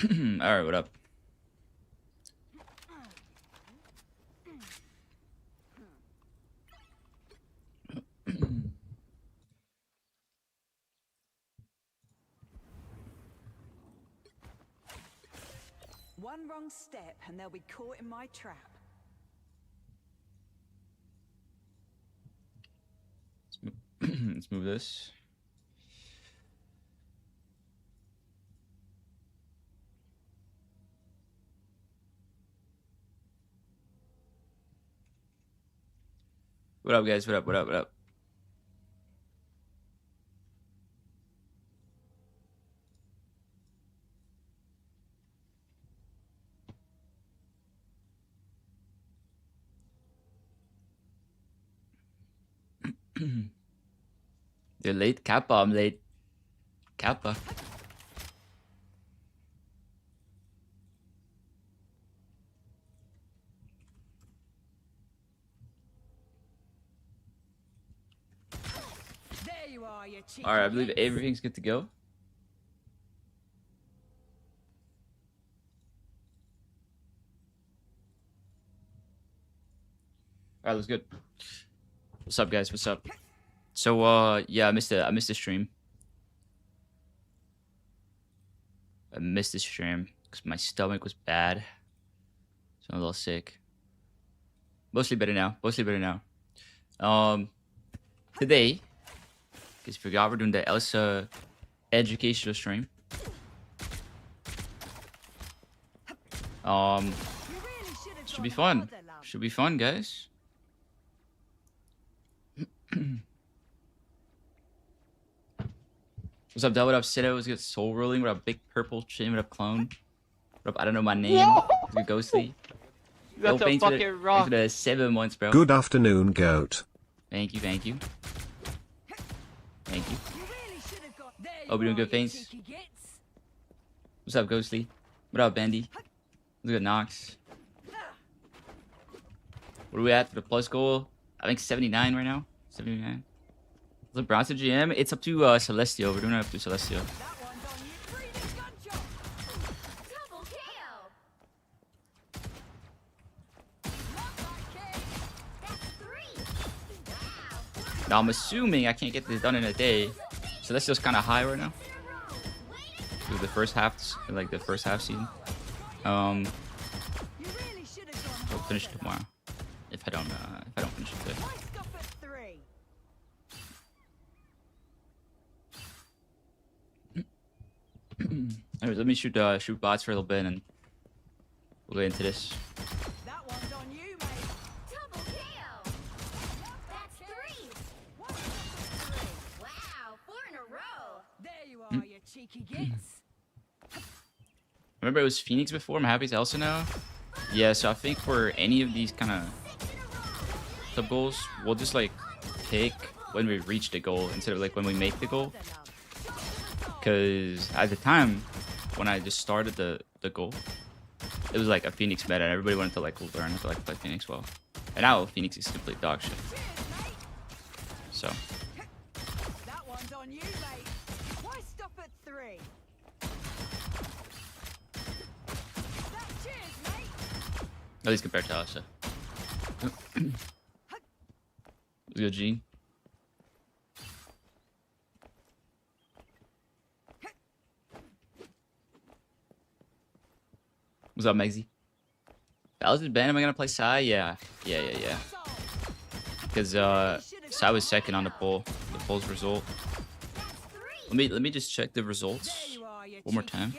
Alright, what up? One wrong step and they'll be caught in my trap. Let's move this. What up, guys? What up? What up? What up? You're late, Kappa. I'm late, Kappa. There you are, you cheeky. All right, I believe everything's good to go. All right, let's good. What's up, guys? What's up? So, yeah, I missed the stream. I missed the stream because my stomach was bad. So I'm a little sick. Mostly better now. Mostly better now. Today, because we forgot we're doing the Elsa educational stream. Should be fun. Should be fun, guys. What's up, Del? What up, Sido? What's good? Soul Rolling. What up, Big Purple Chin? What up, Clone? What up? I don't know my name. What's good, Ghostly? That's a fucking rock. For the 7 months, bro. Good afternoon, Goat. Thank you, thank you. Thank you. Hope you're doing good, Faints. What's up, Ghostly? What up, Bendy? What's good, Nox? What are we at for the plus goal? I think 79 right now. 79. LeBron's a GM. It's up to Celestial. We're doing it up to Celestial. Now I'm assuming I can't get this done in a day. Celestial's kind of high right now. Through the first half, like the first half season. We'll finish it tomorrow. If I don't finish it today. Anyways, let me shoot bots for a little bit and we'll get into this. That one's on you, mate. Double kill. That's 3. What's 3? Wow, 4 in a row. There you are, you cheeky gits. Remember it was Phoenix before? I'm happy it's Elsa now. Yeah, so I think for any of these kind of sub goals, we'll just like pick when we reach the goal instead of like when we make the goal. Because at the time when I just started the goal, it was like a Phoenix meta and everybody wanted to like learn how to like play Phoenix well. And now Phoenix is complete dog shit. So That one's on you, mate. Why stop at 3? Cheers, mate. at least compared to Elsa. Let's go, Gene. What's up, Megsy? Elsa's banned. Am I gonna play Psy? Yeah. Because Psy was second on the poll's result. Let me just check the results one more time.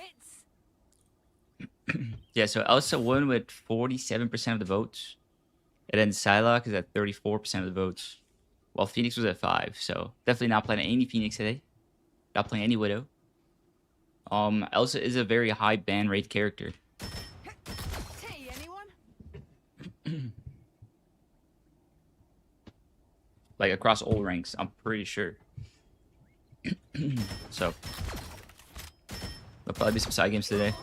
Yeah, so Elsa won with 47% of the votes, and then Psylocke is at 34% of the votes, while Phoenix was at 5. So definitely not playing any Phoenix today. Not playing any Widow. Elsa is a very high ban rate character. Like across all ranks, I'm pretty sure. So there'll probably be some side games today.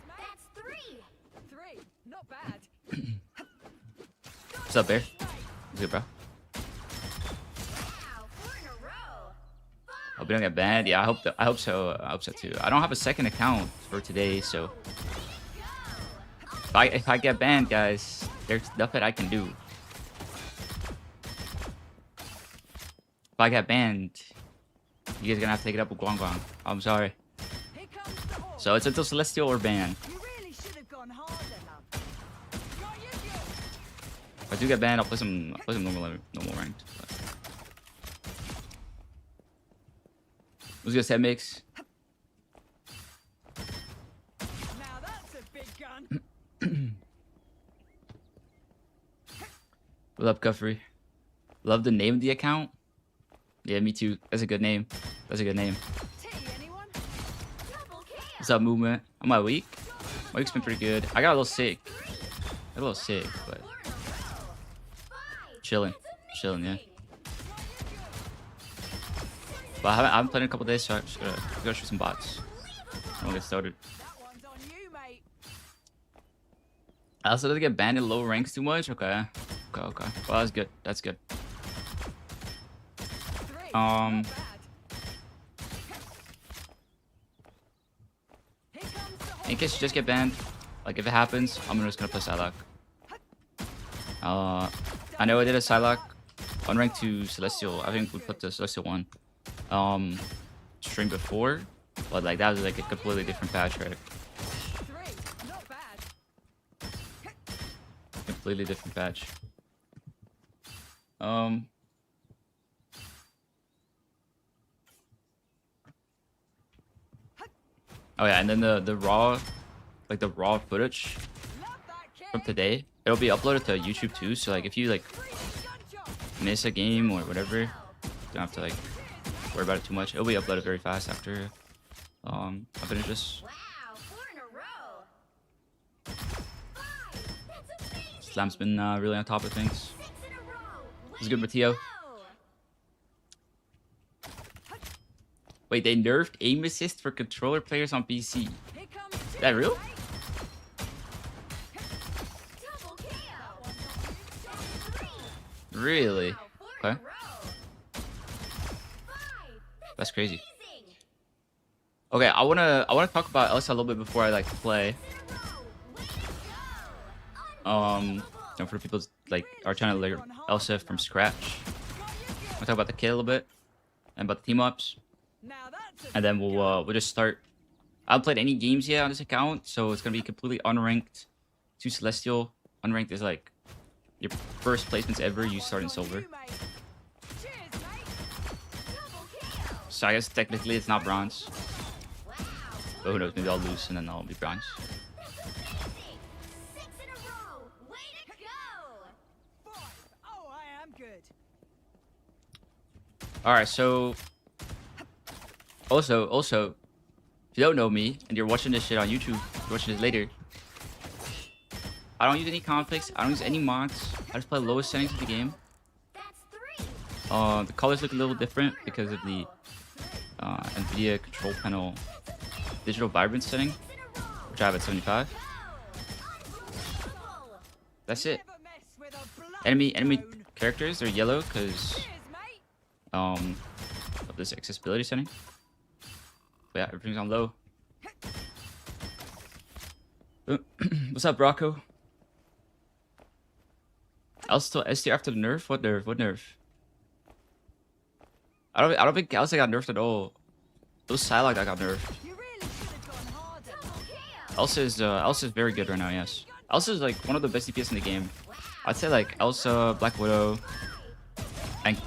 That's 3. Not bad. What's up, Bear? What's good, bro? Hope we don't get banned. Yeah, I hope so. I hope so too. I don't have a second account for today, so if I get banned, guys, there's nothing I can do. If I get banned, you guys are gonna have to take it up with Guang Guang. I'm sorry. Here comes the horse. So it's until Celestial or ban. You really should have gone harder, love. Got you good. If I do get banned, I'll play some normal ranked. Who's gonna set mix? Now that's a big gun. What up, Guffrey? Love the name of the account. Yeah, me too. That's a good name. That's a good name. Tea, anyone? Double kill. What's up, movement? On my week? My week's been pretty good. I got a little sick. But chilling, yeah. But I haven't played in a couple days, so I just gotta shoot some bots. I'm gonna get started. That one's on you, mate. I also didn't get banned in low ranks too much. Okay. Well, that's good. That's good. Three. Um, Not bad. Here comes the horse. In case you just get banned, like if it happens, I'm just gonna play Psylocke. I know I did a Psylocke unranked to Celestial. I think we put the Celestial one stream before, but like that was like a completely different patch, right? Three. Not bad. Completely different patch. Oh yeah, and then the raw, like the raw footage Love that kid. from today, it'll be uploaded to YouTube too. So like if you like miss a game or whatever, you don't have to like worry about it too much. It'll be uploaded very fast after I finish this. Wow, 4 in a row. 5. That's amazing. Slam's been really on top of things. 6 in a row. It's good, Matteo. Go. Wait, they nerfed aim assist for controller players on PC. Here comes Is that real? double kill. That one's on you. 3. Really? Wow, 4 in Okay. a row. 5. That's crazy. Amazing. Okay, I wanna talk about Elsa a little bit before I like play. 6 in a row. Way to go. You know, for people like are trying to learn Elsa from scratch. I'll talk about the kit a little bit and about the team ups, Now that's a and then big we'll just start. I haven't played any games yet on this account, so it's gonna be completely unranked to Celestial. Unranked is like your first placements ever. You start in silver, so I guess technically it's not bronze. But who knows? Maybe I'll lose and then I'll be bronze. All right, so also, if you don't know me and you're watching this shit on YouTube, you're watching this later. I don't use any conflicts. I don't use any mods. I just play lowest settings of the game. The colors look a little different because of the NVIDIA control panel digital vibrance setting, which I have at 75. That's it. Enemy characters are yellow because of this accessibility setting. But yeah, everything's on low. What's up, Rocco? Elsa still S tier after the nerf? What nerf? What nerf? I don't think Elsa got nerfed at all. It was Psylocke that got nerfed. Elsa's very good right now, yes. Elsa's like one of the best DPS in the game. I'd say like Elsa, Black Widow, and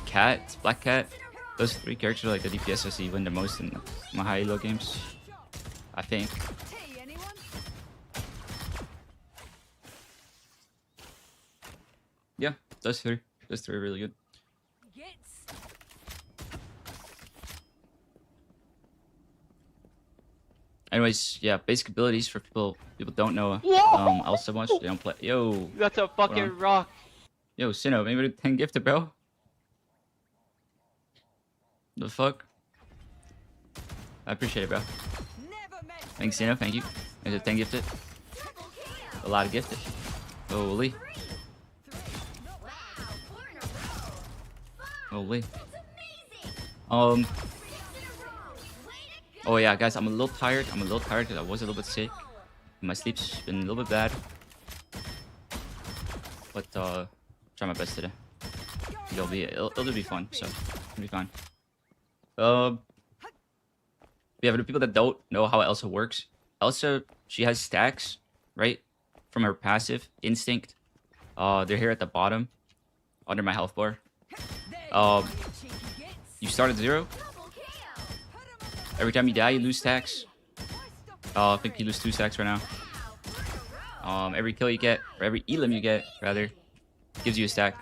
Black Cat. Those 3 characters are like the DPS I see win the most in my high elo games, I think. Yeah, those 3 are really good. Anyways, yeah, basic abilities for people don't know Elsa much. They don't play. Yo, That's a fucking rock. Yo, Sinnoh, maybe 10 gifted, bro. The fuck? I appreciate it, bro. Thanks, Sinnoh. Thank you. There's a 10 gifted. A lot of gifted. Holy. Holy. Oh yeah, guys, I'm a little tired. I'm a little tired because I was a little bit sick. My sleep's been a little bit bad. But try my best today. It'll be fun, so it'll be fine. Yeah, for the people that don't know how Elsa works, Elsa, she has stacks, right? From her passive instinct. They're here at the bottom, under my health bar. You start at 0. Every time you die, you lose stacks. I think you lose 2 stacks right now. Every kill you get, or every elim you get, rather, gives you a stack.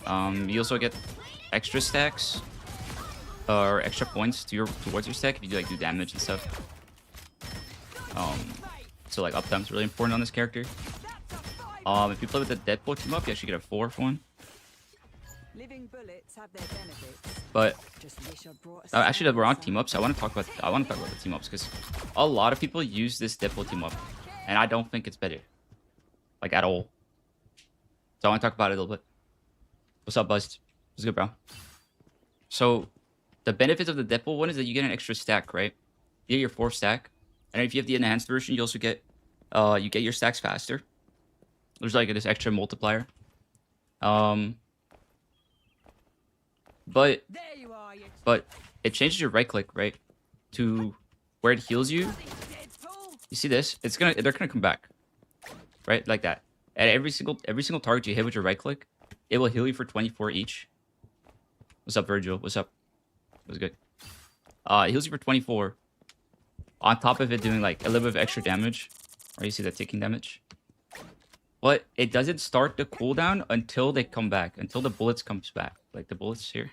You also get extra stacks, or extra points towards your stack if you do, like, do damage and stuff. So like uptime's really important on this character. If you play with the Deadpool team up, you actually get a 4 for one. Living bullets have their benefits. But Just wish I brought actually, we're on team ups. I want to talk about the team ups because a lot of people use this Deadpool team up, and I don't think it's better, like at all. So I want to talk about it a little bit. What's up, Buzzed? What's good, bro? So the benefits of the Deadpool one is that you get an extra stack, right? You get your 4th stack, and if you have the enhanced version, you also get you get your stacks faster. There's like this extra multiplier. But There you are, you it changes your right click, right, to where it heals you. Deadpool. You see this? They're gonna come back, right, like that. At every single target you hit with your right click, it will heal you for 24 each. What's up, Virgil? What's up? What's good? It heals you for 24. On top of it doing like a little bit of extra damage, right? You see that ticking damage. But it doesn't start the cooldown until they come back, until the bullets comes back. Like the bullets here.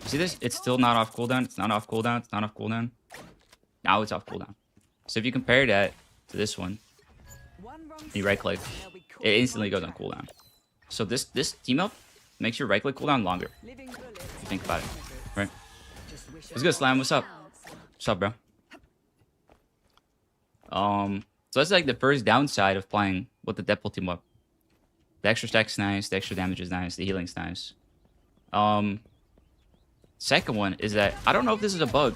See this? It's still not off cooldown. It's not off cooldown. It's not off cooldown. Now it's off cooldown. So if you compare that to this one, One wrong and you right click, step, they'll be caught it in instantly my goes on trap. cooldown. So this team up makes your right click cooldown longer. Living bullets If you think about it, benefits. right? Just wish What's good, Slime? What's up? What's up, bro? So that's like the first downside of playing with the Deadpool team up. The extra stack's nice, the extra damage is nice, the healing's nice. Second one is that I don't know if this is a bug.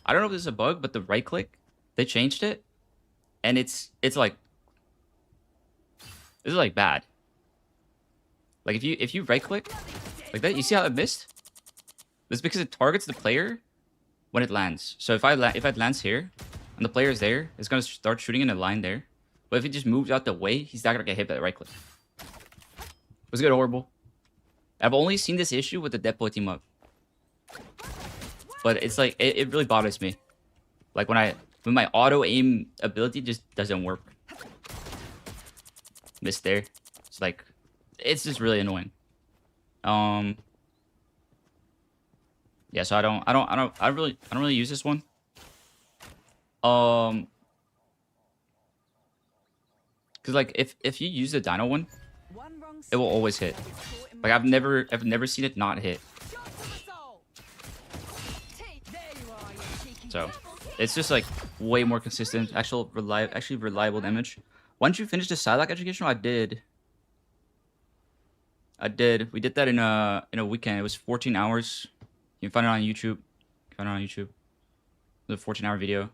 I don't know if this is a bug, but the right click, they changed it, and it's like this is like bad. Like if you right click like that, you see how it missed? This is because it targets the player when it lands. So if it lands here and the player is there, it's gonna start shooting in a line there. But if he just moves out the way, he's not gonna get hit by the right click. Was good, horrible. I've only seen this issue with the Deadpool team up, but it's like it really bothers me. Like when my auto aim ability just doesn't work. Missed there. It's like it's just really annoying. Yeah, so I don't really use this one. Cause like if you use the Dino one, One wrong it will step, always hit. they'll be caught in Like my I've never seen it not hit. Shot to the soul. There you are, you cheeky So devil. it's just like way more consistent, actually reliable damage. Once you finish the Psylocke educational, I did. We did that in a weekend. It was 14 hours. You can find it on YouTube. It was a 14-hour video.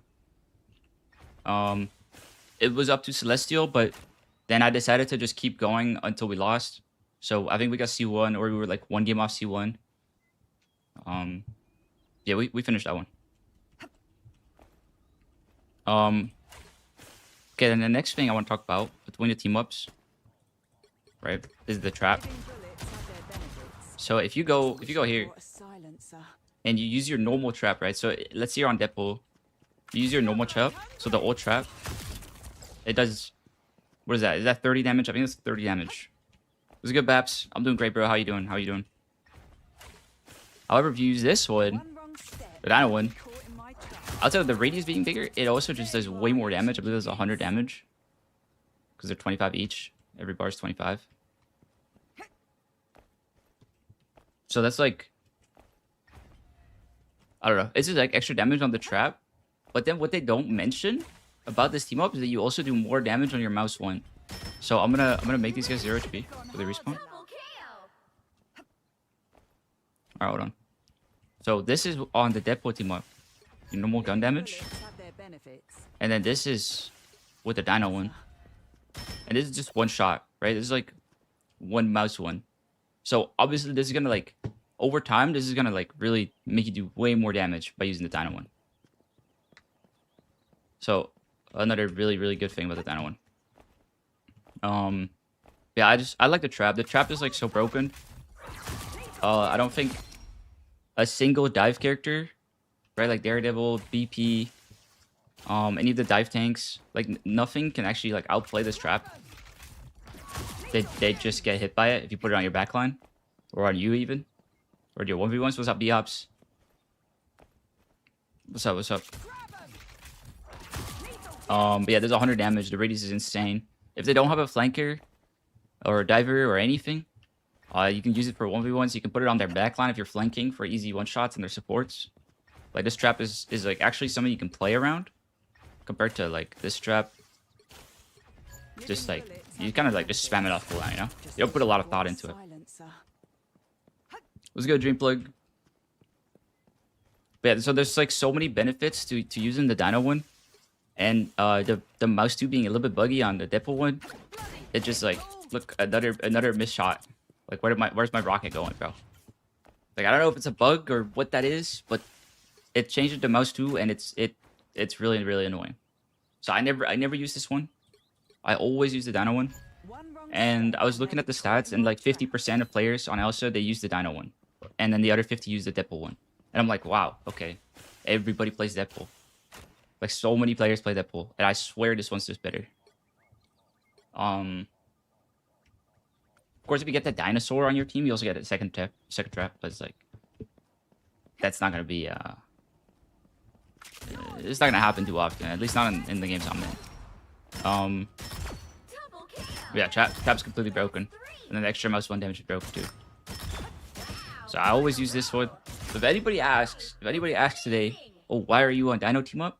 It was up to Celestial, but then I decided to just keep going until we lost. So I think we got C1, or we were like 1 game off C1. Yeah, we finished that one. Okay, then the next thing I want to talk about between the team ups, right, is the trap. Living bullets have their benefits. So if you go Wish I here brought a silencer. and you use your normal trap, right? So let's say you're on Deadpool, you use your normal trap. So the old trap, it does, what is that? Is that 30 damage? I think it's 30 damage. What's good, Baps? I'm doing great, bro. How you doing? However, if you use this one, One wrong step, the Dino one, caught in my trap. outside of the radius being bigger, it also just does way more damage. I believe it does 100 damage. Because they're 25 each. Every bar is 25. So that's like, I don't know. It's just like extra damage on the trap. But then what they don't mention about this team up is that you also do more damage on your mouse one. So I'm gonna make these guys 0 HP for the respawn. Alright, hold on. So this is on the Deadpool team up. your normal gun damage. And then this is with the Dino one. And this is just one shot, right? This is like one mouse one. So obviously this is gonna like over time, this is gonna like really make you do way more damage by using the Dino one. So another really, really good thing about the Dino one. Yeah, I like the trap. The trap is like so broken. I don't think a single dive character, right? Like Daredevil, BP, any of the dive tanks, like nothing can actually like outplay this trap. They just get hit by it if you put it on your backline, or on you even, or your 1v1s. What's up, B-Ops? What's up? What's up? But yeah, there's 100 damage. The radius is insane. If they don't have a flanker or a diver or anything, you can use it for 1v1s. You can put it on their backline if you're flanking for easy one-shots and their supports. Like this trap is like actually something you can play around compared to like this trap. Just like you kind of like just spam it off cooldown, you know? You don't put a lot of thought into it. Let's go, Dream Plug. But yeah, so there's like so many benefits to using the Dino one, and the mouse 2 being a little bit buggy on the Deadpool one. It just like look another missed shot. Like where's my rocket going, bro? Like I don't know if it's a bug or what that is, but it changed the mouse 2, and it's really, really annoying. So I never use this one. I always use the Dino one. And I was looking at the stats, and like 50% of players on Elsa, they use the Dino one. And then the other 50 use the Deadpool one. And I'm like, wow, okay. Everybody plays Deadpool. Like so many players play Deadpool. And I swear this one's just better. Of course, if you get the dinosaur on your team, you also get a second trap. But it's like, that's not gonna be it's not gonna happen too often. At least not in the games I'm in. Yeah, trap's completely broken, and then the extra mouse 1 damage is broken too. So I always use this one. If anybody asks today, oh, why are you on Dino team up?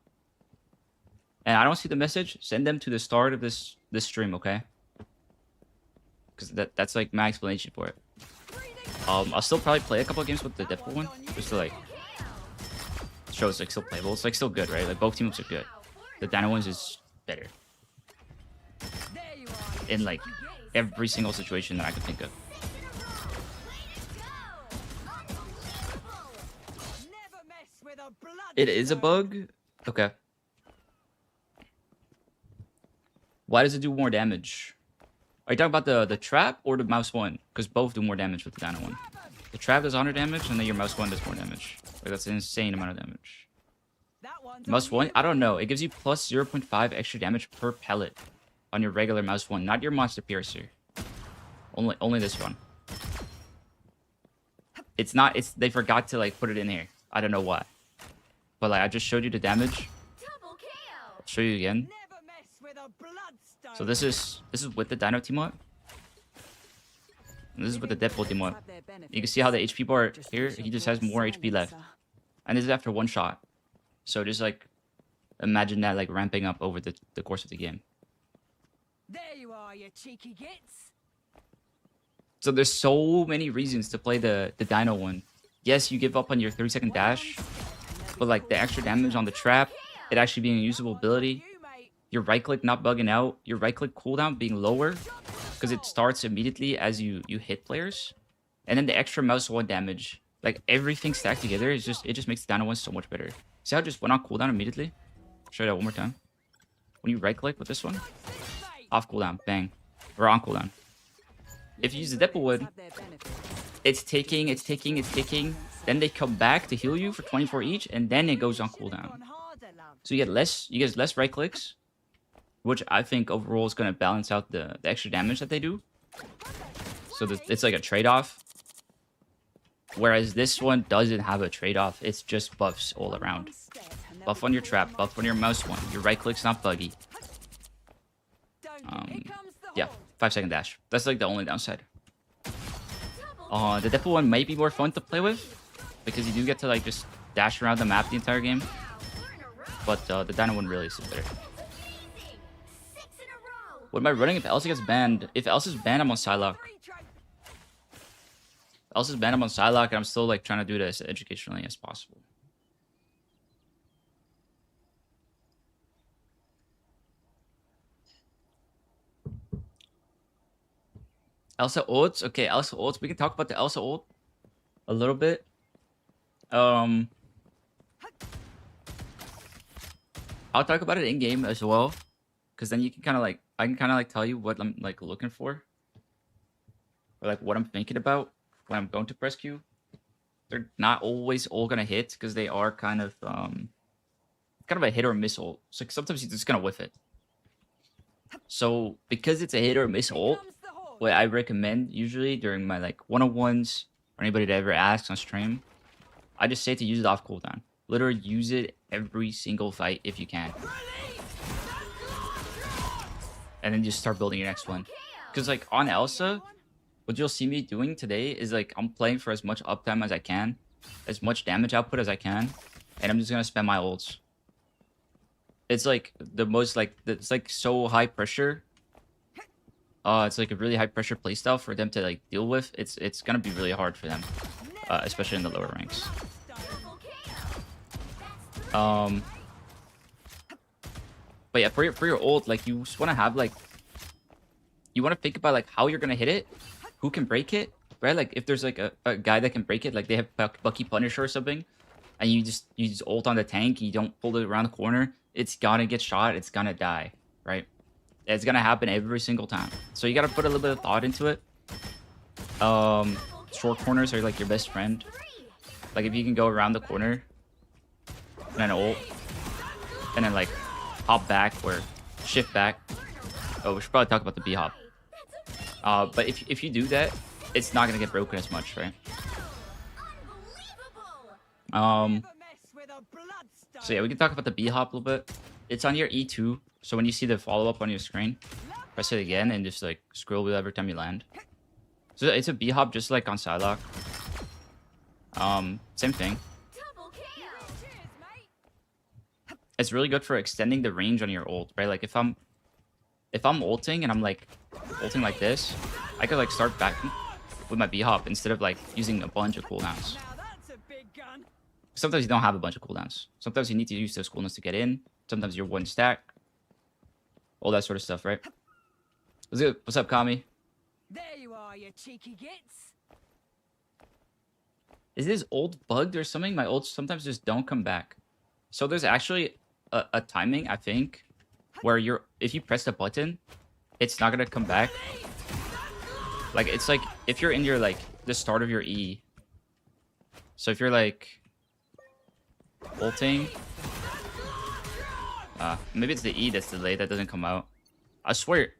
And I don't see the message, send them to the start of this stream, okay? Because that's like my explanation for it. I'll still probably play a couple of games with the Deadpool one, just to like show it's like still playable. It's like still good, right? Like both team-ups are good. The Dino one's is better in like every single situation that I could think of. It is a bug? Okay. Why does it do more damage? Are you talking about the trap or the mouse 1? Because both do more damage with the Dino one. The trap does 100 damage, and then your mouse 1 does more damage. Like that's an insane amount of damage. Mouse 1? I don't know. It gives you plus 0.5 extra damage per pellet on your regular mouse 1, not your monster piercer. Only this one. It's not. They forgot to like put it in here. I don't know why. But like I just showed you the damage. I'll show you again. So this is with the Dino team up. And this is with the Deadpool team up. You can see how the HP bar here, he just has more HP left. And this is after one shot. So just like imagine that like ramping up over the course of the game. There you are, you cheeky gits. So there's so many reasons to play the Dino one. Yes, you give up on your 3-second dash, but like the extra damage on the trap, it actually being a usable ability, your right click not bugging out, your right click cooldown being lower because it starts immediately as you hit players, and then the extra mouse 1 damage, like everything stacked together is just, it just makes the Dino one so much better. See how it just went on cooldown immediately? Show you that one more time. When you right click with this one, off cooldown, bang, or on cooldown. If you use the Deadpool one, it's taking, then they come back to heal you for 24 each, and then it goes on cooldown. So you get less right clicks, which I think overall is going to balance out the extra damage that they do. So it's like a trade-off. Whereas this one doesn't have a trade-off. It's just buffs all around. Buff on your trap, buff on your mouse 1. Your right click's not buggy. Yeah, 5-second dash. That's like the only downside. The Deadpool one might be more fun to play with, because you do get to like just dash around the map the entire game. But the Dino one really is better. What am I running if Elsa gets banned? If Elsa's banned, I'm on Psylocke. Elsa's banned, I'm on Psylocke, and I'm still like trying to do this as educationally as possible. Elsa ults. Okay, Elsa ults. We can talk about the Elsa ult a little bit. I'll talk about it in game as well, because then you can kind of like I can kind of like tell you what I'm like looking for, or like what I'm thinking about when I'm going to press Q. They're not always all gonna hit because they are kind of a hit or miss ult. So like, sometimes you're just gonna whiff it. So because it's a hit or miss ult, what I recommend usually during my like one-on-ones or anybody that ever asks on stream, I just say to use it off cooldown. Literally use it every single fight if you can. And then just start building your next one. Because like on Elsa, what you'll see me doing today is like I'm playing for as much uptime as I can, as much damage output as I can, and I'm just gonna spam my ults. It's like the most like it's like so high pressure. It's like a really high pressure playstyle for them to like deal with. It's gonna be really hard for them, especially in the lower ranks. But yeah, for your ult, like you just want to have like you want to think about like how you're gonna hit it, who can break it, right? Like if there's like a guy that can break it, like they have Bucky Punisher or something, and you just ult on the tank, and you don't pull it around the corner, it's gonna get shot, it's gonna die, right? It's gonna happen every single time. So you gotta put a little bit of thought into it. Short corners are like your best friend. Like if you can go around the corner and then ult, and then like hop back or shift back. Oh, we should probably talk about the B hop. But if you do that, it's not gonna get broken as much, right? So yeah, we can talk about the B hop a little bit. It's on your E2, so when you see the follow up on your screen, press it again and just like scroll wheel every time you land. So it's a B hop just like on Psylocke. Same thing. It's really good for extending the range on your ult, right? Like if I'm ulting and I'm like ulting like this, I could like start back with my B hop instead of like using a bunch of cooldowns. Sometimes you don't have a bunch of cooldowns. Sometimes you need to use those cooldowns to get in. Sometimes you're one stack. All that sort of stuff, right? What's up, Kami? There you are, you cheeky gits. Is this ult bugged or something? My ults sometimes just don't come back. So there's actually a timing, I think, where if you press the button, it's not gonna come back. Like it's like if you're in your like the start of your E. So if you're like ulting, maybe it's the E that's delayed that doesn't come out. I swear,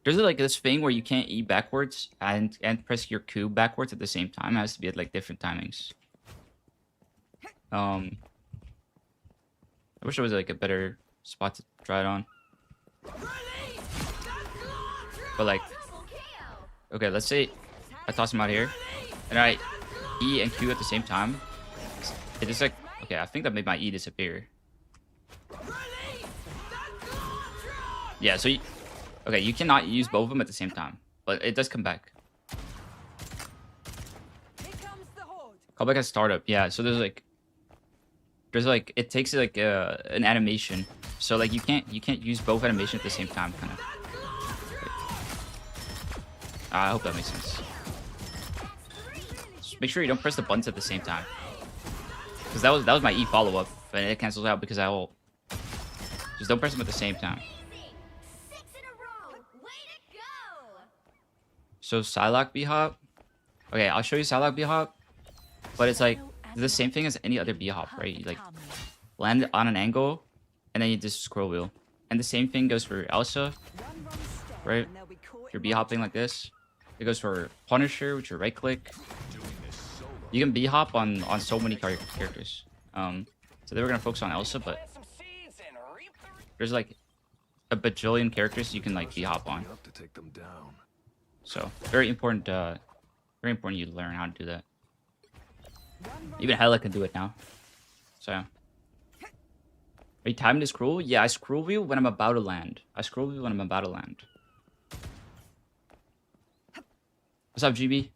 there's like this thing where you can't E backwards and press your Q backwards at the same time. It has to be at like different timings. I wish there was like a better spot to try it on. But like, okay, let's say I toss him out here, and I E and Q at the same time. It just like, okay, I think that made my E disappear. Yeah, so okay, you cannot use both of them at the same time, but it does come back. Call back as startup, yeah. So there's like it takes like an animation, so like you can't use both animations at the same time, kind of. I hope that makes sense. Just make sure you don't press the buttons at the same time, because that was my E follow up, and it cancels out because I ult. Just don't press them at the same time. So Psylocke B hop. Okay, I'll show you Psylocke B hop, but it's like the same thing as any other B hop, right? You like land on an angle, and then you just scroll wheel. And the same thing goes for Elsa, right? You're B hopping like this. It goes for Punisher, which is right click. You can B hop on so many characters. So they were gonna focus on Elsa, but there's like a bajillion characters you can like B hop on. So very important you learn how to do that. Even Hela can do it now. So are you timing to scroll? Yeah, I scroll wheel when I'm about to land. What's up, GB?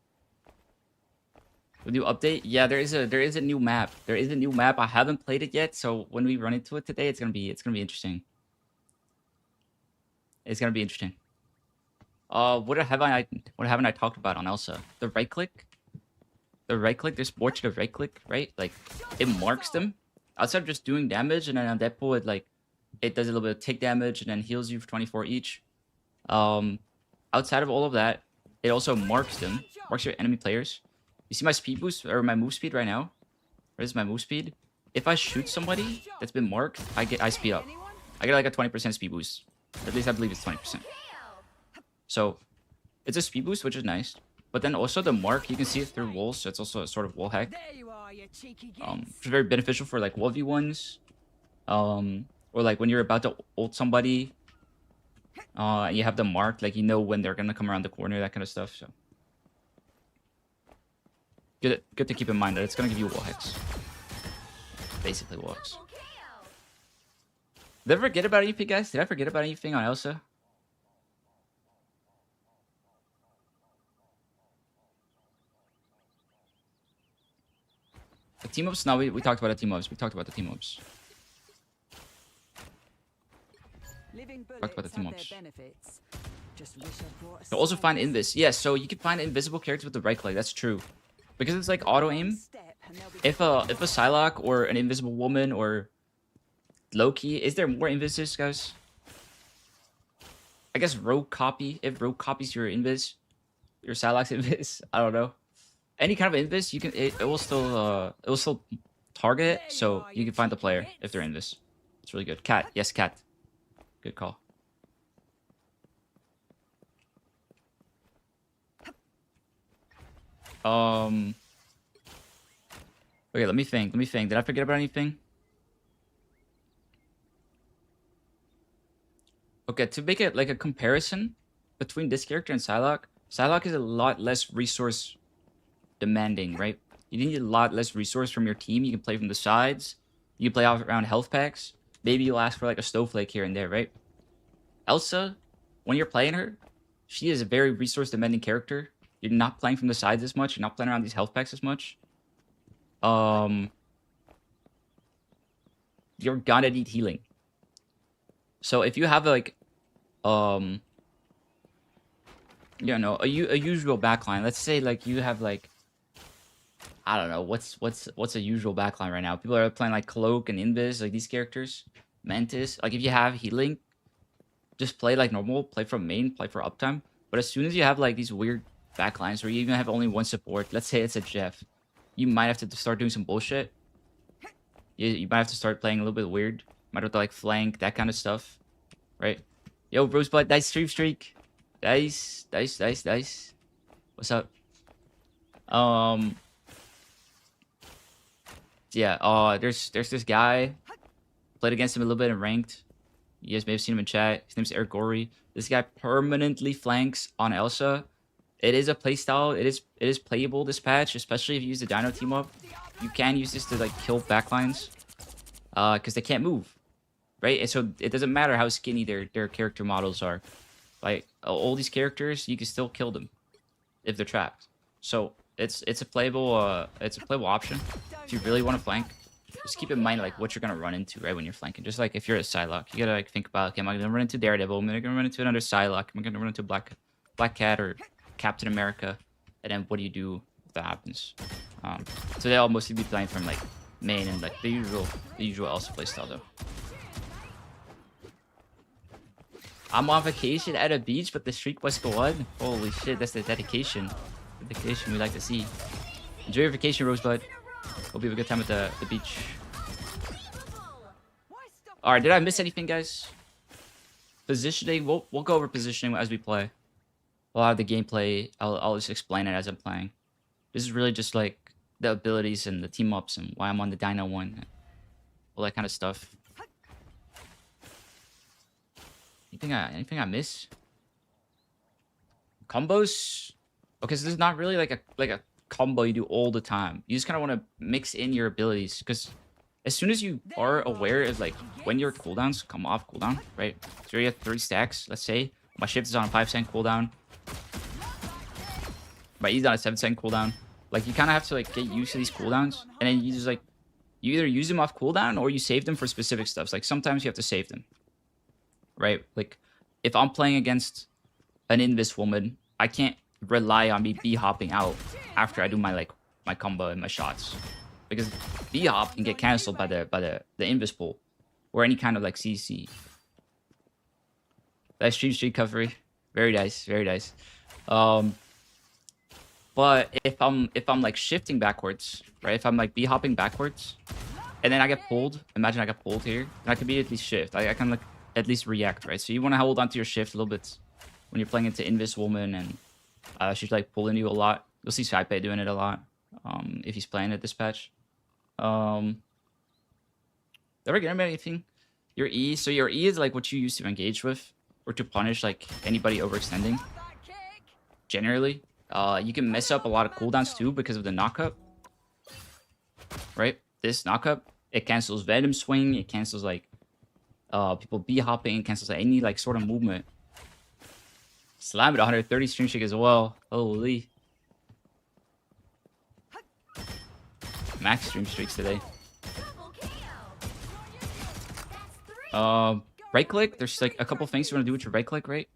The new update? Yeah, there is a new map. I haven't played it yet, so when we run into it today, it's gonna be interesting. What haven't I talked about on Elsa? The right click. The right click. There's more to the right click, right? Like it marks them outside of just doing damage, and then on Deadpool it does a little bit of tick damage and then heals you for 24 each. Outside of all of that, it also marks them, marks your enemy players. You see my speed boost or my move speed right now? What is my move speed? If I shoot somebody that's been marked, I speed up. I get like a 20% speed boost. At least I believe it's 20%. So it's a speed boost, which is nice. But then also the mark, you can see it through walls, so it's also a sort of wall hack. It's very beneficial for like 1v1s. Or like when you're about to ult somebody, and you have the mark, like you know when they're gonna come around the corner, that kind of stuff. So good to keep in mind that it's gonna give you wall hacks. Basically wall hacks. Did I forget about anything, guys? Did I forget about anything on Elsa? The team ups? No, we talked about the team ups. We talked about the team ups. Talked about the team ups. You'll also find invis. Yeah, so you can find invisible characters with the right click. That's true. Because it's like auto aim. If a Psylocke or an invisible woman or Loki, is there more invises, guys? I guess rogue copy. If rogue copies your invis, your Psylocke's invis, I don't know. Any kind of invis, you can it will still target it, so you can find the player if they're invis. It's really good. Cat, yes, cat. Good call. Okay, let me think. Did I forget about anything? Okay, to make it like a comparison between this character and Psylocke, Psylocke is a lot less resource demanding, right? You need a lot less resource from your team. You can play from the sides. You can play out around health packs. Maybe you'll ask for like a snowflake here and there, right? Elsa, when you're playing her, she is a very resource demanding character. You're not playing from the sides as much. You're not playing around these health packs as much. You're gonna need healing. So if you have like, you know, a usual backline. Let's say like you have like, I don't know, what's a usual backline right now? People are playing like Cloak and Invis, like these characters. Mantis. Like if you have healing, just play like normal. Play from main. Play for uptime. But as soon as you have like these weird backlines where you even have only one support, let's say it's a Jeff, you might have to start doing some bullshit. You might have to start playing a little bit weird. Might have to like flank, that kind of stuff. Right? Yo, Rosebud, nice stream streak. Nice. What's up? Yeah, there's this guy. Played against him a little bit in ranked. You guys may have seen him in chat. His name's Eric Gory. This guy permanently flanks on Elsa. It is a playstyle. It is playable this patch, especially if you use the Dino team up. You can use this to like kill backlines, because they can't move, right? And so it doesn't matter how skinny their character models are. Like all these characters, you can still kill them if they're trapped. So it's a playable option if you really want to flank. Just keep in mind like what you're gonna run into right when you're flanking. Just like if you're a Psylocke, you gotta like think about, okay, am I gonna run into Daredevil? Am I gonna run into another Psylocke? Am I gonna run into Black Cat or Captain America? And then what do you do if that happens? So they'll mostly be playing from like main and like the usual Elsa playstyle though. I'm on vacation at a beach, but the streak must go on. Holy shit, that's the dedication. The dedication we like to see. Enjoy your vacation, Rosebud. Hope you have a good time at the beach. Alright, did I miss anything, guys? Positioning, we'll go over positioning as we play. A lot of the gameplay, I'll just explain it as I'm playing. This is really just like the abilities and the team ups and why I'm on the Dino one. All that kind of stuff. Anything I miss? Combos? Okay, so this is not really like a combo you do all the time. You just kind of want to mix in your abilities, because as soon as you are aware of like when your cooldowns come off cooldown, right? So you have 3 stacks, let's say. My shift is on a 5-second cooldown. My E's on a 7-second cooldown. Like you kind of have to like get used to these cooldowns, and then you just like you either use them off cooldown or you save them for specific stuff. Like sometimes you have to save them, right? Like if I'm playing against an Invis woman, I can't rely on me B-hopping out after I do my combo and my shots. Because B-hop can get cancelled by the Invis pull. Or any kind of like CC. That streak coverage. Very nice, very nice. But if I'm like shifting backwards, right? If I'm like B-hopping backwards, and then I get pulled, imagine I get pulled here, and I can be at least shift. I can like at least react, right? So you want to hold onto your shift a little bit when you're playing into Invis Woman, and she's like pulling you a lot. You'll see Saipe doing it a lot if he's playing it this patch. Ever get anything? Your E, so your E is like what you use to engage with or to punish like anybody overextending. Generally, you can mess up a lot of cooldowns too because of the knockup. Right? This knockup, it cancels Venom Swing, it cancels like people B-hopping, it cancels any like sort of movement. Slam at 130 stream shake as well. Holy. Max stream streaks today. Right click, there's like a couple things you want to do with your right click, right?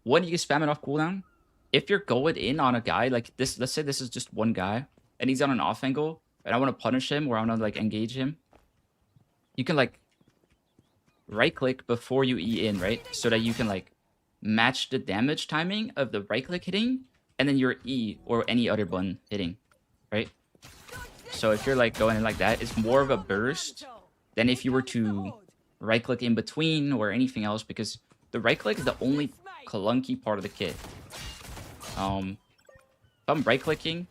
One, you can spam it off cooldown. If you're going in on a guy like this, let's say this is just one guy and he's on an off angle and I want to punish him or I want to like engage him, you can like right click before you E in, right? So that you can like match the damage timing of the right click hitting and then your E or any other button hitting, right? So if you're like going in like that, it's more of a burst than if you were to right click in between or anything else, because the right click is the only clunky part of the kit. If I'm right clicking,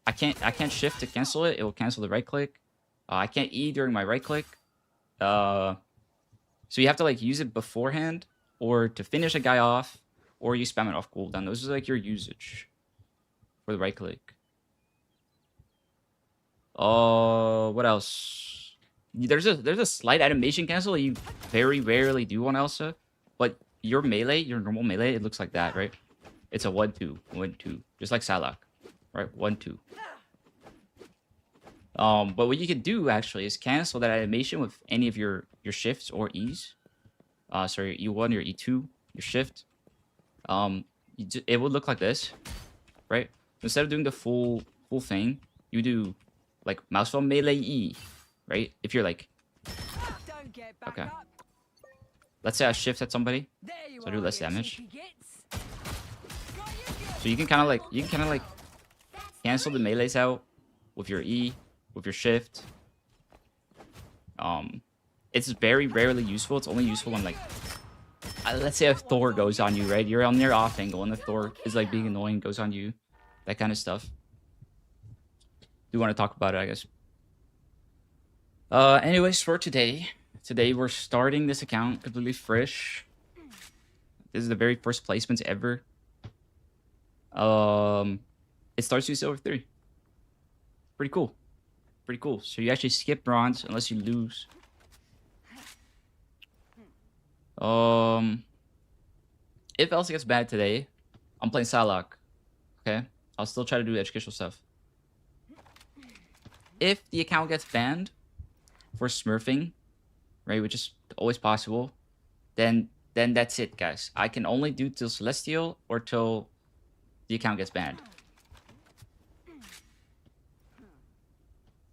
I can't shift to cancel it. It will cancel the right click. I can't E during my right click. So you have to like use it beforehand or to finish a guy off, or you spam it off cooldown. Those are like your usage for the right click. What else? There's a slight animation cancel that you very rarely do on Elsa, but your melee, your normal melee, it looks like that, right? It's a 1-2, 1-2, just like Psylocke, right? 1-2. But what you can do actually is cancel that animation with any of your shifts or E's. Sorry, E1, your E2, your shift. It would look like this, right? Instead of doing the full thing, you do like mouse phone melee E, right? If you're like, okay, let's say I shift at somebody, so I do less damage. So you can kind of like cancel the melees out with your E, with your shift. It's very rarely useful. It's only useful when like, let's say if Thor goes on you, right? You're on your off angle and the Thor is like being annoying, goes on you, that kind of stuff. Do want to talk about it, I guess. Anyways, for today we're starting this account completely fresh. This is the very first placements ever. It starts with silver 3. Pretty cool. Pretty cool. So you actually skip bronze unless you lose. If Elsa gets bad today, I'm playing Psylocke. Okay? I'll still try to do educational stuff. If the account gets banned for smurfing, right, which is always possible, then that's it, guys. I can only do till Celestial or till the account gets banned.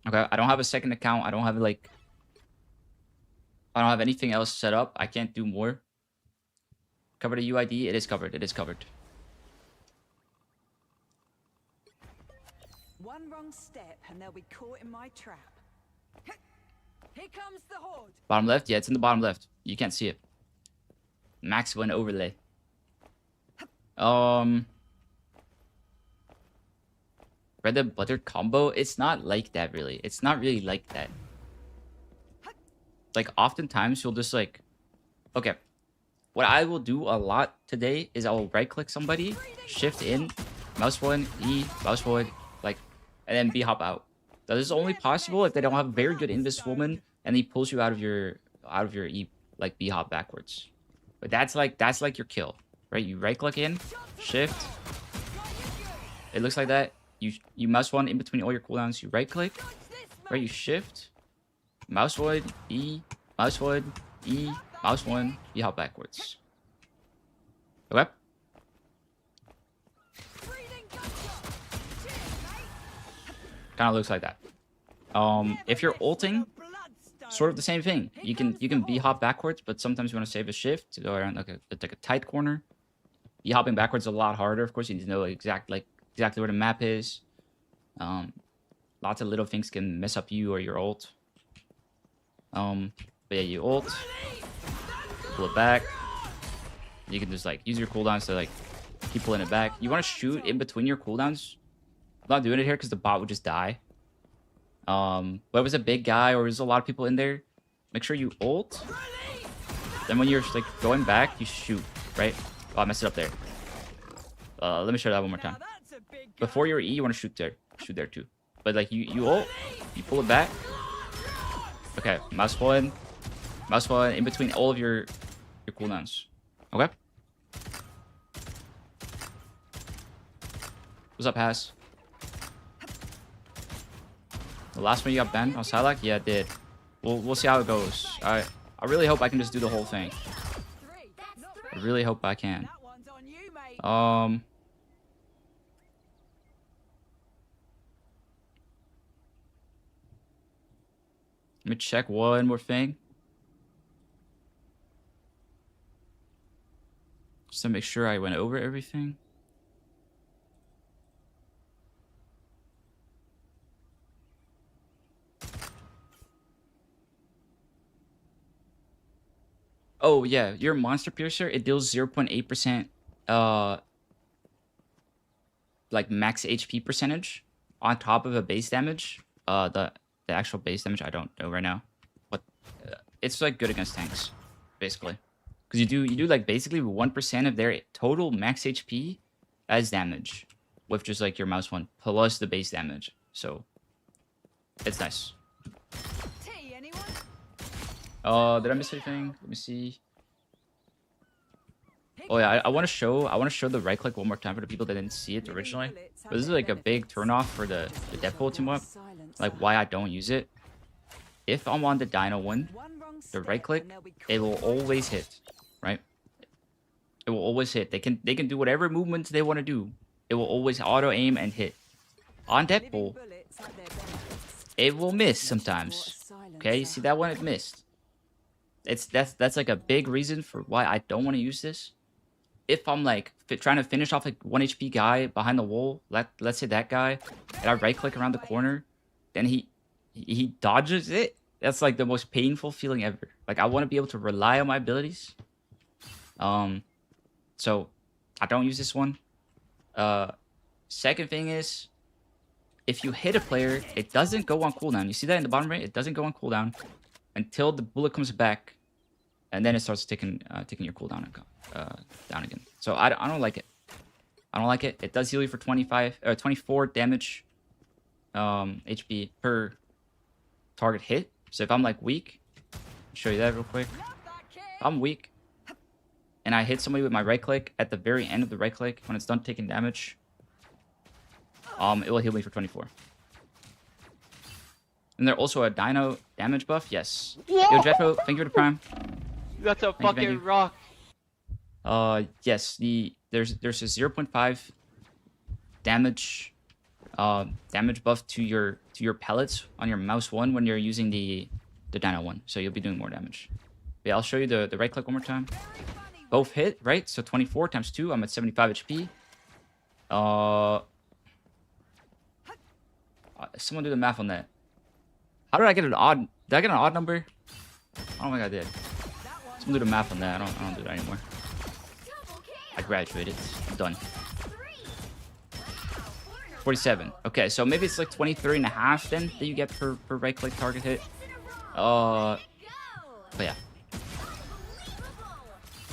Okay, I don't have a second account. I don't have anything else set up. I can't do more. Cover the UID. It is covered. It is covered. One wrong step and they'll be caught in my trap. Here comes the horde. Bottom left? Yeah, it's in the bottom left. You can't see it. Max win overlay. Red butter combo? It's not like that, really. It's not really like that. Like, oftentimes, you'll just, like... Okay. What I will do a lot today is I will right-click somebody, shift in, mouse forward, E, mouse forward, like, and then B-hop out. That is only possible if they don't have a very good Invis woman and he pulls you out of your E, like, B-hop backwards. But that's like your kill, right? You right-click in, shift. It looks like that. You mouse one in between all your cooldowns. You right-click, right? You shift, mouse forward, E, mouse forward, E, mouse one, you hop backwards. Okay. Breathing gunshot. Cheers, mate. Kind of looks like that. If you're ulting, sort of the same thing. You can B hop backwards, but sometimes you want to save a shift to go around like a tight corner. B hopping backwards is a lot harder. Of course, you need to know exactly where the map is. Lots of little things can mess up you or your ult. But yeah, you ult, pull it back. You can just like use your cooldowns to like keep pulling it back. You want to shoot in between your cooldowns. I'm not doing it here because the bot would just die. But if it was a big guy or there's a lot of people in there, make sure you ult. Then when you're like going back, you shoot, right? Oh, I messed it up there. Let me show that one more time. Before your E, you want to shoot there too. But like you ult, you pull it back. Okay, mouse one in between all of your cooldowns. Okay. What's up, Has? The last one you got banned on Psylocke? Yeah, it did. We'll see how it goes. I really hope I can just do the whole thing. I really hope I can. Let me check one more thing. Just to make sure I went over everything. Oh yeah, your monster piercer, it deals 0.8% like max HP percentage on top of a base damage. The actual base damage I don't know right now, but it's like good against tanks, basically, because you do like basically 1% of their total max HP as damage with just like your mouse one plus the base damage. So it's nice. Did I miss anything? Let me see. Oh yeah, I want to show the right click one more time for the people that didn't see it originally. But this is like a big turnoff for the Deadpool team up. Like why I don't use it. If I'm on the Dino one, the right click, it will always hit, right? It will always hit. They can do whatever movements they want to do. It will always auto aim and hit. On Deadpool, it will miss sometimes. Okay, you see that one? It missed. That's like a big reason for why I don't want to use this. If I'm like trying to finish off like 1 HP guy behind the wall, let's say that guy, and I right click around the corner, then he dodges it. That's like the most painful feeling ever. Like I want to be able to rely on my abilities. So I don't use this one. Second thing is, if you hit a player, it doesn't go on cooldown. You see that in the bottom right? It doesn't go on cooldown until the bullet comes back, and then it starts taking your cooldown down again. So I don't like it. I don't like it. It does heal you for 24 damage HP per target hit. So if I'm like weak, I'll show you that real quick. If I'm weak and I hit somebody with my right click at the very end of the right click when it's done taking damage, it will heal me for 24. And there's also a Dino damage buff. Yes. Yo, Jetro, thank you for the prime. That's a fucking rock. Yes. There's a 0.5 damage buff to your pellets on your mouse one when you're using the Dino one. So you'll be doing more damage. But yeah, I'll show you the right click one more time. Both hit, right? So 24 times 2. I'm at 75 HP. Someone do the math on that. How did I get an odd? Did I get an odd number? I don't think I did. Someone do the math on that. I don't do that anymore. I graduated. I'm done. 47. Okay, so maybe it's like 23.5 then that you get per right click target hit. But yeah.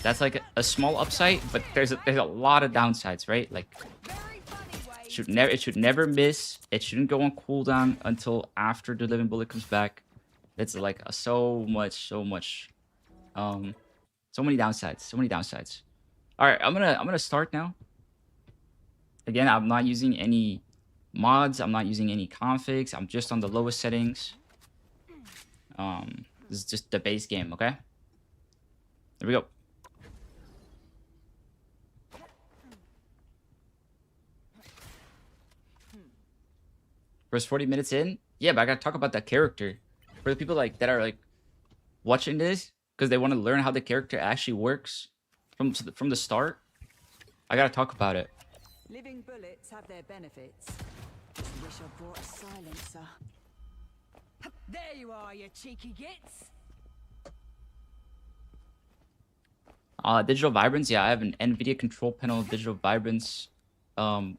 That's like a small upside, but there's a lot of downsides, right? Like it should never miss. It shouldn't go on cooldown until after the living bullet comes back. It's like so many downsides. All right, I'm gonna start now. Again, I'm not using any mods. I'm not using any configs. I'm just on the lowest settings. This is just the base game, okay? There we go. First 40 minutes in, yeah, but I gotta talk about that character. For the people like that are like watching this because they want to learn how the character actually works from the start, I gotta talk about it. Living bullets have their benefits. Just wish I brought a silencer. There you are, you cheeky gits. Digital vibrance, yeah, I have an NVIDIA control panel. Digital vibrance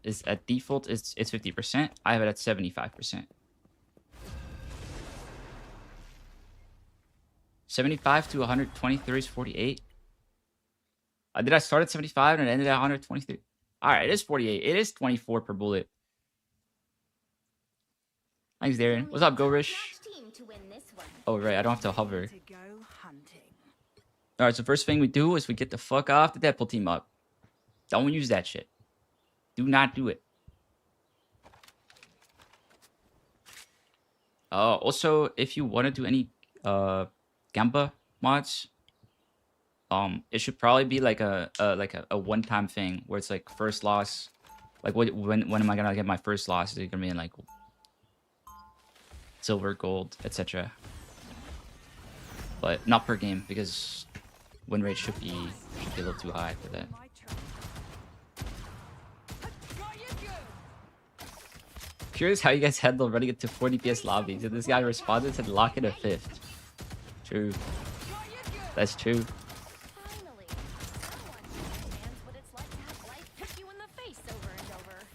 is at default, it's 50%. I have it at 75%. 75 to 123 is 48. Did I start at 75 and it ended at 123? All right, it is 48. It is 24 per bullet. Thanks, Darren. What's up, Gorish? Oh, right, I don't have to hover. All right, so first thing we do is we get the fuck off the Deadpool team up. Don't use that shit. Do not do it. Also, if you want to do any Gamba mods, it should probably be like a one-time thing where it's like first loss. Like when am I gonna get my first loss? Is it gonna be in like silver, gold, etc. But not per game because win rate should be a little too high for that. Curious how you guys handle running into 40 PS lobbies. If this guy responded to lock in a 5th. True. That's true.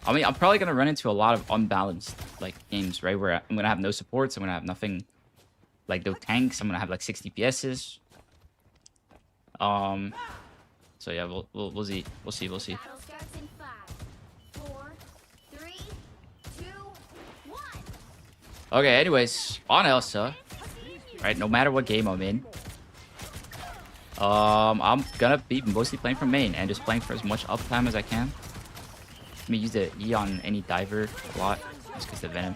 I mean, I'm probably gonna run into a lot of unbalanced like games, right? Where I'm gonna have no supports, I'm gonna have nothing, like no tanks. I'm gonna have like 60 PSs. So yeah, we'll see. We'll see. We'll see. Okay. Anyways, on Elsa, right? No matter what game I'm in, I'm gonna be mostly playing from main and just playing for as much uptime as I can. Let me use the E on any diver a lot, just because the venom.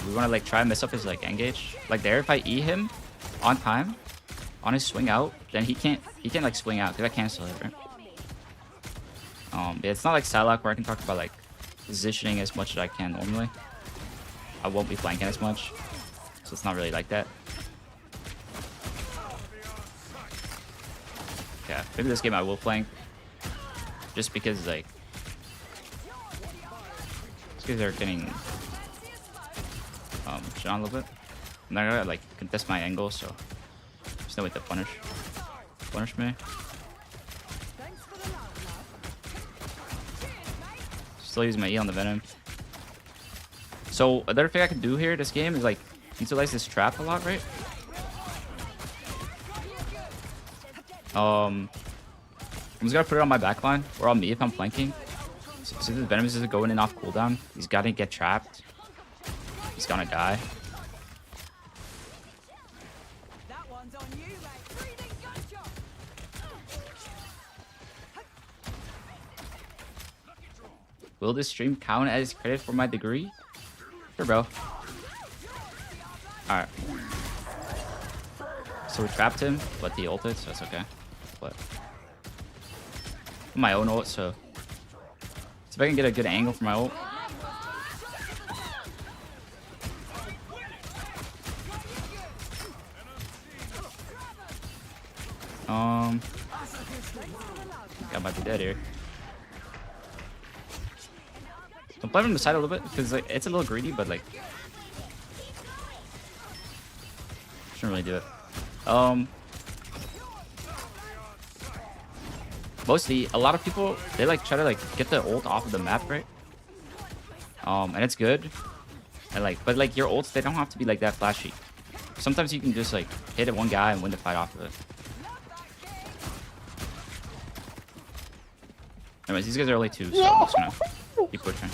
We want to like try and mess up his like engage. Like there, if I E him on time, on his swing out, then he can't like swing out because I cancel it, right? Yeah, it's not like Psylocke where I can talk about like positioning as much as I can normally. I won't be flanking as much, so it's not really like that. Yeah, maybe this game I will flank, just because like, these guys are getting shit on a little bit. I'm not gonna like contest my angle, so there's no way to punish me. Still using my E on the venom. So another thing I can do here this game is like utilize this trap a lot, right? I'm just gonna put it on my backline or on me if I'm flanking. So since the venom is just going in off cooldown, he's gotta get trapped. He's gonna die. Will this stream count as credit for my degree? Sure, bro. Alright. So we trapped him, but he ulted, so that's okay. But my own ult, so if I can get a good angle for my ult. I might be dead here. I'm playing from the side a little bit because like, it's a little greedy, but like shouldn't really do it. Mostly a lot of people they like try to like get the ult off of the map, right? And it's good. And like, but like your ults, they don't have to be like that flashy. Sometimes you can just like hit at one guy and win the fight off of it. Anyways, these guys are only 2, so I'm just gonna keep pushing.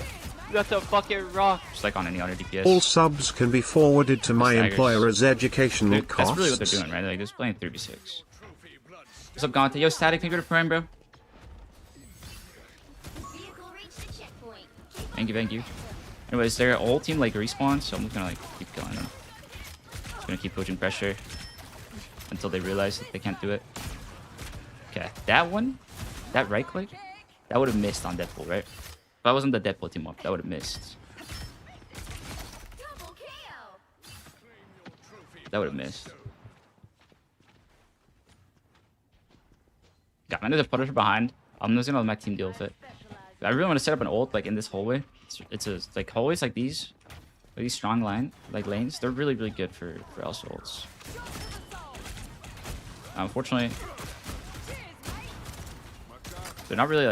You got the fucking rock. Just like on any other DPS. All subs can be forwarded to my employer as educational costs. That's really what they're doing, right? Like, they're just playing 3v6. What's up, Gante? Yo, Static, thank you for the prime, bro. Thank you, thank you. Anyways, their whole team, like, respawns, so I'm just gonna, like, keep killing them. Just gonna keep pushing pressure until they realize that they can't do it. Okay. that one, that right click, that would have missed on Deadpool, right? If I wasn't the Deadpool team up, that would have missed. Double kill. That would have missed. Got another Punisher behind. I'm just gonna let my team deal with it. I really want to set up an ult like in this hallway. It's like hallways like these strong lanes. They're really good for Elsa ults. Unfortunately, they're not really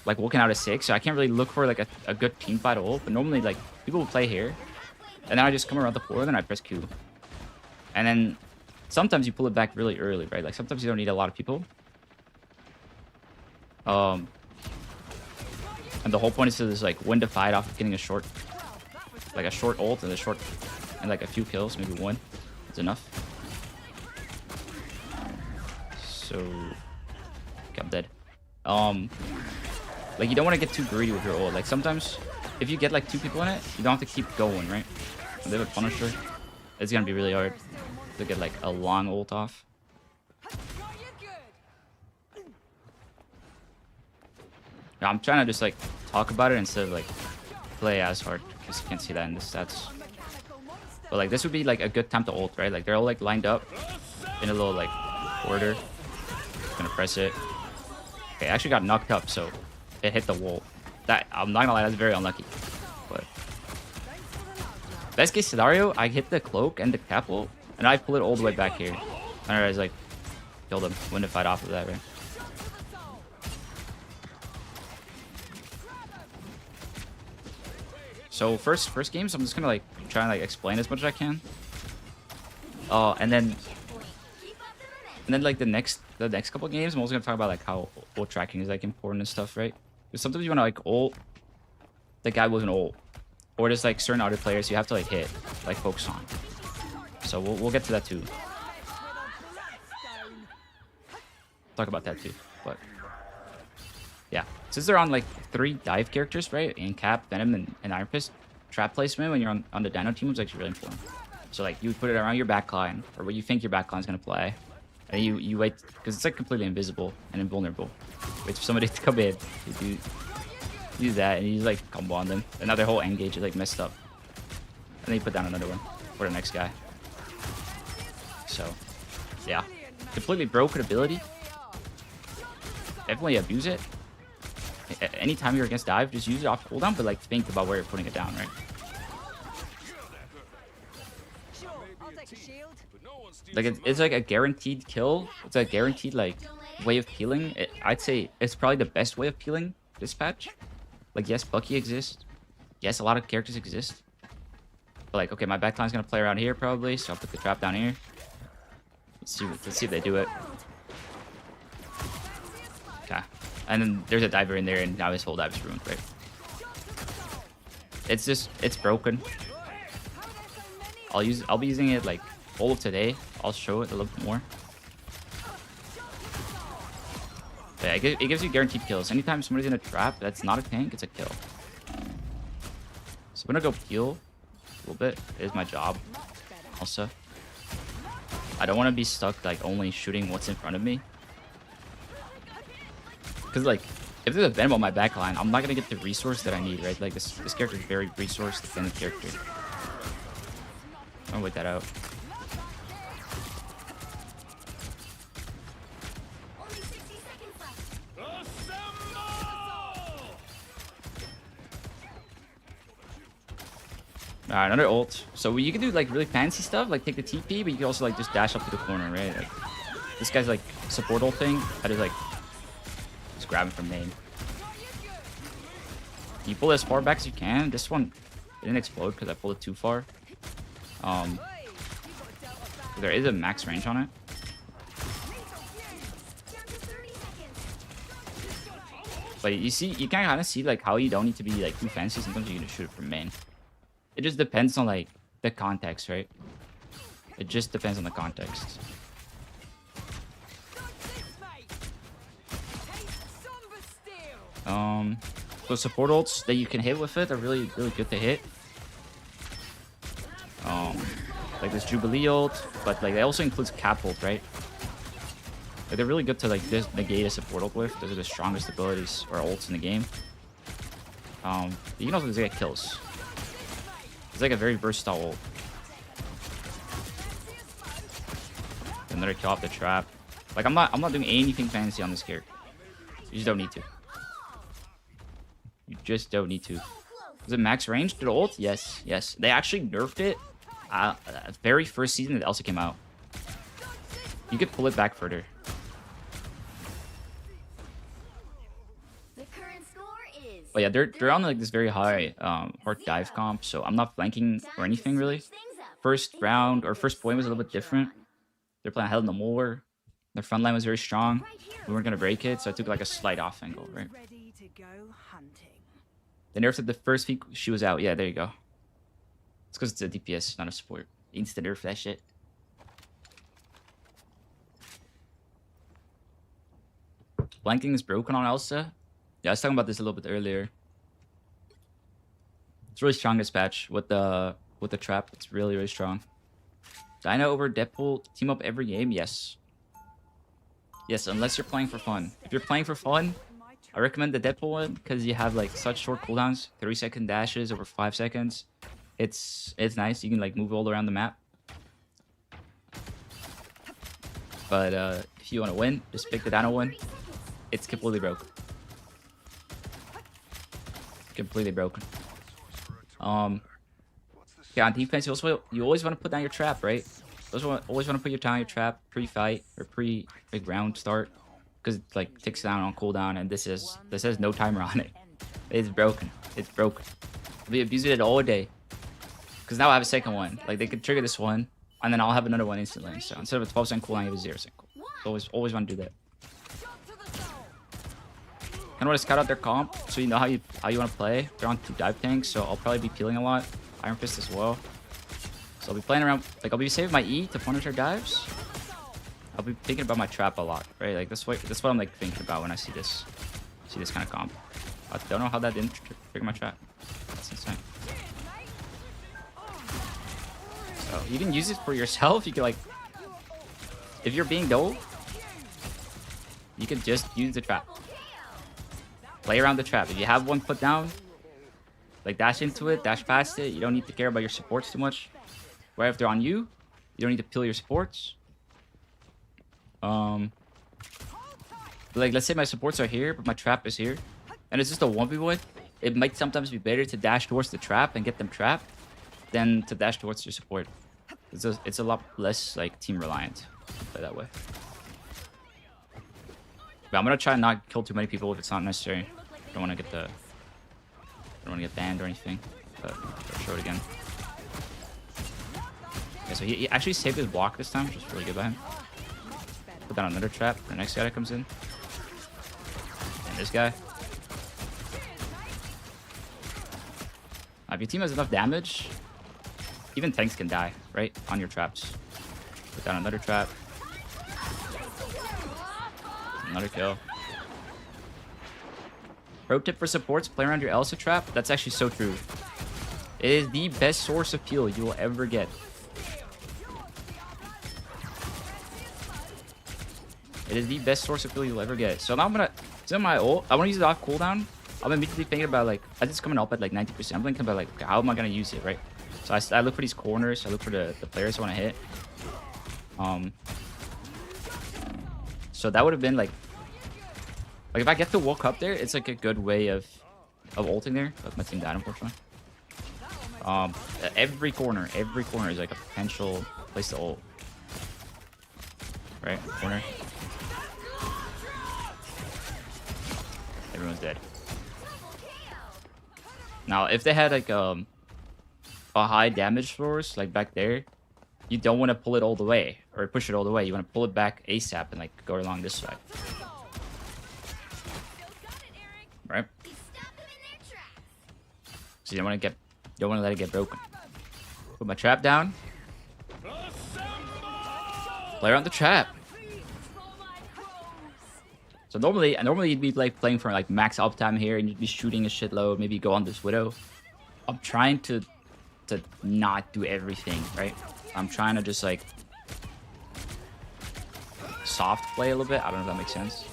like walking out of 6, so I can't really look for like a good team fight ult. But normally like people will play here, and then I just come around the floor, then I press Q, and then sometimes you pull it back really early, right? Like sometimes you don't need a lot of people. And the whole point is to just like win the fight off of getting a short ult and like a few kills, maybe one. It's enough. So, okay, I'm dead. Like you don't want to get too greedy with your ult. Like sometimes, if you get like 2 people in it, you don't have to keep going, right? If they have a Punisher, it's gonna be really hard to get like a long ult off. Yeah, I'm trying to just like talk about it instead of like play as hard, because you can't see that in the stats. But like this would be like a good time to ult, right? Like they're all like lined up in a little like order. Gonna press it. Okay, I actually got knocked up, so it hit the wall. That, I'm not gonna lie, that's very unlucky. But best case scenario, I hit the cloak and the cap ult, and I pull it all the way back here. And I was like, killed him, win the fight off of that, right? So first games, I'm just gonna like try and like explain as much as I can. And then like the next couple games, I'm also gonna talk about like how ult tracking is like important and stuff, right? Because sometimes you wanna like ult the guy with an ult, or there's like certain other players you have to like hit, like focus on. So we'll get to that too. Talk about that too, but yeah, since they're on like 3 dive characters, right? In Cap, Venom, and Iron Fist, trap placement when you're on the Dino team is actually really important. So like you put it around your backline, or what you think your backline is gonna play, and you wait, because it's like completely invisible and invulnerable. Wait for somebody to come in, you do that, and you just like combo on them, and now their whole engage is like messed up. And then you put down another one for the next guy. So yeah, completely broken ability. Definitely abuse it. Anytime you're against dive, just use it off cooldown, but like think about where you're putting it down, right? Like it's like a guaranteed kill. It's a guaranteed like way of peeling. I'd say it's probably the best way of peeling this patch. Like yes, Bucky exists. Yes, a lot of characters exist. But like, okay, my backline's gonna play around here probably, so I'll put the trap down here. Let's see if they do it. Okay. And then there's a diver in there, and now his whole dive is ruined, right? It's broken. I'll be using it like all of today. I'll show it a little bit more. Yeah, it gives you guaranteed kills. Anytime somebody's in a trap that's not a tank, it's a kill. So I'm gonna go peel a little bit. It is my job. Also, I don't want to be stuck like only shooting what's in front of me. Because like, if there's a Venom on my backline, I'm not gonna get the resource that I need, right? Like this character is very resource dependent character. I'll wait that out. Alright, another ult. So you can do like really fancy stuff, like take the TP, but you can also like just dash up to the corner, right? Like, this guy's like support ult thing. I just like grab him from main. You pull it as far back as you can. This one didn't explode because I pulled it too far. There is a max range on it. But you see, you can kind of see like how you don't need to be like too fancy. Sometimes you can just shoot it from main. It just depends on like the context, right? It just depends on the context. So support ults that you can hit with it are really good to hit. Like this Jubilee ult, but like it also includes cap ult, right? Like, they're really good to like just negate a support ult with. Those are the strongest abilities or ults in the game. You can also just get kills. It's like a very versatile ult. Another kill off the trap. Like I'm not doing anything fancy on this character. You just don't need to. You just don't need to. Is it max range to the ult? Yes, yes. They actually nerfed it very first season that Elsa came out. You could pull it back further. The current score is. But yeah, they're on like this very high hard dive comp, so I'm not flanking or anything really. First round or first point was a little bit different. They're playing Hell in the Moor. Their front line was very strong. We weren't gonna break it, so I took like a slight off angle, right? Ready to go hunting. They nerfed it the first week she was out. Yeah, there you go. It's because it's a DPS, not a support. Instant nerf that shit. Flanking is broken on Elsa. Yeah, I was talking about this a little bit earlier. It's really strong this patch with the trap. It's really, really strong. Dyna over Deadpool team up every game? Yes. Yes, unless you're playing for fun. If you're playing for fun, I recommend the Deadpool one because you have like such short cooldowns, 3-second dashes over 5 seconds. It's nice. You can like move all around the map. But if you want to win, just pick the Dyna one. It's completely broken. Completely broken. Yeah, on defense, you always want to put down your trap, right? You always want to put down your trap pre-fight or pre-big round start, because it like ticks down on cooldown, and this has no timer on it. It's broken. It's broken. I'll be abusing it all day. Because now I have a second one. Like they could trigger this one, and then I'll have another one instantly. So instead of a 12-second cooldown, you have a 0-second cooldown. So always want to do that. I want to scout out their comp, so you know how you want to play. They're on 2 dive tanks, so I'll probably be peeling a lot. Iron Fist as well. So I'll be playing around, like I'll be saving my E to punish our dives. I'll be thinking about my trap a lot, right? Like that's what I'm like thinking about when I see this kind of comp. I don't know how that didn't trigger my trap. That's insane. So you can use it for yourself. You can like, if you're being dull, you can just use the trap. Play around the trap. If you have one put down, like dash into it, dash past it. You don't need to care about your supports too much. Where if they're on you, you don't need to peel your supports. Like let's say my supports are here, but my trap is here, and it's just a 1v1. It might sometimes be better to dash towards the trap and get them trapped than to dash towards your support. It's a lot less like team reliant. Play that way. But I'm gonna try and not kill too many people if it's not necessary. Don't want to get banned or anything. But I'll show it again. Yeah, so he actually saved his block this time, which is really good by him. Put down another trap for the next guy that comes in. And this guy. If your team has enough damage, even tanks can die, right? On your traps. Put down another trap. Another kill. Pro tip for supports, play around your Elsa trap. That's actually so true. It is the best source of peel you will ever get. It is the best source of peel you'll ever get. So now I'm gonna, instead of my ult, I wanna use it off cooldown. I'm immediately thinking about like, as it's coming up at like 90%, I'm thinking about like, okay, how am I gonna use it, right? So I look for these corners, I look for the players I wanna hit. So that would have been like if I get to walk up there, it's like a good way of ulting there. But my team died, unfortunately. Every corner is like a potential place to ult. Right, corner. Everyone's dead. Now, if they had like a high damage source like back there, you don't want to pull it all the way or push it all the way. You want to pull it back ASAP and like go along this side. Right? So you don't want to let it get broken. Put my trap down. Play around the trap. So normally you'd be like playing for like max uptime here and you'd be shooting a shitload, maybe go on this Widow. I'm trying to not do everything, right? I'm trying to just like soft play a little bit. I don't know if that makes sense.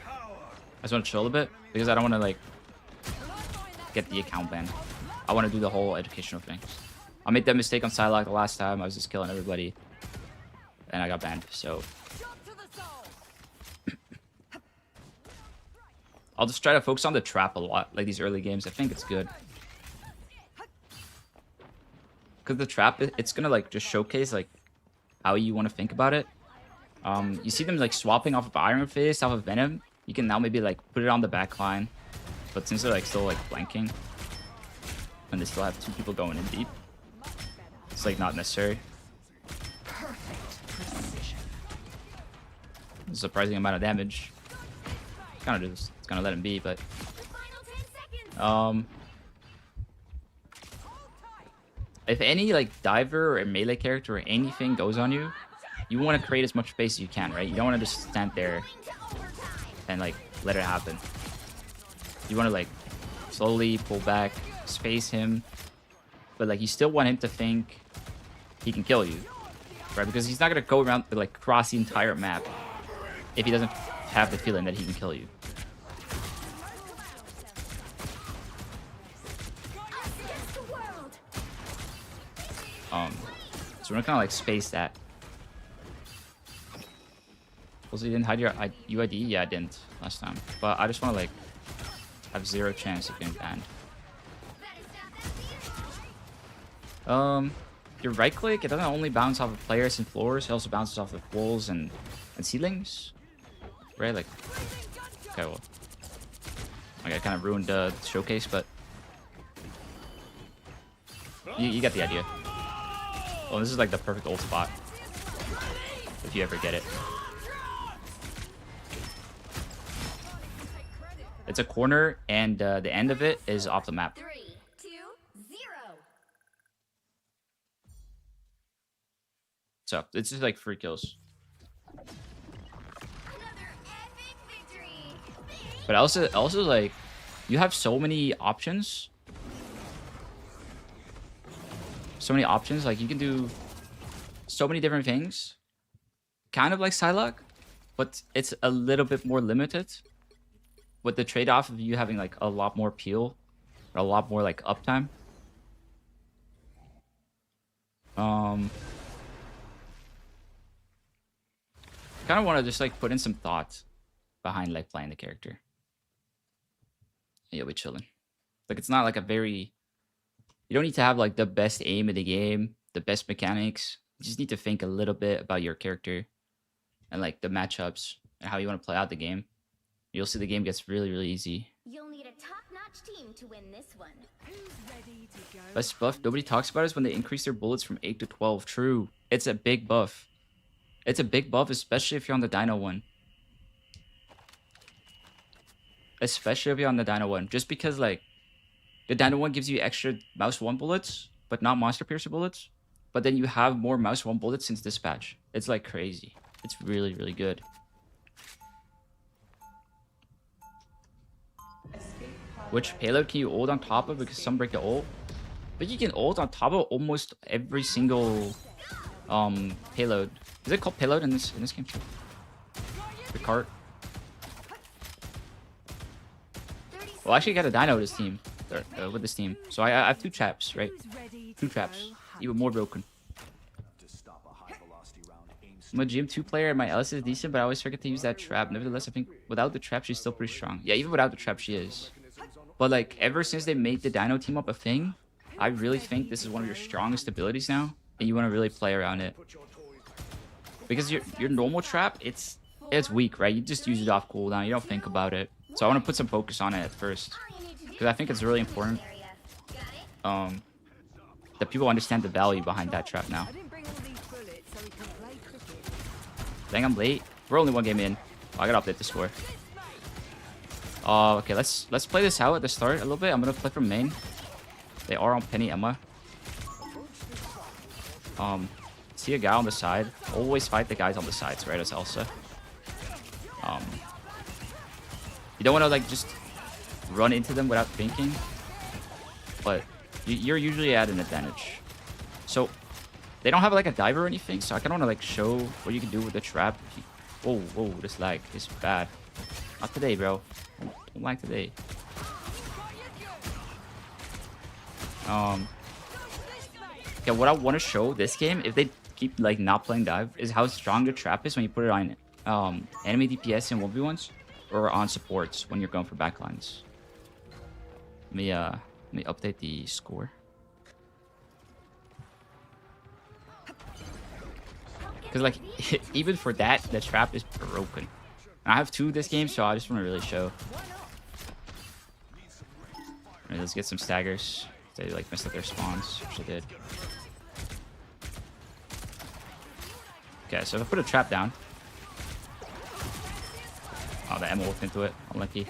I just want to chill a little bit because I don't want to like get the account banned. I want to do the whole educational thing. I made that mistake on Psylocke the last time. I was just killing everybody, and I got banned. So I'll just try to focus on the trap a lot, like these early games. I think it's good. Because the trap, it's gonna like just showcase like how you want to think about it. You see them like swapping off of Iron Fist, off of Venom. You can now maybe like put it on the back line. But since they're like still like flanking, and they still have 2 people going in deep, it's like not necessary. Surprising amount of damage. Kind of just, it's gonna let him be, but if any like diver or melee character or anything goes on you, you want to create as much space as you can, right? You don't want to just stand there and like let it happen. You want to like slowly pull back, space him, but like you still want him to think he can kill you, right? Because he's not gonna go around like cross the entire map if he doesn't have the feeling that he can kill you. So we're gonna kind of like space that. Also, you didn't hide your UID? Yeah, I didn't last time. But I just want to like have 0 chance of getting banned. Your right click, it doesn't only bounce off of players and floors, it also bounces off of walls and ceilings. Right? Like, okay, well. Okay, I kind of ruined the showcase, but you get the idea. Well, this is like the perfect ult spot if you ever get it. It's a corner, and the end of it is off the map. 3, 2, 0. So it's just like free kills. Another epic victory. But also like, you have so many options. So many options. Like you can do so many different things. Kind of like Psylocke, but it's a little bit more limited. With the trade-off of you having like a lot more peel, or a lot more like uptime. Kind of want to just like put in some thought behind like playing the character. Yeah, we're chilling. Like it's not like a very. You don't need to have like the best aim in the game, the best mechanics. You just need to think a little bit about your character, and like the matchups and how you want to play out the game. You'll see the game gets really, really easy. You'll need a top-notch team to win this one. Who's ready to go? Best buff nobody talks about is when they increase their bullets from 8 to 12. True. It's a big buff. It's a big buff, especially if you're on the Dino one. Especially if you're on the Dino one. Just because, like, the Dino one gives you extra Mouse 1 bullets, but not Monster Piercer bullets. But then you have more Mouse 1 bullets since Dispatch. It's, like, crazy. It's really, really good. Which payload can you ult on top of? Because some break the ult. But you can ult on top of almost every single payload. Is it called payload in this game? The cart. Well, I actually got a Dino with this team. With this team. So I have 2 traps, right? 2 traps. Even more broken. I'm a GM2 player and my Elsa is decent, but I always forget to use that trap. Nevertheless, I think without the trap, she's still pretty strong. Yeah, even without the trap, she is. But like, ever since they made the Dino team up a thing, I really think this is one of your strongest abilities now, and you want to really play around it. Because your normal trap, it's weak, right? You just use it off cooldown. You don't think about it. So I want to put some focus on it at first, because I think it's really important that people understand the value behind that trap now. Dang, I'm late. We're only 1 game in. Oh, I gotta update the score. Okay, let's play this out at the start a little bit. I'm gonna play from main. They are on Penny Emma. See a guy on the side. Always fight the guys on the sides, right? As Elsa. You don't want to like just run into them without thinking, but you're usually at an advantage. So they don't have like a diver or anything, so I kind of want to like show what you can do with the trap. Whoa, whoa, this lag is bad. Not today, bro. Don't lag today. Okay, what I want to show this game, if they keep like not playing dive, is how strong the trap is when you put it on enemy DPS in 1v1s or on supports when you're going for backlines. Let me update the score. Because like even for that, the trap is broken. And I have 2 this game, so I just want to really show. Alright, let's get some staggers. They like messed up their spawns, which they did. Okay, so if I put a trap down. Oh, the Emma walked into it. Unlucky.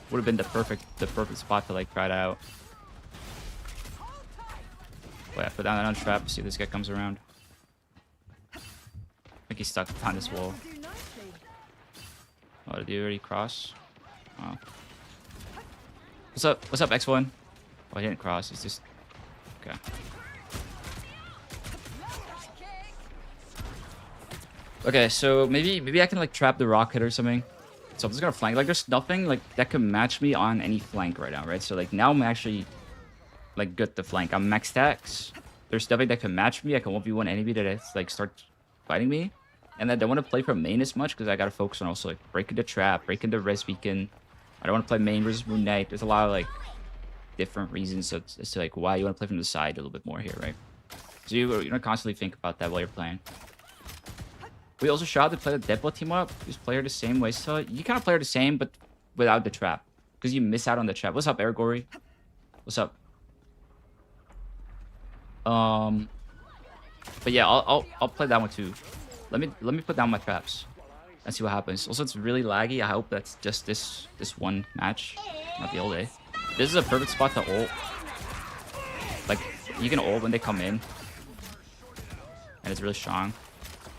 Would have been the perfect spot to like try it out. Wait, I put down that trap. See if this guy comes around. I think he's stuck behind this wall. Oh, did he already cross? Oh. What's up? What's up, X1? Oh, he didn't cross. He's just okay. Okay, so maybe I can like trap the rocket or something. So I'm just gonna flank. Like there's nothing like that can match me on any flank right now, right? So like now I'm actually like good to flank. I'm max stacks. There's nothing that can match me. I can 1v1 enemy that like start fighting me. And then I don't want to play for main as much because I gotta focus on also like breaking the trap, breaking the res beacon. I don't want to play main versus Moon Knight. There's a lot of like different reasons as to like why you want to play from the side a little bit more here, right? So you don't constantly think about that while you're playing. We also should have to play the depot team up. Just play her the same way. So you kind of play her the same, but without the trap. Because you miss out on the trap. What's up, Ergory? What's up? But yeah, I'll play that one too. Let me put down my traps and see what happens. Also, it's really laggy. I hope that's just this one match, not the whole day. This is a perfect spot to ult. Like you can ult when they come in, and it's really strong.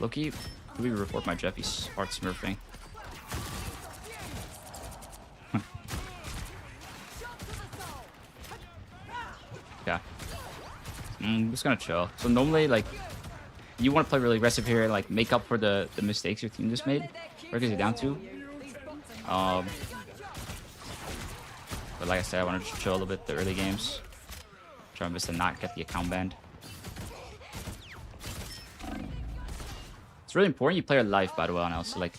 Loki, do we report my Jeff? He's smart smurfing. Yeah. I'm just gonna chill. So normally, like, you want to play really aggressive here and like make up for the mistakes your team just made. Where is he down to? But like I said, I want to chill a little bit the early games. Try my best to not get the account banned. It's really important you play your life, by the way, on Elsa. Like,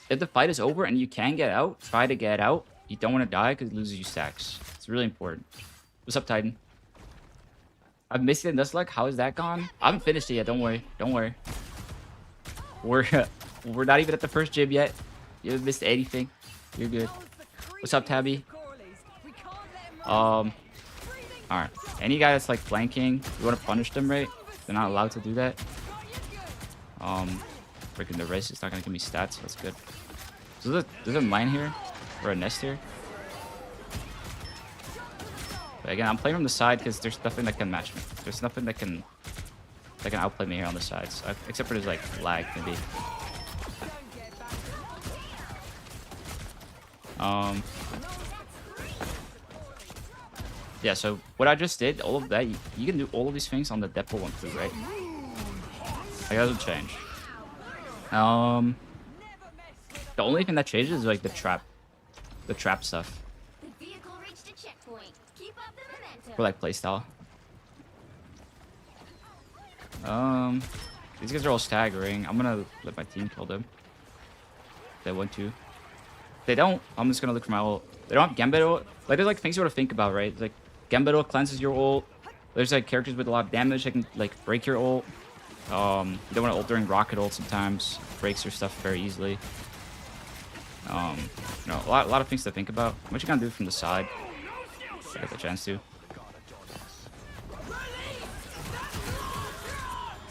if the fight is over and you can get out, try to get out. You don't want to die because it loses you stacks. It's really important. What's up, Titan? I've missed it in Nuzlocke. How is that gone? I haven't finished it yet. Don't worry. Don't worry. We're not even at the first gym yet. You haven't missed anything. You're good. What's up, Tabby? Alright. Any guy that's like flanking, you want to punish them, right? They're not allowed to do that. Breaking the race is not gonna give me stats. That's good. So there's a mine here or a nest here. But again, I'm playing from the side because there's nothing that can match me. There's nothing that can outplay me here on the sides, except for there's like lag maybe. Yeah. So what I just did, all of that, you can do all of these things on the depot one too, right? That doesn't change. The only thing that changes is like the trap stuff. For like playstyle. These guys are all staggering. I'm gonna let my team kill them. They want to. If they don't, I'm just gonna look for my ult. They don't have Gambit ult. Like there's like things you want to think about, right? Like Gambit ult cleanses your ult. There's like characters with a lot of damage that can like break your ult. You don't want to ult during rocket ult sometimes. It breaks your stuff very easily. You know, a lot of things to think about. What you gonna do from the side? If I get the chance to.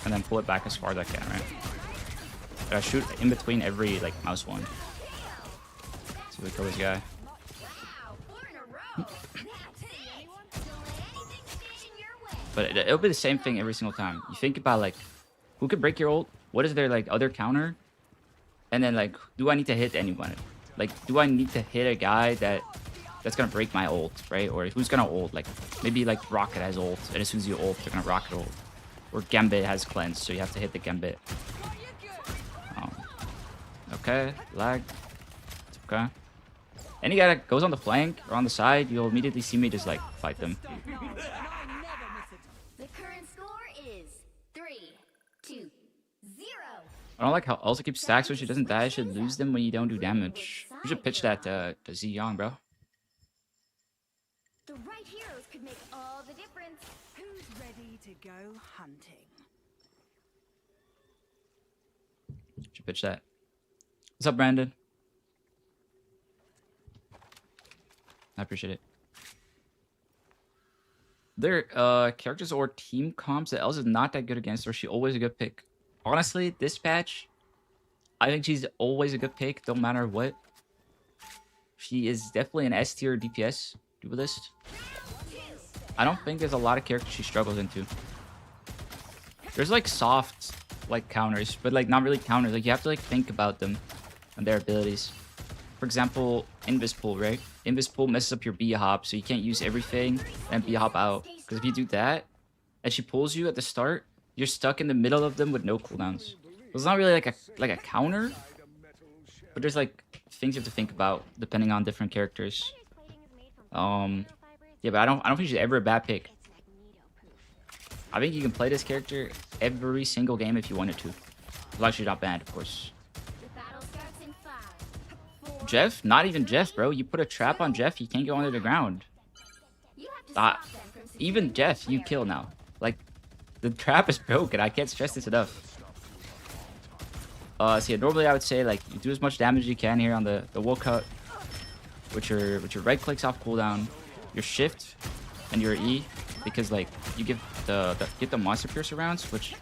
And then pull it back as far as I can, right? I shoot in between every like mouse one. So we kill this guy. But it'll be the same thing every single time. You think about like who could break your ult? What is their like other counter? And then like, do I need to hit anyone? Like, do I need to hit a guy that's gonna break my ult, right? Or who's gonna ult? Like maybe like Rocket has ult, and as soon as you ult, they're gonna Rocket ult. Or Gambit has cleanse, so you have to hit the Gambit. Okay, lag. It's okay. Any guy that goes on the flank or on the side, you'll immediately see me just like fight them. The current score is 3-2-0. I don't like how Elsa keeps stacks when she doesn't die. She should lose them when you don't do damage. You should pitch that to Ziyang, bro. The right heroes could make all the difference. Who's ready to go hunting? Should pitch that. What's up, Brandon? I appreciate it. There characters or team comps that Elsa's not that good against, or she always a good pick. Honestly, this patch, I think she's always a good pick, no matter what. She is definitely an S tier DPS duelist. I don't think there's a lot of characters she struggles into. There's like soft like counters, but like not really counters. Like you have to like think about them and their abilities. For example, Invis Pool, right? Invis Pool messes up your B hop, so you can't use everything and B hop out. Because if you do that, and she pulls you at the start, you're stuck in the middle of them with no cooldowns. It's not really like a counter, but there's like things you have to think about depending on different characters. Yeah, but I don't think she's ever a bad pick. I think you can play this character every single game if you wanted to. As long as she's not banned, of course. The battle starts in 5, 4. Jeff? Not even Jeff, bro. You put a trap on Jeff, he can't go under the ground. You have to stop them from Even securing Jeff, the you clear. kill now. Like, the trap is broken. I can't stress this enough. So yeah, normally I would say, like, you do as much damage as you can here on the wall cut. With your right clicks off cooldown. Your shift and your E. Because, like, you get the monster piercer rounds, which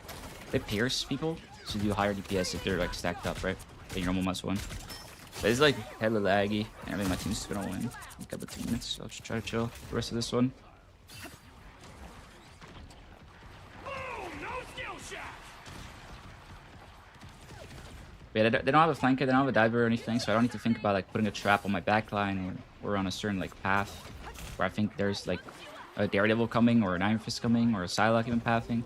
they pierce people. So you do higher DPS if they're, like, stacked up, right? Than your normal +1. But it's, like, hella laggy. And I think my team's gonna win in a couple of minutes. So I'll just try to chill the rest of this one. Yeah, they don't have a flanker, they don't have a diver or anything, so I don't need to think about like putting a trap on my backline or on a certain like path where I think there's like a Daredevil coming or an Iron Fist coming or a Psylocke even pathing.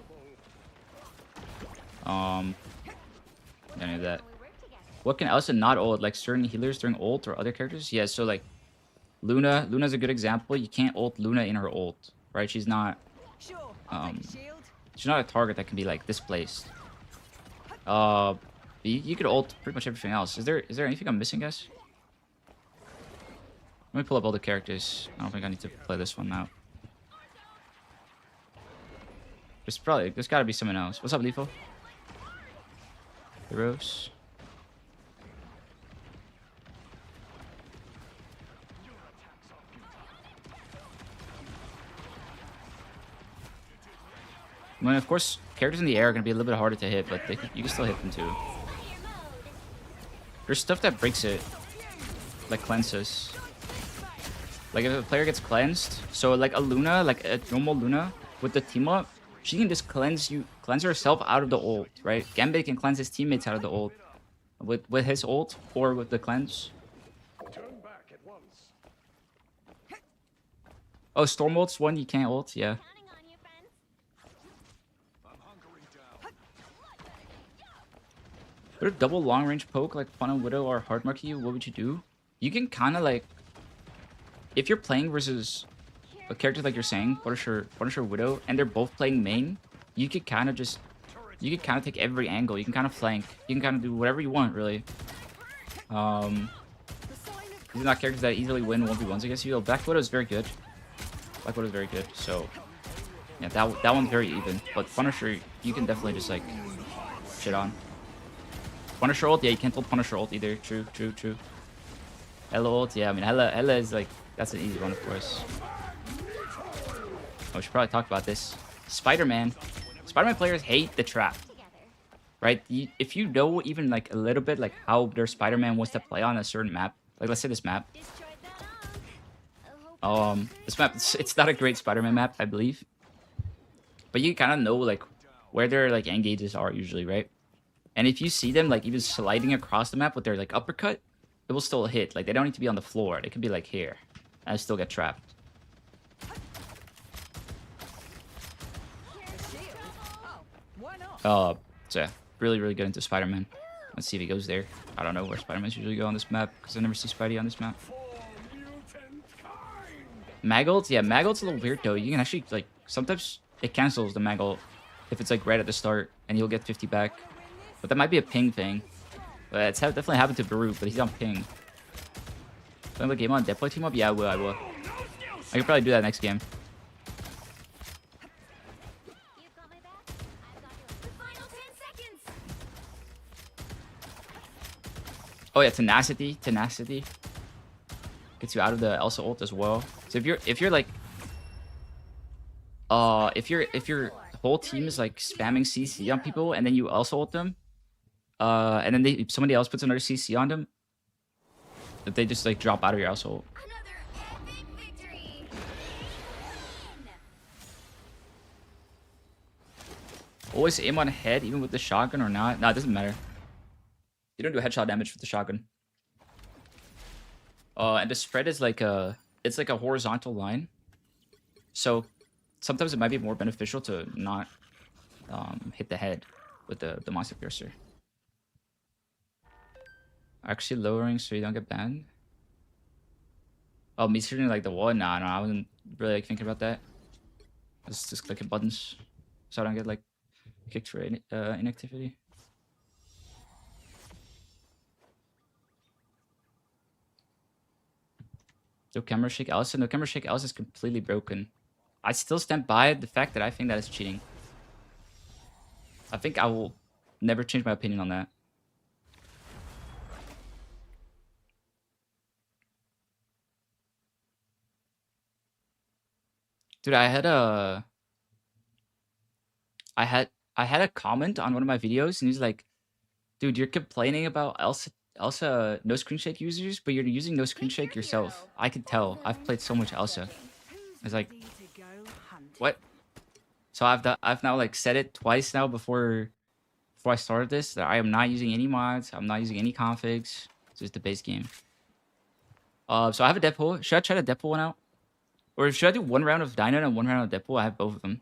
Any of that. What can Elsa not ult? Like certain healers during ult or other characters? Yeah, so like Luna's a good example. You can't ult Luna in her ult, right? She's not Sure, I'll take a shield. she's not a target that can be like displaced. You could ult pretty much everything else. Is there anything I'm missing, guys? Let me pull up all the characters. I don't think I need to play this one out. There's gotta be someone else. What's up, Lethal? Heroes. I mean, of course, characters in the air are gonna be a little bit harder to hit, but you can still hit them too. There's stuff that breaks it, like cleanses. Like if a player gets cleansed, so like a Luna, like a normal Luna with the team up, she can just cleanse herself out of the ult, right? Gambit can cleanse his teammates out of the ult with his ult or with the cleanse. Oh, Storm ult's one you can't ult, yeah. Would a double long range poke like Funnel Widow or Hard Mark you? What would you do? You can kind of like, if you're playing versus a character like you're saying, Punisher Widow, and they're both playing main, you could kind of take every angle. You can kind of flank. You can kind of do whatever you want, really. These are not characters that easily win 1v1s against you. Black Widow is very good. Black Widow is very good. So yeah, that one's very even. But Punisher, you can definitely just like shit on. Punisher ult, yeah, you can't ult Punisher ult either. True. Ella ult, yeah, I mean Ella is like, that's an easy one, of course. Oh, we should probably talk about this. Spider-Man players hate the trap, right? If you know even like a little bit like how their Spider-Man wants to play on a certain map, like let's say this map. This map, it's not a great Spider-Man map, I believe. But you kind of know like where their like engages are usually, right? And if you see them like even sliding across the map with their like uppercut, it will still hit. Like they don't need to be on the floor. They could be like here and still get trapped. So yeah, really, really good into Spider-Man. Let's see if he goes there. I don't know where Spider-Mans usually go on this map because I never see Spidey on this map. Mag-ult? Yeah, Mag-ult's a little weird though. You can actually, like, sometimes it cancels the Mag-ult if it's, like, right at the start and you'll get 50 back. But that might be a ping thing. But it's definitely happened to Baruch, but he's on ping. Playing the game on deploy team up? Yeah, I will, I will. I could probably do that next game. You've got my back. I've got yours. The final 10 seconds. Oh yeah, tenacity. Tenacity. Gets you out of the Elsa ult as well. So if you're like if your whole team is like spamming CC on people and then you also ult them, and then somebody else puts another CC on them, that they just like drop out of your Elsa ult. Another epic victory. Always aim on head, even with the shotgun or not. No, it doesn't matter. You don't do headshot damage with the shotgun. And the spread is like it's like a horizontal line. So sometimes it might be more beneficial to not hit the head with the monster piercer. Actually lowering so you don't get banned. Oh, me shooting like the wall? Nah, no, I wasn't really like thinking about that. I was just clicking buttons so I don't get like kicked for inactivity. No camera shake Elsa. No camera shake Elsa is completely broken. I still stand by the fact that I think that is cheating. I think I will never change my opinion on that. Dude, I had a comment on one of my videos and he's like, dude, you're complaining about Elsa no screen shake users, but you're using no screen shake yourself. I can tell. I've played so much Elsa. It's like, what? So I've now like said it twice now before I started this that I am not using any mods. I'm not using any configs. It's just the base game. So I have a Deadpool. Should I try the Deadpool one out? Or should I do one round of Dyna and one round of Deadpool? I have both of them.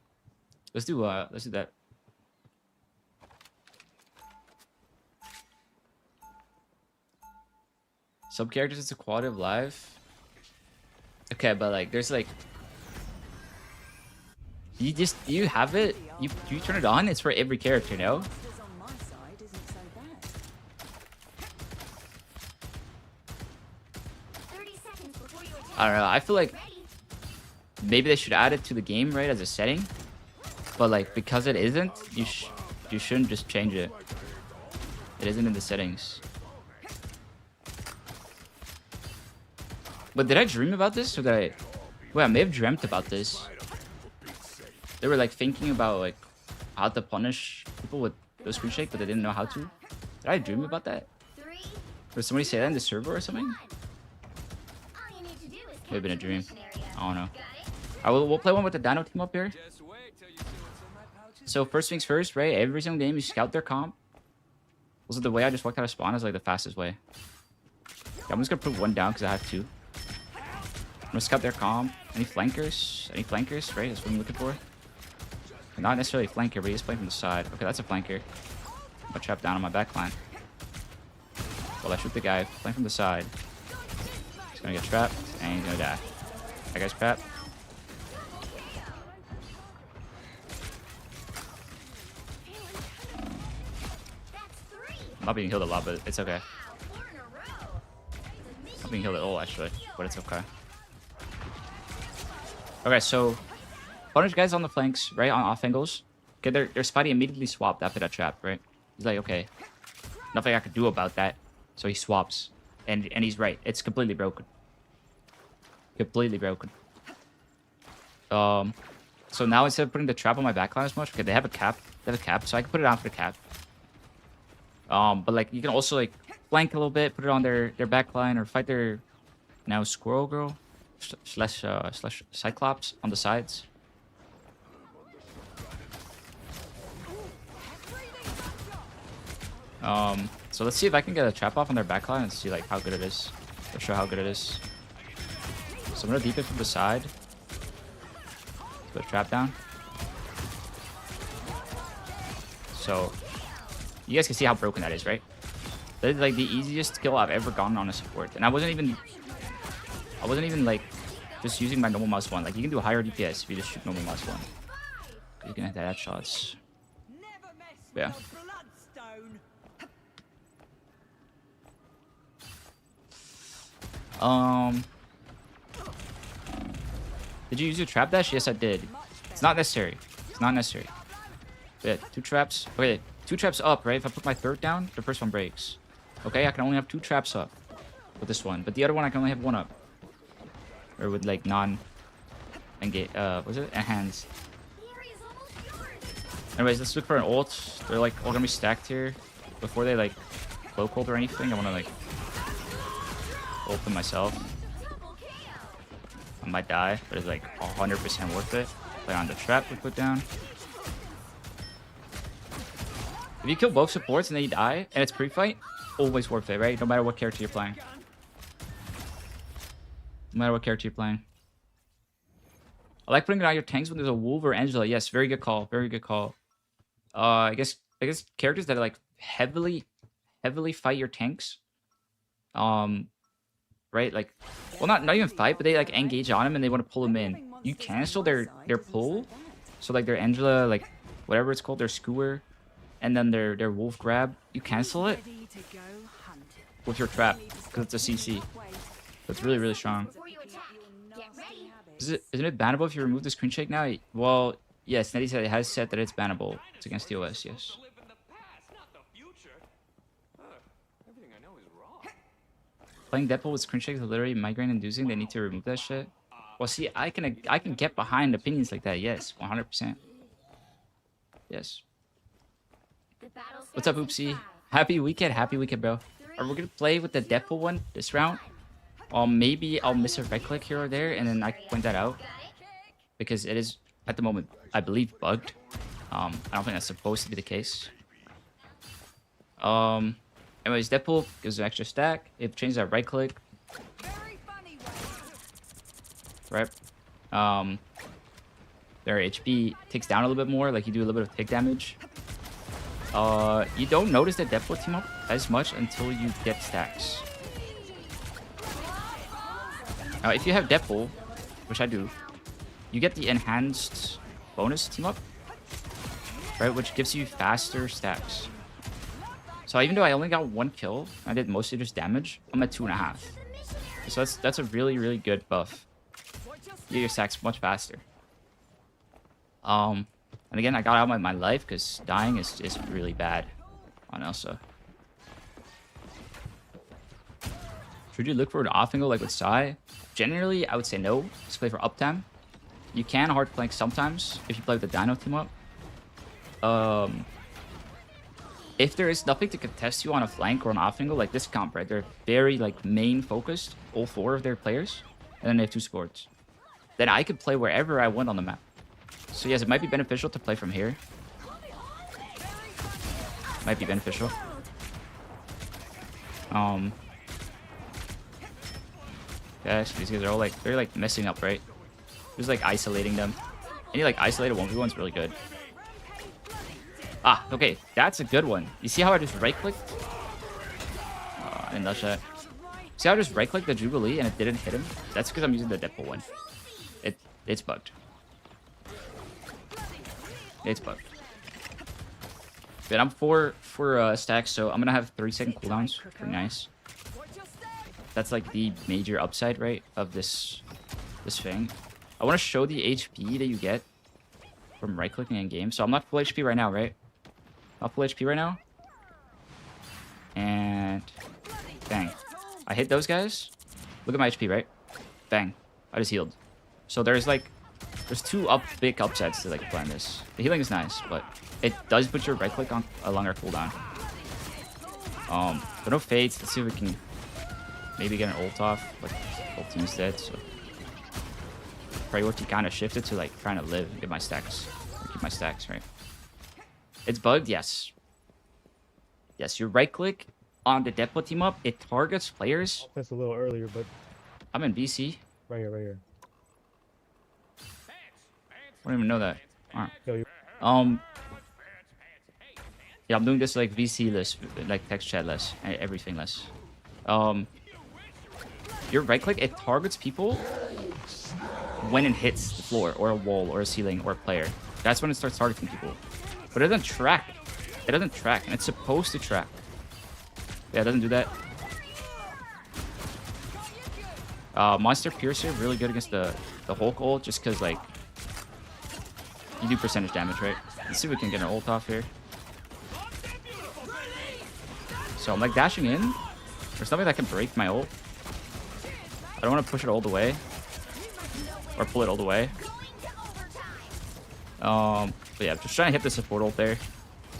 Let's do that. Sub characters, it's a quality of life. Okay, but like there's like you have it, you turn it on, it's for every character, no? On my side isn't so bad. 30 seconds before you attack. I don't know. I feel like Ready? maybe they should add it to the game, right, as a setting. But like because it isn't, you shouldn't just change it. It isn't in the settings. But did I dream about this or did I? Well, I may have dreamt about this. They were like thinking about like how to punish people with no screen shake, but they didn't know how to. Did I dream about that? 3, Did somebody say that in the server or something? 1. All you need to do is May have been a capture dream. mission area. I don't know. Got it? We'll play one with the Dino team up here. So first things first, right? Every single game you scout their comp. Also, the way I just walked out of spawn is like the fastest way. Yeah, I'm just gonna put one down because I have two. I'm gonna scout their comp. Any flankers? Any flankers? Right, that's what I'm looking for. Not necessarily a flanker, but he's playing from the side. Okay, that's a flanker. I'm gonna trap down on my back line. Well, I shoot the guy playing from the side. He's gonna get trapped and he's gonna die. That guy's trapped. That's 3. I'm not being healed a lot, but it's okay. Wow, 4 in a row. I'm being healed at all, actually, but it's okay. Okay, so punish guys on the flanks, right, on off angles. Okay, their Spidey immediately swapped after that trap, right? He's like, okay, nothing I could do about that. So he swaps, and he's right. It's completely broken. Completely broken. So now instead of putting the trap on my backline as much, okay, they have a cap. They have a cap, so I can put it on for the cap. But like you can also like flank a little bit, put it on their backline, or fight their now Squirrel Girl slash Cyclops on the sides. So let's see if I can get a trap off on their backline and see like how good it is. Or show how good it is. So I'm gonna deep it from the side. Put a trap down. So you guys can see how broken that is, right? That is like the easiest kill I've ever gotten on a support, and I wasn't even like just using my normal mouse one. Like you can do higher DPS if you just shoot normal mouse one. You can hit that headshots. Yeah. Did you use your trap dash? Yes, I did. It's not necessary. It's not necessary. Yeah, 2 traps. Okay, 2 traps up, right? If I put my third down, the first one breaks. Okay, I can only have 2 traps up with this one, but the other one I can only have 1 up. Or with like non-engage. Was it enhanced? Anyways, let's look for an ult. They're like all gonna be stacked here. Before they like cloak ult or anything, I wanna like ult them myself. I might die, but it's like 100% worth it. Play on the trap we put down. If you kill both supports and then you die, and it's pre-fight, always worth it, right? No matter what character you're playing. No matter what character you're playing. I like putting it on your tanks when there's a Wolf or Angela. Yes, very good call. Very good call. I guess characters that like heavily fight your tanks. Right? Like, well, not even fight, but they like engage on him and they want to pull him in. You cancel their pull. So like their Angela, like whatever it's called, their skewer, and then their wolf grab. You cancel it with your trap because it's a CC. That's really, really strong. Isn't it bannable if you remove the screen shake now? Well, yes, Nettie said it has said that it's bannable. It's against TOS, yes. Playing Deadpool with screen shakes is literally migraine inducing. They need to remove that shit. Well, see, I can get behind opinions like that. Yes, 100%. Yes. What's up, Oopsie? Happy weekend, bro. Are we gonna play with the Deadpool one this round? Maybe I'll miss a right click here or there, and then I can point that out because it is at the moment, I believe, bugged. I don't think that's supposed to be the case. Anyways, Deadpool gives an extra stack. It changes that right click. Right. Their HP ticks down a little bit more. Like you do a little bit of tick damage. You don't notice the Deadpool team up as much until you get stacks. Now, if you have Deadpool, which I do, you get the enhanced bonus team up, right? Which gives you faster stacks. So even though I only got 1 kill, I did mostly just damage, I'm at 2.5. So that's a really, really good buff. You get your stacks much faster. And again, I got out my life because dying is really bad on Elsa. Should you look for an off angle like with Psy? Generally, I would say no. Just play for uptime. You can hard flank sometimes if you play with the Dino team up. If there is nothing to contest you on a flank or an off angle, like this comp, right? They're very like main focused, all 4 of their players, and then they have 2 supports. Then I could play wherever I want on the map. So yes, it might be beneficial to play from here. Might be beneficial. Yes, these guys are all like, they're like messing up, right? Just like isolating them. Any like isolated 1v1's really good. Ah, okay, that's a good one. You see how I just right clicked? I didn't touch that. See how I just right clicked the Jubilee and it didn't hit him? That's because I'm using the Deadpool one. It's bugged. It's bugged. But I'm 4 stacks, so I'm gonna have 3-second cooldowns. Pretty nice. That's like the major upside, right, of this thing. I want to show the HP that you get from right clicking in game. So I'm not full HP right now, right? Not full HP right now. And bang. I hit those guys. Look at my HP, right? Bang. I just healed. So there's 2 big upsides to like playing this. The healing is nice, but it does put your right click on a longer cooldown. But no fades. Let's see if we can maybe get an ult off, but whole team's dead, so priority kind of shifted to like trying to live and get my stacks. Keep my stacks, right? It's bugged, yes. Yes, your right click on the Deadpool team up, it targets players. That's a little earlier, but I'm in BC. right here. I don't even know that. Alright. Yo, Yeah, I'm doing this like VC less, like text chat less, everything less. Your right click, it targets people when it hits the floor or a wall or a ceiling or a player. That's when it starts targeting people. But it doesn't track. It doesn't track, and it's supposed to track. Yeah, it doesn't do that. Monster Piercer, really good against the Hulk ult, just because, like, you do percentage damage, right? Let's see if we can get an ult off here. So I'm, like, dashing in. There's nothing that can break my ult. I don't want to push it all the way. Or pull it all the way. But yeah, just trying to hit the support ult there.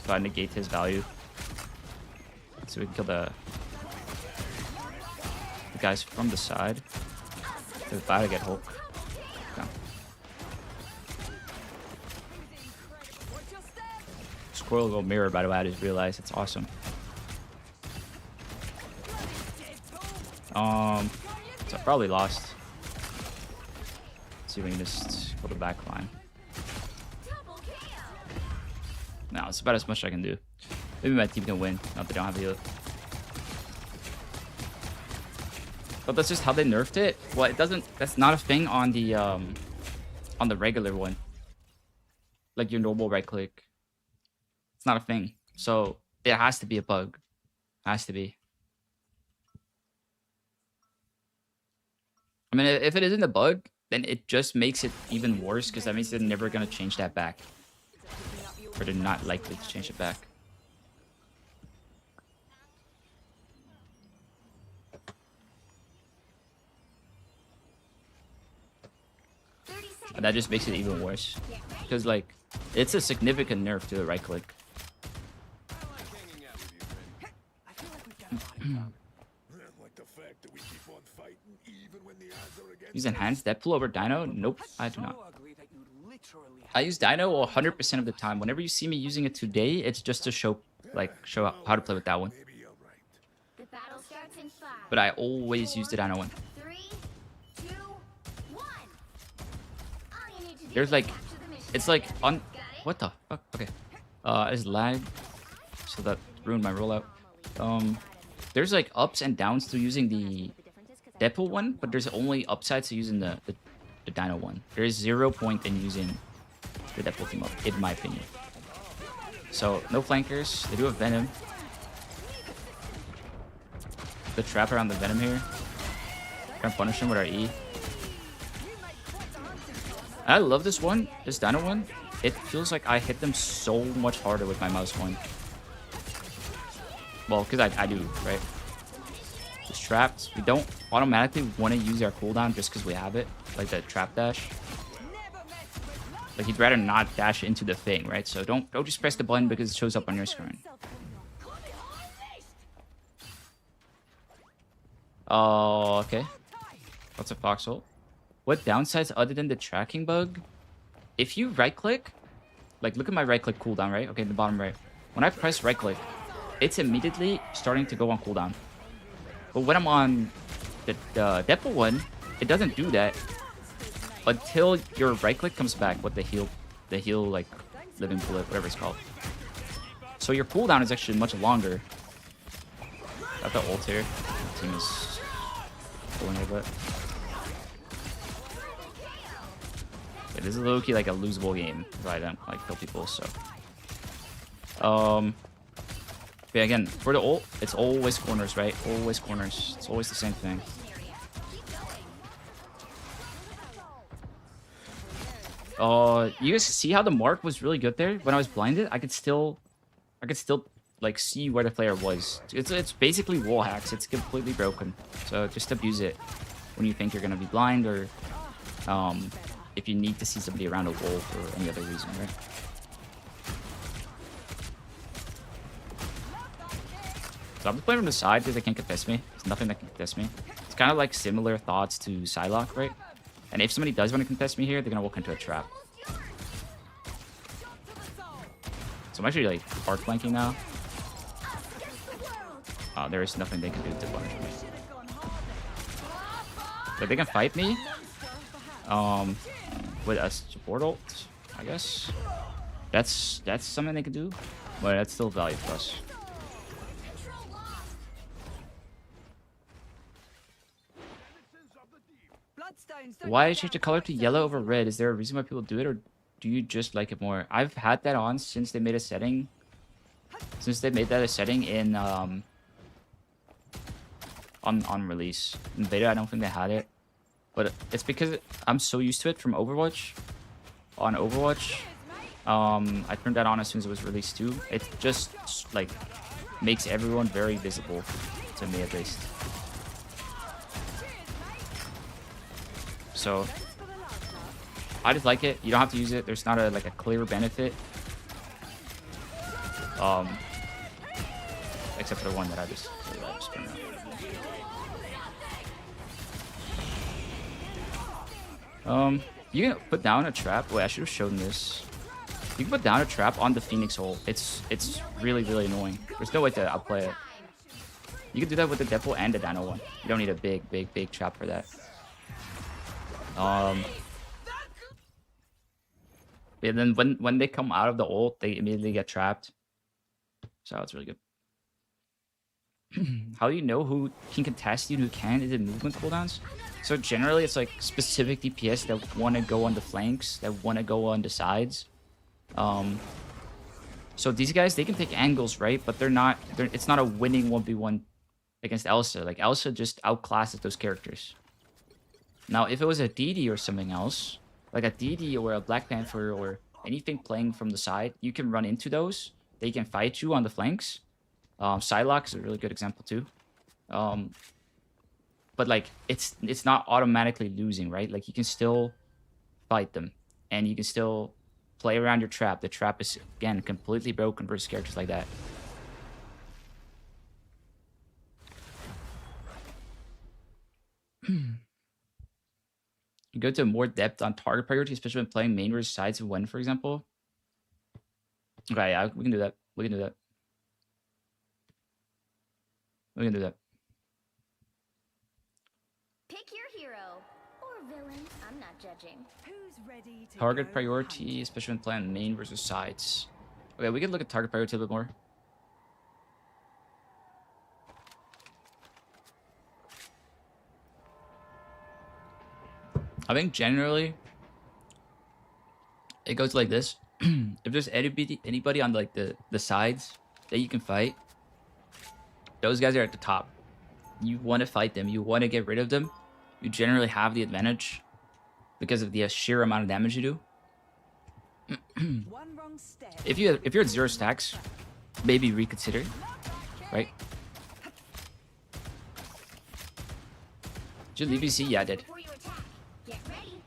So I negate his value. So we can kill the guys from the side. They're about to get Hulk. Okay. Squirrel go mirror, by the way, I just realized. It's awesome. So I probably lost. Let's see if we can just go to back line. No, it's about as much as I can do. Maybe my team can win. Not that they don't have heal. But that's just how they nerfed it. Well, it doesn't. That's not a thing on the regular one. Like your normal right click. It's not a thing. So it has to be a bug. Has to be. I mean, if it isn't a bug, then it just makes it even worse because that means they're never gonna change that back. Or they're not likely to change it back. And that just makes it even worse. Because, like, it's a significant nerf to the right click. Use enhanced depth pull over Dino? Nope, I do not. I use Dino 100% of the time. Whenever you see me using it today, it's just to show how to play with that one. But I always use the Dino one. There's like, it's like on, what the fuck? Okay, it's lag, so that ruined my rollout. There's like ups and downs to using the Deadpool one, but there's only upsides to using the Dino one. There is 0 point in using the Deadpool team up, in my opinion. So no flankers. They do have Venom. The trap around the Venom here. Try and punish him with our E. I love this one, this Dino one. It feels like I hit them so much harder with my mouse one. Well, because I do, right? It's trapped. We don't automatically want to use our cooldown just because we have it, like the trap dash. Like you'd rather not dash into the thing, right? So don't just press the button because it shows up on your screen. Oh, okay. What's a fox ult? What downsides other than the tracking bug? If you right click, like look at my right click cooldown, right? Okay, the bottom right. When I press right click, it's immediately starting to go on cooldown. But when I'm on the Deadpool one, it doesn't do that until your right click comes back with the heal like living bullet, whatever it's called. So your cooldown is actually much longer. Got the ult here. The team is pulling a little bit. Yeah, this is low-key like a losable game if I don't like kill people, so. Yeah, again, for the ult, it's always corners, right? Always corners. It's always the same thing. You guys see how the mark was really good there? When I was blinded, I could still like see where the player was. It's basically wall hacks. It's completely broken. So just abuse it when you think you're gonna be blind or if you need to see somebody around a wall for any other reason, right? So I'm just playing from the side because they can't contest me. There's nothing that can contest me. It's kind of like similar thoughts to Psylocke, right? And if somebody does want to contest me here, they're gonna walk into a trap. So I'm actually like hard flanking now. There is nothing they can do to punish me. But they can fight me. With a support ult, I guess. That's something they could do. But that's still value for us. Control lost. Bloodstones don't Why go change the down color quite to so yellow over easily. red? Is there a reason why people do it, or do you just like it more? I've had that on since they made a setting. Since they made that a setting in on release. In beta, I don't think they had it, but it's because I'm so used to it from Overwatch. On Overwatch, I turned that on as soon as it was released too. It just like makes everyone very visible to me at least. So I just like it. You don't have to use it. There's not a like a clear benefit. Except for the one that I just turned on. You can put down a trap. Wait, I should have shown this. You can put down a trap on the Phoenix hole. It's really annoying. There's no way to outplay it. You can do that with the Deadpool and the Dino one. You don't need a big trap for that. And then when they come out of the ult, they immediately get trapped. So it's really good. How do you know who can contest you and who can't? Is it movement cooldowns? So generally, it's like specific DPS that want to go on the flanks, that want to go on the sides. So these guys, they can take angles, right? But it's not a winning 1v1 against Elsa. Like, Elsa just outclasses those characters. Now, if it was a DD or something else, like a DD or a Black Panther or anything playing from the side, you can run into those. They can fight you on the flanks. Psylocke is a really good example too. But like it's not automatically losing, right? Like you can still fight them and you can still play around your trap. The trap is again completely broken versus characters like that. You go to more depth on target priority, especially when playing main versus sides of one, for example. Okay, yeah, we can do that. We can do that. We can do that. Pick your hero or villain. I'm not judging. Who's ready to Target go priority, hunt? especially when playing main versus sides. Okay, we can look at target priority a bit more. I think generally it goes like this. If there's anybody on like the sides that you can fight, those guys are at the top. You want to fight them. You want to get rid of them. You generally have the advantage because of the sheer amount of damage you do. One wrong step. If you're at 0 stacks, maybe reconsider, right? Did you leave BC? Yeah, I did. Before you attack, get ready.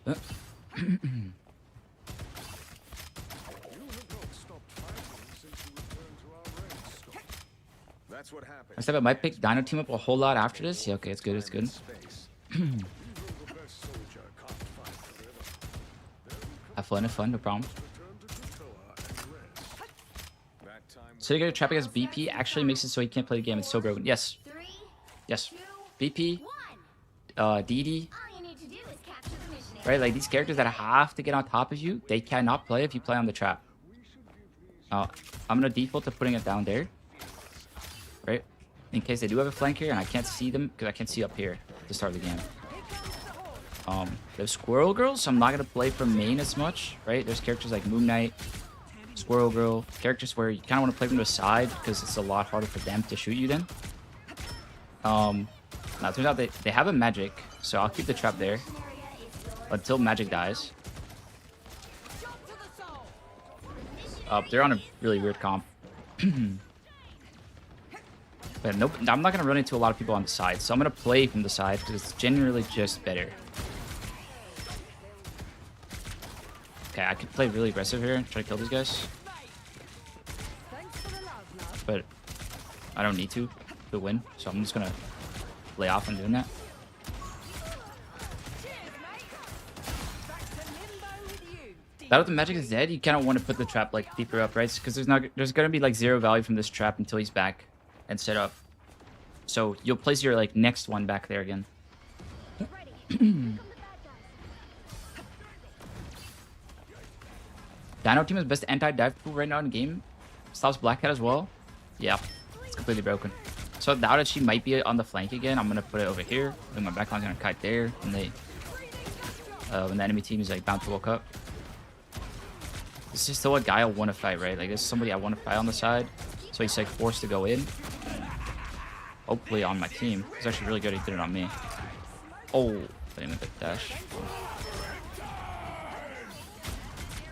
That's what happened. I said I might pick Dino team up a whole lot after this. Yeah, okay, it's good. It's good. Have fun, no problem. So you get a trap against BP actually makes it so he can't play the game. It's so broken. Yes, 3, yes. 2, BP, 1. DD, All you need to do is capture the mission. right? Like these characters that have to get on top of you, they cannot play if you play on the trap. I'm gonna default to putting it down there, right? In case they do have a flank here and I can't see them because I can't see up here to start the game. There's Squirrel Girls, I'm not gonna play from main as much, right? There's characters like Moon Knight, Squirrel Girl, characters where you kind of want to play from the side because it's a lot harder for them to shoot you then. Now it turns out they have a magic, so I'll keep the trap there until magic dies. They're on a really weird comp. But nope, I'm not gonna run into a lot of people on the side, so I'm gonna play from the side because it's generally just better. Okay, I could play really aggressive here and try to kill these guys, Thanks for the love, love. but I don't need to win, so I'm just gonna lay off on doing that. Cheers, mate. Back to limbo with you. Now that the magic is dead, you kind of want to put the trap like deeper up, right? Because there's gonna be like 0 value from this trap until he's back and set up. So you'll place your like next one back there again. Dino team is best anti-dive pool right now in game. Stops Black Cat as well. Yeah, it's completely broken. So now that she might be on the flank again, I'm gonna put it over here. And my backline's gonna kite there. And when the enemy team is like bound to woke up. This is still a guy I want to fight, right? Like, this is somebody I want to fight on the side. So he's like forced to go in. Hopefully on my team. He's actually really good. He did it on me. Oh, I didn't even dash.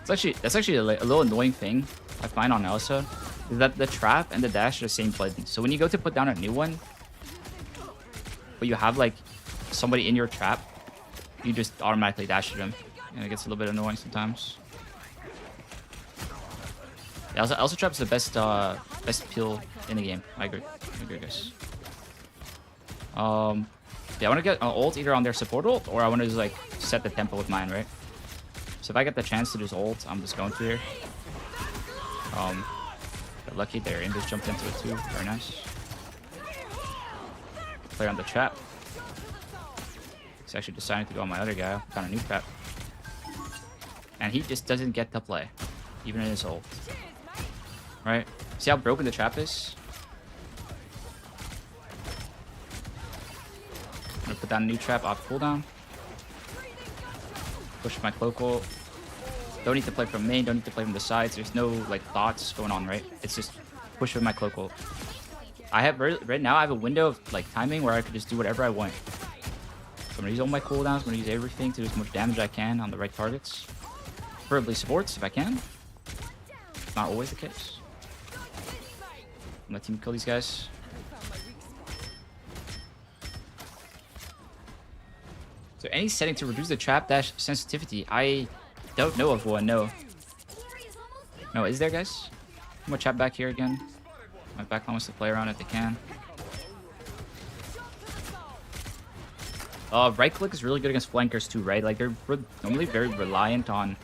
That's actually a little annoying thing I find on Elsa. Is that the trap and the dash are the same button. So when you go to put down a new one, but you have like somebody in your trap, you just automatically dash to them. And it gets a little bit annoying sometimes. Yeah, Elsa trap is the best peel in the game. I agree. Guys. Yeah, I want to get an ult either on their support ult, or I want to just like set the tempo with mine, right? So if I get the chance to just ult, I'm just going to here. Got lucky there, and just jumped into it too. Very nice. Play on the trap. He's actually deciding to go on my other guy. Found a new trap, and he just doesn't get to play, even in his ult. Right? See how broken the trap is? I'm gonna put down a new trap off cooldown. Push my cloak ult. Don't need to play from main, don't need to play from the sides. There's no like thoughts going on, right? It's just push with my cloak ult. I have right now I have a window of like timing where I could just do whatever I want. So I'm gonna use all my cooldowns, I'm gonna use everything to do as much damage I can on the right targets. Preferably supports if I can. It's not always the case. Let team kill these guys. So any setting to reduce the trap dash sensitivity? I don't know of one, no. No, is there, guys? I'm gonna trap back here again. My backline wants to play around if they can. Right click is really good against flankers too, right? Like they're normally very reliant on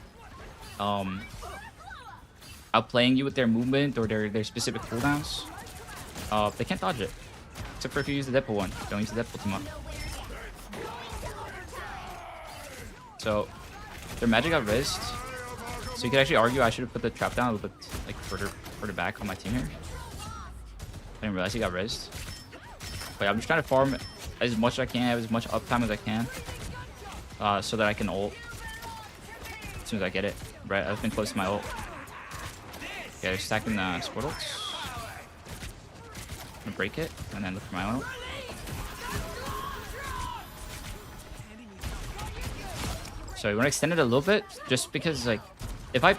outplaying you with their movement or their specific cooldowns. They can't dodge it. Except for if you use the Deadpool one. Don't use the Deadpool too much. So their magic got rezzed. So you could actually argue I should have put the trap down a little bit like further back on my team here. I didn't realize he got rezzed. But yeah, I'm just trying to farm as much as I can, have as much uptime as I can. So that I can ult as soon as I get it. Right, I've been close to my ult. Okay, stacking the support ults. I'm gonna break it and then look for my own ult. So you want to extend it a little bit, just because like, if I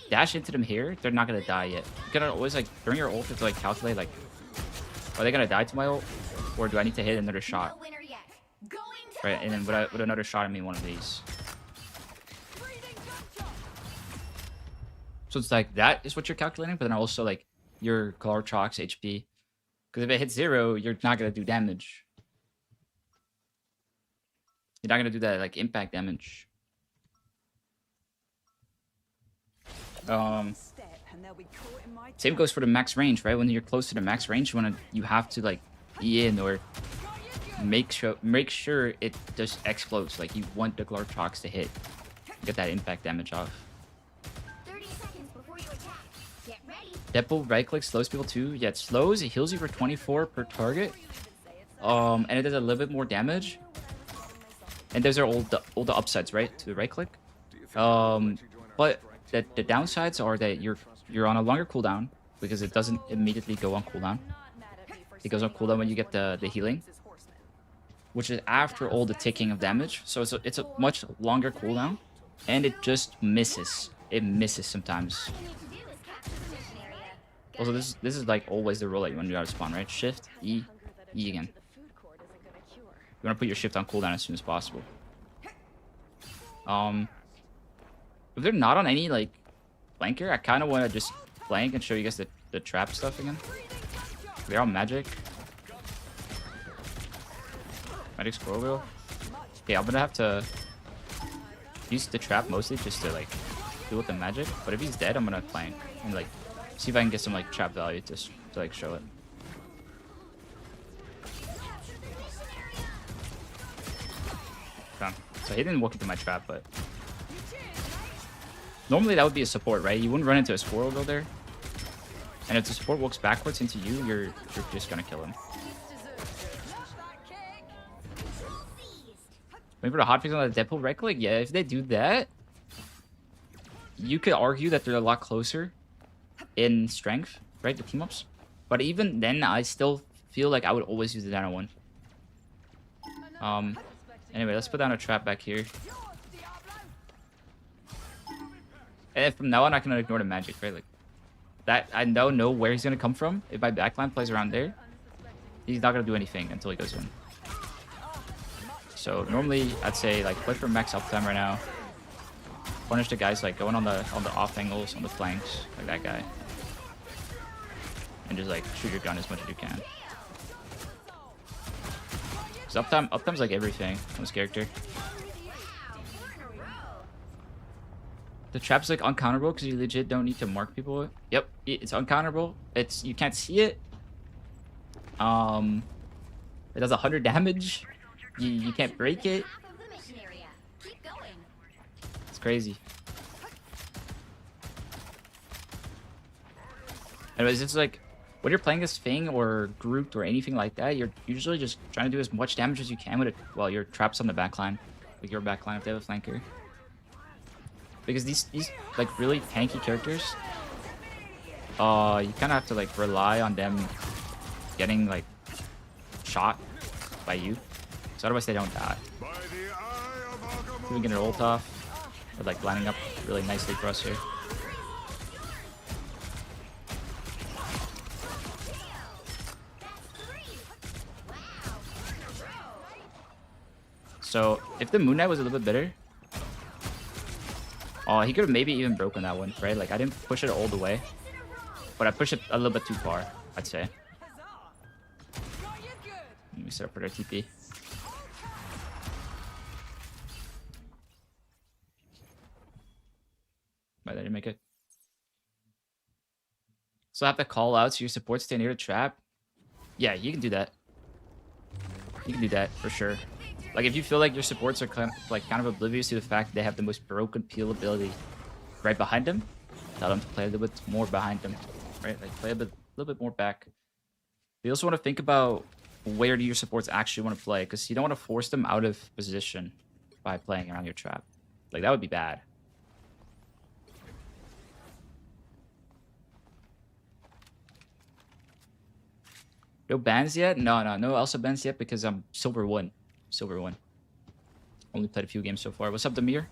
dash into them here, they're not gonna die yet. You're gonna always like during your ult, you have to like calculate like, are they gonna die to my ult, or do I need to hit another shot? Right, and then would another shot I mean one of these? So it's like that is what you're calculating, but then also like your Glarchok's HP, because if it hits 0, you're not gonna do damage. You're not gonna do that like impact damage. Same goes for the max range, right? When you're close to the max range, you have to like E in or make sure it just explodes. Like you want the Glarchoks to hit, get that impact damage off. 30 seconds before you attack. Get ready. Deadpool right click slows people too. Yeah, it slows. It heals you for 24 per target. And it does a little bit more damage. And those are all the upsides, right? To the right click. But the downsides are that you're on a longer cooldown because it doesn't immediately go on cooldown. It goes on cooldown when you get the healing, which is after all the ticking of damage. So it's a much longer cooldown, and it just misses. It misses sometimes. Also, this is like always the rule that you want to do out of spawn, right? Shift, E, E again. You want to put your shift on cooldown as soon as possible. If they're not on any like flanker, I kind of want to just flank and show you guys the trap stuff again. They're on magic. Magic scroll wheel. Okay, I'm gonna have to use the trap mostly just to like deal with the magic. But if he's dead, I'm gonna flank and like see if I can get some like trap value to like show it. Okay. So he didn't walk into my trap, but normally that would be a support, right? You wouldn't run into a squirrel builder. And if the support walks backwards into you, you're just gonna kill him. Watch that kick. Wait for the hotfix on the Deadpool right click? Yeah, if they do that, you could argue that they're a lot closer in strength, right? The team-ups. But even then, I still feel like I would always use the Dino one. Anyway, let's put down a trap back here. Yours, Diablo. And from now on, I can ignore the magic, right? Like that, I know where he's gonna come from. If my backline plays around there, he's not gonna do anything until he goes in. So normally, I'd say like play for max uptime right now. Punish the guys like going on the off angles, on the flanks, like that guy, and just like shoot your gun as much as you can. Cause uptime's like everything on this character. The trap's like uncounterable because you legit don't need to mark people. Yep, it's uncounterable. It's you can't see it. It does 100 damage. You can't break it. It's crazy. Anyways, it's like when you're playing this thing or grouped or anything like that, you're usually just trying to do as much damage as you can with it while your traps on the backline, like your backline if they have a flanker. Because these like really tanky characters, you kind of have to like rely on them getting like shot by you, so otherwise they don't die. We get an ult off, or like lining up really nicely for us here. So if the Moon Knight was a little bit better, he could have maybe even broken that one, right? Like I didn't push it all the way, but I pushed it a little bit too far, I'd say. Got you good. Let me set up for their TP. Why didn't make it? So I have to call out so your support stay near the trap. Yeah, you can do that. You can do that for sure. Like if you feel like your supports are kind of oblivious to the fact that they have the most broken peel ability right behind them, tell them to play a little bit more behind them, right? Like play a little bit more back. You also want to think about where do your supports actually want to play, because you don't want to force them out of position by playing around your trap. Like that would be bad. No bans yet? No Elsa bans yet because I'm silver 1. Silver 1. Only played a few games so far. What's up, Demir?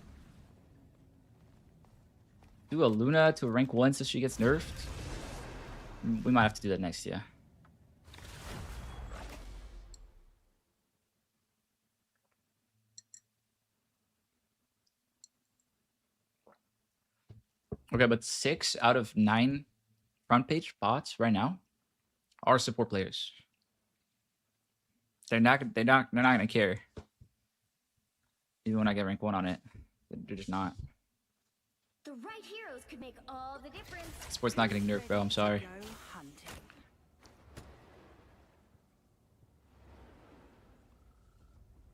Do a Luna to a rank 1 so she gets nerfed? We might have to do that next, yeah. Okay, but 6 out of 9 front page bots right now are support players. They're not gonna care. Even when I get rank 1 on it. They're just not. The right heroes could make all the difference. Sport's not getting nerfed, bro. I'm sorry. Go hunting.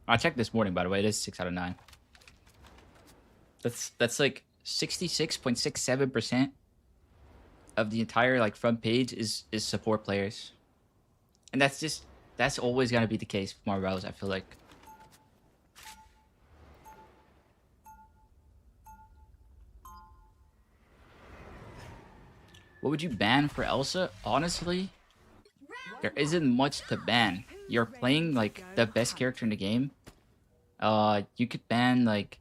I checked this morning, by the way. It is 6 out of 9. That's like 66.67% of the entire like front page is support players, and that's always gonna be the case with Marvels. I feel like. What would you ban for Elsa? Honestly, there isn't much to ban. You're playing like the best character in the game. You could ban like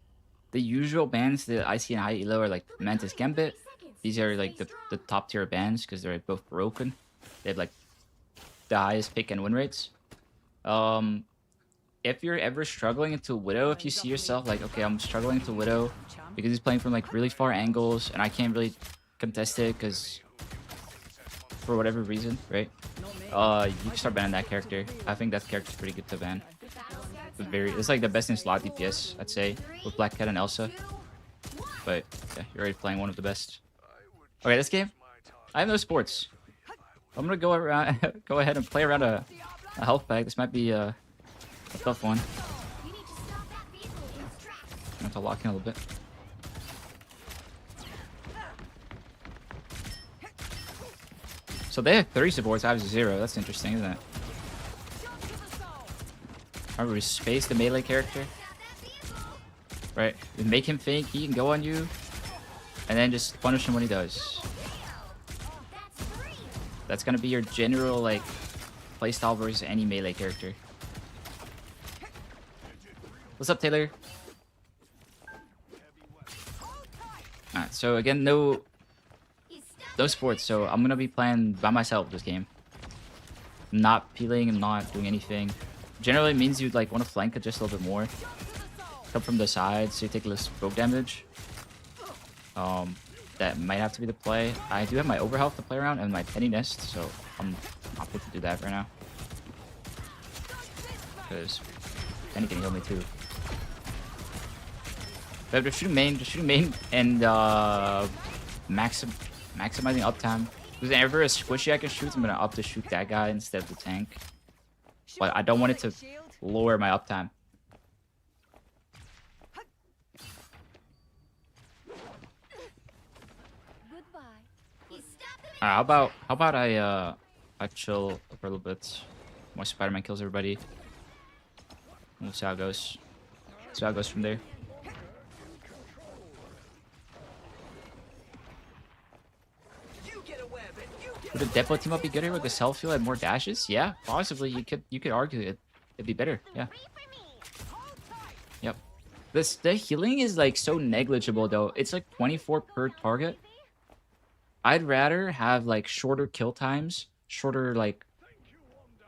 the usual bans that I see in high elo are like Mantis Gambit. These are like the top tier bans because they're both broken. They have like the highest pick and win rates. If you're ever struggling into Widow, if you see yourself like, okay, I'm struggling into Widow because he's playing from like really far angles and I can't really contest it because for whatever reason, right? You can start banning that character. I think that character's pretty good to ban. It's like the best in slot DPS, I'd say, with Black Cat and Elsa. But yeah, you're already playing one of the best. Okay, this game, I have no sports. I'm gonna go around, go ahead and play around a health pack. This might be a tough one. I have to lock in a little bit. So they have 3 supports, I have 0. That's interesting, isn't it? Remember, we space the melee character. Right? We make him think he can go on you. And then just punish him when he does. That's gonna be your general, like, playstyle versus any melee character. What's up, Taylor? Alright, so again, no sports, so I'm gonna be playing by myself this game. I'm not peeling, I'm not doing anything. Generally it means you'd like want to flank it just a little bit more. Come from the side so you take less poke damage. That might have to be the play. I do have my overhealth to play around and my penny nest, so I'm opting to do that right now. Because penny can heal me too. But just shooting main and maximizing uptime. Because whenever a squishy I can shoot, I'm gonna up to shoot that guy instead of the tank. But I don't want it to lower my uptime. Alright, how about I chill for a little bit. More Spider-Man kills everybody. We'll see how it goes. See how it goes from there. Would a depot team up be good here with the self-heal and more dashes? Yeah, possibly. You could argue it'd be better. Yeah. Yep. The healing is like so negligible though. It's like 24 per target. I'd rather have like shorter kill times, shorter like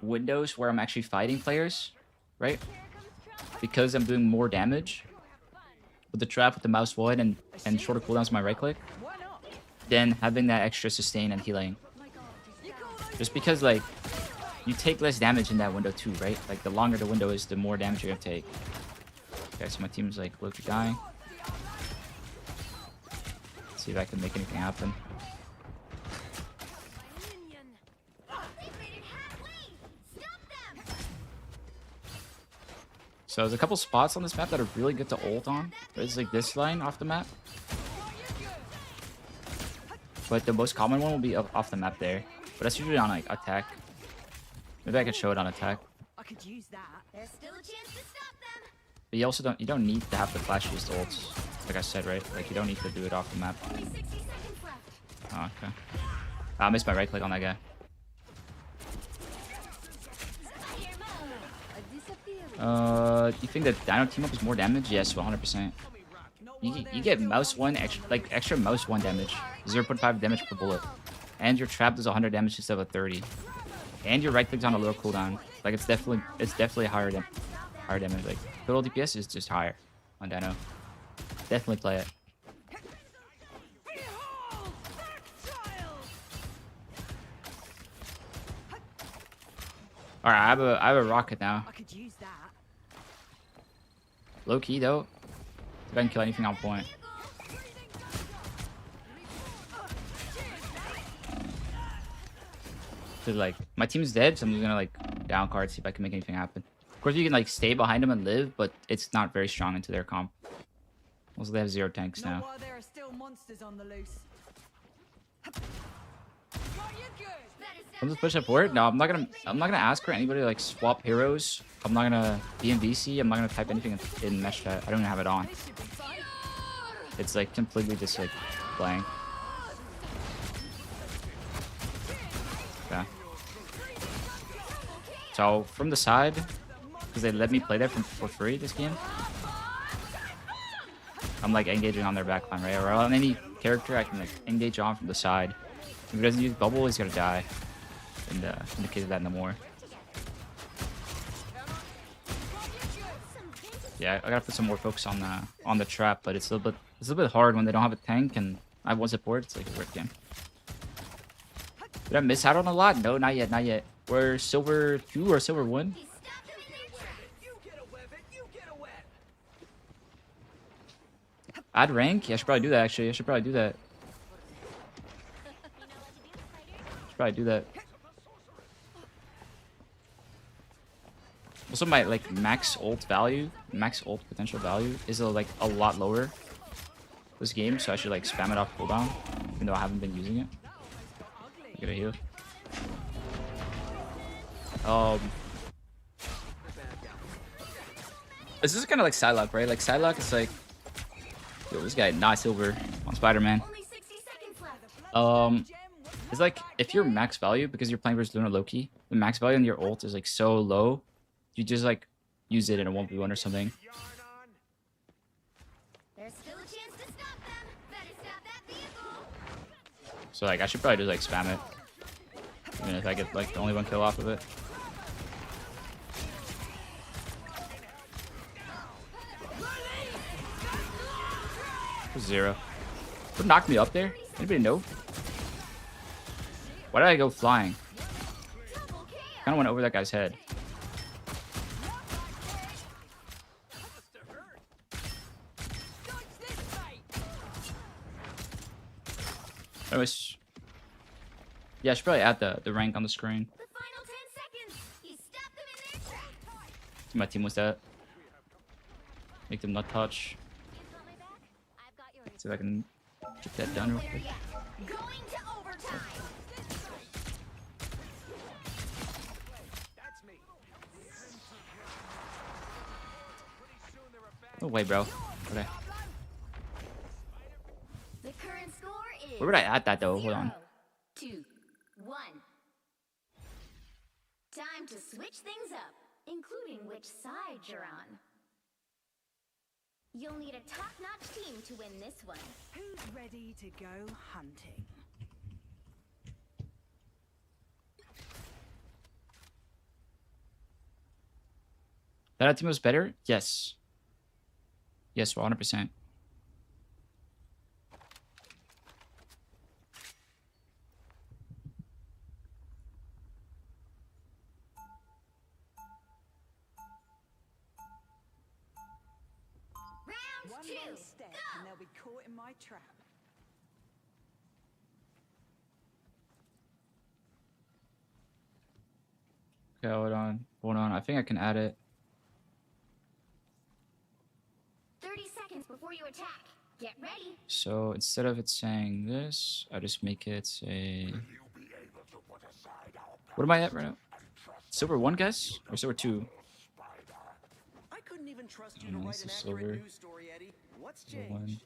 windows where I'm actually fighting players, right? Because I'm doing more damage with the trap with the mouse wide and shorter cooldowns with my right click, than having that extra sustain and healing. Just because like you take less damage in that window too, right? Like the longer the window is, the more damage you're gonna take. Okay, so my team's like low-key dying. Let's see if I can make anything happen. So there's a couple spots on this map that are really good to ult on. There's like this line off the map. But the most common one will be off the map there. But that's usually on like attack. Maybe I could show it on attack. I could use that. There's still a chance to stop them. But you don't need to have the flashiest ults. Like I said, right? Like you don't need to do it off the map. Only 60 seconds left. Oh, okay. I missed my right click on that guy. Do you think that Dino team up is more damage? Yes, 100%. You get mouse 1 extra mouse 1 damage, 0.5 damage per bullet, and your trap does 100 damage instead of 30, and your right click's on a lower cooldown. Like it's definitely higher damage. Like total DPS is just higher on Dino. Definitely play it. All right, I have a rocket now. I could use that. Low key though. If I can kill anything on point. So like my team's dead, so I'm just gonna like down card, see if I can make anything happen. Of course you can like stay behind them and live, but it's not very strong into their comp. Also they have 0 tanks Not now. while there are still monsters on the loose. I'm just pushing forward. No, I'm not gonna ask for anybody to like swap heroes. I'm not gonna be in VC. I'm not gonna type anything in mesh chat. I don't even have it on. It's like completely just like blank. Okay. So from the side, because they let me play there for free this game, I'm like engaging on their backline, right? Or on any character I can like engage on from the side. If he doesn't use bubble, he's gonna die. In the case of that, no more. Yeah, I gotta put some more focus on the trap, but it's a little bit hard when they don't have a tank and I have one support. It's like a weird game. Did I miss out on a lot? No, not yet, not yet. We're silver 2 or silver 1. Add rank? Yeah, I should probably do that. Actually, I should probably do that. Should probably do that. Also, my like max ult potential value is like a lot lower this game, so I should like spam it off cooldown, even though I haven't been using it. Get a heal. This is kind of like Psylocke, right? Like Psylocke is like, yo, this guy not silver on Spider-Man. Only 60 seconds left. It's like if you're max value because you're playing versus Luna Loki, the max value on your ult is like so low, you just like use it in a 1v1 or something. There's still a chance to stop them. Better stop that vehicle. So like I should probably just like spam it, even if I get like the only one kill off of it. 0. What knocked me up there? Anybody know? Why did I go flying? Kind of went over that guy's head. Anyways, yeah, I should probably add the rank on the screen. The final 10 seconds. You stopped them in their tracks. See my team was that. Make them not touch. You've got my back. I've got yours. See if I can get that done real quick. Going to overtime. No way, bro. Okay. The current score is Where would I add that though? Hold on. 0, 2, 1. Time to switch things up, including which side you're on. You'll need a top-notch team to win this one. Who's ready to go hunting? That team was better? Yes. Yes, 100%. Round One 2. more step and they'll be caught in my trap. Okay, hold on. Hold on. I think I can add it. 30 seconds before you attack. Get ready. So instead of it saying this, I just make it say. What am I at right now? Silver 1, guys? Or silver 2? I couldn't even trust you No, to this write an is accurate silver. news story, Eddie. What's Silver changed?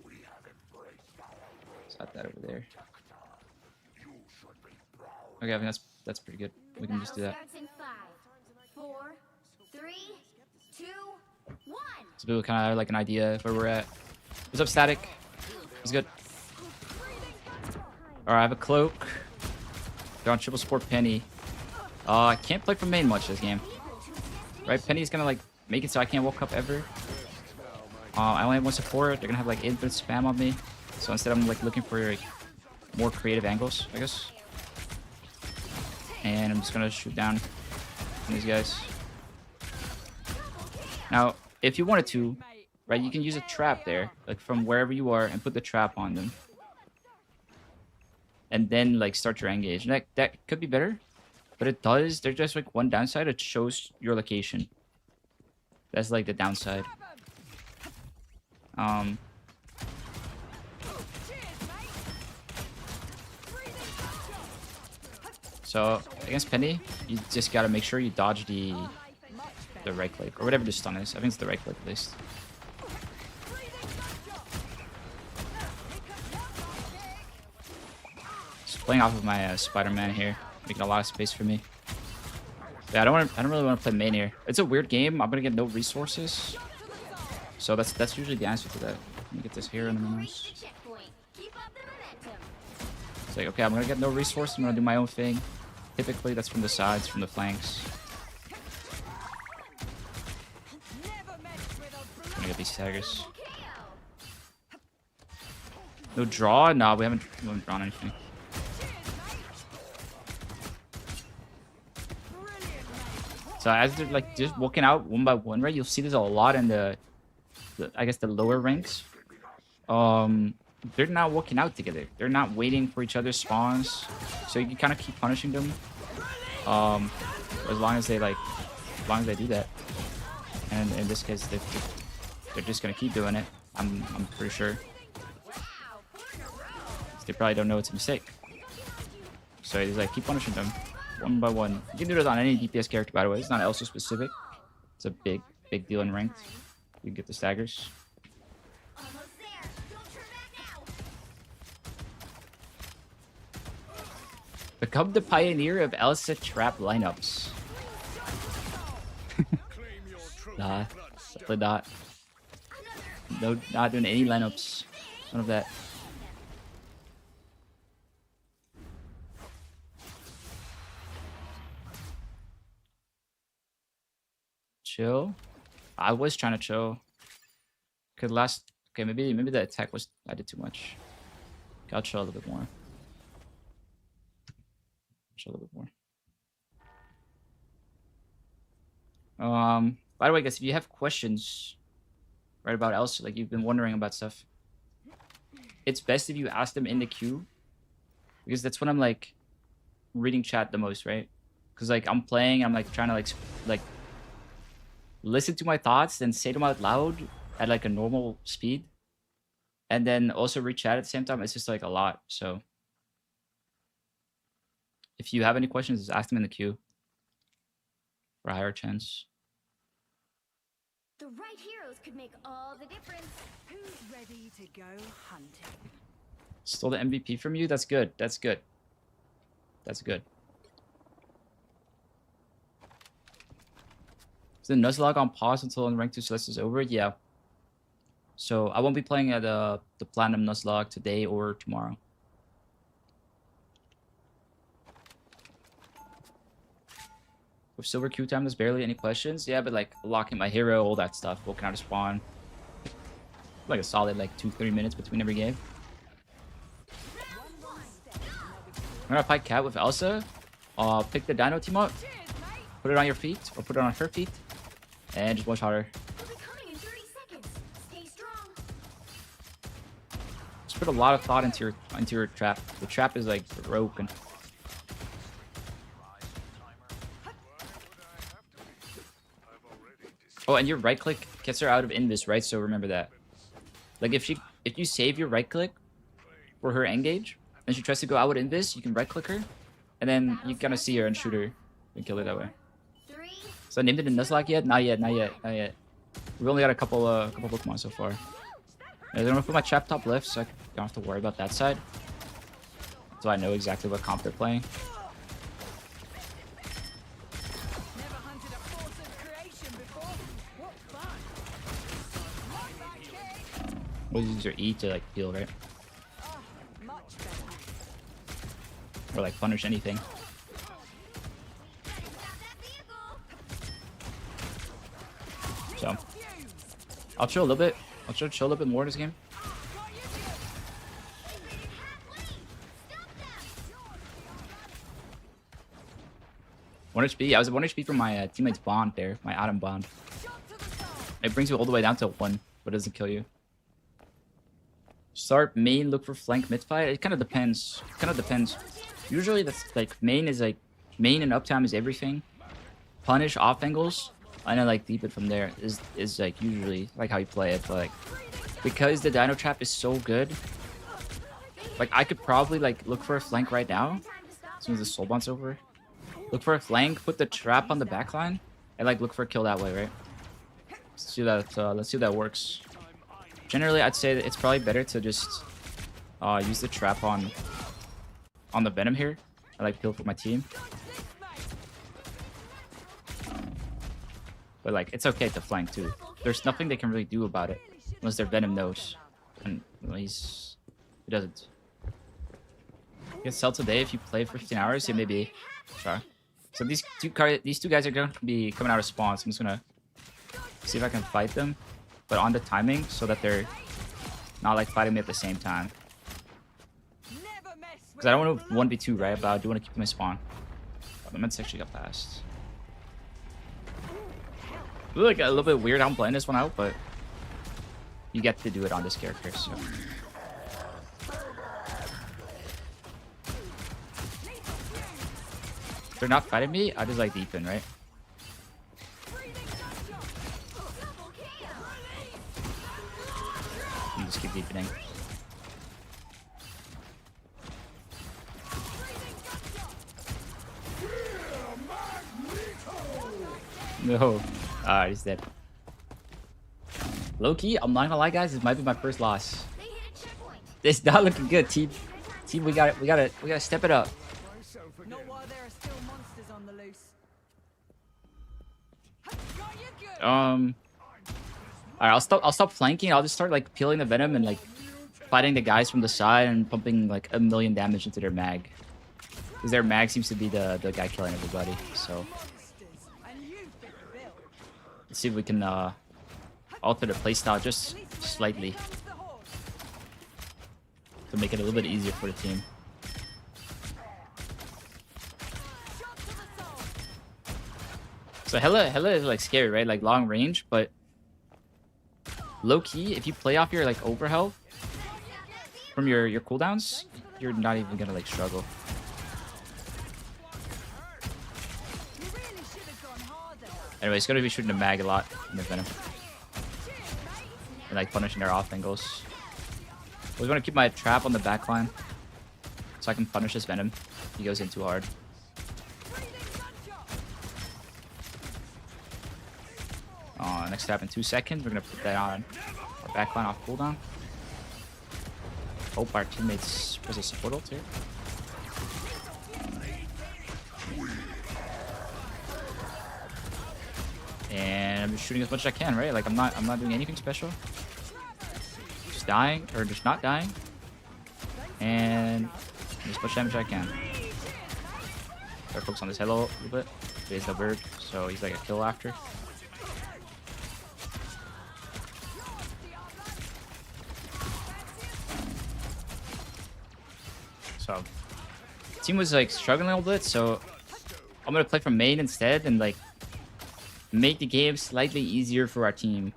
1. Let's add that over there. Okay, I think that's pretty good. We can just do that. Starts in 5, 4, 3, 2, 1. So people kind of have like an idea of where we're at. What's up, Static? It's good. Alright, I have a cloak. They're on triple support Penny. I can't play from main much this game. Right, Penny's gonna like make it so I can't walk up ever. I only have one support. They're gonna have like infinite spam on me. So instead I'm like looking for like more creative angles, I guess. And I'm just gonna shoot down on these guys. Now, if you wanted to, right, you can use a trap there, like from wherever you are, and put the trap on them. And then like start your engage. And that could be better, but it does. There's just like one downside. It shows your location. That's like the downside. So against Penny, you just gotta make sure you dodge the right click or whatever the stun is. I think it's the right click at least. Just playing off of my Spider-Man here, making a lot of space for me. Yeah, I don't really want to play main here. It's a weird game. I'm gonna get no resources, so that's usually the answer to that. Let me get this here in the mouse. Reach the checkpoint. Keep up the momentum. It's like, okay, I'm gonna get no resources. I'm gonna do my own thing. Typically, that's from the sides, from the flanks. I'm gonna get these taggers. No draw? No, we haven't drawn anything. So as they're like just walking out one by one, right? You'll see there's a lot in the I guess the lower ranks. They're not walking out together. They're not waiting for each other's spawns. So you can kind of keep punishing them. As long as they do that. And in this case, they're just gonna keep doing it. I'm pretty sure. They probably don't know it's a mistake. So he's like, keep punishing them. one by one. You can do this on any DPS character, by the way. It's not Elsa specific. It's a big deal in ranked. You can get the staggers. Almost there. Don't turn back now. Become the pioneer of Elsa trap lineups. Nah, definitely not. No, not doing any lineups. None of that. Chill. I was trying to chill. Cause okay, maybe the attack was I did too much. Okay, I'll chill a little bit more. Chill a little bit more. By the way, guys, if you have questions, right, about Elsa, like you've been wondering about stuff, it's best if you ask them in the queue, because that's when I'm like reading chat the most, right? Because like I'm playing, I'm like trying to like listen to my thoughts, then say them out loud at like a normal speed, and then also read chat at the same time. It's just like a lot. So if you have any questions, just ask them in the queue for a higher chance. The right heroes could make all the difference. Who's ready to go hunting? Stole the MVP from you? That's good. That's good. That's good. Is the Nuzlocke on pause until Rank 2 Celeste is over? Yeah. So I won't be playing at the Platinum Nuzlocke today or tomorrow. With silver queue time, there's barely any questions. Yeah, but like locking my hero, all that stuff, walking out of spawn. Like a solid like 2-3 minutes between every game. I'm gonna fight Cat with Elsa. Pick the Dino team up. Put it on your feet, or put it on her feet. And just one shot her. We'll be coming in 30 seconds. Stay strong. Just put a lot of thought into your trap. The trap is like broken. Oh, and your right click gets her out of invis, right? So remember that. Like if you save your right click for her engage, and she tries to go out with invis, you can right click her, and then you kind of see her and shoot her and kill her that way. 3, So I named it in Nuzlocke yet? Not yet. We've only got a couple Pokemon so far. I'm gonna put my trap top left, so I don't have to worry about that side. So I know exactly what comp they're playing. Never hunted a force of creation before. What fun! Like that kick. We'll use your E to like heal, right? Oh, much better. Or like punish anything. So I'll chill a little bit. I'll chill a little bit more this game. One HP. I was at 1 HP from my teammate's bond there, my Adam bond. It brings you all the way down to 1, but doesn't kill you. Start main, look for flank mid fight. It kind of depends. Usually that's like main and uptime is everything. Punish off angles, and then like deep it from there is like usually like how you play it. But like because the Dino Trap is so good, like I could probably like look for a flank right now as soon as the soul bond's over. Look for a flank, put the trap on the backline, and like look for a kill that way, right? Let's see that. Let's see if that works. Generally, I'd say that it's probably better to just use the trap on the Venom here. I like peel for my team, but like it's okay to flank too. There's nothing they can really do about it unless their Venom knows, and well, he doesn't. Get sell today if you play for 15 hours. Yeah, maybe. Sure. So these two guys are going to be coming out of spawn. So I'm just gonna see if I can fight them, but on the timing so that they're not like fighting me at the same time. Because I don't want to 1v2, right? But I do want to keep them in spawn. Oh, the meds actually got passed. It's like a little bit weird how I'm playing this one out, but you get to do it on this character. So. If they're not fighting me, I just like deepen, right? You just keep deepening. No. Alright, he's dead. Low key, I'm not gonna lie, guys. This might be my first loss. They hit a checkpoint. It's not looking good, team. Team, we gotta step it up. Not while there are still monsters on the loose. Got you good. Alright, I'll stop flanking. I'll just start like peeling the venom and like fighting the guys from the side and pumping like 1,000,000 damage into their mag. Because their mag seems to be the guy killing everybody. So Monsters. And you fit the bill. let's see if we can alter the playstyle just slightly Comes the horse. to make it a little bit easier for the team. Shot to the soul. So Hella is like scary, right? Like long range, but low key, if you play off your like overhealth from your cooldowns, you're not even gonna like struggle. You really should have gone harder. Anyway, it's gonna be shooting the mag a lot in the venom Cheers, mate. and like punishing their off angles. I was gonna keep my trap on the back line so I can punish this venom. He goes in too hard. Breathing gunshot. Next trap in 2 seconds. We're gonna put that on our back line off cooldown. Hope our teammates press a support ult here. And I'm just shooting as much as I can, right? Like I'm not doing anything special. Just dying or just not dying. And as much damage as I can. Try to focus on this hello a little bit. There's the bird, so he's like a kill after. So team was like struggling a little bit, so I'm gonna play from main instead and like make the game slightly easier for our team.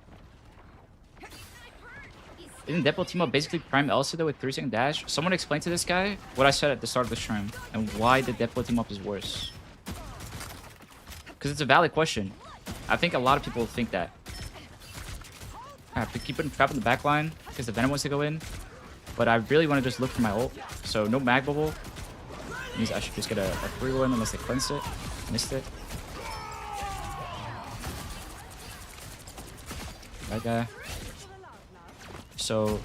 Isn't Deadpool team up basically prime Elsa though with 3-second dash? Someone explain to this guy what I said at the start of the stream and why the Deadpool team up is worse. Because it's a valid question. I think a lot of people think that. I have to keep putting trap in the back line because the venom wants to go in. But I really want to just look for my ult. So no mag bubble. Means I should just get a free one unless they cleanse it. Missed it. That guy. So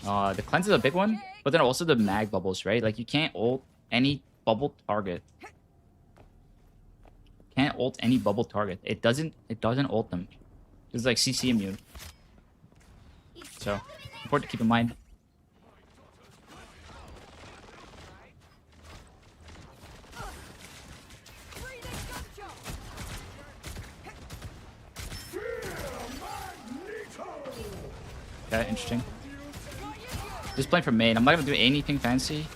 the cleanse is a big one, but then also the mag bubbles, right? Like you can't ult any bubble target. Can't ult any bubble target. It doesn't ult them. It's like CC immune. So important to keep in mind. Breathing gunshot. Okay, interesting. Just playing for main. I'm not gonna do anything fancy.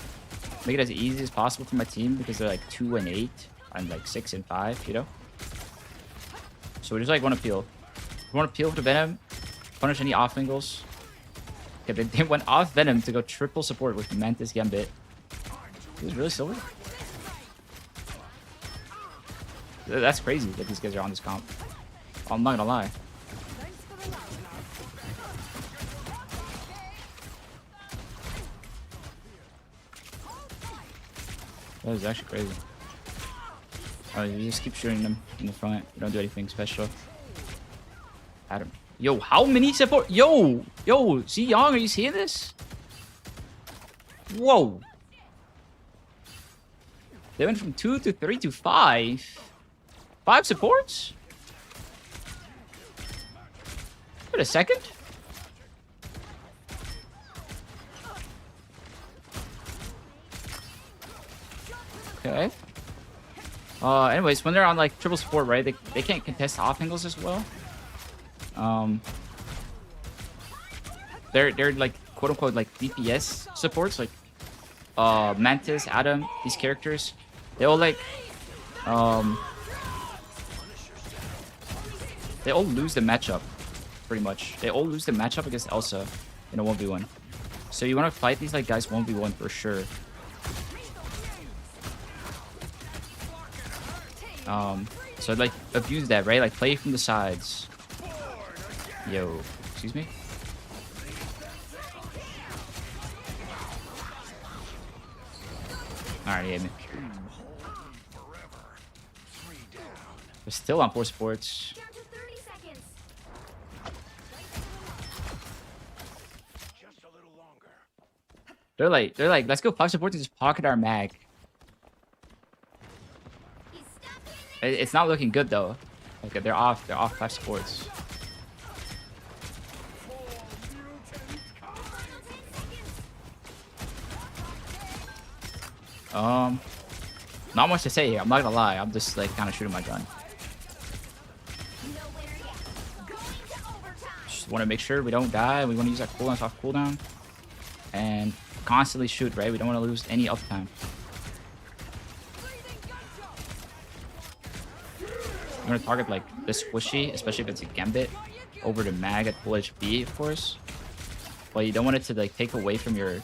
Make it as easy as possible for my team because they're like 2 and 8. I'm like 6 and 5, you know? So we just like want to peel. We want to peel for the venom, punish any off angles. Okay, they went off venom to go triple support with Mantis Gambit. This is really silly. That's crazy that these guys are on this comp. I'm not gonna lie. Thanks for the laugh. That is actually crazy. Oh, you just keep shooting them in the front. You don't do anything special. Adam. Yo, how many support? Yo, see Young, are you seeing this? Whoa. They went from 2 to 3 to 5. 5 supports? Wait a second. Okay. Anyways, when they're on like triple support, right? They can't contest off angles as well. They're like quote unquote like DPS supports, like Mantis, Adam, these characters. They all like they all lose the matchup, pretty much. They all lose the matchup against Elsa in a 1v1. So you want to fight these like guys 1v1 for sure. So like abuse that, right? Like play from the sides. Yo, excuse me. Alright, yeah, man. We're still on 4 supports. Down to 30 seconds. They're like, let's go 5 supports and just pocket our mag. He's stuck in there. It's not looking good though. Like they're off 5 supports. Not much to say here. I'm not gonna lie. I'm just like kind of shooting my gun. Nowhere yet. Going to overtime. Just want to make sure we don't die. We want to use our cooldown off cooldown, and constantly shoot. Right? We don't want to lose any uptime. I'm gonna target like the squishy, especially if it's a gambit, over the mag at full HP, of course. But you don't want it to like take away from your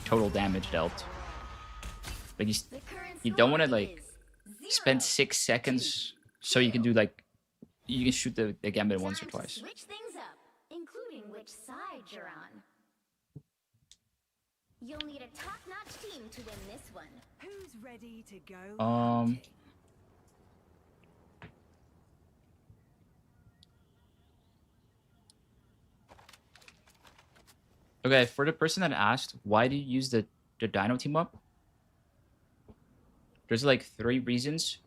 total damage dealt. Like you don't want to like spend 6 seconds so you can do like you can shoot the gambit once or twice. Switch things up, including which side you're on. You'll need a top-notch team to win this one. Who's ready to go? Okay, for the person that asked, why do you use the Dino team up? There's like 3 reasons.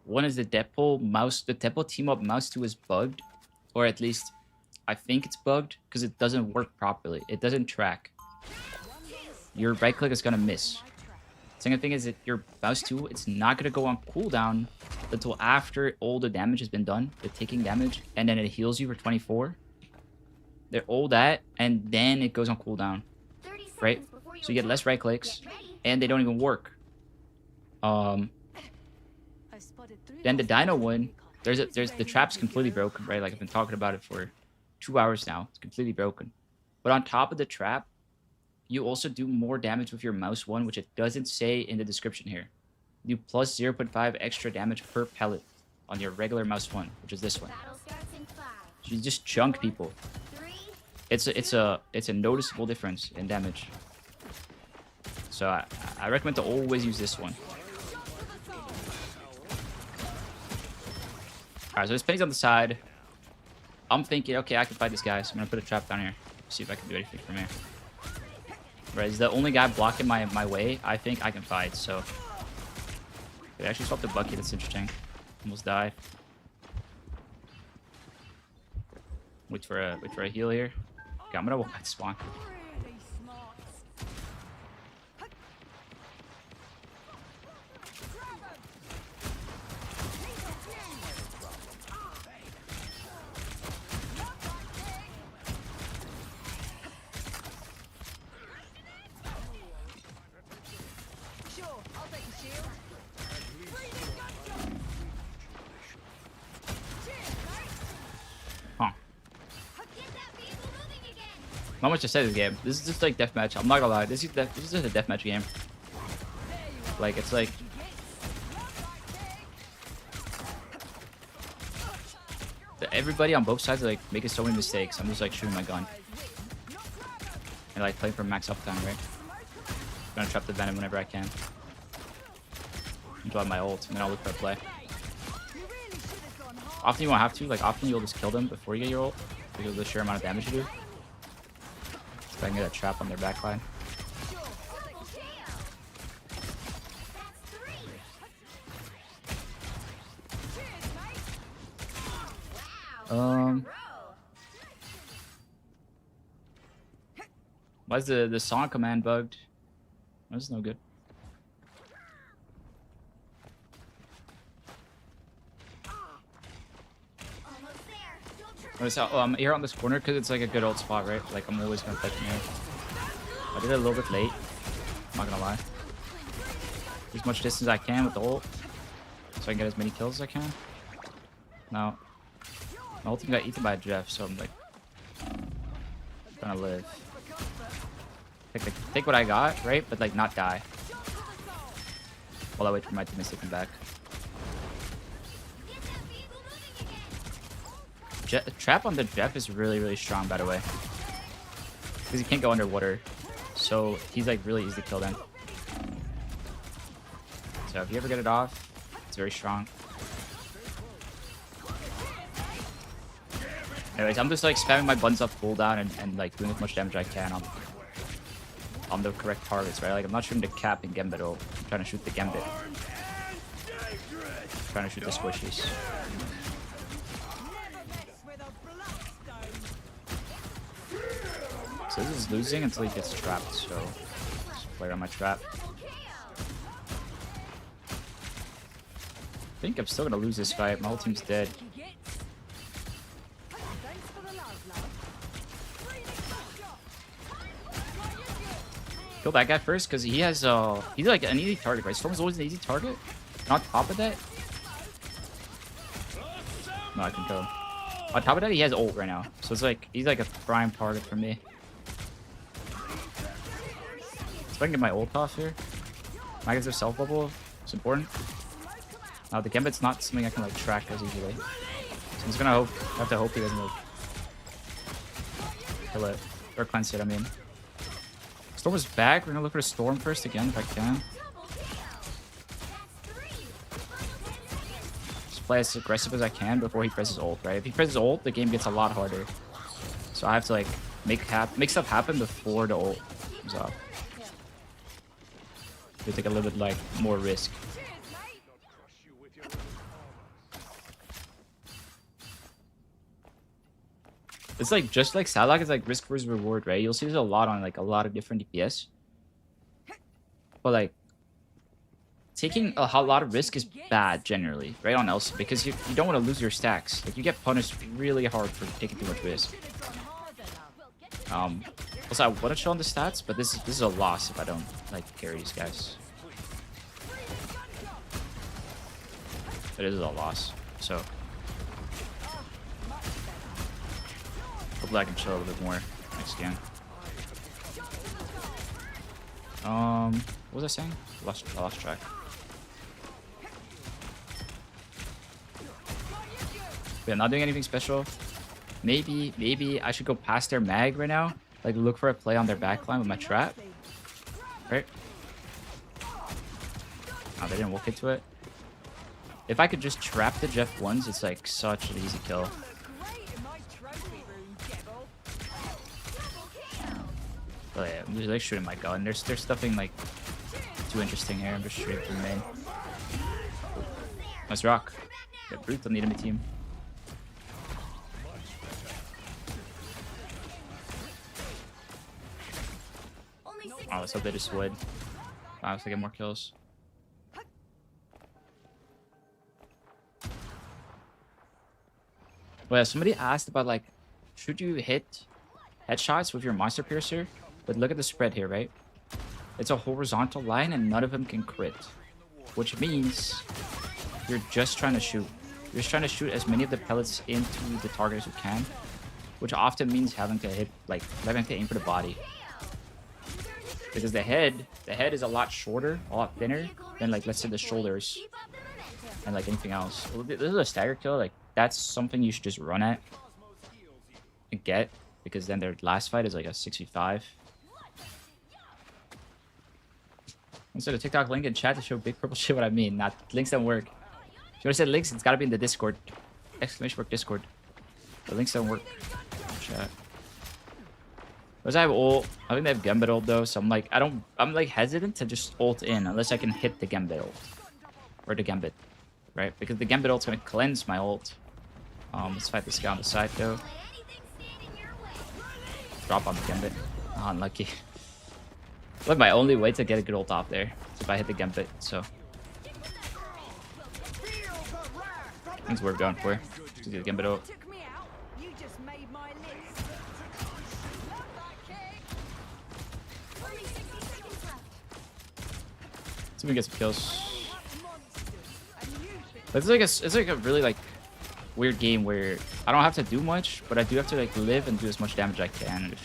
One is the Deadpool mouse. The Deadpool team up mouse 2 is bugged, or at least I think it's bugged because it doesn't work properly. It doesn't track. Your right click is gonna miss. Second thing is that your mouse 2, it's not gonna go on cooldown until after all the damage has been done, the taking damage, and then it heals you for 24. They're all that, and then it goes on cooldown, 30 seconds right? before So you get less right clicks, Get ready. and they don't even work. Then the Dino one, there's the trap's completely broken, right? Like I've been talking about it for 2 hours now. It's completely broken. But on top of the trap, you also do more damage with your mouse 1, which it doesn't say in the description here. You plus 0.5 extra damage per pellet on your regular mouse 1, which is this one. Battle starts in 5, So you just chunk people. 3, It's a noticeable difference in damage. So I recommend to always use this one. Alright, so this penny's on the side. I'm thinking, okay, I can fight this guy, so I'm gonna put a trap down here. See if I can do anything from here. Right, he's the only guy blocking my way. I think I can fight, so. They actually swapped the bucket, that's interesting. Almost died. Wait for a heal here. Okay, I'm gonna walk back to spawn. Really smart. Sure, I'll take a shield. Breathing gunshot. Cheers, mate. Huh. get that vehicle moving again. Not much to say this game. This is just like deathmatch. I'm not gonna lie. This is just a deathmatch game. Like it's like everybody on both sides are like making so many mistakes. I'm just like shooting my gun and like playing for max uptime, right? I'm gonna trap the venom whenever I can. Enjoy my ult, and then I'll look for a play. Often you won't have to. Like often you'll just kill them before you get your ult because of the sheer amount of damage you do. So I can get a trap on their backline. Double kill. That's 3. Wow. Um, why is the song command bugged? That's no good. Almost there. Don't turn Notice how I'm here on this corner because it's like a good old spot, right? Like I'm always gonna play from here. I did it a little bit late. I'm not gonna lie. As much distance I can with the ult, so I can get as many kills as I can. Now, my ultimate got eaten by a Jeff, so I'm like trying to live. Take what I got, right? But like not die. While I wait for my teammates to come back. Get that vehicle moving again. Trap on the Jeff is really strong, by the way. Because he can't go underwater. So he's like really easy to kill then. So if you ever get it off, it's very strong. Anyways, I'm just like spamming my buns up cooldown and like doing as much damage I can on the correct targets, right? Like I'm not shooting the cap and Gambit ult. I'm trying to shoot the Gambit. I'm trying to shoot the squishies. So this is losing until he gets trapped, so just play around my trap. I think I'm still gonna lose this fight. My whole team's dead. Kill that guy first, because he has he's like an easy target, right? Storm's always an easy target. And on top of that, no, I can kill him. On top of that, he has ult right now, so it's like he's like a prime target for me. So I can get my ult off here. I get their self bubble. It's important. Now the Gambit's not something I can like track as easily. So I'm just gonna have to hope he doesn't like kill it or cleanse it. I mean. Storm is back. We're gonna look for a Storm first again if I can. Just play as aggressive as I can before he presses ult, right? If he presses ult, the game gets a lot harder. So I have to like make stuff happen before the ult comes off. We take a little bit like more risk. It's like just like Psylocke is like risk versus reward, right? You'll see there's a lot on like a lot of different DPS. But like taking a lot of risk is bad generally, right? On Elsa, because you don't want to lose your stacks. Like you get punished really hard for taking too much risk. Also I want to show on the stats, but this is a loss if I don't like carry these guys. It is a loss. So hopefully I can chill a little bit more next game. What was I saying? I lost track. Yeah, not doing anything special. Maybe I should go past their mag right now. Like look for a play on their backline with my trap. Right? Oh, they didn't walk into it. If I could just trap the Jeff ones, it's like such an easy kill. Oh yeah, I'm just like shooting my gun. There's nothing like too interesting here. I'm just shooting from main. Nice rock. Yeah, Brute don't need him a team. Oh, let's hope they just would. Let's get more kills. Well, yeah, somebody asked about like, should you hit headshots with your monster piercer? But look at the spread here, right? It's a horizontal line and none of them can crit. Which means you're just trying to shoot. You're just trying to shoot as many of the pellets into the target as you can. Which often means having to aim for the body. Because the head is a lot shorter, a lot thinner than like, let's say the shoulders. And like anything else. This is a stagger kill, like that's something you should just run at. And get. Because then their last fight is like a 6v5. Insert a TikTok link in chat to show big purple shit what I mean. Not links don't work. If you want to say links, it's gotta be in the Discord. Exclamation mark Discord. The links don't work. Chat. Because I have ult. I think they have Gambit ult though, so I'm like hesitant to just ult in unless I can hit the Gambit ult. Or the Gambit. Right? Because the Gambit ult's gonna cleanse my ult. Let's fight this guy on the side though. Drop on the Gambit. Oh, unlucky. Like my only way to get a good ult off there is if I hit the Gambit, so. Things worth going for. Just do the Gambit ult. See if we can get some kills. But it's like a really like weird game where I don't have to do much, but I do have to like live and do as much damage as I can.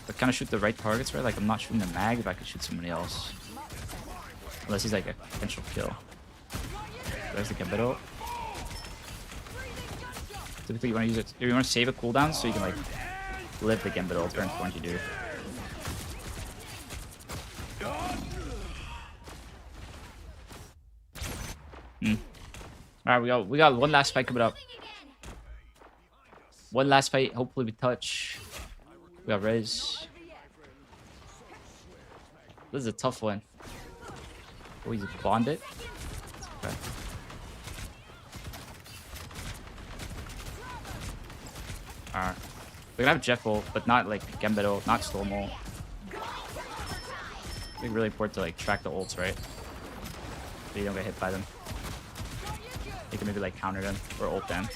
But kind of shoot the right targets, right? Like I'm not shooting the mag if I could shoot somebody else. Unless he's like a potential kill. There's the Gambit ult. Typically you want to use it, you want to save a cooldown so you can like live the Gambit ult. It's very important to do. Alright, we got one last fight coming up. One last fight. Hopefully we touch. We got res. This is a tough one. Oh, he's bonded. Okay. Alright. We can have Jeff ult, but not like Gambito, not Storm ult. I think really important to like track the ults, right? So you don't get hit by them. You can maybe like counter them or ult them.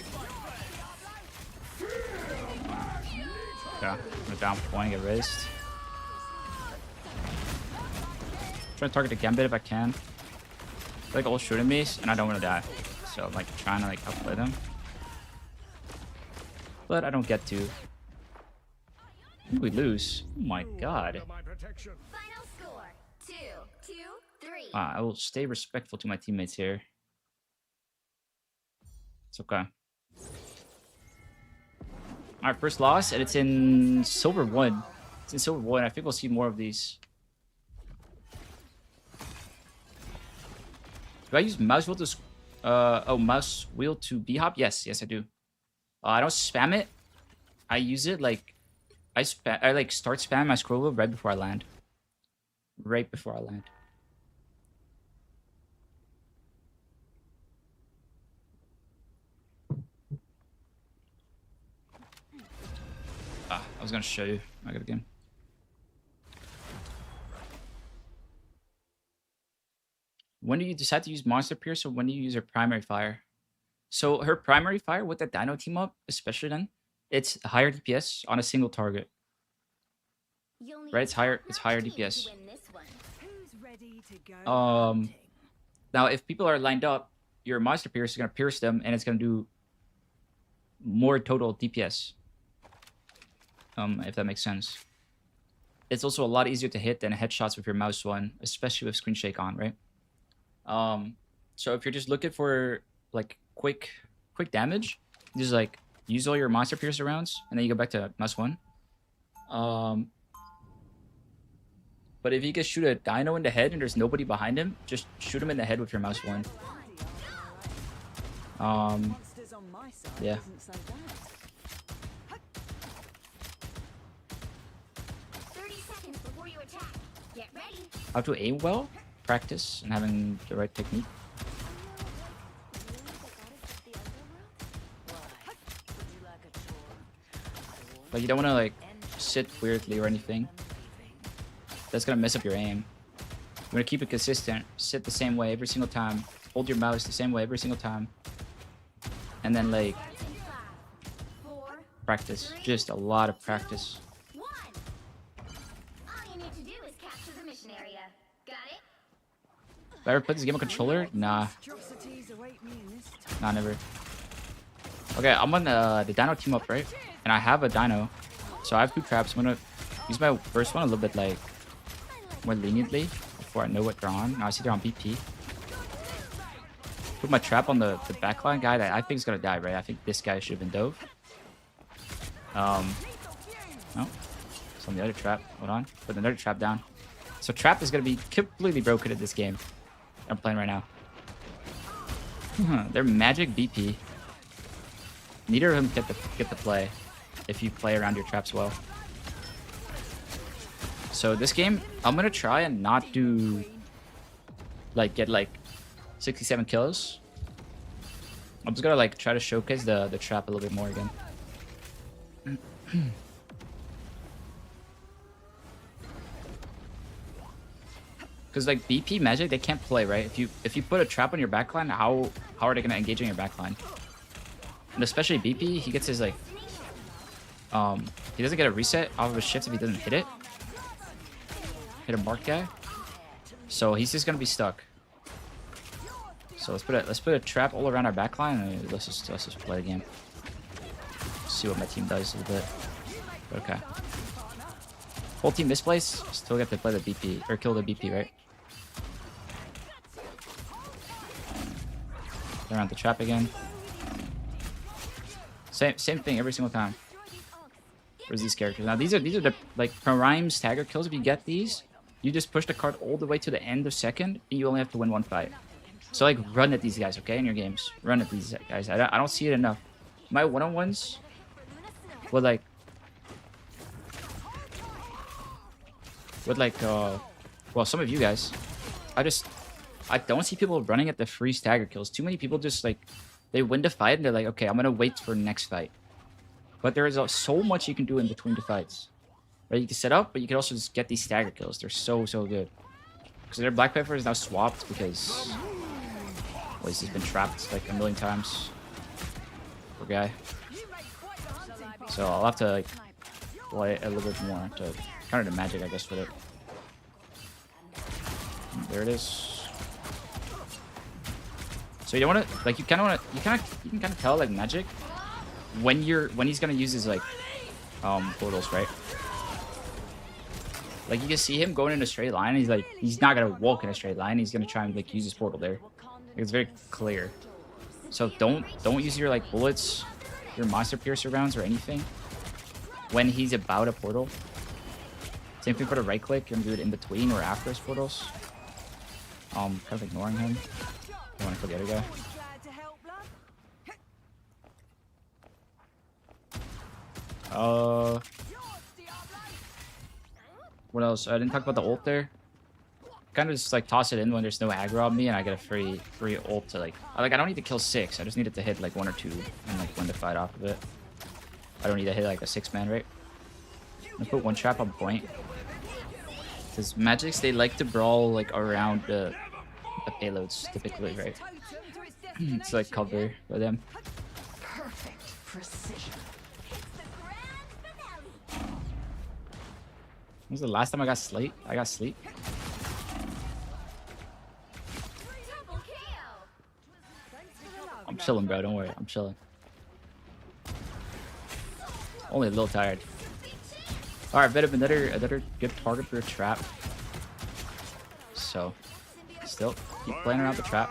Okay, I'm gonna down point, get raised. Trying to target the Gambit if I can. They're like all shooting me, and I don't want to die. So I'm like trying to like outplay them. But I don't get to. We lose. Oh my god. Final score 2-3. I will stay respectful to my teammates here. It's okay. Alright, first loss, and it's in Silver 1. It's in Silver 1. I think we'll see more of these. Do I use mouse wheel to mouse wheel to b-hop? Yes, I do. I don't spam it. I use it like I like start spam my scroll wheel right before I land. Right before I land. I was gonna show you. I got a game. When do you decide to use Monster Pierce, or when do you use her primary fire? So her primary fire with the Dino team up, especially then, it's higher DPS on a single target. Right, it's higher DPS. Who's ready to go? Now if people are lined up, your Monster Pierce is gonna pierce them, and it's gonna do more total DPS. If that makes sense. It's also a lot easier to hit than headshots with your mouse one, especially with screen shake on, right? So if you're just looking for like quick damage, just like use all your Monster Piercer rounds, and then you go back to mouse one. But if you can shoot a Dino in the head and there's nobody behind him, just shoot him in the head with your mouse one. Monsters on my side Yeah. isn't so bad. 30 seconds before you attack. Get ready. How to aim well, practice, and having the right technique. But you don't want to like sit weirdly or anything. That's gonna mess up your aim. You want to keep it consistent. Sit the same way every single time. Hold your mouse the same way every single time. And then like practice. Just a lot of practice. All you need to do is capture the mission area. Got it? Have I ever played this game on controller? Nah. Monstrosities await me in this time. Nah, never. Okay, I'm on the Dino team up, right? And I have a Dino. So I have 2 traps. I'm gonna use my first one a little bit like more leniently before I know what they're on. Now I see they're on BP. Put my trap on the backline guy that I think is gonna die, right? I think this guy should have been dove. No. It's on the other trap. Hold on. Put another trap down. So trap is gonna be completely broken in this game I'm playing right now. They're magic BP. Neither of them get the play if you play around your traps well. So this game, I'm gonna try and not do like get like 67 kills. I'm just gonna like try to showcase the trap a little bit more again. Because like BP magic, they can't play, right? If you put a trap on your backline, how are they gonna engage on your backline? And especially BP, he gets his like he doesn't get a reset off of his shift if he doesn't hit it. Hit a mark guy. So he's just gonna be stuck. So let's put a trap all around our backline and let's just play the game. See what my team does a little bit. Okay. Whole team misplays, still get to play the BP or kill the BP, right? Around the trap again. Same thing every single time. Where's these characters? Now these are the like prime stagger kills. If you get these, you just push the card all the way to the end of second, and you only have to win 1 fight. So like run at these guys, okay, in your games. Run at these guys. I don't see it enough. My one-on-ones, with like well, some of you guys, I don't see people running at the free stagger kills. Too many people just like, they win the fight and they're like, okay, I'm gonna wait for the next fight. But there is so much you can do in between the fights. Right, you can set up, but you can also just get these stagger kills. They're so good. Because their Black Pepper is now swapped because, well, he's just been trapped like a million times. Poor guy. So I'll have to like play a little bit more to counter the magic, I guess, with it. There it is. So you don't want to like, you can kind of tell like magic when he's gonna use his like portals, right? Like you can see him going in a straight line. He's not gonna walk in a straight line. He's gonna try and like use his portal there. It's very clear. So don't use your like bullets, your monster piercer rounds or anything when he's about a portal. Same thing for the right click. You're gonna do it in between or after his portals. Kind of ignoring him. I want to kill the other guy. What else? I didn't talk about the ult there. Kind of just like toss it in when there's no aggro on me, and I get a free ult to like. I don't need to kill 6. I just need it to hit like 1 or 2 and like win the fight off of it. I don't need to hit like a 6-man, right? I'm gonna put one trap on point. Because magics, they like to brawl like around the payloads typically, right? It's like cover for them. Perfect precision. When was the last time I got sleep? I got sleep. I'm chilling, bro. Don't worry. I'm chilling. Only a little tired. Alright, bit of another good target for a trap. So, still keep playing around the trap.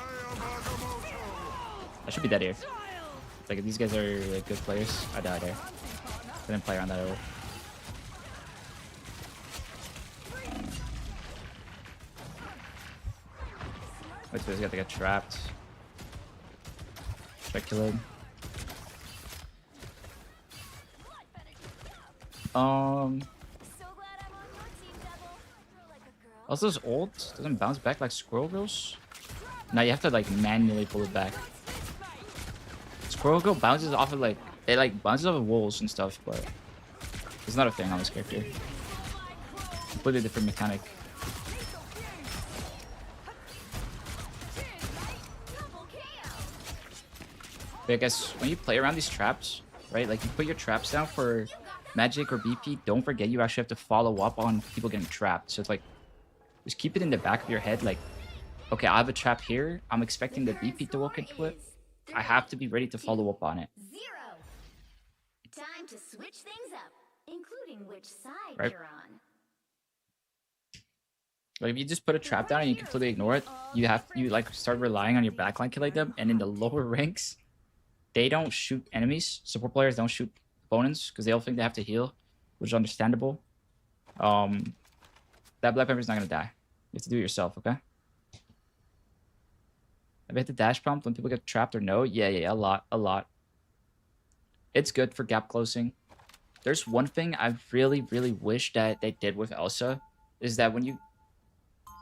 I should be dead here. Like, if these guys are like, good players, I died there. I didn't play around that early. Wait, so he's got to get trapped. Speculate. Also, this ult doesn't bounce back like Squirrel Girls. No, you have to like manually pull it back. Squirrel Girl bounces off of like, it like bounces off of walls and stuff, but it's not a thing on this character. Completely different mechanic. But I guess when you play around these traps, right? Like you put your traps down for magic or BP, don't forget you actually have to follow up on people getting trapped. So it's like, just keep it in the back of your head, like, okay, I have a trap here. I'm expecting the BP to walk into it. I have to be ready to follow up on it. 0. Time to switch things up, including which side Right. you're on. Like if you just put a trap down and you completely ignore it, you like start relying on your backline killing them, and in the lower ranks, they don't shoot enemies. Support players don't shoot opponents because they all think they have to heal, which is understandable. That Black Pepper's not gonna die. You have to do it yourself, okay? Have you hit the dash prompt when people get trapped or no? Yeah, a lot. It's good for gap closing. There's one thing I really wish that they did with Elsa, is that when you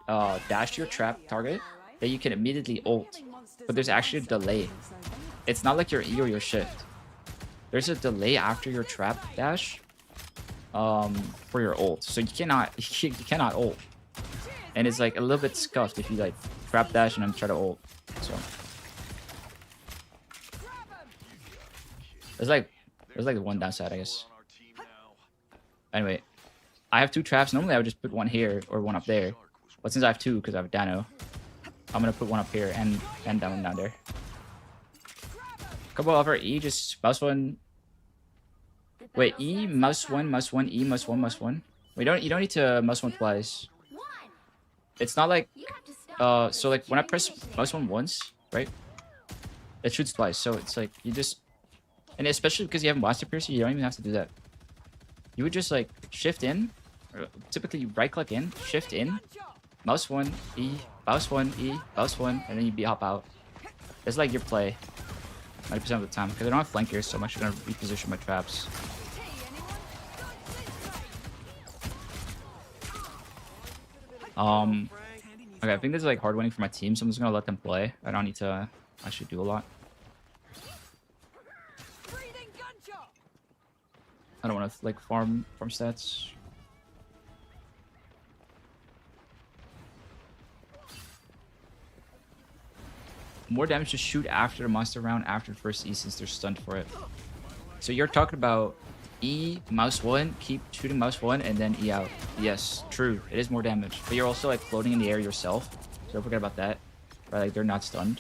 dash to your trap target, that you can immediately ult, but there's actually a delay. It's not like your E or your shift. There's a delay after your trap dash for your ult, so you cannot ult, and it's like a little bit scuffed if you like trap dash and then try to ult. So there's like one downside, I guess. Anyway, I have 2 traps. Normally I would just put one here or one up there, but since I have 2 because I have Dano, I'm gonna put one up here and down there. Couple of our E, just mouse one. Wait, E, mouse one, E, mouse one. You don't need to mouse one twice. It's not like so like when I press mouse one once, right? It shoots twice. So it's like you just, and especially because you have monster piercer, you don't even have to do that. You would just like shift in, or typically right click in, shift in, mouse one, E, mouse one, E, mouse one, and then you hop out. It's like your play 90% of the time because I don't have flankers, so I'm actually gonna reposition my traps. Okay, I think this is like hard winning for my team, so I'm just gonna let them play. I don't need to actually do a lot. Breathing gunshot. I don't want to like farm stats. More damage to shoot after the monster round after the first E since they're stunned for it. So you're talking about E, mouse 1, keep shooting mouse 1, and then E out. Yes, true. It is more damage. But you're also like floating in the air yourself. So don't forget about that. Right, like they're not stunned.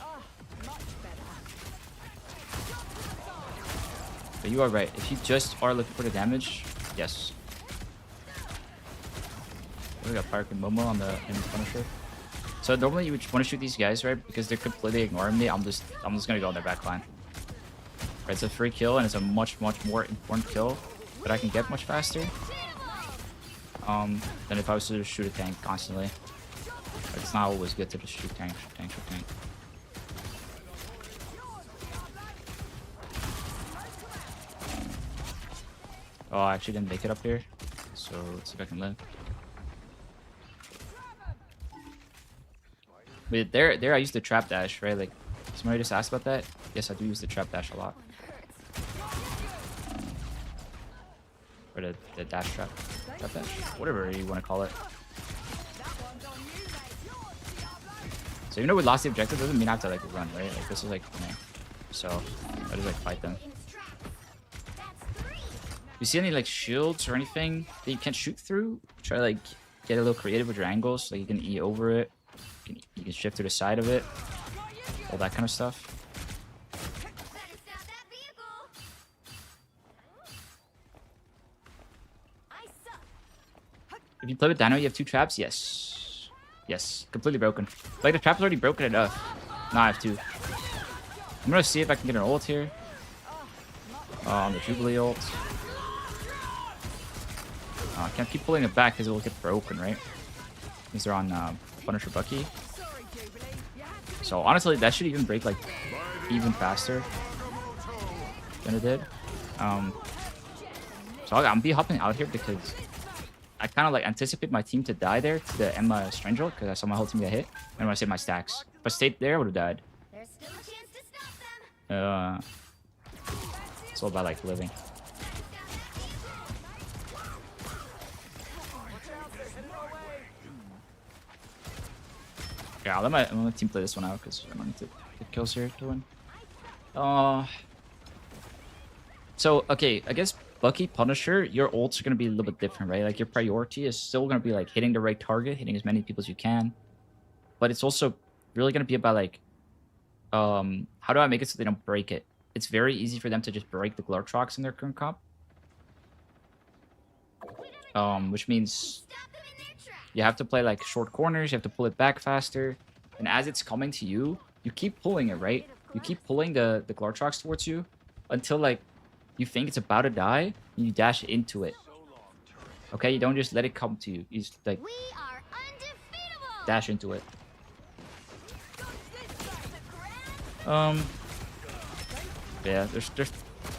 But you are right. If you just are looking for the damage, yes. We got Pyrokin and Momo on the Punisher. So normally you would want to shoot these guys, right? Because they're completely ignoring me. I'm just gonna go on their back line. Right, it's a free kill and it's a much more important kill that I can get much faster. Than if I was to just shoot a tank constantly. Like, it's not always good to just shoot tank. Oh, I actually didn't make it up here. So let's see if I can live. But there I used the trap dash, right? Like, somebody just asked about that. Yes, I do use the trap dash a lot. Or the dash trap. Trap dash. Whatever you want to call it. So even though we lost the objective, doesn't mean I have to like run, right? Like this is like, you know, so I just like fight them. You see any like shields or anything that you can't shoot through? Try to like get a little creative with your angles, like you can E over it. You can shift to the side of it. All that kind of stuff. If you play with Dino, you have 2 traps? Yes. Yes. Completely broken. Like, the trap's already broken enough. Nah, I have 2. I'm gonna see if I can get an ult here. On the Jubilee ult. I can't keep pulling it back because it will get broken, right? Because they're on Punisher Bucky. So, honestly, that should even break, like, even faster than it did. So, I'm be hopping out here because I kind of like anticipate my team to die there to the Emma Strangel because I saw my whole team get hit. And I want to save my stacks. If I stayed there, I would have died. There's still a chance to stop them. It's all about like living. Yeah, I'm gonna let my team play this one out because I don't need to get kills here to win. So okay, I guess Bucky, Punisher, your ults are going to be a little bit different, right? Like, your priority is still going to be, like, hitting the right target, hitting as many people as you can. But it's also really going to be about, like, how do I make it so they don't break it? It's very easy for them to just break the Glortrox in their current comp. Which means you have to play, like, short corners, you have to pull it back faster. And as it's coming to you, you keep pulling it, right? You keep pulling the Glortrox towards you until, like, you think it's about to die, and you dash into it. Okay, you don't just let it come to you. You just like dash into it. Yeah, there's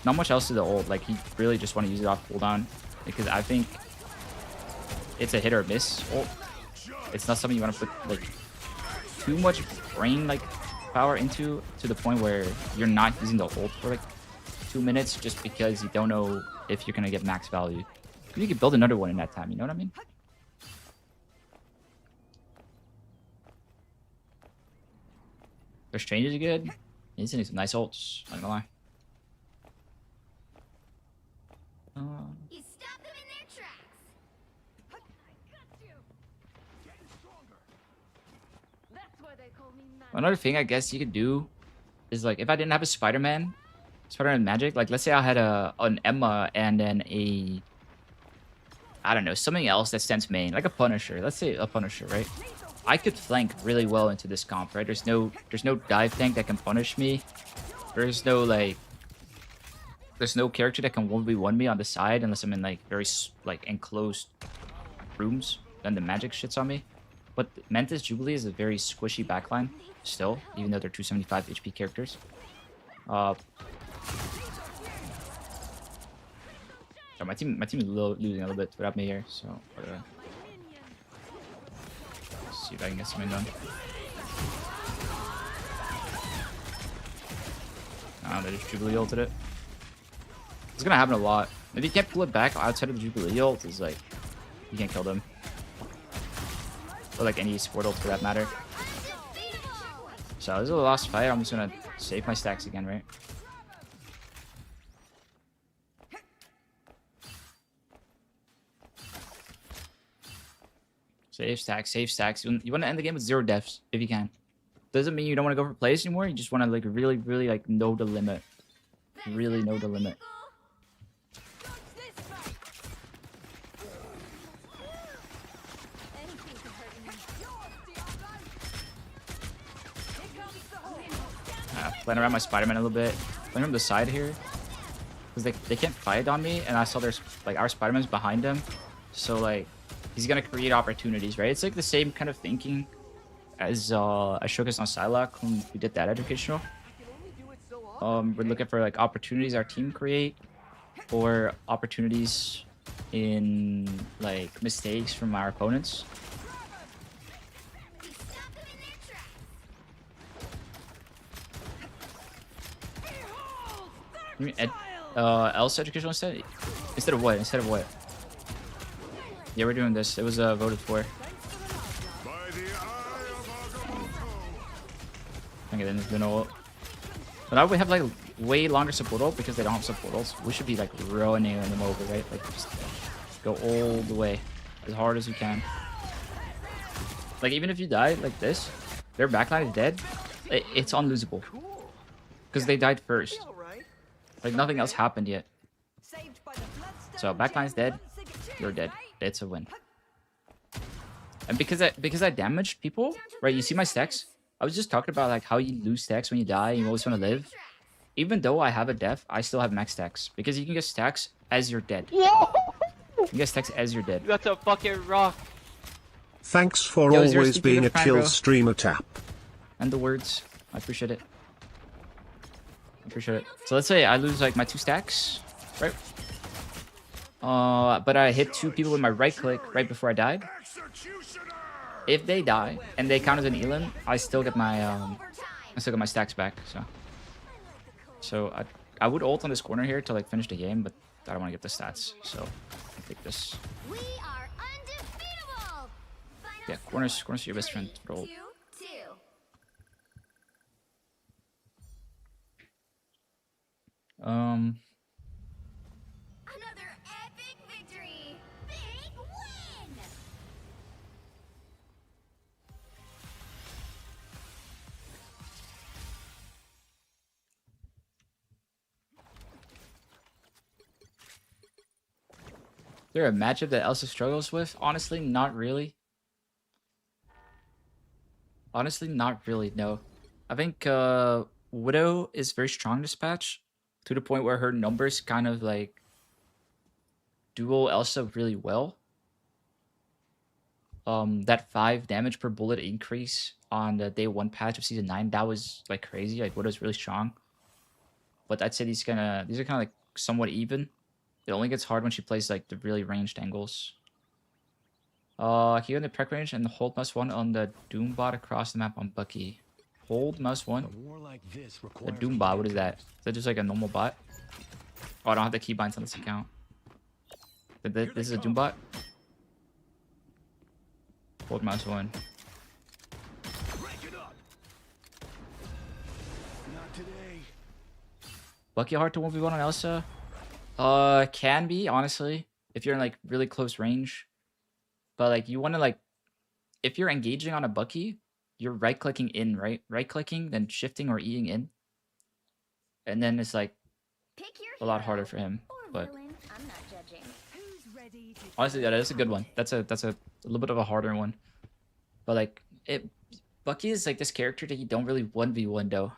not much else to the ult. Like, he really just want to use it off cooldown because I think it's a hit or miss ult. It's not something you want to put like too much brain like power into to the point where you're not using the ult for like 2 minutes just because you don't know if you're gonna get max value. You could build another one in that time, you know what I mean? Their Strange is good. He's hitting some nice ults, not gonna lie. You stop them in their tracks. I got you. That's why they call me man. Another thing I guess you could do is like if I didn't have a Spider-Man magic, like let's say I had an Emma and then a I don't know, something else that stands main, like a Punisher. Let's say a Punisher, right? I could flank really well into this comp, right? There's no dive tank that can punish me. There's no character that can 1v1 me on the side unless I'm in like very like enclosed rooms. Then the magic shits on me. But Mantis Jubilee is a very squishy backline still, even though they're 275 HP characters. So my team is losing a little bit without me here, so See if I can get something done. Ah, they just Jubilee ulted it. It's gonna happen a lot. If you can't pull it back outside of the Jubilee ult, it's like you can't kill them. Or like any support ult for that matter. So this is the last fight. I'm just gonna save my stacks again, right? Save stacks, save stacks. You want to end the game with 0 deaths if you can. Doesn't mean you don't want to go for plays anymore. You just want to like really, really like know the limit. Really know the limit. Playing around my Spider-Man a little bit. Playing from the side here. Because they can't fight on me. And I saw there's like our Spider-Man's behind them. So like he's gonna create opportunities, right? It's like the same kind of thinking as I showcased on Psylocke when we did that educational. We're looking for like opportunities our team create, or opportunities in like mistakes from our opponents. You mean Elsa educational instead? Instead of what? Instead of what? Yeah, we're doing this. It was voted for. Okay, then there's been ult. But now we have like way longer support ult because they don't have support ults. We should be like running them over, right? Like just go all the way as hard as we can. Like even if you die like this, their backline is dead. It's unlosable because they died first. Like nothing else happened yet. So backline's dead. You're dead. It's a win. And because I damaged people, right? You see my stacks. I was just talking about like how you lose stacks when you die and you always want to live. Even though I have a death, I still have max stacks because you can get stacks as you're dead. You can get stacks as you're dead. That's a fucking rock. Thanks for Yo, is yours always keeping being the a fan, chill bro? streamer tap. And the words. I appreciate it. I appreciate it. So let's say I lose like my 2 stacks, right? But I hit 2 people with my right click right before I died. If they die and they count as an Elin, I still get my stacks back. So I would ult on this corner here to like finish the game, but I don't want to get the stats. So I'll take this. We are undefeatable. Yeah, corners your best friend for ult. 2-2. Another epic victory. Big win. Is there a matchup that Elsa struggles with? Honestly, not really. Honestly, not really, no. I think Widow is very strong this patch to the point where her numbers kind of like duel Elsa really well. That 5 damage per bullet increase on the day 1 patch of season 9, that was like crazy. Like Widow's really strong. But I'd say these are kind of like somewhat even. It only gets hard when she plays like the really ranged angles. Here in the prec range and hold +1 on the Doom bot across the map on Bucky. Hold +1. The Doom bot, what is that? Is that just like a normal bot? Oh, I don't have the keybinds on this account. This is a Doom bot? Hold +1. Bucky hard to 1v1 on Elsa? Can be, honestly. If you're in like really close range. But like you want to like, if you're engaging on a Bucky, you're right-clicking in, right? Right-clicking, then shifting or Eing in. And then it's like Pick your a lot hero harder for him. or But villain. I'm not judging. Who's ready to honestly, yeah, that's a good one. That's a little bit of a harder one. But like Bucky is like this character that you don't really 1v1 though.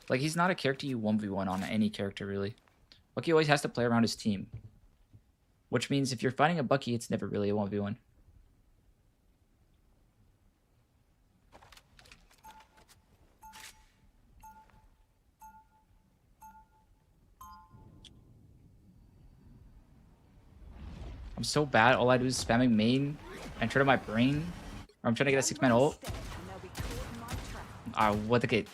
Like he's not a character you 1v1 on any character really. Bucky always has to play around his team. Which means if you're fighting a Bucky, it's never really a 1v1. I'm so bad. All I do is spamming main and turn on my brain Or I'm trying to get a 6-man ult. Step, and they'll be caught in my trap. What the kid?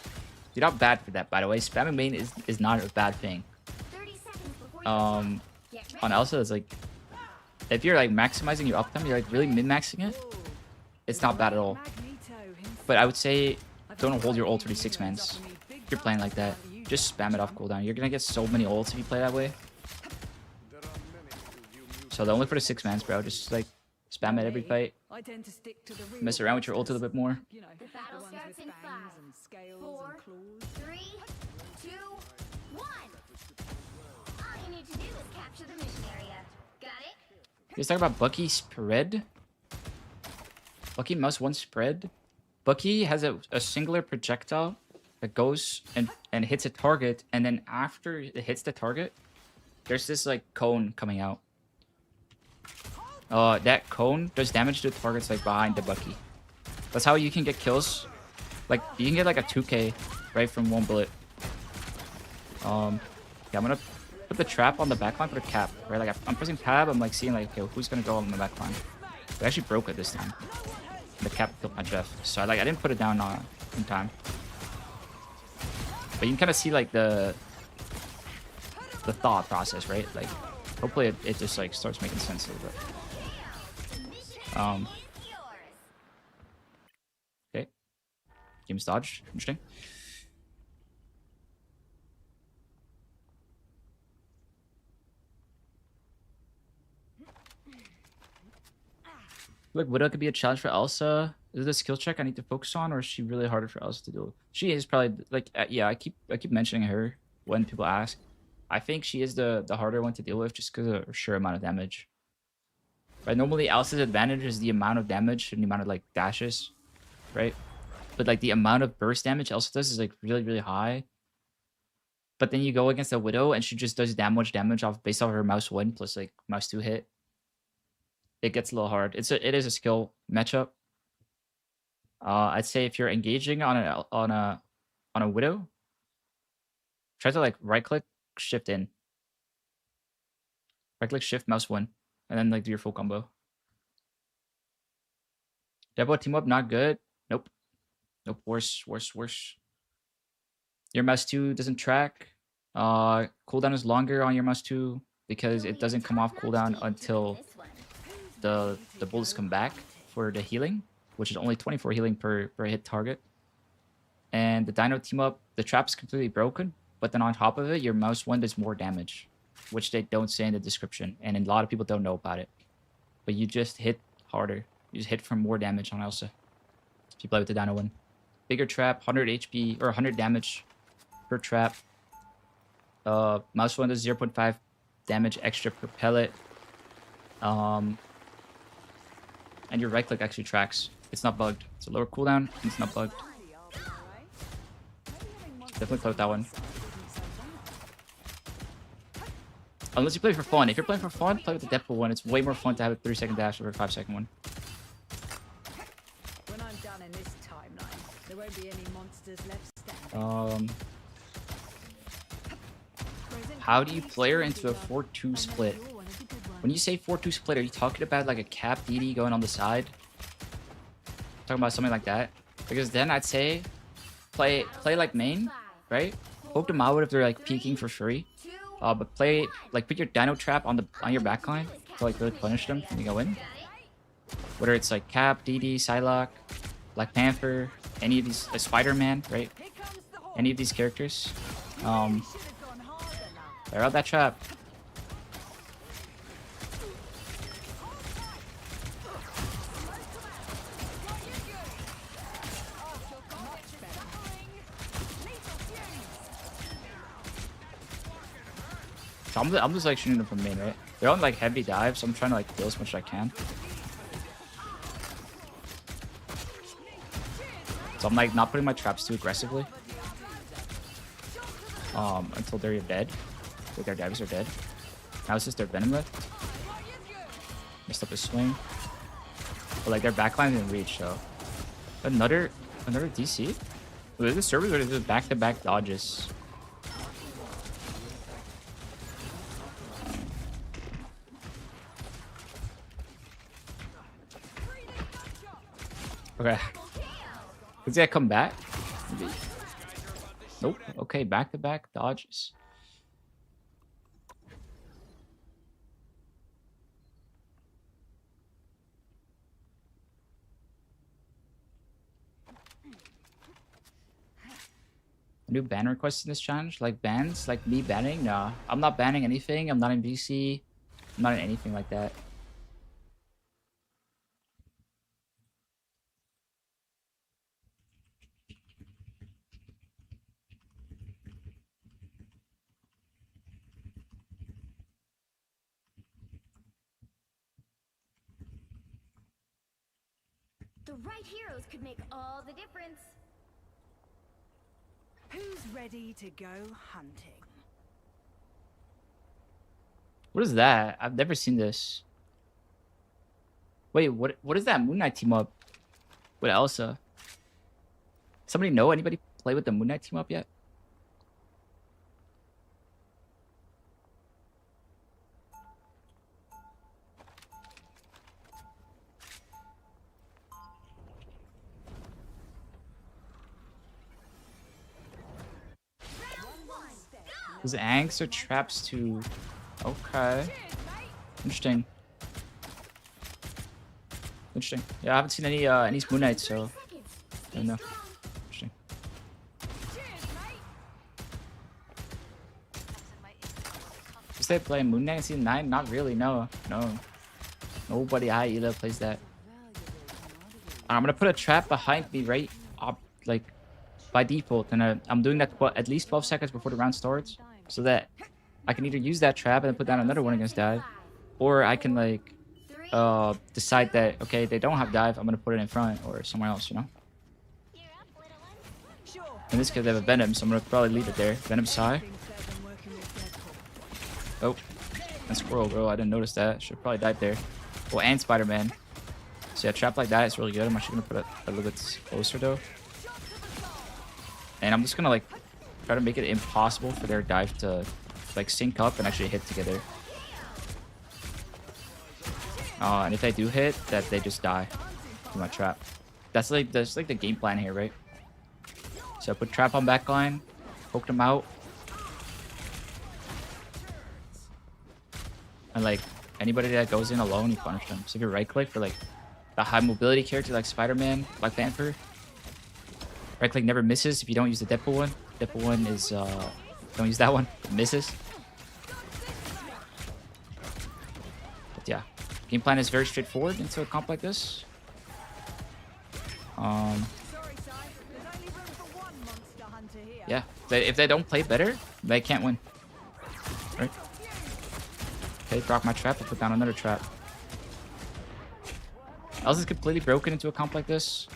You're not bad for that, by the way. Spamming main is not a bad thing. 30 seconds before you On get ready. Elsa, it's like if you're like maximizing your uptime, you're like really min-maxing it. It's not bad at all. Magneto himself. But I would say don't hold your ult for these 6-mans. If you're playing like that, just spam it off cooldown. You're gonna get so many ults if you play that way. So the only for the 6-mans, bro. Just like spam it every fight. I tend to stick to the real Mess around with your ult a little bit more. You know, The battle ones starts with in fangs 5, and scales 4, and claws. 3, 2, 1. All you need to do is capture the mission area. Got it? You guys talk about Bucky spread? Bucky must one spread. Bucky has a singular projectile that goes and hits a target, and then after it hits the target, there's this like cone coming out. That cone does damage to targets like behind the Bucky. That's how you can get kills. Like you can get like a 2k right from one bullet. Yeah, I'm gonna put the trap on the backline, put a cap, right? Like I'm pressing tab, I'm like seeing like, okay, who's gonna go on the backline? I actually broke it this time. The cap killed my Jeff, so I didn't put it down in time. But you can kind of see like the thought process, right? Like hopefully it just like starts making sense a little bit. Okay, game's dodged. Interesting. Like Widow could be a challenge for Elsa. Is it a skill check I need to focus on, or is she really harder for Elsa to deal with? She is probably like yeah. I keep mentioning her when people ask. I think she is the harder one to deal with just because of her sheer amount of damage. Right? Normally Elsa's advantage is the amount of damage and the amount of like dashes, right? But like the amount of burst damage Elsa does is like really high. But then you go against the Widow and she just does damage off based off her mouse 1 plus like mouse 2 hit. It gets a little hard. It is a skill matchup. I'd say if you're engaging on a Widow, try to like right click, shift in. Right click, shift, mouse 1, and then like do your full combo. Debo team up, not good. Nope. Worse. Your mouse 2 doesn't track. Cooldown is longer on your mouse 2 because it doesn't come off cooldown until the bullets come back for the healing, which is only 24 healing per hit target. And the Dino team up, the trap is completely broken, but then on top of it, your mouse 1 does more damage, which they don't say in the description, and a lot of people don't know about it. But you just hit harder. You just hit for more damage on Elsa if you play with the Dino 1. Bigger trap, 100 HP or 100 damage per trap. Mouse 1 does 0.5 damage extra per pellet. And your right click actually tracks. It's not bugged. It's a lower cooldown, and it's not bugged. Definitely play with that one. Unless you play for fun. If you're playing for fun, play with the Deadpool one. It's way more fun to have a 3-second dash over a 5-second one. When I'm done in this timeline, there won't be any monsters left standing. How do you play her into a 4-2 split? When you say 4-2 split, are you talking about like a cap DD going on the side? Talking about something like that? Because then I'd say play like main, right? Poke them out if they're like peeking for free. But play like put your Dino trap on your backline to like really punish them when you go in. Whether it's like Cap, DD, Psylocke, Black Panther, any of these Spider-Man, right? Any of these characters. Fire out that trap. So I'm just like shooting them from main, right? They're on like heavy dives, so I'm trying to like kill as much as I can. So I'm like not putting my traps too aggressively. Until they're dead. Like their dives are dead. Now it's just their venom left. Messed up his swing. But like their backline didn't reach, so another DC? Wait, is it servers or is it back-to-back dodges? Okay. Is that come back? Maybe. Nope. Okay, back-to-back dodges. New ban requests in this challenge? Like bans? Like me banning? Nah. I'm not banning anything. I'm not in BC. I'm not in anything like that. The right heroes could make all the difference. Who's ready to go hunting? What is that? I've never seen this. Wait, what is that Moon Knight team up with Elsa? Somebody know? Anybody play with the Moon Knight team up yet? Those angst or traps to... Okay. Interesting. Interesting. Yeah, I haven't seen any Moon Knights, so... I don't know. Interesting. Is they playing Moon Knight in Season 9? Not really, no. No. Nobody I either plays that. I'm gonna put a trap behind me right up, like, by default. And I'm doing that at least 12 seconds before the round starts. So that I can either use that trap and then put down another one against dive. Or I can, like, decide that, okay, they don't have dive, I'm gonna put it in front or somewhere else, you know? In this case, they have a Venom, so I'm gonna probably leave it there. Venom Psy. Oh, and Squirrel, bro. I didn't notice that. Should probably dive there. Oh, and Spider-Man. So yeah, trap like that is really good. I'm actually gonna put it a little bit closer though. And I'm just gonna like try to make it impossible for their dive to like sync up and actually hit together. And if they do hit, that they just die to my trap. That's like the game plan here, right? So put trap on backline, poke them out, and like anybody that goes in alone, you punish them. So if you right click for like the high mobility character like Spider-Man, Black Panther, right click never misses if you don't use the Deadpool one. Deadpool one is don't use that one, it misses. But yeah, game plan is very straightforward into a comp like this. Yeah, if they don't play better, they can't win. Right? Okay, proc my trap, I'll put down another trap. Elsa's completely broken into a comp like this.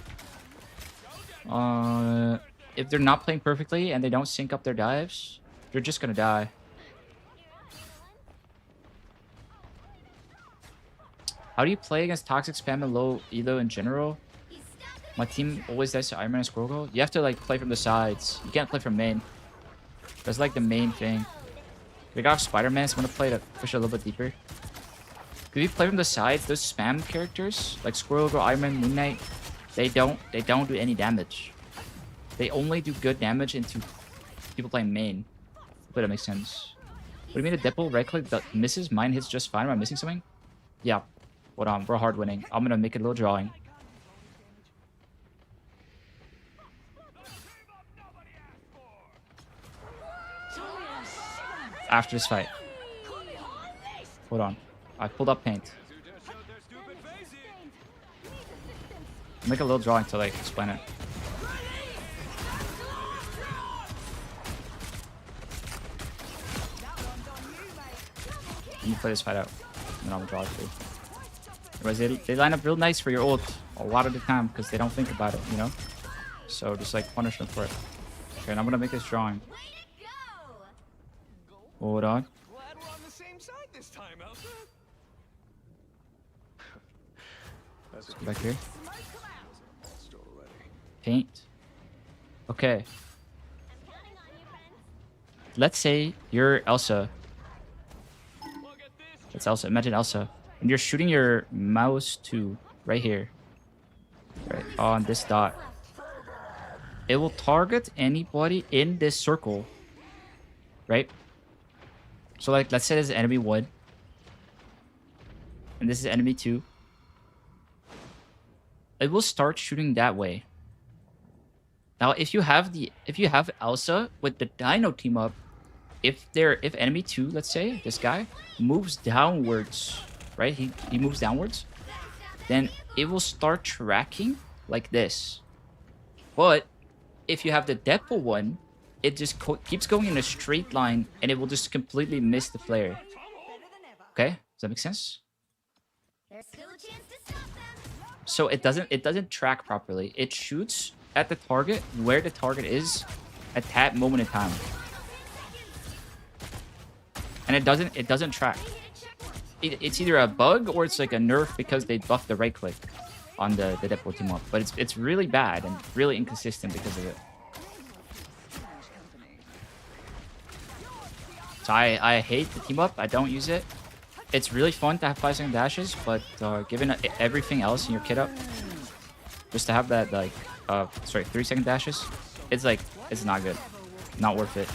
If they're not playing perfectly and they don't sync up their dives, they're just gonna die. How do you play against toxic spam and low elo in general? My team always dies to Iron Man and Squirrel Girl. You have to like play from the sides. You can't play from main. That's like the main thing. We got Spider-Man, so I'm gonna play to push it a little bit deeper. If you play from the sides, those spam characters like Squirrel Girl, Iron Man, Moon Knight, they don't do any damage. They only do good damage into people playing main. But that makes sense. What do you mean the Deadpool right click that misses? Mine hits just fine. Am I missing something? Yeah. Hold on, we're hard winning. I'm gonna make it a little drawing. After this fight. Hold on. I pulled up paint. Make a little drawing to like explain it. You play this fight out, and then I'll draw it too. Otherwise, they line up real nice for your ult a lot of the time because they don't think about it, you know? So just like punish them for it. Okay, and I'm gonna make this drawing. Hold on. Glad we're on the same side this time, Elsa. Let's go back here. Paint. Okay. Let's say you're Elsa. That's Elsa. Imagine Elsa. And you're shooting your mouse to right here. right on this dot. It will target anybody in this circle, right? So like, let's say this is enemy 1, and this is enemy 2. It will start shooting that way. Now, if you have Elsa with the Dino team up, if enemy 2, let's say this guy moves downwards, right? He moves downwards, then it will start tracking like this. But if you have the Deadpool one, it just keeps going in a straight line, and it will just completely miss the player. Okay, does that make sense? There's still a chance to stop them. So it doesn't track properly. It shoots at the target where the target is at that moment in time, and it doesn't track. It's either a bug or it's like a nerf because they buffed the right click on the Deadpool team up, but it's really bad and really inconsistent because of it. So I hate the team up. I don't use it. It's really fun to have 5-second dashes, but given everything else in your kit up, just to have that like 3-second dashes, it's like it's not good, not worth it.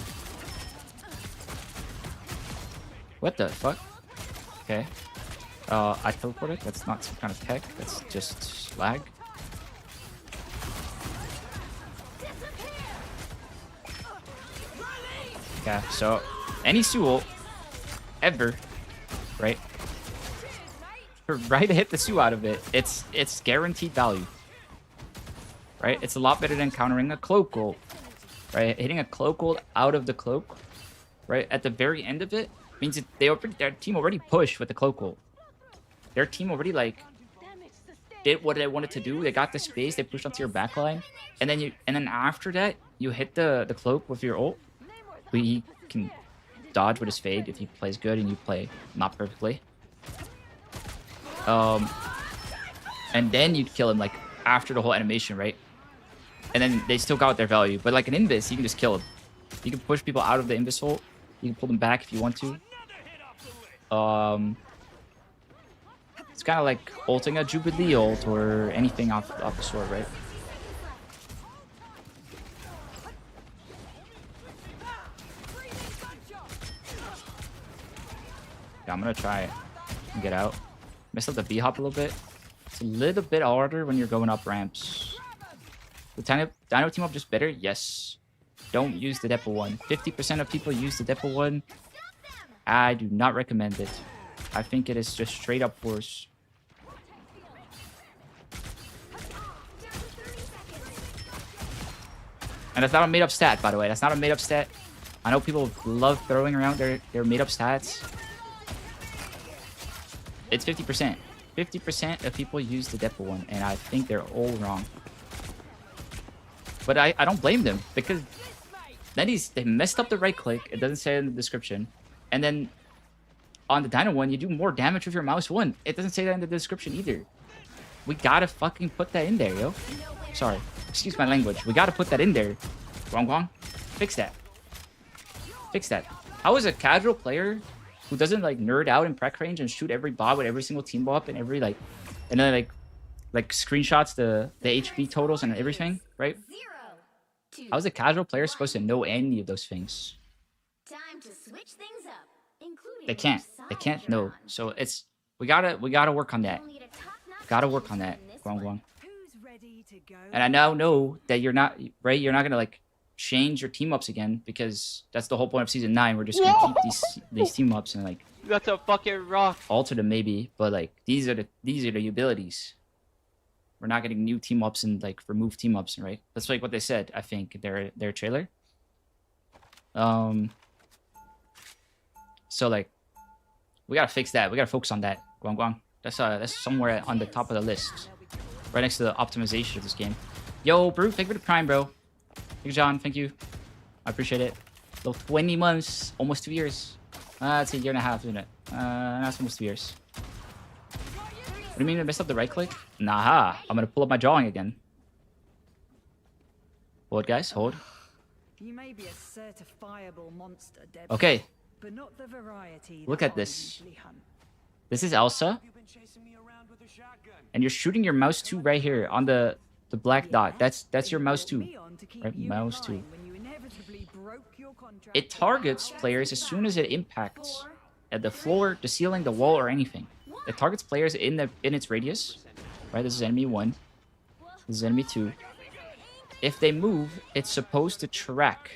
What the fuck? Okay. I teleported. That's not some kind of tech. That's just lag. Okay, so any Sewell ever, right? Right to hit the Sue out of it, it's guaranteed value. Right? It's a lot better than countering a cloak ult. Right? Hitting a cloak ult out of the cloak, right? At the very end of it means that their team already pushed with the cloak ult. Their team already like did what they wanted to do. They got the space, they pushed onto your backline, and then after that you hit the cloak with your ult. He can dodge with his fade if he plays good and you play not perfectly. And then you'd kill him like after the whole animation, right? And then they still got their value. But like an Invis, you can just kill him. You can push people out of the Invis hole. You can pull them back if you want to. It's kind of like ulting a Jubilee ult or anything off the sword, right? Yeah, I'm gonna try and get out. Messed up the B-hop a little bit. It's a little bit harder when you're going up ramps. The Dino team up just better? Yes. Don't use the Deadpool one. 50% of people use the Deadpool one. I do not recommend it. I think it is just straight up worse. And that's not a made up stat, by the way. That's not a made up stat. I know people love throwing around their made up stats. It's 50%. 50% of people use the Deadpool one, and I think they're all wrong. But I don't blame them, because then they messed up the right click. It doesn't say it in the description. And then on the Dino one, you do more damage with your mouse one. It doesn't say that in the description either. We gotta fucking put that in there, yo. Sorry. Excuse my language. We gotta put that in there. Guang Guang. Fix that. Fix that. I was a casual player who doesn't like nerd out in prec range and shoot every bot with every single team bot and every like, and then like screenshots the HP totals and everything, right? 0, 2. I was a casual player supposed to know any of those things. Time to switch things up, including They can't. which They side can't you're know. on. So it's we gotta work on that. You'll need a top-notch Gotta work on execution that. in this Guang one. Guang. Who's ready to go? And I now know that you're not right. You're not gonna like change your team ups again, because that's the whole point of season 9. We're just gonna keep these team ups and like You got to fucking rock. alter them maybe, but like these are the abilities. We're not getting new team ups and like remove team ups, right? That's like what they said, I think, in their trailer. So like we gotta fix that. We gotta focus on that. Guang Guang. That's somewhere on the top of the list. Right next to the optimization of this game. Yo, Brew, thank you for the prime, bro. Thank you, John. Thank you. I appreciate it. Little 20 months, almost 2 years. It's a year and a half, isn't it? That's almost 2 years. What do you mean I messed up the right click? Nah, I'm gonna pull up my drawing again. Hold, guys, hold. You may be a certifiable monster, Deb, Okay, but not the variety Look that at I this. usually hunt. This is Elsa. And you're shooting your mouse 2 right here on the black dot. That's your mouse 2. Right, mouse 2. It targets players as soon as it impacts at the floor, the ceiling, the wall, or anything. It targets players in its radius. Right, this is enemy 1. This is enemy 2. If they move, it's supposed to track.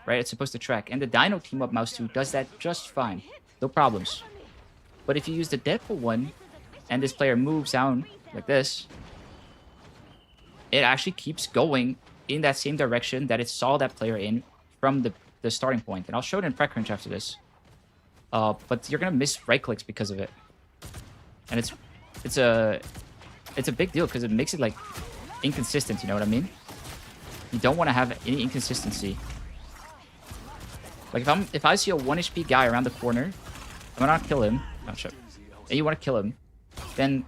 Right, it's supposed to track. And the Dino Team Up mouse 2 does that just fine. No problems. But if you use the Deadpool one, and this player moves down like this, it actually keeps going in that same direction that it saw that player in from the starting point. And I'll show it in Prec Range after this. But you're gonna miss right clicks because of it. And it's a big deal because it makes it like inconsistent, you know what I mean? You don't want to have any inconsistency. Like if I see a 1 HP guy around the corner, I'm gonna kill him. Oh shit. And you want to kill him, then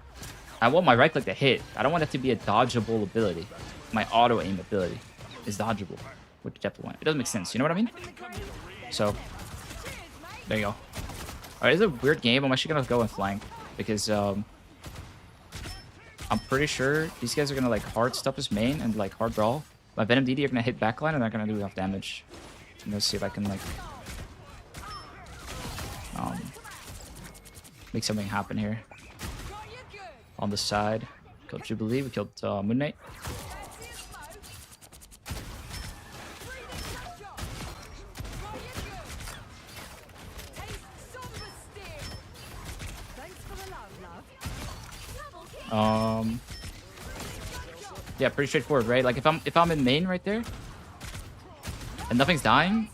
I want my right click to hit. I don't want it to be a dodgeable ability. My auto aim ability is dodgeable with the Deadpool one. It doesn't make sense. You know what I mean? So there you go. Alright, this is a weird game. I'm actually gonna go and flank because I'm pretty sure these guys are gonna like hard stuff his main and like hard brawl. My Venom DD are gonna hit backline and they're gonna do enough damage. I'm gonna see if I can like make something happen here. On the side, killed Jubilee. We killed Moon Knight. Yeah, pretty straightforward, right? Like if I'm in main right there and nothing's dying,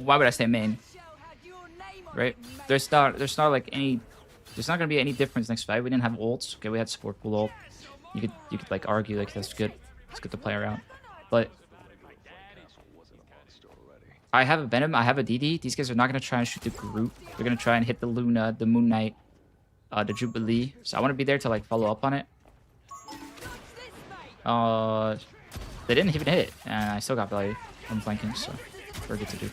why would I stay main? Right? There's not gonna be any difference next fight. We didn't have ults. Okay, we had support pool ult. You could like argue like that's good. It's good to play around. But I have a Venom, I have a DD. These guys are not gonna try and shoot the group. They're gonna try and hit the Luna, the Moon Knight, the Jubilee. So I wanna be there to like follow up on it. They didn't even hit it, and I still got value on flanking, so very good to do.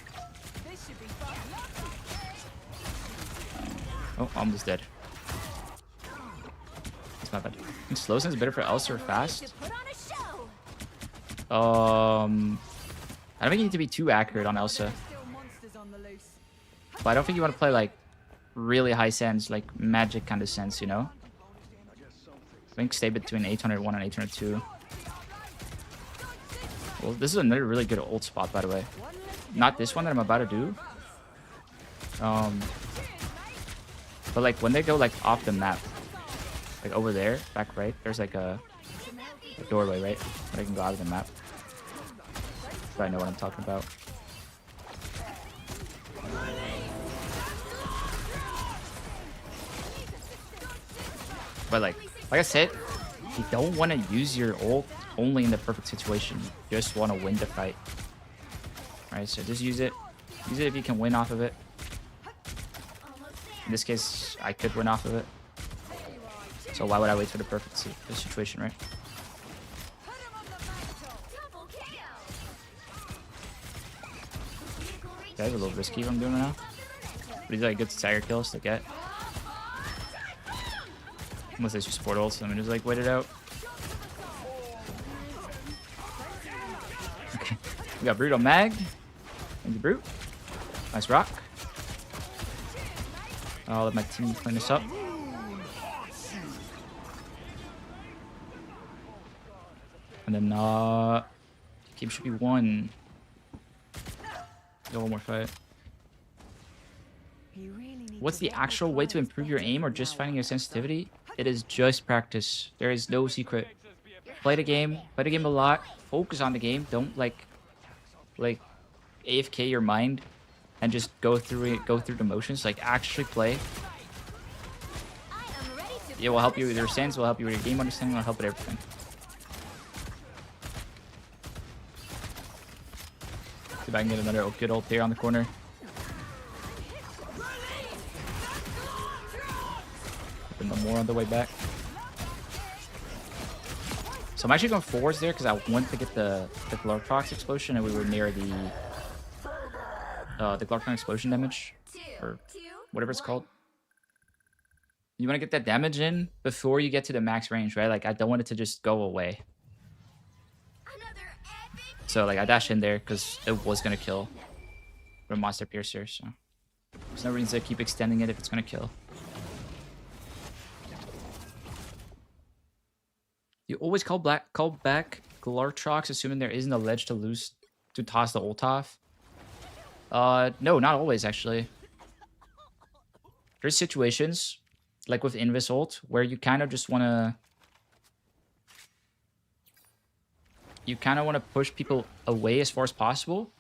Oh, almost dead. That's not bad. I think slow sense is better for Elsa or fast. I don't think you need to be too accurate on Elsa. But I don't think you want to play like really high sense, like magic kind of sense, you know? I think stay between 801 and 802. Well, this is another really good ult spot, by the way. Not this one that I'm about to do. But like when they go like off the map, like over there, back right, there's like a doorway, right? Where I can go out of the map. So I know what I'm talking about. But like I said, you don't want to use your ult only in the perfect situation. You just want to win the fight. Alright, so just use it. Use it if you can win off of it. In this case, I could win off of it. So why would I wait for the perfect situation, right? That's a little risky what I'm doing right now. But these are like good stagger kills to get. Unless they just support ults, I'm gonna just like wait it out. Okay. We got Brute on Mag. Thank you, Brute. Nice rock. I'll let my team clean this up. And then game should be 1. Got one more fight. What's the actual way to improve your aim or just finding your sensitivity? It is just practice. There is no secret. Play the game a lot. Focus on the game. Don't like AFK your mind and just go through it, go through the motions. Like actually play. It will help you with your sense, will help you with your game understanding, will help with everything. See if I can get another good ult here on the corner. Open them more on the way back. So I'm actually going forwards there because I want to get the Glarprox explosion, and we were near the Glarprox explosion damage, or whatever it's called. You want to get that damage in before you get to the max range, right? Like, I don't want it to just go away. Another epic. So, like, I dash in there because it was going to kill from Monster Piercer. So, there's no reason to keep extending it if it's going to kill. You always call back Glartrox, assuming there isn't a ledge to toss the ult off. No, not always, actually. There's situations, like with Invis ult, where you kind of just want to... You kind of want to push people away as far as possible.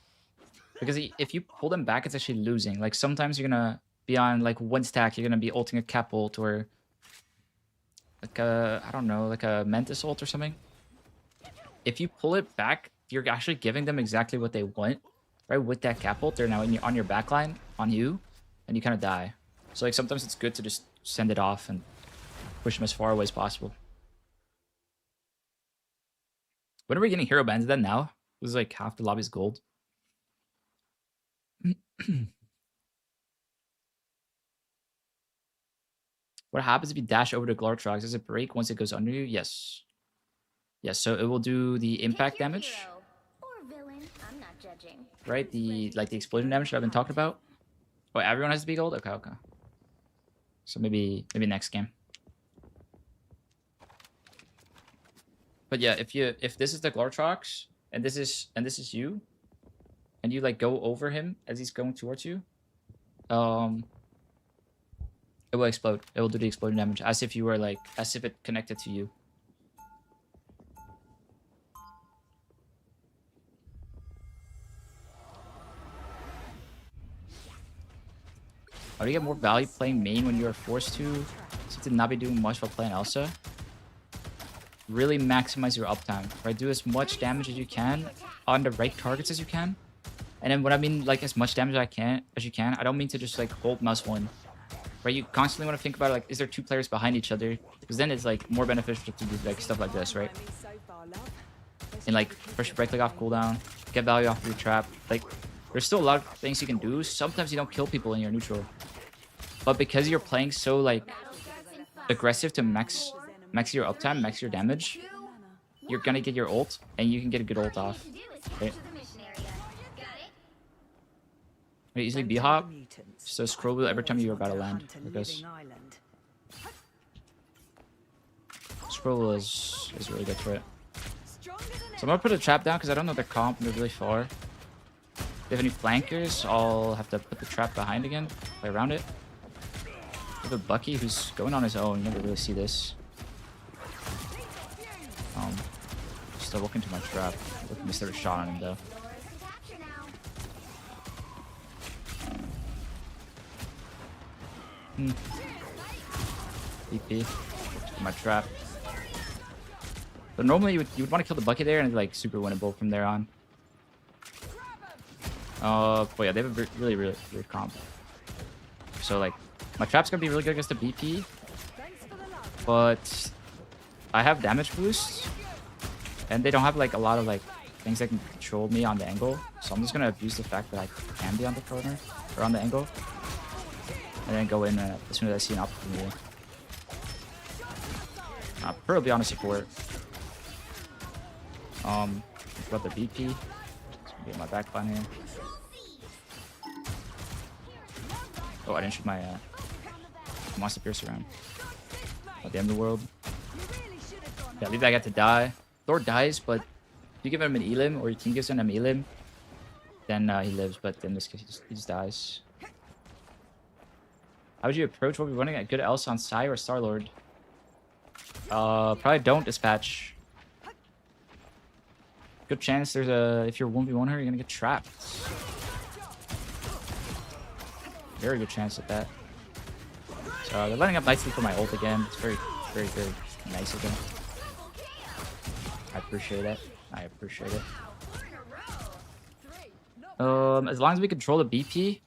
Because if you pull them back, it's actually losing. Like, sometimes you're going to be on, like, one stack. You're going to be ulting a cap ult or... Like a... I don't know, like a Mentis ult or something. If you pull it back, you're actually giving them exactly what they want. Right? With that cap ult, they're now on your backline, on you. And you kind of die. So, like, sometimes it's good to just send it off and push them as far away as possible. When are we getting hero bans? Is that now? This is like half the lobby's gold. What happens if you dash over to Glartrox? Does it break once it goes under you? Yes. Yes, so it will do the impact damage. Hero or villain, I'm not judging. Right? The explosion damage that I've been talking about. Oh, everyone has to be gold? Okay, okay. So maybe next game. But yeah, if this is the Glartrox and this is you, and you like go over him as he's going towards you, it will explode. It will do the explosion damage as if it connected to you. How do you get more value playing main when you are forced to? Since to not be doing much while playing Elsa. Really maximize your uptime, right? Do as much damage as you can on the right targets as you can. And then what I mean, like, as much damage as you can, I don't mean to just like hold mouse one. Right? You constantly want to think about like, is there two players behind each other? Because then it's like more beneficial to do like stuff like this, right? And like push your right click off cooldown, get value off of your trap. Like, there's still a lot of things you can do. Sometimes you don't kill people in your neutral. But because you're playing so like aggressive to max your uptime, max your damage, you're gonna get your ult and you can get a good ult off. Right? You easily B-hop, so scroll wheel every time you're about to land. Because scroll wheel is really good for it. So I'm gonna put a trap down because I don't know their comp, they're really far. If they have any flankers, I'll have to put the trap behind again, play around it. We have a Bucky who's going on his own, you never really see this. Still looking to my trap. Looking to start a shot on him though. BP. My trap. But normally you would want to kill the Bucky there and it's like super winnable from there on. But yeah, they have a really weird comp. So like, my trap's gonna be really good against the BP. But I have damage boost. And they don't have like a lot of like things that can control me on the angle. So I'm just gonna abuse the fact that I can be on the corner or on the angle. And then go in as soon as I see an opportunity. Preferably on a support. Got the BP. Get my backline here. Oh, I didn't shoot my Monster Piercer around. At the end of the world. Yeah, leave that guy to die. Thor dies, but if you give him an elim, or your team gives him an elim, then he lives, but in this case, he just dies. How would you approach what we're running at? Good Elsa on Psy or Star-Lord? Probably don't dispatch. Good chance there's a... If you're 1v1 her, you're gonna get trapped. Very good chance at that. So they're letting up nicely for my ult again. It's very nice of them. I appreciate it. I appreciate it. As long as we control the BP,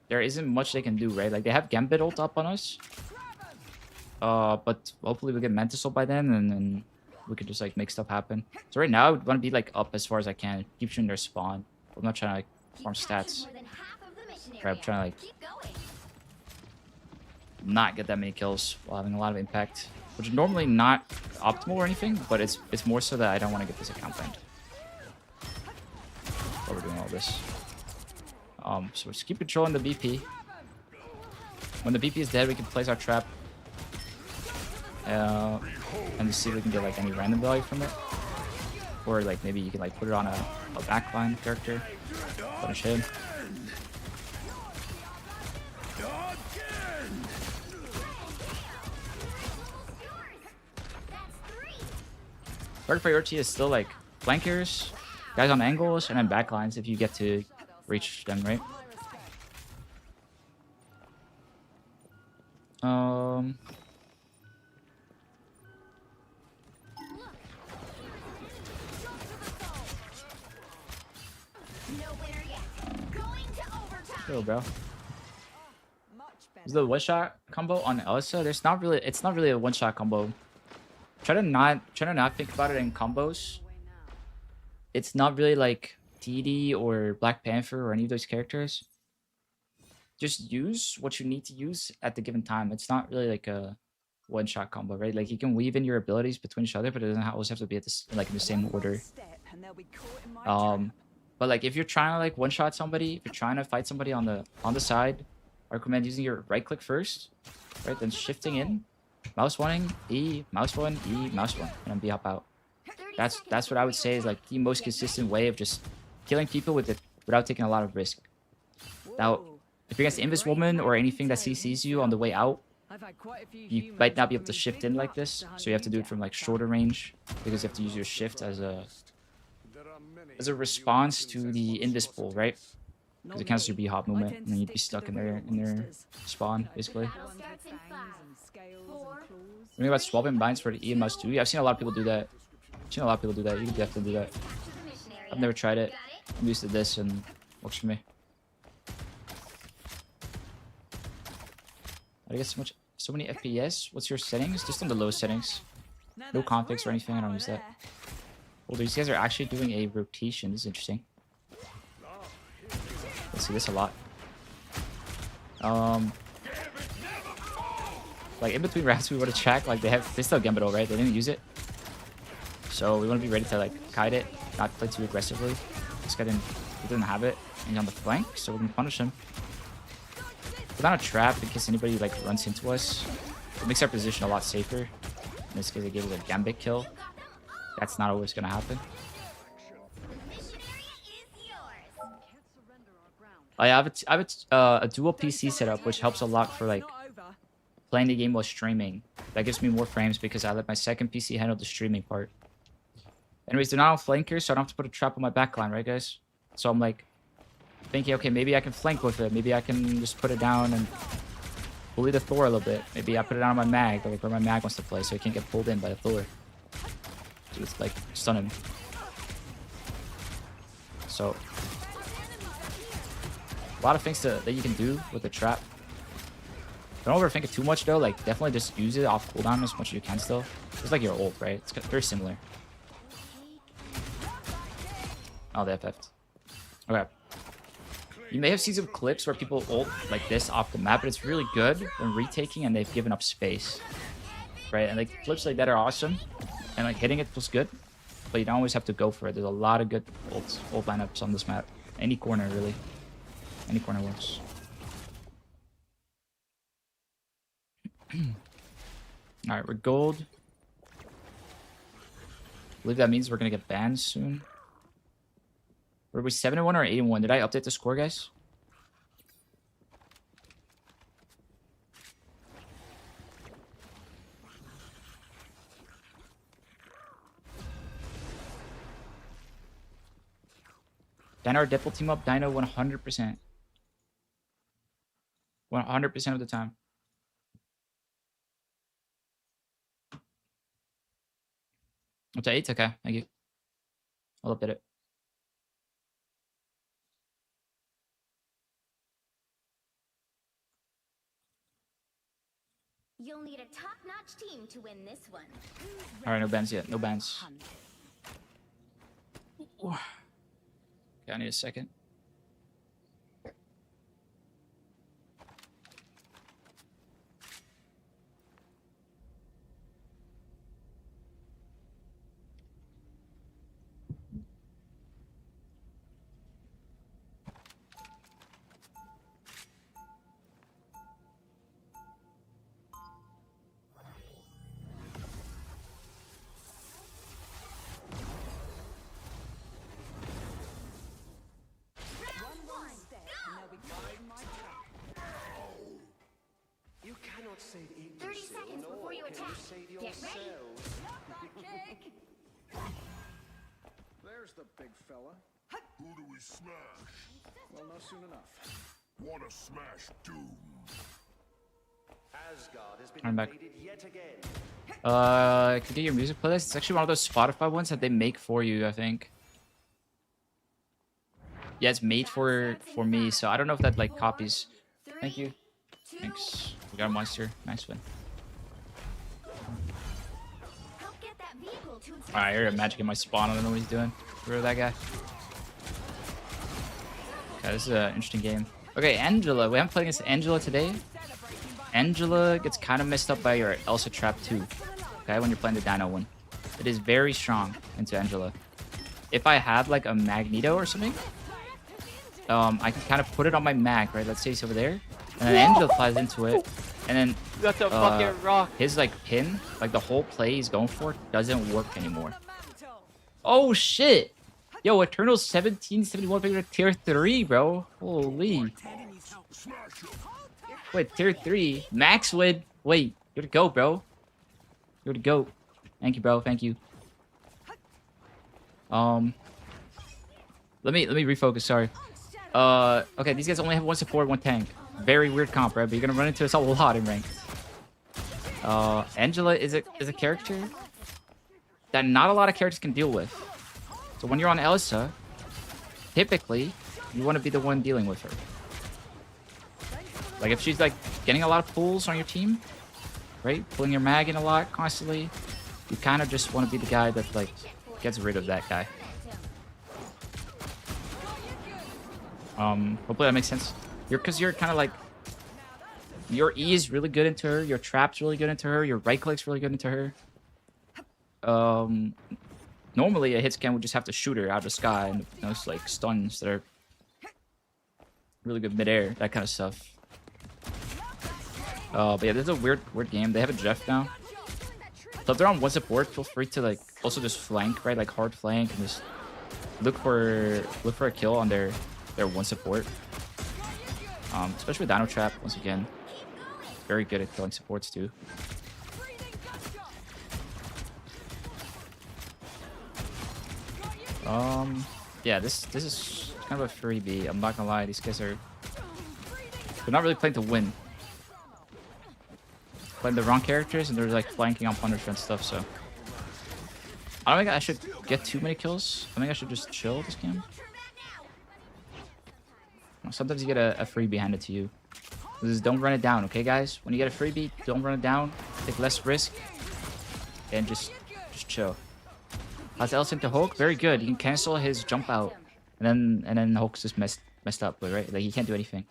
there isn't much they can do, right? Like, they have Gambit ult up on us. But hopefully we get Mentis ult by then, and then we could just, like, make stuff happen. So right now, I want to be, like, up as far as I can. Keep shooting their spawn. I'm not trying to, like, farm stats. Right, I'm trying to, like... not get that many kills while having a lot of impact, which is normally not optimal or anything, but it's more so that I don't want to get this account banned while we're doing all this. So just keep controlling the BP. When the BP is dead, we can place our trap and just see if we can get like any random value from it, or like maybe you can like put it on a backline character, punish him. Third priority is still like flankers, guys on angles, and then backlines if you get to reach them, right? Yo, bro. Much Is better. the one-shot combo on Elsa? It's not really a one-shot combo. Try to not think about it in combos. It's not really like DD or Black Panther or any of those characters. Just use what you need to use at the given time. It's not really like a one-shot combo, right? Like you can weave in your abilities between each other, but it doesn't always have to be at this like in the same order. Step and they'll be caught in my trap. But like if you're trying to like one-shot somebody, if you're trying to fight somebody on the side, I recommend using your right click first, right? Then shifting in, mouse oneing, E, mouse one, E, mouse one, and then B hop out. That's what I would say is like the most consistent way of just killing people with it without taking a lot of risk. Now, Whoa. if you're against Invis Woman or anything that CCs you on the way out, I've had quite a few you humans might not be able offer to me shift big in like bucks this, to hunt so you have to me do it down. from like shorter range because you have to use your shift as a There are many response to the Invis pull, right? Not Because it cancels your me. B hop I movement, tend and to then you'd be stick to stuck the in real their monsters. spawn, basically. The ones with fangs and scales Four, and claws. Think about swapping binds for the E and mouse 2. Yeah, I've seen a lot of people do that. I've seen a lot of people do that. You can definitely do that. I've never tried it. I'm used to this and works for me. I guess so many FPS. What's your settings? Just on the low settings. Now No that's configs or real anything. I don't power use that. there. Oh, these guys are actually doing a rotation. This is interesting. Let's see this a lot. Like in between rounds, we want to check. Like they still have Gambito, right? They didn't use it, so we want to be ready to like kite it, not play too aggressively. This guy didn't have it, and he's on the flank, so we're gonna punish him. Put down a trap in case anybody like runs into us. It makes our position a lot safer. In this case, they gave us a Gambit kill. That's not always gonna happen. I have a dual PC setup, which helps a lot for like Not over. playing the game while streaming. That gives me more frames because I let my second PC handle the streaming part. Anyways, they're not on flankers, so I don't have to put a trap on my backline, right, guys? So I'm like thinking, okay, maybe I can flank with it. Maybe I can just put it down and bully the Thor a little bit. Maybe I put it down on my mag, like where my mag wants to play, so he can't get pulled in by the Thor. So it's like stun him. So a lot of things that you can do with the trap. Don't overthink it too much though. Like definitely just use it off cooldown as much as you can still. It's like your ult, right? It's very similar. Oh, they FF'd. Okay. You may have seen some clips where people ult like this off the map, but it's really good when retaking and they've given up space. Right? And like flips like that are awesome. And like hitting it feels good. But you don't always have to go for it. There's a lot of good ult lineups on this map. Any corner really. Any corner works. Alright, we're gold. I believe that means we're gonna get banned soon. Were we 7-1 or 8-1? Did I update the score, guys? Dino or Deadpool team up? Dino 100%. 100% of the time. Up to 8? Okay, thank you. I'll update it. You'll need a top-notch team to win this one. Alright, no bans yet. No bans. Okay, I need a second. 30 seconds before you attack. Get ready. There's the big fella. Who do we smash? Well, not soon enough. Wanna smash Doom? I'm back. Can you get your music playlist? It's actually one of those Spotify ones that they make for you, I think. Yeah, it's made for me, so I don't know if that like copies. Thank you. Thanks. We got a monster. Nice one. Help get that vehicle to its Alright, I heard a magic in my spawn. I don't know what he's doing. Rid of that guy. Okay, this is an interesting game. Okay, Angela. We haven't played against Angela today. Angela gets kind of messed up by your Elsa trap too. Okay, when you're playing the Dino one. It is very strong into Angela. If I have like a Magneto or something, I can kind of put it on my mag, right? Let's say it's over there. And then Angela flies into it. And then You got the fucking rock. his like pin, like the whole play he's going for, doesn't work anymore. Oh shit! Yo, Eternal 1771 picked up tier 3, bro. Holy. Wait, tier 3. Max win. Wait, you're the GOAT, bro. You're the GOAT. Thank you, bro. Thank you. Let me refocus, sorry. Okay, these guys only have one support, one tank. Very weird comp, right? But you're gonna run into us a lot in ranked. Angela is a character that not a lot of characters can deal with. So when you're on Elsa, typically you want to be the one dealing with her. Like if she's like getting a lot of pulls on your team, right? Pulling your mag in a lot constantly, you kind of just want to be the guy that like gets rid of that guy. Hopefully that makes sense. Because you're kind of like, your E is really good into her, your trap's really good into her, your right click's really good into her. Normally a hit scan would just have to shoot her out of the sky, and those like stuns that are really good midair, that kind of stuff. But yeah, this is a weird game. They have a Jeff now. So if they're on one support, feel free to like also just flank, right? Like hard flank and just look for a kill on their one support. Especially with Dino Trap, once again. Very good at killing supports too. Yeah, this is kind of a freebie. I'm not gonna lie, these guys are, they're not really playing to win. Playing the wrong characters and they're like flanking on Punisher and stuff, so I don't think I should get too many kills. I think I should just chill this game. Sometimes you get a freebie handed to you. Just don't run it down, okay, guys? When you get a freebie, don't run it down. Take less risk, and just chill. That's Elsa into Hulk. Very good. You can cancel his jump out, and then Hulk's just messed up, right? Like he can't do anything.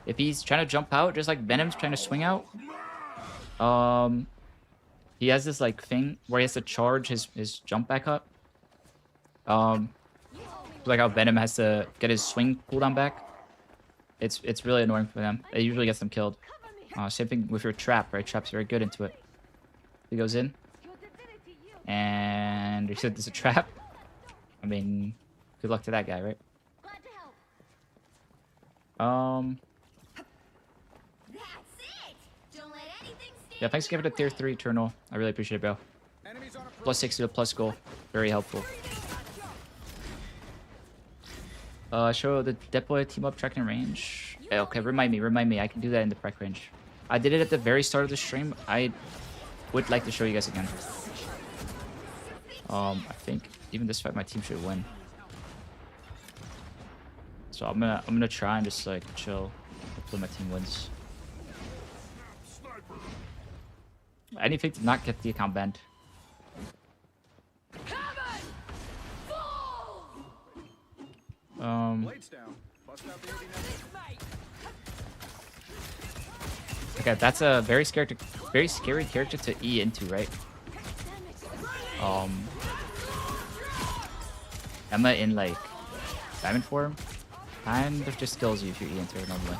If he's trying to jump out, just like Venom's trying to swing out, he has this like thing where he has to charge his jump back up. Like how Venom has to get his swing cooldown back. It's really annoying for them. It usually gets them killed. Same thing with your trap, right? Trap's very good into it. He goes in, and you said there's a trap. I mean, good luck to that guy, right? Yeah, thanks for giving it a tier 3 Eternal. I really appreciate it, bro. Plus 60 to plus goal. Very helpful. Show the deploy team up tracking range. Okay, remind me. I can do that in the prec range. I did it at the very start of the stream. I would like to show you guys again. I think even this fight my team should win. So I'm gonna try and just like chill. Hopefully my team wins. Anything to not get the account banned. Okay, that's a very scary character to E into, right? Emma in like diamond form kind of just kills you if you E into her normally.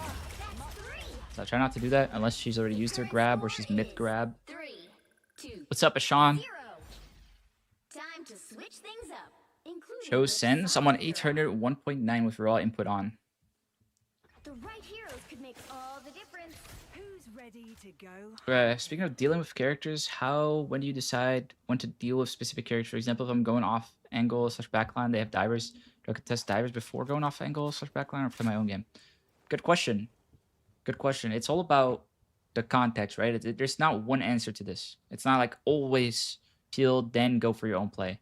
So I try not to do that unless she's already used her grab or she's mid grab. What's up, Ashawn? Time to switch things up. Show send. Someone 800 1.9 with raw input on. The right heroes could make all the difference. Who's ready ready to go? Speaking of dealing with characters, when do you decide when to deal with specific characters? For example, if I'm going off angle slash backline, they have divers. Do I contest divers before going off angle slash backline or play my own game? Good question. Good question. It's all about the context, right? There's not one answer to this. It's not like always peel, then go for your own play.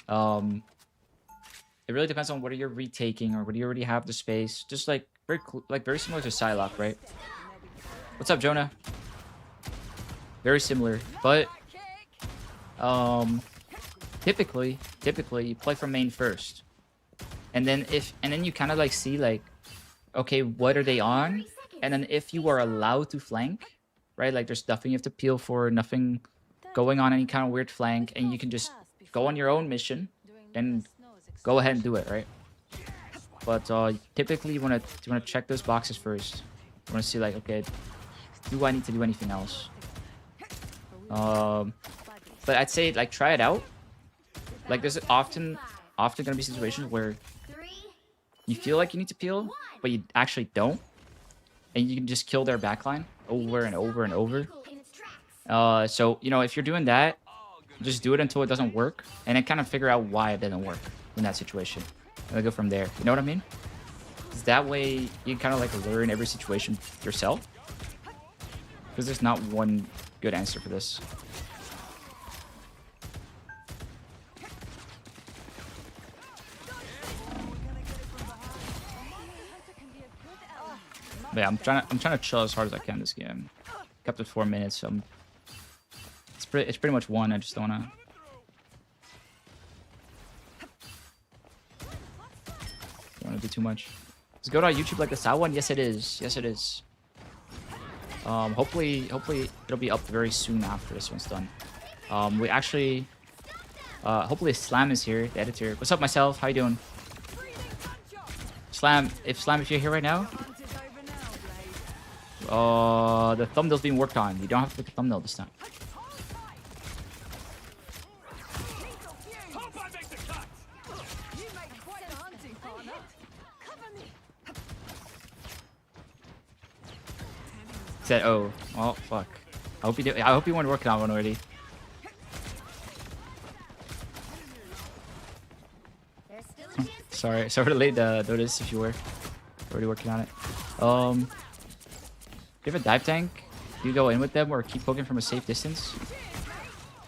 It really depends on whether you're retaking or whether you already have the space. Just like very similar to Psylocke, right? What's up, Jonah? Very similar, but typically you play from main first, and then you kind of like see like, okay, what are they on? And then if you are allowed to flank, right? Like there's nothing you have to peel for, nothing going on any kind of weird flank, and you can just go on your own mission and go ahead and do it, right? But typically you want to check those boxes first. You want to see like, okay, do I need to do anything else? But I'd say like try it out. Like there's often gonna be situations where you feel like you need to peel, but you actually don't, and you can just kill their backline over and over and over. So you know, if you're doing that, just do it until it doesn't work, and then kind of figure out why it doesn't work in that situation, and go from there. You know what I mean? 'Cause that way you kind of like learn every situation yourself. Because there's not one good answer for this. But yeah, I'm trying to chill as hard as I can this game. Kept it 4 minutes, so it's pretty much one. I just don't wanna. Don't wanna do too much. Is it go to YouTube like the SAO one? Yes, it is. Yes, it is. Hopefully it'll be up very soon after this one's done. We actually, hopefully Slam is here, the editor. What's up, myself? How you doing? Slam, if you're here right now, the thumbnail's being worked on. You don't have to pick a thumbnail this time. Said, oh, well, fuck. I hope you weren't working on one already. Sorry to late notice if you were already working on it. Do you have a dive tank? Do you go in with them or keep poking from a safe distance?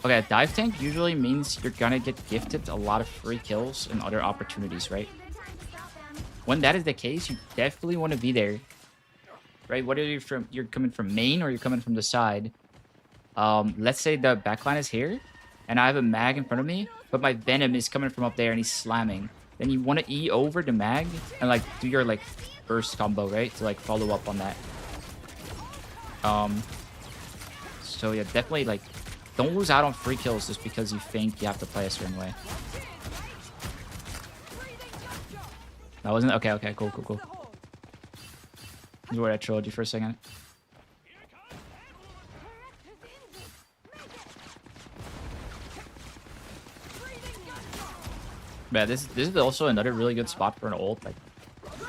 Okay, a dive tank usually means you're gonna get gifted a lot of free kills and other opportunities, right? When that is the case, you definitely want to be there. Right, whether you're coming from main or you're coming from the side. Let's say the backline is here, and I have a mag in front of me, but my Venom is coming from up there and he's slamming. Then you want to E over the mag and like do your like burst combo, right, to like follow up on that. So yeah, definitely like don't lose out on free kills just because you think you have to play a certain way. That wasn't okay. Cool. This is where I trolled you for a second. Yeah, this is also another really good spot for an ult. Like,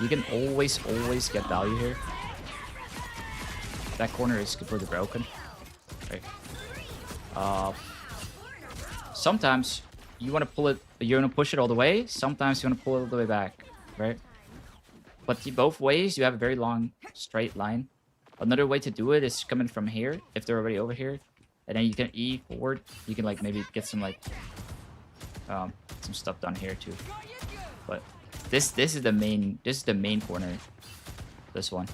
you can always get value here. That corner is completely broken. Right. Sometimes you want to pull it. You want to push it all the way. Sometimes you want to pull it all the way back. Right. But both ways, you have a very long straight line. Another way to do it is coming from here, if they're already over here. And then you can E forward. You can like maybe get some like some stuff done here too. But this is the main corner. This one.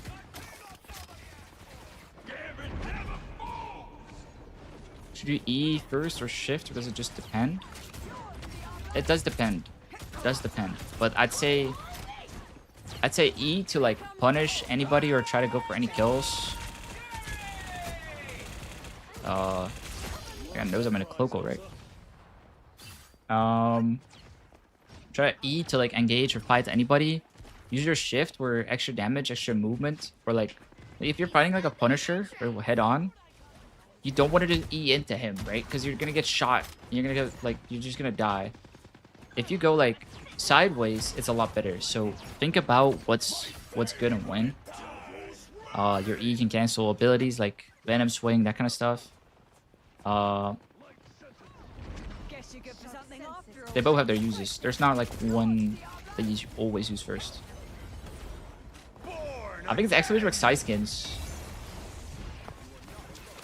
Should you E first or shift, or does it just depend? It does depend. It does depend. But I'd say E to like punish anybody or try to go for any kills. God knows I'm in a cloacal, right? Try E to like engage or fight anybody. Use your shift for extra damage, extra movement, or like if you're fighting like a Punisher or head on, you don't want to just E into him, right? Because you're gonna get shot. You're gonna get like you're just gonna die. If you go like sideways, it's a lot better. So think about what's good and when. Your E can cancel abilities like Venom Swing, that kind of stuff. Guess you're good for something after all. They both have their uses. There's not like one that you should always use first. I think it's exclamation mark side skins.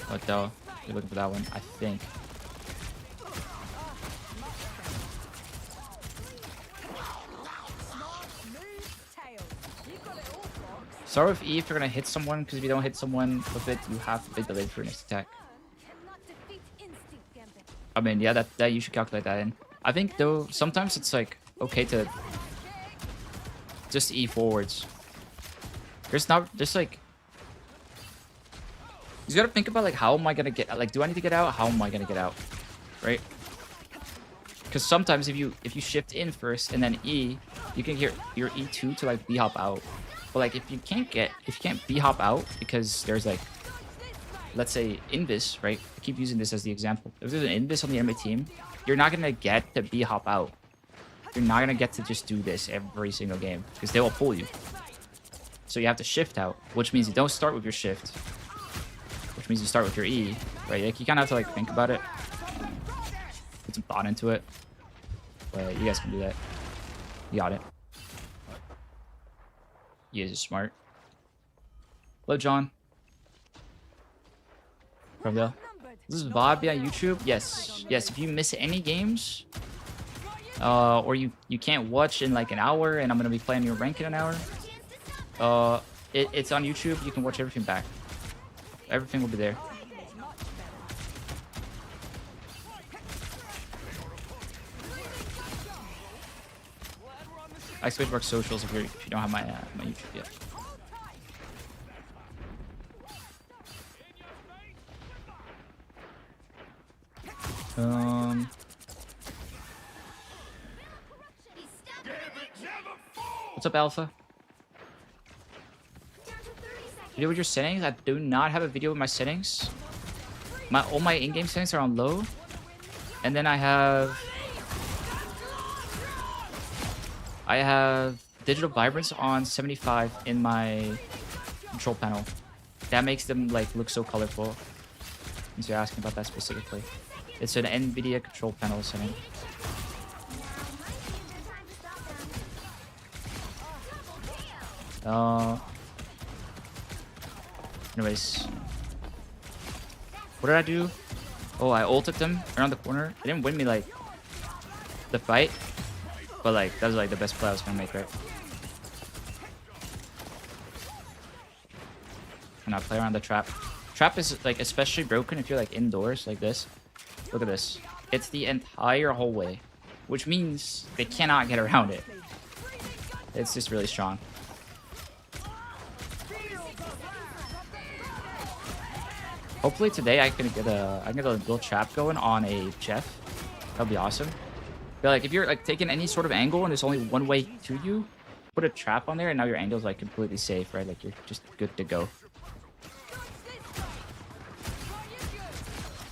But you're looking for that one, I think. Start with E if you're gonna hit someone, because if you don't hit someone with it, you have to be delayed for your next attack. I mean, yeah, that you should calculate that in. I think though sometimes it's like okay to just E forwards. There's like you gotta think about like how am I gonna get, like, do I need to get out? How am I gonna get out? Right? Because sometimes if you shift in first and then E, you can get your E2 to like B hop out. But like if you can't B hop out because there's like, let's say invis, right? I keep using this as the example. If there's an invis on the enemy team, you're not gonna get to B hop out. You're not gonna get to just do this every single game because they will pull you. So you have to shift out, which means you don't start with your shift, which means you start with your E, right? Like you kind of have to like think about it, put some thought into it. But you guys can do that. You got it. You guys are smart. Hello, John. From there. This is Bobby on YouTube. Yes, yes. If you miss any games, or you can't watch in like an hour, and I'm gonna be playing your rank in an hour, it's on YouTube. You can watch everything back. Everything will be there. I expect to work socials if you don't have my my YouTube yet. What's up, Alpha? Video with your settings? I do not have a video with my settings. All my in-game settings are on low, and then I have digital vibrance on 75 in my control panel. That makes them like look so colorful. Since you're asking about that specifically, it's an NVIDIA control panel setting. Anyways, what did I do? Oh, I ulted them around the corner. It didn't win me like the fight, but like that was like the best play I was gonna make, right? And I play around the trap. Trap is like especially broken if you're like indoors like this. Look at this. It's the entire hallway, which means they cannot get around it. It's just really strong. Hopefully today I can get a little trap going on a Jeff. That'd be awesome. But like if you're like taking any sort of angle and there's only one way to you, put a trap on there and now your angle's like completely safe, right? Like you're just good to go.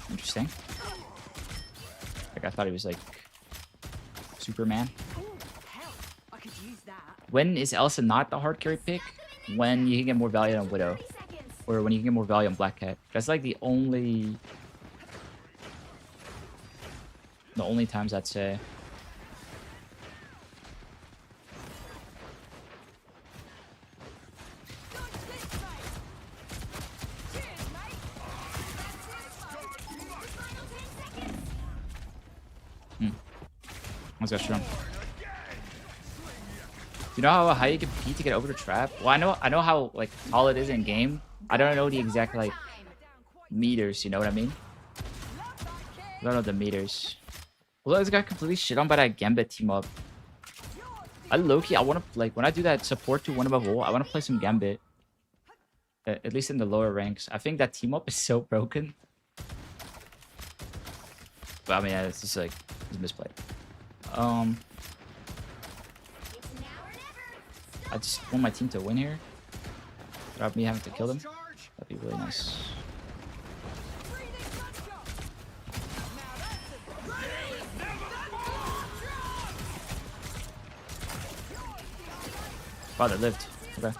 Interesting. Like I thought he was like Superman. When is Elsa not the hard carry pick? When you can get more value on Widow. Or when you can get more value on Black Cat. That's like the only times I'd say. Let's go strong. You know how you compete to get over the trap? Well, I know how like tall it is in game. I don't know the exact like meters. You know what I mean? I don't know the meters. Well, this got completely shit on by that Gambit team up. I low-key, I want to like when I do that support to one above all, I want to play some Gambit. At least in the lower ranks. I think that team up is so broken. But I mean, yeah, it's just like it's misplayed. I just want my team to win here without me having to kill them. That'd be really nice. Wow, they lived. Okay.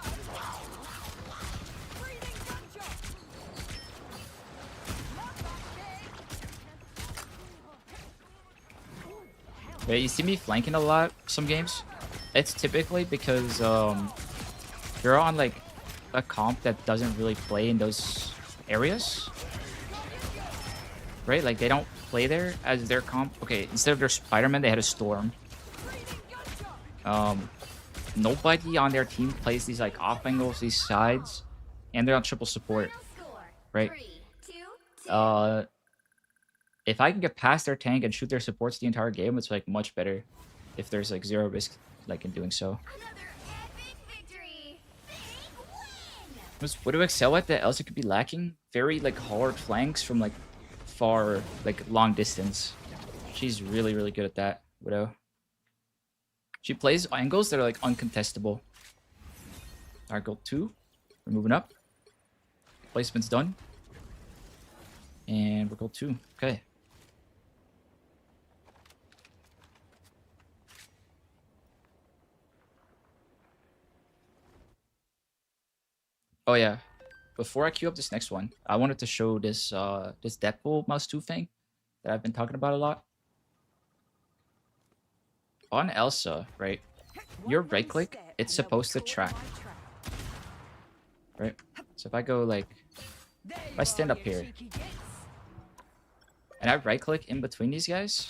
Right, you see me flanking a lot some games. It's typically because you're on like a comp that doesn't really play in those areas. Right? Like they don't play there as their comp. Okay, instead of their Spider-Man, they had a Storm. Nobody on their team plays these like off angles, these sides, and they're on triple support. Right? If I can get past their tank and shoot their supports the entire game, it's like much better if there's like zero risk like in doing so. What do I excel at that Elsa could be lacking? Very like hard flanks from like far, like long distance. She's really, really good at that, Widow. She plays angles that are like uncontestable. Alright, goal 2. We're moving up. Placement's done. And we're goal 2. Okay. Oh yeah. Before I queue up this next one, I wanted to show this this Deadpool mouse 2 thing that I've been talking about a lot. On Elsa, right? Your right click, it's supposed to track. Right? So if I go like, if I stand up here and I right click in between these guys,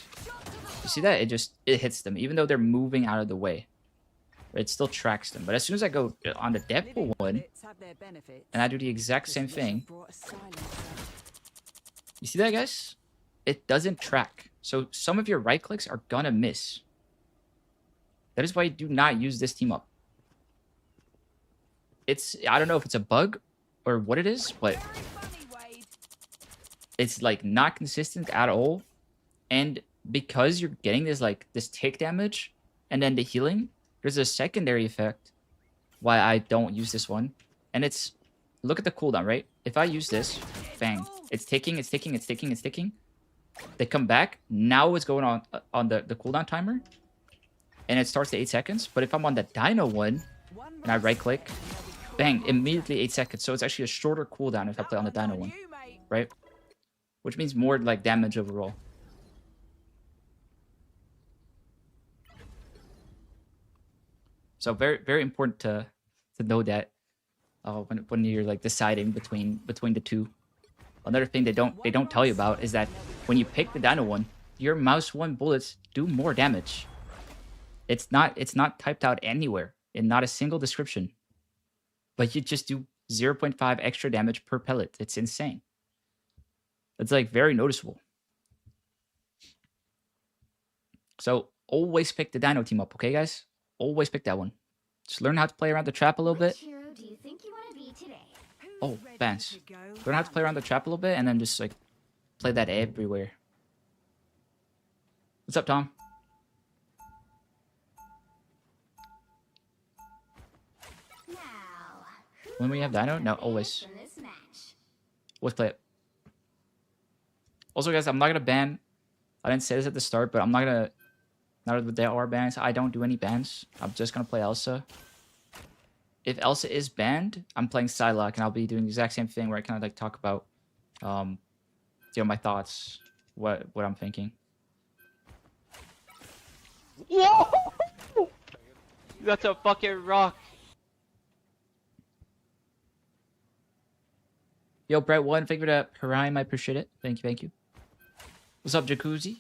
you see that? It hits them, even though they're moving out of the way. It still tracks them. But as soon as I go on the Deadpool one, and I do the exact same thing, you see that, guys? It doesn't track. So some of your right clicks are gonna miss. That is why you do not use this team up. I don't know if it's a bug or what it is, but it's like not consistent at all. And because you're getting this like this tick damage and then the healing, there's a secondary effect why I don't use this one. And it's, look at the cooldown, right? If I use this, bang, it's ticking, it's ticking, it's ticking, it's ticking. They come back, now it's going on the cooldown timer. And it starts at 8 seconds. But if I'm on the Dino one, and I right click, bang, immediately 8 seconds. So it's actually a shorter cooldown if I play on the Dino one, right? Which means more like damage overall. So very, very important to know that when you're like deciding between the two. Another thing they don't tell you about is that when you pick the Dino one, your mouse 1 bullets do more damage. It's not typed out anywhere in not a single description. But you just do 0.5 extra damage per pellet. It's insane. It's like very noticeable. So always pick the Dino team up, okay, guys? Always pick that one. Just learn how to play around the trap a little bit. Oh, bans. Learn how to play around the trap a little bit and then just like play that everywhere. What's up, Tom? When we have Dino? No, always. Always play it. Also, guys, I'm not gonna ban. I didn't say this at the start, but I'm not gonna. Now that there are bans, I don't do any bans. I'm just gonna play Elsa. If Elsa is banned, I'm playing Psylocke, and I'll be doing the exact same thing where I kind of like talk about, my thoughts, what I'm thinking. Whoa! That's a fucking rock. Yo, Brett, one figure to Prime, I appreciate it. Thank you. What's up, Jacuzzi?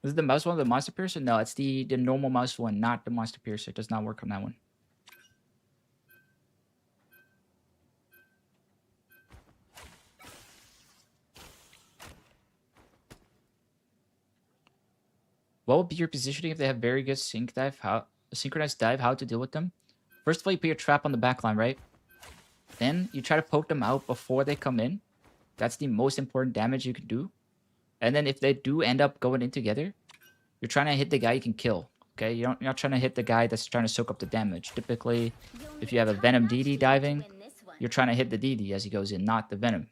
Is it the mouse one, the monster piercer? No, it's the normal mouse one, not the monster piercer. It does not work on that one. What would be your positioning if they have very good synchronized dive? How to deal with them? First of all, you put your trap on the back line, right? Then you try to poke them out before they come in. That's the most important damage you can do. And then if they do end up going in together, you're trying to hit the guy you can kill. Okay, you're not trying to hit the guy that's trying to soak up the damage. Typically, if you have a Venom DD diving, you're trying to hit the DD as he goes in, not the Venom.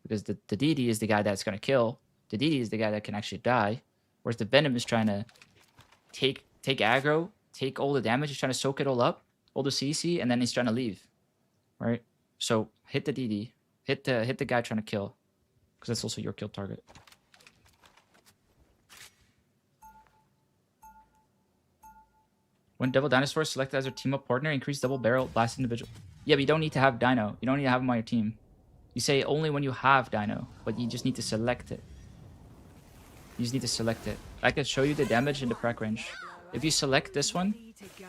Because the DD is the guy that's going to kill. The DD is the guy that can actually die. Whereas the Venom is trying to take aggro, take all the damage. He's trying to soak it all up, all the CC, and then he's trying to leave. Right? So hit the DD. Hit the guy trying to kill. Because that's also your kill target. When double dinosaur selected as your team up partner, increase double barrel blast individual. Yeah, but you don't need to have dino. You don't need to have him on your team. You say only when you have dino, but you just need to select it. You just need to select it. I can show you the damage in the prac range. If you select this one,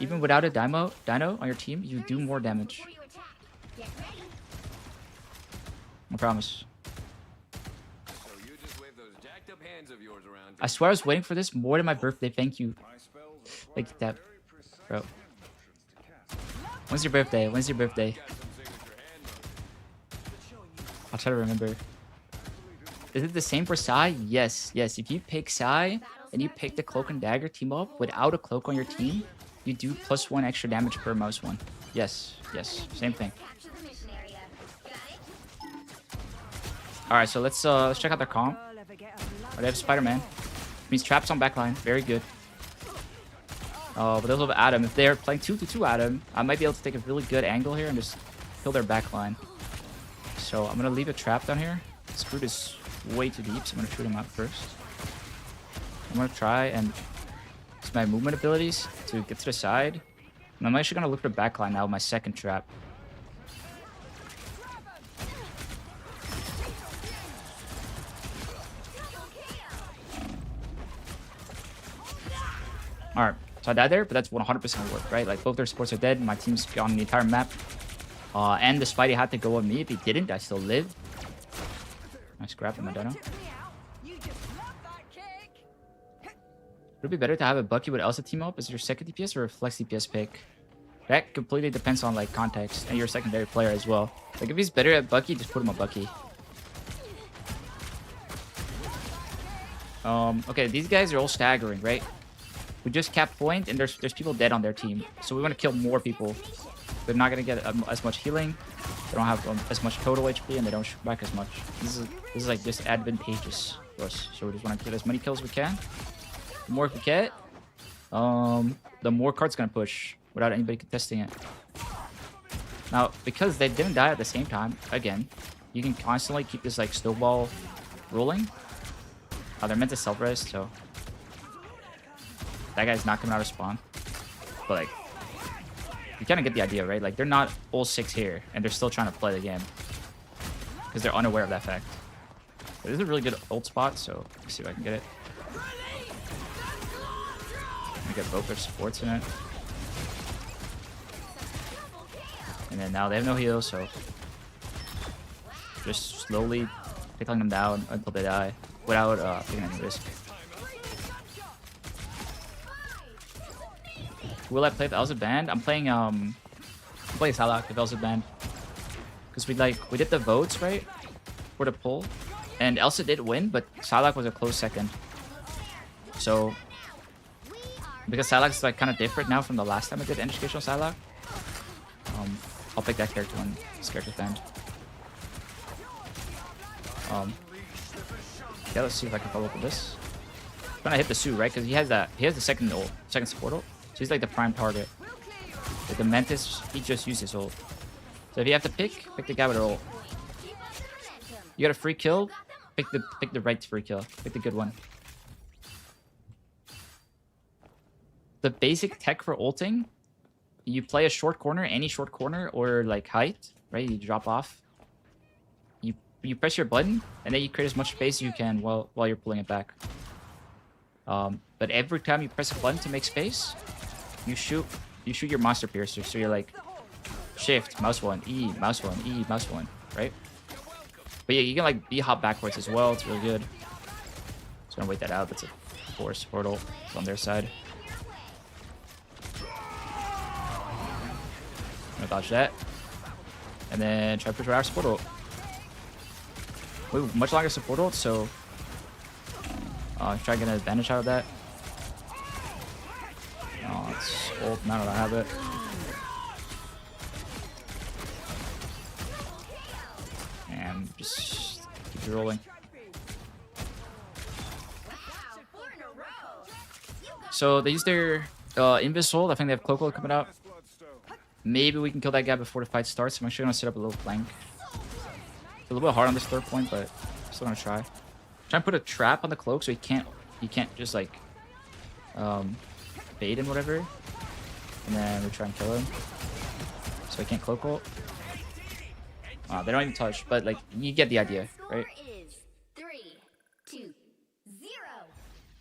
even without a dino on your team, you do more damage. Before you attack, get ready. I promise. So you just wave those jacked up hands of yours around. I swear I was waiting for this more than my birthday. Thank you. Thank you, Tap. Bro. When's your birthday? When's your birthday? I'll try to remember. Is it the same for Psy? Yes, yes. If you pick Psy and you pick the Cloak and Dagger team up without a Cloak on your team, you do +1 extra damage per mouse one. Yes, yes. Same thing. Capture the mission area. Got it? Alright, so let's check out their comp. Oh, they have Spider-Man. Means traps on backline. Very good. Oh, but there's a little bit Adam. If they're playing 2-2 Adam, I might be able to take a really good angle here and just kill their backline. So I'm gonna leave a trap down here. This fruit is way too deep, so I'm gonna shoot him out first. I'm gonna try and use my movement abilities to get to the side. And I'm actually gonna look for backline now with my second trap. Alright, so I died there, but that's 100% work, right? Like, both their supports are dead, my team's gone the entire map. And the Spidey had to go on me. If he didn't, I still lived. Nice grab from my dino. Would it be better to have a Bucky with Elsa team up as your second DPS or a flex DPS pick? That completely depends on, like, context and your secondary player as well. Like, if he's better at Bucky, just put him on Bucky. Okay, these guys are all staggering, right? We just capped point, and there's people dead on their team. So we want to kill more people. They're not going to get as much healing. They don't have as much total HP, and they don't shoot back as much. This is like just advantageous for us. So we just want to get as many kills as we can. The more we get, the more cards going to push without anybody contesting it. Now, because they didn't die at the same time, again, you can constantly keep this like snowball rolling. They're meant to self-res, so that guy's not coming out of spawn. But like, you kind of get the idea, right? Like, they're not all 6 here, and they're still trying to play the game because they're unaware of that fact. But this is a really good ult spot, so let's see if I can get it. I get both their supports in it. And then now they have no heal, so just slowly pickling them down until they die without taking any risk. Will I play with Elsa band? I'm playing Psylocke with Elsa band. Because we did the votes, right? For the poll. And Elsa did win, but Psylocke was a close second. So because Psylocke's like kind of different now from the last time I did educational Psylocke. I'll pick that character when this character banned. Yeah, let's see if I can follow up with this. I'm trying to hit the Sue, right? Because he has the second support ult. So he's like the prime target. Like the Mantis, he just used his ult. So if you have to pick the guy with her ult. You got a free kill, pick the right free kill. Pick the good one. The basic tech for ulting, you play a short corner, any short corner or like height, right? You drop off. You press your button and then you create as much space as you can while you're pulling it back. But every time you press a button to make space, you shoot your monster piercer. So you're like shift, mouse 1, E, mouse 1, E, mouse 1, right? But yeah, you can like B-hop backwards as well. It's really good. Just gonna wait that out. That's a force portal on their side. I'm gonna dodge that. And then try to push our support ult. We have much longer support ult, so try to get an advantage out of that. Oh, it's ult now that I have it. And just keep it rolling. So they use their Invis ult. I think they have Cloak ult coming out. Maybe we can kill that guy before the fight starts. I'm actually gonna set up a little flank. It's a little bit hard on this third point, but I'm still gonna try. Try and put a trap on the Cloak so he can't just like bait and whatever. and then we try and kill him. So I can't cloak ult. They don't even touch, but like you get the idea, right?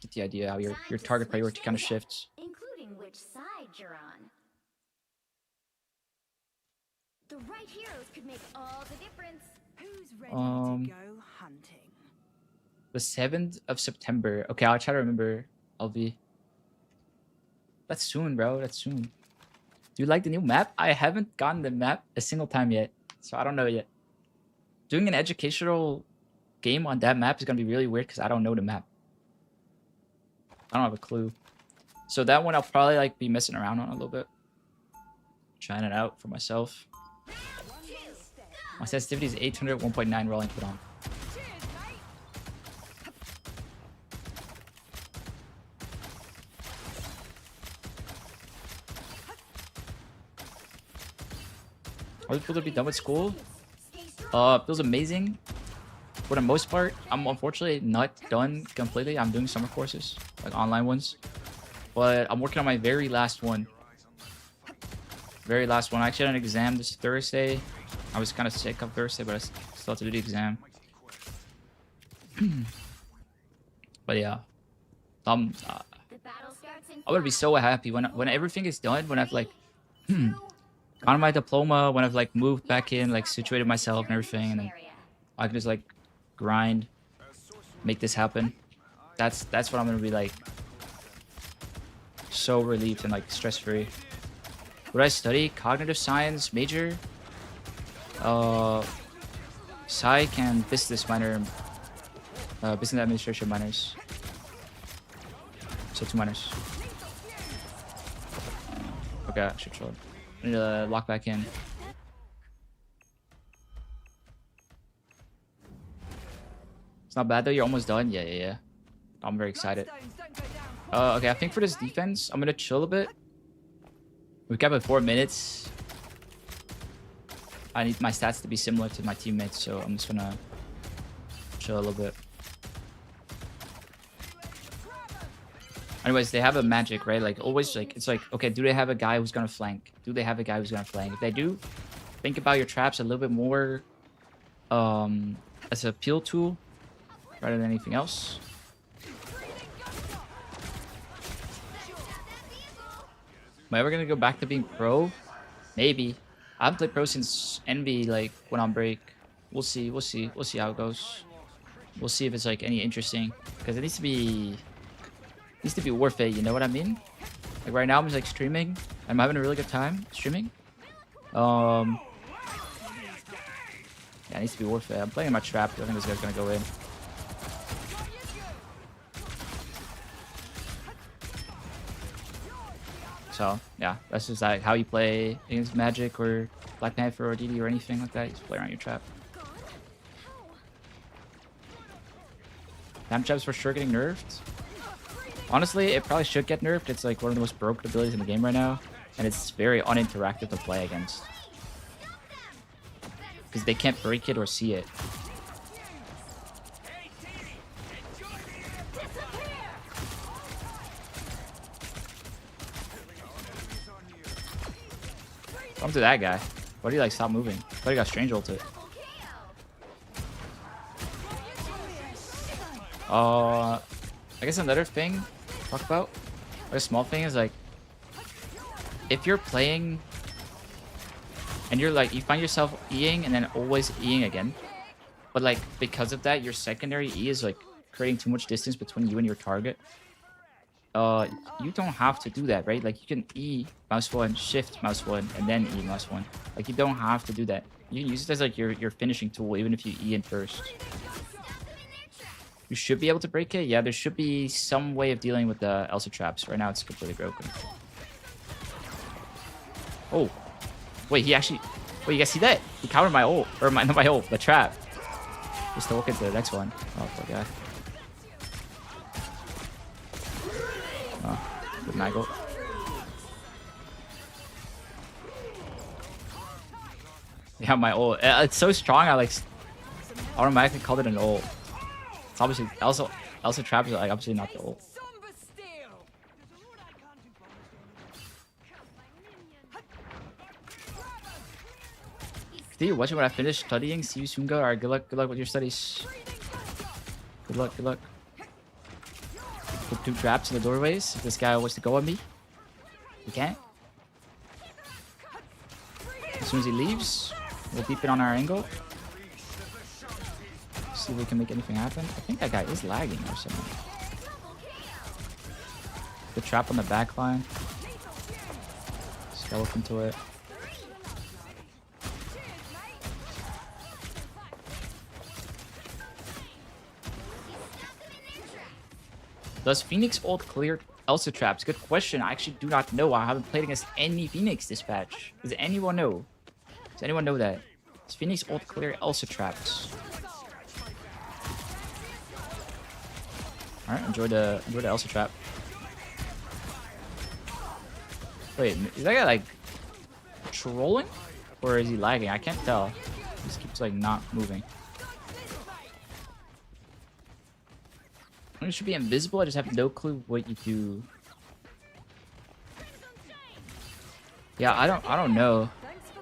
Get the idea how your target priority kind of shifts. Including which side you're on. The right heroes could make all the difference. Who's ready to go hunting? The 7th of September. Okay, I'll try to remember. LV. That's soon, bro. That's soon. Do you like the new map? I haven't gotten the map a single time yet, so I don't know yet. Doing an educational game on that map is gonna be really weird because I don't know the map. I don't have a clue. So that one I'll probably like be messing around on a little bit. Trying it out for myself. My sensitivity is 800 1.9 rolling put on. Cheers, mate. Are we supposed to be done with school? Feels amazing. For the most part, I'm unfortunately not done completely. I'm doing summer courses, like online ones. But I'm working on my very last one. Very last one. I actually had an exam this Thursday. I was kind of sick on Thursday, but I still have to do the exam. But yeah. I'm gonna be so happy when everything is done, when I've like gotten my diploma, when I've like moved back in, like situated myself and everything, and then I can just like grind, make this happen. That's what I'm gonna be like, so relieved and like stress free. Would I study cognitive science major, psych and business minor, business administration minors. So 2 minors. Okay, I should show it. I need to lock back in. It's not bad though. You're almost done. Yeah. I'm very excited. Okay, I think for this defense, I'm gonna chill a bit. We've got about 4 minutes. I need my stats to be similar to my teammates, so I'm just gonna chill a little bit. Anyways, they have a magic, right? Like always, like it's like, okay, do they have a guy who's gonna flank? Do they have a guy who's gonna flank? If they do, think about your traps a little bit more as a peel tool rather than anything else. Am I ever gonna go back to being pro? Maybe. I haven't played pro since Envy, like went on break. We'll see how it goes. We'll see if it's like any interesting, because it needs to be worth it. You know what I mean? Like right now, I'm just like streaming. I'm having a really good time streaming. Yeah, it needs to be worth it. I'm playing my trap. I think this guy's gonna go in. So yeah, that's just like how you play against Magic or Black Panther or DD or anything like that. You just play around your trap. Damn traps for sure getting nerfed. Honestly, it probably should get nerfed. It's like one of the most broken abilities in the game right now, and it's very uninteractive to play against because they can't break it or see it. Come to that guy. Why do you like stop moving? I thought he got strange ulted. I guess another thing to talk about, like a small thing, is like if you're playing and you're like you find yourself Eing and then always Eing again, but like because of that your secondary E is like creating too much distance between you and your target. You don't have to do that, right? Like you can E mouse 1, shift mouse 1, and then E mouse 1. Like you don't have to do that. You can use it as like your finishing tool, even if you E in first. You should be able to break it. Yeah, there should be some way of dealing with the Elsa traps. Right now, it's completely broken. Oh, wait, he actually. Wait, you guys see that? He countered my ult, or not my ult, the trap. Just to look into the next one. Oh, poor guy. Oh, good Nigel. Yeah, my ult. It's so strong. I automatically called it an ult. It's obviously Elsa trap is like obviously not the ult. Steve, watching when I finish studying. See you soon, go. Alright, good luck with your studies. Good luck. Put 2 traps in the doorways. If this guy wants to go on me, he can't. As soon as he leaves, we'll deep it on our angle. See if we can make anything happen. I think that guy is lagging or something. The trap on the back line. Skeleton to it. Does Phoenix ult clear Elsa traps? Good question. I actually do not know. I haven't played against any Phoenix this patch. Does anyone know? Does anyone know that? Does Phoenix ult clear Elsa traps? Alright, enjoy the Elsa trap. Wait, is that guy like trolling? Or is he lagging? I can't tell. He just keeps like not moving. It should be invisible. I just have no clue what you do. Yeah, I don't know.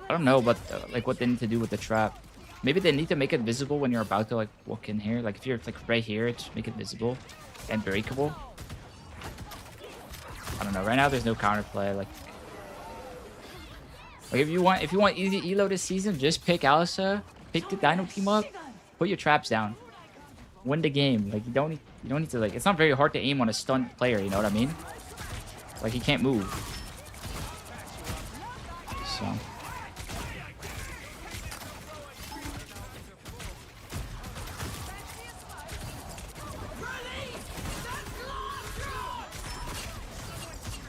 I don't know but like what they need to do with the trap. Maybe they need to make it visible when you're about to like walk in here. Like if you're like right here, just make it visible and breakable. I don't know. Right now there's no counterplay. Like if you want easy elo this season, just pick Elsa, pick the Dino team up, put your traps down, win the game. Like you don't need to like. It's not very hard to aim on a stunned player. You know what I mean? Like he can't move. So.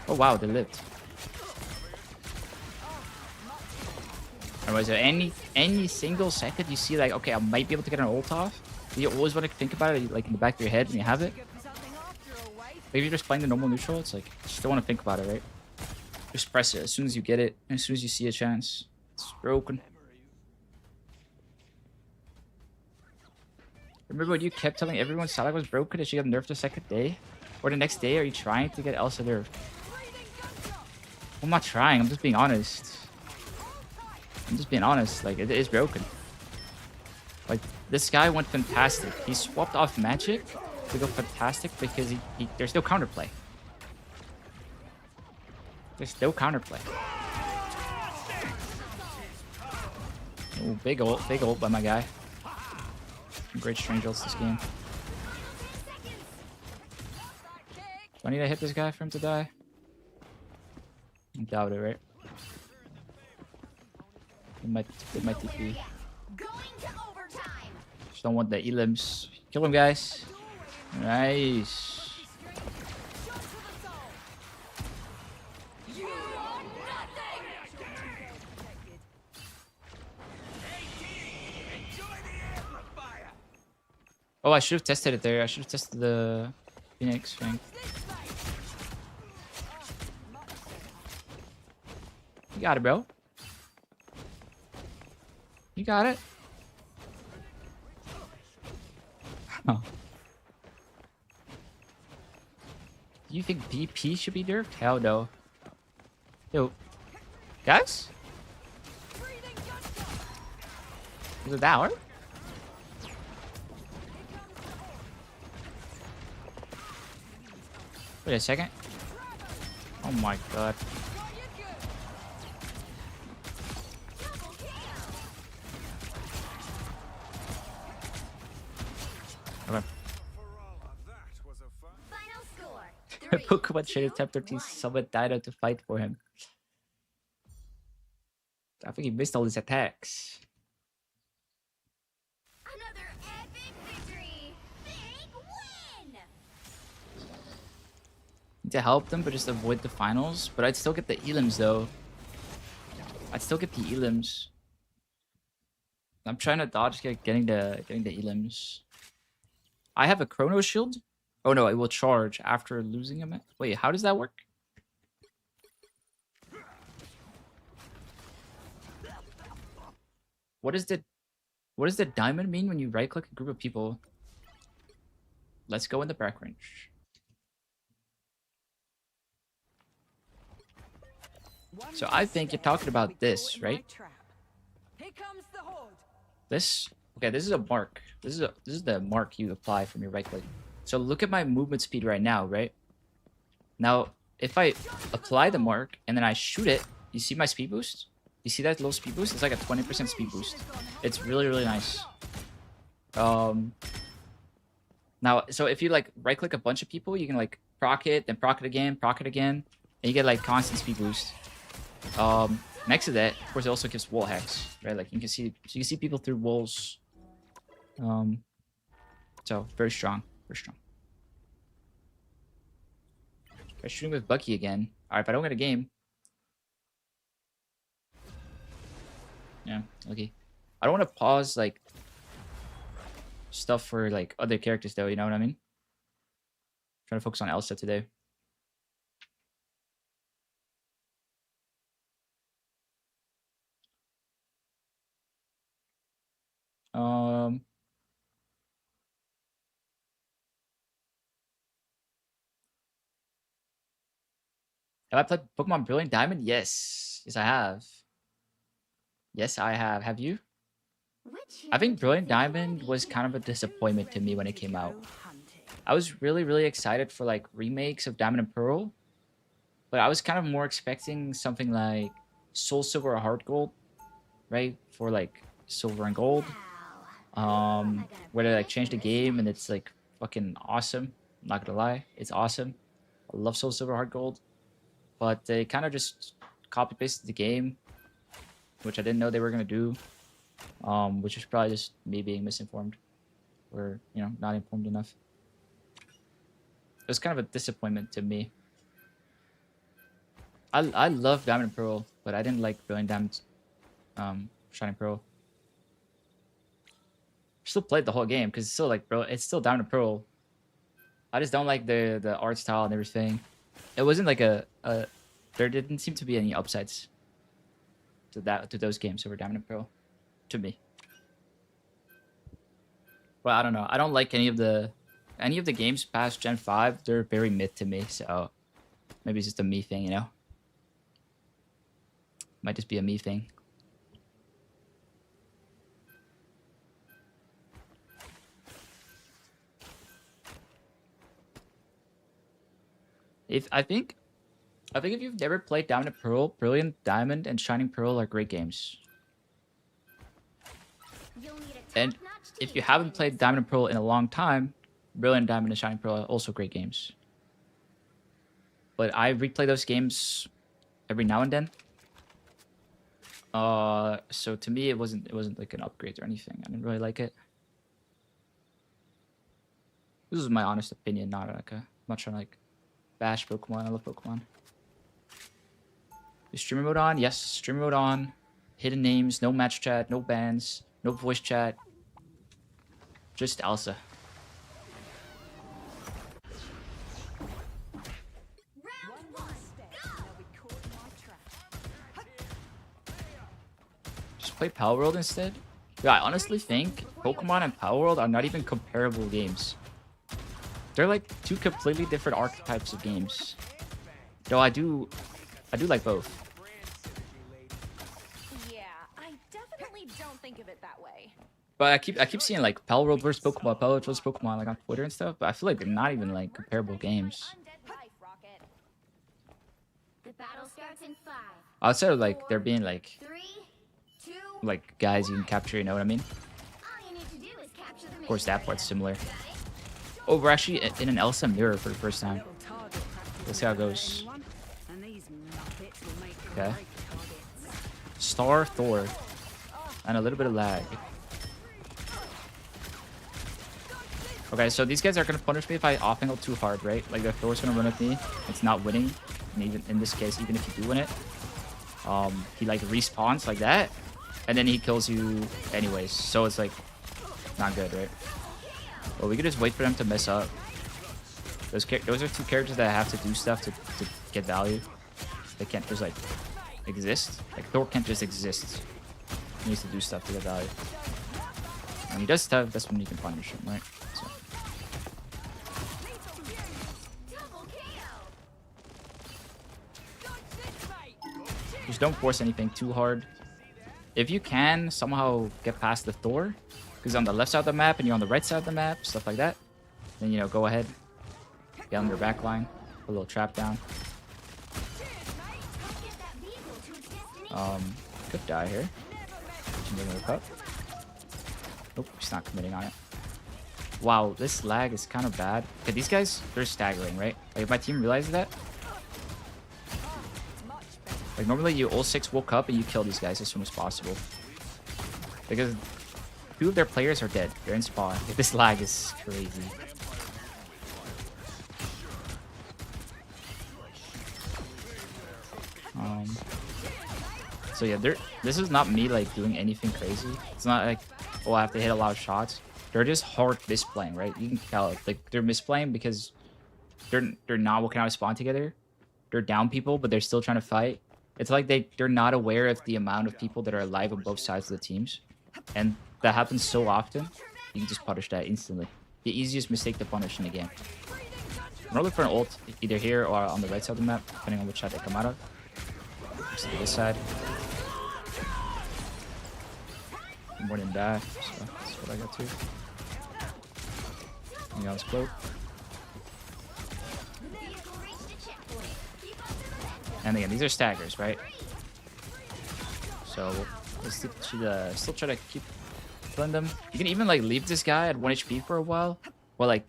Oh wow, they lived. Anyway, so any single second you see like, okay, I might be able to get an ult off, you always want to think about it like in the back of your head when you have it. Like if you're just playing the normal neutral, it's like you still want to think about it, right? Just press it as soon as you get it, and as soon as you see a chance. It's broken. Remember when you kept telling everyone Psylocke was broken that she got nerfed the second day? Or the next day, are you trying to get Elsa nerfed? I'm not trying, I'm just being honest. Like, it is broken. Like, this guy went fantastic. He swapped off magic to go fantastic because there's no counterplay. There's no counterplay. Oh, big ult by my guy. Great strange ults this game. Do I need to hit this guy for him to die? I doubt it, right? It might TP. Just don't want the elims. Kill him, guys. Nice. Oh, I should have tested it there. I should have tested the Phoenix thing. You got it, bro. You got it. Huh. Do you think BP should be nerfed? Hell no. Yo. Guys? Was it that hard? Wait a second. Oh my god. Okay. Pokemon should have Temp 13 summon Dino to fight for him. I think he missed all his attacks. Another epic victory. Big win. Need to help them, but just avoid the finals. But I'd still get the elims though. I'd still get the elims. I'm trying to dodge getting the elims. I have a Chrono Shield. Oh no, it will charge after losing a match. Wait, how does that work? What does the diamond mean when you right click a group of people? Let's go in the back range. So I think you're talking about this, right? Here comes the horde. This, okay, this is a mark. This is the mark you apply from your right click. So look at my movement speed right now, right? Now, if I apply the mark and then I shoot it, you see my speed boost? You see that little speed boost? It's like a 20% speed boost. It's really, really nice. Now, so if you like right click a bunch of people, you can like proc it, then proc it again, and you get like constant speed boost. Next to that, of course, it also gives wall hacks, right? Like you can see, so you can see people through walls. So very strong, very strong. Try shooting with Bucky again. All right, if I don't get a game, yeah, okay. I don't want to pause like stuff for like other characters though. You know what I mean? Trying to focus on Elsa today. Have I played Pokemon Brilliant Diamond? Yes. Yes, I have. Yes, I have. Have you? I think Brilliant Diamond was kind of a disappointment to me when it came out. I was really, really excited for like remakes of Diamond and Pearl, but I was kind of more expecting something like Soul Silver or Heart Gold, right? For like Silver and Gold. Where they like change the game and it's like fucking awesome. I'm not gonna lie, it's awesome. I love Soul Silver Heart Gold, but they kind of just copy pasted the game, which I didn't know they were gonna do. Which is probably just me being misinformed, or you know, not informed enough. It was kind of a disappointment to me. I love Diamond and Pearl, but I didn't like Brilliant Diamond, Shining Pearl. Still played the whole game because it's still like, bro, it's still Diamond and Pearl. I just don't like the art style and everything. It wasn't like there didn't seem to be any upsides to those games over Diamond and Pearl, to me. Well, I don't know. I don't like any of the games past Gen 5. They're very mid to me, so maybe it's just a me thing, you know. Might just be a me thing. I think if you've never played Diamond and Pearl, Brilliant Diamond and Shining Pearl are great games. And if you haven't played Diamond and Pearl in a long time, Brilliant Diamond and Shining Pearl are also great games. But I replay those games every now and then. So to me, it wasn't like an upgrade or anything. I didn't really like it. This is my honest opinion, not like I'm not trying to like bash Pokemon. I love Pokemon. Is streamer mode on? Yes, streamer mode on. Hidden names, no match chat, no bans, no voice chat. Just Elsa. Just play Power World instead? Yeah, I honestly think Pokemon and Power World are not even comparable games. They're like two completely different archetypes of games. Though I do like both. Yeah, I definitely don't think of it that way. But I keep seeing like Power World versus Pokemon, Power World versus Pokemon like on Twitter and stuff, but I feel like they're not even like comparable games. Undead life, Rocket. The battle starts in 5. Outside of like there being like 3, 2. like guys you can capture, you know what I mean? All you need to do is capture the Of course that part's similar. Got it? Oh, we're actually in an Elsa mirror for the first time. Little target practice Let's see how it won't goes. hurt anyone, and these muppets will make or Okay. break targets. Star Thor. And a little bit of lag. Okay, so these guys are gonna punish me if I off angle too hard, right? Like the Thor's gonna run at me. It's not winning. And even in this case, even if you do win it, he like respawns like that, and then he kills you anyways. So it's like not good, right? Well, we could just wait for them to mess up. Those are two characters that have to do stuff to get value. They can't just like exist. Like Thor can't just exist. He needs to do stuff to get value. When he does stuff, that's when you can punish him, right? So. Double kill. Just don't force anything too hard. if you can somehow get past the Thor, because on the left side of the map and you're on the right side of the map, stuff like that, then, you know, go ahead, get on your back line, put a little trap down. Could die here. Cup. Nope, he's not committing on it. Wow, this lag is kind of bad. Okay, these guys, they're staggering, right? Like, if my team realizes that, like, normally you all 6 woke up and you kill these guys as soon as possible. Because 2 of their players are dead. They're in spawn. Like, this lag is crazy. So yeah, this is not me like doing anything crazy. It's not like, oh, I have to hit a lot of shots. They're just hard misplaying, right? You can tell it. Like, they're misplaying because they're not walking out of spawn together. They're down people, but they're still trying to fight. It's like they're not aware of the amount of people that are alive on both sides of the teams. And that happens so often, you can just punish that instantly. The easiest mistake to punish in the game. I'm gonna look for an ult either here or on the right side of the map, depending on which side they come out of. Just to this side. More than that, so that's what I got to. You let's float. And again, these are staggers, right? So let's still try to keep killing them. You can even like leave this guy at 1 HP for a while. Well, like,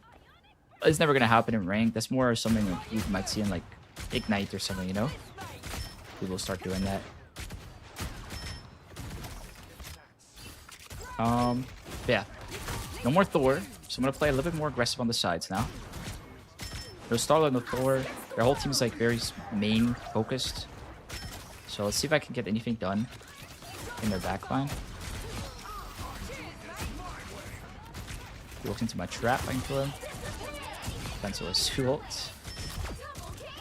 it's never gonna happen in rank. That's more something like you might see in like Ignite or something, you know? People start doing that. Yeah, no more Thor, so I'm gonna play a little bit more aggressive on the sides now. No Starlight, no Thor. Their whole team is like very main focused. So let's see if I can get anything done in their backline. He walks into my trap, I can kill him. Pencil is ult.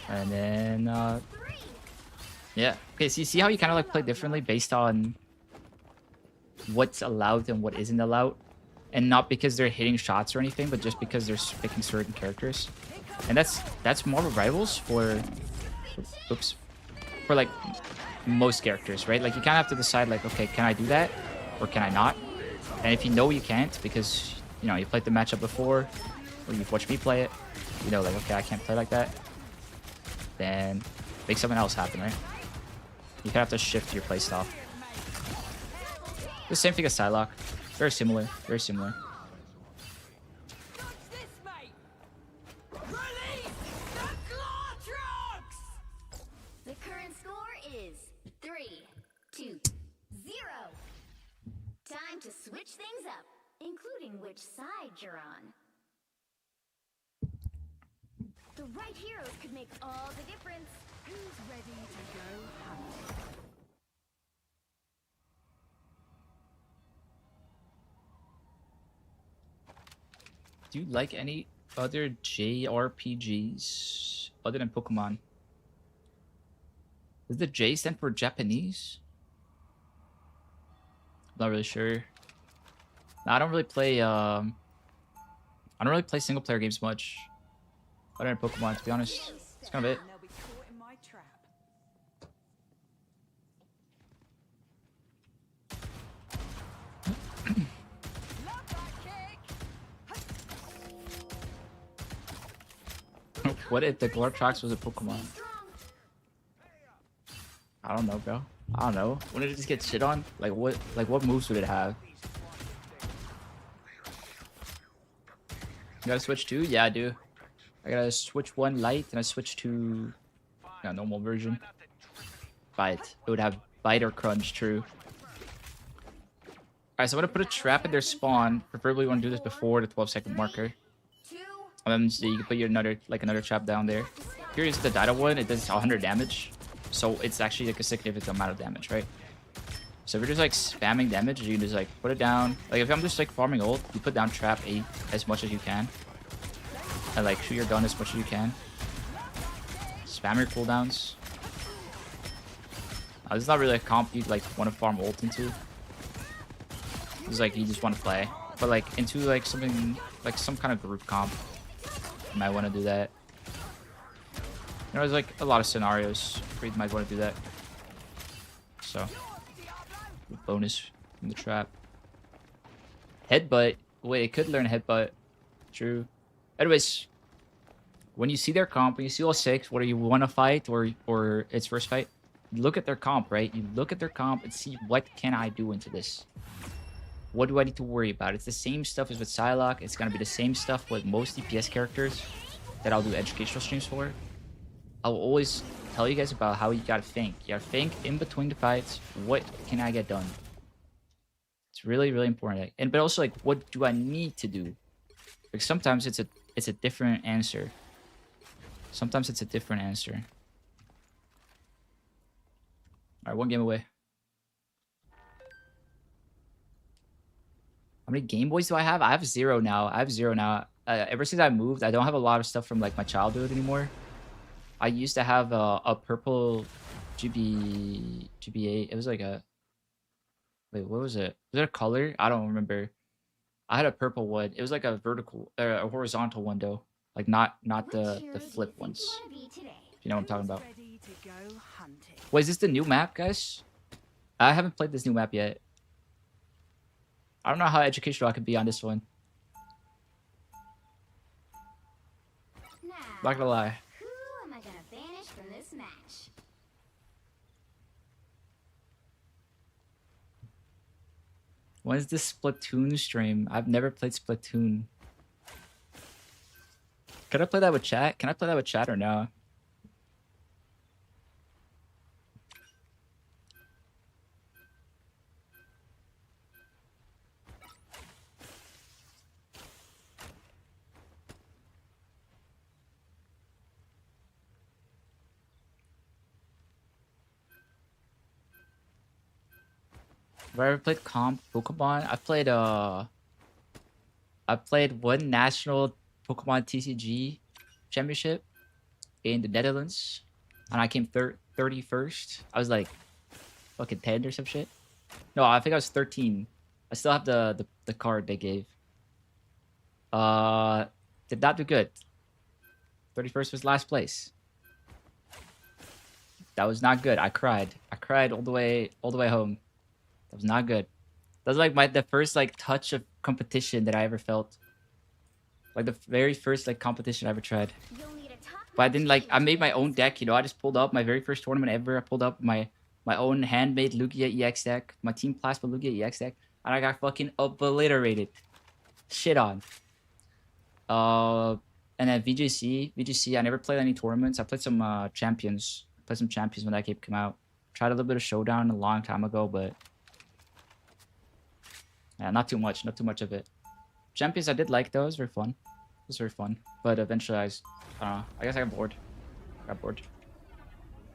And then yeah. Okay, so you see how you kind of like play differently based on what's allowed and what isn't allowed, and not because they're hitting shots or anything, but just because they're picking certain characters. And that's Marvel Rivals for like most characters, right? Like, you kind of have to decide like, okay, can I do that or can I not? And if you know you can't because, you know, you played the matchup before or you've watched me play it, you know, like, okay, I can't play like that, then make something else happen, right? You kind of have to shift your playstyle. The same thing as Psylocke. Very similar. Very similar. The current score is 3-2-0. Time to switch things up, including which side you're on. The right heroes could make all the difference. Who's ready to go hunt? Do you like any other JRPGs other than Pokemon? Does the J stand for Japanese? Not really sure. No, I don't really play single player games much. Other than Pokemon, to be honest. That's kind of it. They'll be caught in my trap. What if the Glortrax was a Pokemon? I don't know, bro. I don't know. Wouldn't it just get shit on? Like what moves would it have? You gotta switch to? Yeah, I do. I gotta switch one light and I switch to normal version. Bite. It would have bite or crunch, true. Alright, so I'm gonna put a trap in their spawn. Preferably you wanna do this before the 12-second marker. And then so you can put your another trap down there. Here is the Dido one, it does 100 damage. So it's actually like a significant amount of damage, right? So if you're just like spamming damage, you can just like put it down. Like if I'm just like farming ult, you put down trap 8 as much as you can. And like shoot your gun as much as you can. Spam your cooldowns. This is not really a comp you like want to farm ult into. It's like you just want to play. But like into like something like some kind of group comp, you might want to do that. You know, there's like a lot of scenarios where you might want to do that. So Bonus from the trap. Headbutt. Wait, it could learn headbutt. True. Anyways, when you see their comp, when you see all 6, whether you want to fight or it's first fight, look at their comp, right? You look at their comp and see what can I do into this. What do I need to worry about? It's the same stuff as with Psylocke. It's going to be the same stuff with most DPS characters that I'll do educational streams for. I'll always tell you guys about how you got to think. You got to think in between the fights, what can I get done? It's really, really important. And but also, like, what do I need to do? Like, sometimes it's a different answer. Sometimes it's a different answer. Alright, 1 game away. How many Game Boys do I have? I have 0 now. Ever since I moved, I don't have a lot of stuff from like my childhood anymore. I used to have a purple GBA. It was like a... Wait, what was it? Was it a color? I don't remember. I had a purple one. It was like a vertical, a horizontal one though. Like not the flip ones. If you know what I'm talking about. Ready to go hunting. Wait, is this the new map, guys? I haven't played this new map yet. I don't know how educational I could be on this one. Not gonna lie. Who am I gonna banish from this match? When is this Splatoon stream? I've never played Splatoon. Can I play that with chat? Can I play that with chat or no? Have I ever played comp Pokemon? I played one national Pokemon TCG championship in the Netherlands, and I came 31st. I was like fucking 10 or some shit. No, I think I was 13. I still have the card they gave. Did not do good. 31st was last place. That was not good. I cried all the way home. That was not good. That was like the first like touch of competition that I ever felt. Like the very first like competition I ever tried. But I didn't like, I made my own deck, you know. I just pulled up my very first tournament ever. I pulled up my own handmade Lugia EX deck, my Team Plasma Lugia EX deck, and I got fucking obliterated. Shit on. And then VGC, I never played any tournaments. I played some champions. Played some champions when that game came out. Tried a little bit of Showdown a long time ago, but yeah, not too much of it. Champions I did like though. It was very fun. It was very fun. But eventually I guess I got bored. Got bored.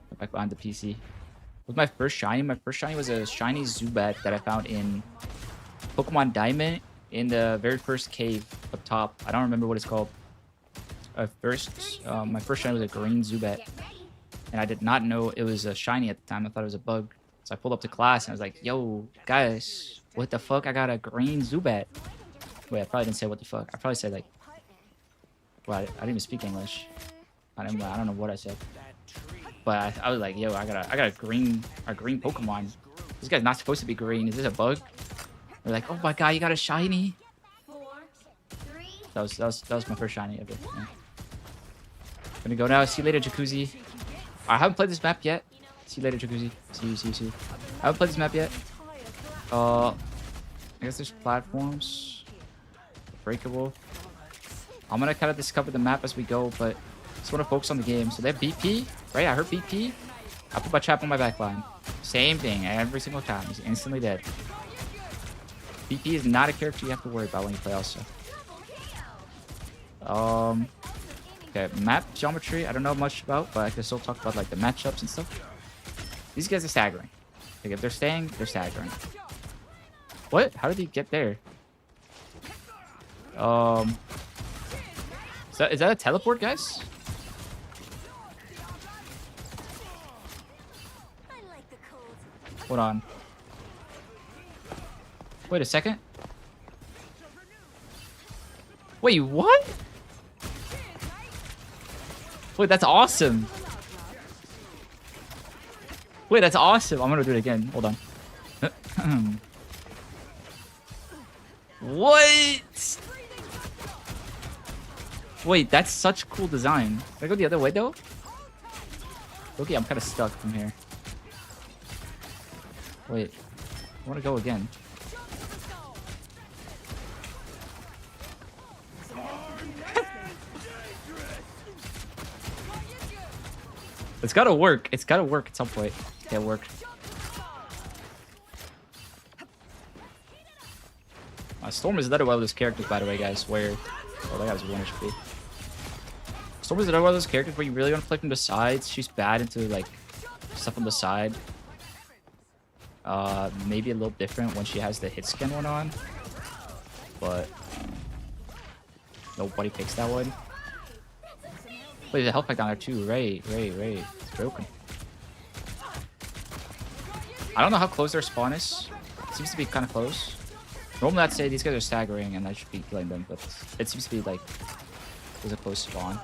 Got back behind the PC. What was my first shiny? My first shiny was a shiny Zubat that I found in Pokemon Diamond in the very first cave up top. I don't remember what it's called. My first shiny was a green Zubat. And I did not know it was a shiny at the time. I thought it was a bug. So I pulled up to class and I was like, yo, guys, what the fuck? I got a green Zubat. Wait, I probably didn't say what the fuck. I probably said like, well, I didn't even speak English. I don't know what I said. But I was like, yo, I got a green Pokemon. This guy's not supposed to be green. Is this a bug? They're like, oh my god, you got a shiny. That was my first shiny ever. Yeah. Gonna go now. See you later, Jacuzzi. I haven't played this map yet. See you later, Jacuzzi. See you. I haven't played this map yet. I guess there's platforms. Breakable. I'm gonna kind of discover the map as we go, but I just want to focus on the game. So they have BP, right? I heard BP. I put my trap on my backline. Same thing every single time. He's instantly dead. BP is not a character you have to worry about when you play Elsa. Okay, map geometry, I don't know much about, but I can still talk about like the matchups and stuff. These guys are staggering. Like if they're staying, they're staggering. What? How did he get there? Is that a teleport, guys? Hold on. Wait a second. Wait, what? Wait, that's awesome. Wait, that's awesome. I'm gonna do it again. Hold on. What? Wait, that's such cool design. Can I go the other way though? Okay, I'm kind of stuck from here. Wait, I want to go again. It's gotta work. It's gotta work at some point. Can't work. Storm is another one of those characters, by the way, guys, where... Oh, that guy's 1 HP. Storm is another one of those characters where you really want to play from the sides. She's bad into, like, stuff on the side. Maybe a little different when she has the hit scan one on. But... nobody picks that one. Wait, the health pack down there too. Right. It's broken. I don't know how close their spawn is. It seems to be kind of close. Normally I'd say these guys are staggering and I should be killing them, but it seems to be like there's a close spawn.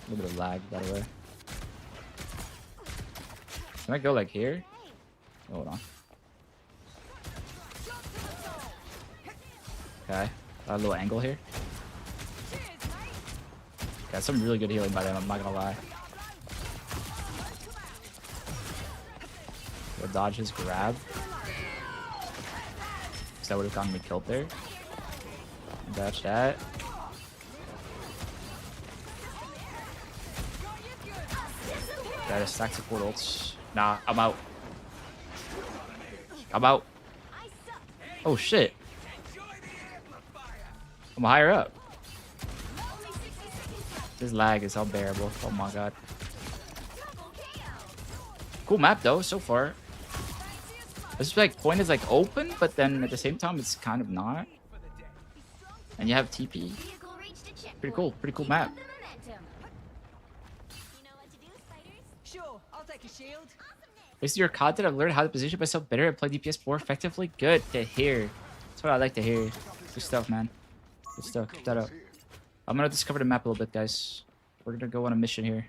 A little bit of lag, by the way. Can I go like here? Hold on. Okay, got a little angle here. Got some really good healing by them, I'm not gonna lie. We'll dodge his grab. That would have gotten me killed there. Dodge that. Got a stack support ults. Nah, I'm out. I'm out. Oh shit. I'm higher up. This lag is unbearable. Oh my god. Cool map though, so far. This like point is like open, but then at the same time it's kind of not. And you have TP. Pretty cool map. Sure, I'll take a shield. Based on your content, I've learned how to position myself better and play DPS more effectively. Good to hear. That's what I like to hear. Good stuff, man. Good stuff. Keep that up. I'm gonna discover the map a little bit, guys. We're gonna go on a mission here.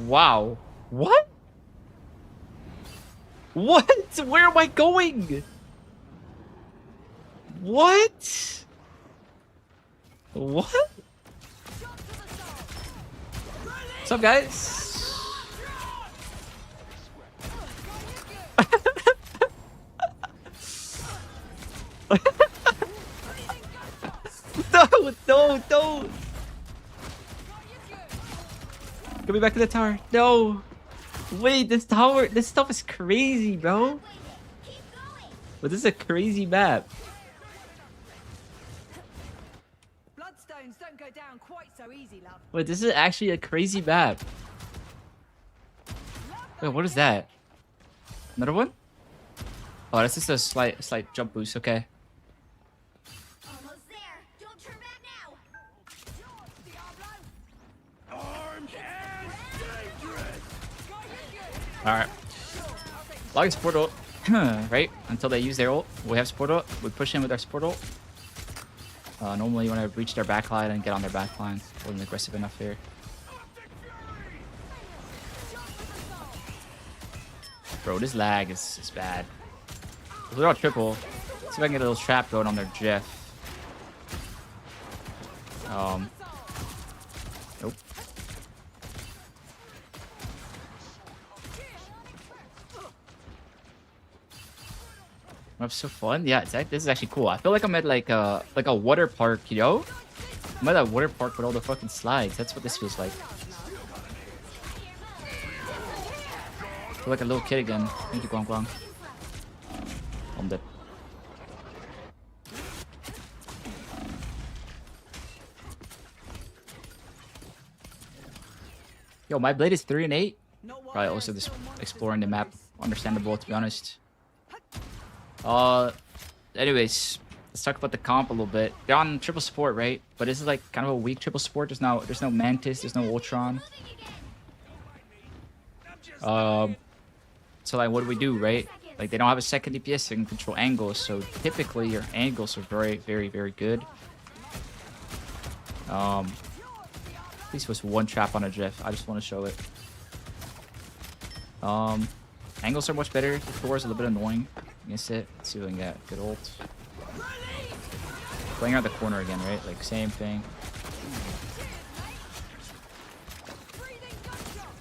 Wow. What? What? Where am I going? What? What? What's up, guys? No, don't. Get me back to the tower. No. Wait, this stuff is crazy, bro. But this is a crazy map. Bloodstones don't go down quite so easy, love. Wait, this is actually a crazy map. Wait, what is that? Another one? Oh, that's just a slight jump boost. Okay. Almost there. Don't turn back now. All right. Log support ult. Right? Until they use their ult. We have support ult. We push in with our support ult. Normally you want to reach their backline and get on their backline. Wasn't aggressive enough here. Bro, this lag is bad. They're all triple. See if I can get a little trap going on their Jeff. Nope. Map's so fun. Yeah, this is actually cool. I feel like I'm at like a water park, you know? I'm at a water park with all the fucking slides. That's what this feels like. I feel like a little kid again. Thank you, Guang Guang. I'm dead. Yo, my blade is 3 and 8. Probably also just exploring the map. Understandable, to be honest. Anyways, let's talk about the comp a little bit. They're on triple support, right? But this is like kind of a weak triple support. There's no Mantis, there's no Ultron. So like, what do we do, right? Like, they don't have a second DPS, they can control angles, so typically your angles are very, very, very good. At least was one trap on a Jeff. I just want to show it. Angles are much better. The floor is a little bit annoying. Miss it. Let's see what we can get. Good ult. Playing out the corner again, right? Like same thing.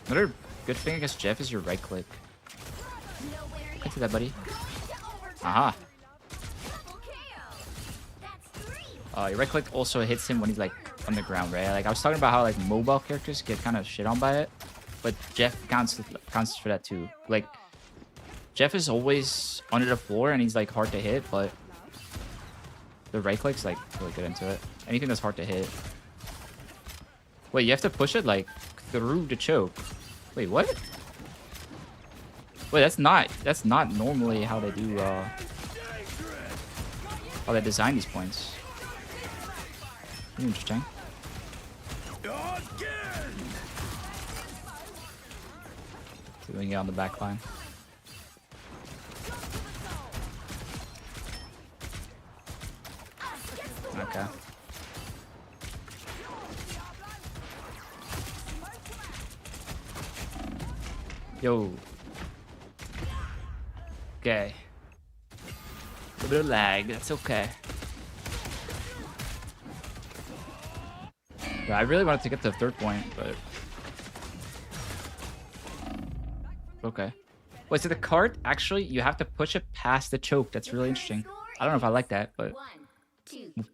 Another good thing against Jeff is your right click. Good for that, buddy. Aha. Your right click also hits him when he's like on the ground, right? Like I was talking about how like mobile characters get kind of shit on by it, but Jeff counts for that too. Like Jeff is always under the floor and he's like hard to hit, but the right click's like really good into it. Anything that's hard to hit. Wait, you have to push it like through the choke. Wait, what? Wait, that's not normally how they do how they design these points. Interesting. See if we can get on the back line. Okay. Yo. Okay. A bit of lag, that's okay. Yeah, I really wanted to get to the third point, but... Okay. Wait, so the cart, actually, you have to push it past the choke. That's really interesting. I don't know if I like that, but...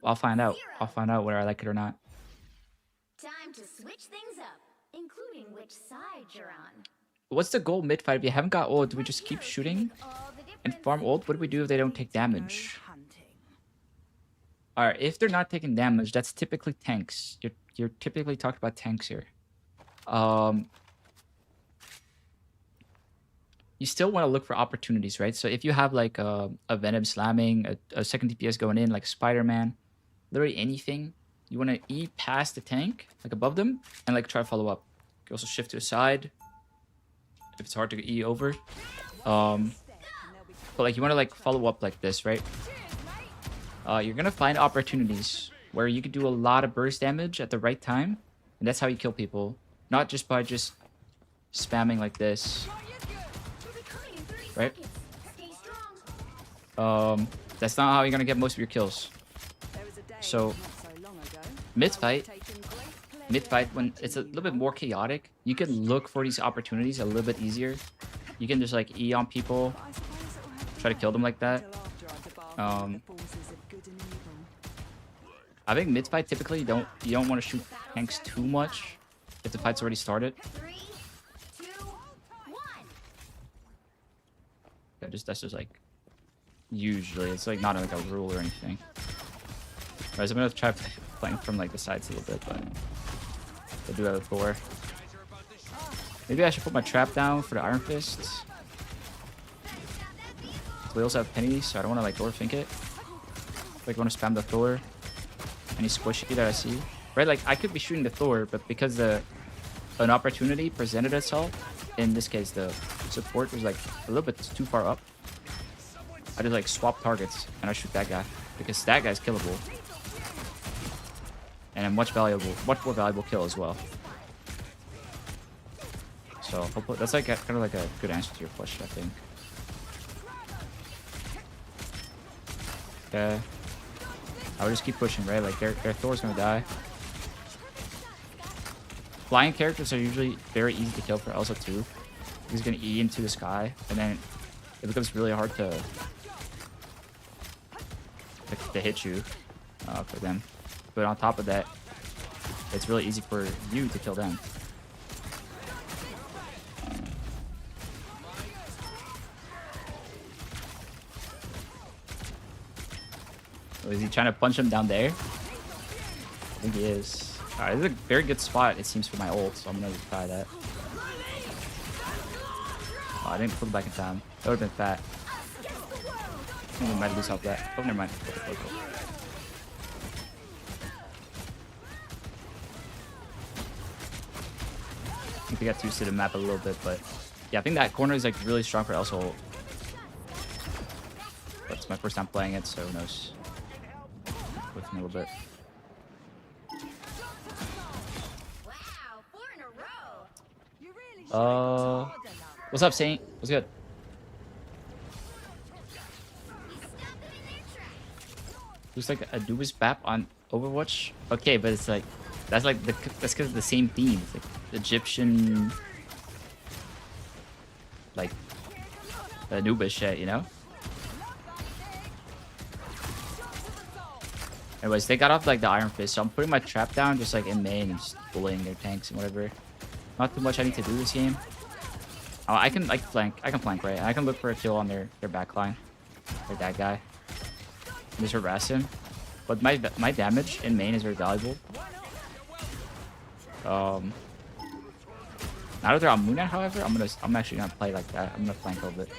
I'll find out. I'll find out whether I like it or not. Time to switch things up, including which side you're on. What's the goal mid-fight? If you haven't got ult, do we just keep shooting and farm ult? What do we do if they don't take damage? Alright, if they're not taking damage, that's typically tanks. You're typically talking about tanks here. You still want to look for opportunities, right? So if you have like a Venom slamming, a second DPS going in, like Spider-Man, literally anything, you want to E past the tank, like above them, and like try to follow up. You can also shift to the side if it's hard to E over. But like you want to like follow up like this, right? You're gonna find opportunities where you can do a lot of burst damage at the right time, and that's how you kill people. Not just by just spamming like this, right? That's not how you're gonna get most of your kills. So mid-fight, when it's a little bit more chaotic, you can look for these opportunities a little bit easier. You can just like E on people, try to kill them like that. I think mid-fight typically you don't want to shoot tanks too much if the fight's already started. 3, 2, 1. Yeah, that's just like usually it's like not like a rule or anything. Alright, so I'm gonna try playing from like the sides a little bit, but I do have a 4. Maybe I should put my trap down for the Iron Fist. So we also have pennies, so I don't want to like overthink it. Like I want to spam the Thor. Any squishy that I see, right? Like I could be shooting the Thor, but because an opportunity presented itself, in this case the support was like a little bit too far up, I just like swap targets and I shoot that guy because that guy's killable and a much more valuable kill as well. So hopefully that's like kind of like a good answer to your question, I think. Okay. I would just keep pushing, right? Like their Thor's gonna die. Flying characters are usually very easy to kill for Elsa too. He's gonna E into the sky, and then it becomes really hard to hit you for them. But on top of that, it's really easy for you to kill them. Oh, is he trying to punch him down there? I think he is. Alright, this is a very good spot, it seems, for my ult, so I'm gonna try that. Oh, I didn't pull it back in time. That would have been fat. I think we might lose off that. Oh, never mind. Okay. I think we got used to the map a little bit, but yeah, I think that corner is like really strong for Elsa ult. But it's my first time playing it, so who knows. With me a little bit. What's up, Saint? What's good? Looks like a Anubis map on Overwatch. Okay, but it's like that's because of the same theme. It's like Egyptian, like Anubis shit, you know. Anyways, they got off like the Iron Fist, so I'm putting my trap down just like in main and just bullying their tanks and whatever. Not too much I need to do this game. Oh, I can like flank. I can flank, right? I can look for a kill on their back line. Or that guy. Just harass him. But my damage in main is very valuable. Now that they're on Moon Knight, however, I'm actually gonna play like that. I'm gonna flank a little bit.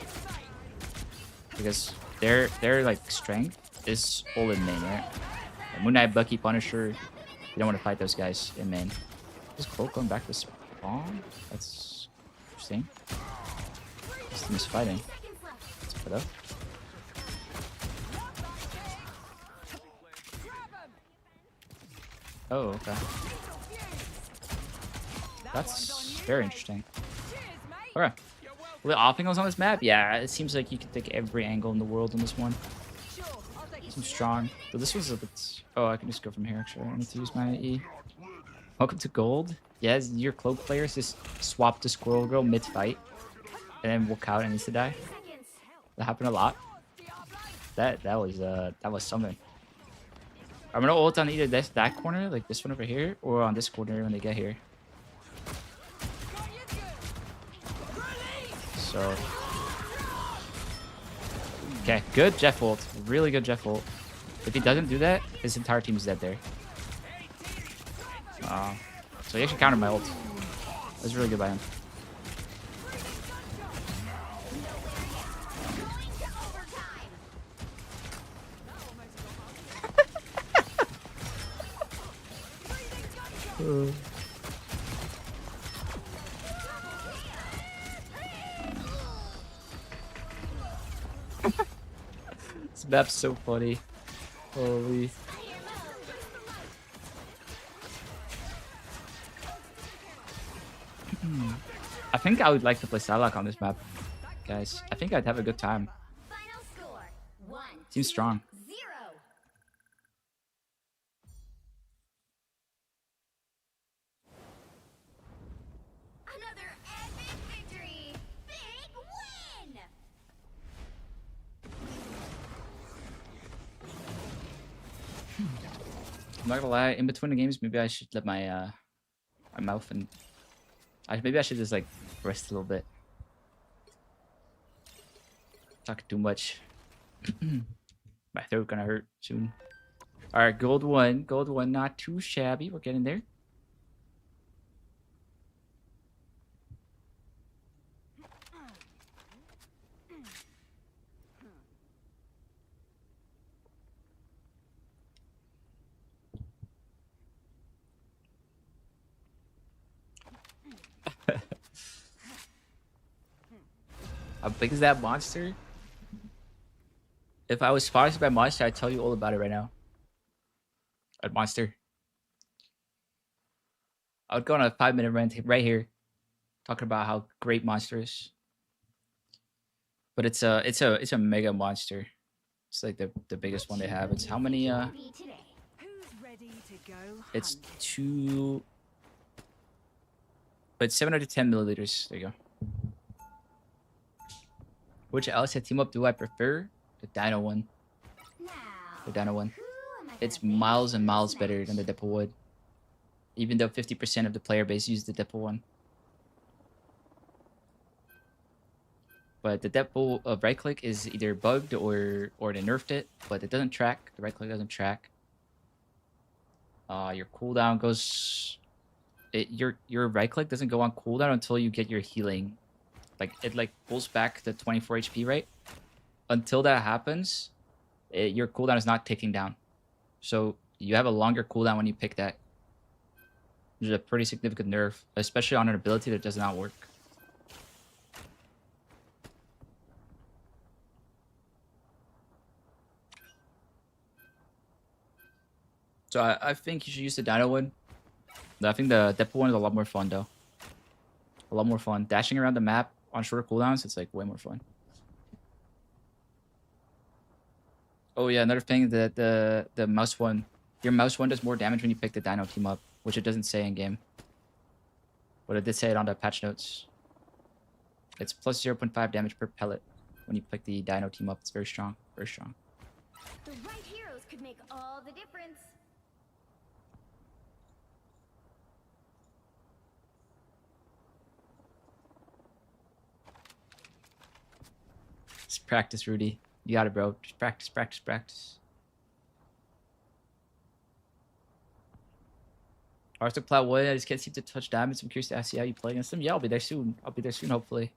Because their like strength is all in main, right? Moon Knight, Bucky, Punisher. You don't want to fight those guys in main. Is Cloak going back to spawn? That's interesting. This team is fighting. Let's put up. Oh, okay. That's very interesting. Okay. Were the offangles on this map? Yeah, it seems like you can take every angle in the world on this one. Seems strong. But this was a bit... Oh, I can just go from here, actually. I need to use my E. Welcome to gold. Yes, your cloak players just swap the squirrel girl mid-fight. And then walk out and needs to die. That happened a lot. That was something. I'm gonna ult on either that corner, like this one over here, or on this corner when they get here. So, okay, good Jeff ult, really good Jeff ult. If he doesn't do that, his entire team is dead there. So he actually countered my ult. That was really good by him. This map's so funny. Holy. I think I would like to play Psylocke on this map, guys. I think I'd have a good time. Final score, 1 Seems strong. 0. Another epic victory. Big win. I'm not gonna lie, in between the games, maybe I should let my my mouth and maybe I should just like rest a little bit. Talking too much. My throat gonna hurt soon. All right, gold one, not too shabby. We're getting there. How big is that monster? If I was sponsored by Monster, I'd tell you all about it right now. At Monster. I would go on a 5-minute rant right here, talking about how great Monster is. But it's a mega monster. It's like the biggest one they have. It's how many Who's ready to go it's hunt? 2 but it's 710 milliliters. There you go. Which Elsa team up do I prefer? The Dino one. The Dino one. It's miles and miles better than the Deadpool would. Even though 50% of the player base used the Deadpool one. But the Deadpool right click is either bugged or they nerfed it, but it doesn't track. The right click doesn't track. Your cooldown goes. Your right click doesn't go on cooldown until you get your healing. Like it like pulls back the 24 HP, right? Until that happens, your cooldown is not ticking down. So you have a longer cooldown when you pick that. Which is a pretty significant nerf, especially on an ability that does not work. So I think you should use the Dino one. I think the Deadpool one is a lot more fun though. A lot more fun. Dashing around the map on shorter cooldowns, it's like way more fun. Oh yeah, another thing that the mouse one, your mouse one does more damage when you pick the Dino team up, which it doesn't say in game. But it did say it on the patch notes. It's plus 0.5 damage per pellet when you pick the Dino team up. It's very strong, very strong. The right heroes could make all the difference. Just practice, Rudy. You got it, bro. Just practice, practice, practice. Arctic Plow Wood, I just can't seem to touch damage. I'm curious to see how you play against them. Yeah, I'll be there soon. I'll be there soon, hopefully.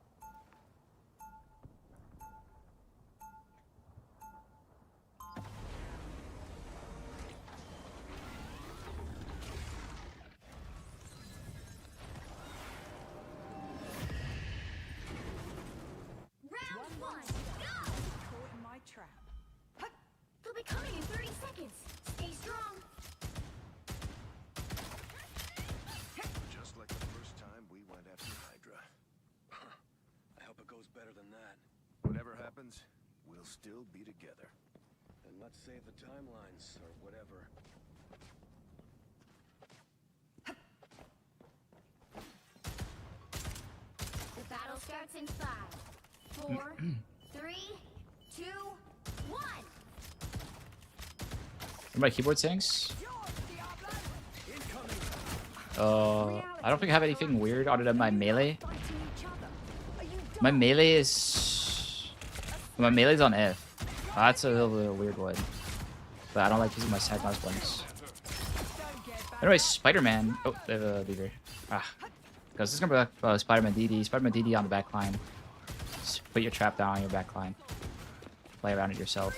Round one, go! Caught in my trap. They'll be coming in 30 seconds. Stay strong. Just like the first time we went after Hydra. I hope it goes better than that. Whatever happens, we'll still be together. And let's save the timelines, or whatever. The battle starts in 5, 4, 3, 2, 1. What my keyboard settings? I don't think I have anything weird other than my melee. My melee is... My melee's on F. That's a little weird one. But I don't like using my side mouse buttons. Anyway, Spider-Man. Oh, they have a leader. Ah. Because this is going to be like Spider-Man DD. Spider-Man DD on the back line. Just put your trap down on your back line. Play around it yourself.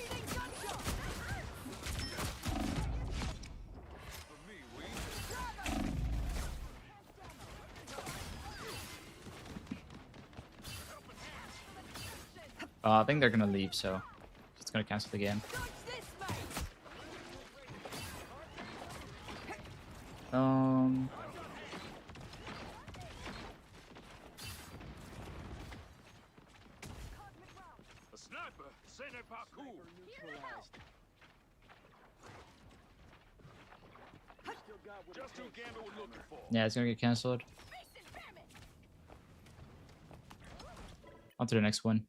I think they're gonna leave, so it's gonna cancel the game. A sniper, say that parkour. Just who Gambit was looking for. Yeah, it's gonna get canceled. On to the next one.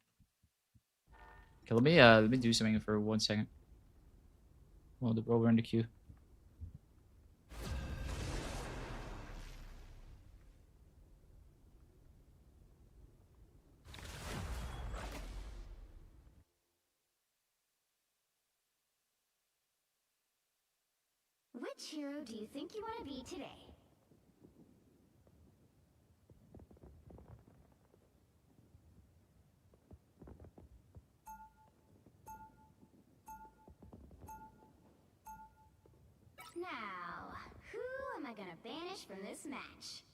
Okay, let me do something for 1 second. Well, we're in the queue. Which hero do you think you want to be today? Now, who am I gonna banish from this match?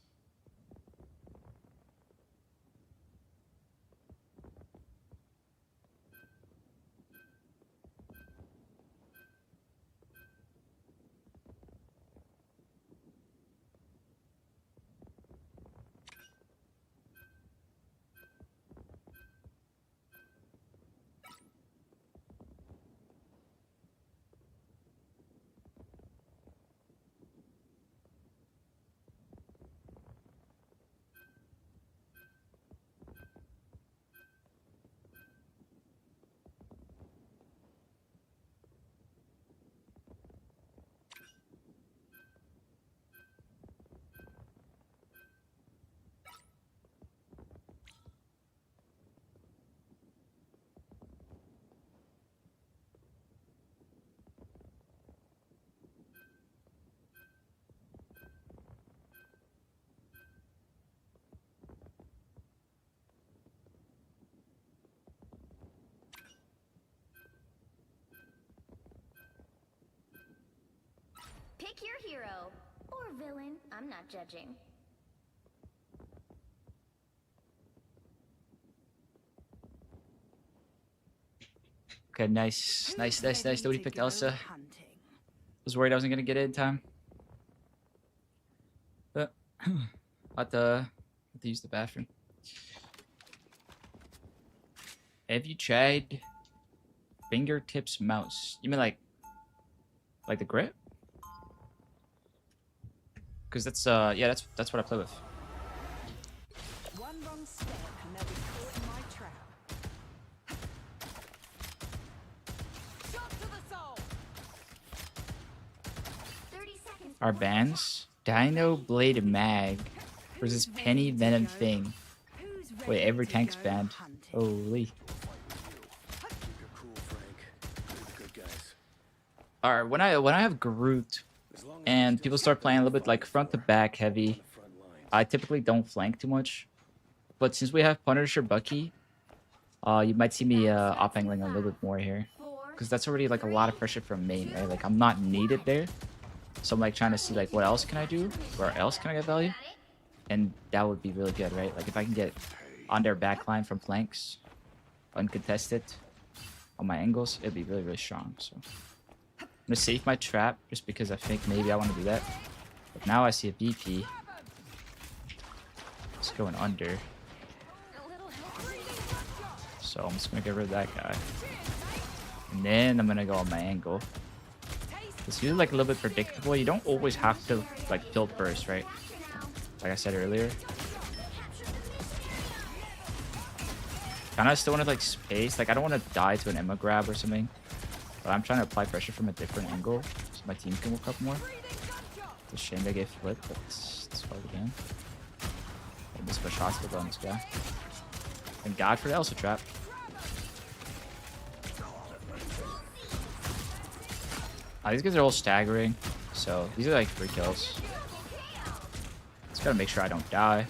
Pick your hero. Or villain. I'm not judging. Okay, nice. Nice. Nobody picked Elsa. Hunting. Was worried I wasn't gonna get it in time. But at the to use the bathroom. Have you tried fingertips mouse? You mean like the grip? Because that's yeah, that's what I play with. One wrong step and they'll be caught in my trap. Shot to the soul. 30 seconds. Our bands: Dino Blade Mag versus Penny Venom Thing. Who's Wait, ready every to tank's go banned. hunting? Holy. Keep your cool, Frank. We're the good guys. Alright, when I have Groot As long as and we people still start playing a little stand bit like front to back heavy, on the front lines. I typically don't flank too much. But since we have Punisher Bucky, you might see me op angling a little bit more here. 4, Because that's already like a lot of pressure from main, right? Like I'm not needed there. So I'm like trying to see like what else can I do? Where else can I get value? And that would be really good, right? Like if I can get on their backline from flanks, uncontested, on my angles, it'd be really, really strong. So I'm gonna save my trap just because I think maybe I want to do that. But now I see a BP. It's going under. So I'm just gonna get rid of that guy. And then I'm gonna go on my angle. It's usually like a little bit predictable. You don't always have to like build burst, right? Like I said earlier. Kinda still want to like space. Like I don't want to die to an Emma grab or something. But I'm trying to apply pressure from a different angle so my team can work up more. It's a shame they get flipped, but it's hard again. I missed my shots with on this guy. Thank God for the Elsa trap. These guys are all staggering, so these are like 3 kills. Just gotta make sure I don't die.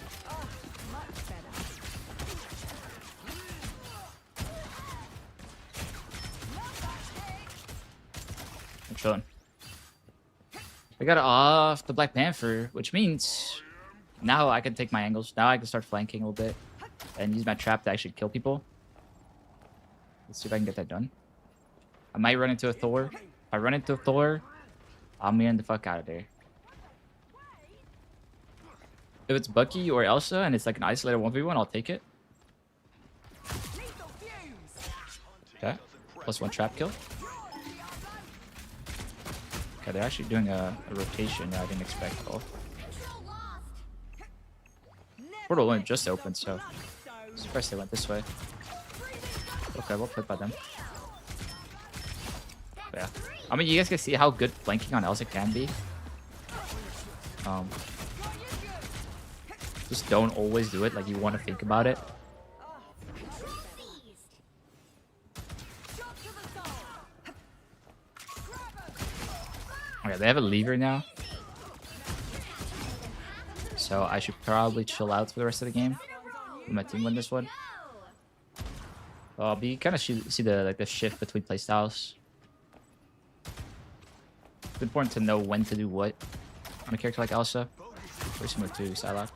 I'm chilling. I got off the Black Panther, which means now I can take my angles. Now I can start flanking a little bit and use my trap to actually kill people. Let's see if I can get that done. I might run into a Thor. If I run into a Thor, I'm getting the fuck out of there. If it's Bucky or Elsa and it's like an isolated 1v1, I'll take it. Okay. +1 trap kill. Okay, they're actually doing a rotation that I didn't expect at all. Portal only just opened, so surprised they went this way. Okay, well played by them. But yeah. I mean, you guys can see how good flanking on Elsa can be. Just don't always do it. Like, you want to think about it. Okay, they have a lever now. So I should probably chill out for the rest of the game. Let my team win this one. But you kind of see the shift between playstyles. It's important to know when to do what on a character like Elsa. Very similar to Psylocke.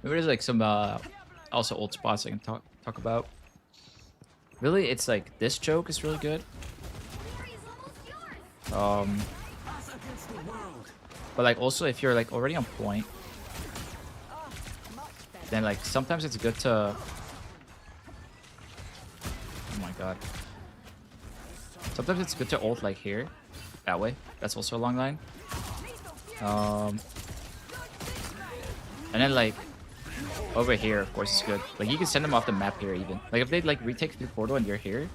Maybe there's like some also old spots I can talk about. Really, it's like this choke is really good. But like also if you're like already on point, then like sometimes it's good to. Oh my god. Sometimes it's good to ult like here, that way. That's also a long line. And then like over here, of course, is good. Like you can send them off the map here even. Like if they like retake through portal and you're here, and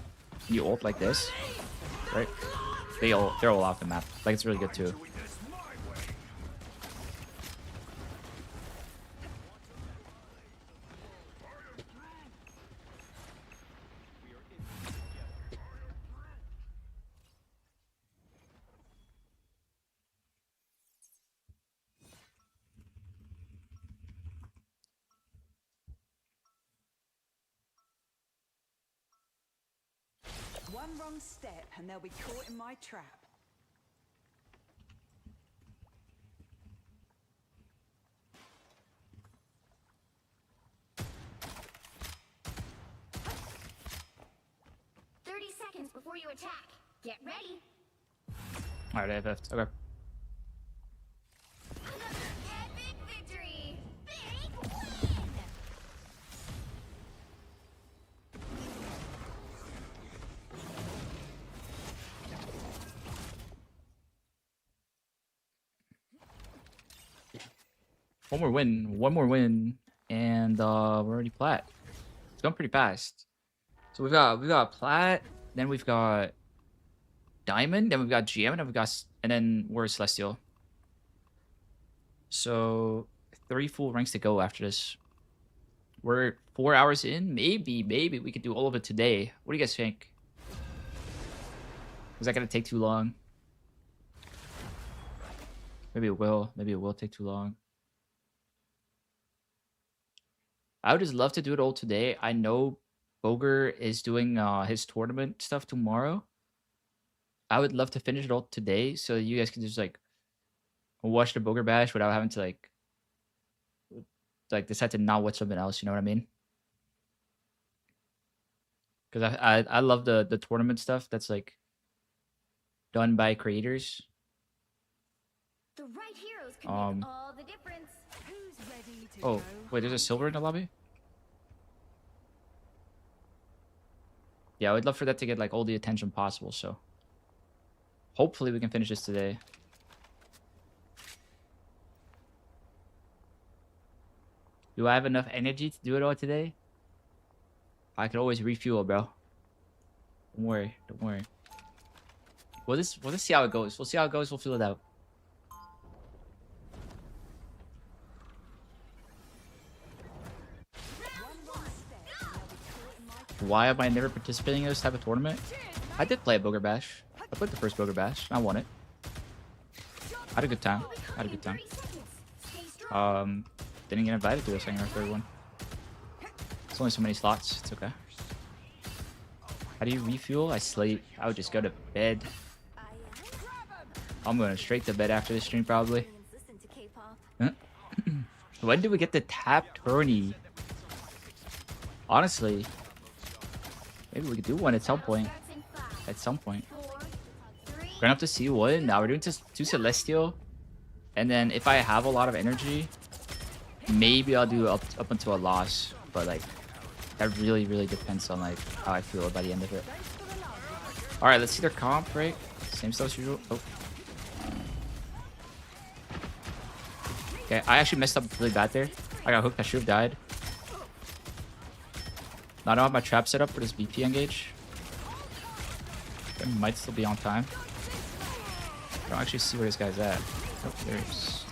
you ult like this, right? They're all off the map. Like it's really good too. One wrong step and they'll be caught in my trap. before you attack. Get ready. Alright, I FF'd. Okay. Another epic victory. Big win. One more win, and we're already plat. It's going pretty fast. So we've got plat, then we've got diamond, then we've got GM, and then and then we're celestial. So 3 full ranks to go after this. We're 4 hours in. Maybe we could do all of it today. What do you guys think? Is that gonna take too long? Maybe it will. Maybe it will take too long. I would just love to do it all today. I know Boger is doing his tournament stuff tomorrow. I would love to finish it all today so you guys can just like watch the Boger bash without having to like decide to not watch something else. You know what I mean? Because I love the tournament stuff that's like done by creators. The right heroes can make all the difference. Who's ready to Oh, go wait, there's a silver in the lobby? Yeah, I would love for that to get like all the attention possible, so hopefully we can finish this today. Do I have enough energy to do it all today? I could always refuel, bro. Don't worry, don't worry. We'll just see how it goes. We'll see how it goes, we'll feel it out. Why am I never participating in this type of tournament? I did play a Boger Bash. I played the first Boger Bash. I won it. I had a good time. I had a good time. Didn't get invited to a second or third one. It's only so many slots. It's okay. How do you refuel? I sleep. I would just go to bed. I'm going straight to bed after this stream probably. Huh? When do we get the tap tourney? Honestly, maybe we could do one at some point. At some point. We're gonna have to see what. Now we're doing two celestial, and then if I have a lot of energy, maybe I'll do up until a loss. But like, that really depends on like how I feel by the end of it. All right, let's see their comp. Right, same stuff as usual. Oh. Okay, I actually messed up really bad there. I got hooked. I should have died. Now I don't have my trap set up for this BP engage. It might still be on time. I don't actually see where this guy's at. Oh, there's.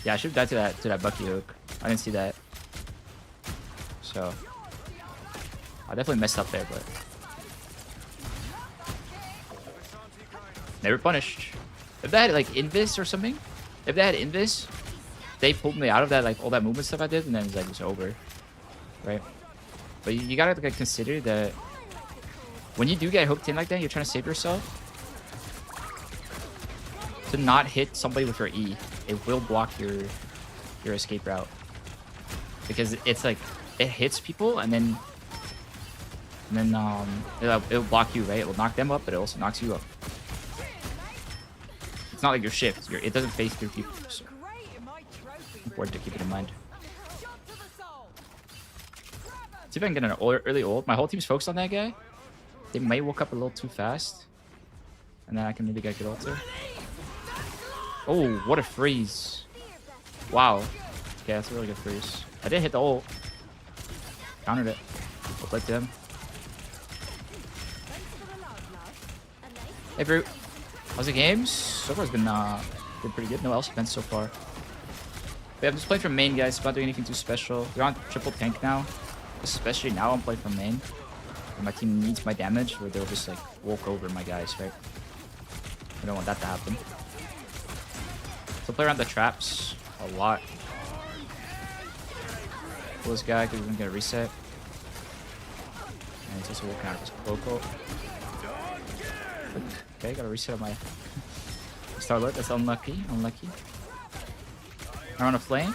Yeah, I should have died to that Bucky hook. I didn't see that. So I definitely messed up there, but never punished. If they had like Invis or something, if they had Invis, they pulled me out of that, like all that movement stuff I did, and then it's like it's over, right? But you gotta like consider that when you do get hooked in like that, you're trying to save yourself. To not hit somebody with your E, it will block your escape route because it's like it hits people and then it'll block you, right? It will knock them up, but it also knocks you up. It's not like your shift. It doesn't phase through people. So important to keep it in mind. See if I can get an early ult. My whole team's focused on that guy. They might woke up a little too fast, and then I can maybe get a good ult there. Oh, what a freeze. Wow. Okay, that's a really good freeze. I did hit the ult. Countered it. Looked like them. Hey, Brute. How's the games? So far it's been pretty good. No Elsa events so far. But yeah, I'm just playing from main, guys. I'm not doing anything too special. We're on triple tank now. Especially now I'm playing from main. And my team needs my damage, where they'll just like walk over my guys, right? I don't want that to happen. So play around the traps a lot. Kill this guy because he's gonna get a reset. And he's also walking out of his Coco. Okay, got a reset on my Starlet. That's unlucky. Unlucky. I'm on a flank.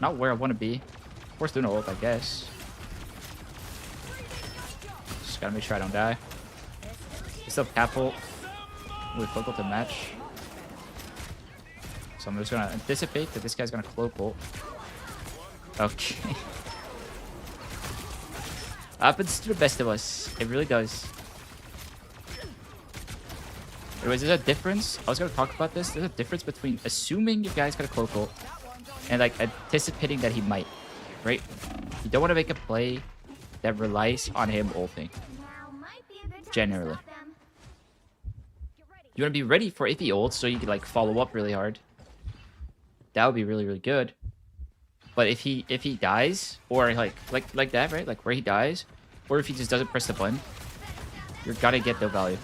not where I want to be. Of course, doing a ult, I guess. Just gotta make sure I don't die. Still cap ult with cloak ult to match. So I'm just gonna anticipate that this guy's gonna cloak ult. Okay. Happens to the best of us. It really does. Anyways, there's a difference. I was gonna talk about this. There's a difference between assuming your guy's gonna cloak ult and like anticipating that he might, right? You don't want to make a play that relies on him ulting. Generally, you want to be ready for if he ults so you can like follow up really hard. That would be really, really good. But if he dies, or like that, right? Like where he dies, or if he just doesn't press the button, you're gonna get no value.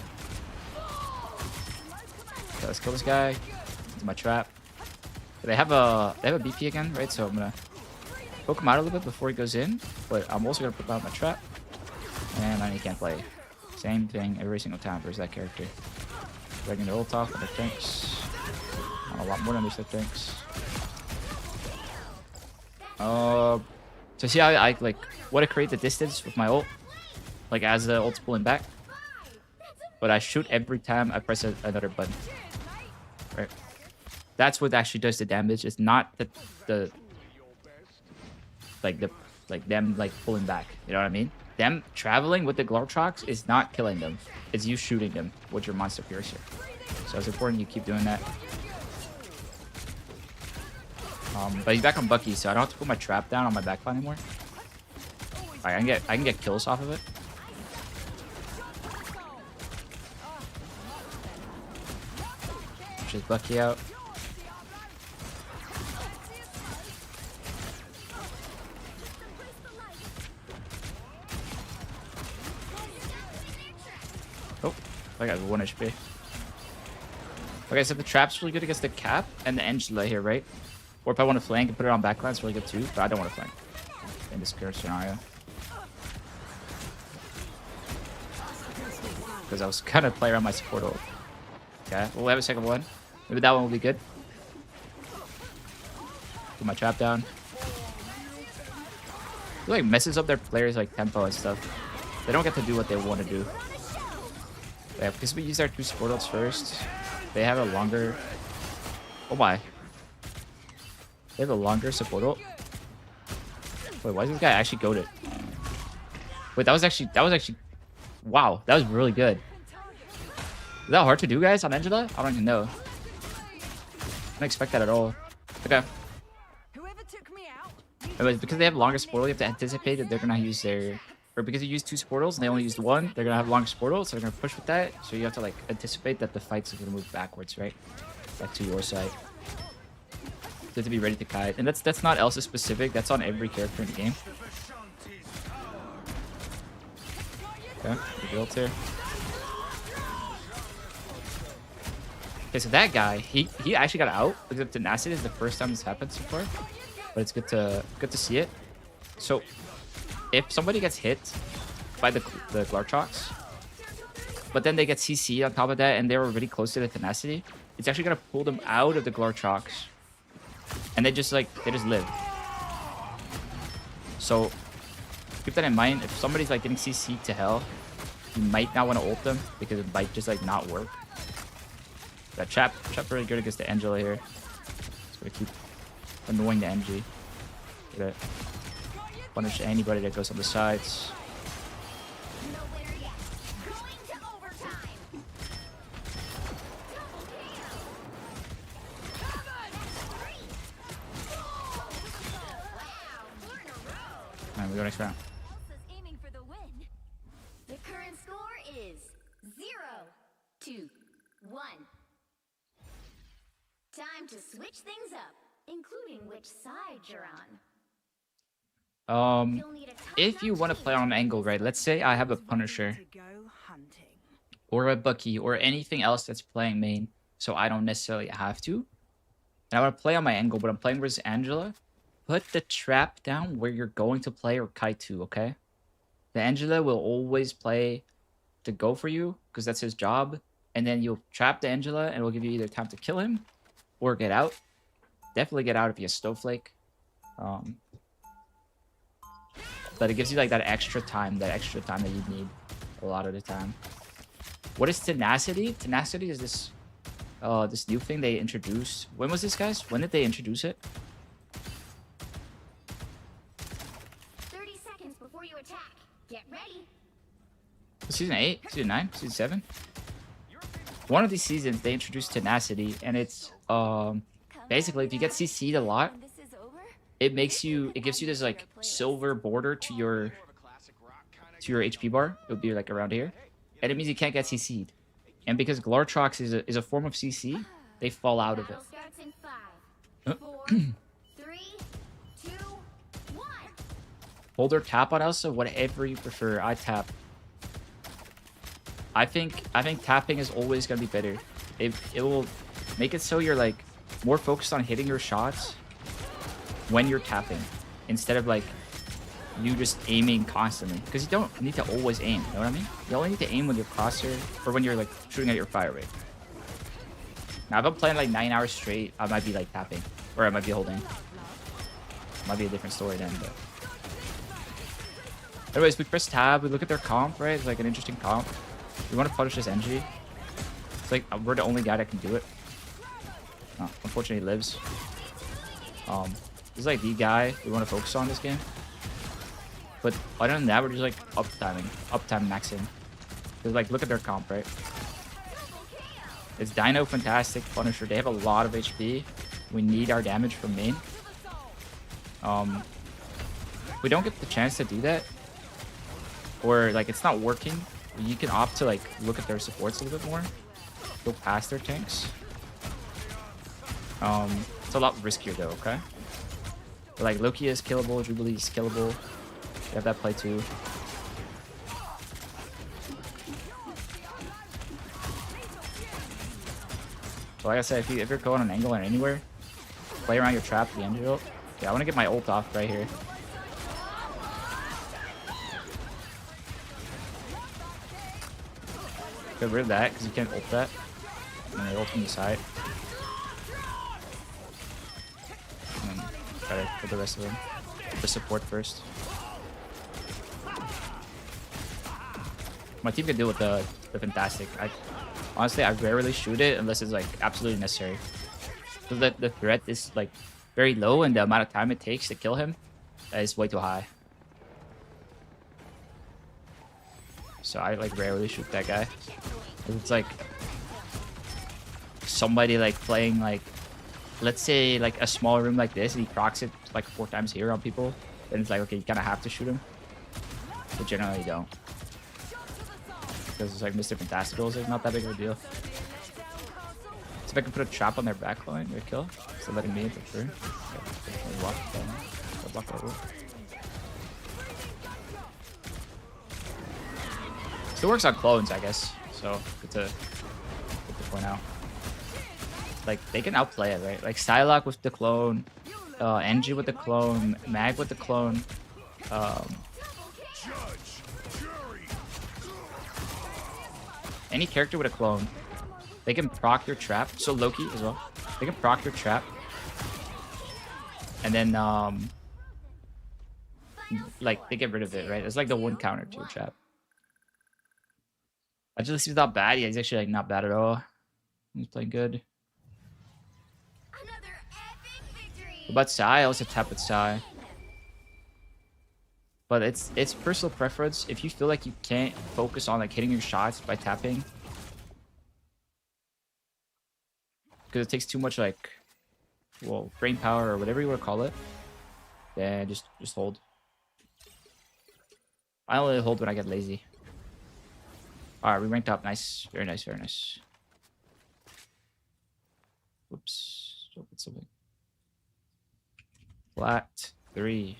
Okay, let's kill this guy. Into my trap. They have a BP again, right? So I'm gonna poke him out a little bit before he goes in, but I'm also gonna put down my trap. And then he can't play. Same thing every single time versus that character. Dragging the ult off with the tanks. A lot more than these tanks. So see how I like want to create the distance with my ult, like as the ult's pulling back, but I shoot every time I press another button. Right, that's what actually does the damage. It's not the them like pulling back. You know what I mean? Them traveling with the Glortrox is not killing them. It's you shooting them with your monster piercer. So it's important you keep doing that. But he's back on Bucky, so I don't have to put my trap down on my backline anymore. Alright, I can get kills off of it. Just Bucky out. Oh, I got 1 HP. Okay, so the trap's really good against the Cap and the Angela here, right? Or if I want to flank and put it on backline, it's really good too, but I don't want to flank in this current scenario. Because I was kind of playing around my support ult. Okay, we'll have a second one. Maybe that one will be good. Put my trap down. It like messes up their players' like tempo and stuff. They don't get to do what they want to do. Yeah, because we use our 2 support ults first. They have a longer. Oh my. They have a longer support ult. Wait, why is this guy actually goated? Wait, that was actually. Wow, that was really good. Is that hard to do, guys, on Angela? I don't even know. I didn't expect that at all. Okay. Whoever took me out. Anyways, because they have longer support ult, you have to anticipate that they're gonna use their. Or because you used 2 support ults and they only used 1, they're gonna have longer support ults, so they're gonna push with that. So you have to like anticipate that the fight's gonna move backwards, right? Back to your side. You have to be ready to kite. And that's not Elsa specific, that's on every character in the game. Okay, we built here. Okay, so that guy, he actually got out because of tenacity. Is the first time this happened so far. But it's good to see it. So if somebody gets hit by the Glortrox, but then they get CC on top of that and they're already close to the tenacity, it's actually gonna pull them out of the Glortrox. And they just live. So keep that in mind. If somebody's like getting CC to hell, you might not want to ult them because it might just like not work. That trap really good against the Angela here. So we keep annoying the NG. Get it. Punish anybody that goes on the sides. Alright, we go next round. Elsa's aiming for the win. The current score is 0-1. Time to switch things up, including which side you're on. You'll need a If you want to play on an angle, right? Let's say I have a Punisher To go hunting. or a Bucky or anything else that's playing main, so I don't necessarily have to. And I want to play on my angle, but I'm playing versus Angela. Put the trap down where you're going to play or kite to, okay? The Angela will always play to go for you because that's his job. And then you'll trap the Angela and it will give you either time to kill him or get out. Definitely get out if you have Snowflake. But it gives you like that extra time that you need a lot of the time. What is tenacity? Tenacity is this this new thing they introduced. When was this, guys? When did they introduce it? 30 seconds before you attack. Get ready. Season 8? Season 9? Season 7? One of these seasons they introduced tenacity, and it's basically if you get CC'd a lot, it gives you this like silver border to your HP bar. It would be like around here, and it means you can't get CC'd. And because Glortrox is a form of CC, they fall out of it. Battle starts in 5, 4, 3, 2, 1. Hold or tap on Elsa, whatever you prefer. I tap. I think tapping is always gonna be better. It will make it so you're like more focused on hitting your shots when you're tapping, instead of like you just aiming constantly. Because you don't need to always aim, you know what I mean? You only need to aim when you're crosshair or when you're like shooting at your fire rate. Now if I'm playing like 9 hours straight, I might be like tapping, or I might be holding. Might be a different story then, but anyways, we press tab, we look at their comp, right? It's like an interesting comp. We want to punish this NG. It's like we're the only guy that can do it. Oh, unfortunately, he lives. This is like the guy we want to focus on this game. But other than that, we're just like uptime maxing. Because like, look at their comp, right? It's Dino, Fantastic, Punisher. They have a lot of HP. We need our damage from main. We don't get the chance to do that, or like it's not working. You can opt to like look at their supports a little bit more, go past their tanks. It's a lot riskier though, okay? But like Loki is killable, Jubilee is killable. You have that play too. So like I said, if you're going on angle or anywhere, play around your trap at the end of it. Yeah, I want to get my ult off right here. Get rid of that, because you can't ult that. And then ult from the side. And then try to kill the rest of them. The support first. My team can deal with the Fantastic. Honestly, I rarely shoot it unless it's like absolutely necessary. Because the threat is like very low, and the amount of time it takes to kill him is way too high. So I like rarely shoot that guy. It's like somebody like playing like, let's say like a small room like this, and he procs it like 4 times here on people. Then it's like, okay, you kind of have to shoot him. But generally you don't. Because it's like Mr. Fantastical is like not that big of a deal. So if I can put a trap on their backline, your kill. So letting me for sure. Okay, block that rule. Still works on clones, I guess. So good to point out. Like they can outplay it, right? Like Psylocke with the clone, NG with the clone, Mag with the clone. Any character with a clone, they can proc your trap. So Loki as well. They can proc your trap, and then like they get rid of it, right? It's like the 1 counter to your trap. Agility is not bad. Yeah, he's actually like not bad at all. He's playing good. Another epic victory. What about Psy? I also tap with Psy. But it's personal preference. If you feel like you can't focus on like hitting your shots by tapping, because it takes too much like, well, brain power or whatever you want to call it, then just hold. I only hold when I get lazy. All right, we ranked up. Nice, very nice, very nice. Whoops, open something. Flat 3.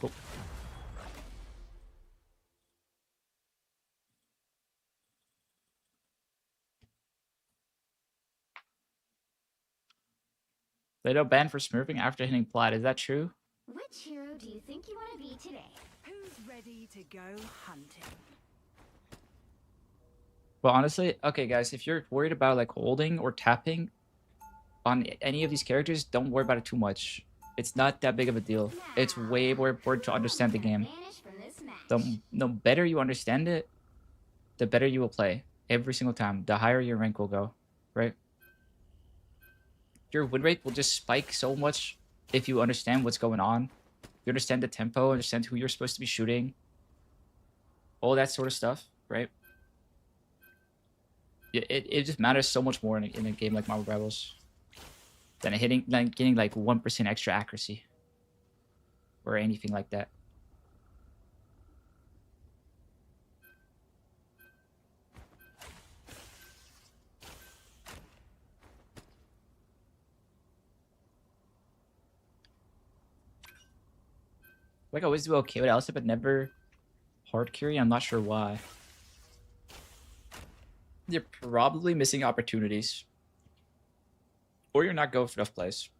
Cool. They don't ban for smurfing after hitting plat. Is that true? Which hero do you think you want to be today? Who's ready to go hunting? Well, honestly, okay, guys, if you're worried about like holding or tapping on any of these characters, don't worry about it too much. It's not that big of a deal. It's way more important to understand the game. The better you understand it, the better you will play every single time. The higher your rank will go, right? Your win rate will just spike so much if you understand what's going on. You understand the tempo, understand who you're supposed to be shooting, all that sort of stuff, right? It just matters so much more in a game like Marvel Rebels than getting like 1% extra accuracy or anything like that. Like I always do okay with Elsa, but never hard carry. I'm not sure why. You're probably missing opportunities, or you're not going for enough plays.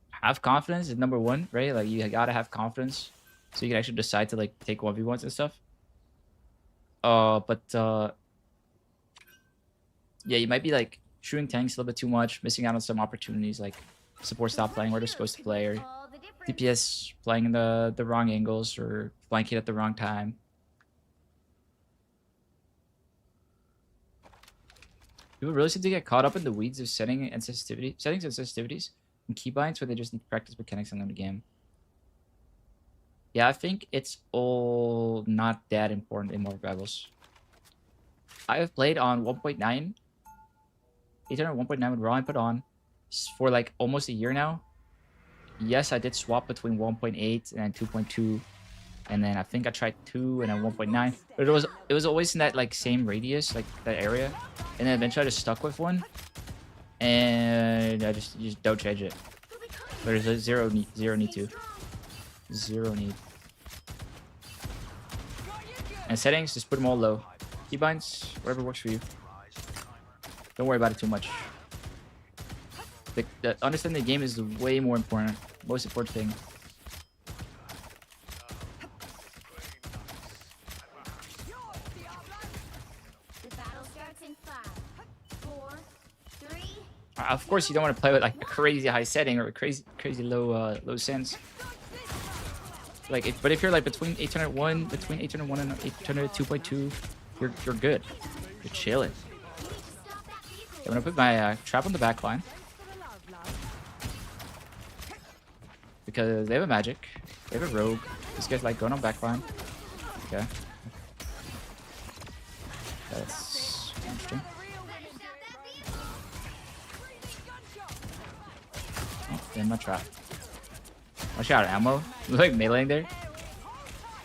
Have confidence is number one, right? Like you gotta have confidence so you can actually decide to like take 1v1s and stuff. Yeah, you might be like shooting tanks a little bit too much, missing out on some opportunities like support stop playing where they're supposed to play, or DPS playing in the wrong angles or flanking at the wrong time. People really seem to get caught up in the weeds of settings and sensitivities and keybinds where they just need to practice mechanics in the game. Yeah, I think it's all not that important in more Rebels. I have played on 1.9, 1.9 with raw input on for like almost a year now. Yes, I did swap between 1.8 and 2.2, and then I think I tried 2 and then 1.9, but it was always in that like same radius, like that area, and then eventually I just stuck with one, and I just don't change it. There's a zero need to. Zero need. And settings, just put them all low. Keybinds, whatever works for you. Don't worry about it too much. Understanding the game is way more important. Most important thing. The battle starts in 5, 4, 3. Of course, you don't want to play with like a crazy high setting or a crazy low sense. Like, but if you're like between 801 and 802.2, you're good. You're chilling. I'm gonna put my trap on the back line because they have a magic, they have a rogue. These guys like going on back line. Okay, that's interesting. Oh, in my trap. Watch out of ammo. You're like meleeing there.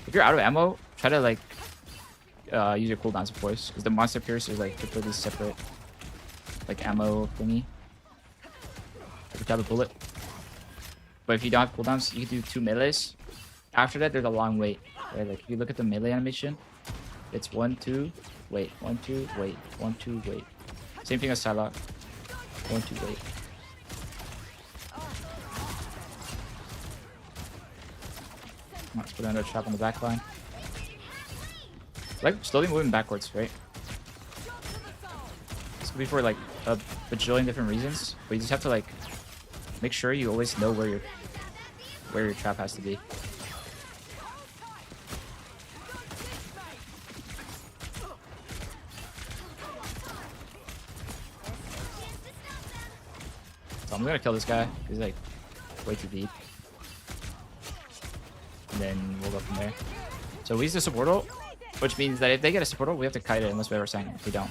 If you're out of ammo, try to like use your cooldowns, of course, because the monster piercer is like completely separate, like ammo thingy. Every type of bullet. But if you don't have cooldowns, you can do 2 melees. After that, there's a long wait. Right? Like if you look at the melee animation, it's 1, 2, wait, 1, 2, wait, 1, 2, wait. Same thing as Psylocke. 1, 2, wait. Let's put another trap on the back line. Like slowly moving backwards, right? This could be for like a bajillion different reasons, but you just have to like make sure you always know where your trap has to be. So I'm gonna kill this guy. He's like way too deep. And then we'll go from there. So we use the support ult, which means that if they get a support ult, we have to kite it unless we ever sang it. If we don't.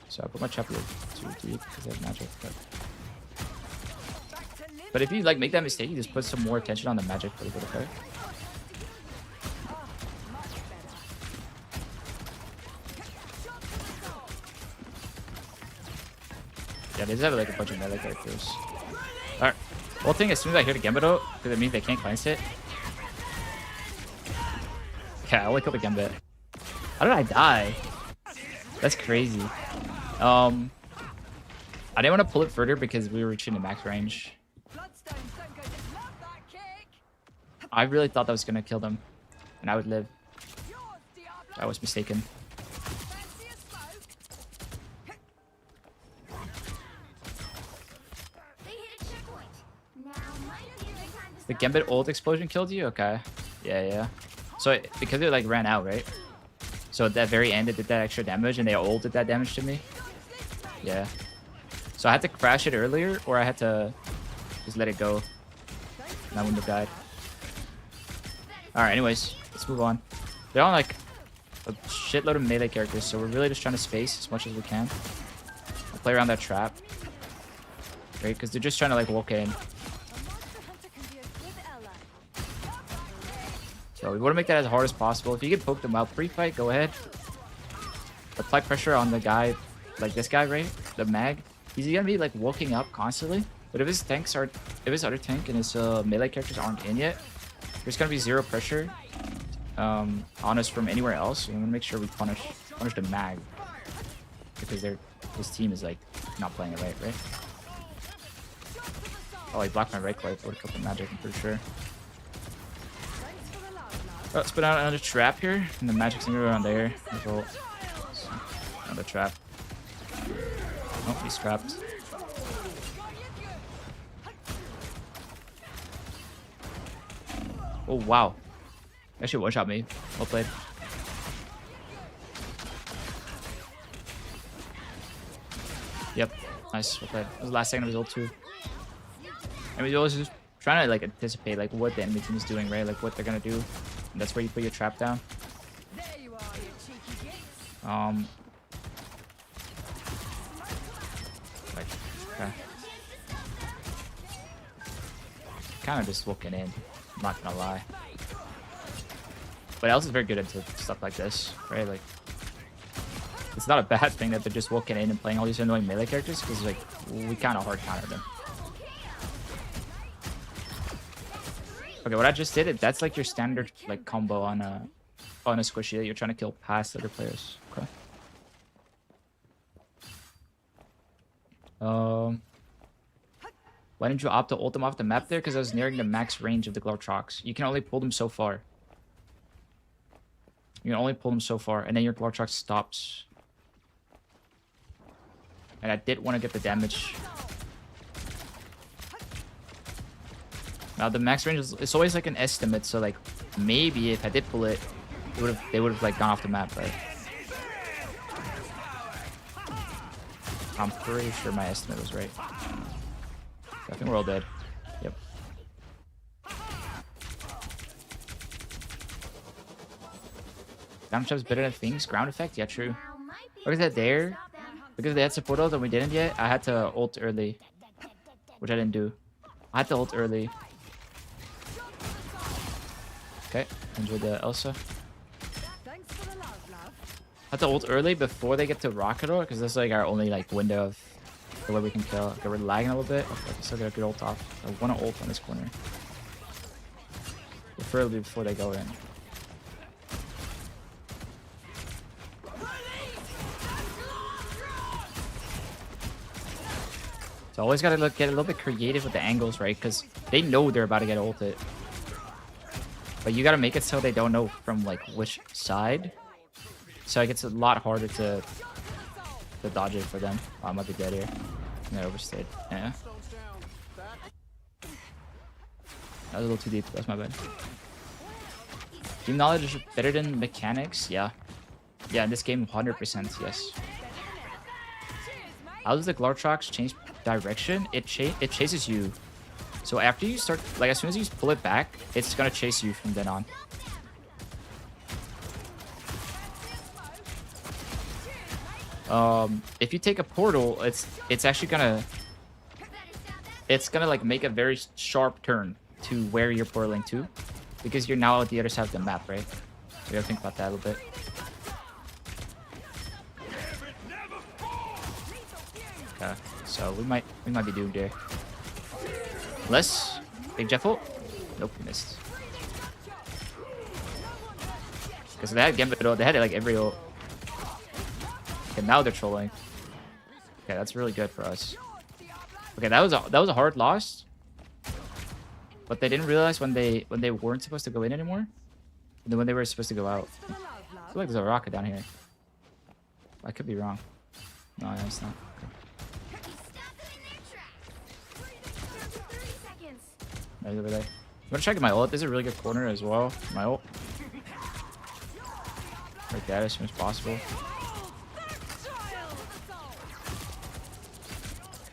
So I put my trap a little too deep because they have magic. But if you like make that mistake, you just put some more attention on the magic for a bit, okay? Yeah, they just have like a bunch of melee characters. Alright. Whole thing, as soon as I hear the Gambit ult, because it means they can't cleanse it. Okay, I only killed the Gambit. How did I die? That's crazy. I didn't want to pull it further because we were reaching the max range. I really thought that was gonna kill them, and I would live. I was mistaken. Fancy a smoke? They hit a checkpoint. Now might be a good time to The stop. Gambit ult explosion killed you? Okay. Yeah. So because it like ran out, right? So at that very end it did that extra damage and they all did that damage to me? Yeah. So I had to crash it earlier or I had to just let it go. And I wouldn't have died. Alright, anyways, let's move on. They're on like a shitload of melee characters, so we're really just trying to space as much as we can. I'll play around that trap. Right? Because they're just trying to like walk in. A monster hunter can be a good ally. So we want to make that as hard as possible. If you can poke them out pre-fight, go ahead. Apply pressure on the guy, like this guy, right? The mag. He's gonna be like walking up constantly. But if his other tank and his melee characters aren't in yet, there's gonna be zero pressure on us from anywhere else. So we want to make sure we punish the mag because his team is like not playing it right? Oh, he blocked my right click. Would have killed the magic, I'm pretty sure. Thanks for the love, love. Oh, let's put out another trap here, and the magic's gonna go around there. So, another trap. Oh, he's trapped. Oh wow! Actually, one shot me. Well played. Yep, nice. Well played. That was the last second of his ult too. And we always just trying to like anticipate like what the enemy team is doing, right? Like what they're gonna do. And that's where you put your trap down. There you are, you cheeky gits. Like, okay. Kind of just walking in. I'm not gonna lie. But Elsa's very good into stuff like this, right? Like, it's not a bad thing that they're just walking in and playing all these annoying melee characters because like we kind of hard counter them. Okay, what I just did, that's like your standard like combo on a squishy that you're trying to kill past other players. Okay. Why didn't you opt to ult them off the map there? Because I was nearing the max range of the Glortrox. You can only pull them so far. You can only pull them so far, and then your Glortrox stops. And I did want to get the damage. Now the max range is it's always like an estimate, so like maybe if I did pull it, they would have like gone off the map, right? I'm pretty sure my estimate was right. I think we're all dead. Yep. Damage is better than things. Ground effect? Yeah, true. Now might be Look at that there. stop them. Because they had support ult and we didn't yet, I had to ult early. Which I didn't do. I had to ult early. Okay, enjoy the Elsa. Thanks for the love, love. I had to ult early before they get to Rocket Ore, because that's like our only like window of the way we can kill. Okay, we're lagging a little bit. Okay, I still got a good ult off. I want to ult on this corner. Preferably before they go in. So always gotta get a little bit creative with the angles, right? Because they know they're about to get ulted. But you gotta make it so they don't know from like which side. So it gets a lot harder to dodge it for them. Oh, I might be dead here. I overstayed. Yeah. That was a little too deep. That's my bad. Team knowledge is better than mechanics? Yeah. Yeah, in this game, 100% yes. How does the Glortrox change direction? It chases you. So after you start, like as soon as you pull it back, it's gonna chase you from then on. If you take a portal, it's actually gonna like make a very sharp turn to where you're portaling to, because you're now at the other side of the map, right? So you gotta think about that a little bit. Okay, so we might be doomed here. Unless big Jeff ult. Nope, we missed. Because they had Gambit ult, they had like every ult. Okay, now they're trolling. Okay, that's really good for us. Okay, that was a hard loss. But they didn't realize when they weren't supposed to go in anymore. And then when they were supposed to go out. For the love, love. So feel like there's a rocket down here. I could be wrong. No, it's not. You stopped them in their tracks. 30 seconds. Right over there. I'm gonna try to get my ult. This is a really good corner as well. My ult. Like that as soon as possible.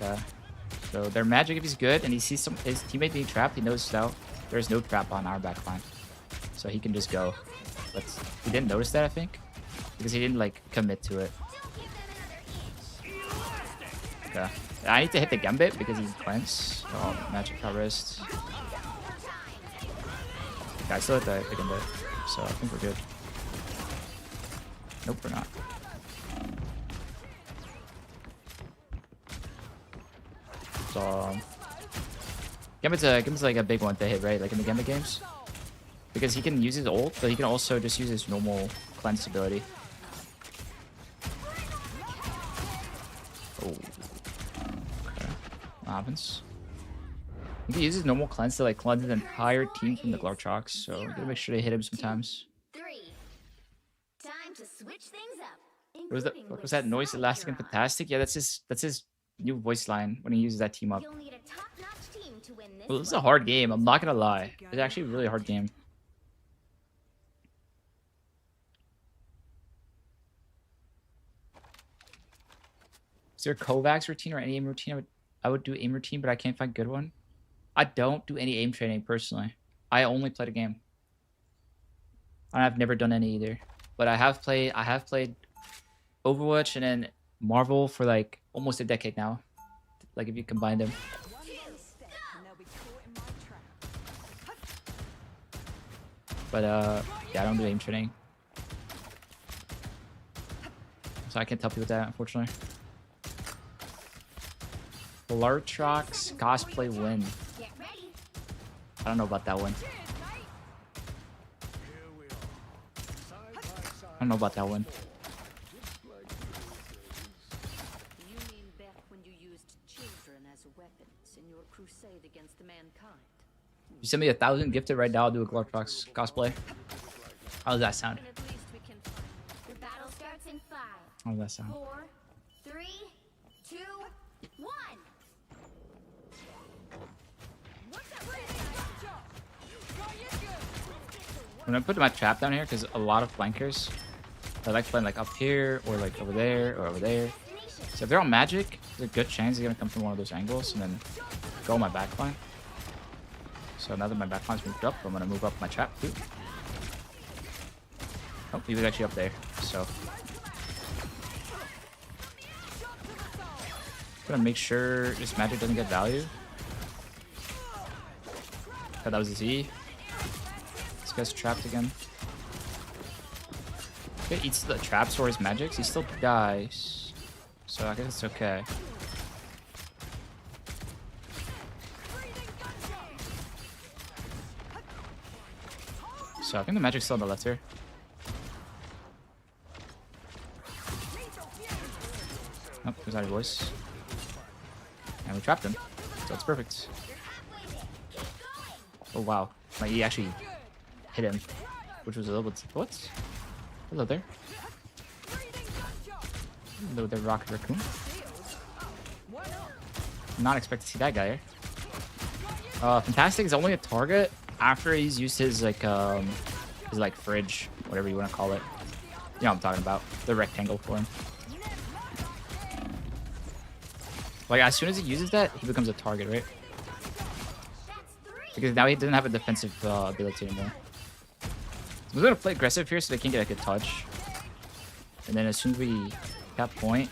Okay. So their magic, if he's good and he sees his teammate being trapped, he knows now there's no trap on our back line. So he can just go. But he didn't notice that, I think. Because he didn't like commit to it. Okay. I need to hit the gambit because he's cleansed. Oh, magic got wrist. Okay, I still hit the gambit. So I think we're good. Nope, we're not. So Gambit's like a big one to hit, right? Like in the Gambit games. Because he can use his ult, but he can also just use his normal cleanse ability. Oh. Okay. What happens? He can use his normal cleanse to like cleanse his entire team from the Glartrox, so we gotta make sure to hit him sometimes. 3. Time to switch things up. What was that noise? Elastic and fantastic? Yeah, that's his new voice line when he uses that team up. You'll need a top-notch team to win this. Well, this is a hard game. I'm not gonna lie. It's actually a really hard game. Is there a Kovacs routine or any aim routine? I would do aim routine, but I can't find a good one. I don't do any aim training personally. I only play the game. And I've never done any either. But I have played Overwatch and then Marvel for like almost a decade now. Like if you combine them. One wrong step and they'll be caught in my trap. But yeah, I don't do aim training. So I can't help you with that, unfortunately. Glartrox cosplay win. Get ready. I don't know about that one. I don't know about that one. You mean back when you used children as weapons in your crusade against mankind? You send me 1,000 gifted right now, I'll do a Glartrox cosplay. How does that sound? At least we can find The battle starts in 5, How does that sound? 4, 3, 2, 1. I'm gonna put my trap down here because a lot of flankers, I like playing like up here or like over there or over there. So if they're on magic, there's a good chance they're gonna come from one of those angles and then go on my back line. So now that my back line's moved up, I'm gonna move up my trap too. Oh, he was actually up there. So gonna make sure this magic doesn't get value. Thought that was a Z. This guy's trapped again. Okay, eats the traps or his magics. He still dies. So I guess it's okay. So I think the magic's still on the left here. Oh, there's our voice. And we trapped him. So that's perfect. Oh wow. Like he actually hit him. Which was a little bit... What? Hello there. Hello there, Rocket Raccoon. Not expect to see that guy here. Fantastic is only a target after he's used his like fridge, whatever you want to call it. You know what I'm talking about. The rectangle form. Like as soon as he uses that, he becomes a target, right? Because now he doesn't have a defensive ability anymore. So we're gonna play aggressive here so they can't get a good touch. And then as soon as we got point,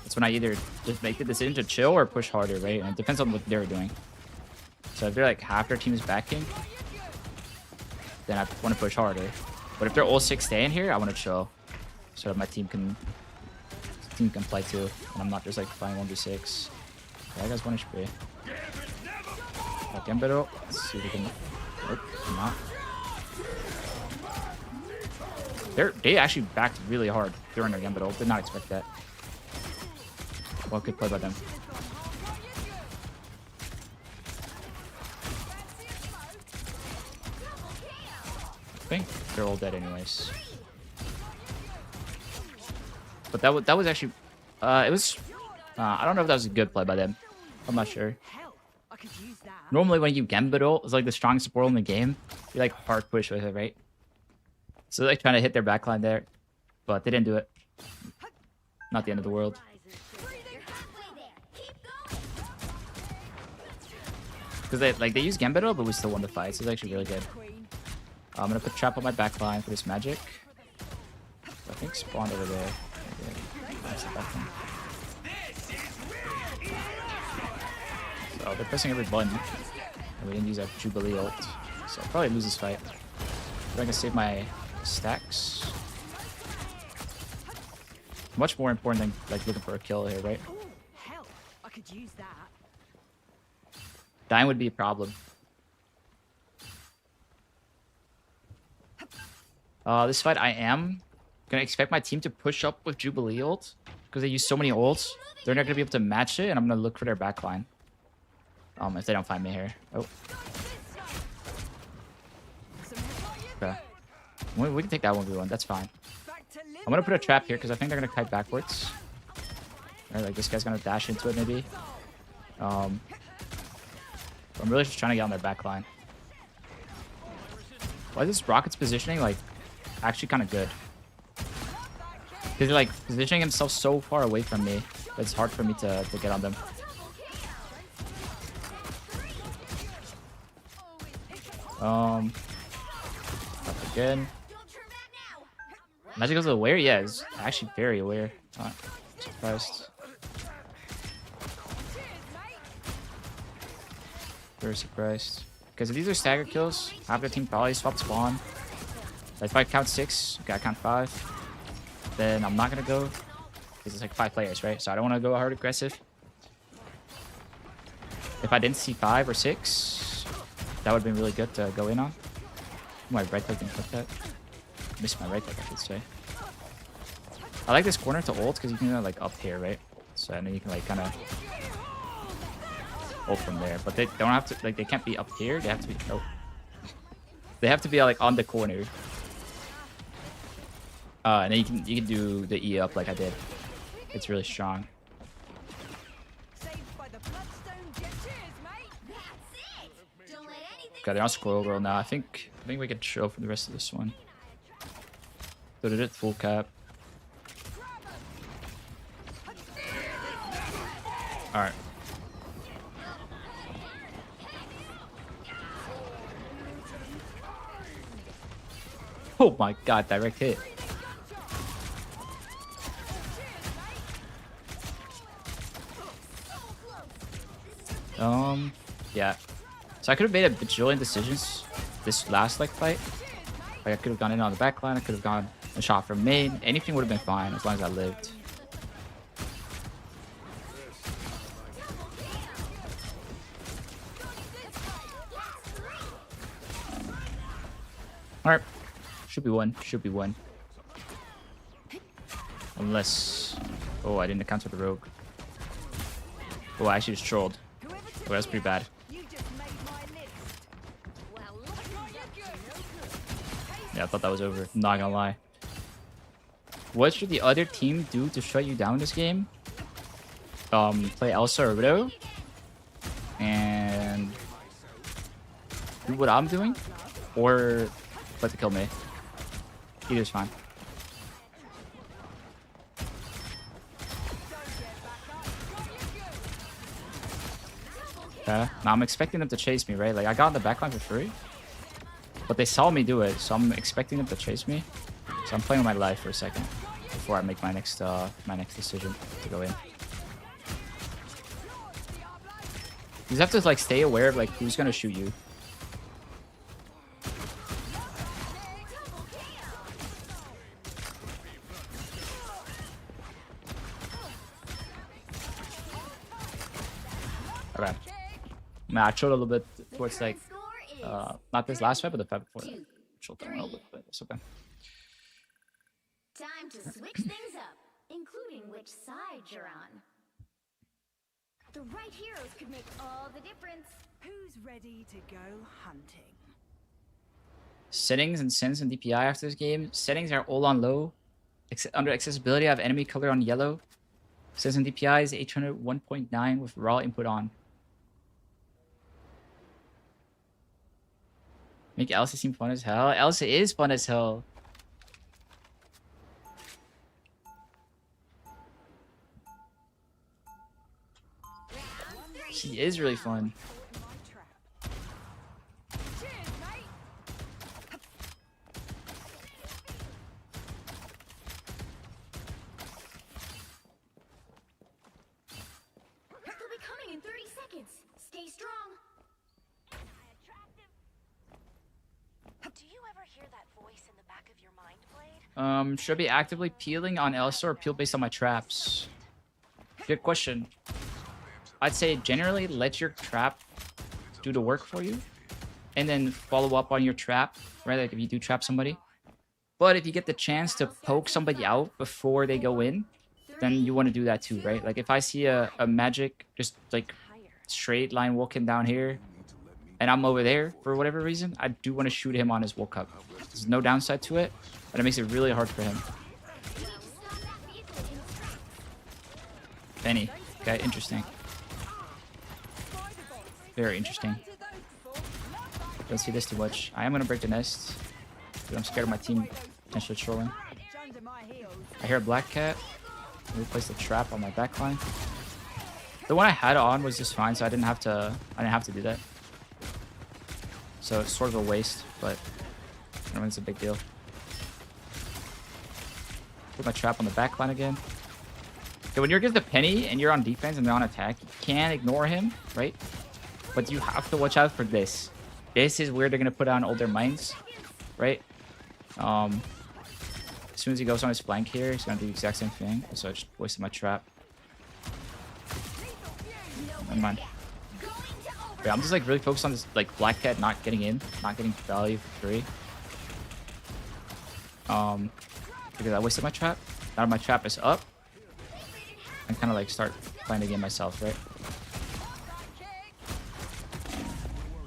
that's when I either just make the decision to chill or push harder, right? And it depends on what they're doing. So if they're like half their team is backing, then I want to push harder. But if they're all 6 staying here, I want to chill, so that my team can play too, and I'm not just like playing 1v6. That guy's 1 HP. Gambito. Let's see if we can. Nope, not. They actually backed really hard during their Gambito. Did not expect that. Well, good play by them. I think they're all dead anyways. But that was actually, it was. I don't know if that was a good play by them. I'm not sure. Hell, I could use that. Normally when you Gambit ult, it's like the strongest support in the game. You like hard push with it, right? So they're like trying to hit their backline there, but they didn't do it. Not the end of the world. You're halfway there. Keep going. Because they use Gambit ult, but we still won the fight. So it's actually really good. Queen. I'm gonna put trap on my backline for this magic. I think spawned over there. That's the backline. So they're pressing every button. And we didn't use our Jubilee ult. So I'll probably lose this fight. But I can save my stacks. Much more important than like looking for a kill here, right? Ooh, hell, I could use that. Dying would be a problem. This fight I am gonna expect my team to push up with Jubilee ult. Because they use so many ults. They're not gonna be able to match it, and I'm gonna look for their backline. If they don't find me here. Oh. Okay. We can take that 1v1. That's fine. I'm gonna put a trap here because I think they're gonna kite backwards. Or like this guy's gonna dash into it maybe. I'm really just trying to get on their backline. Why is this Rocket's positioning like actually kind of good? Because they're like positioning himself so far away from me that it's hard for me to get on them. Up again. Magic is aware? Yeah, it's actually very aware. Oh, surprised. Very surprised. Because if these are stagger kills, half the team probably swapped spawn. Like if I count 6, okay, I count 5. Then I'm not gonna go. Because it's like 5 players, right? So I don't want to go hard aggressive. If I didn't see 5 or 6, that would have been really good to go in on. My right click didn't click that. Missed my right click, I should say. I like this corner to ult because you can like up here, right? So and then you can like kind of ult from there. But they don't have to like they can't be up here. They have to be they have to be like on the corner. And then you can do the E up like I did. It's really strong. Saved by the bloodstone jet. Cheers, mate. That's it. Don't let anything. Okay, they're on scroll girl now. I think we can show for the rest of this one. So they did full cap. Alright. Oh my god, direct hit. Yeah. So I could have made a bajillion decisions this last like fight. Like I could have gone in on the backline, I could have gone a shot from main. Anything would have been fine as long as I lived. Alright. Should be one. Should be one. Unless... Oh, I didn't account for the rogue. Oh, I actually just trolled. Oh, that's pretty bad. You just made my list. Well, look what you do. Yeah, I thought that was over. I'm not gonna lie. What should the other team do to shut you down this game? Play Elsa or Widow. And... do what I'm doing? Or... let to kill me. Either's fine. Okay. Now I'm expecting them to chase me, right? Like I got in the backline for free. But they saw me do it, so I'm expecting them to chase me. So I'm playing with my life for a second before I make my next decision to go in. You just have to like stay aware of like who's gonna shoot you. Okay. Nah, I chilled a little bit towards like not this last fight, but the fight before that. Chilled down a little bit, but it's okay. Time to switch things up, including which side you're on. The right heroes could make all the difference. Who's ready to go hunting? Settings and sense and DPI after this game. Settings are all on low. Under accessibility, I have enemy color on yellow. Says in DPI is 800 1.9 with raw input on. Make Elsa seem fun as hell. Elsa is fun as hell. She is really fun. Cheers, mate. They'll be coming in 30 seconds. Stay strong. Do you ever hear that voice in the back of your mind, Blade? Should I be actively peeling on Elsa or peel based on my traps? Good question. I'd say generally let your trap do the work for you, and then follow up on your trap, right? Like if you do trap somebody. But if you get the chance to poke somebody out before they go in, then you want to do that too, right? Like if I see a magic just like straight line walking down here, and I'm over there for whatever reason, I do want to shoot him on his walk up. There's no downside to it, but it makes it really hard for him. Benny. Okay, interesting. Very interesting. Don't see this too much. I am going to break the nest, but I'm scared of my team potentially trolling. Under my heels. I hear a black cat. Let me place the trap on my backline. The one I had on was just fine, so I didn't have to do that. So it's sort of a waste, but I don't think it's a big deal. Put my trap on the backline again. Okay, when you're against the penny and you're on defense and they're on attack, you can't ignore him, right? But you have to watch out for this. This is where they're gonna put on all their mines, right? As soon as he goes on his flank here, he's gonna do the exact same thing. So I just wasted my trap. Never mind. Yeah, I'm just like really focused on this like black cat not getting in, not getting value for free. Because I wasted my trap. Now my trap is up. I kind of like start playing the game myself, right?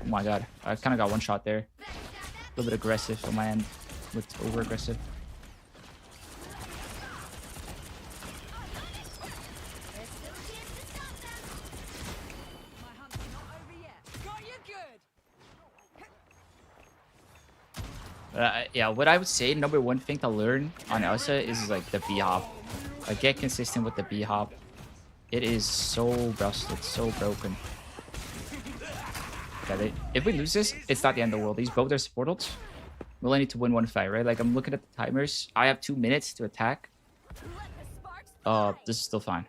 Oh my god, I kind of got one shot there. A little bit aggressive on my end, with over aggressive. My hunt's not over yet. Got you good. Yeah, what I would say, number one thing to learn on Elsa is like the B-hop. Like get consistent with the B-hop. It is so busted, so broken. Okay, if we lose this, it's not the end of the world. These both are support ults. We only need to win one fight, right? Like I'm looking at the timers. I have 2 minutes to attack. This is still fine.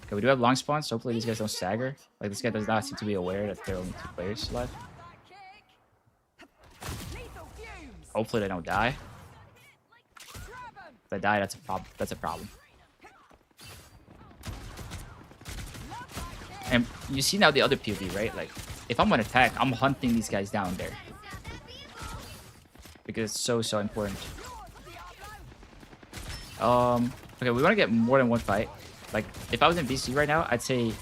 Okay, we do have long spawns, so hopefully these guys don't stagger. Like this guy does not seem to be aware that there are only 2 players left. Hopefully they don't die. If they die, that's a problem. That's a problem. And you see now the other POV, right? Like, if I'm on attack, I'm hunting these guys down there. Because it's so important. Okay, we want to get more than one fight. Like, if I was in VC right now, I'd say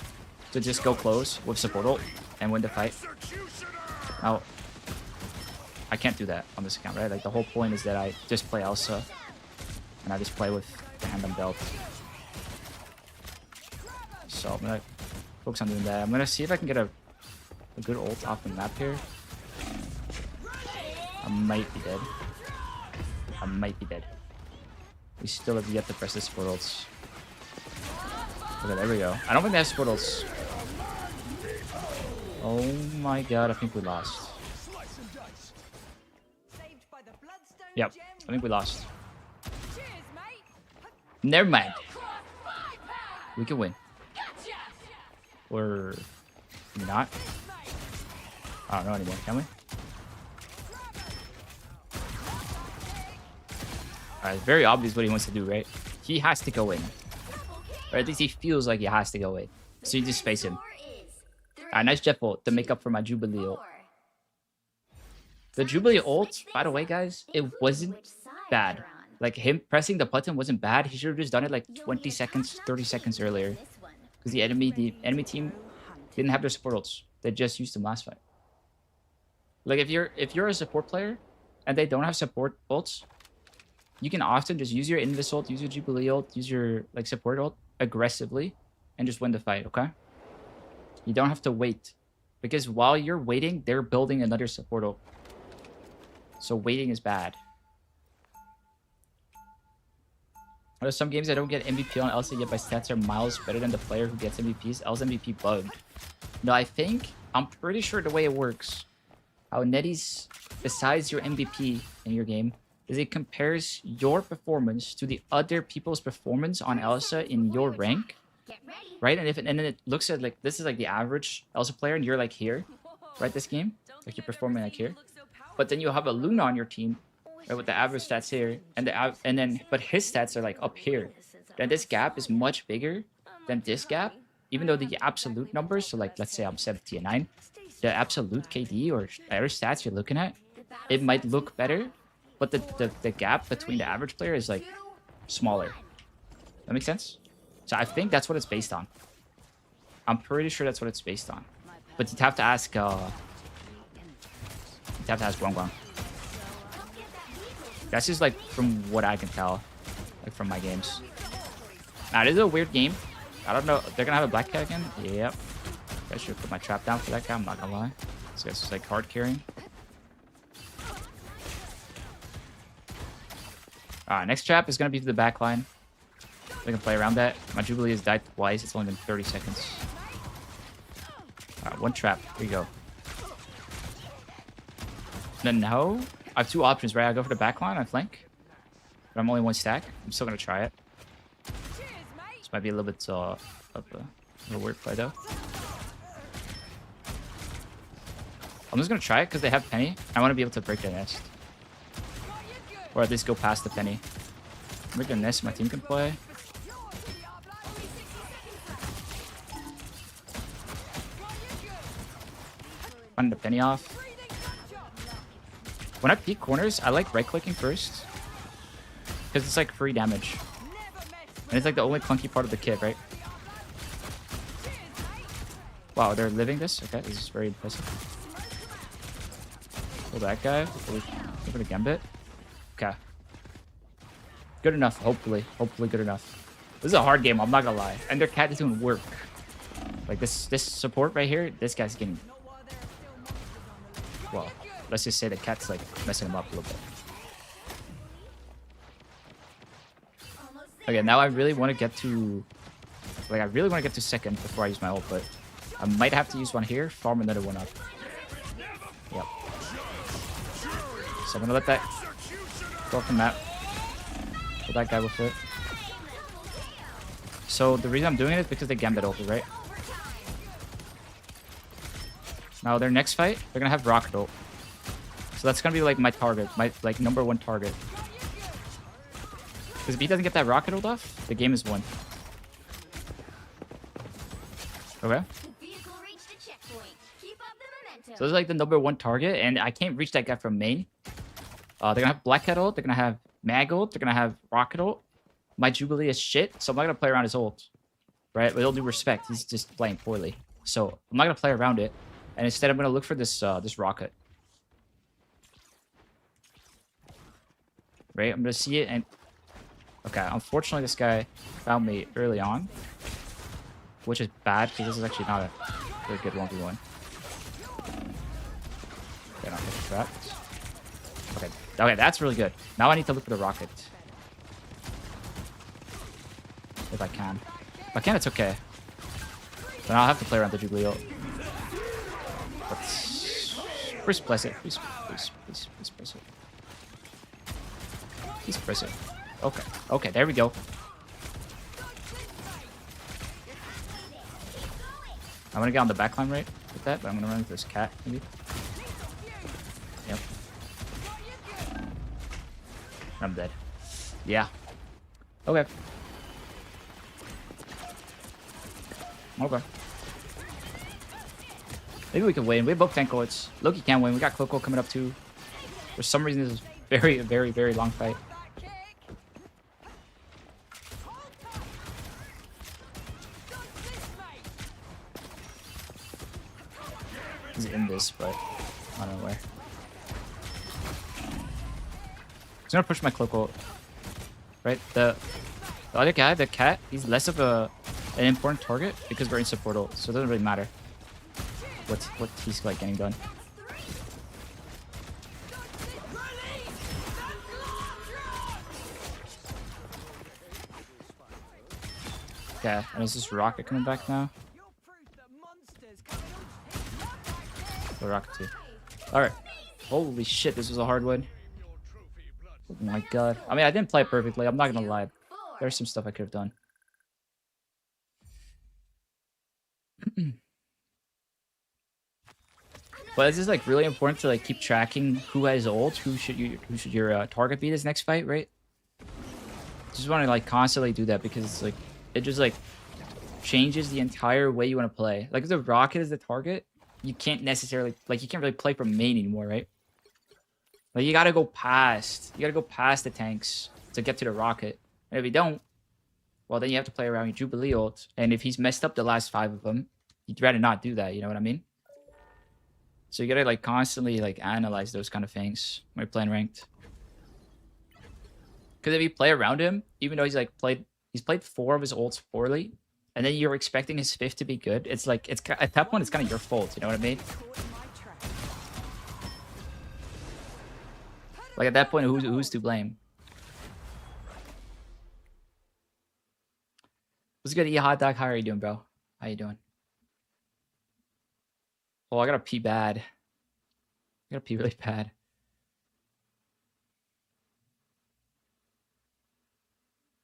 to just go close with support ult and win the fight. Now, I can't do that on this account, right? Like, the whole point is that I just play Elsa. And I just play with the hand on belt. So, I'm gonna focus on doing that. I'm gonna see if I can get a good ult off the map here. I might be dead. I might be dead. We still have yet to press the support ults. Okay, there we go. I don't think they have support ults. Oh my god, I think we lost. Yep, I think we lost. Never mind. We can win. Or can we not? I don't know anymore, can we? Alright, it's very obvious what he wants to do, right? He has to go in. Or at least he feels like he has to go in. So you just face him. Alright, nice jet ult to make up for my Jubilee ult. The Jubilee ult, by the way, guys, it wasn't bad. Like, him pressing the button wasn't bad. He should have just done it like 20 seconds, 30 seconds earlier. Because the enemy team didn't have their support ults. They just used them last fight. Like, if you're a support player and they don't have support ults, you can often just use your Invis ult, use your Jubilee ult, use your like support ult aggressively, and just win the fight. Okay. You don't have to wait, because while you're waiting, they're building another support ult. So waiting is bad. There's some games I don't get MVP on Elsa, yet my stats are miles better than the player who gets MVPs. Elsa MVP bugged. No, I'm pretty sure the way it works, how Nettie's decides your MVP in your game, is it compares your performance to the other people's performance on Elsa in your rank. Right? And then it looks at like, this is like the average Elsa player, and you're like here, right? This game, like you're performing like here. But then you have a Luna on your team, right, with the average stats here, but his stats are like up here. Then this gap is much bigger than this gap, even though the absolute numbers. So like, let's say I'm 70 and 9, the absolute KD or other stats you're looking at, it might look better, but the gap between the average player is like smaller. That makes sense? So I think that's what it's based on. I'm pretty sure that's what it's based on. But you'd have to ask Guang Guang. That's just like from what I can tell, like from my games. Now this is a weird game. I don't know. They're gonna have a black cat again. Yep. I should put my trap down for that guy. I'm not gonna lie. This guy's just like hard carrying. Next trap is gonna be to the back line. We can play around that. My Jubilee has died twice. It's only been 30 seconds. One trap. Here you go. Then no. I have two options, right? I go for the back line, I flank. But I'm only one stack. I'm still gonna try it. This might be a little bit of a weird play though. I'm just gonna try it because they have Penny. I want to be able to break their nest. Or at least go past the Penny. Break their nest, my team can play. Find the Penny off. When I peek corners, I like right-clicking first. Because it's like free damage. And it's like the only clunky part of the kit, right? Wow, they're living this? Okay, this is very impressive. Kill that guy. Go for the Gambit. Okay. Good enough, hopefully. Hopefully good enough. This is a hard game, I'm not gonna lie. And their cat is doing work. Like this support right here, this guy's getting... Well, let's just say the cat's like messing him up a little bit. Okay, now I really want to get to... Like, I really want to get to second before I use my ult, but I might have to use one here, farm another one up. Yep. So I'm gonna let that go off the map. Kill that guy with it. So the reason I'm doing it is because they Gambit ulted, right? Now their next fight, they're gonna have Rocket ult. So that's gonna be like my target, my like #1 target. Because if he doesn't get that Rocket ult off, the game is won. Okay. So this is like the #1 target, and I can't reach that guy from main. They're gonna have Black Cat ult, they're gonna have Mag ult, they're gonna have Rocket ult. My Jubilee is shit, so I'm not gonna play around his ult. Right? With all due respect, he's just playing poorly. So I'm not gonna play around it. And instead I'm gonna look for this this rocket. Right? I'm gonna see it and okay, unfortunately this guy found me early on. Which is bad because this is actually not a very good 1v1. Okay, not get trapped. Okay. Okay, that's really good. Now I need to look for the rocket. If I can. If I can, it's okay. Then I'll have to play around the Jubilee ult. Please press it. Please press it. Please press it. Okay. Okay, there we go. I'm gonna get on the backline right with that, but I'm gonna run with this cat, maybe. Yep. I'm dead. Yeah. Okay. Okay. Maybe we can win. We have both tank ults. Loki can win. We got Coco coming up too. For some reason, this is very, very, very long fight. He's in this, but I don't know where. He's gonna push my Cloak ult. right? The other guy, the cat, he's less of an important target because we're in supportal, so it doesn't really matter what he's like getting done. Okay, and is this rocket coming back now? You're proof that monsters coming The rocket too. All right. Holy shit, this was a hard one. Oh my god. I mean, I didn't play it perfectly. I'm not gonna lie. There's some stuff I could have done. But it's just like really important to like keep tracking who has ult, who should your target be this next fight, right? Just want to like constantly do that because like it just like changes the entire way you want to play. Like if the rocket is the target, you can't necessarily like you can't really play from main anymore, right? Like you gotta go past the tanks to get to the rocket. And if you don't, well then you have to play around your Jubilee ult. And if he's messed up the last 5 of them, you'd rather not do that, you know what I mean? So you gotta like constantly like analyze those kind of things when you're playing ranked. Because if you play around him, even though he's played 4 of his ults poorly, and then you're expecting his 5th to be good, it's like it's at that point it's kind of your fault, you know what I mean? Like at that point, who's to blame? What's good, hot dog? How are you doing, bro? How you doing? Oh, I gotta pee bad. I gotta pee really bad.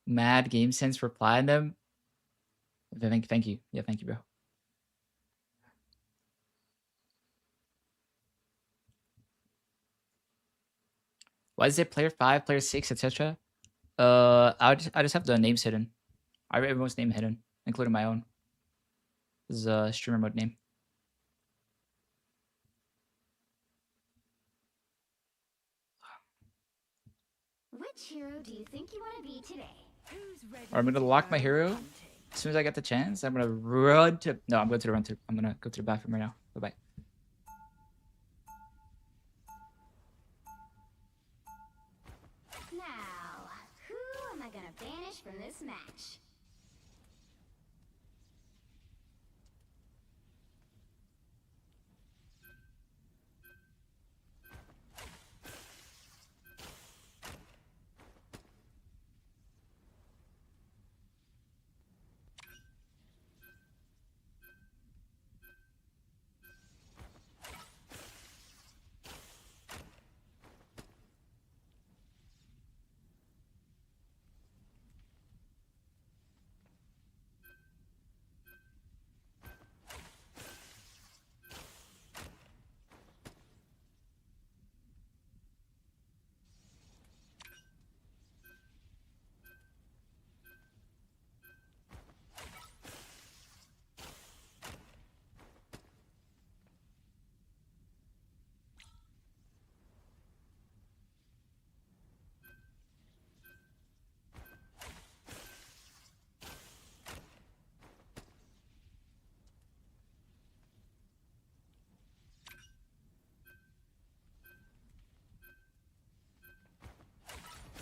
Mad game sense for platinum. Thank you. Yeah, thank you, bro. Why is it player 5, player 6, etc.? I just have the names hidden. I have everyone's name hidden, including my own. This is a streamer mode name. Which hero do you think you want to be today? I'm gonna lock my hero. As soon as I get the chance, I'm gonna run to. No, I'm going to run to. I'm gonna go to the bathroom right now. Bye bye. Now, who am I gonna banish from this match?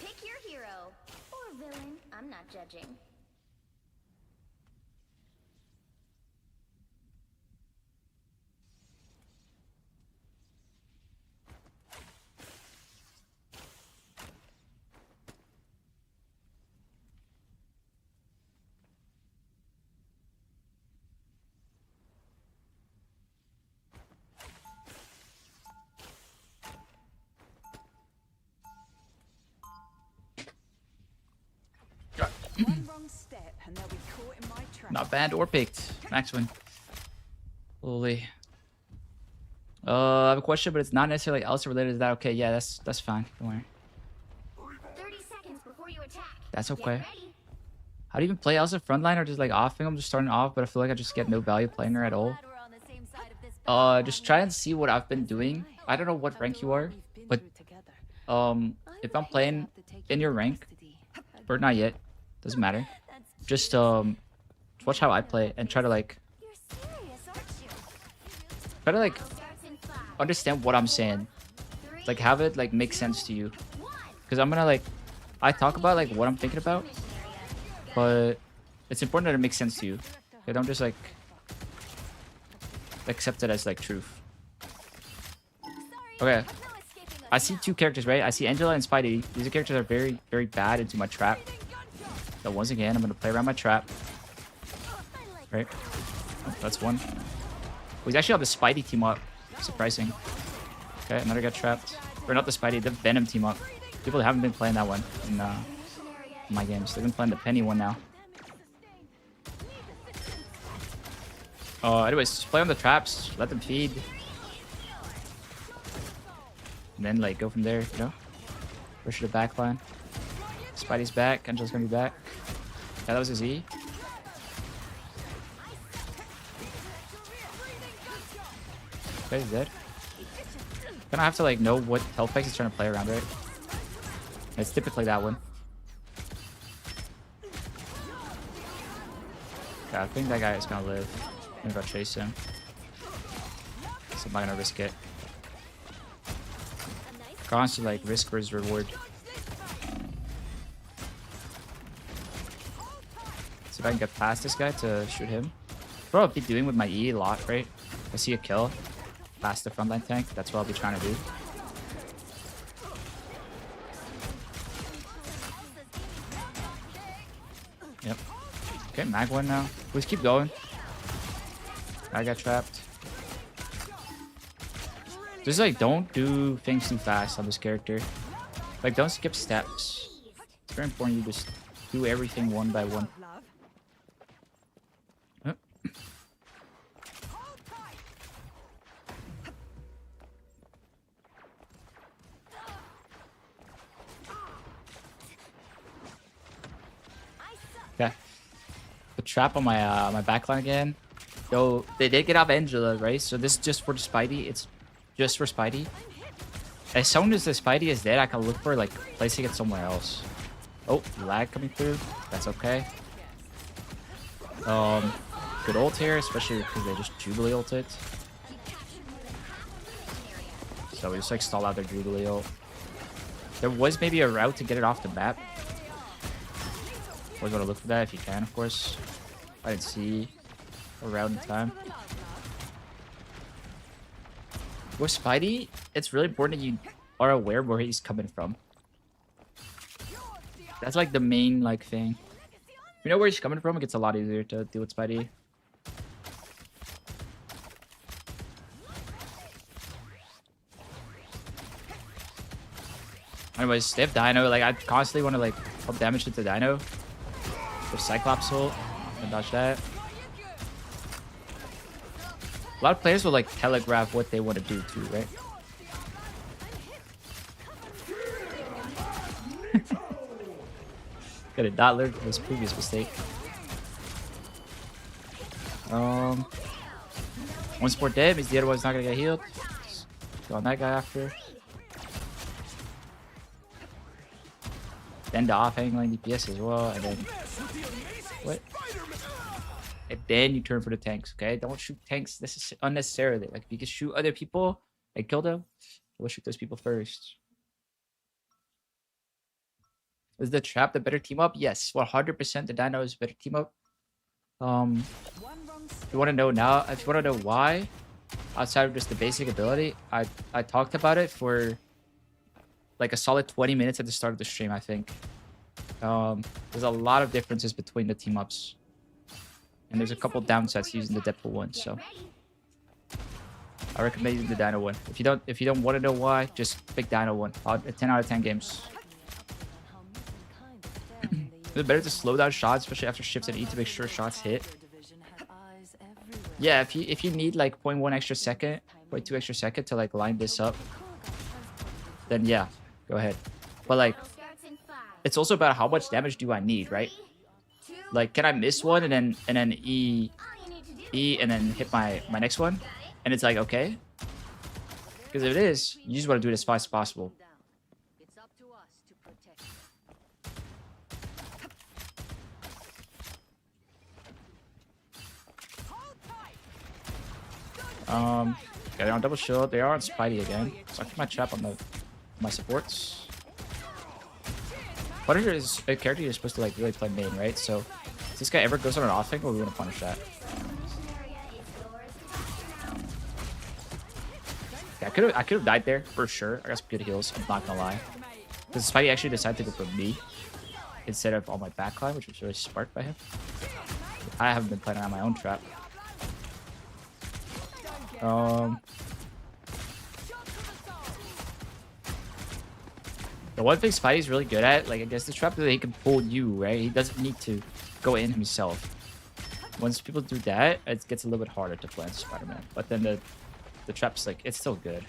Pick your hero or villain. I'm not judging. One wrong step and they'll be caught in my trap. Not banned or picked. Max win. Holy. I have a question, but it's not necessarily Elsa related. Is that okay? Yeah, that's fine. Don't worry. 30 seconds before you attack. That's Get okay. ready. How do you even play Elsa frontline or just like offing? I'm just starting off, but I feel like I just get no value playing her at all. Just try and see what I've been doing. I don't know what rank you are, but if I'm playing in your rank, or not yet, doesn't matter. Just watch how I play and try to like You're serious, aren't you? Starts in 5, understand what I'm saying. 3, Like have it like make sense to you. 1. Because I'm I talk about like what I'm thinking about, but it's important that it makes sense to you. Okay, don't just like accept it as like truth. Okay, I see two characters, right? I see Angela and Spidey. These characters are very, very bad into my trap. So once again, I'm gonna play around my trap. Right, oh, that's one. Oh, he's actually on the Spidey team up. Surprising. Okay, another got trapped. Or not the Spidey, the Venom team up. People haven't been playing that one in my games. They've been playing the Penny one now. Anyways, just play on the traps. Let them feed. And then, like, go from there, you know? Push to the back line. Spidey's back. Angela's gonna be back. Yeah, that was his E. Okay, he's dead. Gonna have to, like, know what health packs he's trying to play around, right? It's typically that one. Okay, I think that guy is gonna live. I'm gonna go chase him. So I'm not gonna risk it. Constantly, like, risk for his reward. See if I can get past this guy to shoot him. What I'll be doing with my E a lot, right? I see a kill past the frontline tank. That's what I'll be trying to do. Yep. Okay, mag one now. Please keep going. I got trapped. Just like, don't do things too fast on this character. Like, don't skip steps. It's very important you just do everything one by one. Yep. Okay. The trap on my my backline again. So they did get off Angela, right? So this is just for the Spidey. It's just for Spidey. As soon as the Spidey is dead, I can look for like placing it somewhere else. Oh, lag coming through. That's okay. Good ult here, especially because they just Jubilee ulted. So we just like stall out their Jubilee ult. There was maybe a route to get it off the map. Always want to look for that if you can, of course. I didn't see a route in time. With Spidey, it's really important that you are aware where he's coming from. That's like the main like thing. If you know where he's coming from, it gets a lot easier to deal with Spidey. Anyways, they have Dino. Like, I constantly want to like help damage into Dino. With Cyclops ult. And dodge that. A lot of players will like telegraph what they want to do too, right? Gotta not learn from his previous mistake. One support dead means the other one's not gonna get healed. Just go on that guy after. Then the offhand lane DPS as well, and then what? And then you turn for the tanks, okay? Don't shoot tanks unnecessarily. Like, if you can shoot other people and kill them, we'll shoot those people first. Is the trap the better team up? Yes, 100% the Dino is a better team up. If you want to know now, if you want to know why, outside of just the basic ability, I talked about it for like a solid 20 minutes at the start of the stream, I think. There's a lot of differences between the team ups. And there's a couple downsides to using the Deadpool one, so I recommend using the Dino one. If you don't want to know why, just pick Dino one. 10 out of 10 games. It's better to slow down shots, especially after shifts and E, to make sure shots hit. Yeah, if you need like 0.1 extra second, 0.2 extra second to like line this up, then yeah, go ahead. But like, it's also about how much damage do I need, right? Like, can I miss one and then E and then hit my next one? And it's like, okay. Because if it is, you just want to do it as fast as possible. It's up to us to protect. Okay, they're on double shield. They are on Spidey again. So I keep my trap on my supports. Punisher is a character you're supposed to like really play main, right? So if this guy ever goes on an off angle, we want to punish that. Yeah, I could have died there for sure. I got some good heals. I'm not gonna lie. Because Spidey actually decided to go for me instead of on my backline, which was really smart by him. I haven't been playing on my own trap. The one thing Spidey's really good at, like against the trap, that he can pull you, right? He doesn't need to go in himself. Once people do that, it gets a little bit harder to play on Spider-Man. But then the trap's like, it's still good.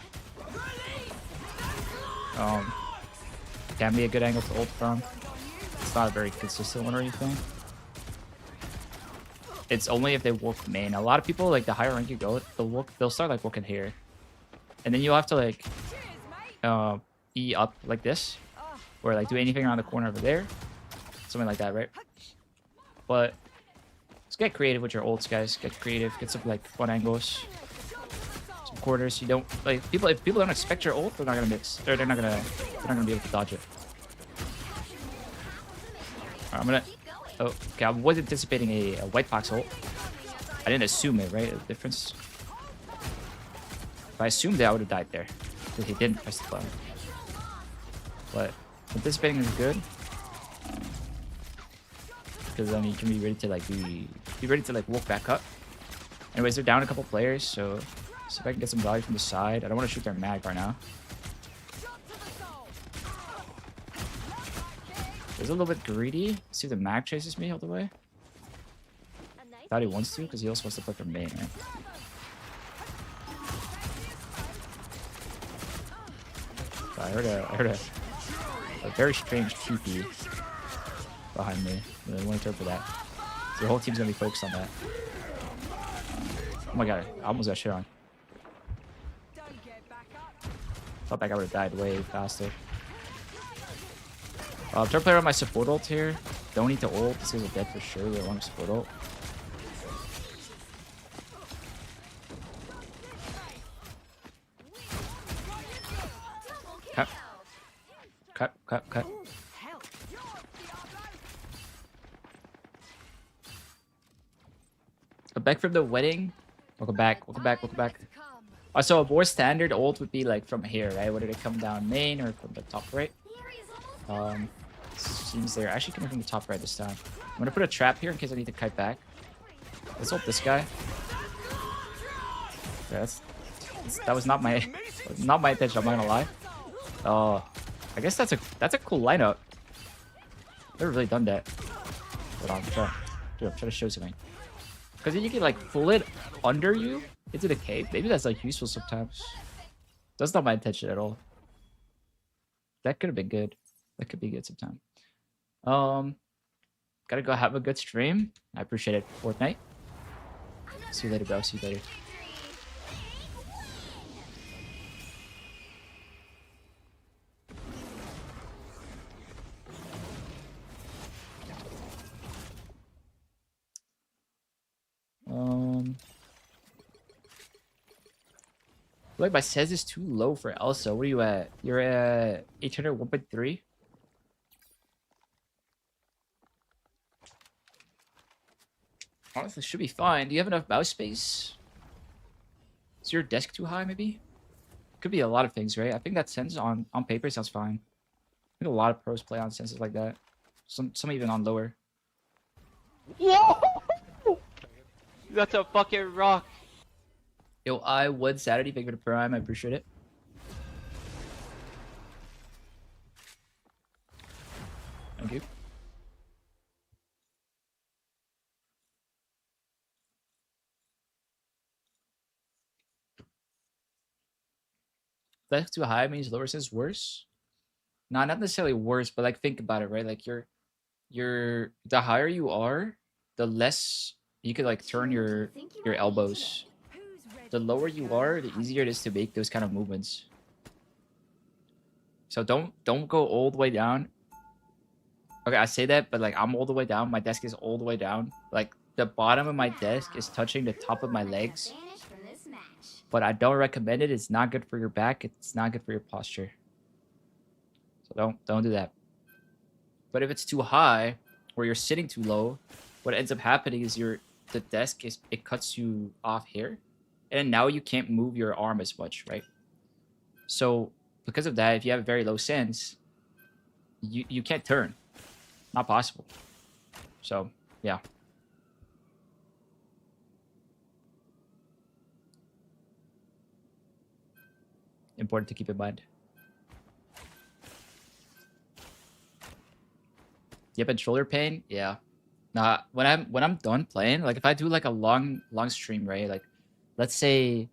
Can be a good angle to ult from. It's not a very consistent one or anything. It's only if they walk main. A lot of people, like the higher rank you go, they'll start like walking here. And then you'll have to like E up like this. Or like do anything around the corner over there. Something like that, right? But let's get creative with your ults, guys. Get creative, get some like one angles. Some quarters. You don't like people if people don't expect your ult, they're not gonna miss. They're not gonna be able to dodge it. Alright, I'm gonna okay, I was anticipating a white box ult. I didn't assume it, right? The difference. If I assumed that, I would have died there. Because he didn't press the button. But anticipating is good. Because then you can be ready to like be ready to like walk back up. Anyways, they're down a couple players, so see if I can get some value from the side. I don't want to shoot their mag right now. He's a little bit greedy. See if the mag chases me all the way. Thought he wants to, because he also wants to play for main, right? So I heard a very strange TP behind me. Really want to interpret that. So the whole team's gonna be focused on that. Oh my god, I almost got shit on. Thought that guy would have died way faster. I'm trying to play around my support ult here. Don't need to ult. This guy's a dead for sure. We want support ult. Cut. Cut, cut, cut. I'm back from the wedding. Welcome back, welcome back, welcome back. So a more standard ult would be like from here, right? Whether they come down main or from the top right. Seems they're actually coming from the top right this time. I'm gonna put a trap here in case I need to kite back. Let's ult this guy. Yeah, that was not my intention. I'm not gonna lie. I guess that's a cool lineup. Never really done that. Hold on, I'm trying to show something. Because then you can like pull it under you into the cave. Maybe that's like useful sometimes. That's not my intention at all. That could have been good. That could be good sometime. Gotta go have a good stream. I appreciate it. Fortnite. See you later, bro. See you later. Like my says is too low for Elsa. What are you at? You're at 800 1.3. Honestly, should be fine. Do you have enough mouse space? Is your desk too high, maybe? Could be a lot of things, right? I think that sense on paper sounds fine. I think a lot of pros play on senses like that. Some even on lower. Whoa! That's a fucking rock. Yo, I would Saturday. Thank you for the prime. I appreciate it. Thank you. That's too high means lower says worse. No, not necessarily worse, but like think about it, right? Like you're the higher you are, the less you could like turn your elbows. The lower you are, the easier it is to make those kind of movements. So don't go all the way down. Okay, I say that, but like I'm all the way down. My desk is all the way down. Like the bottom of my desk is touching the top of my legs. But I don't recommend it. It's not good for your back. It's not good for your posture. So don't do that. But if it's too high, or you're sitting too low, what ends up happening is the desk it cuts you off here, and now you can't move your arm as much, right? So because of that, if you have a very low sense, you can't turn. Not possible. So yeah. Important to keep in mind. Yep, and shoulder pain. Yeah. Nah, when I'm done playing, like if I do like a long stream, right? Like, let's say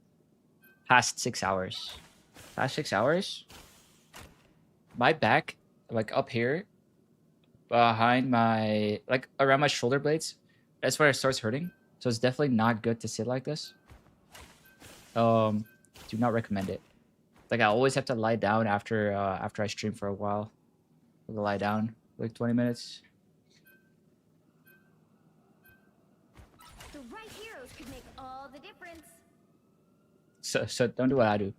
past 6 hours. Past 6 hours, my back, like up here, behind my, like around my shoulder blades, that's where it starts hurting. So it's definitely not good to sit like this. Do not recommend it. Like I always have to lie down after I stream for a while. I'll lie down like 20 minutes. The right heroes could make all the difference. So don't do what I do.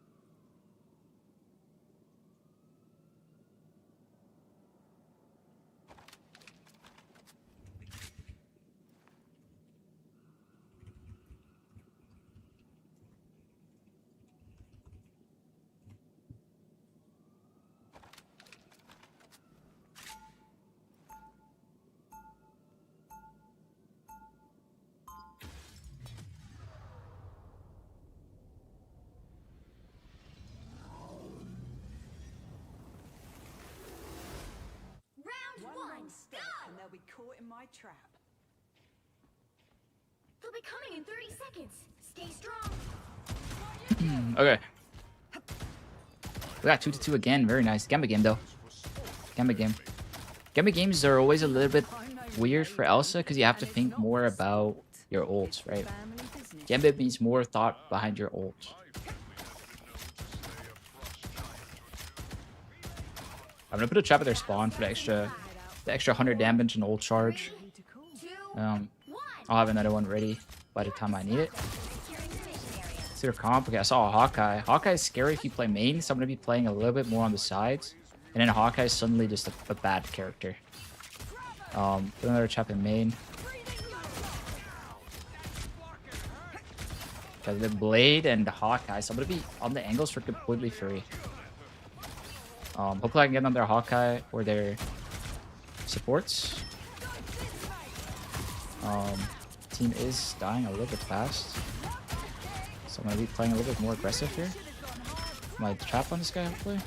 Round One one, wrong step and they'll be caught in my trap. They'll be coming in 30 seconds. Stay strong. Okay. We got 2-2 again. Very nice. Gamba game though. Gamba game. Gamba games are always a little bit weird for Elsa because you have to think more about your ults, right? Gamba means more thought behind your ult. I'm gonna put a trap at their spawn for the extra 100 damage and ult charge. I'll have another one ready by the time I need it. It's their comp. Okay, I saw a Hawkeye. Hawkeye is scary if you play main, so I'm gonna be playing a little bit more on the sides. And then Hawkeye is suddenly just a bad character. Put another trap in main. Got the Blade and the Hawkeye, so I'm gonna be on the angles for completely free. Hopefully I can get on their Hawkeye or their supports. Team is dying a little bit fast, so I'm gonna be playing a little bit more aggressive here. Might trap on this guy hopefully.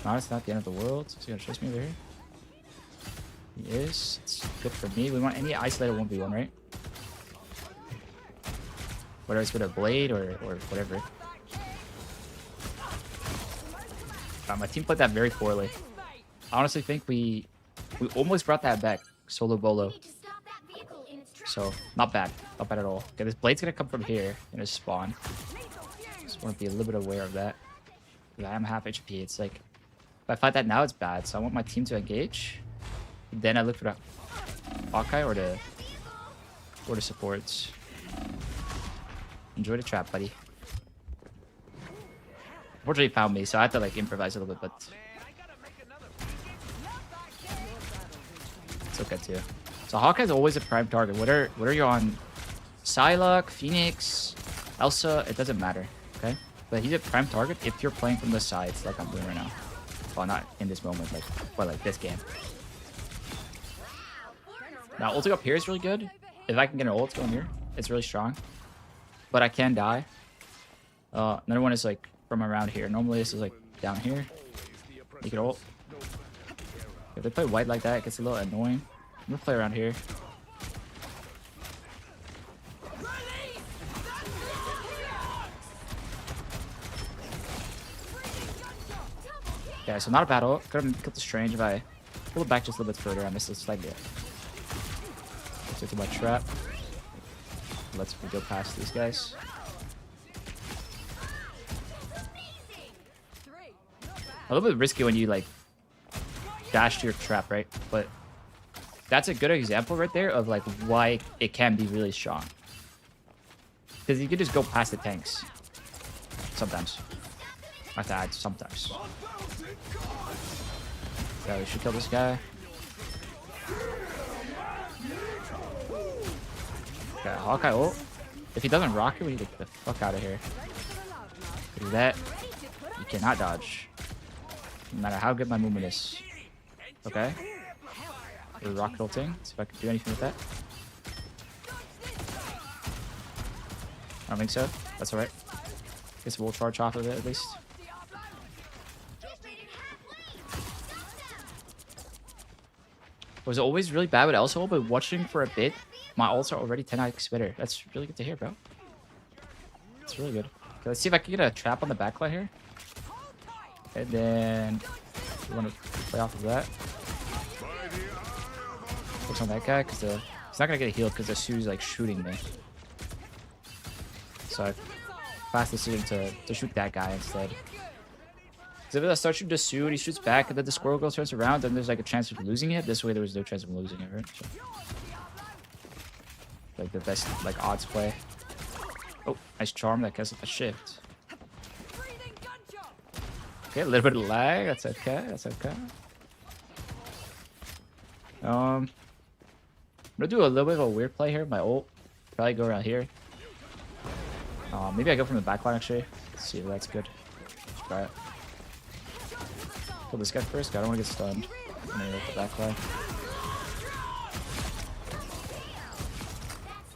No, it's not the end of the world. He's gonna chase me over here. He is. It's good for me. We want any isolated 1v1, right? Whether it's with a blade or whatever. My team played that very poorly. I honestly think we almost brought that back. Solo bolo. So not bad. Not bad at all. Okay, this blade's gonna come from here in his spawn. Just want to be a little bit aware of that. Yeah, I'm half HP. It's like if I fight that now, it's bad. So I want my team to engage. Then I look for the Hawkeye or the supports. Enjoy the trap, buddy. Unfortunately, he found me, so I had to like improvise a little bit, but it's okay too. So Hawkeye's always a prime target. Whether you're on Psylocke, Phoenix, Elsa, it doesn't matter, okay? But he's a prime target if you're playing from the sides, like I'm doing right now. Well, not in this moment, but like this game. Now, ulting up here is really good. If I can get an ult going here, it's really strong. But I can die. Another one is like from around here. Normally this is like down here. You can ult. If they play white like that, it gets a little annoying. I'm gonna play around here. Okay, so not a bad ult. Could have killed the Strange if I pull it back just a little bit further. I missed this slightly. Took my trap. Let's go past these guys. A little bit risky when you like dash to your trap, right? But that's a good example right there of like why it can be really strong. Because you can just go past the tanks sometimes. I died sometimes. Yeah, we should kill this guy. Okay, Hawkeye ult. If he doesn't rocket, we need to get the fuck out of here. Do that. You cannot dodge. No matter how good my movement is. Okay. We're rocket ulting. See if I can do anything with that. I don't think so. That's alright. Guess we'll charge off of it at least. Was always really bad with Elsa, but watching for a bit, my ults are already 10x better. That's really good to hear, bro. It's really good. Okay, let's see if I can get a trap on the backline here. And then we want to play off of that. Focus on that guy because he's not gonna get healed because the Sue's like shooting me. So I fast decision to shoot that guy instead. Because if I start shooting the Sue and he shoots back and then the squirrel girl turns around, then there's like a chance of losing it. This way there was no chance of losing it, right? So, like the best like odds play. Oh, nice charm that casts a shift. Okay, a little bit of lag. That's okay. That's okay. I'm gonna do a little bit of a weird play here. My ult probably go around here. Maybe I go from the backline actually. Let's see if that's good. Let's try it. Kill this guy first. I don't want to get stunned. And then hit the backline.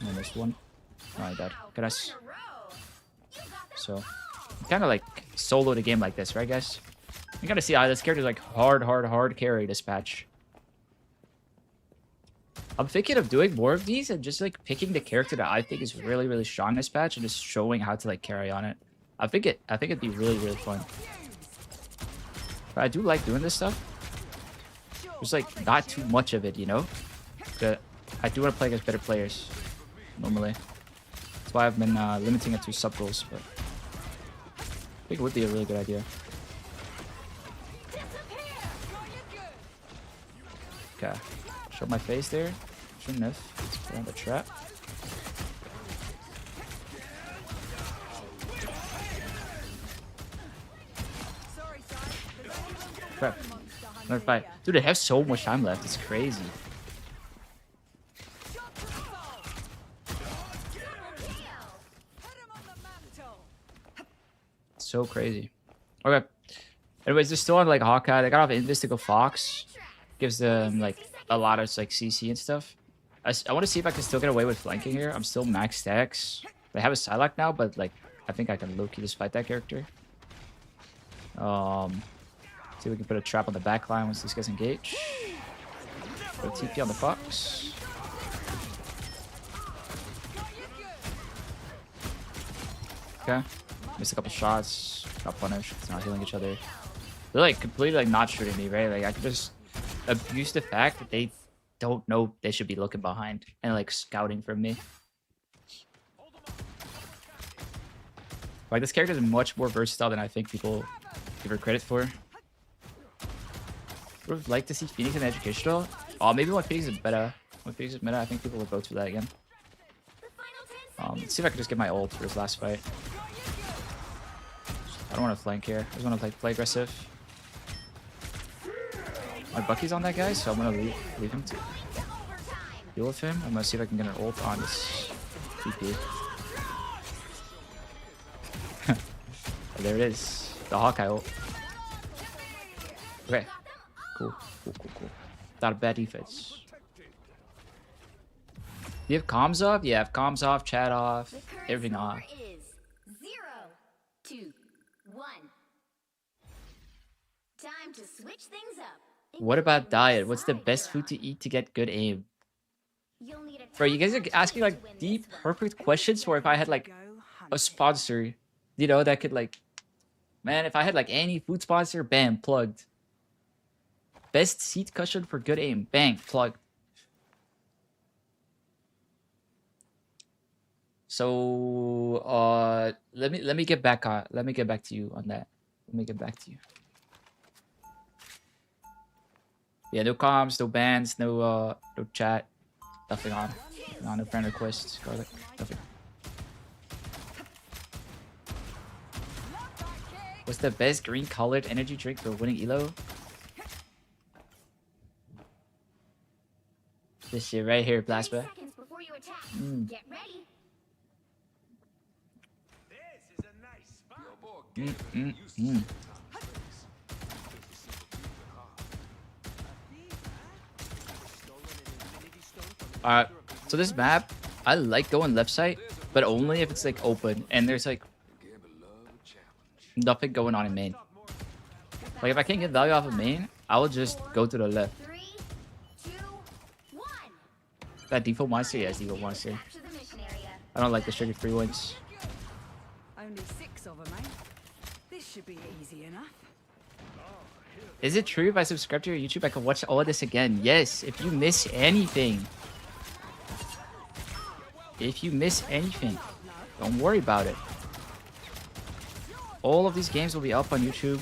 And I missed one. Oh, I died. Okay, nice. So, kind of like solo the game like this, right, guys? You gotta see how this character's like hard carry this patch. I'm thinking of doing more of these and just like picking the character that I think is really strong this patch and just showing how to like carry on it. I think it'd be really fun. But I do like doing this stuff. There's like not too much of it, you know? But I do want to play against better players normally. That's why I've been limiting it to sub goals, but I think it would be a really good idea. Okay. Show my face there. Shouldn't have. Let's put on the trap. Crap. Another fight. Dude, they have so much time left. It's crazy. So crazy. Okay. Anyways, they're still on like Hawkeye. They got off Invis to go Fox. Gives them like a lot of like CC and stuff. I want to see if I can still get away with flanking here. I'm still max stacks. They have a Psylocke now, but like I think I can low-key just fight that character. See if we can put a trap on the back line once these guys engage. Put a TP on the Fox. Okay. Missed a couple shots. Got punished. It's not healing each other. They're like completely like not shooting me, right? Like I could just abuse the fact that they don't know they should be looking behind and like scouting from me. Like this character is much more versatile than I think people give her credit for. Would have liked to see Phoenix in educational. Oh, maybe when Phoenix is meta. When Phoenix is meta, I think people will vote for that again. Let's see if I can just get my ult for this last fight. I don't want to flank here. I just want to play aggressive. My Bucky's on that guy, so I'm gonna leave him to deal with him. I'm gonna see if I can get an ult on this TP. There it is, the Hawkeye ult. Okay, cool. Not a bad defense. Do you have comms off? Yeah, I have comms off, chat off, everything off. Is 0, 2, 1. Time to switch things up. What about diet? What's the best food to eat to get good aim? Bro, you guys are asking like deep, perfect questions for if I had like a sponsor, you know, that could like, man, if I had like any food sponsor, bam, plugged. Best seat cushion for good aim, bang, plugged. So, let me get back on. Let me get back to you on that. Let me get back to you. Yeah, no comms, no bans, no chat, nothing on. No friend requests, garlic, nothing. What's the best green colored energy drink for winning Elo? This shit right here, 30 Blastback. seconds before you attack. Get ready. Alright, so this map, I like going left side, but only if it's like open and there's like nothing going on in main. Like if I can't get value off of main, I will just go to the left. 3, 2, 1. That default monster, yes, default monster. Capture the mission area. I don't like the trigger 3 ones. Only 6 of them, eh? This should be easy enough. Is it true if I subscribe to your YouTube, I can watch all of this again? Yes, if you miss anything. If you miss anything, don't worry about it. All of these games will be up on YouTube.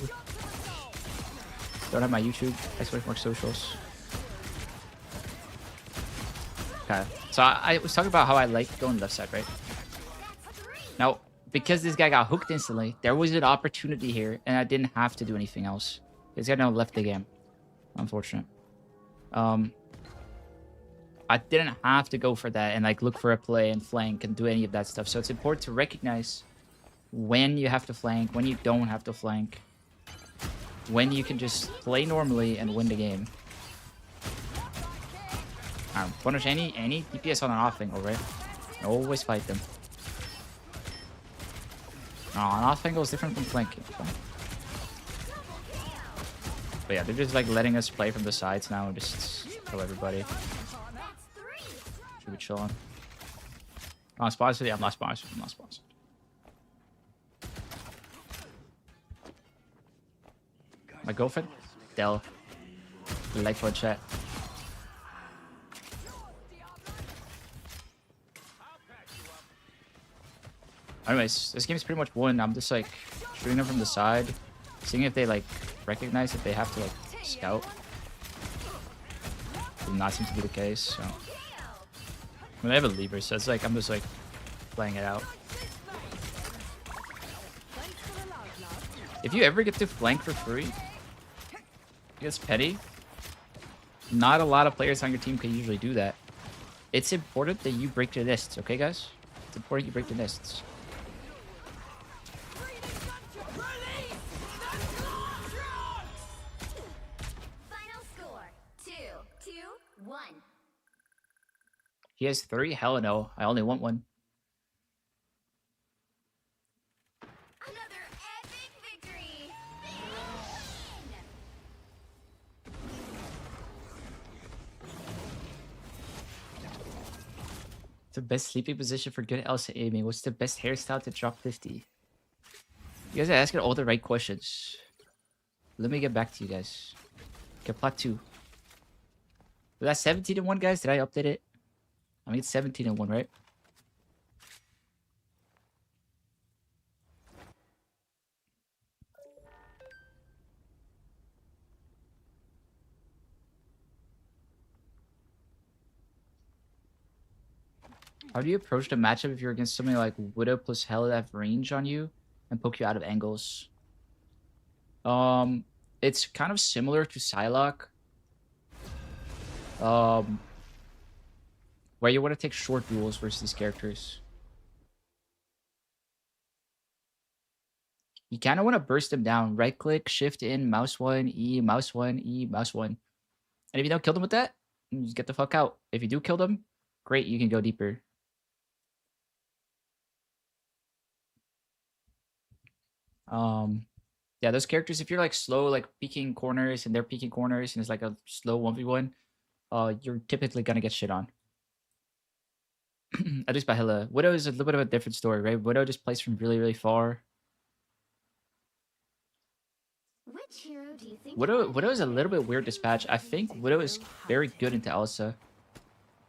Don't have my YouTube. !more socials. Okay, so I was talking about how I like going left side, right? Now, because this guy got hooked instantly, there was an opportunity here, and I didn't have to do anything else. This guy now left the game. Unfortunate. I didn't have to go for that and like look for a play and flank and do any of that stuff. So it's important to recognize when you have to flank, when you don't have to flank, when you can just play normally and win the game. Punish any DPS on an off angle, right? Always fight them. No, an off angle is different from flanking. But yeah, they're just like letting us play from the sides now and just kill everybody. Should be chilling. I'm not sponsored? Yeah, I'm not sponsored. I'm not sponsored. My girlfriend? Dell. Like for chat. Anyways, this game's pretty much won. I'm just like shooting them from the side, seeing if they like recognize that they have to like scout. Does not seem to be the case, so. I mean, they have a lever, so it's like I'm just like playing it out. If you ever get to flank for free, it's petty. Not a lot of players on your team can usually do that. It's important that you break the nests, okay, guys? It's important you break the nests. Final score 2-2-1. He has 3? Hell no. I only want 1. Another epic victory. The best sleeping position for good Elsa aiming. What's the best hairstyle to drop 50? You guys are asking all the right questions. Let me get back to you guys. Okay, plot 2. Was that 17 and 1, guys? Did I update it? I mean, it's 17 and 1, right? How do you approach the matchup if you're against something like Widow plus Hell that have range on you and poke you out of angles? It's kind of similar to Psylocke. Where you want to take short duels versus these characters. You kind of want to burst them down. Right click, shift in, mouse 1, E, mouse 1, E, mouse 1. And if you don't kill them with that, you just get the fuck out. If you do kill them, great, you can go deeper. Yeah, those characters, if you're like slow, like peeking corners and they're peeking corners and it's like a slow 1v1, you're typically gonna get shit on. At least by Hela. Widow is a little bit of a different story, right? Widow just plays from really, really far. Which hero do you think? Widow is a little bit weird dispatch. I think Widow is very good into Elsa.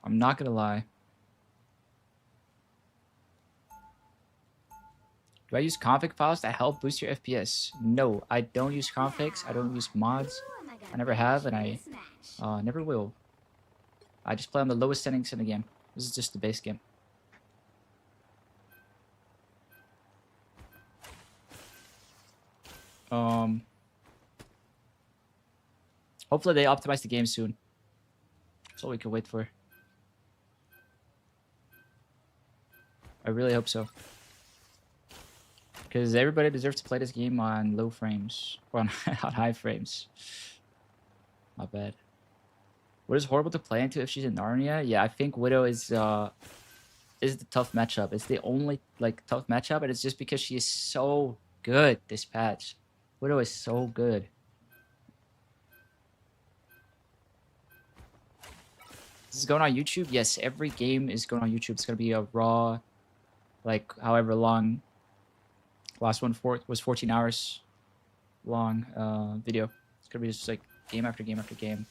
I'm not gonna lie. Do I use config files that help boost your FPS? No, I don't use configs. I don't use mods. I never have, and I never will. I just play on the lowest settings in the game. This is just the base game. Hopefully they optimize the game soon. That's all we can wait for. I really hope so. Because everybody deserves to play this game on low frames. Or on, on high frames. Not bad. What is horrible to play into if she's in Narnia? Yeah, I think Widow is the tough matchup. It's the only like tough matchup, and it's just because she is so good this patch. Widow is so good. This is going on YouTube? Yes, every game is going on YouTube. It's gonna be a raw, like however long. Last one was 14 hours long video. It's gonna be just like game after game after game.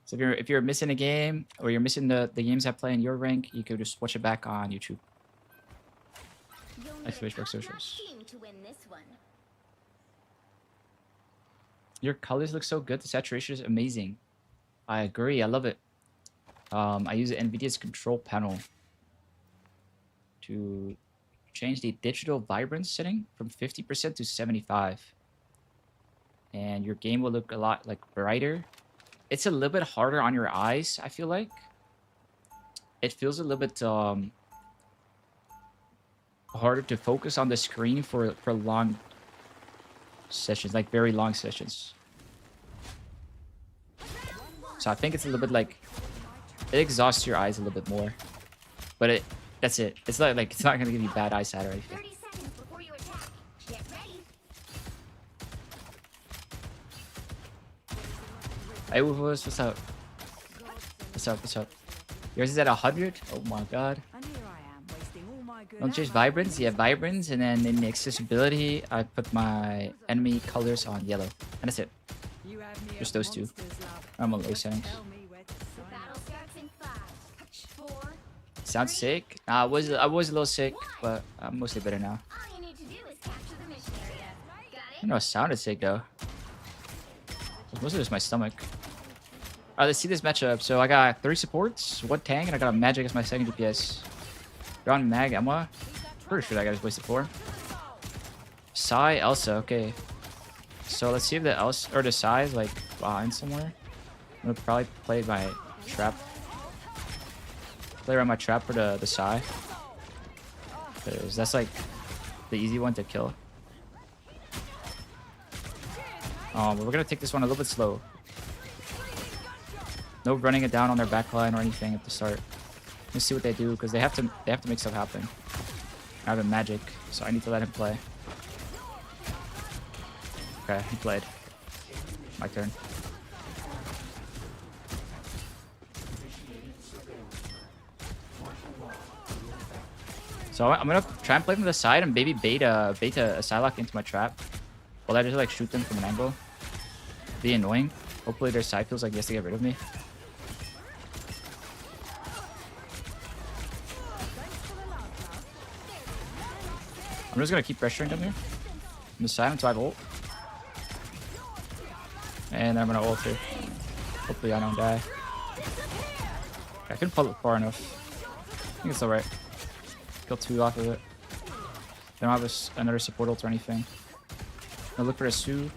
So if you're missing a game or you're missing the games I play in your rank, you could just watch it back on YouTube. Xbox socials. To win this one. Your colors look so good. The saturation is amazing. I agree. I love it. I use NVIDIA's control panel to change the digital vibrance setting from 50% to 75. And your game will look a lot like brighter. It's a little bit harder on your eyes, I feel like. It feels a little bit harder to focus on the screen for long sessions, like very long sessions. So I think it's a little bit like it exhausts your eyes a little bit more. But that's it. It's not like it's not gonna give you bad eyesight or anything. 30 seconds before you attack. Get ready. Hey Woofos, what's up? What's up? What's up? Yours is at 100? Oh my god. And here I am, wasting all my good Don't change ammo. vibrance? Yeah, vibrance, and then in the accessibility, I put my enemy colors on yellow. And that's it. You have me Just at those two. monsters, love. I'm on low settings. Tell me where to sign Battle up. starts in 5, 4. Sounds sick? I was a little sick, but I'm mostly better now. All you need to do is capture the mission area. Got I it? don't know, it sounded sick though. It's mostly just my stomach. Alright, let's see this matchup. So I got 3 supports, 1 tank, and I got a magic as my second DPS. You're on mag, Emma. Pretty sure that guy just wasted 4. Psy, Elsa, okay. So let's see if the Elsa or the Psy is like behind somewhere. I'm gonna probably play my trap. Play around my trap for the Psy. Because that's like the easy one to kill. But we're gonna take this one a little bit slow. No running it down on their backline or anything at the start. Let's see what they do because they have to make stuff happen. I have a magic, so I need to let him play. Okay, he played. My turn. So I'm gonna try and play from the side and maybe beta a Psylocke into my trap. While I just like shoot them from an angle. Be annoying. Hopefully their side feels like he has to get rid of me. I'm just gonna keep pressuring them here. On the side until I have ult. And then I'm gonna ult here. Hopefully I don't die. I couldn't pull it far enough. I think it's alright. Kill 2 off of it. They don't have another support ult or anything. I'm gonna look for a Sue.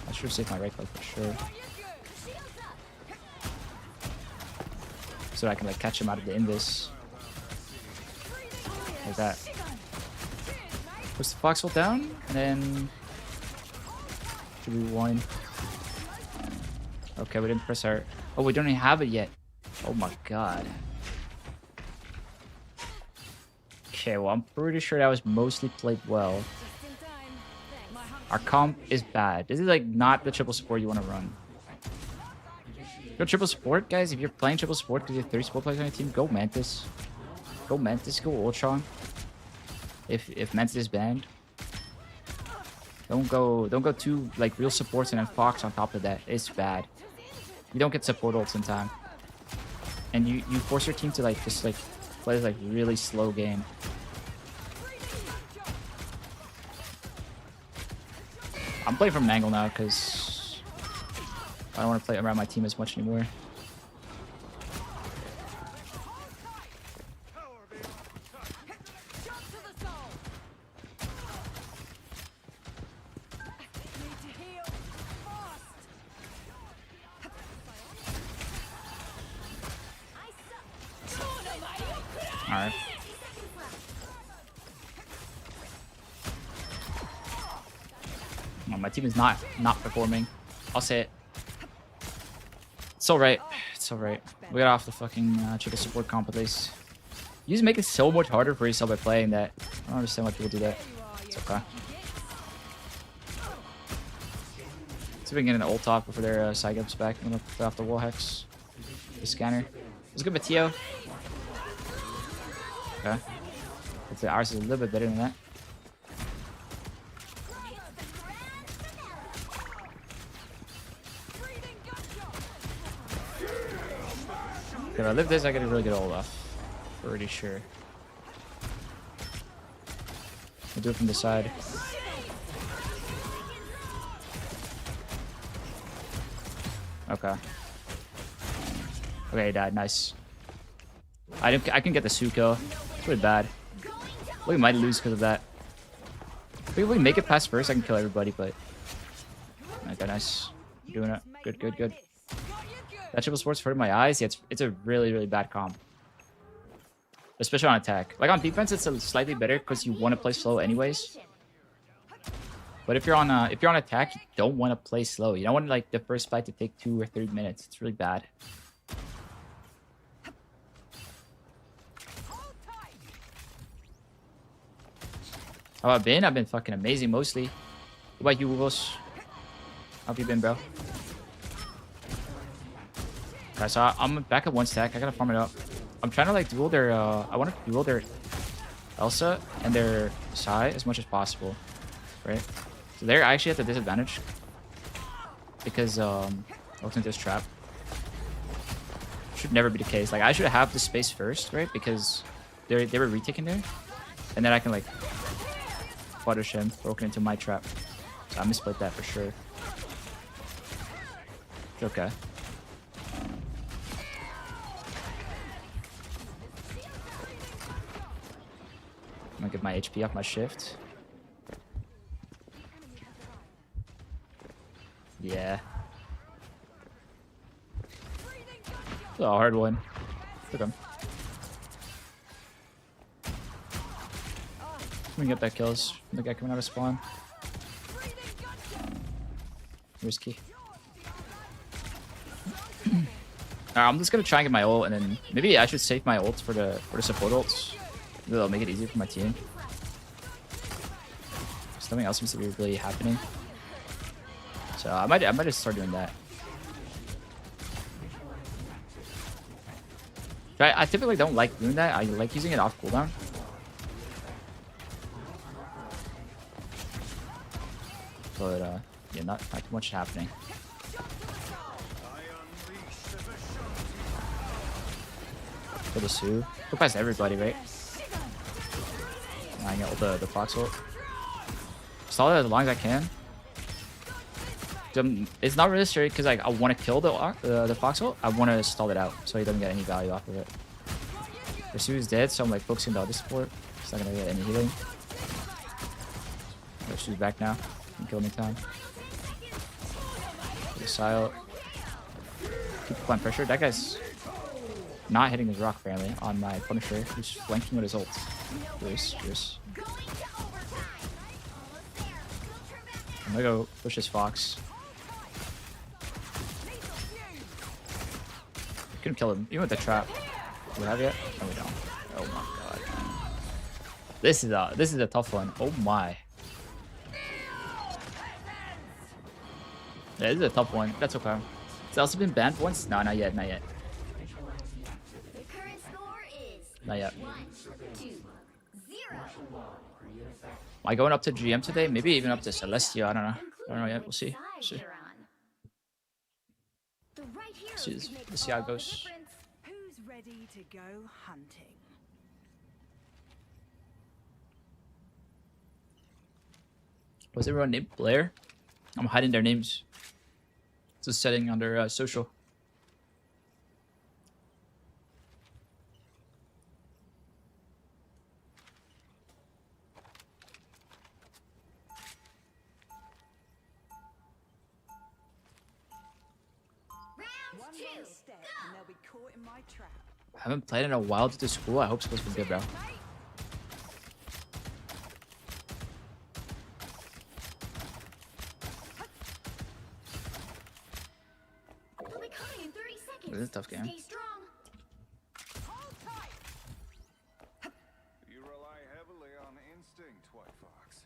I should save my right click for sure. So that I can like catch him out of the invis. Like that. Push the fox ult down, and then should we win? Okay, we didn't press our. Oh, we don't even have it yet. Oh my god. Okay, well I'm pretty sure that was mostly played well. Our comp is bad. This is like not the triple support you want to run. Go triple support, guys. If you're playing triple support because you have 3 support players on your team, go Mantis. Go Mantis, go Ultron. If Mantis is banned. Don't go 2 like real supports and then Fox on top of that. It's bad. You don't get support ults in time. And you force your team to like just like play this like really slow game. I'm playing from an angle now because I don't want to play around my team as much anymore. Alright. Oh, my team is not performing. I'll say it. It's alright. It's alright. We got off the fucking triple support comp at least. You just make it so much harder for yourself by playing that. I don't understand why people do that. It's okay. See if we can get an ult off before their side gets back. I'm gonna put off the wall hex. The scanner. Let's go Mateo. Okay. Hopefully ours is a little bit better than that. If I live this, I get a really good ult off. Pretty sure. I'll do it from the side. Okay. Okay, he died. Nice. I can get the Su kill. It's really bad. We might lose because of that. If we make it past first, I can kill everybody, but... Okay, nice. You're doing it. Good, good, good. That triple sports hurting my eyes. Yeah, it's a really, really bad comp. Especially on attack. Like on defense, it's a slightly better because you want to play slow anyways. But if you're on attack, you don't want to play slow. You don't want like the first fight to take 2 or 3 minutes. It's really bad. How have I been? I've been fucking amazing mostly. What about you, Woogles? How have you been, bro? Okay, so I'm back at 1 stack. I gotta farm it up. I'm trying to like duel their I want to duel their Elsa and their Psy as much as possible. Right? So they're actually at the disadvantage. Because I was into this trap. Should never be the case. Like I should have the space first, right? Because they were retaking there. And then I can like punish him, broken into my trap. So I'm gonna split that for sure. It's okay. I'm gonna get my HP off my shift. Yeah. It's a hard one. Took him. We can get that kills. The guy coming out of spawn. Risky. I'm just gonna try and get my ult, and then maybe I should save my ult for the support ults. Maybe that'll make it easier for my team. Something else seems to be really happening. So I might just start doing that. I typically don't like doing that. I like using it off cooldown. But yeah, not too much happening. For the Su. Go past everybody, right? I get the Fox ult. Stall it as long as I can. It's not really straight because like I want to kill the Fox ult. I want to stall it out so he doesn't get any value off of it. The Su is dead, so I'm like focusing the other support. He's not gonna get any healing. The Su's back now. Can kill me time. The Psylocke. Keep applying pressure. That guy's not hitting his rock apparently on my Punisher. He's flanking with his ult. Fierce. I'm gonna go push this Fox. Couldn't kill him, even with the trap. Do we have yet? No, we don't. Oh my god. This is a tough one. Oh my. Yeah, this is a tough one. That's okay. Has Elsa been banned once? No, not yet. The current score is Not yet. 1-2-0. Am I going up to GM today? Maybe even up to Celestia. I don't know yet. We'll see. The right hero See, could make let's see how it all the goes. difference. Who's ready to go hunting? Was everyone named Blair? I'm hiding their names. It's a setting under social. Round One 2. wrong step and they'll be caught in my trap. haven't played in a while due to school. I hope school's been good, bro. We'll be coming in 30 seconds. This is a tough game. Stay strong. Hold tight. You rely heavily on instinct, White Fox.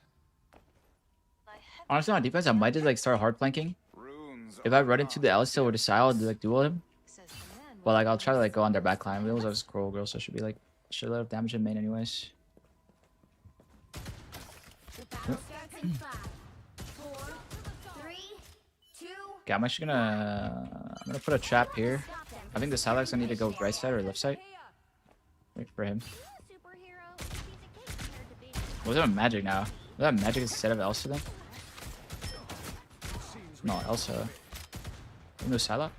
Honestly, on defense, I might just like start hard flanking. Runes If I are run into the not Elsa or the Psylocke and like duel him, Says the man but like I'll try to like go on their backline. We always have scroll girl, so it should be like should let up damage in main anyways. The battle starts in 5, 4, 3, 2. Okay, I'm actually I'm gonna put a trap here. Stop them. I think the Psylocke's gonna need to go right side or left side. Wait for him. Superhero. He's a kid compared to baby. What's that magic now? Was that magic instead of Elsa then? No, Elsa. No Psylocke?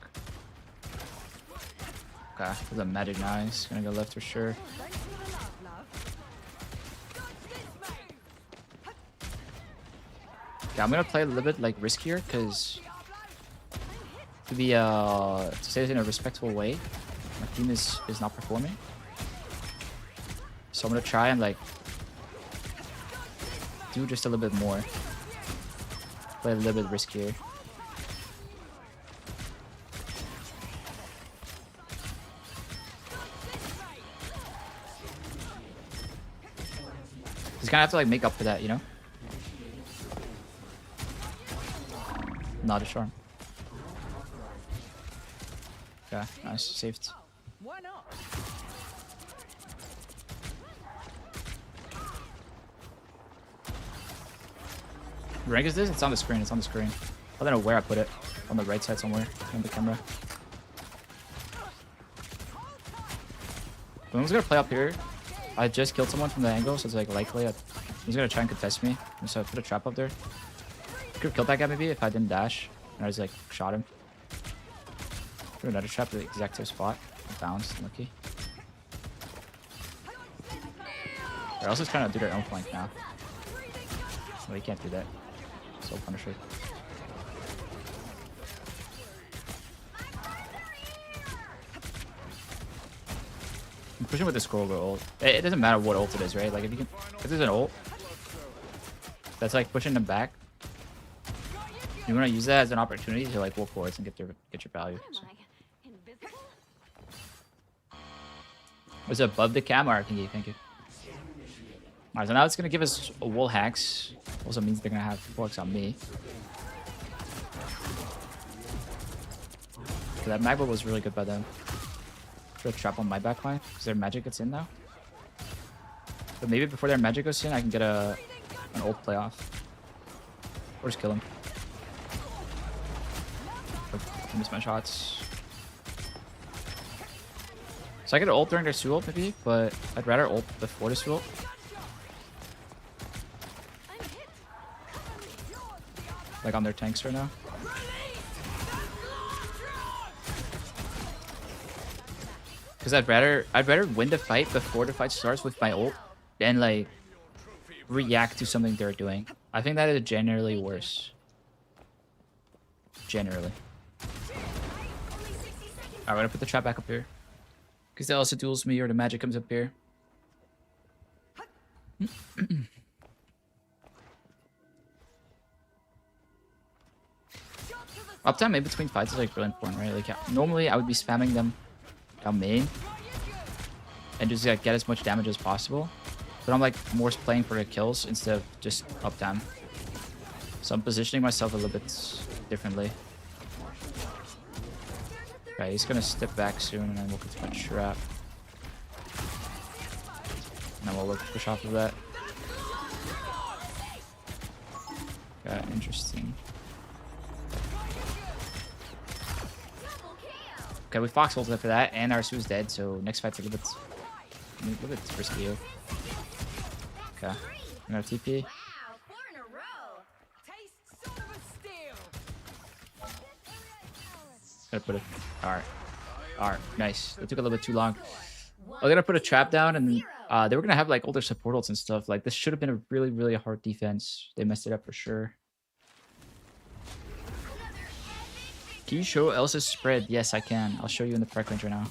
Okay, there's a magic now. He's gonna go left for sure. Thanks for the love, love. Dodge this, mate. Okay, I'm gonna play a little bit like riskier because to be to say it in a respectful way, my team is not performing. So I'm gonna try and like do just a little bit more. Play a little bit riskier. He's gonna have to like make up for that, you know? Not a charm. Okay, nice, saved. Why not? What rank is this? It's on the screen, it's on the screen. I don't know where I put it. On the right side somewhere on the camera. Someone's gonna play up here. I just killed someone from the angle, so it's like likely he's gonna try and contest me. So I put a trap up there. Could have killed that guy maybe if I didn't dash. And I just like shot him. Put another trap at the exact same spot. Bounced, lucky. They're also trying to do their own flank now. Well, you can't do that. So Punisher. I'm pushing with the scroll girl ult. It doesn't matter what ult it is, right? Like if there's an ult that's like pushing them back, you want to use that as an opportunity to like walk forwards and get your value. So. Am I invisible? Was it above the cam or thank you. Alright, so now it's gonna give us a wall hacks. Also means they're gonna have forks on me. So that magma was really good by them. Put a trap on my backline because their magic gets in now. But maybe before their magic goes in, I can get an ult play off. Or just kill him. I miss my shots. So I get an ult during their Su ult maybe, but I'd rather ult before the Su ult. Like on their tanks right now. Because I'd rather win the fight before the fight starts with my ult than like react to something they're doing. I think that is generally worse. Generally. Alright, I'm gonna put the trap back up here. Because that also duels me or the magic comes up here. Uptime in between fights is like really important, right? Like normally I would be spamming them down main and just like get as much damage as possible. But I'm like more playing for the kills instead of just uptime. So I'm positioning myself a little bit differently. Okay, he's gonna step back soon and then we'll get to my trap. And then we'll look to push off of that. Okay, interesting. Okay, we Fox ulted after that, and our Su's dead, so next fight's a little bit risky here. Okay, I'm gonna TP. Wow, 4 in a row. Taste son of a steel. Gonna put it. Alright, nice. That took a little bit too long. I'm gonna put a trap down, and they were gonna have like older support ults and stuff. Like this should have been a really, really hard defense. They messed it up for sure. Can you show Elsa's spread? Yes, I can. I'll show you in the park range right now.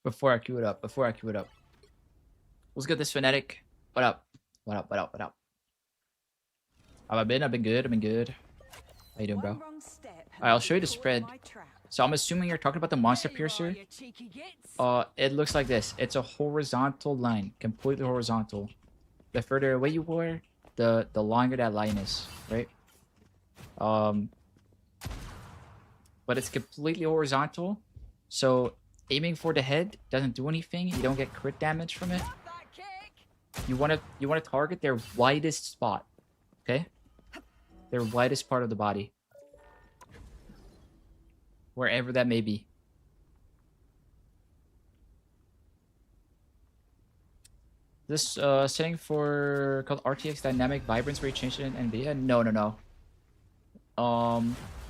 Before I queue it up. What's good, this Fnatic? What up? What up? Have I been? I've been good. How you doing, bro? One wrong step and Alright, I'll you'll show you be the caught in spread. my trap. So I'm assuming you're talking about the Monster There you are, Piercer. you cheeky gits. It looks like this. It's a horizontal line. Completely horizontal. The further away you are, the longer that line is, right? But it's completely horizontal. So aiming for the head doesn't do anything. You don't get crit damage from it. Got that kick? You wanna target their widest spot. Okay? Their widest part of the body. Wherever that may be. This setting for called RTX Dynamic Vibrance where you change it in NVIDIA? No.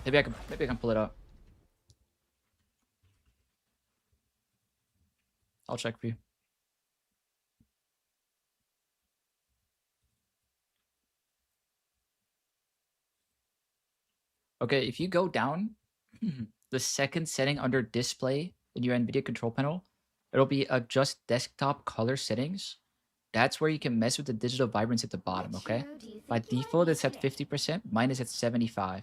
Maybe I can pull it up. I'll check for you. Okay, if you go down the second setting under display in your NVIDIA control panel, it'll be adjust desktop color settings. That's where you can mess with the digital vibrance at the bottom, okay? By default, it's at 50%. Mine is at 75.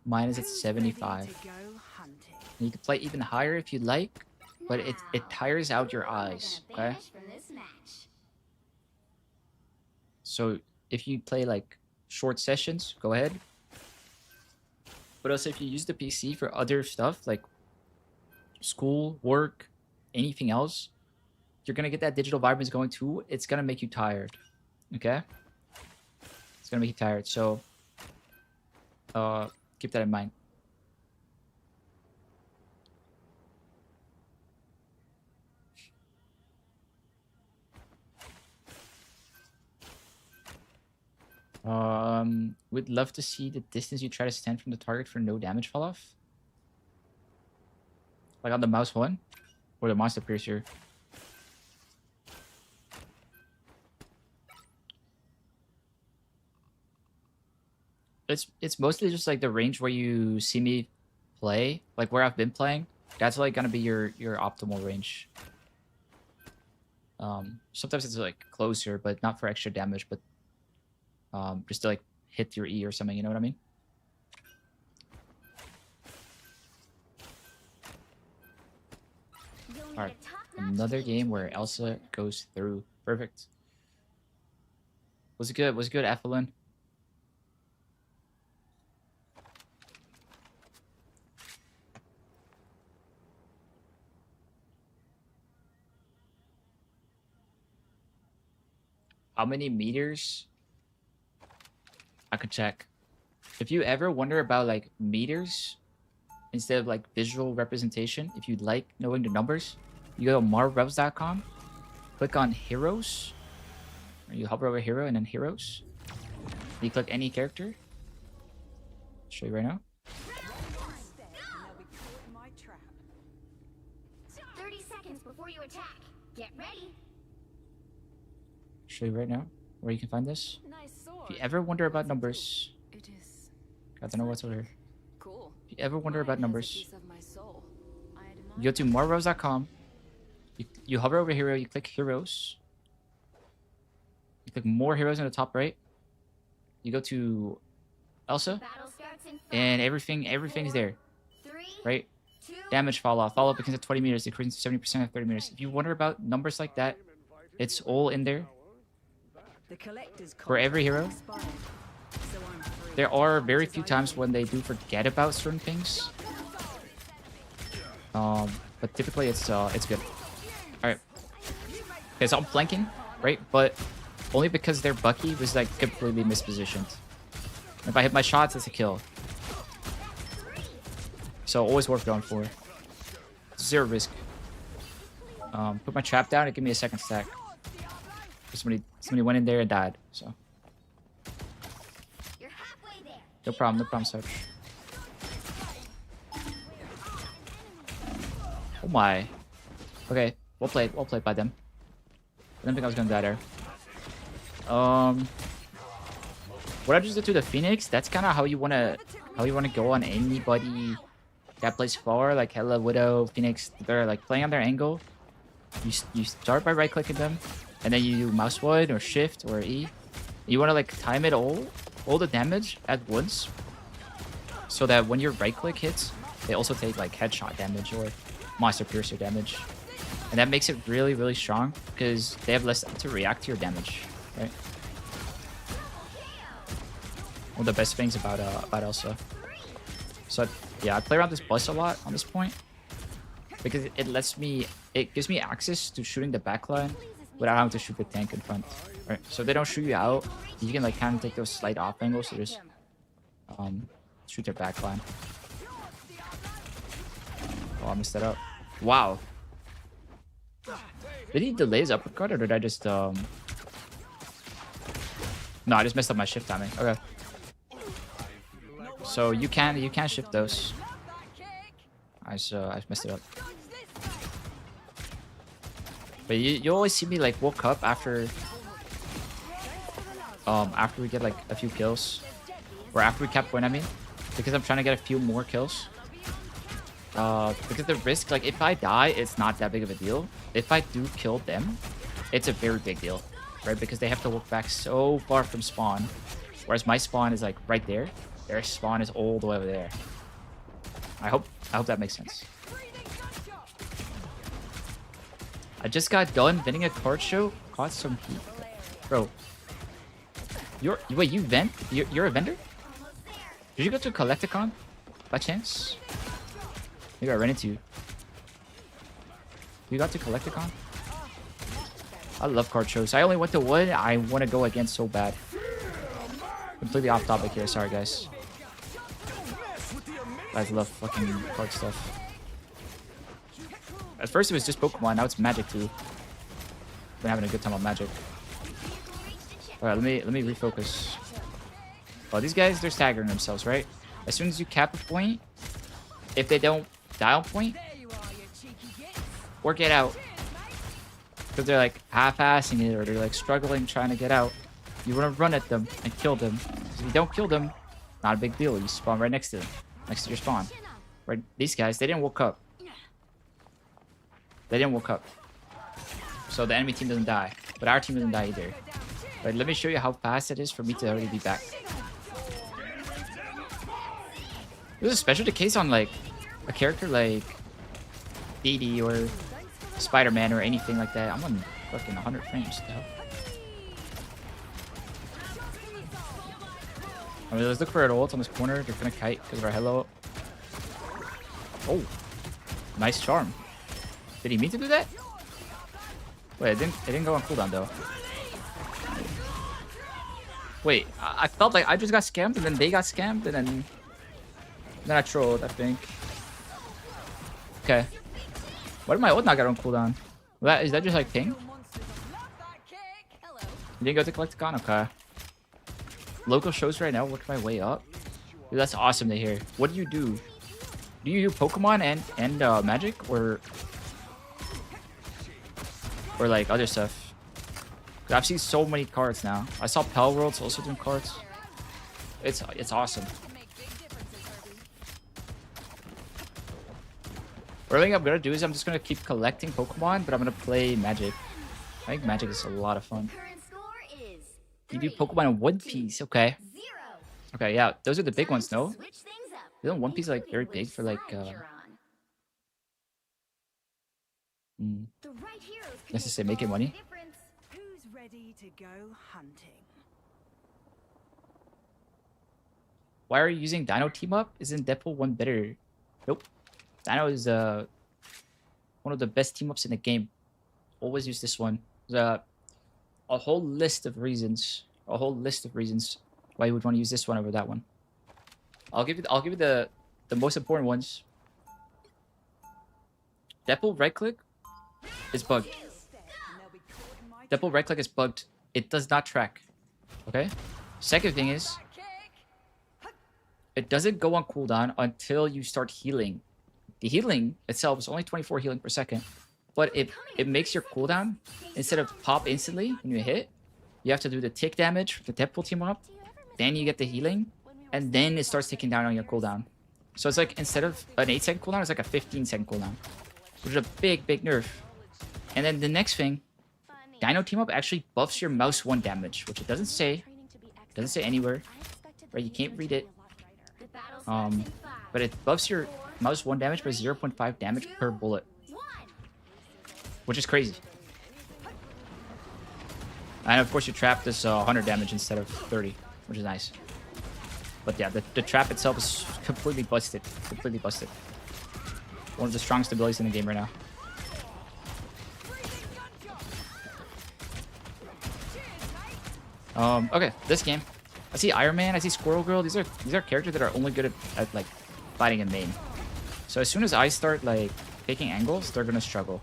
Mine is at Who's 75. ready to go hunting? And you can play even higher if you like, but it tires out your eyes, okay? So if you play like short sessions, go ahead. But also if you use the PC for other stuff like school, work, anything else, you're gonna get that digital vibrance going too. It's gonna make you tired, okay? It's gonna make you tired. So keep that in mind. Would love to see the distance you try to stand from the target for no damage fall off. Like on the mouse one? Or the Monster Piercer? It's mostly just like the range where you see me play, like where I've been playing. That's like gonna be your optimal range. Sometimes it's like closer, but not for extra damage, but just to like hit your E or something, you know what I mean? Alright, another game where Elsa goes through. Perfect. Was it good? Was it good, Ethelyn? How many meters? I could check. If you ever wonder about like meters instead of like visual representation, if you like knowing the numbers, you go to marvelrevs.com, click on heroes, or you hover over hero and then heroes. You click any character. I'll show you right now. Step and they'll be caught in my trap. 30 seconds before you attack. Get ready. Show you right now where you can find this. Nice sword. If you ever wonder about numbers, It is got to know what's over here. cool. If you ever wonder about Mine has a numbers, piece of my soul. I admire you go to marvelrevs.com. You hover over hero, you click heroes. You click more heroes in the top right. You go to Elsa, Battle starts in 5, and everything's there, 3, right? 2, Damage fall off begins at 20 meters, decreases to 70% at 30 meters. If you wonder about numbers like that, it's all in there. The collector's For every hero. expired, so I'm free. There are very few times when they do forget about certain things. But typically it's good. Alright. Okay, so I'm flanking, right? But only because their Bucky was like completely mispositioned. If I hit my shots, it's a kill. So always worth going for. Zero risk. Put my trap down, it gave me a second stack. Somebody went in there and died, so. You're halfway there. No problem, Sarge. Oh my. Okay, well played by them. I didn't think I was gonna die there. What I just did to the Phoenix, that's kind of how you wanna how you want to go on anybody that plays far, like Hella, Widow, Phoenix. They're like playing on their angle. You start by right clicking them, and then you do mouse 1 or shift or E. You want to like time it all the damage at once, so that when your right click hits, they also take like headshot damage or monster piercer damage, and that makes it really, really strong because they have less time to react to your damage, right? One of the best things about Elsa. So yeah, I play around this bus a lot on this point because it gives me access to shooting the backline without having to shoot the tank in front. Right, so if they don't shoot you out, you can like kind of take those slight off angles to just shoot their backline. Oh, I messed that up. Wow. Did he delay his uppercut or did I just No, I just messed up my shift timing. Okay. So you can shift those. I messed it up. But you always see me like woke up after we get like a few kills, or after we cap win, I mean, because I'm trying to get a few more kills. Because the risk, like if I die, it's not that big of a deal. If I do kill them, it's a very big deal, right? Because they have to walk back so far from spawn, whereas my spawn is like right there. Their spawn is all the way over there. I hope that makes sense. I just got done vending a card show. Caught some heat, bro. Wait, you vent? You're a vendor? Did you go to Collecticon by chance? Maybe I ran into you. You got to Collecticon? I love card shows. I only went to one I want to go again so bad. Completely off topic here. Sorry, guys. Guys love fucking card stuff. At first it was just Pokemon. Now it's Magic too. Been having a good time on Magic. All right, let me refocus. Oh, these guys, they're staggering themselves, right? As soon as you cap a point, if they don't die on point, or get out, because they're like half-assing it or they're like struggling trying to get out, you want to run at them and kill them. Because if you don't kill them, not a big deal. You spawn right next to them, next to your spawn. Right? These guys, they didn't woke up. They didn't woke up. So the enemy team doesn't die, but our team doesn't die either. But let me show you how fast it is for me to already be back. This is especially the case on like a character like DD or Spider-Man or anything like that. I'm on fucking 100 frames. What the hell? I mean, let's look for an ult on this corner. They're gonna kite because of our hello. Oh, nice charm. Did he mean to do that? Wait, it didn't go on cooldown though. Wait, I felt like I just got scammed and then they got scammed and then I trolled, I think. Okay. Why did my ult not get on cooldown? Is that just like ping? You didn't go to Collecticon? Okay. Local shows right now, working my way up. Dude, that's awesome to hear. What do you do? Do you do Pokemon and Magic or like other stuff? I've seen so many cards now. I saw Pal World's also doing cards. It's awesome. What I think I'm gonna do is I'm just gonna keep collecting Pokemon, but I'm gonna play Magic. I think Magic is a lot of fun. You do Pokemon in One Piece, okay? Okay, yeah, those are the big ones, no? Isn't One Piece like very big for like let's just say making money? Who's ready to go hunting? Why are you using Dino Team Up? Isn't Deadpool 1 better? Nope. Dino is one of the best team ups in the game. Always use this one. There's a whole list of reasons. A whole list of reasons why you would want to use this one over that one. I'll give you the most important ones. Deadpool right click is bugged. Deadpool right click is bugged. It does not track. Okay? Second thing is it doesn't go on cooldown until you start healing. The healing itself is only 24 healing per second, but it makes your cooldown, instead of pop instantly when you hit, you have to do the tick damage for the Deadpool team up, then you get the healing, and then it starts ticking down on your cooldown. So it's like instead of an 8-second cooldown, it's like a 15-second cooldown, which is a big nerf. And then the next thing, Dino Team Up actually buffs your mouse 1 damage, which it doesn't say anywhere, right? You can't read it. But it buffs your mouse 1 damage by 0.5 damage per bullet, which is crazy. And of course, your trap does 100 damage instead of 30, which is nice. But yeah, the trap itself is completely busted. Completely busted. One of the strongest abilities in the game right now. Okay, this game. I see Iron Man, I see Squirrel Girl. These are characters that are only good at like fighting in main. So as soon as I start like taking angles, they're gonna struggle.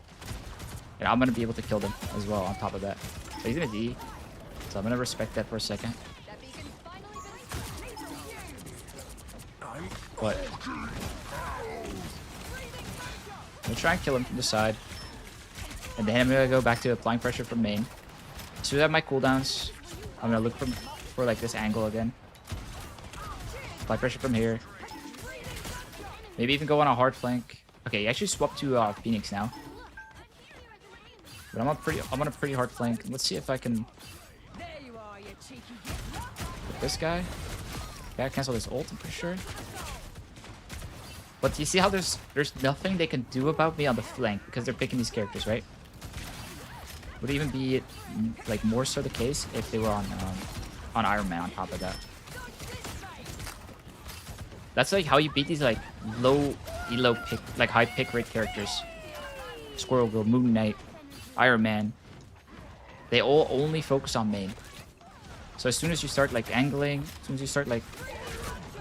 And I'm gonna be able to kill them as well on top of that. So he's gonna D. So I'm gonna respect that for a second. But I'm gonna try and kill him from the side. And then I'm gonna go back to applying pressure from main. As soon as I have my cooldowns, I'm gonna look for like this angle again. Apply pressure from here. Maybe even go on a hard flank. Okay, he actually swapped to Phoenix now. But I'm on a pretty hard flank. Let's see if I can with this guy. Yeah, cancel this ult, I'm pretty sure. But you see how there's nothing they can do about me on the flank because they're picking these characters, right? Would even be like more so the case if they were on Iron Man on top of that. That's like how you beat these like low elo pick, like high pick rate characters. Squirrel Girl, Moon Knight, Iron Man. They all only focus on main. So as soon as you start like angling, as soon as you start like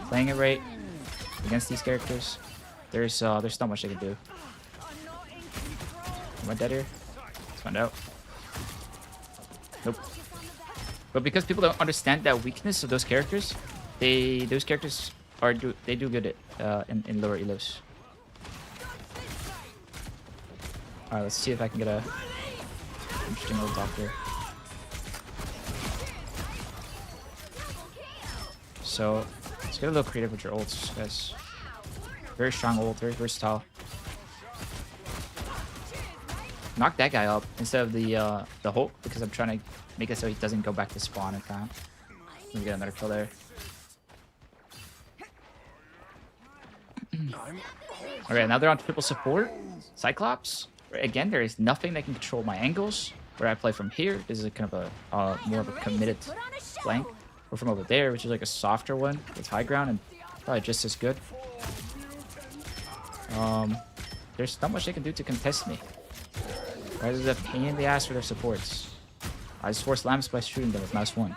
playing it right against these characters, there's not much they can do. Am I dead here? Let's find out. Nope. But because people don't understand that weakness of those characters, those characters do good at in lower elos. All right, let's see if I can get a interesting little doctor. So let's get a little creative with your ults, guys. Very strong ult, very versatile. Knock that guy up instead of the Hulk because I'm trying to make it so he doesn't go back to spawn in time. Let me get another kill there. Okay, now they're on triple support. Cyclops. Again, there is nothing that can control my angles. Where I play from here, this is a kind of a more of a committed flank. Or from over there, which is like a softer one with high ground and probably just as good. There's not much they can do to contest me. Guys is a pain in the ass for their supports. I just force lamps by shooting them with mouse 1.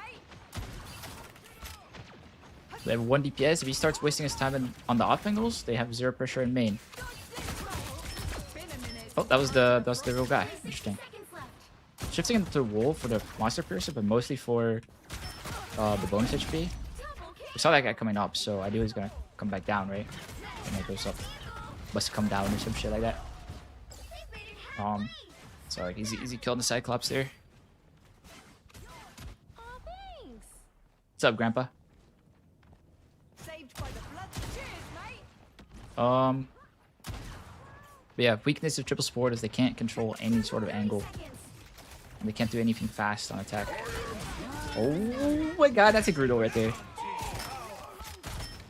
They have 1 DPS. If he starts wasting his time on the off angles, they have 0 pressure in main. Oh, that was the real guy. Interesting. Shifting into the wall for the monster piercer, but mostly for the bonus HP. We saw that guy coming up, so I knew he was gonna come back down, right? And it goes up. Must come down or some shit like that. So like easy kill on the Cyclops there. What's up, Grandpa? But yeah, weakness of triple support is they can't control any sort of angle. And they can't do anything fast on attack. Oh my god, that's a Grudo right there.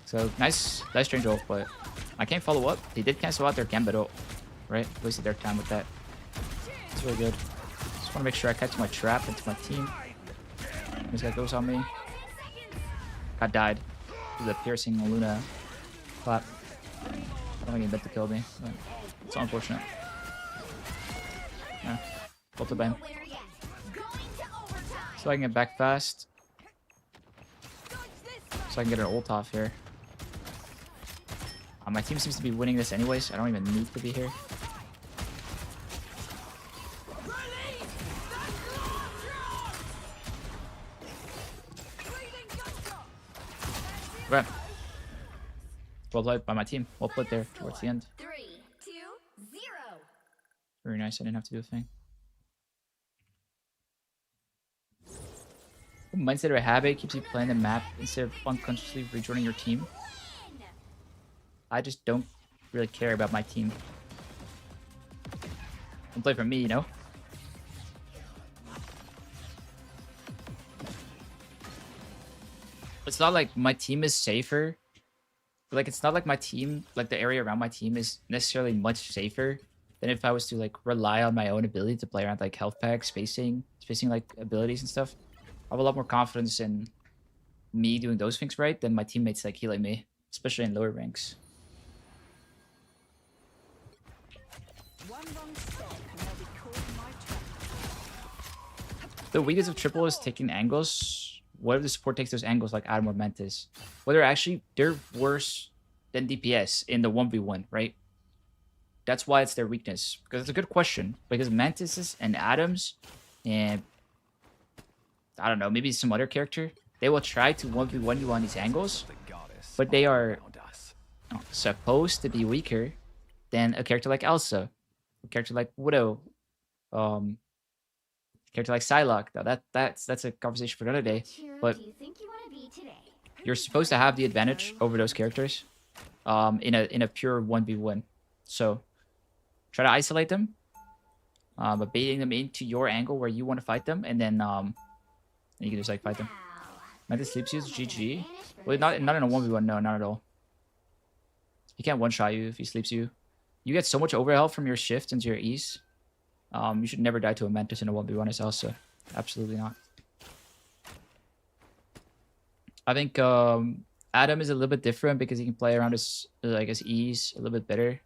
So nice range ult, but I can't follow up. They did cancel out their Gambit ult, right? Wasted their time with that. It's really good. Just want to make sure I catch my trap into my team. This guy goes on me. Got died. The piercing Luna clap. I don't think he meant to kill me. But it's unfortunate. Yeah. Ulted by him. So I can get back fast. So I can get an ult off here. My team seems to be winning this anyways. I don't even need to be here. Okay. Well played by my team. Well played there towards the end. 3, 2, 0. Very nice. I didn't have to do a thing. Mindset or habit keeps you playing the map instead of unconsciously rejoining your team. I just don't really care about my team. Don't play for me, you know? It's not like my team is safer. Like, it's not like my team, like the area around my team is necessarily much safer than if I was to like rely on my own ability to play around like health packs, spacing like abilities and stuff. I have a lot more confidence in me doing those things right than my teammates like healing me, especially in lower ranks. One wrong step and they'll be caught in my trap. The weakness of triple is taking angles. What if the support takes those angles like Adam or Mantis? Well, they're worse than DPS in the 1v1, right? That's why it's their weakness. Because it's a good question. Because Mantises and Adams and I don't know, maybe some other character, they will try to 1v1 you on these angles, but they are supposed to be weaker than a character like Elsa, a character like Widow, character like Psylocke. Now that's a conversation for another day. But you're supposed to have the advantage over those characters, in a pure 1v1. So try to isolate them, but baiting them into your angle where you want to fight them, and then you can just like fight them. Mantis sleeps you, GG. Well, not in a 1v1, no, not at all. He can't one-shot you if he sleeps you. You get so much overhealth from your shift into your E's. You should never die to a Mantis in a 1v1 as Elsa. Absolutely not. I think Adam is a little bit different because he can play around his E's a little bit better.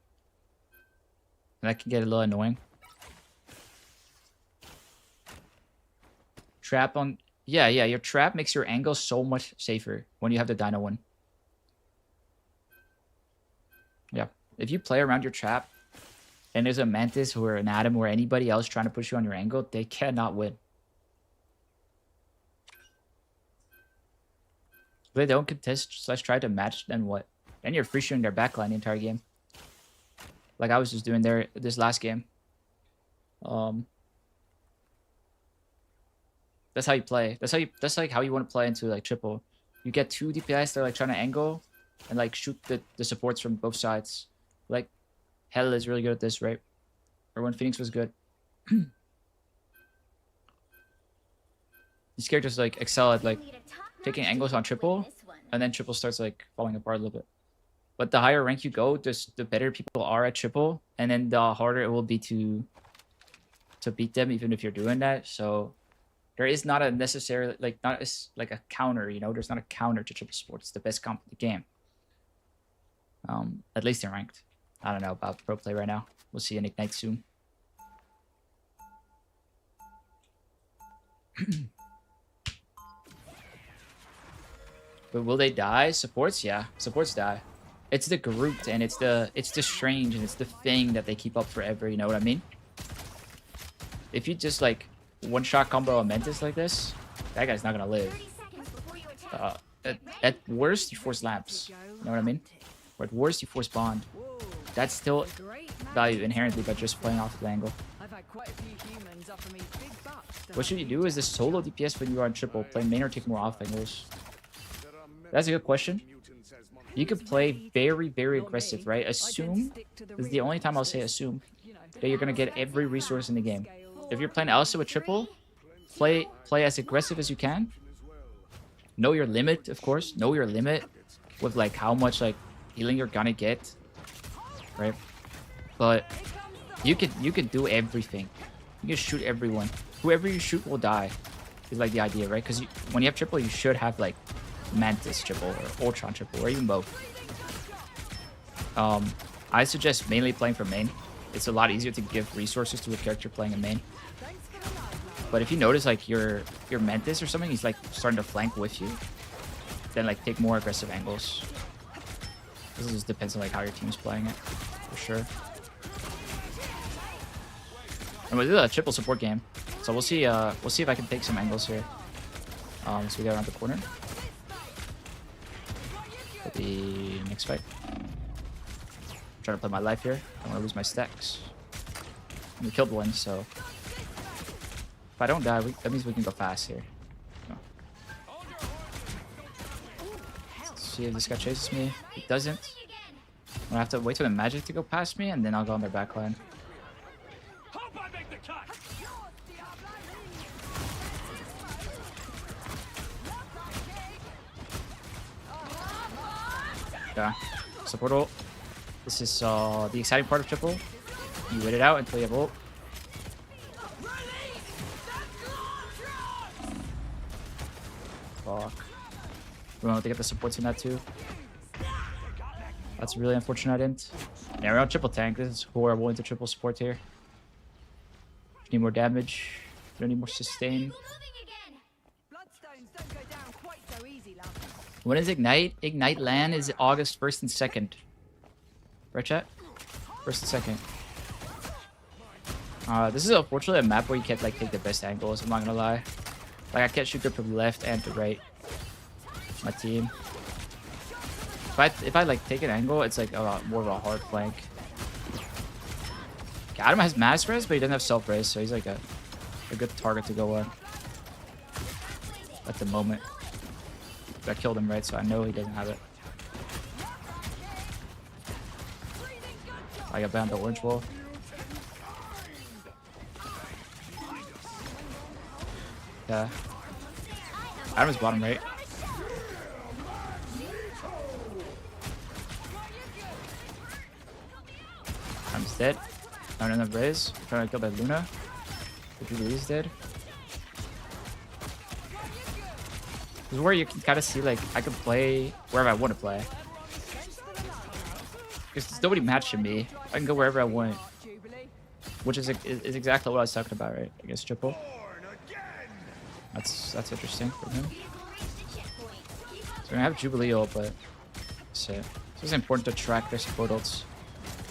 And that can get a little annoying. Trap on... Yeah, your trap makes your angle so much safer when you have the Dino one. Yeah. If you play around your trap, and there's a Mantis or an Adam or anybody else trying to push you on your angle, they cannot win. If they don't contest / try to match, then what? Then you're free shooting their backline the entire game. Like I was just doing there this last game. That's how you play. That's like how you want to play into like triple. You get 2 DPS, they're like trying to angle and like shoot the supports from both sides. Like Hell is really good at this, right? Or when Phoenix was good. These characters like excel at like taking angles on triple, and then triple starts like falling apart a little bit. But the higher rank you go, just the better people are at triple, and then the harder it will be to beat them, even if you're doing that. So there is not a necessarily not like a counter, you know. There's not a counter to triple support. It's the best comp in the game. At least in ranked. I don't know about pro play right now. We'll see in Ignite soon. But will they die? Supports? Yeah. Supports die. It's the Groot and it's the Strange and it's the thing that they keep up forever, you know what I mean? If you just like one-shot combo a Mantis like this, that guy's not gonna live. At worst, you force lamps. You know what I mean? Or at worst, you force bond. That's still value inherently by just playing off the angle. I've had quite a few humans offer me big bucks. What should you do is the solo DPS when you are on triple. Play main or take more off angles. That's a good question. You could play very, very aggressive, right? Assume, this is the only time I'll say assume, that you're going to get every resource in the game. If you're playing Elsa with triple, play as aggressive as you can. Know your limit, of course. Know your limit with like how much like healing you're gonna get, right? But you could do everything. You can shoot everyone. Whoever you shoot will die. Is like the idea, right? Because when you have triple, you should have like Mantis triple or Ultron triple or even both. I suggest mainly playing for main. It's a lot easier to give resources to a character playing in main. But if you notice like your Mantis or something, he's like starting to flank with you, then like take more aggressive angles. This just depends on like how your team's playing it, for sure. And we'll do a triple support game, so we'll see if I can take some angles here. So we go around the corner. For the next fight. I'm trying to play my life here. I don't want to lose my stacks. And we killed one, so if I don't die, that means we can go fast here. So, see if this guy chases me. He doesn't. I'm gonna have to wait for the magic to go past me, and then I'll go on their backline. Hope I make the cut. Yeah. Support ult. This is the exciting part of triple. You wait it out until you have ult. Fuck. We want to get the supports in that too. That's really unfortunate I didn't. Yeah, we're on triple tank. This is horrible into triple support here. Need more damage. Don't need more sustain. Bloodstones don't go down quite so easy, love. When is Ignite? Ignite LAN is August 1st and 2nd. Right, chat? 1st and 2nd. This is unfortunately a map where you can't like take the best angles, I'm not gonna lie. Like I can't shoot good from left and to right. My team. If I like take an angle, it's like a lot more of a hard flank. Okay, Adam has mass res, but he doesn't have self res, so he's like a good target to go on. At the moment. But I killed him, right? So I know he doesn't have it. I got bound to orange wall. Yeah. Adam's bottom right. Adam's dead. I don't have Raze. Trying to kill that Luna. The Jubilee's dead. This is where you can kind of see, like, I can play wherever I want to play. Because there's nobody matching me. I can go wherever I want. Which is exactly what I was talking about, right? I guess triple. That's interesting for him. So I have Jubilee ult, but that's it. So it's important to track their support ults.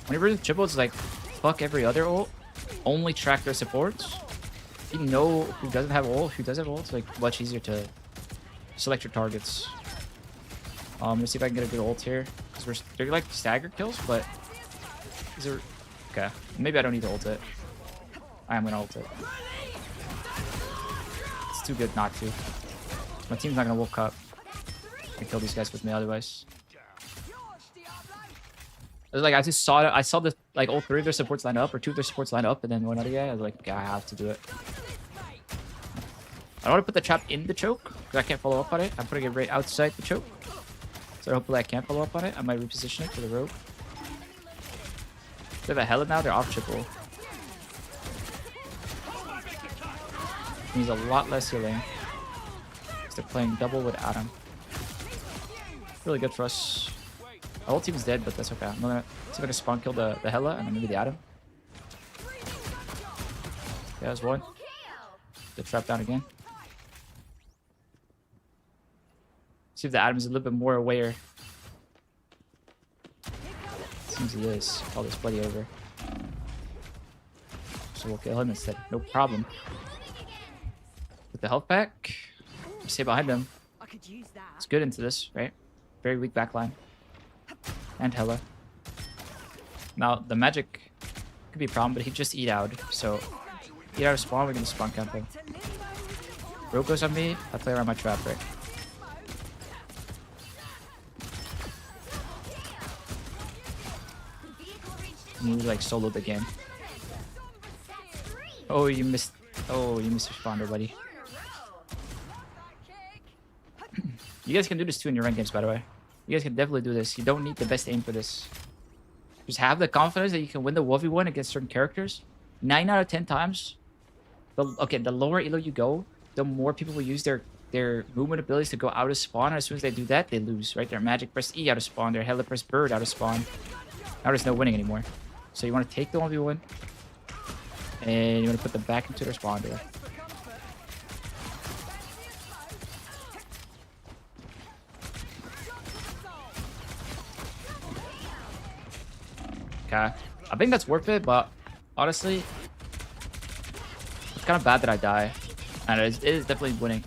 Whenever the triple, it's like, fuck every other ult. Only track their supports. You know who doesn't have ult, who does have ult, it's like much easier to select your targets. Let's see if I can get a good ult here. Because they're like stagger kills, but is there... Okay, maybe I don't need to ult it. I am gonna ult it. It's too good not to. My team's not gonna wolf cup. I kill these guys with me otherwise. It was like I just saw it. I saw the like all three of their supports line up, or two of their supports line up, and then one other guy. I was like, okay, I have to do it. I don't want to put the trap in the choke because I can't follow up on it. I'm putting it right outside the choke, so hopefully I can follow up on it. I might reposition it for the rope. They have a Hela now. They're off triple. Needs a lot less healing. They're playing double with Adam. Really good for us. Our whole team's dead, but that's okay. I'm gonna see if I can spawn kill the Hela and then maybe the Adam. Yeah, there's one. Get trapped down again. See if the Adam is a little bit more aware. Seems he is. All this bloody over. So we'll kill him instead. No problem. With the health back. Stay behind him. I could use that. It's good into this, right? Very weak backline. And Hela. Now, the magic could be a problem, but he just eat out. So, eat out of spawn, we're going to spawn camp him. Rogue goes on me, I play around my trap, right? And you like soloed the game. Oh, you missed. Oh, you missed your spawner, buddy. You guys can do this too in your ranked games, by the way. You guys can definitely do this. You don't need the best aim for this. Just have the confidence that you can win the 1v1 against certain characters. 9 out of 10 times. The lower elo you go, the more people will use their movement abilities to go out of spawn. And as soon as they do that, they lose, right? Their magic press E out of spawn. Their Hela press bird out of spawn. Now there's no winning anymore. So you want to take the 1v1. And you want to put them back into their spawn there. Okay. I think that's worth it, but honestly, it's kind of bad that I die. And it is definitely winning.